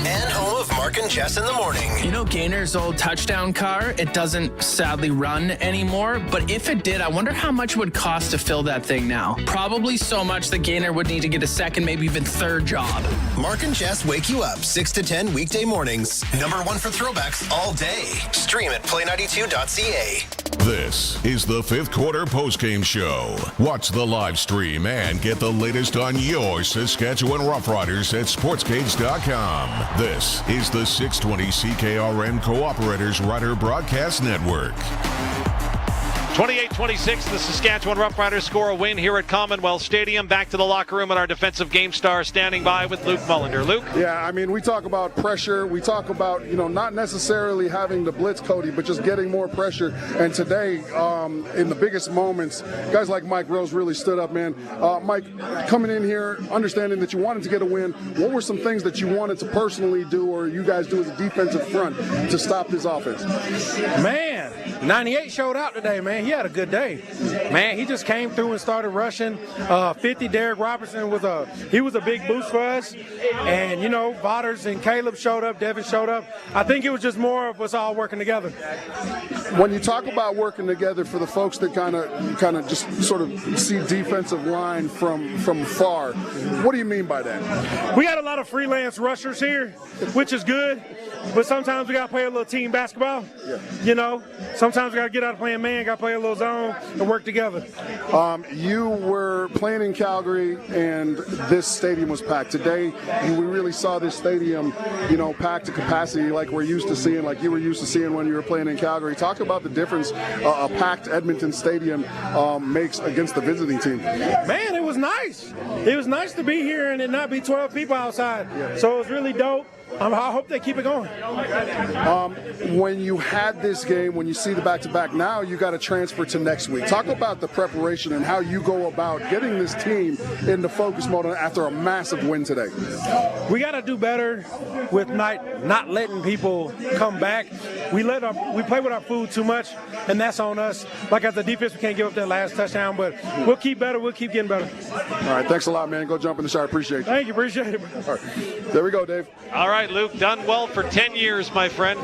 [SPEAKER 12] And home of Mark and Jess in the morning.
[SPEAKER 20] You know Gainer's old touchdown car? It doesn't sadly run anymore, but if it did, I wonder how much it would cost to fill that thing now. Probably so much that Gainer would need to get a second, maybe even third job.
[SPEAKER 12] Mark and Jess wake you up 6 to 10 weekday mornings. Number one for throwbacks all day. Stream at play92.ca.
[SPEAKER 1] This is the fifth quarter postgame show. Watch the live stream and get the latest on your Saskatchewan Roughriders at sportscage.com. This is the 620 CKRM Cooperators Rider Broadcast Network.
[SPEAKER 7] 28-26, the Saskatchewan Roughriders score a win here at Commonwealth Stadium. Back to the locker room, and our defensive game star standing by with Luc Mullinder. Luc?
[SPEAKER 10] Yeah, I mean, we talk about pressure. We talk about, not necessarily having to blitz Cody, but just getting more pressure. And today, in the biggest moments, guys like Mike Rose really stood up, man. Mike, coming in here, understanding that you wanted to get a win, what were some things that you wanted to personally do or you guys do as a defensive front to stop this offense?
[SPEAKER 2] Man, 98 showed out today, man. He had a good day. Man, he just came through and started rushing. 50, Derek Robertson was a big boost for us. And, Vodders and Caleb showed up, Devin showed up. I think it was just more of us all working together.
[SPEAKER 10] When you talk about working together, for the folks that kind of just sort of see defensive line from far, what do you mean by that?
[SPEAKER 2] We got a lot of freelance rushers here, which is good. But sometimes we got to play a little team basketball. Yeah. Sometimes we got to get out of playing man, got to play a little zone and work together.
[SPEAKER 10] You were playing in Calgary, and this stadium was packed. Today, we really saw this stadium, packed to capacity like we're used to seeing, like you were used to seeing when you were playing in Calgary. Talk about the difference a packed Edmonton stadium makes against the visiting team.
[SPEAKER 2] Man, it was nice. It was nice to be here and it not be 12 people outside. Yeah. So it was really dope. I hope they keep it going.
[SPEAKER 10] When you had this game, when you see the back-to-back, now you got to transfer to next week. Talk about the preparation and how you go about getting this team into focus mode after a massive win today.
[SPEAKER 2] We got to do better with not letting people come back. We play with our food too much, and that's on us. Like as the defense, we can't give up that last touchdown, but we'll keep better. We'll keep getting better.
[SPEAKER 10] All right, thanks a lot, man. Go jump in the shower. Appreciate it.
[SPEAKER 2] Thank you. Appreciate it.
[SPEAKER 10] All right. There we go, Dave.
[SPEAKER 7] All right, Luc, done well for 10 years, my friend.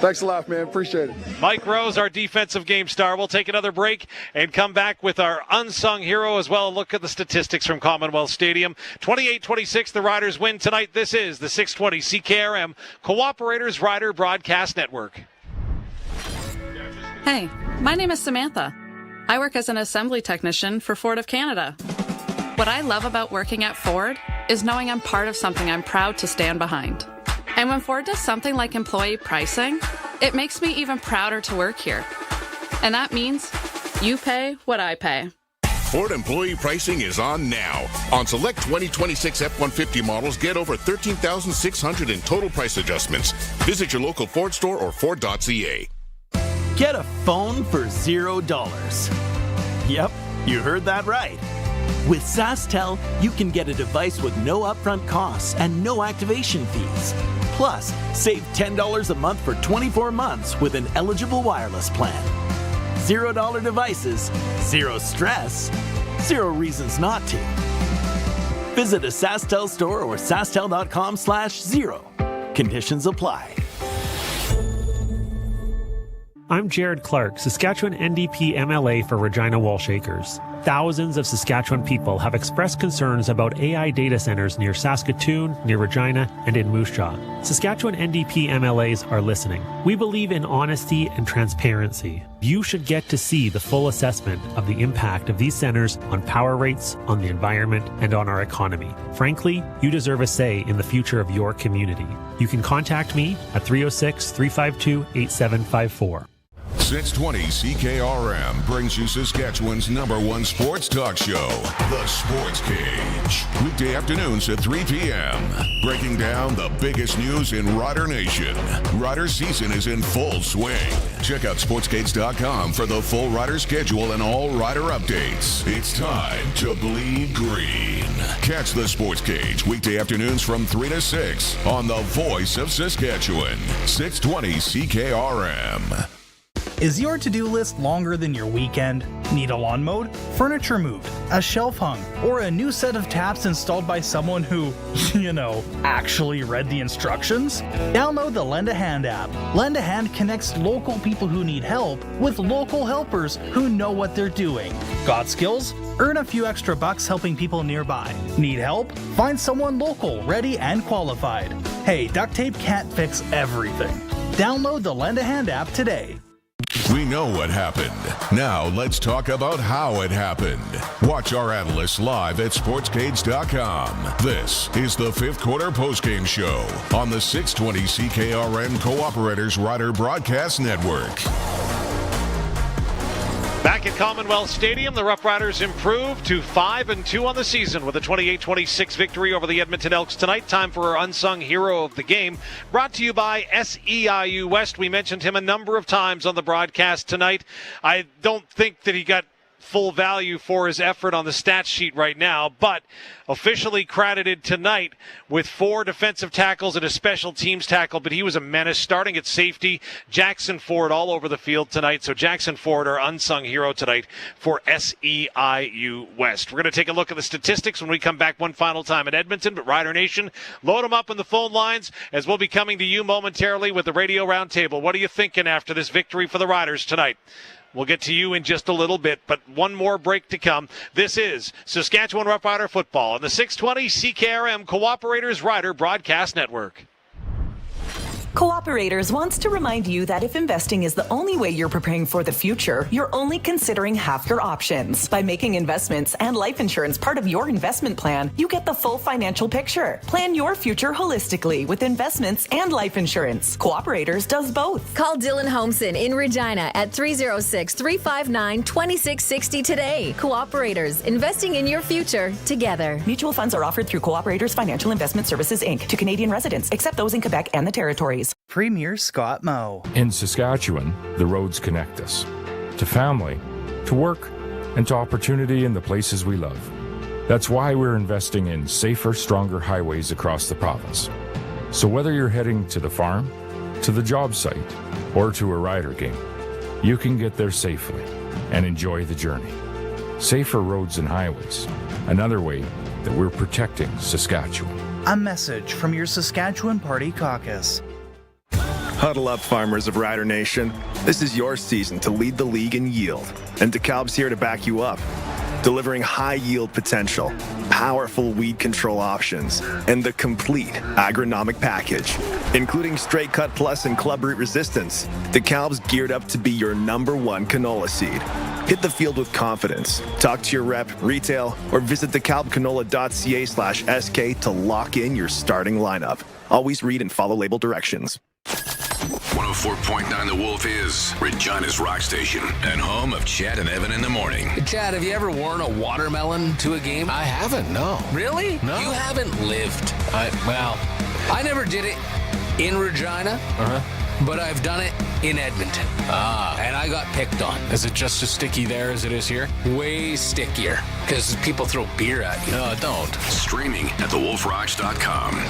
[SPEAKER 10] Thanks a lot, man. Appreciate it.
[SPEAKER 7] Mike Rose, our defensive game star. We'll take another break and come back with our unsung hero as well. Look at the statistics from Commonwealth Stadium. 28-26, the Riders win tonight. This is the 620 CKRM Cooperators Rider Broadcast Network.
[SPEAKER 9] Hey, my name is Samantha. I work as an assembly technician for Ford of Canada. What I love about working at Ford is knowing I'm part of something I'm proud to stand behind. And when Ford does something like employee pricing, it makes me even prouder to work here. And that means you pay what I pay.
[SPEAKER 22] Ford employee pricing is on now. On select 2026 F-150 models, get over $13,600 in total price adjustments. Visit your local Ford store or Ford.ca.
[SPEAKER 23] Get a phone for $0. Yep, you heard that right. With SaskTel, you can get a device with no upfront costs and no activation fees. Plus, save $10 a month for 24 months with an eligible wireless plan. $0 devices, zero stress, zero reasons not to. Visit a SaskTel store or sastel.com/0. Conditions apply.
[SPEAKER 25] I'm Jared Clark, Saskatchewan NDP MLA for Regina Wallshakers. Thousands of Saskatchewan people have expressed concerns about AI data centers near Saskatoon, near Regina, and in Moose Jaw. Saskatchewan NDP MLAs are listening. We believe in honesty and transparency. You should get to see the full assessment of the impact of these centers on power rates, on the environment, and on our economy. Frankly, you deserve a say in the future of your community. You can contact me at 306-352-8754.
[SPEAKER 1] 620 CKRM brings you Saskatchewan's #1 sports talk show, The Sports Cage. Weekday afternoons at 3 p.m. Breaking down the biggest news in Rider Nation. Rider season is in full swing. Check out sportscage.com for the full Rider schedule and all Rider updates. It's time to bleed green. Catch The Sports Cage weekday afternoons from 3 to 6 on the voice of Saskatchewan, 620 CKRM.
[SPEAKER 3] Is your to-do list longer than your weekend? Need a lawn mowed, furniture moved, a shelf hung, or a new set of taps installed by someone who, actually read the instructions? Download the Lend a Hand app. Lend a Hand connects local people who need help with local helpers who know what they're doing. Got skills? Earn a few extra bucks helping people nearby. Need help? Find someone local, ready, and qualified. Hey, duct tape can't fix everything. Download the Lend a Hand app today.
[SPEAKER 1] We know what happened. Now let's talk about how it happened. Watch our analysts live at sportscades.com. This is the fifth quarter postgame show on the 620 CKRM Cooperators Rider Broadcast Network.
[SPEAKER 7] Back at Commonwealth Stadium, the Roughriders improved to 5-2 on the season with a 28-26 victory over the Edmonton Elks tonight. Time for our unsung hero of the game, brought to you by SEIU West. We mentioned him a number of times on the broadcast tonight. I don't think that he got full value for his effort on the stat sheet right now, but officially credited tonight with 4 defensive tackles and a special teams tackle, but he was a menace starting at safety. Jackson Ford all over the field tonight, so Jackson Ford, our unsung hero tonight for SEIU West. We're going to take a look at the statistics when we come back one final time in Edmonton, but Rider Nation, load them up on the phone lines as we'll be coming to you momentarily with the Radio Roundtable. What are you thinking after this victory for the Riders tonight? We'll get to you in just a little bit, but one more break to come. This is Saskatchewan Roughrider football on the 620 CKRM Cooperators Rider Broadcast Network.
[SPEAKER 17] Cooperators wants to remind you that if investing is the only way you're preparing for the future, you're only considering half your options. By making investments and life insurance part of your investment plan, you get the full financial picture. Plan your future holistically with investments and life insurance. Cooperators does both.
[SPEAKER 19] Call Dylan Homeson in Regina at 306-359-2660 today. Cooperators, investing in your future together.
[SPEAKER 17] Mutual funds are offered through Cooperators Financial Investment Services, Inc. to Canadian residents, except those in Quebec and the Territories.
[SPEAKER 4] Premier Scott Moe. In Saskatchewan, the roads connect us to family, to work, and to opportunity in the places we love. That's why we're investing in safer, stronger highways across the province. So whether you're heading to the farm, to the job site, or to a Rider game, you can get there safely and enjoy the journey. Safer roads and highways, another way that we're protecting Saskatchewan.
[SPEAKER 21] A message from your Saskatchewan Party Caucus.
[SPEAKER 8] Huddle up, farmers of Rider Nation. This is your season to lead the league in yield, and DeKalb's here to back you up. Delivering high yield potential, powerful weed control options, and the complete agronomic package, including Straight Cut Plus and Club Root Resistance. DeKalb's geared up to be your #1 canola seed. Hit the field with confidence. Talk to your rep, retail, or visit DeKalbCanola.ca/SK to lock in your starting lineup. Always read and follow label directions.
[SPEAKER 14] 104.9 The Wolf is Regina's rock station and home of Chad and Evan in the morning.
[SPEAKER 15] Chad, have you ever worn a watermelon to a game? I haven't, no. Really? No. You haven't lived. I never did it in Regina, but I've done it in Edmonton. And I got picked on. Is it just as sticky there as it is here? Way stickier, because people throw beer at you. No, don't.
[SPEAKER 14] Streaming at thewolfrocks.com.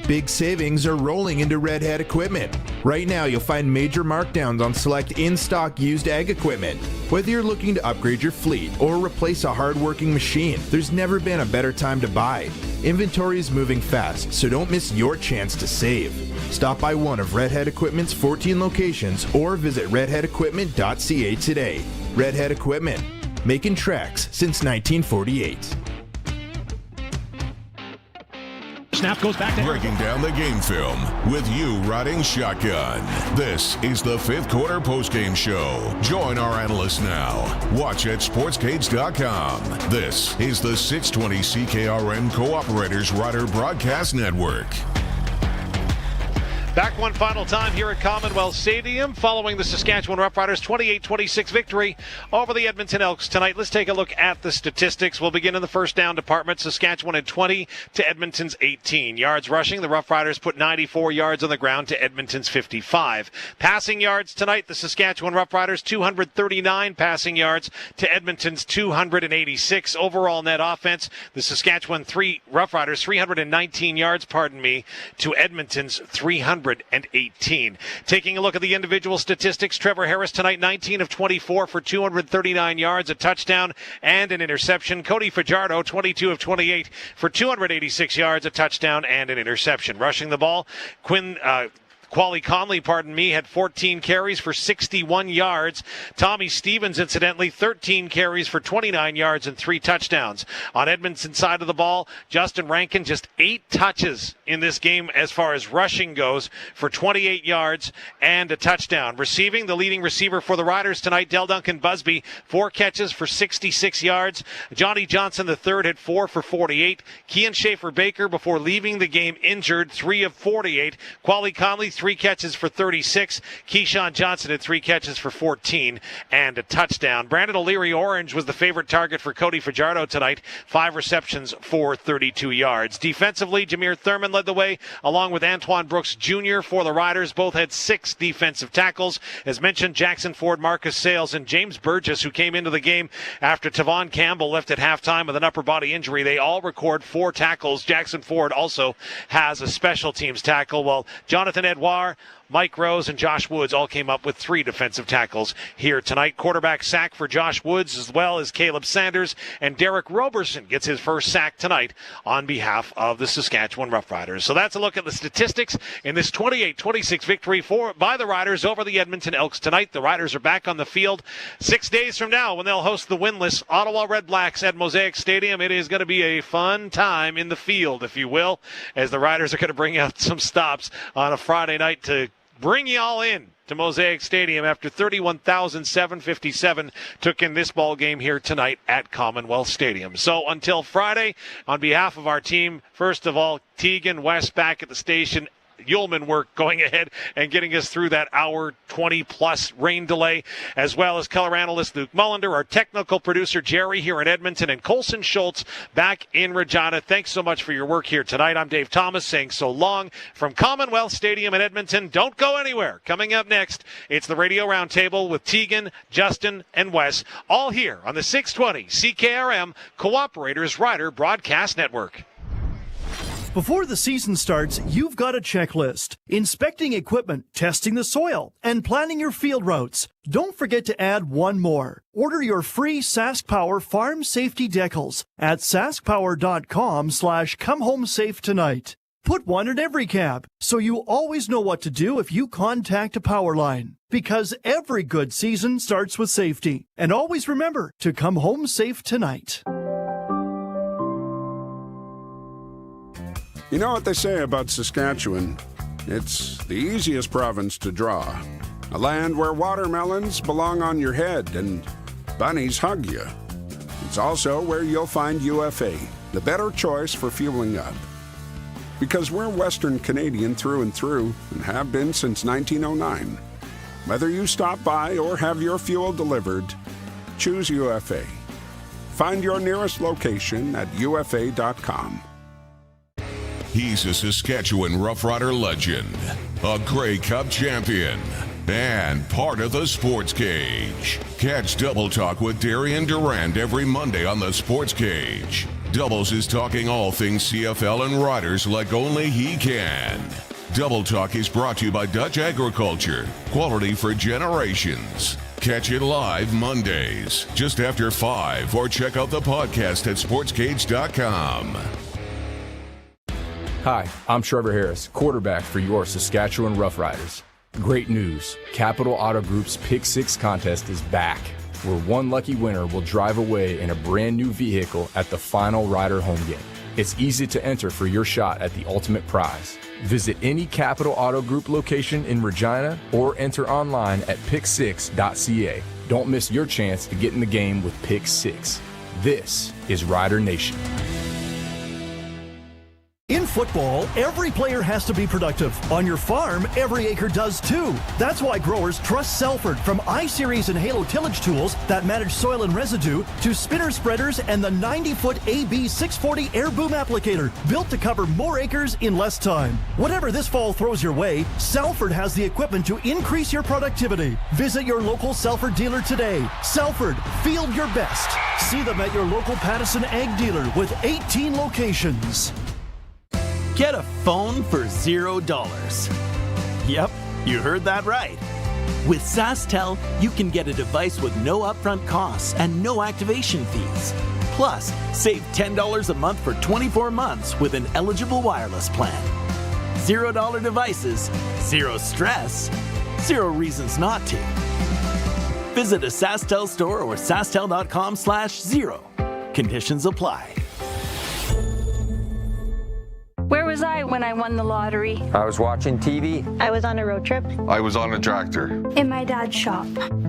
[SPEAKER 26] Big savings are rolling into Red Hat equipment. Right now, you'll find major markdowns on select in-stock used ag equipment. Whether you're looking to upgrade your fleet or replace a hard-working machine, there's never been a better time to buy. Inventory is moving fast, so don't miss your chance to save. Stop by one of Red Hat Equipment's 14 locations or visit redhatequipment.ca today. Red Hat Equipment, making tracks since 1948.
[SPEAKER 1] Snap goes back to breaking down the game film with you riding shotgun. This is the fifth quarter postgame show. Join our analysts now. Watch at sportscades.com. This is the 620 CKRM Cooperators Rider Broadcast Network.
[SPEAKER 7] Back one final time here at Commonwealth Stadium following the Saskatchewan Roughriders 28-26 victory over the Edmonton Elks tonight. Let's take a look at the statistics. We'll begin in the first down department. Saskatchewan at 20 to Edmonton's 18. Yards rushing, the Roughriders put 94 yards on the ground to Edmonton's 55. Passing yards tonight, the Saskatchewan Roughriders 239 passing yards to Edmonton's 286. Overall net offense, the Saskatchewan Roughriders 319 yards, to Edmonton's 300. 118. Taking a look at the individual statistics, Trevor Harris tonight, 19 of 24 for 239 yards, a touchdown and an interception. Cody Fajardo, 22 of 28 for 286 yards, a touchdown and an interception. Rushing the ball, Quali Conley, had 14 carries for 61 yards. Tommy Stevens, incidentally, 13 carries for 29 yards and 3 touchdowns. On Edmonton's side of the ball, Justin Rankin, just 8 touches in this game as far as rushing goes for 28 yards and a touchdown. Receiving, the leading receiver for the Riders tonight, Del Duncan Busby, 4 catches for 66 yards. Johnny Johnson III had 4 for 48. Kean Schaefer-Baker, before leaving the game injured, 3 of 48. Quali Conley, 3 catches for 36. Keyshawn Johnson had 3 catches for 14 and a touchdown. Brandon O'Leary Orange was the favorite target for Cody Fajardo tonight, 5 receptions for 32 yards. Defensively, Jameer Thurman led the way, along with Antoine Brooks Jr. for the Riders. Both had 6 defensive tackles. As mentioned, Jackson Ford, Marcus Sales, and James Burgess, who came into the game after Tavon Campbell left at halftime with an upper body injury, they all record 4 tackles. Jackson Ford also has a special teams tackle, while Jonathan Edouard, Mike Rose, and Josh Woods all came up with 3 defensive tackles here tonight. Quarterback sack for Josh Woods, as well as Caleb Sanders, and Derek Roberson gets his first sack tonight on behalf of the Saskatchewan Roughriders. So that's a look at the statistics in this 28-26 victory by the Riders over the Edmonton Elks tonight. The Riders are back on the field 6 days from now when they'll host the winless Ottawa Red Blacks at Mosaic Stadium. It is going to be a fun time in the field, if you will, as the Riders are going to bring out some stops on a Friday night to bring you all in to Mosaic Stadium after 31,757 took in this ball game here tonight at Commonwealth Stadium. So until Friday, on behalf of our team, first of all, Teagan, Wes back at the station, yeoman work going ahead and getting us through that hour 20-plus rain delay, as well as color analyst Luc Mullinder, our technical producer Jerry here in Edmonton, and Colson Schultz back in Regina. Thanks so much for your work here tonight. I'm Dave Thomas saying so long from Commonwealth Stadium in Edmonton. Don't go anywhere. Coming up next, it's the Radio Roundtable with Teagan, Justin, and Wes, all here on the 620 CKRM Cooperators Rider Broadcast Network.
[SPEAKER 5] Before the season starts, you've got a checklist. Inspecting equipment, testing the soil, and planning your field routes. Don't forget to add one more. Order your free Sask Power Farm Safety Decals at saskpower.com/comehomesafe tonight. Put one in every cab, so you always know what to do if you contact a power line. Because every good season starts with safety. And always remember to come home safe tonight.
[SPEAKER 6] You know what they say about Saskatchewan? It's the easiest province to draw. A land where watermelons belong on your head and bunnies hug you. It's also where you'll find UFA, the better choice for fueling up. Because we're Western Canadian through and through and have been since 1909. Whether you stop by or have your fuel delivered, choose UFA. Find your nearest location at ufa.com.
[SPEAKER 1] He's a Saskatchewan Roughrider legend, a Grey Cup champion, and part of the Sports Cage. Catch Double Talk with Darian Durand every Monday on the Sports Cage. Doubles is talking all things CFL and riders like only he can. Double Talk is brought to you by Dutch Agriculture, quality for generations. Catch it live Mondays, just after 5, or check out the podcast at sportscage.com.
[SPEAKER 4] Hi, I'm Trevor Harris, quarterback for your Saskatchewan Roughriders. Great news, Capital Auto Group's Pick 6 contest is back, where one lucky winner will drive away in a brand new vehicle at the final Rider home game. It's easy to enter for your shot at the ultimate prize. Visit any Capital Auto Group location in Regina or enter online at pick6.ca. Don't miss your chance to get in the game with Pick 6. This is Rider Nation.
[SPEAKER 5] In football, every player has to be productive. On your farm, every acre does too. That's why growers trust Selford, from I-Series and Halo tillage tools that manage soil and residue to spinner spreaders and the 90-foot AB 640 air boom applicator, built to cover more acres in less time. Whatever this fall throws your way, Selford has the equipment to increase your productivity. Visit your local Selford dealer today. Selford, field your best. See them at your local Pattison Ag dealer with 18 locations.
[SPEAKER 23] Get a phone for $0. Yep, you heard that right. With SaskTel, you can get a device with no upfront costs and no activation fees. Plus, save $10 a month for 24 months with an eligible wireless plan. $0 devices, zero stress, zero reasons not to. Visit a SaskTel store or sastel.com/0. Conditions apply.
[SPEAKER 11] Where was I when I won the lottery?
[SPEAKER 13] I was watching TV.
[SPEAKER 11] I was on a road trip.
[SPEAKER 16] I was on a tractor.
[SPEAKER 11] In my dad's shop.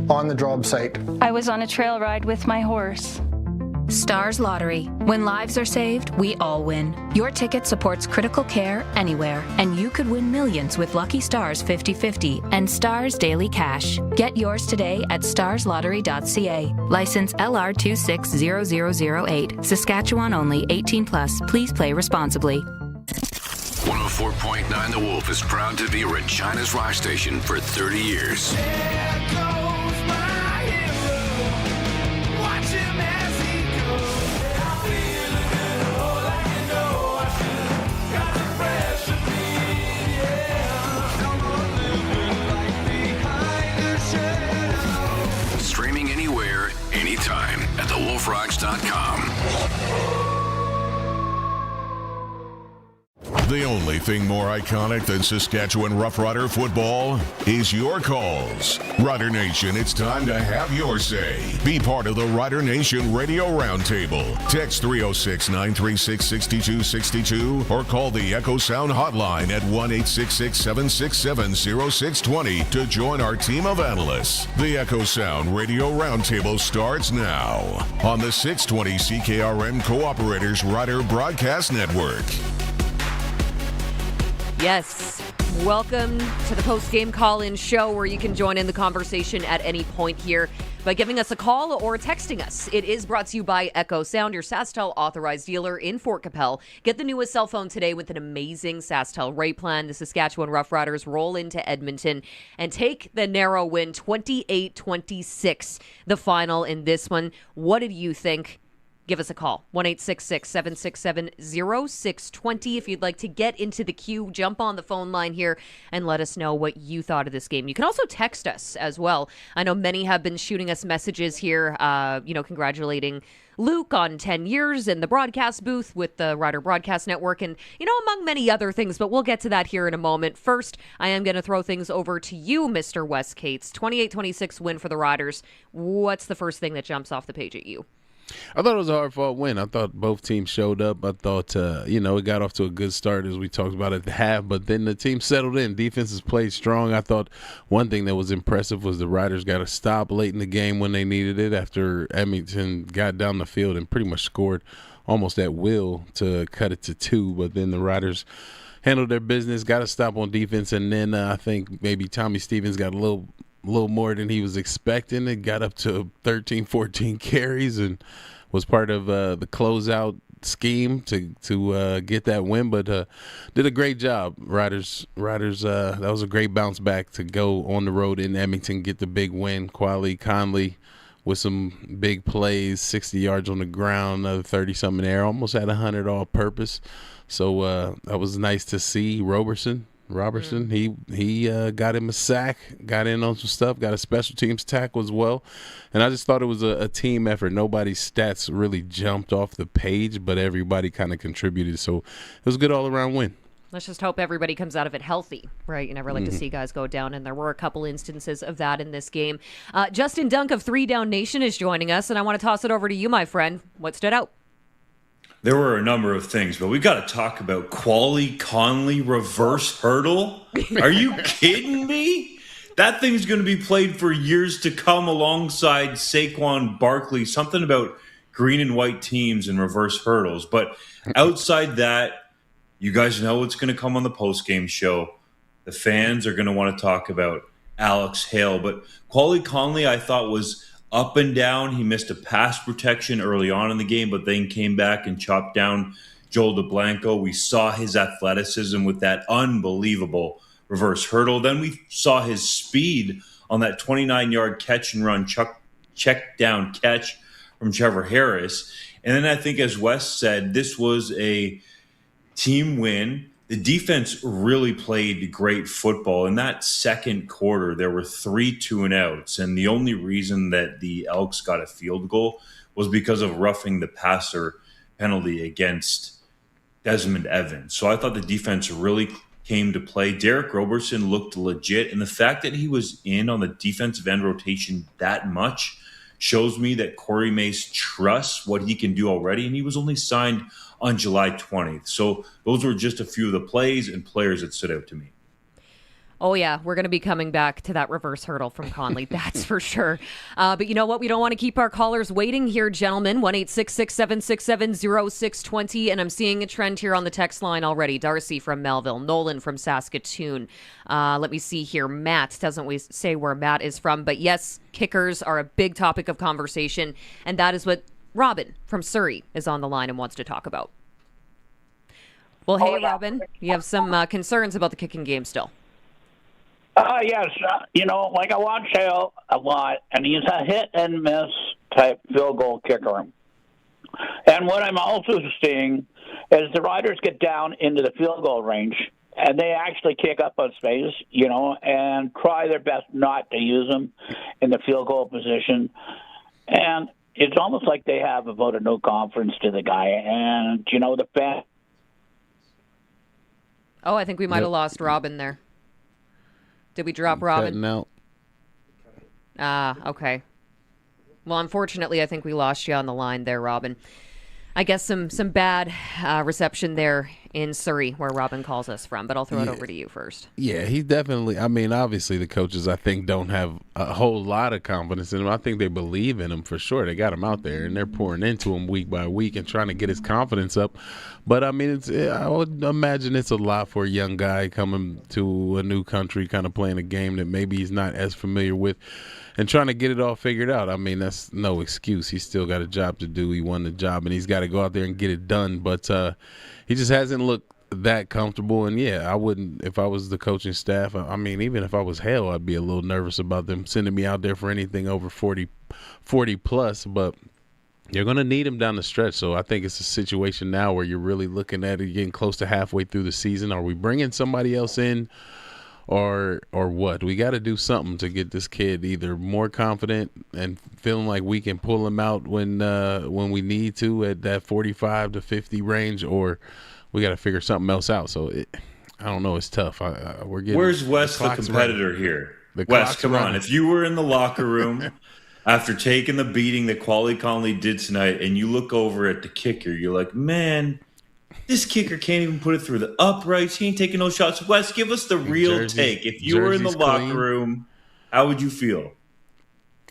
[SPEAKER 16] On the job site.
[SPEAKER 11] I was on a trail ride with my horse.
[SPEAKER 18] Stars Lottery. When lives are saved, we all win. Your ticket supports critical care anywhere, and you could win millions with Lucky Stars 50/50 and Stars Daily Cash. Get yours today at starslottery.ca. License LR 260008. Saskatchewan only. 18+. Please play responsibly.
[SPEAKER 14] 104.9 The Wolf is proud to be Regina's rock station for 30 years. Streaming anywhere, anytime at thewolfrocks.com.
[SPEAKER 1] The only thing more iconic than Saskatchewan Roughrider football is your calls. Rider Nation, it's time to have your say. Be part of the Rider Nation Radio Roundtable. Text 306-936-6262 or call the Echo Sound hotline at 1-866-767-0620 to join our team of analysts. The Echo Sound Radio Roundtable starts now on the 620 CKRM Cooperators Rider Broadcast Network.
[SPEAKER 20] Yes. Welcome to the post-game call-in show where you can join in the conversation at any point here by giving us a call or texting us. It is brought to you by Echo Sound, your SaskTel authorized dealer in Fort Capel. Get the newest cell phone today with an amazing SaskTel rate plan. The Saskatchewan Roughriders roll into Edmonton and take the narrow win, 28-26, the final in this one. What did you think? Give us a call, 1-866-767-0620. If you'd like to get into the queue, jump on the phone line here and let us know what you thought of this game. You can also text us as well. I know many have been shooting us messages here, congratulating Luc on 10 years in the broadcast booth with the Rider Broadcast Network and, among many other things, but we'll get to that here in a moment. First, I am going to throw things over to you, Mr. Wes Cates. 28-26 win for the Riders. What's the first thing that jumps off the page at you?
[SPEAKER 24] I thought it was a hard-fought win. I thought both teams showed up. I thought, it got off to a good start as we talked about at the half, but then the team settled in. Defenses played strong. I thought one thing that was impressive was the Riders got a stop late in the game when they needed it after Edmonton got down the field and pretty much scored almost at will to cut it to 2, but then the Riders handled their business, got a stop on defense, and then I think maybe Tommy Stevens got a little more than he was expecting. It got up to 13, 14 carries and was part of the closeout scheme to get that win, but did a great job. Riders, that was a great bounce back to go on the road in Edmonton, get the big win. Quali Conley with some big plays, 60 yards on the ground, another 30-something in the air, almost had 100 all-purpose. So that was nice to see. Robertson, he got him a sack, got in on some stuff, got a special teams tackle as well. And I just thought it was a team effort. Nobody's stats really jumped off the page, but everybody kind of contributed. So it was a good all-around win.
[SPEAKER 20] Let's just hope everybody comes out of it healthy, right? You never like to see guys go down, and there were a couple instances of that in this game. Justin Dunk of 3 Down Nation is joining us, and I want to toss it over to you, my friend. What stood out?
[SPEAKER 27] There were a number of things, but we got to talk about Quali Conley reverse hurdle. Are you kidding me? That thing's going to be played for years to come alongside Saquon Barkley. Something about green and white teams and reverse hurdles. But outside that, you guys know what's going to come on the postgame show. The fans are going to want to talk about Alex Hale. But Quali Conley, I thought, was up and down. He missed a pass protection early on in the game, but then came back and chopped down Joel DeBlanco. We saw his athleticism with that unbelievable reverse hurdle. Then we saw his speed on that 29-yard catch and run check down catch from Trevor Harris. And then I think, as Wes said, this was a team win the defense really played great football. In that second quarter, there were 3 2-and-outs, and the only reason that the Elks got a field goal was because of roughing the passer penalty against Desmond Evans. So I thought the defense really came to play. Derek Robertson looked legit, and the fact that he was in on the defensive end rotation that much shows me that Corey Mace trusts what he can do already, and he was only signed on July 20th. So those were just a few of the plays and players that stood out to me.
[SPEAKER 20] Oh, yeah, we're going to be coming back to that reverse hurdle from Conley, that's for sure. But you know what? We don't want to keep our callers waiting here, gentlemen. 1-866-767-0620. And I'm seeing a trend here on the text line already. Darcy from Melville, Nolan from Saskatoon. Let me see here. Matt doesn't say where Matt is from. But yes, kickers are a big topic of conversation. And that is what Robin from Surrey is on the line and wants to talk about. Well, hey, Robin, you have some concerns about the kicking game still.
[SPEAKER 2] Yes. I watch Hale a lot, and he's a hit-and-miss type field goal kicker. And what I'm also seeing is the Riders get down into the field goal range, and they actually kick up on space, and try their best not to use them in the field goal position. And it's almost like they have about a no confidence to the guy. And, the fan.
[SPEAKER 20] Oh, I think we might have lost Robin there. Did we drop Robin?
[SPEAKER 24] Cutting out.
[SPEAKER 20] Okay. Well, unfortunately, I think we lost you on the line there, Robin. I guess some bad reception there in Surrey, where Robin calls us from, but I'll throw it over to you first.
[SPEAKER 24] Yeah, he definitely, obviously the coaches, I think, don't have a whole lot of confidence in him. I think they believe in him for sure. They got him out there, and they're pouring into him week by week and trying to get his confidence up. But, I would imagine it's a lot for a young guy coming to a new country, kind of playing a game that maybe he's not as familiar with, and trying to get it all figured out. That's no excuse. He's still got a job to do. He won the job, and he's got to go out there and get it done. But he just hasn't looked that comfortable. And, I wouldn't, if I was the coaching staff, even if I was Hale, I'd be a little nervous about them sending me out there for anything over 40 plus. But you're going to need him down the stretch. So I think it's a situation now where you're really looking at it getting close to halfway through the season. Are we bringing somebody else in? Or what? We got to do something to get this kid either more confident and feeling like we can pull him out when we need to at that 45 to 50 range, or we got to figure something else out. So I don't know. It's tough. We're getting.
[SPEAKER 27] Where's Wes, the competitor here? Wes, come on. If you were in the locker room after taking the beating that Quali Conley did tonight, and you look over at the kicker, you're like, man, this kicker can't even put it through the uprights. He ain't taking no shots. Wes, give us the real take. If you were in the locker room, how would you feel?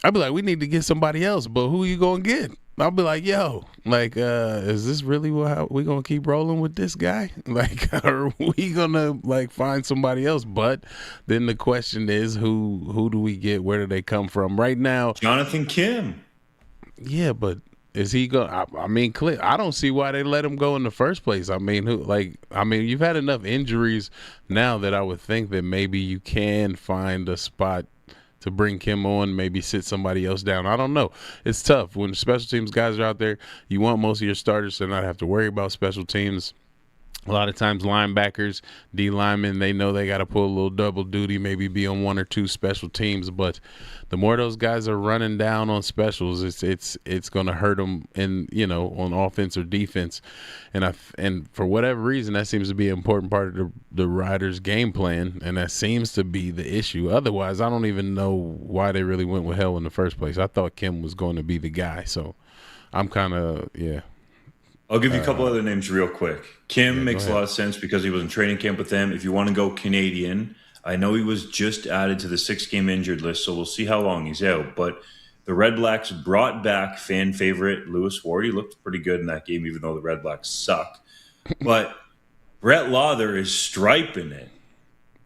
[SPEAKER 24] I'd be like, we need to get somebody else, but who are you going to get? I'll be like, is this really how we going to keep rolling with this guy? Are we going to, find somebody else? But then the question is, who do we get? Where do they come from? Right now,
[SPEAKER 27] Jonathan Kim.
[SPEAKER 24] Yeah, but is he going? I don't see why they let him go in the first place. You've had enough injuries now that I would think that maybe you can find a spot to bring Kim on, maybe sit somebody else down. I don't know. It's tough when special teams guys are out there. You want most of your starters to not have to worry about special teams. A lot of times linebackers, D linemen, they know they got to pull a little double duty, maybe be on one or two special teams. But the more those guys are running down on specials, it's going to hurt them on offense or defense. And for whatever reason, that seems to be an important part of the Riders' game plan, and that seems to be the issue. Otherwise, I don't even know why they really went with Hale in the first place. I thought Kim was going to be the guy, so I'm kind of
[SPEAKER 27] I'll give you a couple other names real quick. Kim makes a lot of sense because he was in training camp with them. If you want to go Canadian, I know he was just added to the 6-game injured list, so we'll see how long he's out. But the Red Blacks brought back fan favorite Lewis Ward. He looked pretty good in that game, even though the Red Blacks suck. But Brett Lawther is striping it.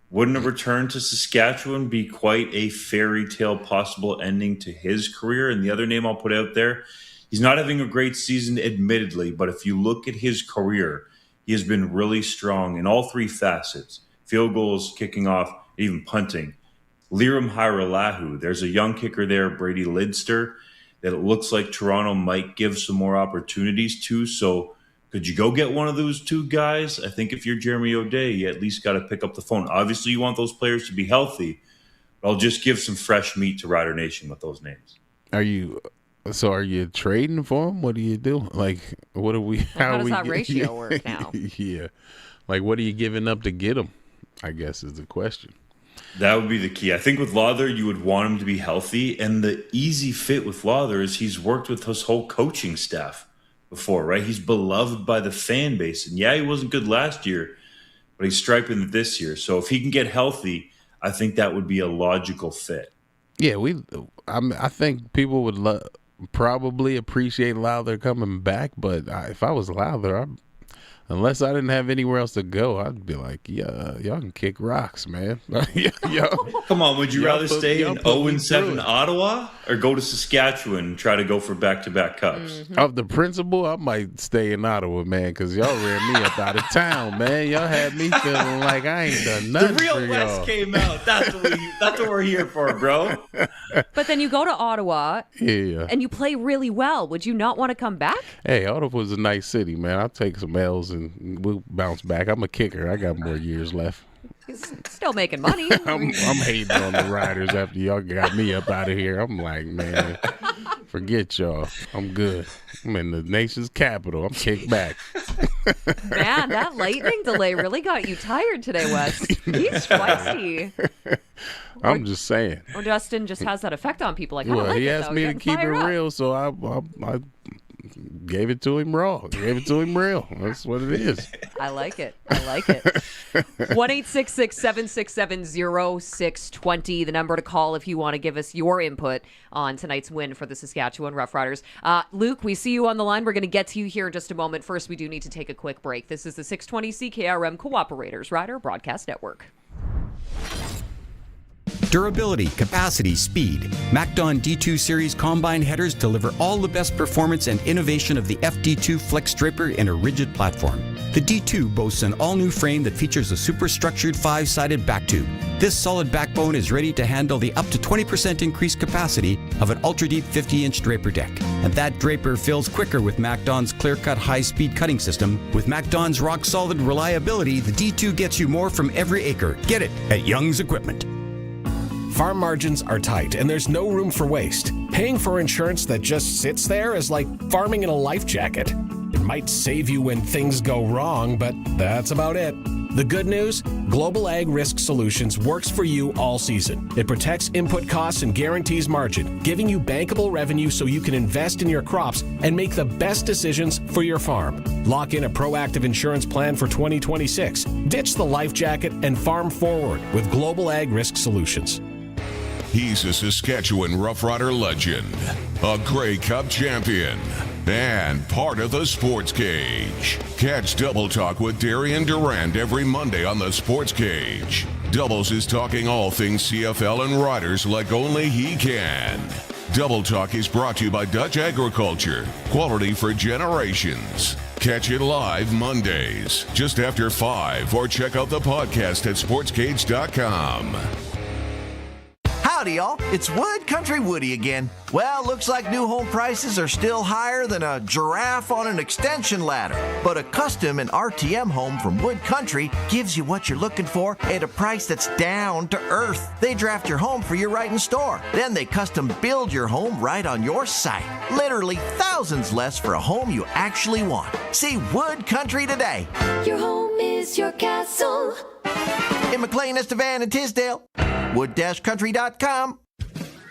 [SPEAKER 27] Wouldn't a return to Saskatchewan be quite a fairy tale possible ending to his career? And the other name I'll put out there, he's not having a great season, admittedly, but if you look at his career, he has been really strong in all three facets: field goals, kicking off, even punting. Liram Hiralahu, there's a young kicker there, Brady Lidster, that it looks like Toronto might give some more opportunities to. So Could you go get one of those two guys? I think if you're Jeremy O'Day, you at least got to pick up the phone. Obviously, you want those players to be healthy. But I'll just give some fresh meat to Rider Nation with those names.
[SPEAKER 24] Are you trading for them? What do you do? Like, what are we?
[SPEAKER 20] How does that ratio work now?
[SPEAKER 24] Yeah. Like, what are you giving up to get them? I guess is the question.
[SPEAKER 27] That would be the key. I think with Lawler, you would want him to be healthy. And the easy fit with Lawler is he's worked with his whole coaching staff before, right? He's beloved by the fan base. And yeah, he wasn't good last year, but he's striping it this year. So if he can get healthy, I think that would be a logical fit.
[SPEAKER 24] Yeah, I think people would probably appreciate Lawler coming back. But if I was Lawler, unless I didn't have anywhere else to go, I'd be like, yeah, y'all can kick rocks, man.
[SPEAKER 27] Come on, would you rather stay in 0-7 Ottawa or go to Saskatchewan and try to go for back-to-back cups?
[SPEAKER 24] Mm-hmm. Of the principle, I might stay in Ottawa, man, because y'all ran me up out of town, man. Y'all had me feeling like I ain't done nothing
[SPEAKER 27] The real
[SPEAKER 24] for
[SPEAKER 27] Wes
[SPEAKER 24] y'all.
[SPEAKER 27] came out. That's what we're here for, bro.
[SPEAKER 20] But then you go to Ottawa
[SPEAKER 24] Yeah.
[SPEAKER 20] and you play really well. Would you not want to come back?
[SPEAKER 24] Hey, Ottawa's a nice city, man. I'll take some L's and we'll bounce back. I'm a kicker. I got more years left.
[SPEAKER 20] He's still making money.
[SPEAKER 24] I'm hating on the Riders after y'all got me up out of here. I'm like, man, forget y'all. I'm good. I'm in the nation's capital. I'm kicked back.
[SPEAKER 20] Man, that lightning delay really got you tired today, Wes. He's feisty.
[SPEAKER 24] I'm just saying.
[SPEAKER 20] Or Dustin just has that effect on people. Like, I
[SPEAKER 24] Well,
[SPEAKER 20] like
[SPEAKER 24] he
[SPEAKER 20] it,
[SPEAKER 24] asked
[SPEAKER 20] though.
[SPEAKER 24] me to
[SPEAKER 20] Getting
[SPEAKER 24] keep it
[SPEAKER 20] fired up.
[SPEAKER 24] real, so I gave it to him raw. Gave it to him real. That's what it is.
[SPEAKER 20] I like it. 1-866-767-0620, the number to call if you want to give us your input on tonight's win for the Saskatchewan Roughriders. Luke, we see you on the line. We're going to get to you here in just a moment. First, we do need to take a quick break. This is the 620 CKRM Cooperators Rider Broadcast Network.
[SPEAKER 3] Durability, capacity, speed. MacDon D2 Series Combine headers deliver all the best performance and innovation of the FD2 Flex Draper in a rigid platform. The D2 boasts an all-new frame that features a superstructured 5-sided back tube. This solid backbone is ready to handle the up to 20% increased capacity of an ultra-deep 50-inch draper deck. And that draper fills quicker with MacDon's clear-cut high-speed cutting system. With MacDon's rock-solid reliability, the D2 gets you more from every acre. Get it at Young's Equipment.
[SPEAKER 9] Farm margins are tight and there's no room for waste. Paying for insurance that just sits there is like farming in a life jacket. It might save you when things go wrong, but that's about it. The good news? Global Ag Risk Solutions works for you all season. It protects input costs and guarantees margin, giving you bankable revenue so you can invest in your crops and make the best decisions for your farm. Lock in a proactive insurance plan for 2026. Ditch the life jacket and farm forward with Global Ag Risk Solutions.
[SPEAKER 1] He's a Saskatchewan Roughrider legend, a Grey Cup champion, and part of the Sports Cage. Catch Double Talk with Darian Durant every Monday on the Sports Cage. Doubles is talking all things CFL and riders like only he can. Double Talk is brought to you by Dutch Agriculture, quality for generations. Catch it live Mondays, just after 5, or check out the podcast at sportscage.com.
[SPEAKER 10] Howdy, y'all. It's Wood Country Woody again. Well, looks like new home prices are still higher than a giraffe on an extension ladder. But a custom and RTM home from Wood Country gives you what you're looking for at a price that's down to earth. They draft your home for you right in store. Then they custom build your home right on your site. Literally thousands less for a home you actually want. See Wood Country today.
[SPEAKER 12] Your home is your castle.
[SPEAKER 10] In McLean, Estevan, and Tisdale. Wood-country.com.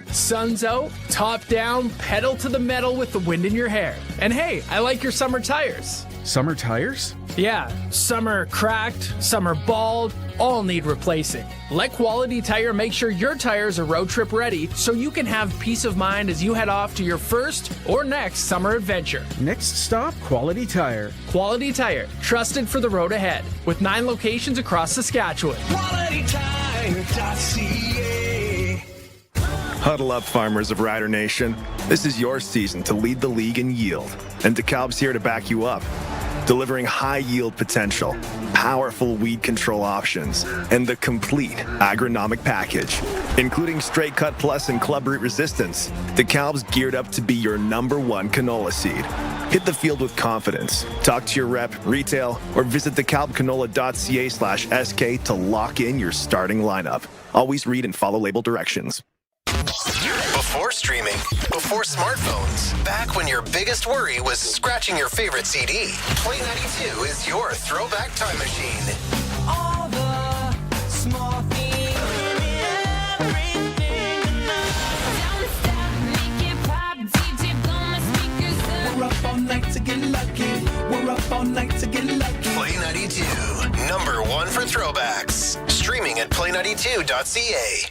[SPEAKER 13] Sun's out, top down, pedal to the metal with the wind in your hair. And hey, I like your summer tires.
[SPEAKER 21] Summer tires?
[SPEAKER 13] Yeah, some are cracked, some are bald, all need replacing. Let Quality Tire make sure your tires are road trip ready so you can have peace of mind as you head off to your first or next summer adventure.
[SPEAKER 21] Next stop, Quality Tire.
[SPEAKER 13] Quality Tire, trusted for the road ahead, with 9 locations across Saskatchewan.
[SPEAKER 8] QualityTire.ca. Huddle up, farmers of Rider Nation. This is your season to lead the league in yield, and DeKalb's here to back you up. Delivering high yield potential, powerful weed control options, and the complete agronomic package, including Straight Cut Plus and Club Root Resistance. DeKalb's geared up to be your #1 canola seed. Hit the field with confidence. Talk to your rep, retail, or visit decalbcanola.ca/SK to lock in your starting lineup. Always read and follow label directions.
[SPEAKER 7] Before streaming, before smartphones, back when your biggest worry was scratching your favorite CD, Play 92 is your throwback time machine.
[SPEAKER 12] All the small things, everything down the step, make it pop, DJ blow my speakers up. We're up all night to get lucky. We're up all night to get lucky.
[SPEAKER 7] Play 92, number one for throwbacks. Streaming at play92.ca.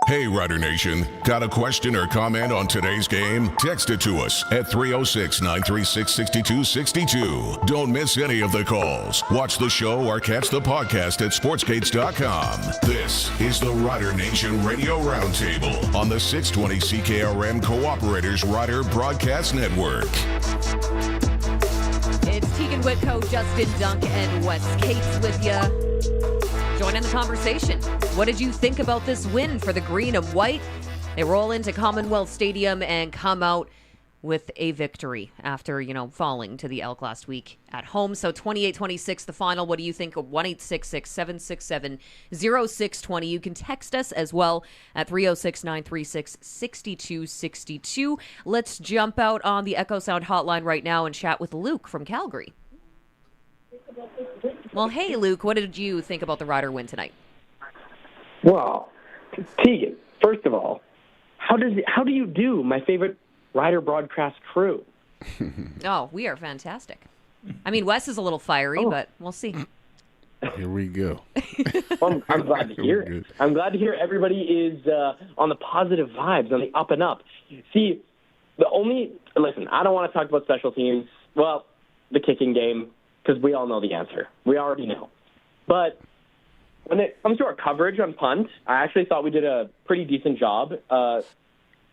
[SPEAKER 1] Hey, Rider Nation. Got a question or comment on today's game? Text it to us at 306-936-6262. Don't miss any of the calls. Watch the show or catch the podcast at sportsgates.com. This is the Rider Nation Radio Roundtable on the 620 CKRM Cooperators Rider Broadcast Network.
[SPEAKER 20] It's Teagan Witko, Justin Dunk, and Wes Cates with you. Join in the conversation. What did you think about this win for the green and white? They roll into Commonwealth Stadium and come out with a victory after, falling to the Elk last week at home. So 28-26, the final. What do you think? 1-866-767-0620. You can text us as well at 306-936-6262. Let's jump out on the Echo Sound hotline right now and chat with Luc from Calgary. Well, hey, Luc, what did you think about the Rider win tonight?
[SPEAKER 15] Well, Teagan, first of all, how do you do, my favorite Rider broadcast crew?
[SPEAKER 20] Oh, we are fantastic. I mean, Wes is a little fiery, but we'll see.
[SPEAKER 24] Here we go.
[SPEAKER 15] Well, I'm glad to hear it. I'm glad to hear everybody is on the positive vibes, on the up and up. See, listen, I don't want to talk about special teams. Well, the kicking game, because we all know the answer. We already know. But when it comes to our coverage on punt, I actually thought we did a pretty decent job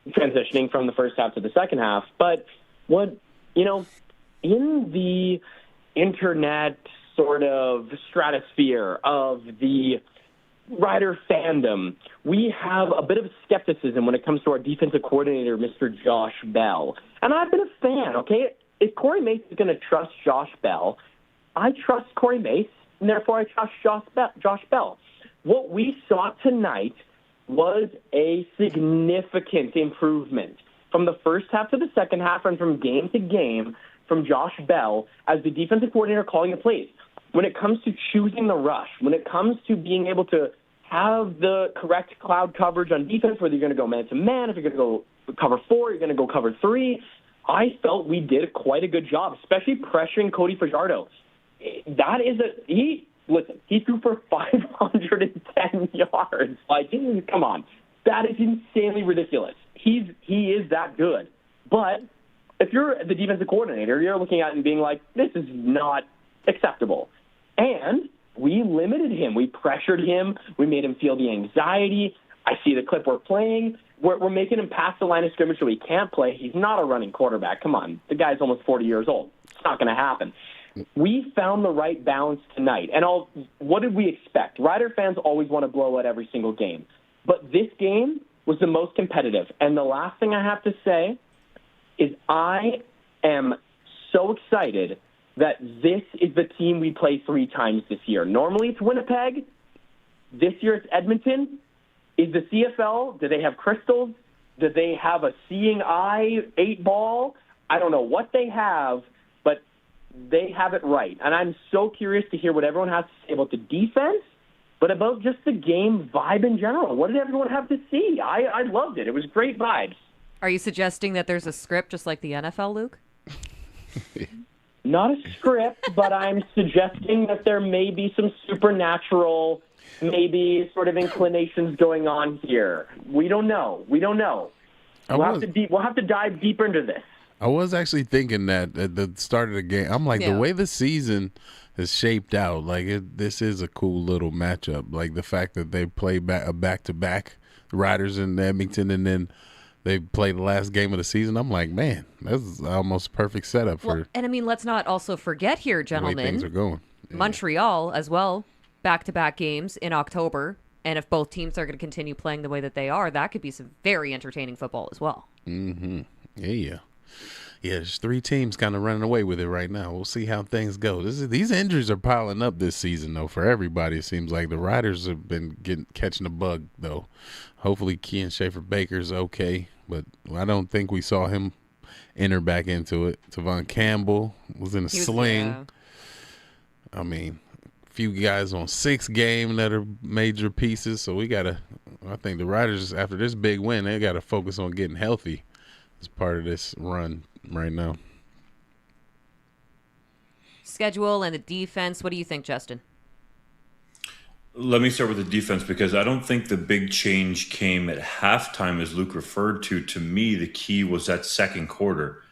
[SPEAKER 15] transitioning from the first half to the second half. But in the internet sort of stratosphere of the Rider fandom, we have a bit of skepticism when it comes to our defensive coordinator, Mr. Josh Bell. And I've been a fan, okay? If Corey Mace is going to trust Josh Bell, I trust Corey Mace, and therefore I trust Josh Bell. What we saw tonight was a significant improvement from the first half to the second half and from game to game from Josh Bell as the defensive coordinator calling the plays. When it comes to choosing the rush, when it comes to being able to have the correct cloud coverage on defense, whether you're going to go man-to-man, if you're going to go cover 4, you're going to go cover 3, I felt we did quite a good job, especially pressuring Cody Fajardo. He threw for 510 yards. Like, come on. That is insanely ridiculous. He is that good. But if you're the defensive coordinator, you're looking at it and being like, this is not acceptable. And we limited him. We pressured him. We made him feel the anxiety. I see the clip we're playing. We're making him pass the line of scrimmage so he can't play. He's not a running quarterback. Come on. The guy's almost 40 years old. It's not going to happen. We found the right balance tonight. And what did we expect? Rider fans always want to blow out every single game. But this game was the most competitive. And the last thing I have to say is I am so excited that this is the team we play 3 times this year. Normally it's Winnipeg. This year it's Edmonton. Is the CFL, do they have crystals? Do they have a seeing eye 8-ball? I don't know what they have, but they have it right. And I'm so curious to hear what everyone has to say about the defense, but about just the game vibe in general. What did everyone have to see? I loved it. It was great vibes.
[SPEAKER 20] Are you suggesting that there's a script just like the NFL, Luc?
[SPEAKER 15] Not a script, but I'm suggesting that there may be some supernatural, maybe sort of inclinations going on here. We don't know. We'll have to dive deeper into this.
[SPEAKER 24] I was actually thinking that at the start of the game. I'm like, the way the season is shaped out, like this is a cool little matchup. Like the fact that they play a back-to-back, Riders in Edmonton, and then they play the last game of the season. I'm like, man, that's almost a perfect setup for.
[SPEAKER 20] And I mean, let's not also forget here, gentlemen.
[SPEAKER 24] The way things are going. Yeah.
[SPEAKER 20] Montreal as well, back-to-back games in October, and if both teams are going to continue playing the way that they are, that could be some very entertaining football as well.
[SPEAKER 24] Mm-hmm. Yeah. yeah, there's 3 teams kind of running away with it right now. We'll see how things go. These injuries are piling up this season, though, for everybody. It seems like the Riders have been catching a bug, though. Hopefully, Kean Schaefer-Baker's okay, but I don't think we saw him enter back into it. Tavon Campbell was in a sling.
[SPEAKER 20] Yeah.
[SPEAKER 24] I mean, a few guys on 6 game that are major pieces, so I think the Riders, after this big win, they got to focus on getting healthy as part of this run right now.
[SPEAKER 20] Schedule and the defense. What do you think, Justin?
[SPEAKER 27] Let me start with the defense because I don't think the big change came at halftime, as Luc referred to. To me, the key was that second quarter.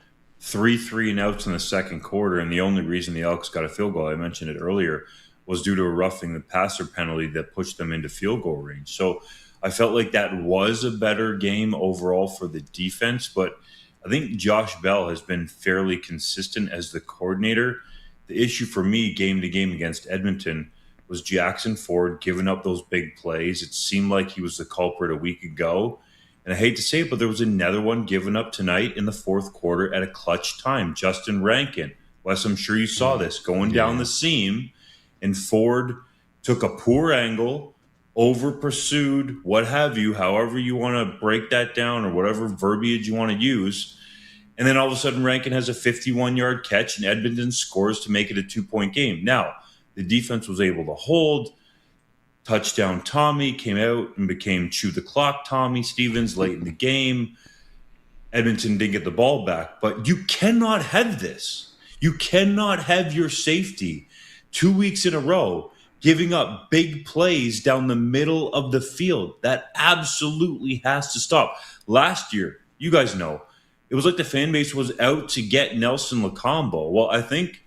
[SPEAKER 27] 3 3-and-outs in the second quarter, and the only reason the Elks got a field goal, I mentioned it earlier, was due to a roughing the passer penalty that pushed them into field goal range. So I felt like that was a better game overall for the defense, but I think Josh Bell has been fairly consistent as the coordinator. The issue for me game to game against Edmonton was Jackson Ford giving up those big plays. It seemed like he was the culprit a week ago. And I hate to say it, but there was another one given up tonight in the fourth quarter at a clutch time. Justin Rankin, Wes, I'm sure you saw this, going down the seam, and Ford took a poor angle, over-pursued, what have you, however you want to break that down or whatever verbiage you want to use. And then all of a sudden Rankin has a 51-yard catch and Edmonton scores to make it a 2-point game. Now, the defense was able to hold. Touchdown Tommy came out and became chew the clock Tommy Stevens late in the game. Edmonton didn't get the ball back. But you cannot have this. You cannot have your safety 2 weeks in a row giving up big plays down the middle of the field. That absolutely has to stop. Last year, you guys know, it was like the fan base was out to get Nelson Lacombo. Well, I think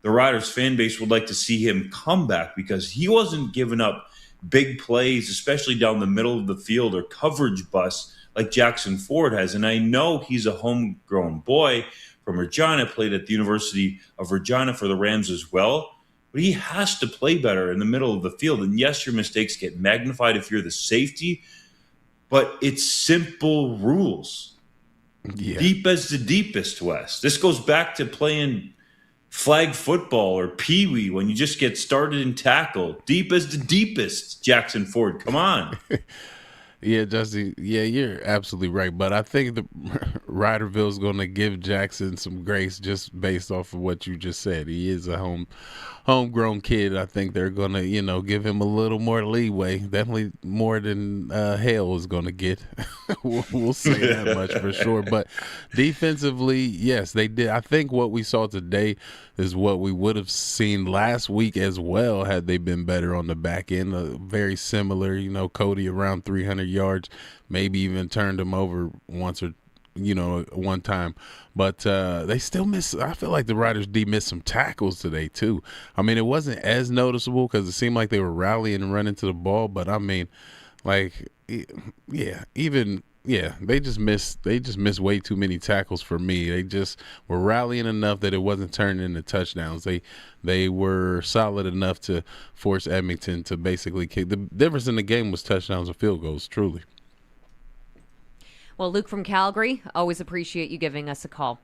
[SPEAKER 27] the Riders fan base would like to see him come back because he wasn't giving up big plays, especially down the middle of the field or coverage busts like Jackson Ford has. And I know he's a homegrown boy from Regina, played at the University of Regina for the Rams as well. But he has to play better in the middle of the field. And yes, your mistakes get magnified if you're the safety, but it's simple rules. Yeah. Deep as the deepest, Wes. This goes back to playing flag football or peewee when you just get started and tackle. Deep as the deepest, Jackson Ford. Come on.
[SPEAKER 24] Yeah, Justin. Yeah, you're absolutely right. But I think the Riderville's going to give Jackson some grace just based off of what you just said. He is a homegrown kid. I think they're going to, give him a little more leeway. Definitely more than Hale is going to get. We'll say that much for sure. But defensively, yes, they did. I think what we saw today is what we would have seen last week as well had they been better on the back end. Very similar, Cody around 300 yards, maybe even turned him over once or one time, but they still miss. I feel like the Riders missed some tackles today too. I mean, it wasn't as noticeable because it seemed like they were rallying and running to the ball, but I mean, they just missed way too many tackles for me. They just were rallying enough that it wasn't turning into touchdowns. They were solid enough to force Edmonton to basically kick. The difference in the game was touchdowns and field goals, truly.
[SPEAKER 20] Well, Luc from Calgary, always appreciate you giving us a call.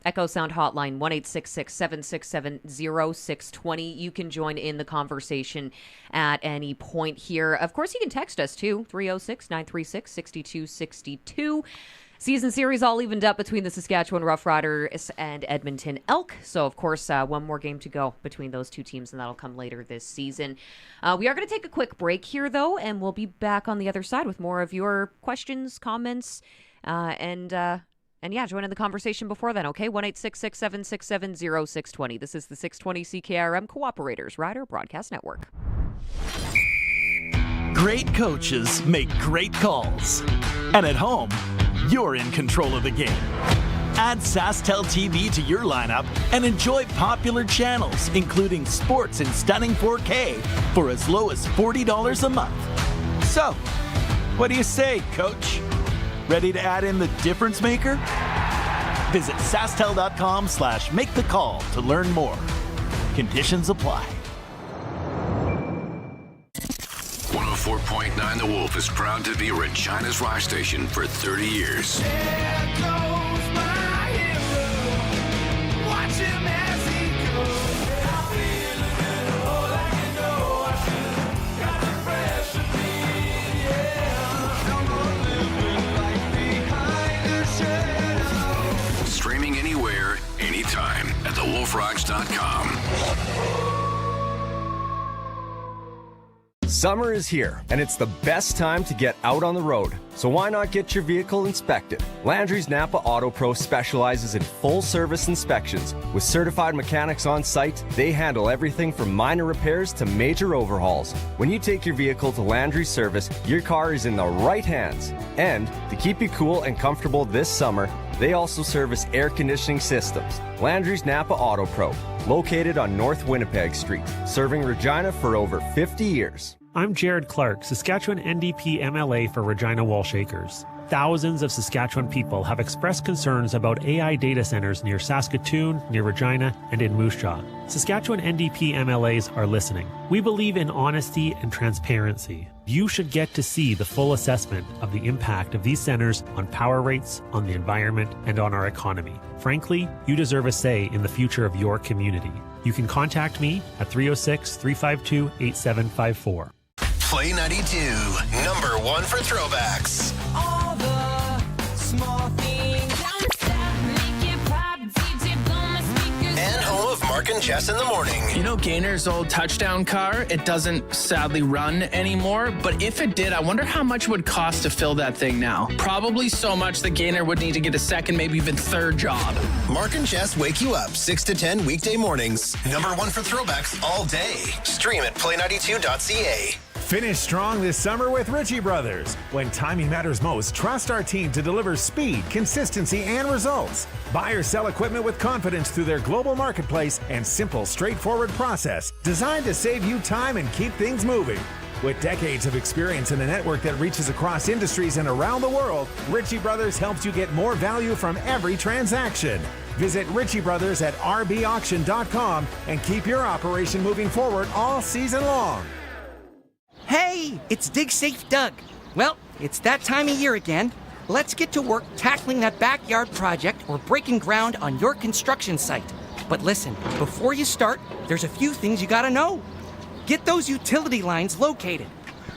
[SPEAKER 20] Echo Sound Hotline, 1-866-767-0620. You can join in the conversation at any point here. Of course, you can text us, too, 306-936-6262. Season series all evened up between the Saskatchewan Roughriders and Edmonton Elk. So, of course, one more game to go between those two teams, and that'll come later this season. We are going to take a quick break here, though, and we'll be back on the other side with more of your questions, comments, and join in the conversation before then, okay? 1-866-767-0620. This is the 620 CKRM Cooperators Rider Broadcast Network.
[SPEAKER 21] Great coaches make great calls. And at home, you're in control of the game. Add SaskTel TV to your lineup and enjoy popular channels, including sports in stunning 4K for as low as $40 a month. So, what do you say, Coach? Ready to add in the difference maker? Visit SaskTel.com/make-the-call to learn more. Conditions apply.
[SPEAKER 14] 104.9 The Wolf is proud to be Regina's rock station for 30 years.
[SPEAKER 12] There goes my hero.
[SPEAKER 4] Summer is here, and it's the best time to get out on the road. So why not get your vehicle inspected? Landry's Napa Auto Pro specializes in full-service inspections. With certified mechanics on site, they handle everything from minor repairs to major overhauls. When you take your vehicle to Landry's service, your car is in the right hands. And to keep you cool and comfortable this summer, they also service air conditioning systems. Landry's Napa Auto Pro, located on North Winnipeg Street, serving Regina for over 50 years.
[SPEAKER 6] I'm Jared Clark, Saskatchewan NDP MLA for Regina Wallshakers. Thousands of Saskatchewan people have expressed concerns about AI data centers near Saskatoon, near Regina, and in Moose Jaw. Saskatchewan NDP MLAs are listening. We believe in honesty and transparency. You should get to see the full assessment of the impact of these centers on power rates, on the environment, and on our economy. Frankly, you deserve a say in the future of your community. You can contact me at 306-352-8754.
[SPEAKER 7] Play 92, number one for throwbacks.
[SPEAKER 12] All the small things make it pop, DJ blow my speakers.
[SPEAKER 7] And home of Mark and Jess in the morning.
[SPEAKER 13] You know Gainer's old touchdown car? It doesn't sadly run anymore, but if it did, I wonder how much it would cost to fill that thing now. Probably so much that Gainer would need to get a second, maybe even third job.
[SPEAKER 7] Mark and Jess wake you up 6 to 10 weekday mornings. Number one for throwbacks all day. Stream at play92.ca.
[SPEAKER 17] Finish strong this summer with Ritchie Brothers. When timing matters most, trust our team to deliver speed, consistency, and results. Buy or sell equipment with confidence through their global marketplace and simple, straightforward process designed to save you time and keep things moving. With decades of experience in a network that reaches across industries and around the world, Ritchie Brothers helps you get more value from every transaction. Visit Ritchie Brothers at rbauction.com and keep your operation moving forward all season long.
[SPEAKER 19] Hey, it's Dig Safe Doug. Well, it's that time of year again. Let's get to work tackling that backyard project or breaking ground on your construction site. But listen, before you start, there's a few things you gotta know. Get those utility lines located.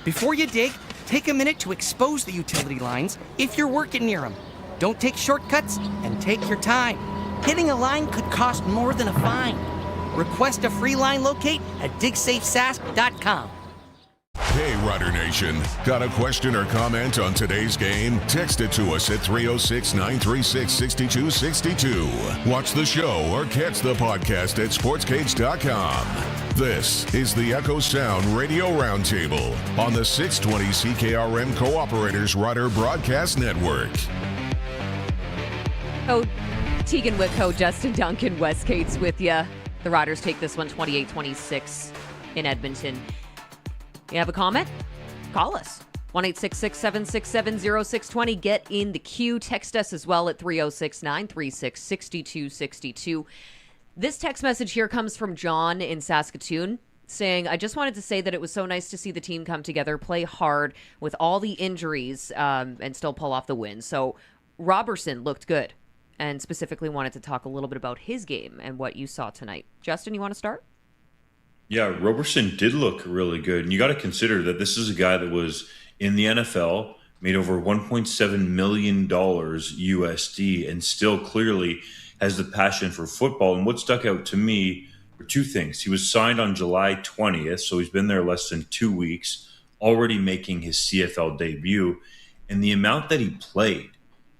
[SPEAKER 19] Before you dig, take a minute to expose the utility lines if you're working near them. Don't take shortcuts and take your time. Hitting a line could cost more than a fine. Request a free line locate at digsafesask.com.
[SPEAKER 1] Hey, Rider Nation. Got a question or comment on today's game? Text it to us at 306-936-6262. Watch the show or catch the podcast at sportscage.com. This is the Echo Sound Radio Roundtable on the 620 CKRM Cooperators Rider Broadcast Network.
[SPEAKER 20] Oh, Teagan Witko, Justin Duncan, Wes Cates with you. The Riders take this one 28-26 in Edmonton. You have a comment? Call us. 1-866-767-0620. Get in the queue. Text us as well at 306-936-6262. This text message here comes from John in Saskatoon saying, I just wanted to say that it was so nice to see the team come together, play hard with all the injuries, and still pull off the win. So Robertson looked good and specifically wanted to talk a little bit about his game and what you saw tonight. Justin, you want to start?
[SPEAKER 27] Yeah, Robertson did look really good. And you got to consider that this is a guy that was in the NFL, made over $1.7 million USD, and still clearly has the passion for football. And what stuck out to me were two things. He was signed on July 20th, so he's been there less than 2 weeks, already making his CFL debut. And the amount that he played,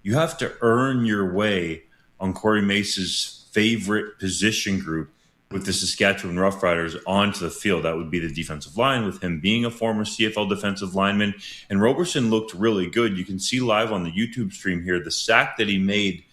[SPEAKER 27] you have to earn your way on Corey Mace's favorite position group with the Saskatchewan Roughriders onto the field. That would be the defensive line, with him being a former CFL defensive lineman. And Robertson looked really good. You can see live on the YouTube stream here, the sack that he made.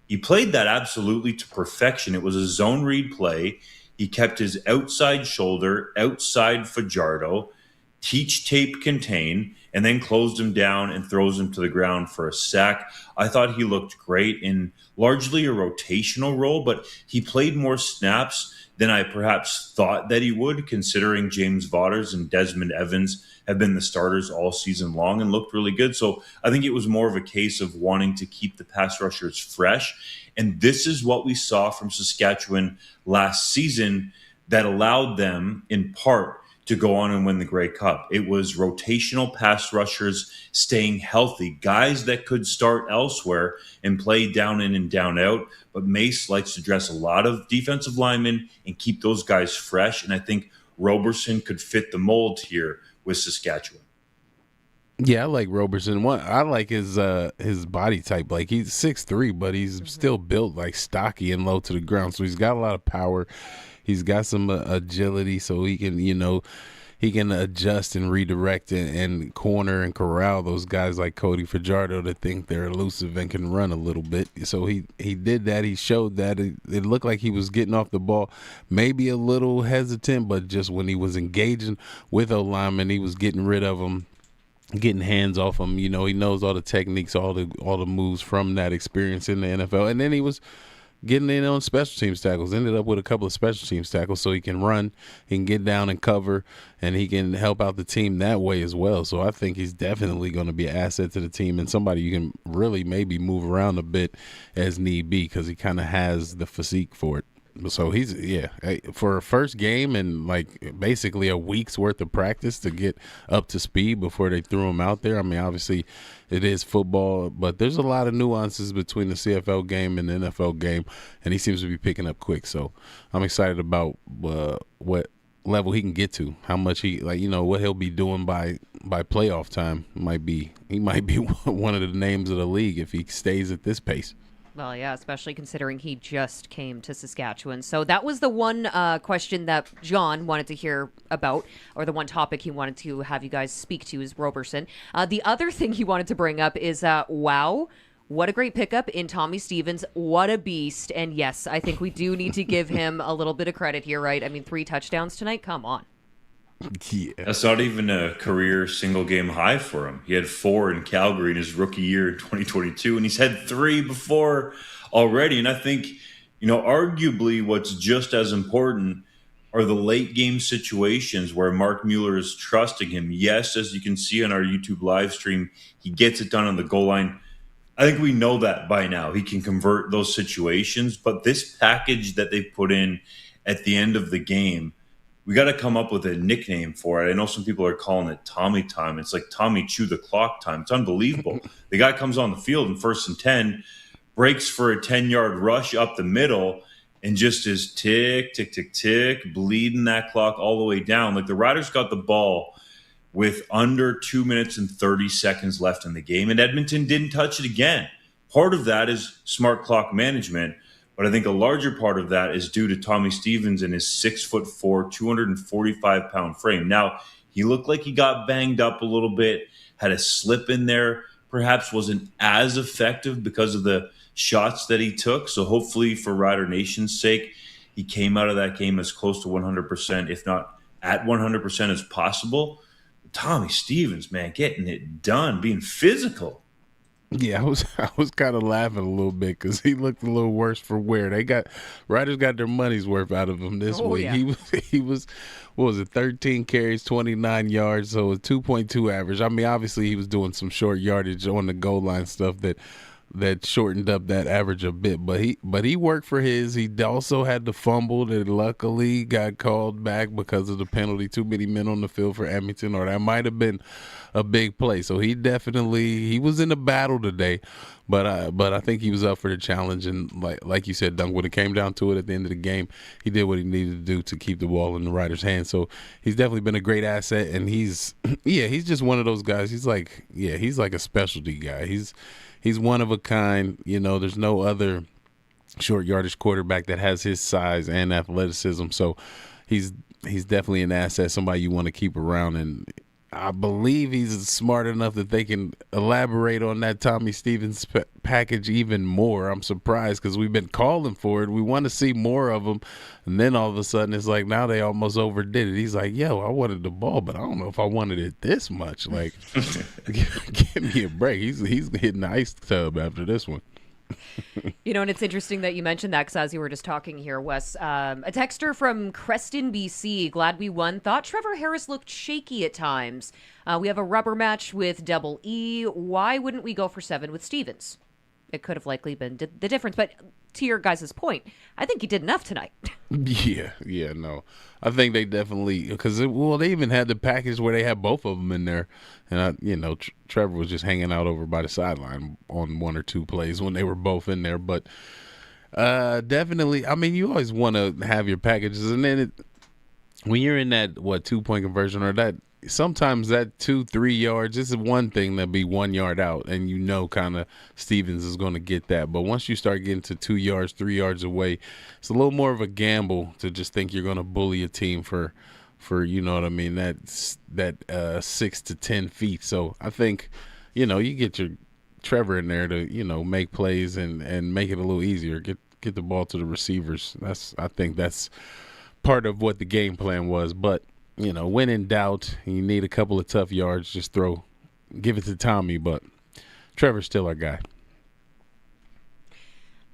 [SPEAKER 27] He played that absolutely to perfection. It was a zone read play. He kept his outside shoulder, outside Fajardo, teach tape contain, and then closed him down and throws him to the ground for a sack. I thought he looked great in largely a rotational role, but he played more snaps than I perhaps thought that he would, considering James Vaughters and Desmond Evans have been the starters all season long and looked really good. So I think it was more of a case of wanting to keep the pass rushers fresh. And this is what we saw from Saskatchewan last season that allowed them, in part, to go on and win the Grey Cup. It was rotational pass rushers staying healthy, guys that could start elsewhere and play down in and down out. But Mace likes to dress a lot of defensive linemen and keep those guys fresh. And I think Roberson could fit the mold here with Saskatchewan.
[SPEAKER 24] Yeah, I like Roberson. I like his body type. Like, he's 6'3", but he's still built like stocky and low to the ground. So he's got a lot of power. He's got some agility, so he can, he can adjust and redirect and corner and corral those guys like Cody Fajardo that think they're elusive and can run a little bit. So he did that. He showed that. It looked like he was getting off the ball, maybe a little hesitant, but just when he was engaging with O-linemen, he was getting rid of them, getting hands off him. He knows all the techniques, all the moves from that experience in the NFL. And then he was getting in on special teams tackles, ended up with a couple of special teams tackles, so he can run, he can get down and cover, and he can help out the team that way as well. So I think he's definitely going to be an asset to the team and somebody you can really maybe move around a bit as need be, because he kind of has the physique for it. So he's, for a first game and like basically a week's worth of practice to get up to speed before they threw him out there. I mean, obviously it is football, but there's a lot of nuances between the CFL game and the NFL game, and he seems to be picking up quick. So I'm excited about what level he can get to, how much he, what he'll be doing by playoff time. He might be one of the names of the league if he stays at this pace.
[SPEAKER 20] Well, yeah, especially considering he just came to Saskatchewan. So that was the one question that John wanted to hear about, or the one topic he wanted to have you guys speak to is Roberson. The other thing he wanted to bring up is, wow, what a great pickup in Tommy Stevens. What a beast. And yes, I think we do need to give him a little bit of credit here, right? I mean, 3 touchdowns tonight? Come on.
[SPEAKER 27] Yeah. That's not even a career single game high for him. He had 4 in Calgary in his rookie year in 2022, and he's had 3 before already. And I think, arguably what's just as important are the late game situations where Mark Mueller is trusting him. Yes, as you can see on our YouTube live stream, he gets it done on the goal line. I think we know that by now. He can convert those situations, but this package that they put in at the end of the game, we got to come up with a nickname for it. I know some people are calling it Tommy time. It's like Tommy chew the clock time. It's unbelievable. The guy comes on the field in 1st and 10, breaks for a 10-yard rush up the middle, and just is tick, tick, tick, tick, bleeding that clock all the way down. Like, the Riders got the ball with under 2 minutes and 30 seconds left in the game, and Edmonton didn't touch it again. Part of that is smart clock management, but I think a larger part of that is due to Tommy Stevens and his 6'4", 245-pound frame. Now, he looked like he got banged up a little bit, had a slip in there, perhaps wasn't as effective because of the shots that he took. So hopefully for Rider Nation's sake, he came out of that game as close to 100%, if not at 100% as possible. Tommy Stevens, man, getting it done, being physical.
[SPEAKER 24] Yeah, I was kind of laughing a little bit because he looked a little worse for wear. Riders got their money's worth out of him this week. Yeah. He was what was it, 13 carries, 29 yards, so a 2.2 average. I mean, obviously he was doing some short yardage on the goal line stuff that shortened up that average a bit, but he worked for his. He also had the fumble that luckily got called back because of the penalty. Too many men on the field for Edmonton, or that might have been a big play. So he was in the battle today, but I think he was up for the challenge. And like you said, Dunk, when it came down to it at the end of the game, he did what he needed to do to keep the ball in the Riders' hands. So he's definitely been a great asset, and he's just one of those guys. He's like a specialty guy. He's one of a kind. There's no other short yardage quarterback that has his size and athleticism. So he's definitely an asset, somebody you want to keep around. And I believe he's smart enough that they can elaborate on that Tommy Stevens package even more. I'm surprised because we've been calling for it. We want to see more of him. And then all of a sudden it's like now they almost overdid it. He's like, yo, I wanted the ball, but I don't know if I wanted it this much. Like, give me a break. He's hitting the ice tub after this one.
[SPEAKER 20] And it's interesting that you mentioned that because as you were just talking here, Wes, a texter from Creston, BC, glad we won, thought Trevor Harris looked shaky at times. We have a rubber match with Double E. Why wouldn't we go for 7 with Stevens? It could have likely been the difference. But to your guys' point, I think he did enough tonight.
[SPEAKER 24] Yeah, no. I think they definitely, because they even had the package where they had both of them in there. And, Trevor was just hanging out over by the sideline on 1 or 2 plays when they were both in there. But definitely, I mean, you always want to have your packages. And then when you're in that 2-point conversion or that, sometimes that 2-3 yards, this is one thing that'd be 1 yard out, and kind of Stevens is going to get that. But once you start getting to 2 yards, 3 yards away, it's a little more of a gamble to just think you're going to bully a team for you know what I mean, that 6 to 10 feet. So I think, you get your Trevor in there to, make plays and make it a little easier. Get the ball to the receivers. I think that's part of what the game plan was. But, when in doubt, you need a couple of tough yards, just give it to Tommy. But Trevor's still our guy.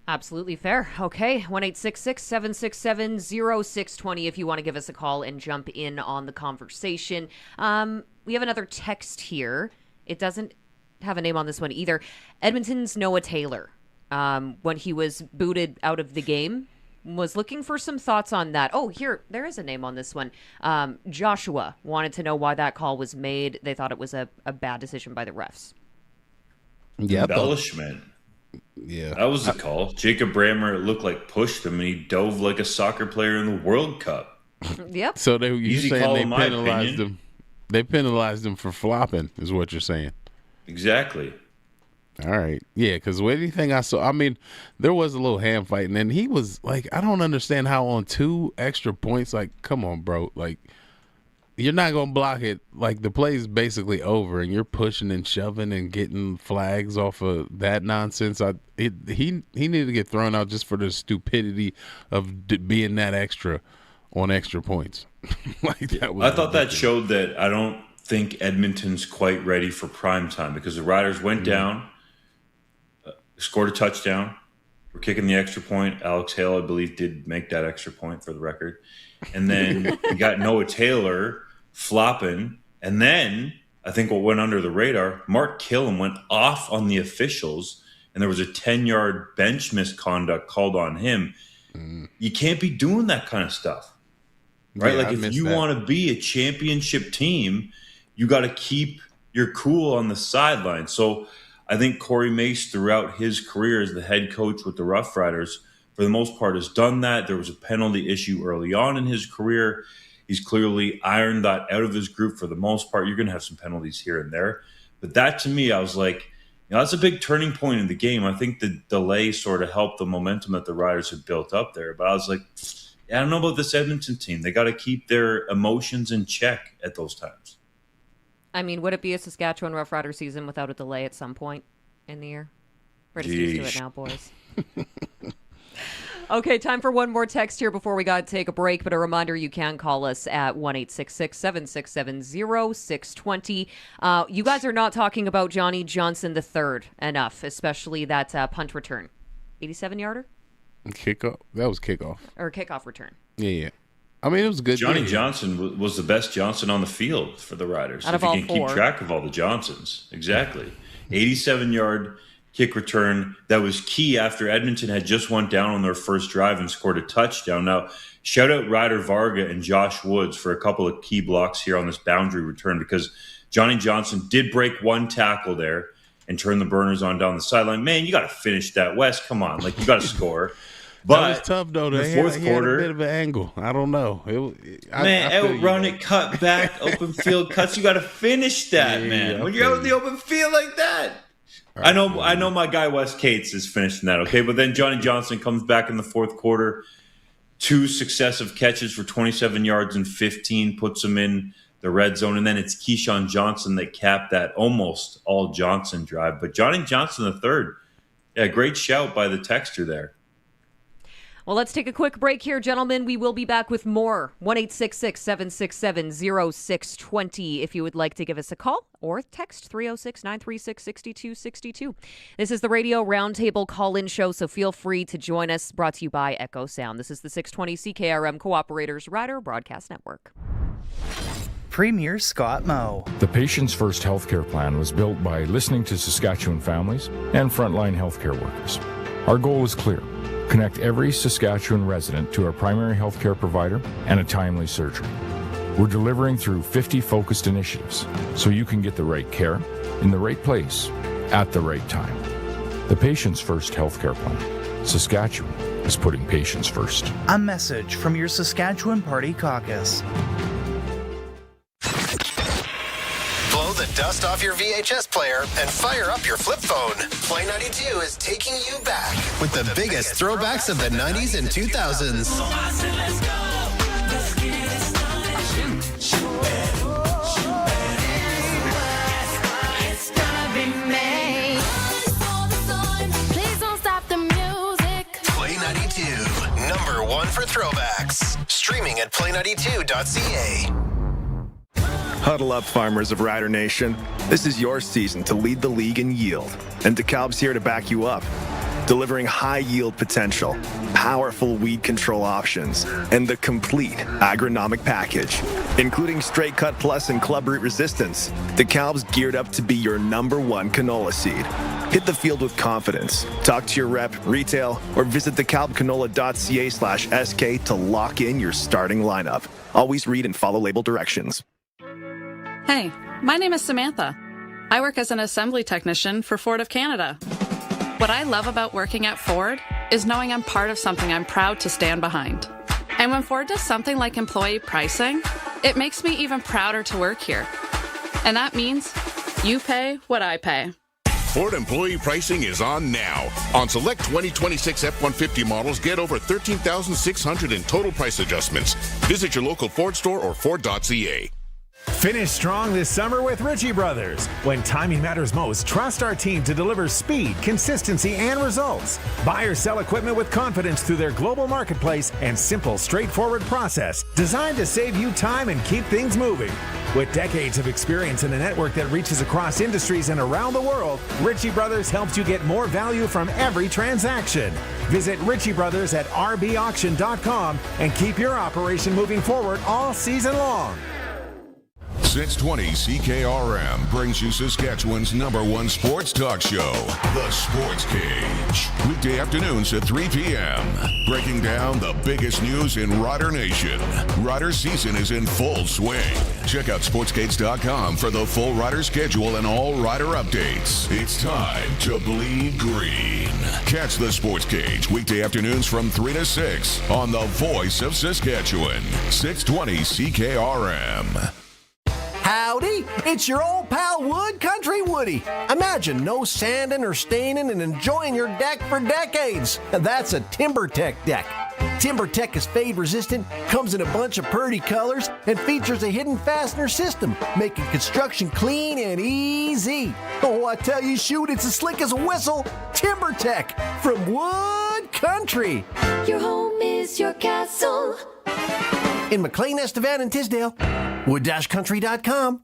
[SPEAKER 20] Absolutely fair. Okay, 1-866-767-0620 if you want to give us a call and jump in on the conversation. We have another text here. It doesn't have a name on this one either. Edmonton's Noah Taylor, when he was booted out of the game, was looking for some thoughts on that. Oh, here, there is a name on this one. Joshua wanted to know why that call was made. They thought it was a bad decision by the refs.
[SPEAKER 24] Yeah,
[SPEAKER 27] embellishment.
[SPEAKER 24] Yeah,
[SPEAKER 27] that was the call. Jacob Brammer looked like pushed him, and he dove like a soccer player in the World Cup.
[SPEAKER 20] Yep.
[SPEAKER 24] So you're saying they penalized
[SPEAKER 27] opinion.
[SPEAKER 24] him? They penalized him for flopping, is what you're saying?
[SPEAKER 27] Exactly.
[SPEAKER 24] All right. Yeah, because anything I saw, there was a little hand fighting, and he was like, I don't understand how on 2 extra points, like, come on, bro. Like, you're not going to block it. Like, the play is basically over, and you're pushing and shoving and getting flags off of that nonsense. He needed to get thrown out just for the stupidity of being that extra on extra points.
[SPEAKER 27] I thought that showed that I don't think Edmonton's quite ready for prime time, because the Riders went down, scored a touchdown. We're kicking the extra point. Alex Hale, I believe, did make that extra point for the record. And then we got Noah Taylor flopping. And then I think what went under the radar, Mark Killam went off on the officials, and there was a 10-yard bench misconduct called on him. You can't be doing that kind of stuff, right?
[SPEAKER 24] Yeah,
[SPEAKER 27] like, if you want to be a championship team, you got to keep your cool on the sideline. So I think Corey Mace, throughout his career as the head coach with the Roughriders, for the most part, has done that. There was a penalty issue early on in his career. He's clearly ironed that out of his group for the most part. You're going to have some penalties here and there. But that, to me, I was like, that's a big turning point in the game. I think the delay sort of helped the momentum that the Riders had built up there. But I was like, I don't know about this Edmonton team. They got to keep their emotions in check at those times.
[SPEAKER 20] Would it be a Saskatchewan Roughrider season without a delay at some point in the year? We're just used to it now, boys. Okay, time for one more text here before we got to take a break. But a reminder, you can call us at 1-866-767-0620. You guys are not talking about Johnny Johnson III enough, especially that punt return. 87-yarder?
[SPEAKER 24] Kickoff. That was kickoff.
[SPEAKER 20] Or kickoff return.
[SPEAKER 24] Yeah. It was good.
[SPEAKER 27] Johnny Johnson was the best Johnson on the field for the Riders.
[SPEAKER 20] Out of
[SPEAKER 27] if
[SPEAKER 20] all
[SPEAKER 27] you can
[SPEAKER 20] four.
[SPEAKER 27] Keep track of all the Johnsons. Exactly. 87-yard kick return that was key after Edmonton had just went down on their first drive and scored a touchdown. Now, shout out Ryder Varga and Josh Woods for a couple of key blocks here on this boundary return, because Johnny Johnson did break one tackle there and turn the burners on down the sideline. Man, you got to finish that. Wes, come on. Like, you got to score. But
[SPEAKER 24] that was tough, though.
[SPEAKER 27] The fourth quarter,
[SPEAKER 24] a bit of an angle. I don't know.
[SPEAKER 27] Run it, cut back, open field cuts. You got to finish that, man. When you're out in the open field like that. I know my guy Wes Cates is finishing that, okay? But then Johnny Johnson comes back in the fourth quarter, 2 successive catches for 27 yards and 15, puts him in the red zone, and then it's Keyshawn Johnson that capped that almost all Johnson drive. But Johnny Johnson III, great shout by the texter there.
[SPEAKER 20] Well, let's take a quick break here, gentlemen. We will be back with more. 1-866-767-0620 if you would like to give us a call, or text 306-936-6262. This is the Radio Roundtable call-in show, so feel free to join us. Brought to you by Echo Sound. This is the 620 CKRM Cooperators Rider Broadcast Network.
[SPEAKER 5] Premier Scott Moe.
[SPEAKER 11] The Patients First healthcare plan was built by listening to Saskatchewan families and frontline healthcare workers. Our goal is clear. Connect every Saskatchewan resident to a primary healthcare provider and a timely surgery. We're delivering through 50 focused initiatives so you can get the right care in the right place at the right time. The Patients First healthcare plan. Saskatchewan is putting patients first.
[SPEAKER 5] A message from your Saskatchewan Party Caucus.
[SPEAKER 7] Blow the dust off your VHS player and fire up your flip phone. Play 92 is taking you back with the biggest throwbacks of the 90s and 2000s. Play 92, number one for throwbacks. Streaming at play92.ca.
[SPEAKER 8] Huddle up, farmers of Rider Nation. This is your season to lead the league in yield, and DeKalb's here to back you up. Delivering high yield potential, powerful weed control options, and the complete agronomic package, including Straight Cut Plus and Club Root Resistance. DeKalb's geared up to be your number one canola seed. Hit the field with confidence. Talk to your rep, retail, or visit DeKalbCanola.ca/SK to lock in your starting lineup. Always read and follow label directions.
[SPEAKER 2] Hey, my name is Samantha. I work as an assembly technician for Ford of Canada. What I love about working at Ford is knowing I'm part of something I'm proud to stand behind. And when Ford does something like employee pricing, it makes me even prouder to work here. And that means you pay what I pay.
[SPEAKER 1] Ford employee pricing is on now. On select 2026 F-150 models, get over $13,600 in total price adjustments. Visit your local Ford store or Ford.ca.
[SPEAKER 17] Finish strong this summer with Ritchie Brothers. When timing matters most, trust our team to deliver speed, consistency, and results. Buy or sell equipment with confidence through their global marketplace and simple, straightforward process designed to save you time and keep things moving. With decades of experience in a network that reaches across industries and around the world, Ritchie Brothers helps you get more value from every transaction. Visit Ritchie Brothers at rbauction.com and keep your operation moving forward all season long.
[SPEAKER 1] 620 CKRM brings you Saskatchewan's number one sports talk show, The Sports Cage. Weekday afternoons at 3 p.m. Breaking down the biggest news in Rider Nation. Rider season is in full swing. Check out sportscage.com for the full Rider schedule and all Rider updates. It's time to bleed green. Catch The Sports Cage weekday afternoons from 3 to 6 on the voice of Saskatchewan, 620 CKRM.
[SPEAKER 10] Howdy, it's your old pal Wood Country Woody. Imagine no sanding or staining and enjoying your deck for decades. That's a TimberTech deck. TimberTech is fade resistant, comes in a bunch of pretty colors, and features a hidden fastener system, making construction clean and easy. Oh, I tell you, shoot, it's as slick as a whistle. TimberTech from Wood Country.
[SPEAKER 12] Your home is your castle.
[SPEAKER 10] In McLean, Estevan, and Tisdale. Wood-country.com.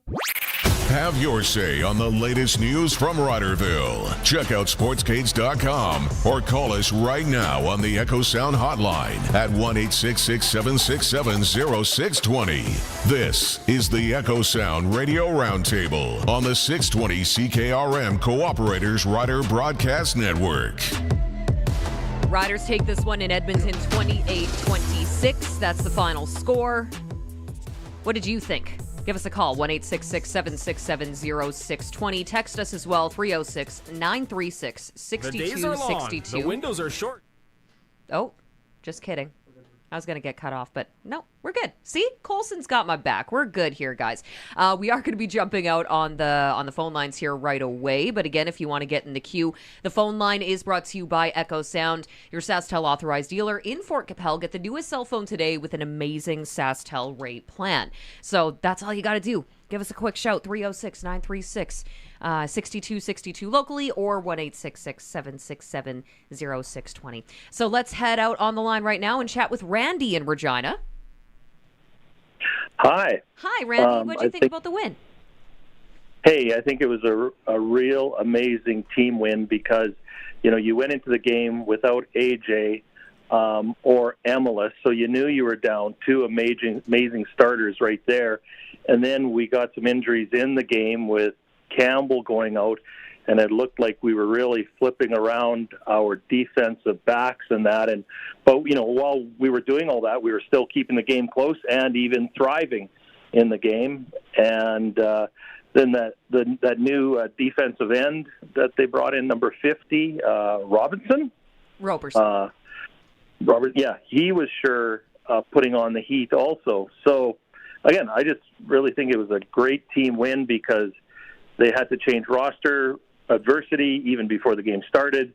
[SPEAKER 1] Have your say on the latest news from Riderville. Check out sportscage.com or call us right now on the Echo Sound hotline at 1-866-767-0620. This is the Echo Sound Radio Roundtable on the 620 CKRM Cooperators Rider Broadcast Network.
[SPEAKER 20] Riders take this one in Edmonton 28-26. That's the final score. What did you think? Give us a call, 1-866-767-0620. Text us as well, 306-936-6262.
[SPEAKER 9] The days are long. The windows are short.
[SPEAKER 20] Oh, just kidding. I was going to get cut off, but no, we're good. See, Colson's got my back. We're good here, guys. We are going to be jumping out on the phone lines here right away. But again, if you want to get in the queue, the phone line is brought to you by Echo Sound, your SaskTel authorized dealer in Fort Capel. Get the newest cell phone today with an amazing SaskTel rate plan. So that's all you got to do. Give us a quick shout, 306-936-6262 locally or 1-866-767-0620. So let's head out on the line right now and chat with Randy in Regina.
[SPEAKER 16] Hi.
[SPEAKER 20] Hi, Randy. What do you think about the win?
[SPEAKER 16] Hey, I think it was a real amazing team win because, you know, you went into the game without AJ or Emilus, so you knew you were down two amazing starters right there. And then we got some injuries in the game with Campbell going out, and it looked like we were really flipping around our defensive backs and that. But, you know, while we were doing all that, we were still keeping the game close and even thriving in the game. And then that new defensive end that they brought in, number 50, Robertson. Robert, yeah, he was sure putting on the heat also. So, again, I just really think it was a great team win because they had to change roster adversity even before the game started,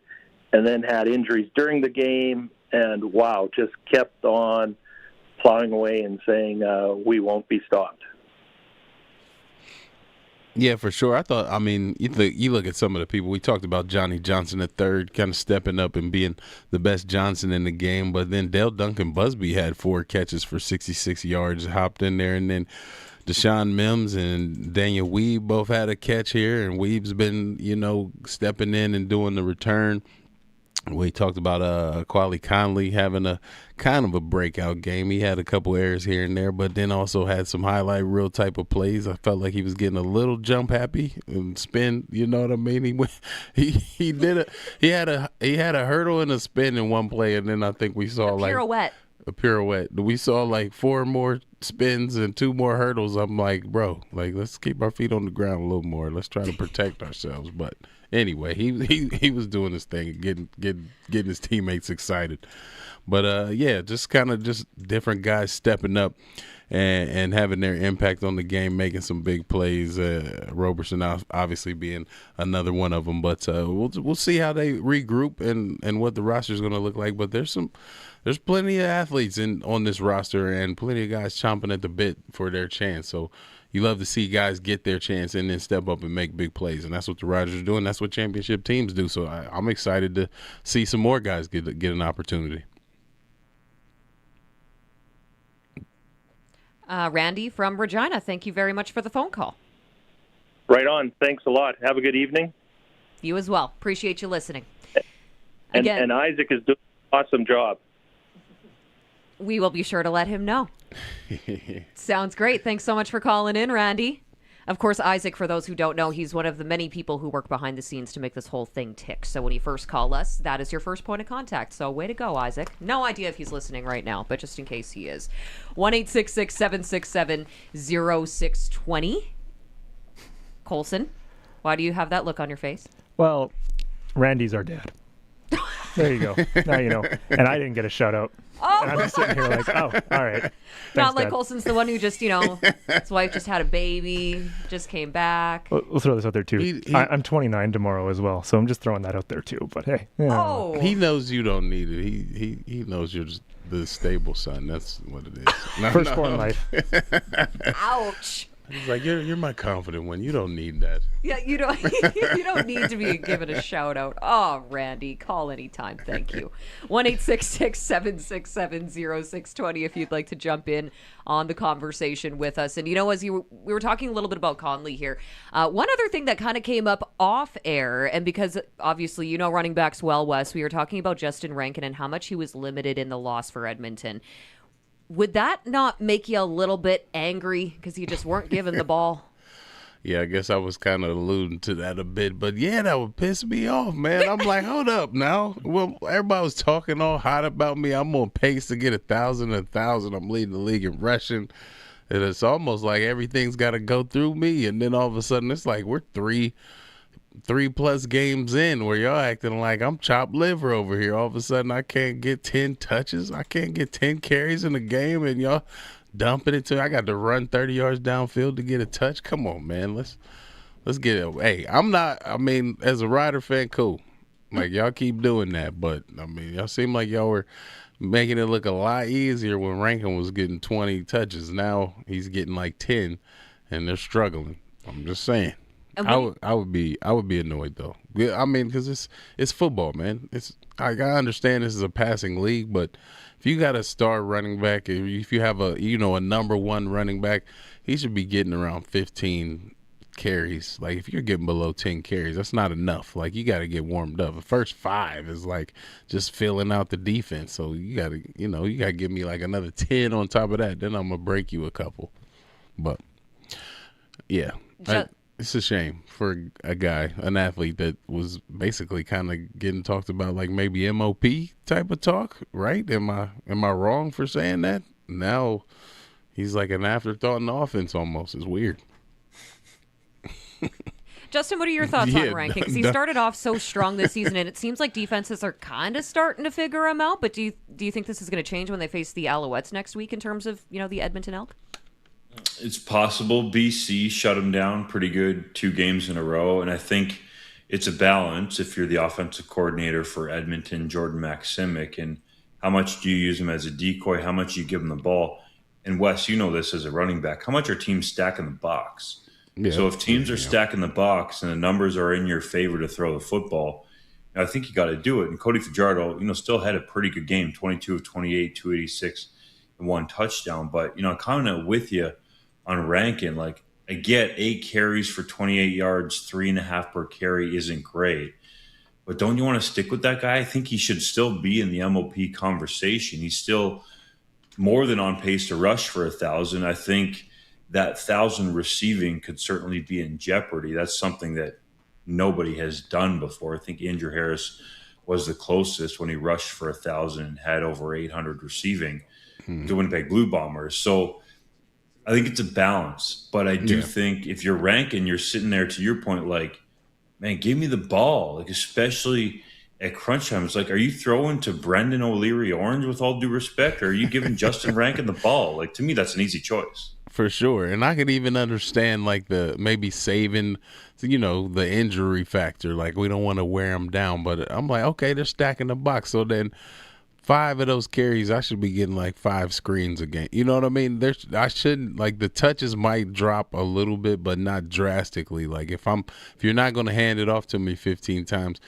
[SPEAKER 16] and then had injuries during the game, and wow, just kept on plowing away and saying, we won't be stopped.
[SPEAKER 24] Yeah, for sure. I mean, you look at some of the people. We talked about Johnny Johnson III kind of stepping up and being the best Johnson in the game, but then Dale Duncan Busby had 4 catches for 66 yards, hopped in there, and then Deshaun Mims and Daniel Weeb both had a catch here, and Weeb's been, stepping in and doing the return. We talked about Quali Conley having a kind of a breakout game. He had a couple errors here and there, but then also had some highlight reel type of plays. I felt like he was getting a little jump happy and spin. You know what I mean? He had a hurdle and a spin in one play, and then I think we saw a pirouette. We saw like 4 more spins and 2 more hurdles. I'm like, bro, let's keep our feet on the ground a little more. Let's try to protect ourselves. But anyway, he was doing his thing, getting his teammates excited. But just kind of just different guys stepping up and having their impact on the game, making some big plays. Roberson obviously being another one of them. But we'll see how they regroup and what the roster is going to look like. But there's plenty of athletes on this roster and plenty of guys chomping at the bit for their chance. So you love to see guys get their chance and then step up and make big plays, and that's what the Riders are doing. That's what championship teams do. So I'm excited to see some more guys get an opportunity.
[SPEAKER 20] Randy from Regina, thank you very much for the phone call.
[SPEAKER 16] Right on. Thanks a lot. Have a good evening.
[SPEAKER 20] You as well. Appreciate you listening.
[SPEAKER 16] And Isaac is doing an awesome job.
[SPEAKER 20] We will be sure to let him know. Sounds great. Thanks so much for calling in, Randy. Of course, Isaac, for those who don't know, he's one of the many people who work behind the scenes to make this whole thing tick. So when you first call us, that is your first point of contact. So way to go, Isaac. No idea if he's listening right now, but just in case he is. 1-866-767-0620. Colson, why do you have that look on your face?
[SPEAKER 3] Well, Randy's our dad. There you go. Now you know. And I didn't get a shout out.
[SPEAKER 20] Oh.
[SPEAKER 3] And I'm just sitting here like, oh, all right. Thanks,
[SPEAKER 20] not like
[SPEAKER 3] Dad.
[SPEAKER 20] Colson's the one who just, his wife just had a baby, just came back.
[SPEAKER 3] We'll throw this out there, too. I'm 29 tomorrow as well, so I'm just throwing that out there, too. But, hey. Yeah.
[SPEAKER 20] Oh.
[SPEAKER 24] He knows you don't need it. He knows you're just the stable son. That's what it is.
[SPEAKER 3] Firstborn life.
[SPEAKER 20] Ouch.
[SPEAKER 24] He's like, you're my confident one. You don't need that.
[SPEAKER 20] Yeah, you don't need to be given a shout out. Oh, Randy, call anytime. Thank you. 1-866-767-0620 if you'd like to jump in on the conversation with us. And as we were talking a little bit about Conley here, one other thing that kind of came up off air, and because obviously running backs well, Wes, we were talking about Justin Rankin and how much he was limited in the loss for Edmonton. Would that not make you a little bit angry because you just weren't given the ball?
[SPEAKER 24] Yeah, I guess I was kind of alluding to that a bit. But, yeah, that would piss me off, man. I'm like, hold up now. Well, everybody was talking all hot about me. I'm on pace to get 1,000. I'm leading the league in rushing. And it's almost like everything's got to go through me. And then all of a sudden it's like we're three plus games in where y'all acting like I'm chopped liver over here. All of a sudden I can't get 10 touches. I can't get 10 carries in the game, and y'all dumping it to I got to run 30 yards downfield to get a touch. Come on, man. Let's get it. Hey, as a Rider fan, cool. Like, y'all keep doing that, but y'all seem like y'all were making it look a lot easier when Rankin was getting 20 touches. Now he's getting like 10 and they're struggling. I'm just saying. I would be annoyed though. I mean, because it's football, man. I understand this is a passing league, but if you got a star running back, if you have a number one running back, he should be getting around 15 carries. Like, if you're getting below 10 carries, that's not enough. Like, you got to get warmed up. The first 5 is like just filling out the defense. So you got to give me like another 10 on top of that. Then I'm gonna break you a couple. But yeah. It's a shame for an athlete that was basically kind of getting talked about like maybe MOP type of talk, right? Am I wrong for saying that? Now he's like an afterthought in the offense almost. It's weird.
[SPEAKER 20] Justin, what are your thoughts on Rankin? Because he started off so strong this season, and it seems like defenses are kind of starting to figure him out. But do you think this is going to change when they face the Alouettes next week in terms of the Edmonton Elk?
[SPEAKER 27] It's possible. BC shut him down pretty good 2 games in a row, and I think it's a balance if you're the offensive coordinator for Edmonton, Jordan Maximic, and how much do you use him as a decoy? How much do you give him the ball? And Wes, you know this as a running back. How much are teams stacking the box? Yeah. So if teams are stacking the box and the numbers are in your favor to throw the football, I think you got to do it. And Cody Fajardo, still had a pretty good game, 22 of 28, 286, and 1 touchdown. But, I'm kind of with you on Rankin. Like, I get 8 carries for 28 yards, 3.5 per carry isn't great. But don't you want to stick with that guy? I think he should still be in the MOP conversation. He's still more than on pace to rush for 1,000. I think that 1,000 receiving could certainly be in jeopardy. That's something that nobody has done before. I think Andrew Harris was the closest when he rushed for 1,000 and had over 800 receiving to Winnipeg Blue Bombers. So I think it's a balance. But I do think if you're Rankin, you're sitting there, to your point, like, man, give me the ball, like, especially at crunch time. It's like, are you throwing to Brendan O'Leary-Orange, with all due respect, or are you giving Justin Rankin the ball? Like, to me, that's an easy choice.
[SPEAKER 24] For sure. And I could even understand, like, the maybe saving, the injury factor. Like, we don't want to wear them down. But I'm like, okay, they're stacking the box. So then 5 of those carries, I should be getting like 5 screens a game. You know what I mean? I shouldn't, like, the touches might drop a little bit, but not drastically. Like, if you're not going to hand it off to me 15 times,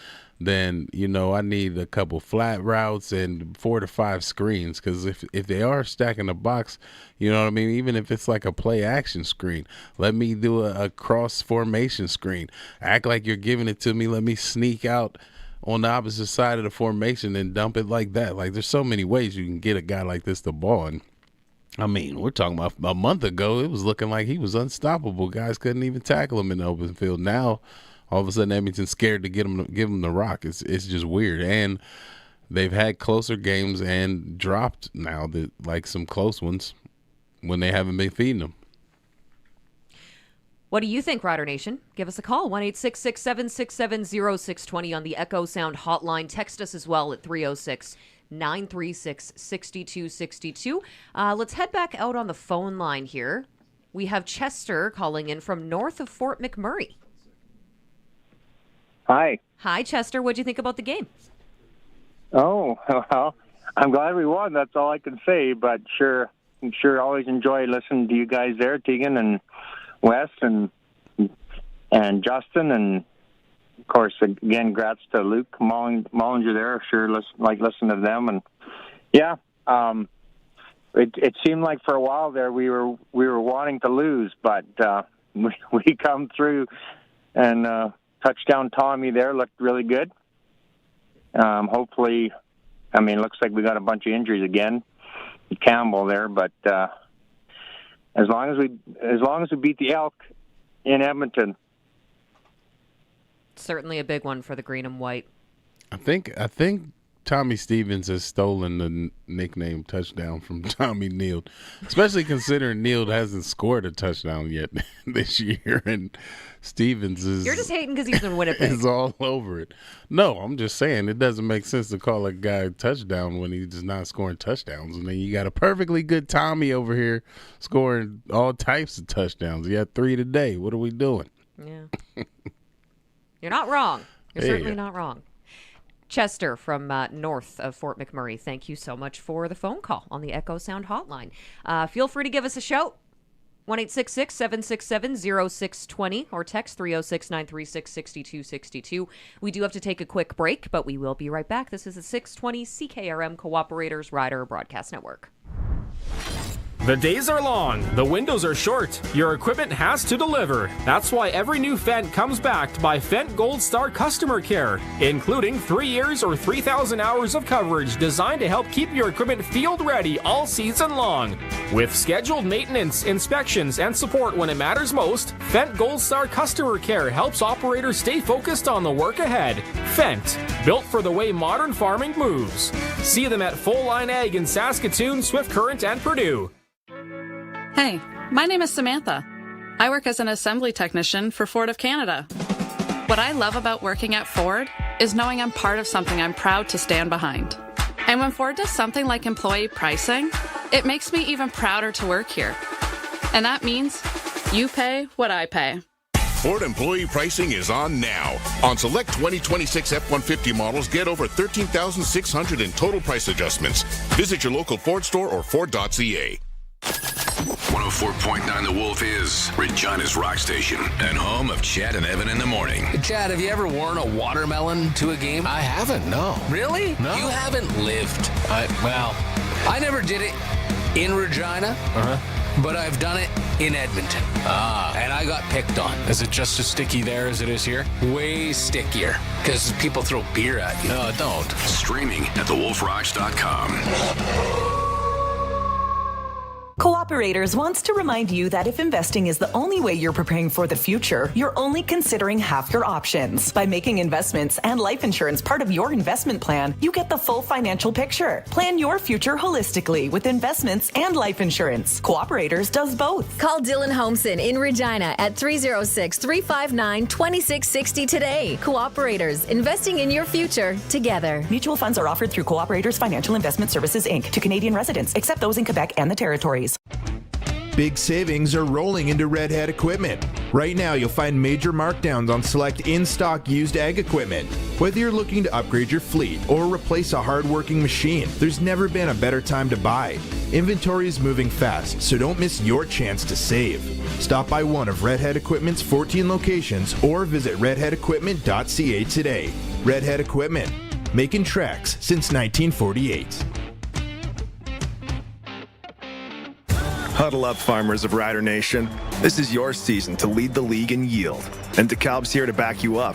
[SPEAKER 24] then, I need a couple flat routes and 4 to 5 screens. Because if they are stacking the box, you know what I mean? Even if it's like a play action screen, let me do a cross formation screen. Act like you're giving it to me. Let me sneak out on the opposite side of the formation and dump it like that. Like, there's so many ways you can get a guy like this the ball. And I mean, we're talking about a month ago, it was looking like he was unstoppable. Guys couldn't even tackle him in the open field. Now, all of a sudden, Edmonton's scared to give him the rock. It's just weird. And they've had closer games and dropped now, like some close ones, when they haven't been feeding them.
[SPEAKER 20] What do you think, Rider Nation? Give us a call, 1-866-767-0620 on the Echo Sound hotline. Text us as well at 306-936-6262. Let's head back out on the phone line here. We have Chester calling in from north of Fort McMurray.
[SPEAKER 15] Hi.
[SPEAKER 20] Hi, Chester. What do you think about the game?
[SPEAKER 15] Oh, well, I'm glad we won. That's all I can say. But I'm sure always enjoy listening to you guys there, Teagan and Wes and Justin, and of course, again, congrats to Luc Mullinder there. Sure, listen to them, and yeah, it seemed like for a while there we were wanting to lose, but we come through, and touchdown Tommy there looked really good. Hopefully, I mean, it looks like we got a bunch of injuries again, Campbell there, but as long as we beat the Elk in Edmonton.
[SPEAKER 20] Certainly a big one for the green and white.
[SPEAKER 24] I think Tommy Stevens has stolen the nickname touchdown from Tommy Neal, especially considering Neal hasn't scored a touchdown yet this year, and Stevens is...
[SPEAKER 20] You're just hating because he's in Winnipeg.
[SPEAKER 24] Is all over it. No, I'm just saying it doesn't make sense to call a guy touchdown when he's not scoring touchdowns. And then you got a perfectly good Tommy over here scoring all types of touchdowns. He had 3 today. What are we doing?
[SPEAKER 20] Yeah. You're not wrong. You're certainly not wrong. Chester from north of Fort McMurray, thank you so much for the phone call on the Echo Sound hotline. Feel free to give us a shout, 1-866-767-0620, or text 306-936-6262. We do have to take a quick break, but we will be right back. This is the 620 CKRM Cooperators Rider Broadcast Network.
[SPEAKER 18] The days are long, the windows are short, your equipment has to deliver. That's why every new Fendt comes backed by Fendt Gold Star Customer Care, including 3 years or 3,000 hours of coverage designed to help keep your equipment field ready all season long. With scheduled maintenance, inspections, and support when it matters most, Fendt Gold Star Customer Care helps operators stay focused on the work ahead. Fendt, built for the way modern farming moves. See them at Full Line Ag in Saskatoon, Swift Current, and Purdue.
[SPEAKER 2] Hey, my name is Samantha. I work as an assembly technician for Ford of Canada. What I love about working at Ford is knowing I'm part of something I'm proud to stand behind. And when Ford does something like employee pricing, it makes me even prouder to work here. And that means you pay what I pay.
[SPEAKER 1] Ford employee pricing is on now. On select 2026 F-150 models, get over $13,600 in total price adjustments. Visit your local Ford store or Ford.ca.
[SPEAKER 4] 104.9 The Wolf is Regina's rock station and home of Chad and Evan in the morning.
[SPEAKER 9] Chad, have you ever worn a watermelon to a game? I haven't, no.
[SPEAKER 4] Really?
[SPEAKER 9] No.
[SPEAKER 4] You haven't lived.
[SPEAKER 9] I never did it in Regina, but I've done it in Edmonton. And I got picked on.
[SPEAKER 14] Is it just as sticky there as it is here?
[SPEAKER 9] Way stickier, because people throw beer at you.
[SPEAKER 14] No, don't.
[SPEAKER 4] Streaming at thewolfrocks.com.
[SPEAKER 21] Cooperators wants to remind you that if investing is the only way you're preparing for the future, you're only considering half your options. By making investments and life insurance part of your investment plan, you get the full financial picture. Plan your future holistically with investments and life insurance. Cooperators does both.
[SPEAKER 22] Call Dylan Homeson in Regina at 306-359-2660 today. Cooperators, investing in your future together.
[SPEAKER 21] Mutual funds are offered through Cooperators Financial Investment Services, Inc. to Canadian residents, except those in Quebec and the Territories.
[SPEAKER 23] Big savings are rolling into Redhead Equipment. Right now, you'll find major markdowns on select in-stock used ag equipment. Whether you're looking to upgrade your fleet or replace a hard-working machine, there's never been a better time to buy. Inventory is moving fast, so don't miss your chance to save. Stop by one of Redhead Equipment's 14 locations or visit redheadequipment.ca today. Redhead Equipment, making tracks since 1948.
[SPEAKER 8] Huddle up, farmers of Rider Nation. This is your season to lead the league in yield, and DeKalb's here to back you up.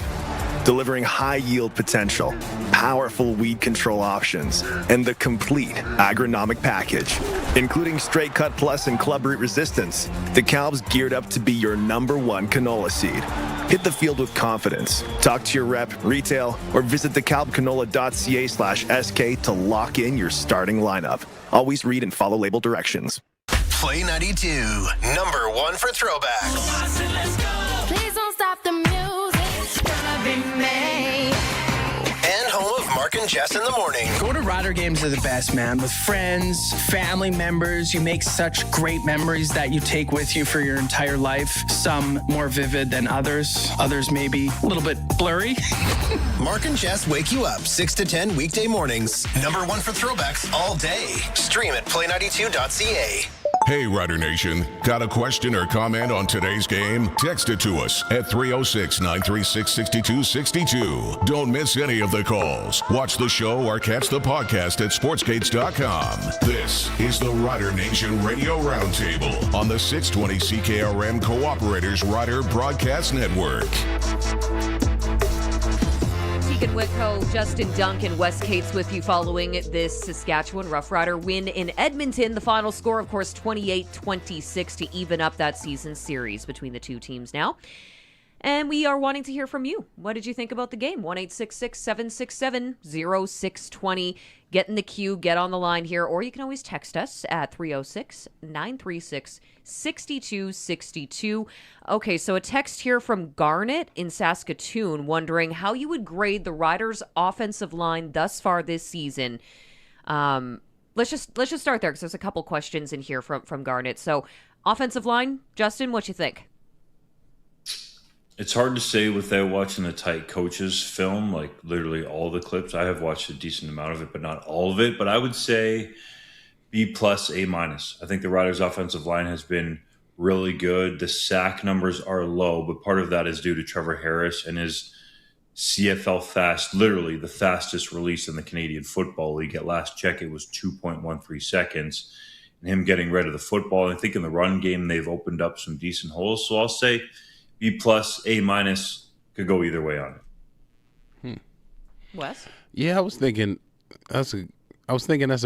[SPEAKER 8] Delivering high yield potential, powerful weed control options, and the complete agronomic package, including Straight Cut Plus and Club Root Resistance. DeKalb's geared up to be your #1 canola seed. Hit the field with confidence. Talk to your rep, retail, or visit DeKalbCanola.ca/SK to lock in your starting lineup. Always read and follow label directions.
[SPEAKER 7] Play 92, #1 for throwbacks.
[SPEAKER 12] Please don't stop the music. It's gonna be me.
[SPEAKER 7] And home of Mark and Jess in the morning.
[SPEAKER 25] Go to Rider games are the best, man. With friends, family members, you make such great memories that you take with you for your entire life. Some more vivid than others. Others maybe a little bit blurry.
[SPEAKER 7] Mark and Jess wake you up 6 to 10 weekday mornings. #1 for throwbacks all day. Stream at play92.ca.
[SPEAKER 1] Hey, Rider Nation. Got a question or comment on today's game? Text it to us at 306-936-6262. Don't miss any of the calls. Watch the show or catch the podcast at sportsgates.com. This is the Rider Nation Radio Roundtable on the 620 CKRM Cooperators Rider Broadcast Network.
[SPEAKER 20] Teagan Witko, Justin Duncan, Wes Cates with you following this Saskatchewan Roughrider win in Edmonton. The final score, of course, 28-26 to even up that season series between the two teams now. And we are wanting to hear from you. What did you think about the game? 1-866-767-0620. Get in the queue, get on the line here, or you can always text us at 306-936-6262. Okay, so a text here from Garnet in Saskatoon wondering how you would grade the Riders' offensive line thus far this season. Let's just start there because there's a couple questions in here from Garnet. So, offensive line, Justin, what you think?
[SPEAKER 27] It's hard to say without watching the tight coaches film, like literally all the clips. I have watched a decent amount of it, but not all of it. But I would say B+, A-. I think the Riders' offensive line has been really good. The sack numbers are low, but part of that is due to Trevor Harris and his CFL fast, literally the fastest release in the Canadian Football League. At last check, it was 2.13 seconds. And him getting rid of the football. I think in the run game, they've opened up some decent holes. So I'll say B+, A- could go either way on it.
[SPEAKER 20] Wes?
[SPEAKER 24] Yeah, I was thinking that's a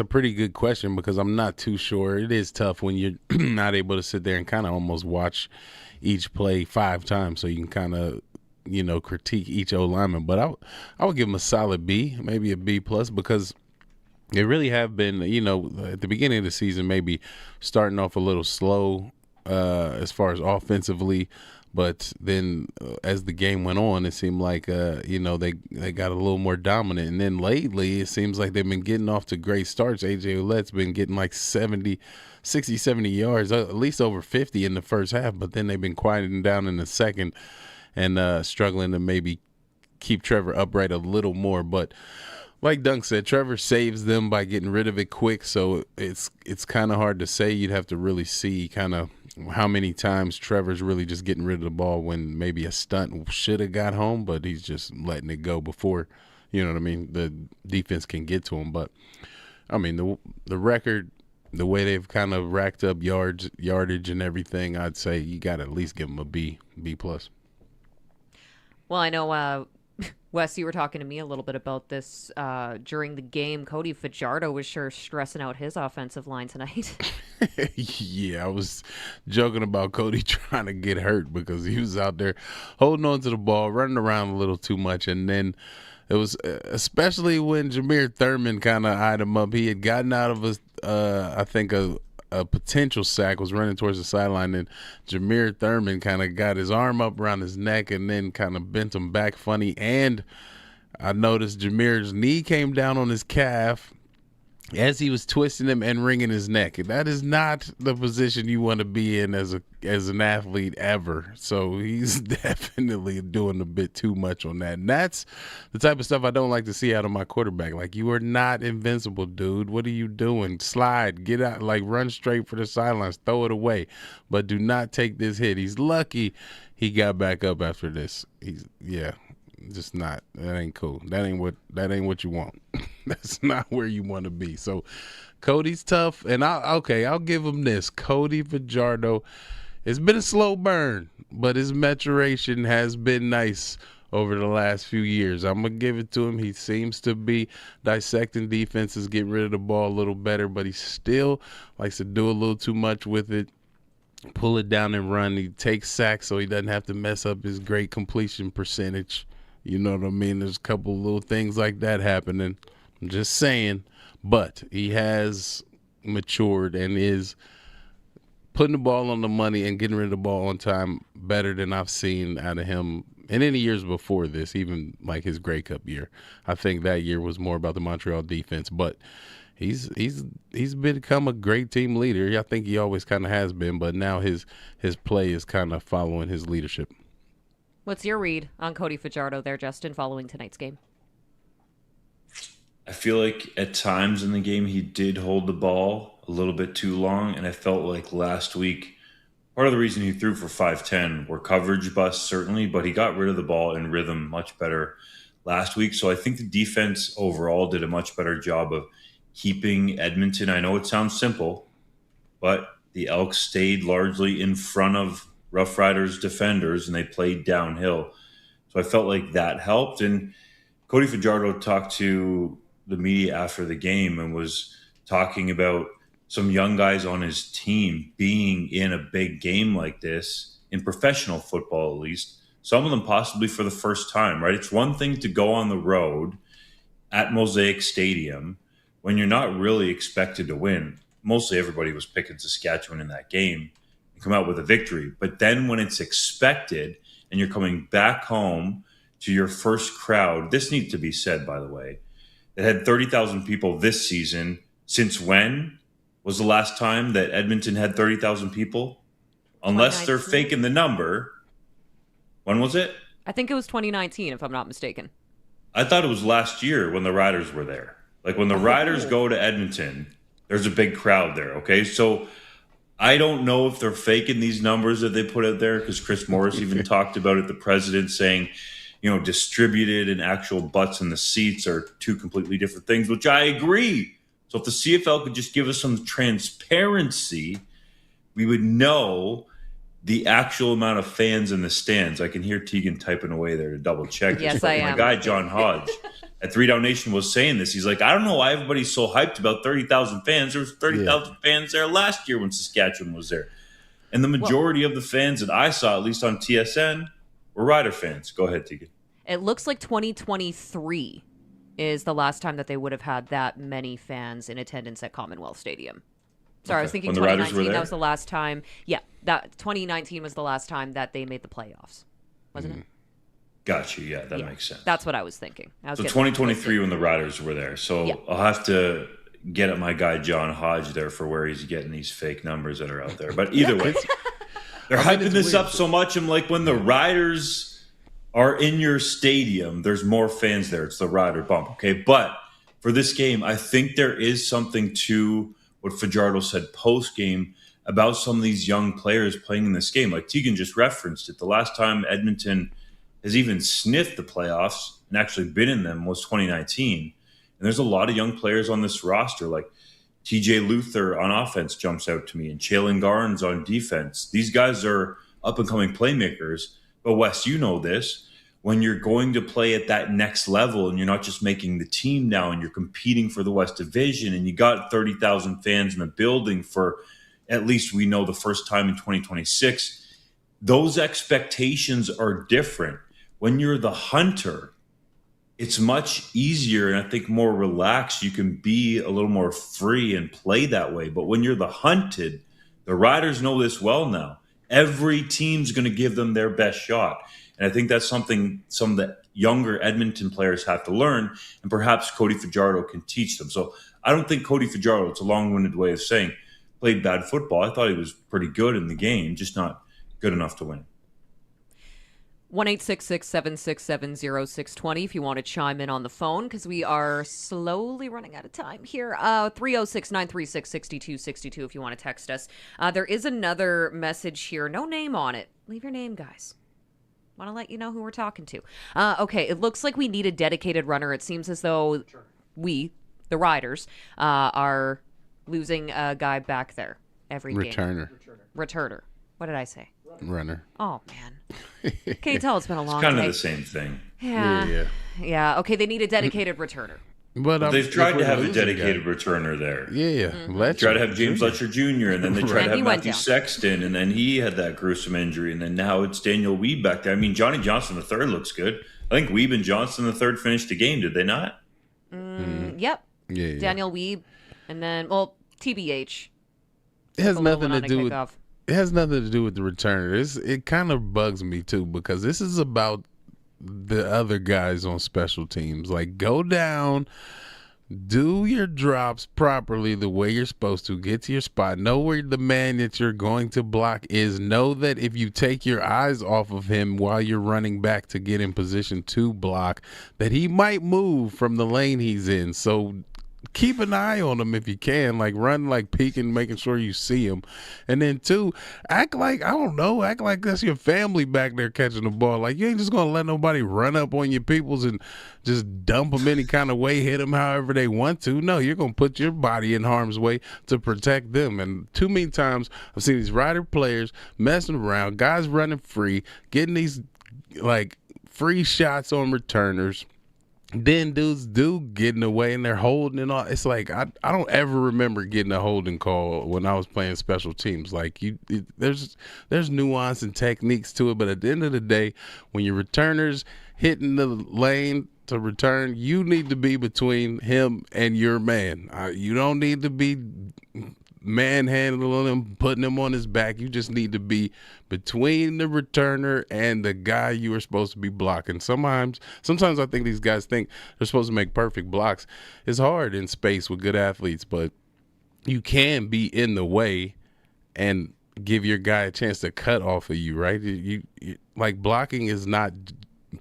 [SPEAKER 24] pretty good question because I'm not too sure. It is tough when you're not able to sit there and kind of almost watch each play 5 times so you can kind of, critique each O-lineman. But I would give them a solid B, maybe a B+, because they really have been, at the beginning of the season, maybe starting off a little slow as far as offensively. But then as the game went on, it seemed like, they got a little more dominant. And then lately, it seems like they've been getting off to great starts. A.J. Ouellette's been getting like 60, 70 yards, at least over 50 in the first half. But then they've been quieting down in the second and struggling to maybe keep Trevor upright a little more. But like Dunk said, Trevor saves them by getting rid of it quick. So it's kind of hard to say. You'd have to really see kind of how many times Trevor's really just getting rid of the ball when maybe a stunt should have got home, but he's just letting it go before, the defense can get to him. But, I mean, the record, the way they've kind of racked up yardage and everything, I'd say you got to at least give them a B+.
[SPEAKER 20] Well, I know, Wes, you were talking to me a little bit about this during the game. Cody Fajardo was sure stressing out his offensive line tonight.
[SPEAKER 24] Yeah, I was joking about Cody trying to get hurt because he was out there holding on to the ball, running around a little too much. And then it was especially when Jameer Thurman kind of eyed him up. He had gotten out of a potential sack, was running towards the sideline, and Jameer Thurman kind of got his arm up around his neck and then kind of bent him back funny. And I noticed Jameer's knee came down on his calf as he was twisting him and wringing his neck. That is not the position you want to be in as an athlete ever. So he's definitely doing a bit too much on that. And that's the type of stuff I don't like to see out of my quarterback. Like, you are not invincible, dude. What are you doing? Slide, get out, like run straight for the sidelines, throw it away. But do not take this hit. He's lucky he got back up after this. Just not. That ain't cool. That ain't what you want. That's not where you want to be. So Cody's tough, and I'll give him this. Cody Fajardo, it's been a slow burn, but his maturation has been nice over the last few years. I'm gonna give it to him. He seems to be dissecting defenses, getting rid of the ball a little better, but he still likes to do a little too much with it. Pull it down and run. He takes sacks so he doesn't have to mess up his great completion percentage. You know what I mean? There's a couple little things like that happening. I'm just saying. But he has matured and is putting the ball on the money and getting rid of the ball on time better than I've seen out of him in any years before this, even like his Grey Cup year. I think that year was more about the Montreal defense. But he's become a great team leader. I think he always kind of has been, but now his play is kind of following his leadership.
[SPEAKER 20] What's your read on Cody Fajardo there, Justin, following tonight's game?
[SPEAKER 27] I feel like at times in the game he did hold the ball a little bit too long, and I felt like last week part of the reason he threw for 510 were coverage busts, certainly, but he got rid of the ball in rhythm much better last week. So I think the defense overall did a much better job of keeping Edmonton. I know it sounds simple, but the Elks stayed largely in front of Roughriders defenders, and they played downhill. So I felt like that helped. And Cody Fajardo talked to the media after the game and was talking about some young guys on his team being in a big game like this, in professional football at least, some of them possibly for the first time, right? It's one thing to go on the road at Mosaic Stadium when you're not really expected to win. Mostly everybody was picking Saskatchewan in that game. Come out with a victory. But then when it's expected and you're coming back home to your first crowd, this needs to be said, by the way, that had 30,000 people this season. Since when was the last time that Edmonton had 30,000 people? Unless they're faking the number. When was it?
[SPEAKER 20] I think it was 2019, if I'm not mistaken.
[SPEAKER 27] I thought it was last year when the Riders were there. Like when the Riders go to Edmonton, there's a big crowd there, okay? So I don't know if they're faking these numbers that they put out there, because Chris Morris even talked about it, the president saying, distributed and actual butts in the seats are two completely different things, which I agree. So if the CFL could just give us some transparency, we would know the actual amount of fans in the stands. I can hear Teagan typing away there to double check.
[SPEAKER 20] Yes, I am.
[SPEAKER 27] My guy, John Hodge, at 3 Down Nation was saying this. He's like, I don't know why everybody's so hyped about 30,000 fans. There was 30,000 fans there last year when Saskatchewan was there. And the majority of the fans that I saw, at least on TSN, were Rider fans. Go ahead, Teagan.
[SPEAKER 20] It looks like 2023 is the last time that they would have had that many fans in attendance at Commonwealth Stadium. Sorry, I was thinking
[SPEAKER 27] When the Riders were
[SPEAKER 20] 2019. That
[SPEAKER 27] there?
[SPEAKER 20] was the last time. Yeah, that 2019 was the last time that they made the playoffs, wasn't it?
[SPEAKER 27] Got you. Yeah, that makes sense.
[SPEAKER 20] That's what I was thinking. I was
[SPEAKER 27] So
[SPEAKER 20] getting
[SPEAKER 27] 2023 when the Riders were there. So
[SPEAKER 20] Yeah.
[SPEAKER 27] I'll have to get at my guy John Hodge there for where he's getting these fake numbers that are out there. But either way, they're hyping this up so much. I'm like, when the Riders are in your stadium, there's more fans there. It's the Rider bump. Okay. But for this game, I think there is something to what Fajardo said post game about some of these young players playing in this game. Like Teagan just referenced it. The last time Edmonton has even sniffed the playoffs and actually been in them was 2019. And there's a lot of young players on this roster, like TJ Luther on offense jumps out to me, and Jalen Garnes on defense. These guys are up-and-coming playmakers. But, Wes, you know this. When you're going to play at that next level and you're not just making the team now and you're competing for the West Division and you got 30,000 fans in the building for at least we know the first time in 2026, those expectations are different. When you're the hunter, it's much easier and I think more relaxed. You can be a little more free and play that way. But when you're the hunted, the Riders know this well now. Every team's going to give them their best shot. And I think that's something some of the younger Edmonton players have to learn, and perhaps Cody Fajardo can teach them. So I don't think Cody Fajardo, it's a long-winded way of saying, played bad football. I thought he was pretty good in the game, just not good enough to win.
[SPEAKER 20] 1-866-767-0620 if you want to chime in on the phone, because we are slowly running out of time here. 306-936-6262 if you want to text us. There is another message here. No name on it. Leave your name, guys. Want to let you know who we're talking to. Okay, it looks like we need a dedicated runner. It seems as though we, the Riders, are losing a guy back there every game. Returner. What did I say?
[SPEAKER 24] Runner.
[SPEAKER 20] Oh, man. Can you tell it's been a long
[SPEAKER 27] It's kind
[SPEAKER 20] day?
[SPEAKER 27] of the same thing.
[SPEAKER 20] Yeah. Okay, they need a dedicated returner.
[SPEAKER 27] But they've tried to have a dedicated returner there.
[SPEAKER 24] Yeah.
[SPEAKER 27] They tried to have James Letcher Jr., and then they tried to have
[SPEAKER 20] And he went
[SPEAKER 27] Matthew
[SPEAKER 20] down.
[SPEAKER 27] Sexton, and then he had that gruesome injury, and then now it's Daniel Weeb back there. I mean, Johnny Johnson III looks good. I think Weeb and Johnson III finished the game, did they not?
[SPEAKER 20] Yep.
[SPEAKER 24] Yeah.
[SPEAKER 20] Daniel Weeb, and then, well, TBH.
[SPEAKER 24] It has
[SPEAKER 20] Took a little
[SPEAKER 24] nothing
[SPEAKER 20] one
[SPEAKER 24] to
[SPEAKER 20] on a
[SPEAKER 24] do with
[SPEAKER 20] kickoff.
[SPEAKER 24] it has nothing to do with the returner. It kind of bugs me too, because this is about the other guys on special teams. Like, go down, do your drops properly the way you're supposed to, get to your spot, know where the man that you're going to block is, know that if you take your eyes off of him while you're running back to get in position to block, that he might move from the lane he's in. So keep an eye on him if you can, like run like peeking, making sure you see him. And then two, act like that's your family back there catching the ball. Like, you ain't just gonna let nobody run up on your peoples and just dump them any kind of way, hit them however they want to. No, you're gonna put your body in harm's way to protect them. And too many times I've seen these Rider players messing around, guys running free, getting these like free shots on returners. Then dudes do getting away and they're holding and all. It's like I don't ever remember getting a holding call when I was playing special teams. Like, there's nuance and techniques to it, but at the end of the day, when your returners hitting the lane to return, you need to be between him and your man. You don't need to be manhandling him, putting him on his back. You just need to be between the returner and the guy you are supposed to be blocking. Sometimes I think these guys think they're supposed to make perfect blocks. It's hard in space with good athletes, but you can be in the way and give your guy a chance to cut off of you, right? You like, blocking is not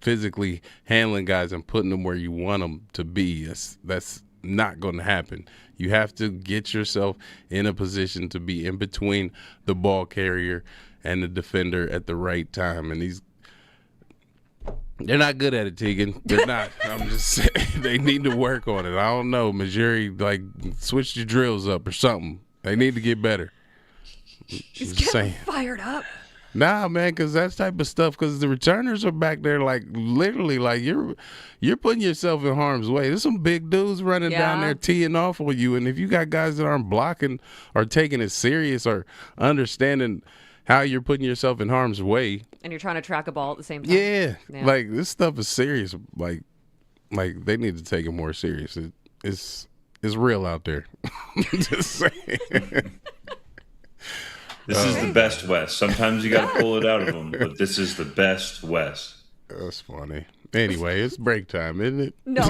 [SPEAKER 24] physically handling guys and putting them where you want them to be. That's not going to happen. You have to get yourself in a position to be in between the ball carrier and the defender at the right time. And they're not good at it, Teagan. They're not. I'm just saying, they need to work on it. I don't know, Missouri, like, switch your drills up or something. They need to get better.
[SPEAKER 20] He's
[SPEAKER 24] Just
[SPEAKER 20] getting
[SPEAKER 24] saying.
[SPEAKER 20] fired up.
[SPEAKER 24] Nah, man, because that type of stuff, because the returners are back there, like, literally, like, you're putting yourself in harm's way. There's some big dudes running down there teeing off on you, and if you got guys that aren't blocking or taking it serious or understanding how you're putting yourself in harm's way.
[SPEAKER 20] And you're trying to track a ball at the same time.
[SPEAKER 24] Yeah. Like, this stuff is serious. Like they need to take it more serious. is real out there. Just saying.
[SPEAKER 27] This is the best Wes. Sometimes you got to pull it out of him, but this is the best Wes.
[SPEAKER 24] That's funny. Anyway, it's break time, isn't it?
[SPEAKER 20] No.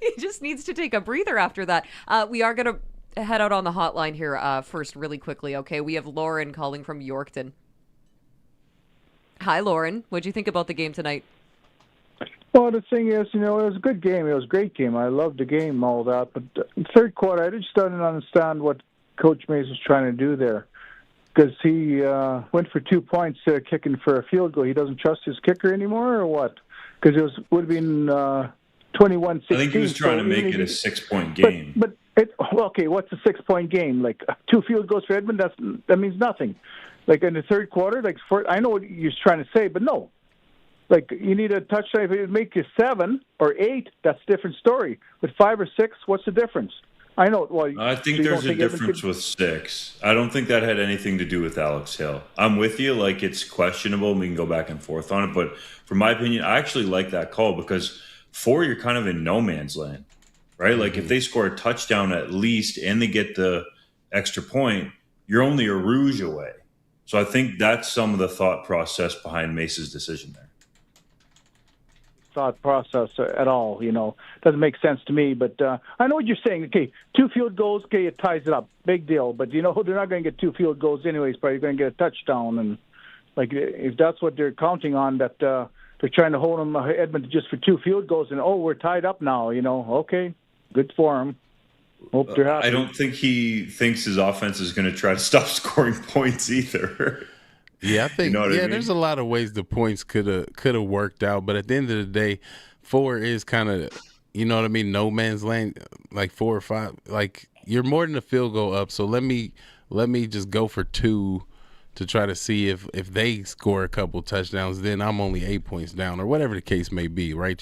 [SPEAKER 20] He just needs to take a breather after that. We are going to head out on the hotline here first really quickly, okay? We have Lauren calling from Yorkton. Hi, Lauren. What'd you think about the game tonight?
[SPEAKER 5] Well, the thing is, it was a good game. It was a great game. I loved the game, all that. But in the third quarter, I just didn't understand what Coach Mays was trying to do there. Because he went for 2 points kicking for a field goal. He doesn't trust his kicker anymore, or what? Because it would have been 21-16.
[SPEAKER 27] I think he was trying to make it a 6-point game.
[SPEAKER 5] But okay, what's a 6-point game? Like 2 field goals for Edmonton, that means nothing. Like in the third quarter, I know what you're trying to say, but no. Like you need a touchdown. If it would make you 7 or 8, that's a different story. With 5 or 6, what's the difference? I know. Well,
[SPEAKER 27] I think there's a difference with 6. I don't think that had anything to do with Alex Hill. I'm with you. Like, it's questionable. We can go back and forth on it. But from my opinion, I actually like that call because 4, you're kind of in no man's land, right? Like, if they score a touchdown at least and they get the extra point, you're only a rouge away. So I think that's some of the thought process behind Mace's decision there.
[SPEAKER 5] Thought process at all, doesn't make sense to me. But I know what you're saying. Okay, 2 field goals, okay, it ties it up, big deal. But they're not going to get 2 field goals anyways. But you're going to get a touchdown, and like if that's what they're counting on, that they're trying to hold them Edmonton just for 2 field goals, and we're tied up now. Okay, good for them. Hope they're happy.
[SPEAKER 27] I don't think he thinks his offense is going to try to stop scoring points either.
[SPEAKER 24] Yeah, I think I mean? There's a lot of ways the points could have worked out, but at the end of the day, 4 is kind of, no man's land, like 4 or 5. Like you're more than a field goal up, so let me just go for 2 to try to see if they score a couple touchdowns, then I'm only 8 points down or whatever the case may be, right?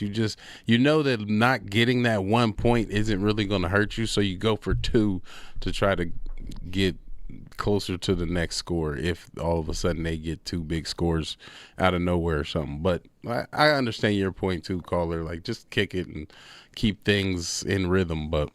[SPEAKER 24] You know that not getting that 1 point isn't really going to hurt you, so you go for 2 to try to get closer to the next score if all of a sudden they get 2 big scores out of nowhere or something. But I understand your point too, caller. Like, just kick it and keep things in rhythm. But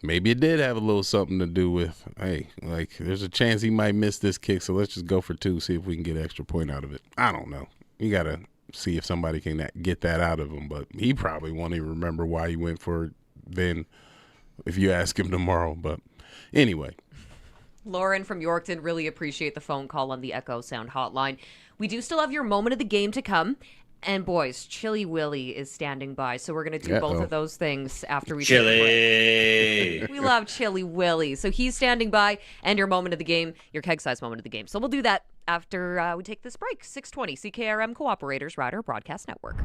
[SPEAKER 24] maybe it did have a little something to do with, hey, like there's a chance he might miss this kick, so let's just go for 2, see if we can get an extra point out of it. I don't know. You got to see if somebody can get that out of him. But he probably won't even remember why he went for it then if you ask him tomorrow. But anyway.
[SPEAKER 20] Lauren from Yorkton, really appreciate the phone call on the Echo Sound hotline. We do still have your moment of the game to come. And boys, Chili Willy is standing by, so we're going to do both of those things after we
[SPEAKER 27] Chili.
[SPEAKER 20] We love Chili Willy. So he's standing by, and your moment of the game, your keg size moment of the game. So we'll do that after we take this break. 620 CKRM Cooperators Rider Broadcast Network.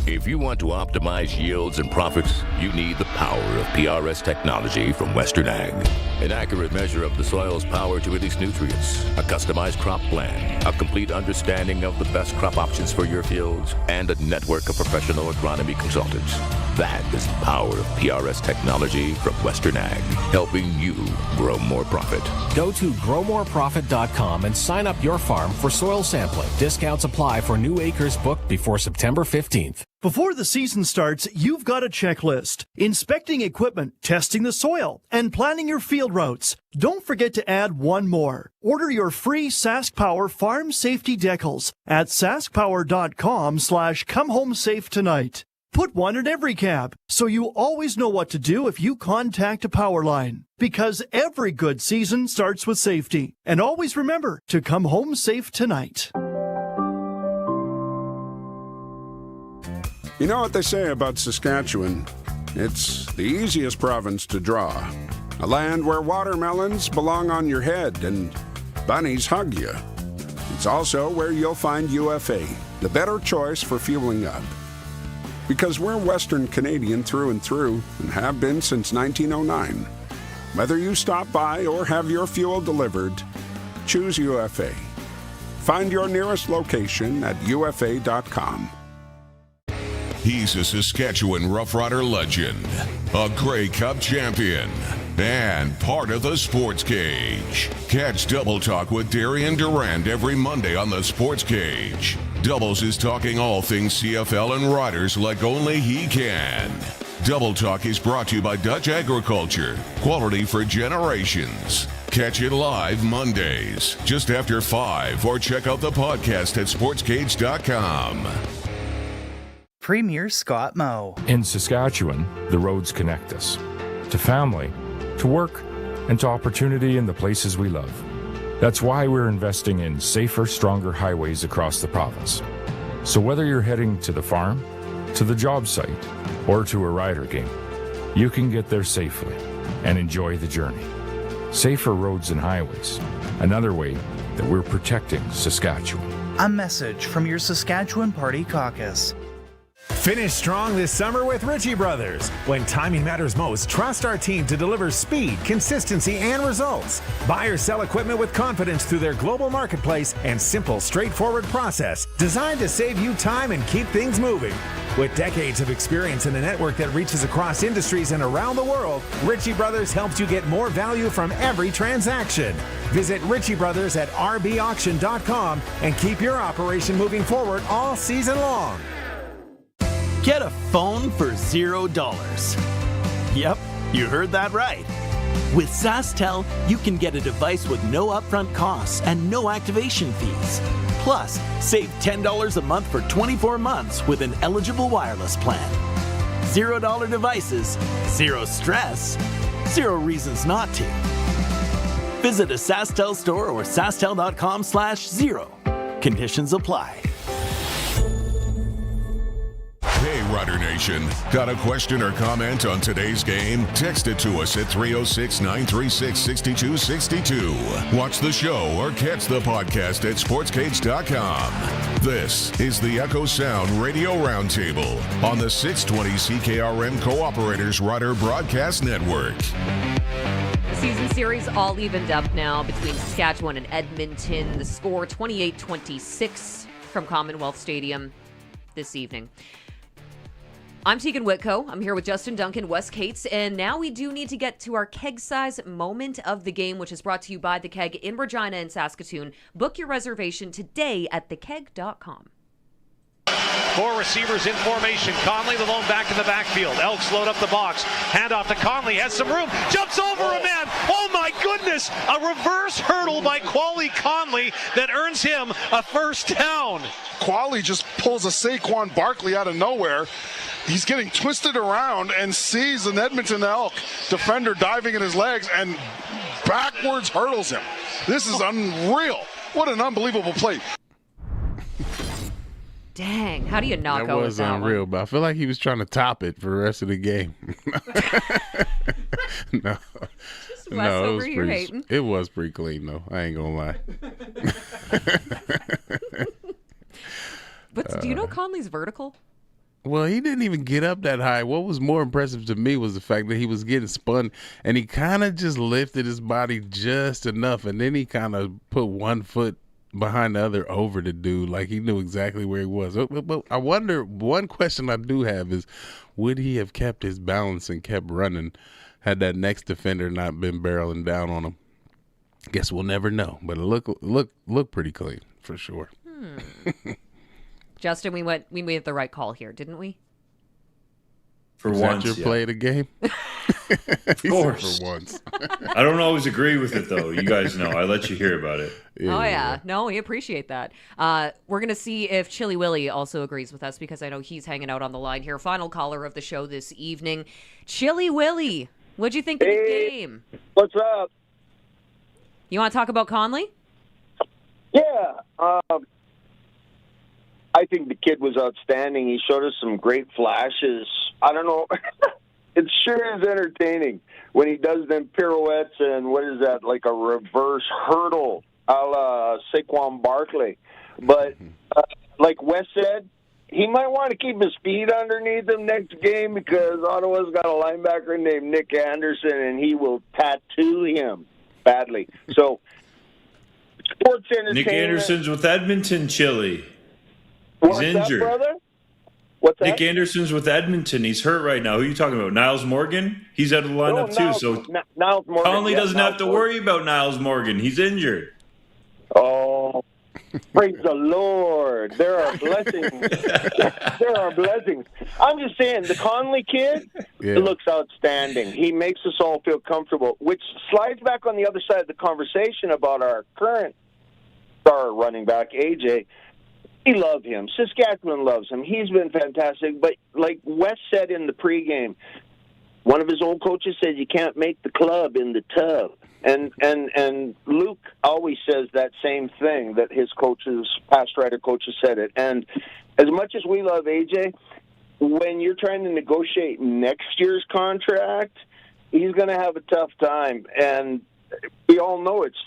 [SPEAKER 6] If you want to optimize yields and profits, you need the power of PRS technology from Western Ag. An accurate measure of the soil's power to release nutrients, a customized crop plan, a complete understanding of the best crop options for your fields, and a network of professional agronomy consultants. That is the power of PRS technology from Western Ag, helping you grow more profit.
[SPEAKER 9] Go to growmoreprofit.com and sign up your farm for soil sampling. Discounts apply for new acres booked before September 15th.
[SPEAKER 11] Before the season starts, you've got a checklist. Inspecting equipment, testing the soil, and planning your field routes. Don't forget to add one more. Order your free Sask Power Farm Safety Decals at saskpower.com/comehomesafe tonight. Put one in every cab, so you always know what to do if you contact a power line. Because every good season starts with safety. And always remember to come home safe tonight.
[SPEAKER 13] You know what they say about Saskatchewan? It's the easiest province to draw. A land where watermelons belong on your head and bunnies hug you. It's also where you'll find UFA, the better choice for fueling up. Because we're Western Canadian through and through and have been since 1909. Whether you stop by or have your fuel delivered, choose UFA. Find your nearest location at ufa.com.
[SPEAKER 1] He's a Saskatchewan Roughrider legend, a Grey Cup champion, and part of the Sports Cage. Catch Double Talk with Darian Durand every Monday on the Sports Cage. Doubles is talking all things CFL and riders like only he can. Double Talk is brought to you by Dutch Agriculture. Quality for generations. Catch it live Mondays, just after 5, or check out the podcast at sportscage.com.
[SPEAKER 3] Premier Scott Moe.
[SPEAKER 10] In Saskatchewan, the roads connect us to family, to work, and to opportunity in the places we love. That's why we're investing in safer, stronger highways across the province. So whether you're heading to the farm, to the job site, or to a rider game, you can get there safely and enjoy the journey. Safer roads and highways, another way that we're protecting Saskatchewan.
[SPEAKER 3] A message from your Saskatchewan Party Caucus.
[SPEAKER 15] Finish strong this summer with Ritchie Brothers. When timing matters most, trust our team to deliver speed, consistency, and results. Buy or sell equipment with confidence through their global marketplace and simple, straightforward process designed to save you time and keep things moving. With decades of experience in a network that reaches across industries and around the world, Ritchie Brothers helps you get more value from every transaction. Visit Ritchie Brothers at rbauction.com and keep your operation moving forward all season long.
[SPEAKER 16] Get a phone for $0. Yep, you heard that right. With SaskTel, you can get a device with no upfront costs and no activation fees. Plus, save $10 a month for 24 months with an eligible wireless plan. $0 devices, zero stress, zero reasons not to. Visit a SaskTel store or sastel.com/0. Conditions apply.
[SPEAKER 1] Hey, Rider Nation. Got a question or comment on today's game? Text it to us at 306-936-6262. Watch the show or catch the podcast at sportscage.com. This is the Echo Sound Radio Roundtable on the 620 CKRM Cooperators Rider Broadcast Network.
[SPEAKER 20] The season series all evened up now between Saskatchewan and Edmonton. The score 28-26 from Commonwealth Stadium this evening. I'm Teagan Witko. I'm here with Justin Duncan, Wes Cates, and now we do need to get to our keg size moment of the game, which is brought to you by The Keg in Regina and Saskatoon. Book your reservation today at thekeg.com.
[SPEAKER 17] Four receivers in formation. Conley, the lone back in the backfield. Elks load up the box. Hand off to Conley. Has some room. Jumps over a man. Oh, my goodness. A reverse hurdle by Quali Conley that earns him a first down.
[SPEAKER 19] Quali just pulls a Saquon Barkley out of nowhere. He's getting twisted around and sees an Edmonton Elk defender diving in his legs and backwards hurdles him. This is unreal. What an unbelievable play.
[SPEAKER 20] Dang, how do you not go with that one?
[SPEAKER 24] That was unreal, but I feel like he was trying to top it for the rest of the game. No.
[SPEAKER 20] Just Wes over here hating.
[SPEAKER 24] It was pretty clean, though. I ain't going to lie.
[SPEAKER 20] But do you know Conley's vertical?
[SPEAKER 24] Well, he didn't even get up that high. What was more impressive to me was the fact that he was getting spun, and he kind of just lifted his body just enough, and then he kind of put one foot behind the other over the dude, like he knew exactly where he was. But I wonder, one question I do have is, would he have kept his balance and kept running had that next defender not been barreling down on him? Guess we'll never know, but it look pretty clean for sure.
[SPEAKER 20] Justin, we made the right call here, didn't we?
[SPEAKER 24] For once, your play of the game.
[SPEAKER 27] Of course.
[SPEAKER 24] For once.
[SPEAKER 27] I don't always agree with it, though. You guys know. I let you hear about it.
[SPEAKER 20] Yeah. No, we appreciate that. We're going to see if Chili Willy also agrees with us, because I know he's hanging out on the line here. Final caller of the show this evening. Chili Willy, what'd you think of the game?
[SPEAKER 26] What's up?
[SPEAKER 20] You want to talk about Conley?
[SPEAKER 26] Yeah. I think the kid was outstanding. He showed us some great flashes. I don't know. It sure is entertaining when he does them pirouettes and what is that, like a reverse hurdle a la Saquon Barkley. But like Wes said, he might want to keep his feet underneath him next game, because Ottawa's got a linebacker named Nick Anderson, and he will tattoo him badly. So, sports entertainment.
[SPEAKER 27] Nick Anderson's with Edmonton, Chili.
[SPEAKER 26] What's
[SPEAKER 27] He's injured.
[SPEAKER 26] that, brother? What's that?
[SPEAKER 27] Nick Anderson's with Edmonton. He's hurt right now. Who are you talking about? Niles Morgan? He's out of the lineup too. So
[SPEAKER 26] Niles Morgan.
[SPEAKER 27] Conley doesn't have to worry about Niles Morgan. He's injured.
[SPEAKER 26] Oh, Praise the Lord. There are blessings. There are blessings. I'm just saying, the Conley kid looks outstanding. He makes us all feel comfortable, which slides back on the other side of the conversation about our current star running back, AJ. We love him. Saskatchewan loves him. He's been fantastic. But like Wes said in the pregame, one of his old coaches said you can't make the club in the tub. And Luc always says that same thing, that his coaches, past rider coaches said it. And as much as we love AJ, when you're trying to negotiate next year's contract, he's going to have a tough time. And we all know it's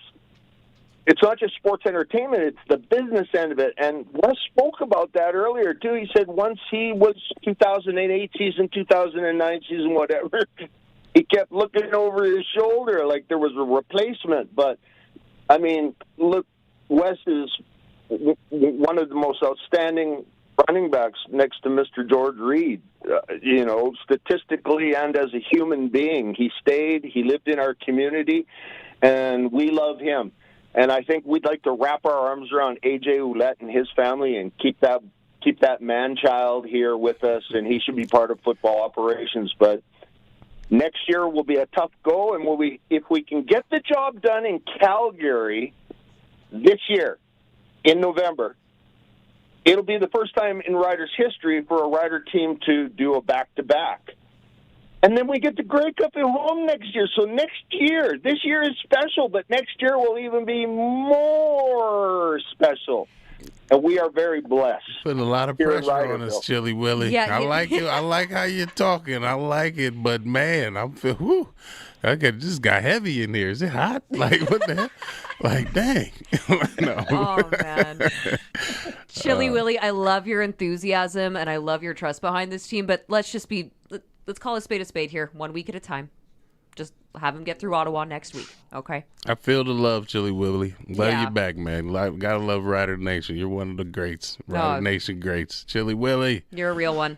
[SPEAKER 26] not just sports entertainment, it's the business end of it. And Wes spoke about that earlier, too. He said once he was 2008 season, 2009 season, whatever, he kept looking over his shoulder like there was a replacement. But, I mean, look, Wes is one of the most outstanding running backs next to Mr. George Reed, statistically and as a human being. He stayed, he lived in our community, and we love him. And I think we'd like to wrap our arms around A.J. Ouellette and his family and keep that man-child here with us, and he should be part of football operations. But next year will be a tough go, and if we can get the job done in Calgary this year, in November, it'll be the first time in Riders history for a Rider team to do a back-to-back. And then we get the Grey Cup at home next year. So next year, this year is special, but next year will even be more special. And we are very blessed.
[SPEAKER 24] Putting a lot of pressure on us, Chili Willie.
[SPEAKER 20] Yeah,
[SPEAKER 24] I like it. I like how you're talking. I like it. But, man, I'm feeling, whoo, this got heavy in here. Is it hot? Like, what the hell? Like, dang. No.
[SPEAKER 20] Oh, man. Chili Willie, I love your enthusiasm, and I love your trust behind this team. But let's call a spade here, 1 week at a time. Just have him get through Ottawa next week, okay?
[SPEAKER 24] I feel the love, Chili Willie. Love
[SPEAKER 20] Yeah.
[SPEAKER 24] you back, man. Gotta love Rider Nation. You're one of the greats. Rider Nation greats. Chili Willie.
[SPEAKER 20] You're a real one.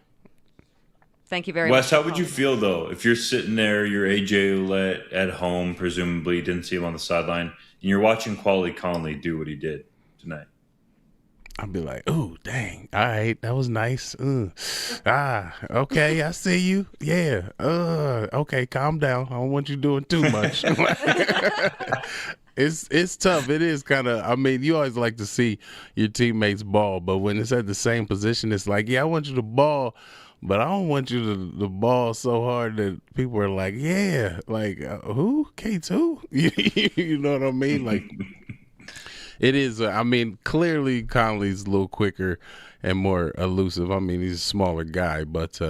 [SPEAKER 20] Thank you very
[SPEAKER 27] Wes,
[SPEAKER 20] much.
[SPEAKER 27] how would you feel, though, if you're sitting there, you're AJ Ouellette at home, presumably, didn't see him on the sideline, and you're watching Quali Conley do what he did tonight?
[SPEAKER 24] I'd be like, ooh, dang. All right, that was nice. Okay, I see you. Yeah. Okay, calm down. I don't want you doing too much. It's tough. It is kind of, I mean, you always like to see your teammates ball, but when it's at the same position, it's like, yeah, I want you to ball, but I don't want you to ball so hard that people are like, yeah, like, who? Cates who? You know what I mean? Like, it is, I mean, clearly Conley's a little quicker and more elusive. I mean, he's a smaller guy, but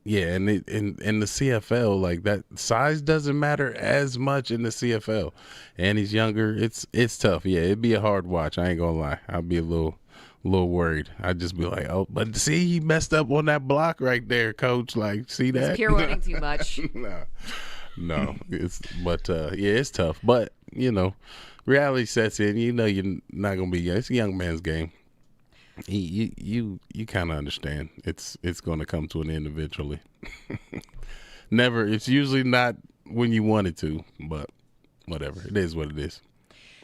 [SPEAKER 24] yeah, and in the CFL, like, that size doesn't matter as much in the CFL. And he's younger. It's tough. Yeah, it'd be a hard watch. I ain't gonna lie. I'd be a little worried. I'd just be like, oh, but see, he messed up on that block right there, coach. Like, see that?
[SPEAKER 20] He's pirouetting too much.
[SPEAKER 24] No, yeah, it's tough. But, reality sets in. You're not gonna be. It's a young man's game. You kind of understand. It's gonna come to an end eventually. Never. It's usually not when you want it to, but whatever. It is what it is.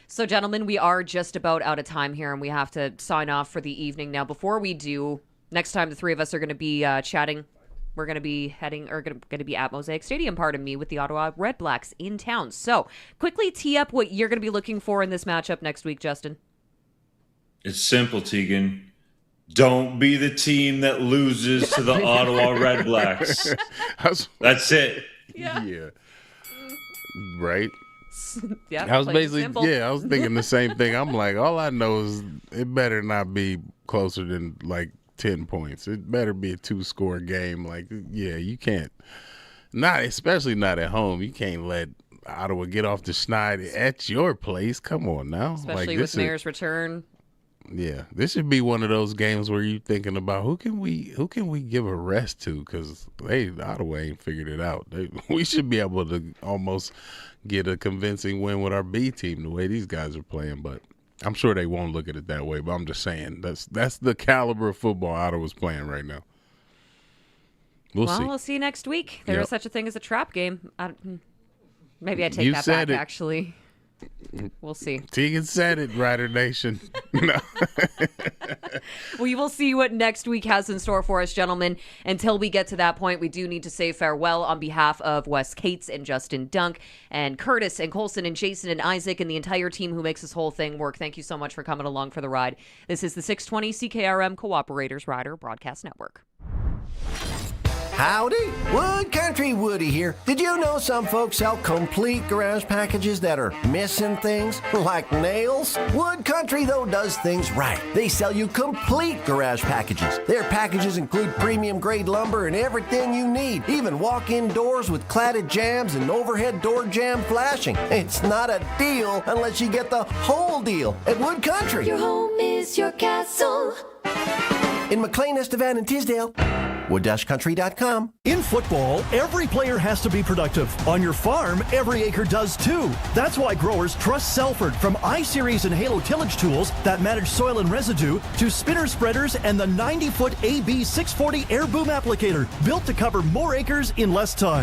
[SPEAKER 20] So, gentlemen, we are just about out of time here, and we have to sign off for the evening. Now, before we do, next time the three of us are going to be chatting, we're going to be going to be at Mosaic Stadium, pardon me, with the Ottawa Red Blacks in town. So, quickly tee up what you're going to be looking for in this matchup next week, Justin.
[SPEAKER 27] It's simple, Teagan. Don't be the team that loses to the Ottawa Red Blacks. That's it.
[SPEAKER 24] Yeah. Right?
[SPEAKER 20] Yeah,
[SPEAKER 24] I was I was thinking the same thing. I'm like, all I know is it better not be closer than like 10 points. It better be a 2-score game. Like, yeah, you can't, especially not at home. You can't let Ottawa get off the schneid at your place. Come on now.
[SPEAKER 20] Especially with Mayor's return.
[SPEAKER 24] Yeah, this should be one of those games where you're thinking about who can we give a rest to, because Ottawa ain't figured it out. We should be able to almost get a convincing win with our B team the way these guys are playing, but I'm sure they won't look at it that way. But I'm just saying that's the caliber of football Ottawa's playing right now. We'll see.
[SPEAKER 20] We'll see you next week. There is such a thing as a trap game. Maybe I take that back, actually. We'll see.
[SPEAKER 24] Teagan said it, Rider Nation. No.
[SPEAKER 20] We will see what next week has in store for us, gentlemen. Until we get to that point, we do need to say farewell on behalf of Wes Cates and Justin Dunk and Curtis and Colson and Jason and Isaac and the entire team who makes this whole thing work. Thank you so much for coming along for the ride. This is the 620 CKRM Cooperators Rider Broadcast Network.
[SPEAKER 2] Howdy, Wood Country Woody here. Did you know some folks sell complete garage packages that are missing things, like nails? Wood Country, though, does things right. They sell you complete garage packages. Their packages include premium grade lumber and everything you need, even walk-in doors with cladded jambs and overhead door jamb flashing. It's not a deal unless you get the whole deal at Wood Country.
[SPEAKER 12] Your home is your castle.
[SPEAKER 2] In McLean, Estevan, and Tisdale, wood-country.com.
[SPEAKER 11] In football, every player has to be productive. On your farm, every acre does too. That's why growers trust Selford, from I-Series and Halo tillage tools that manage soil and residue to spinner spreaders and the 90-foot AB 640 air boom applicator, built to cover more acres in less time.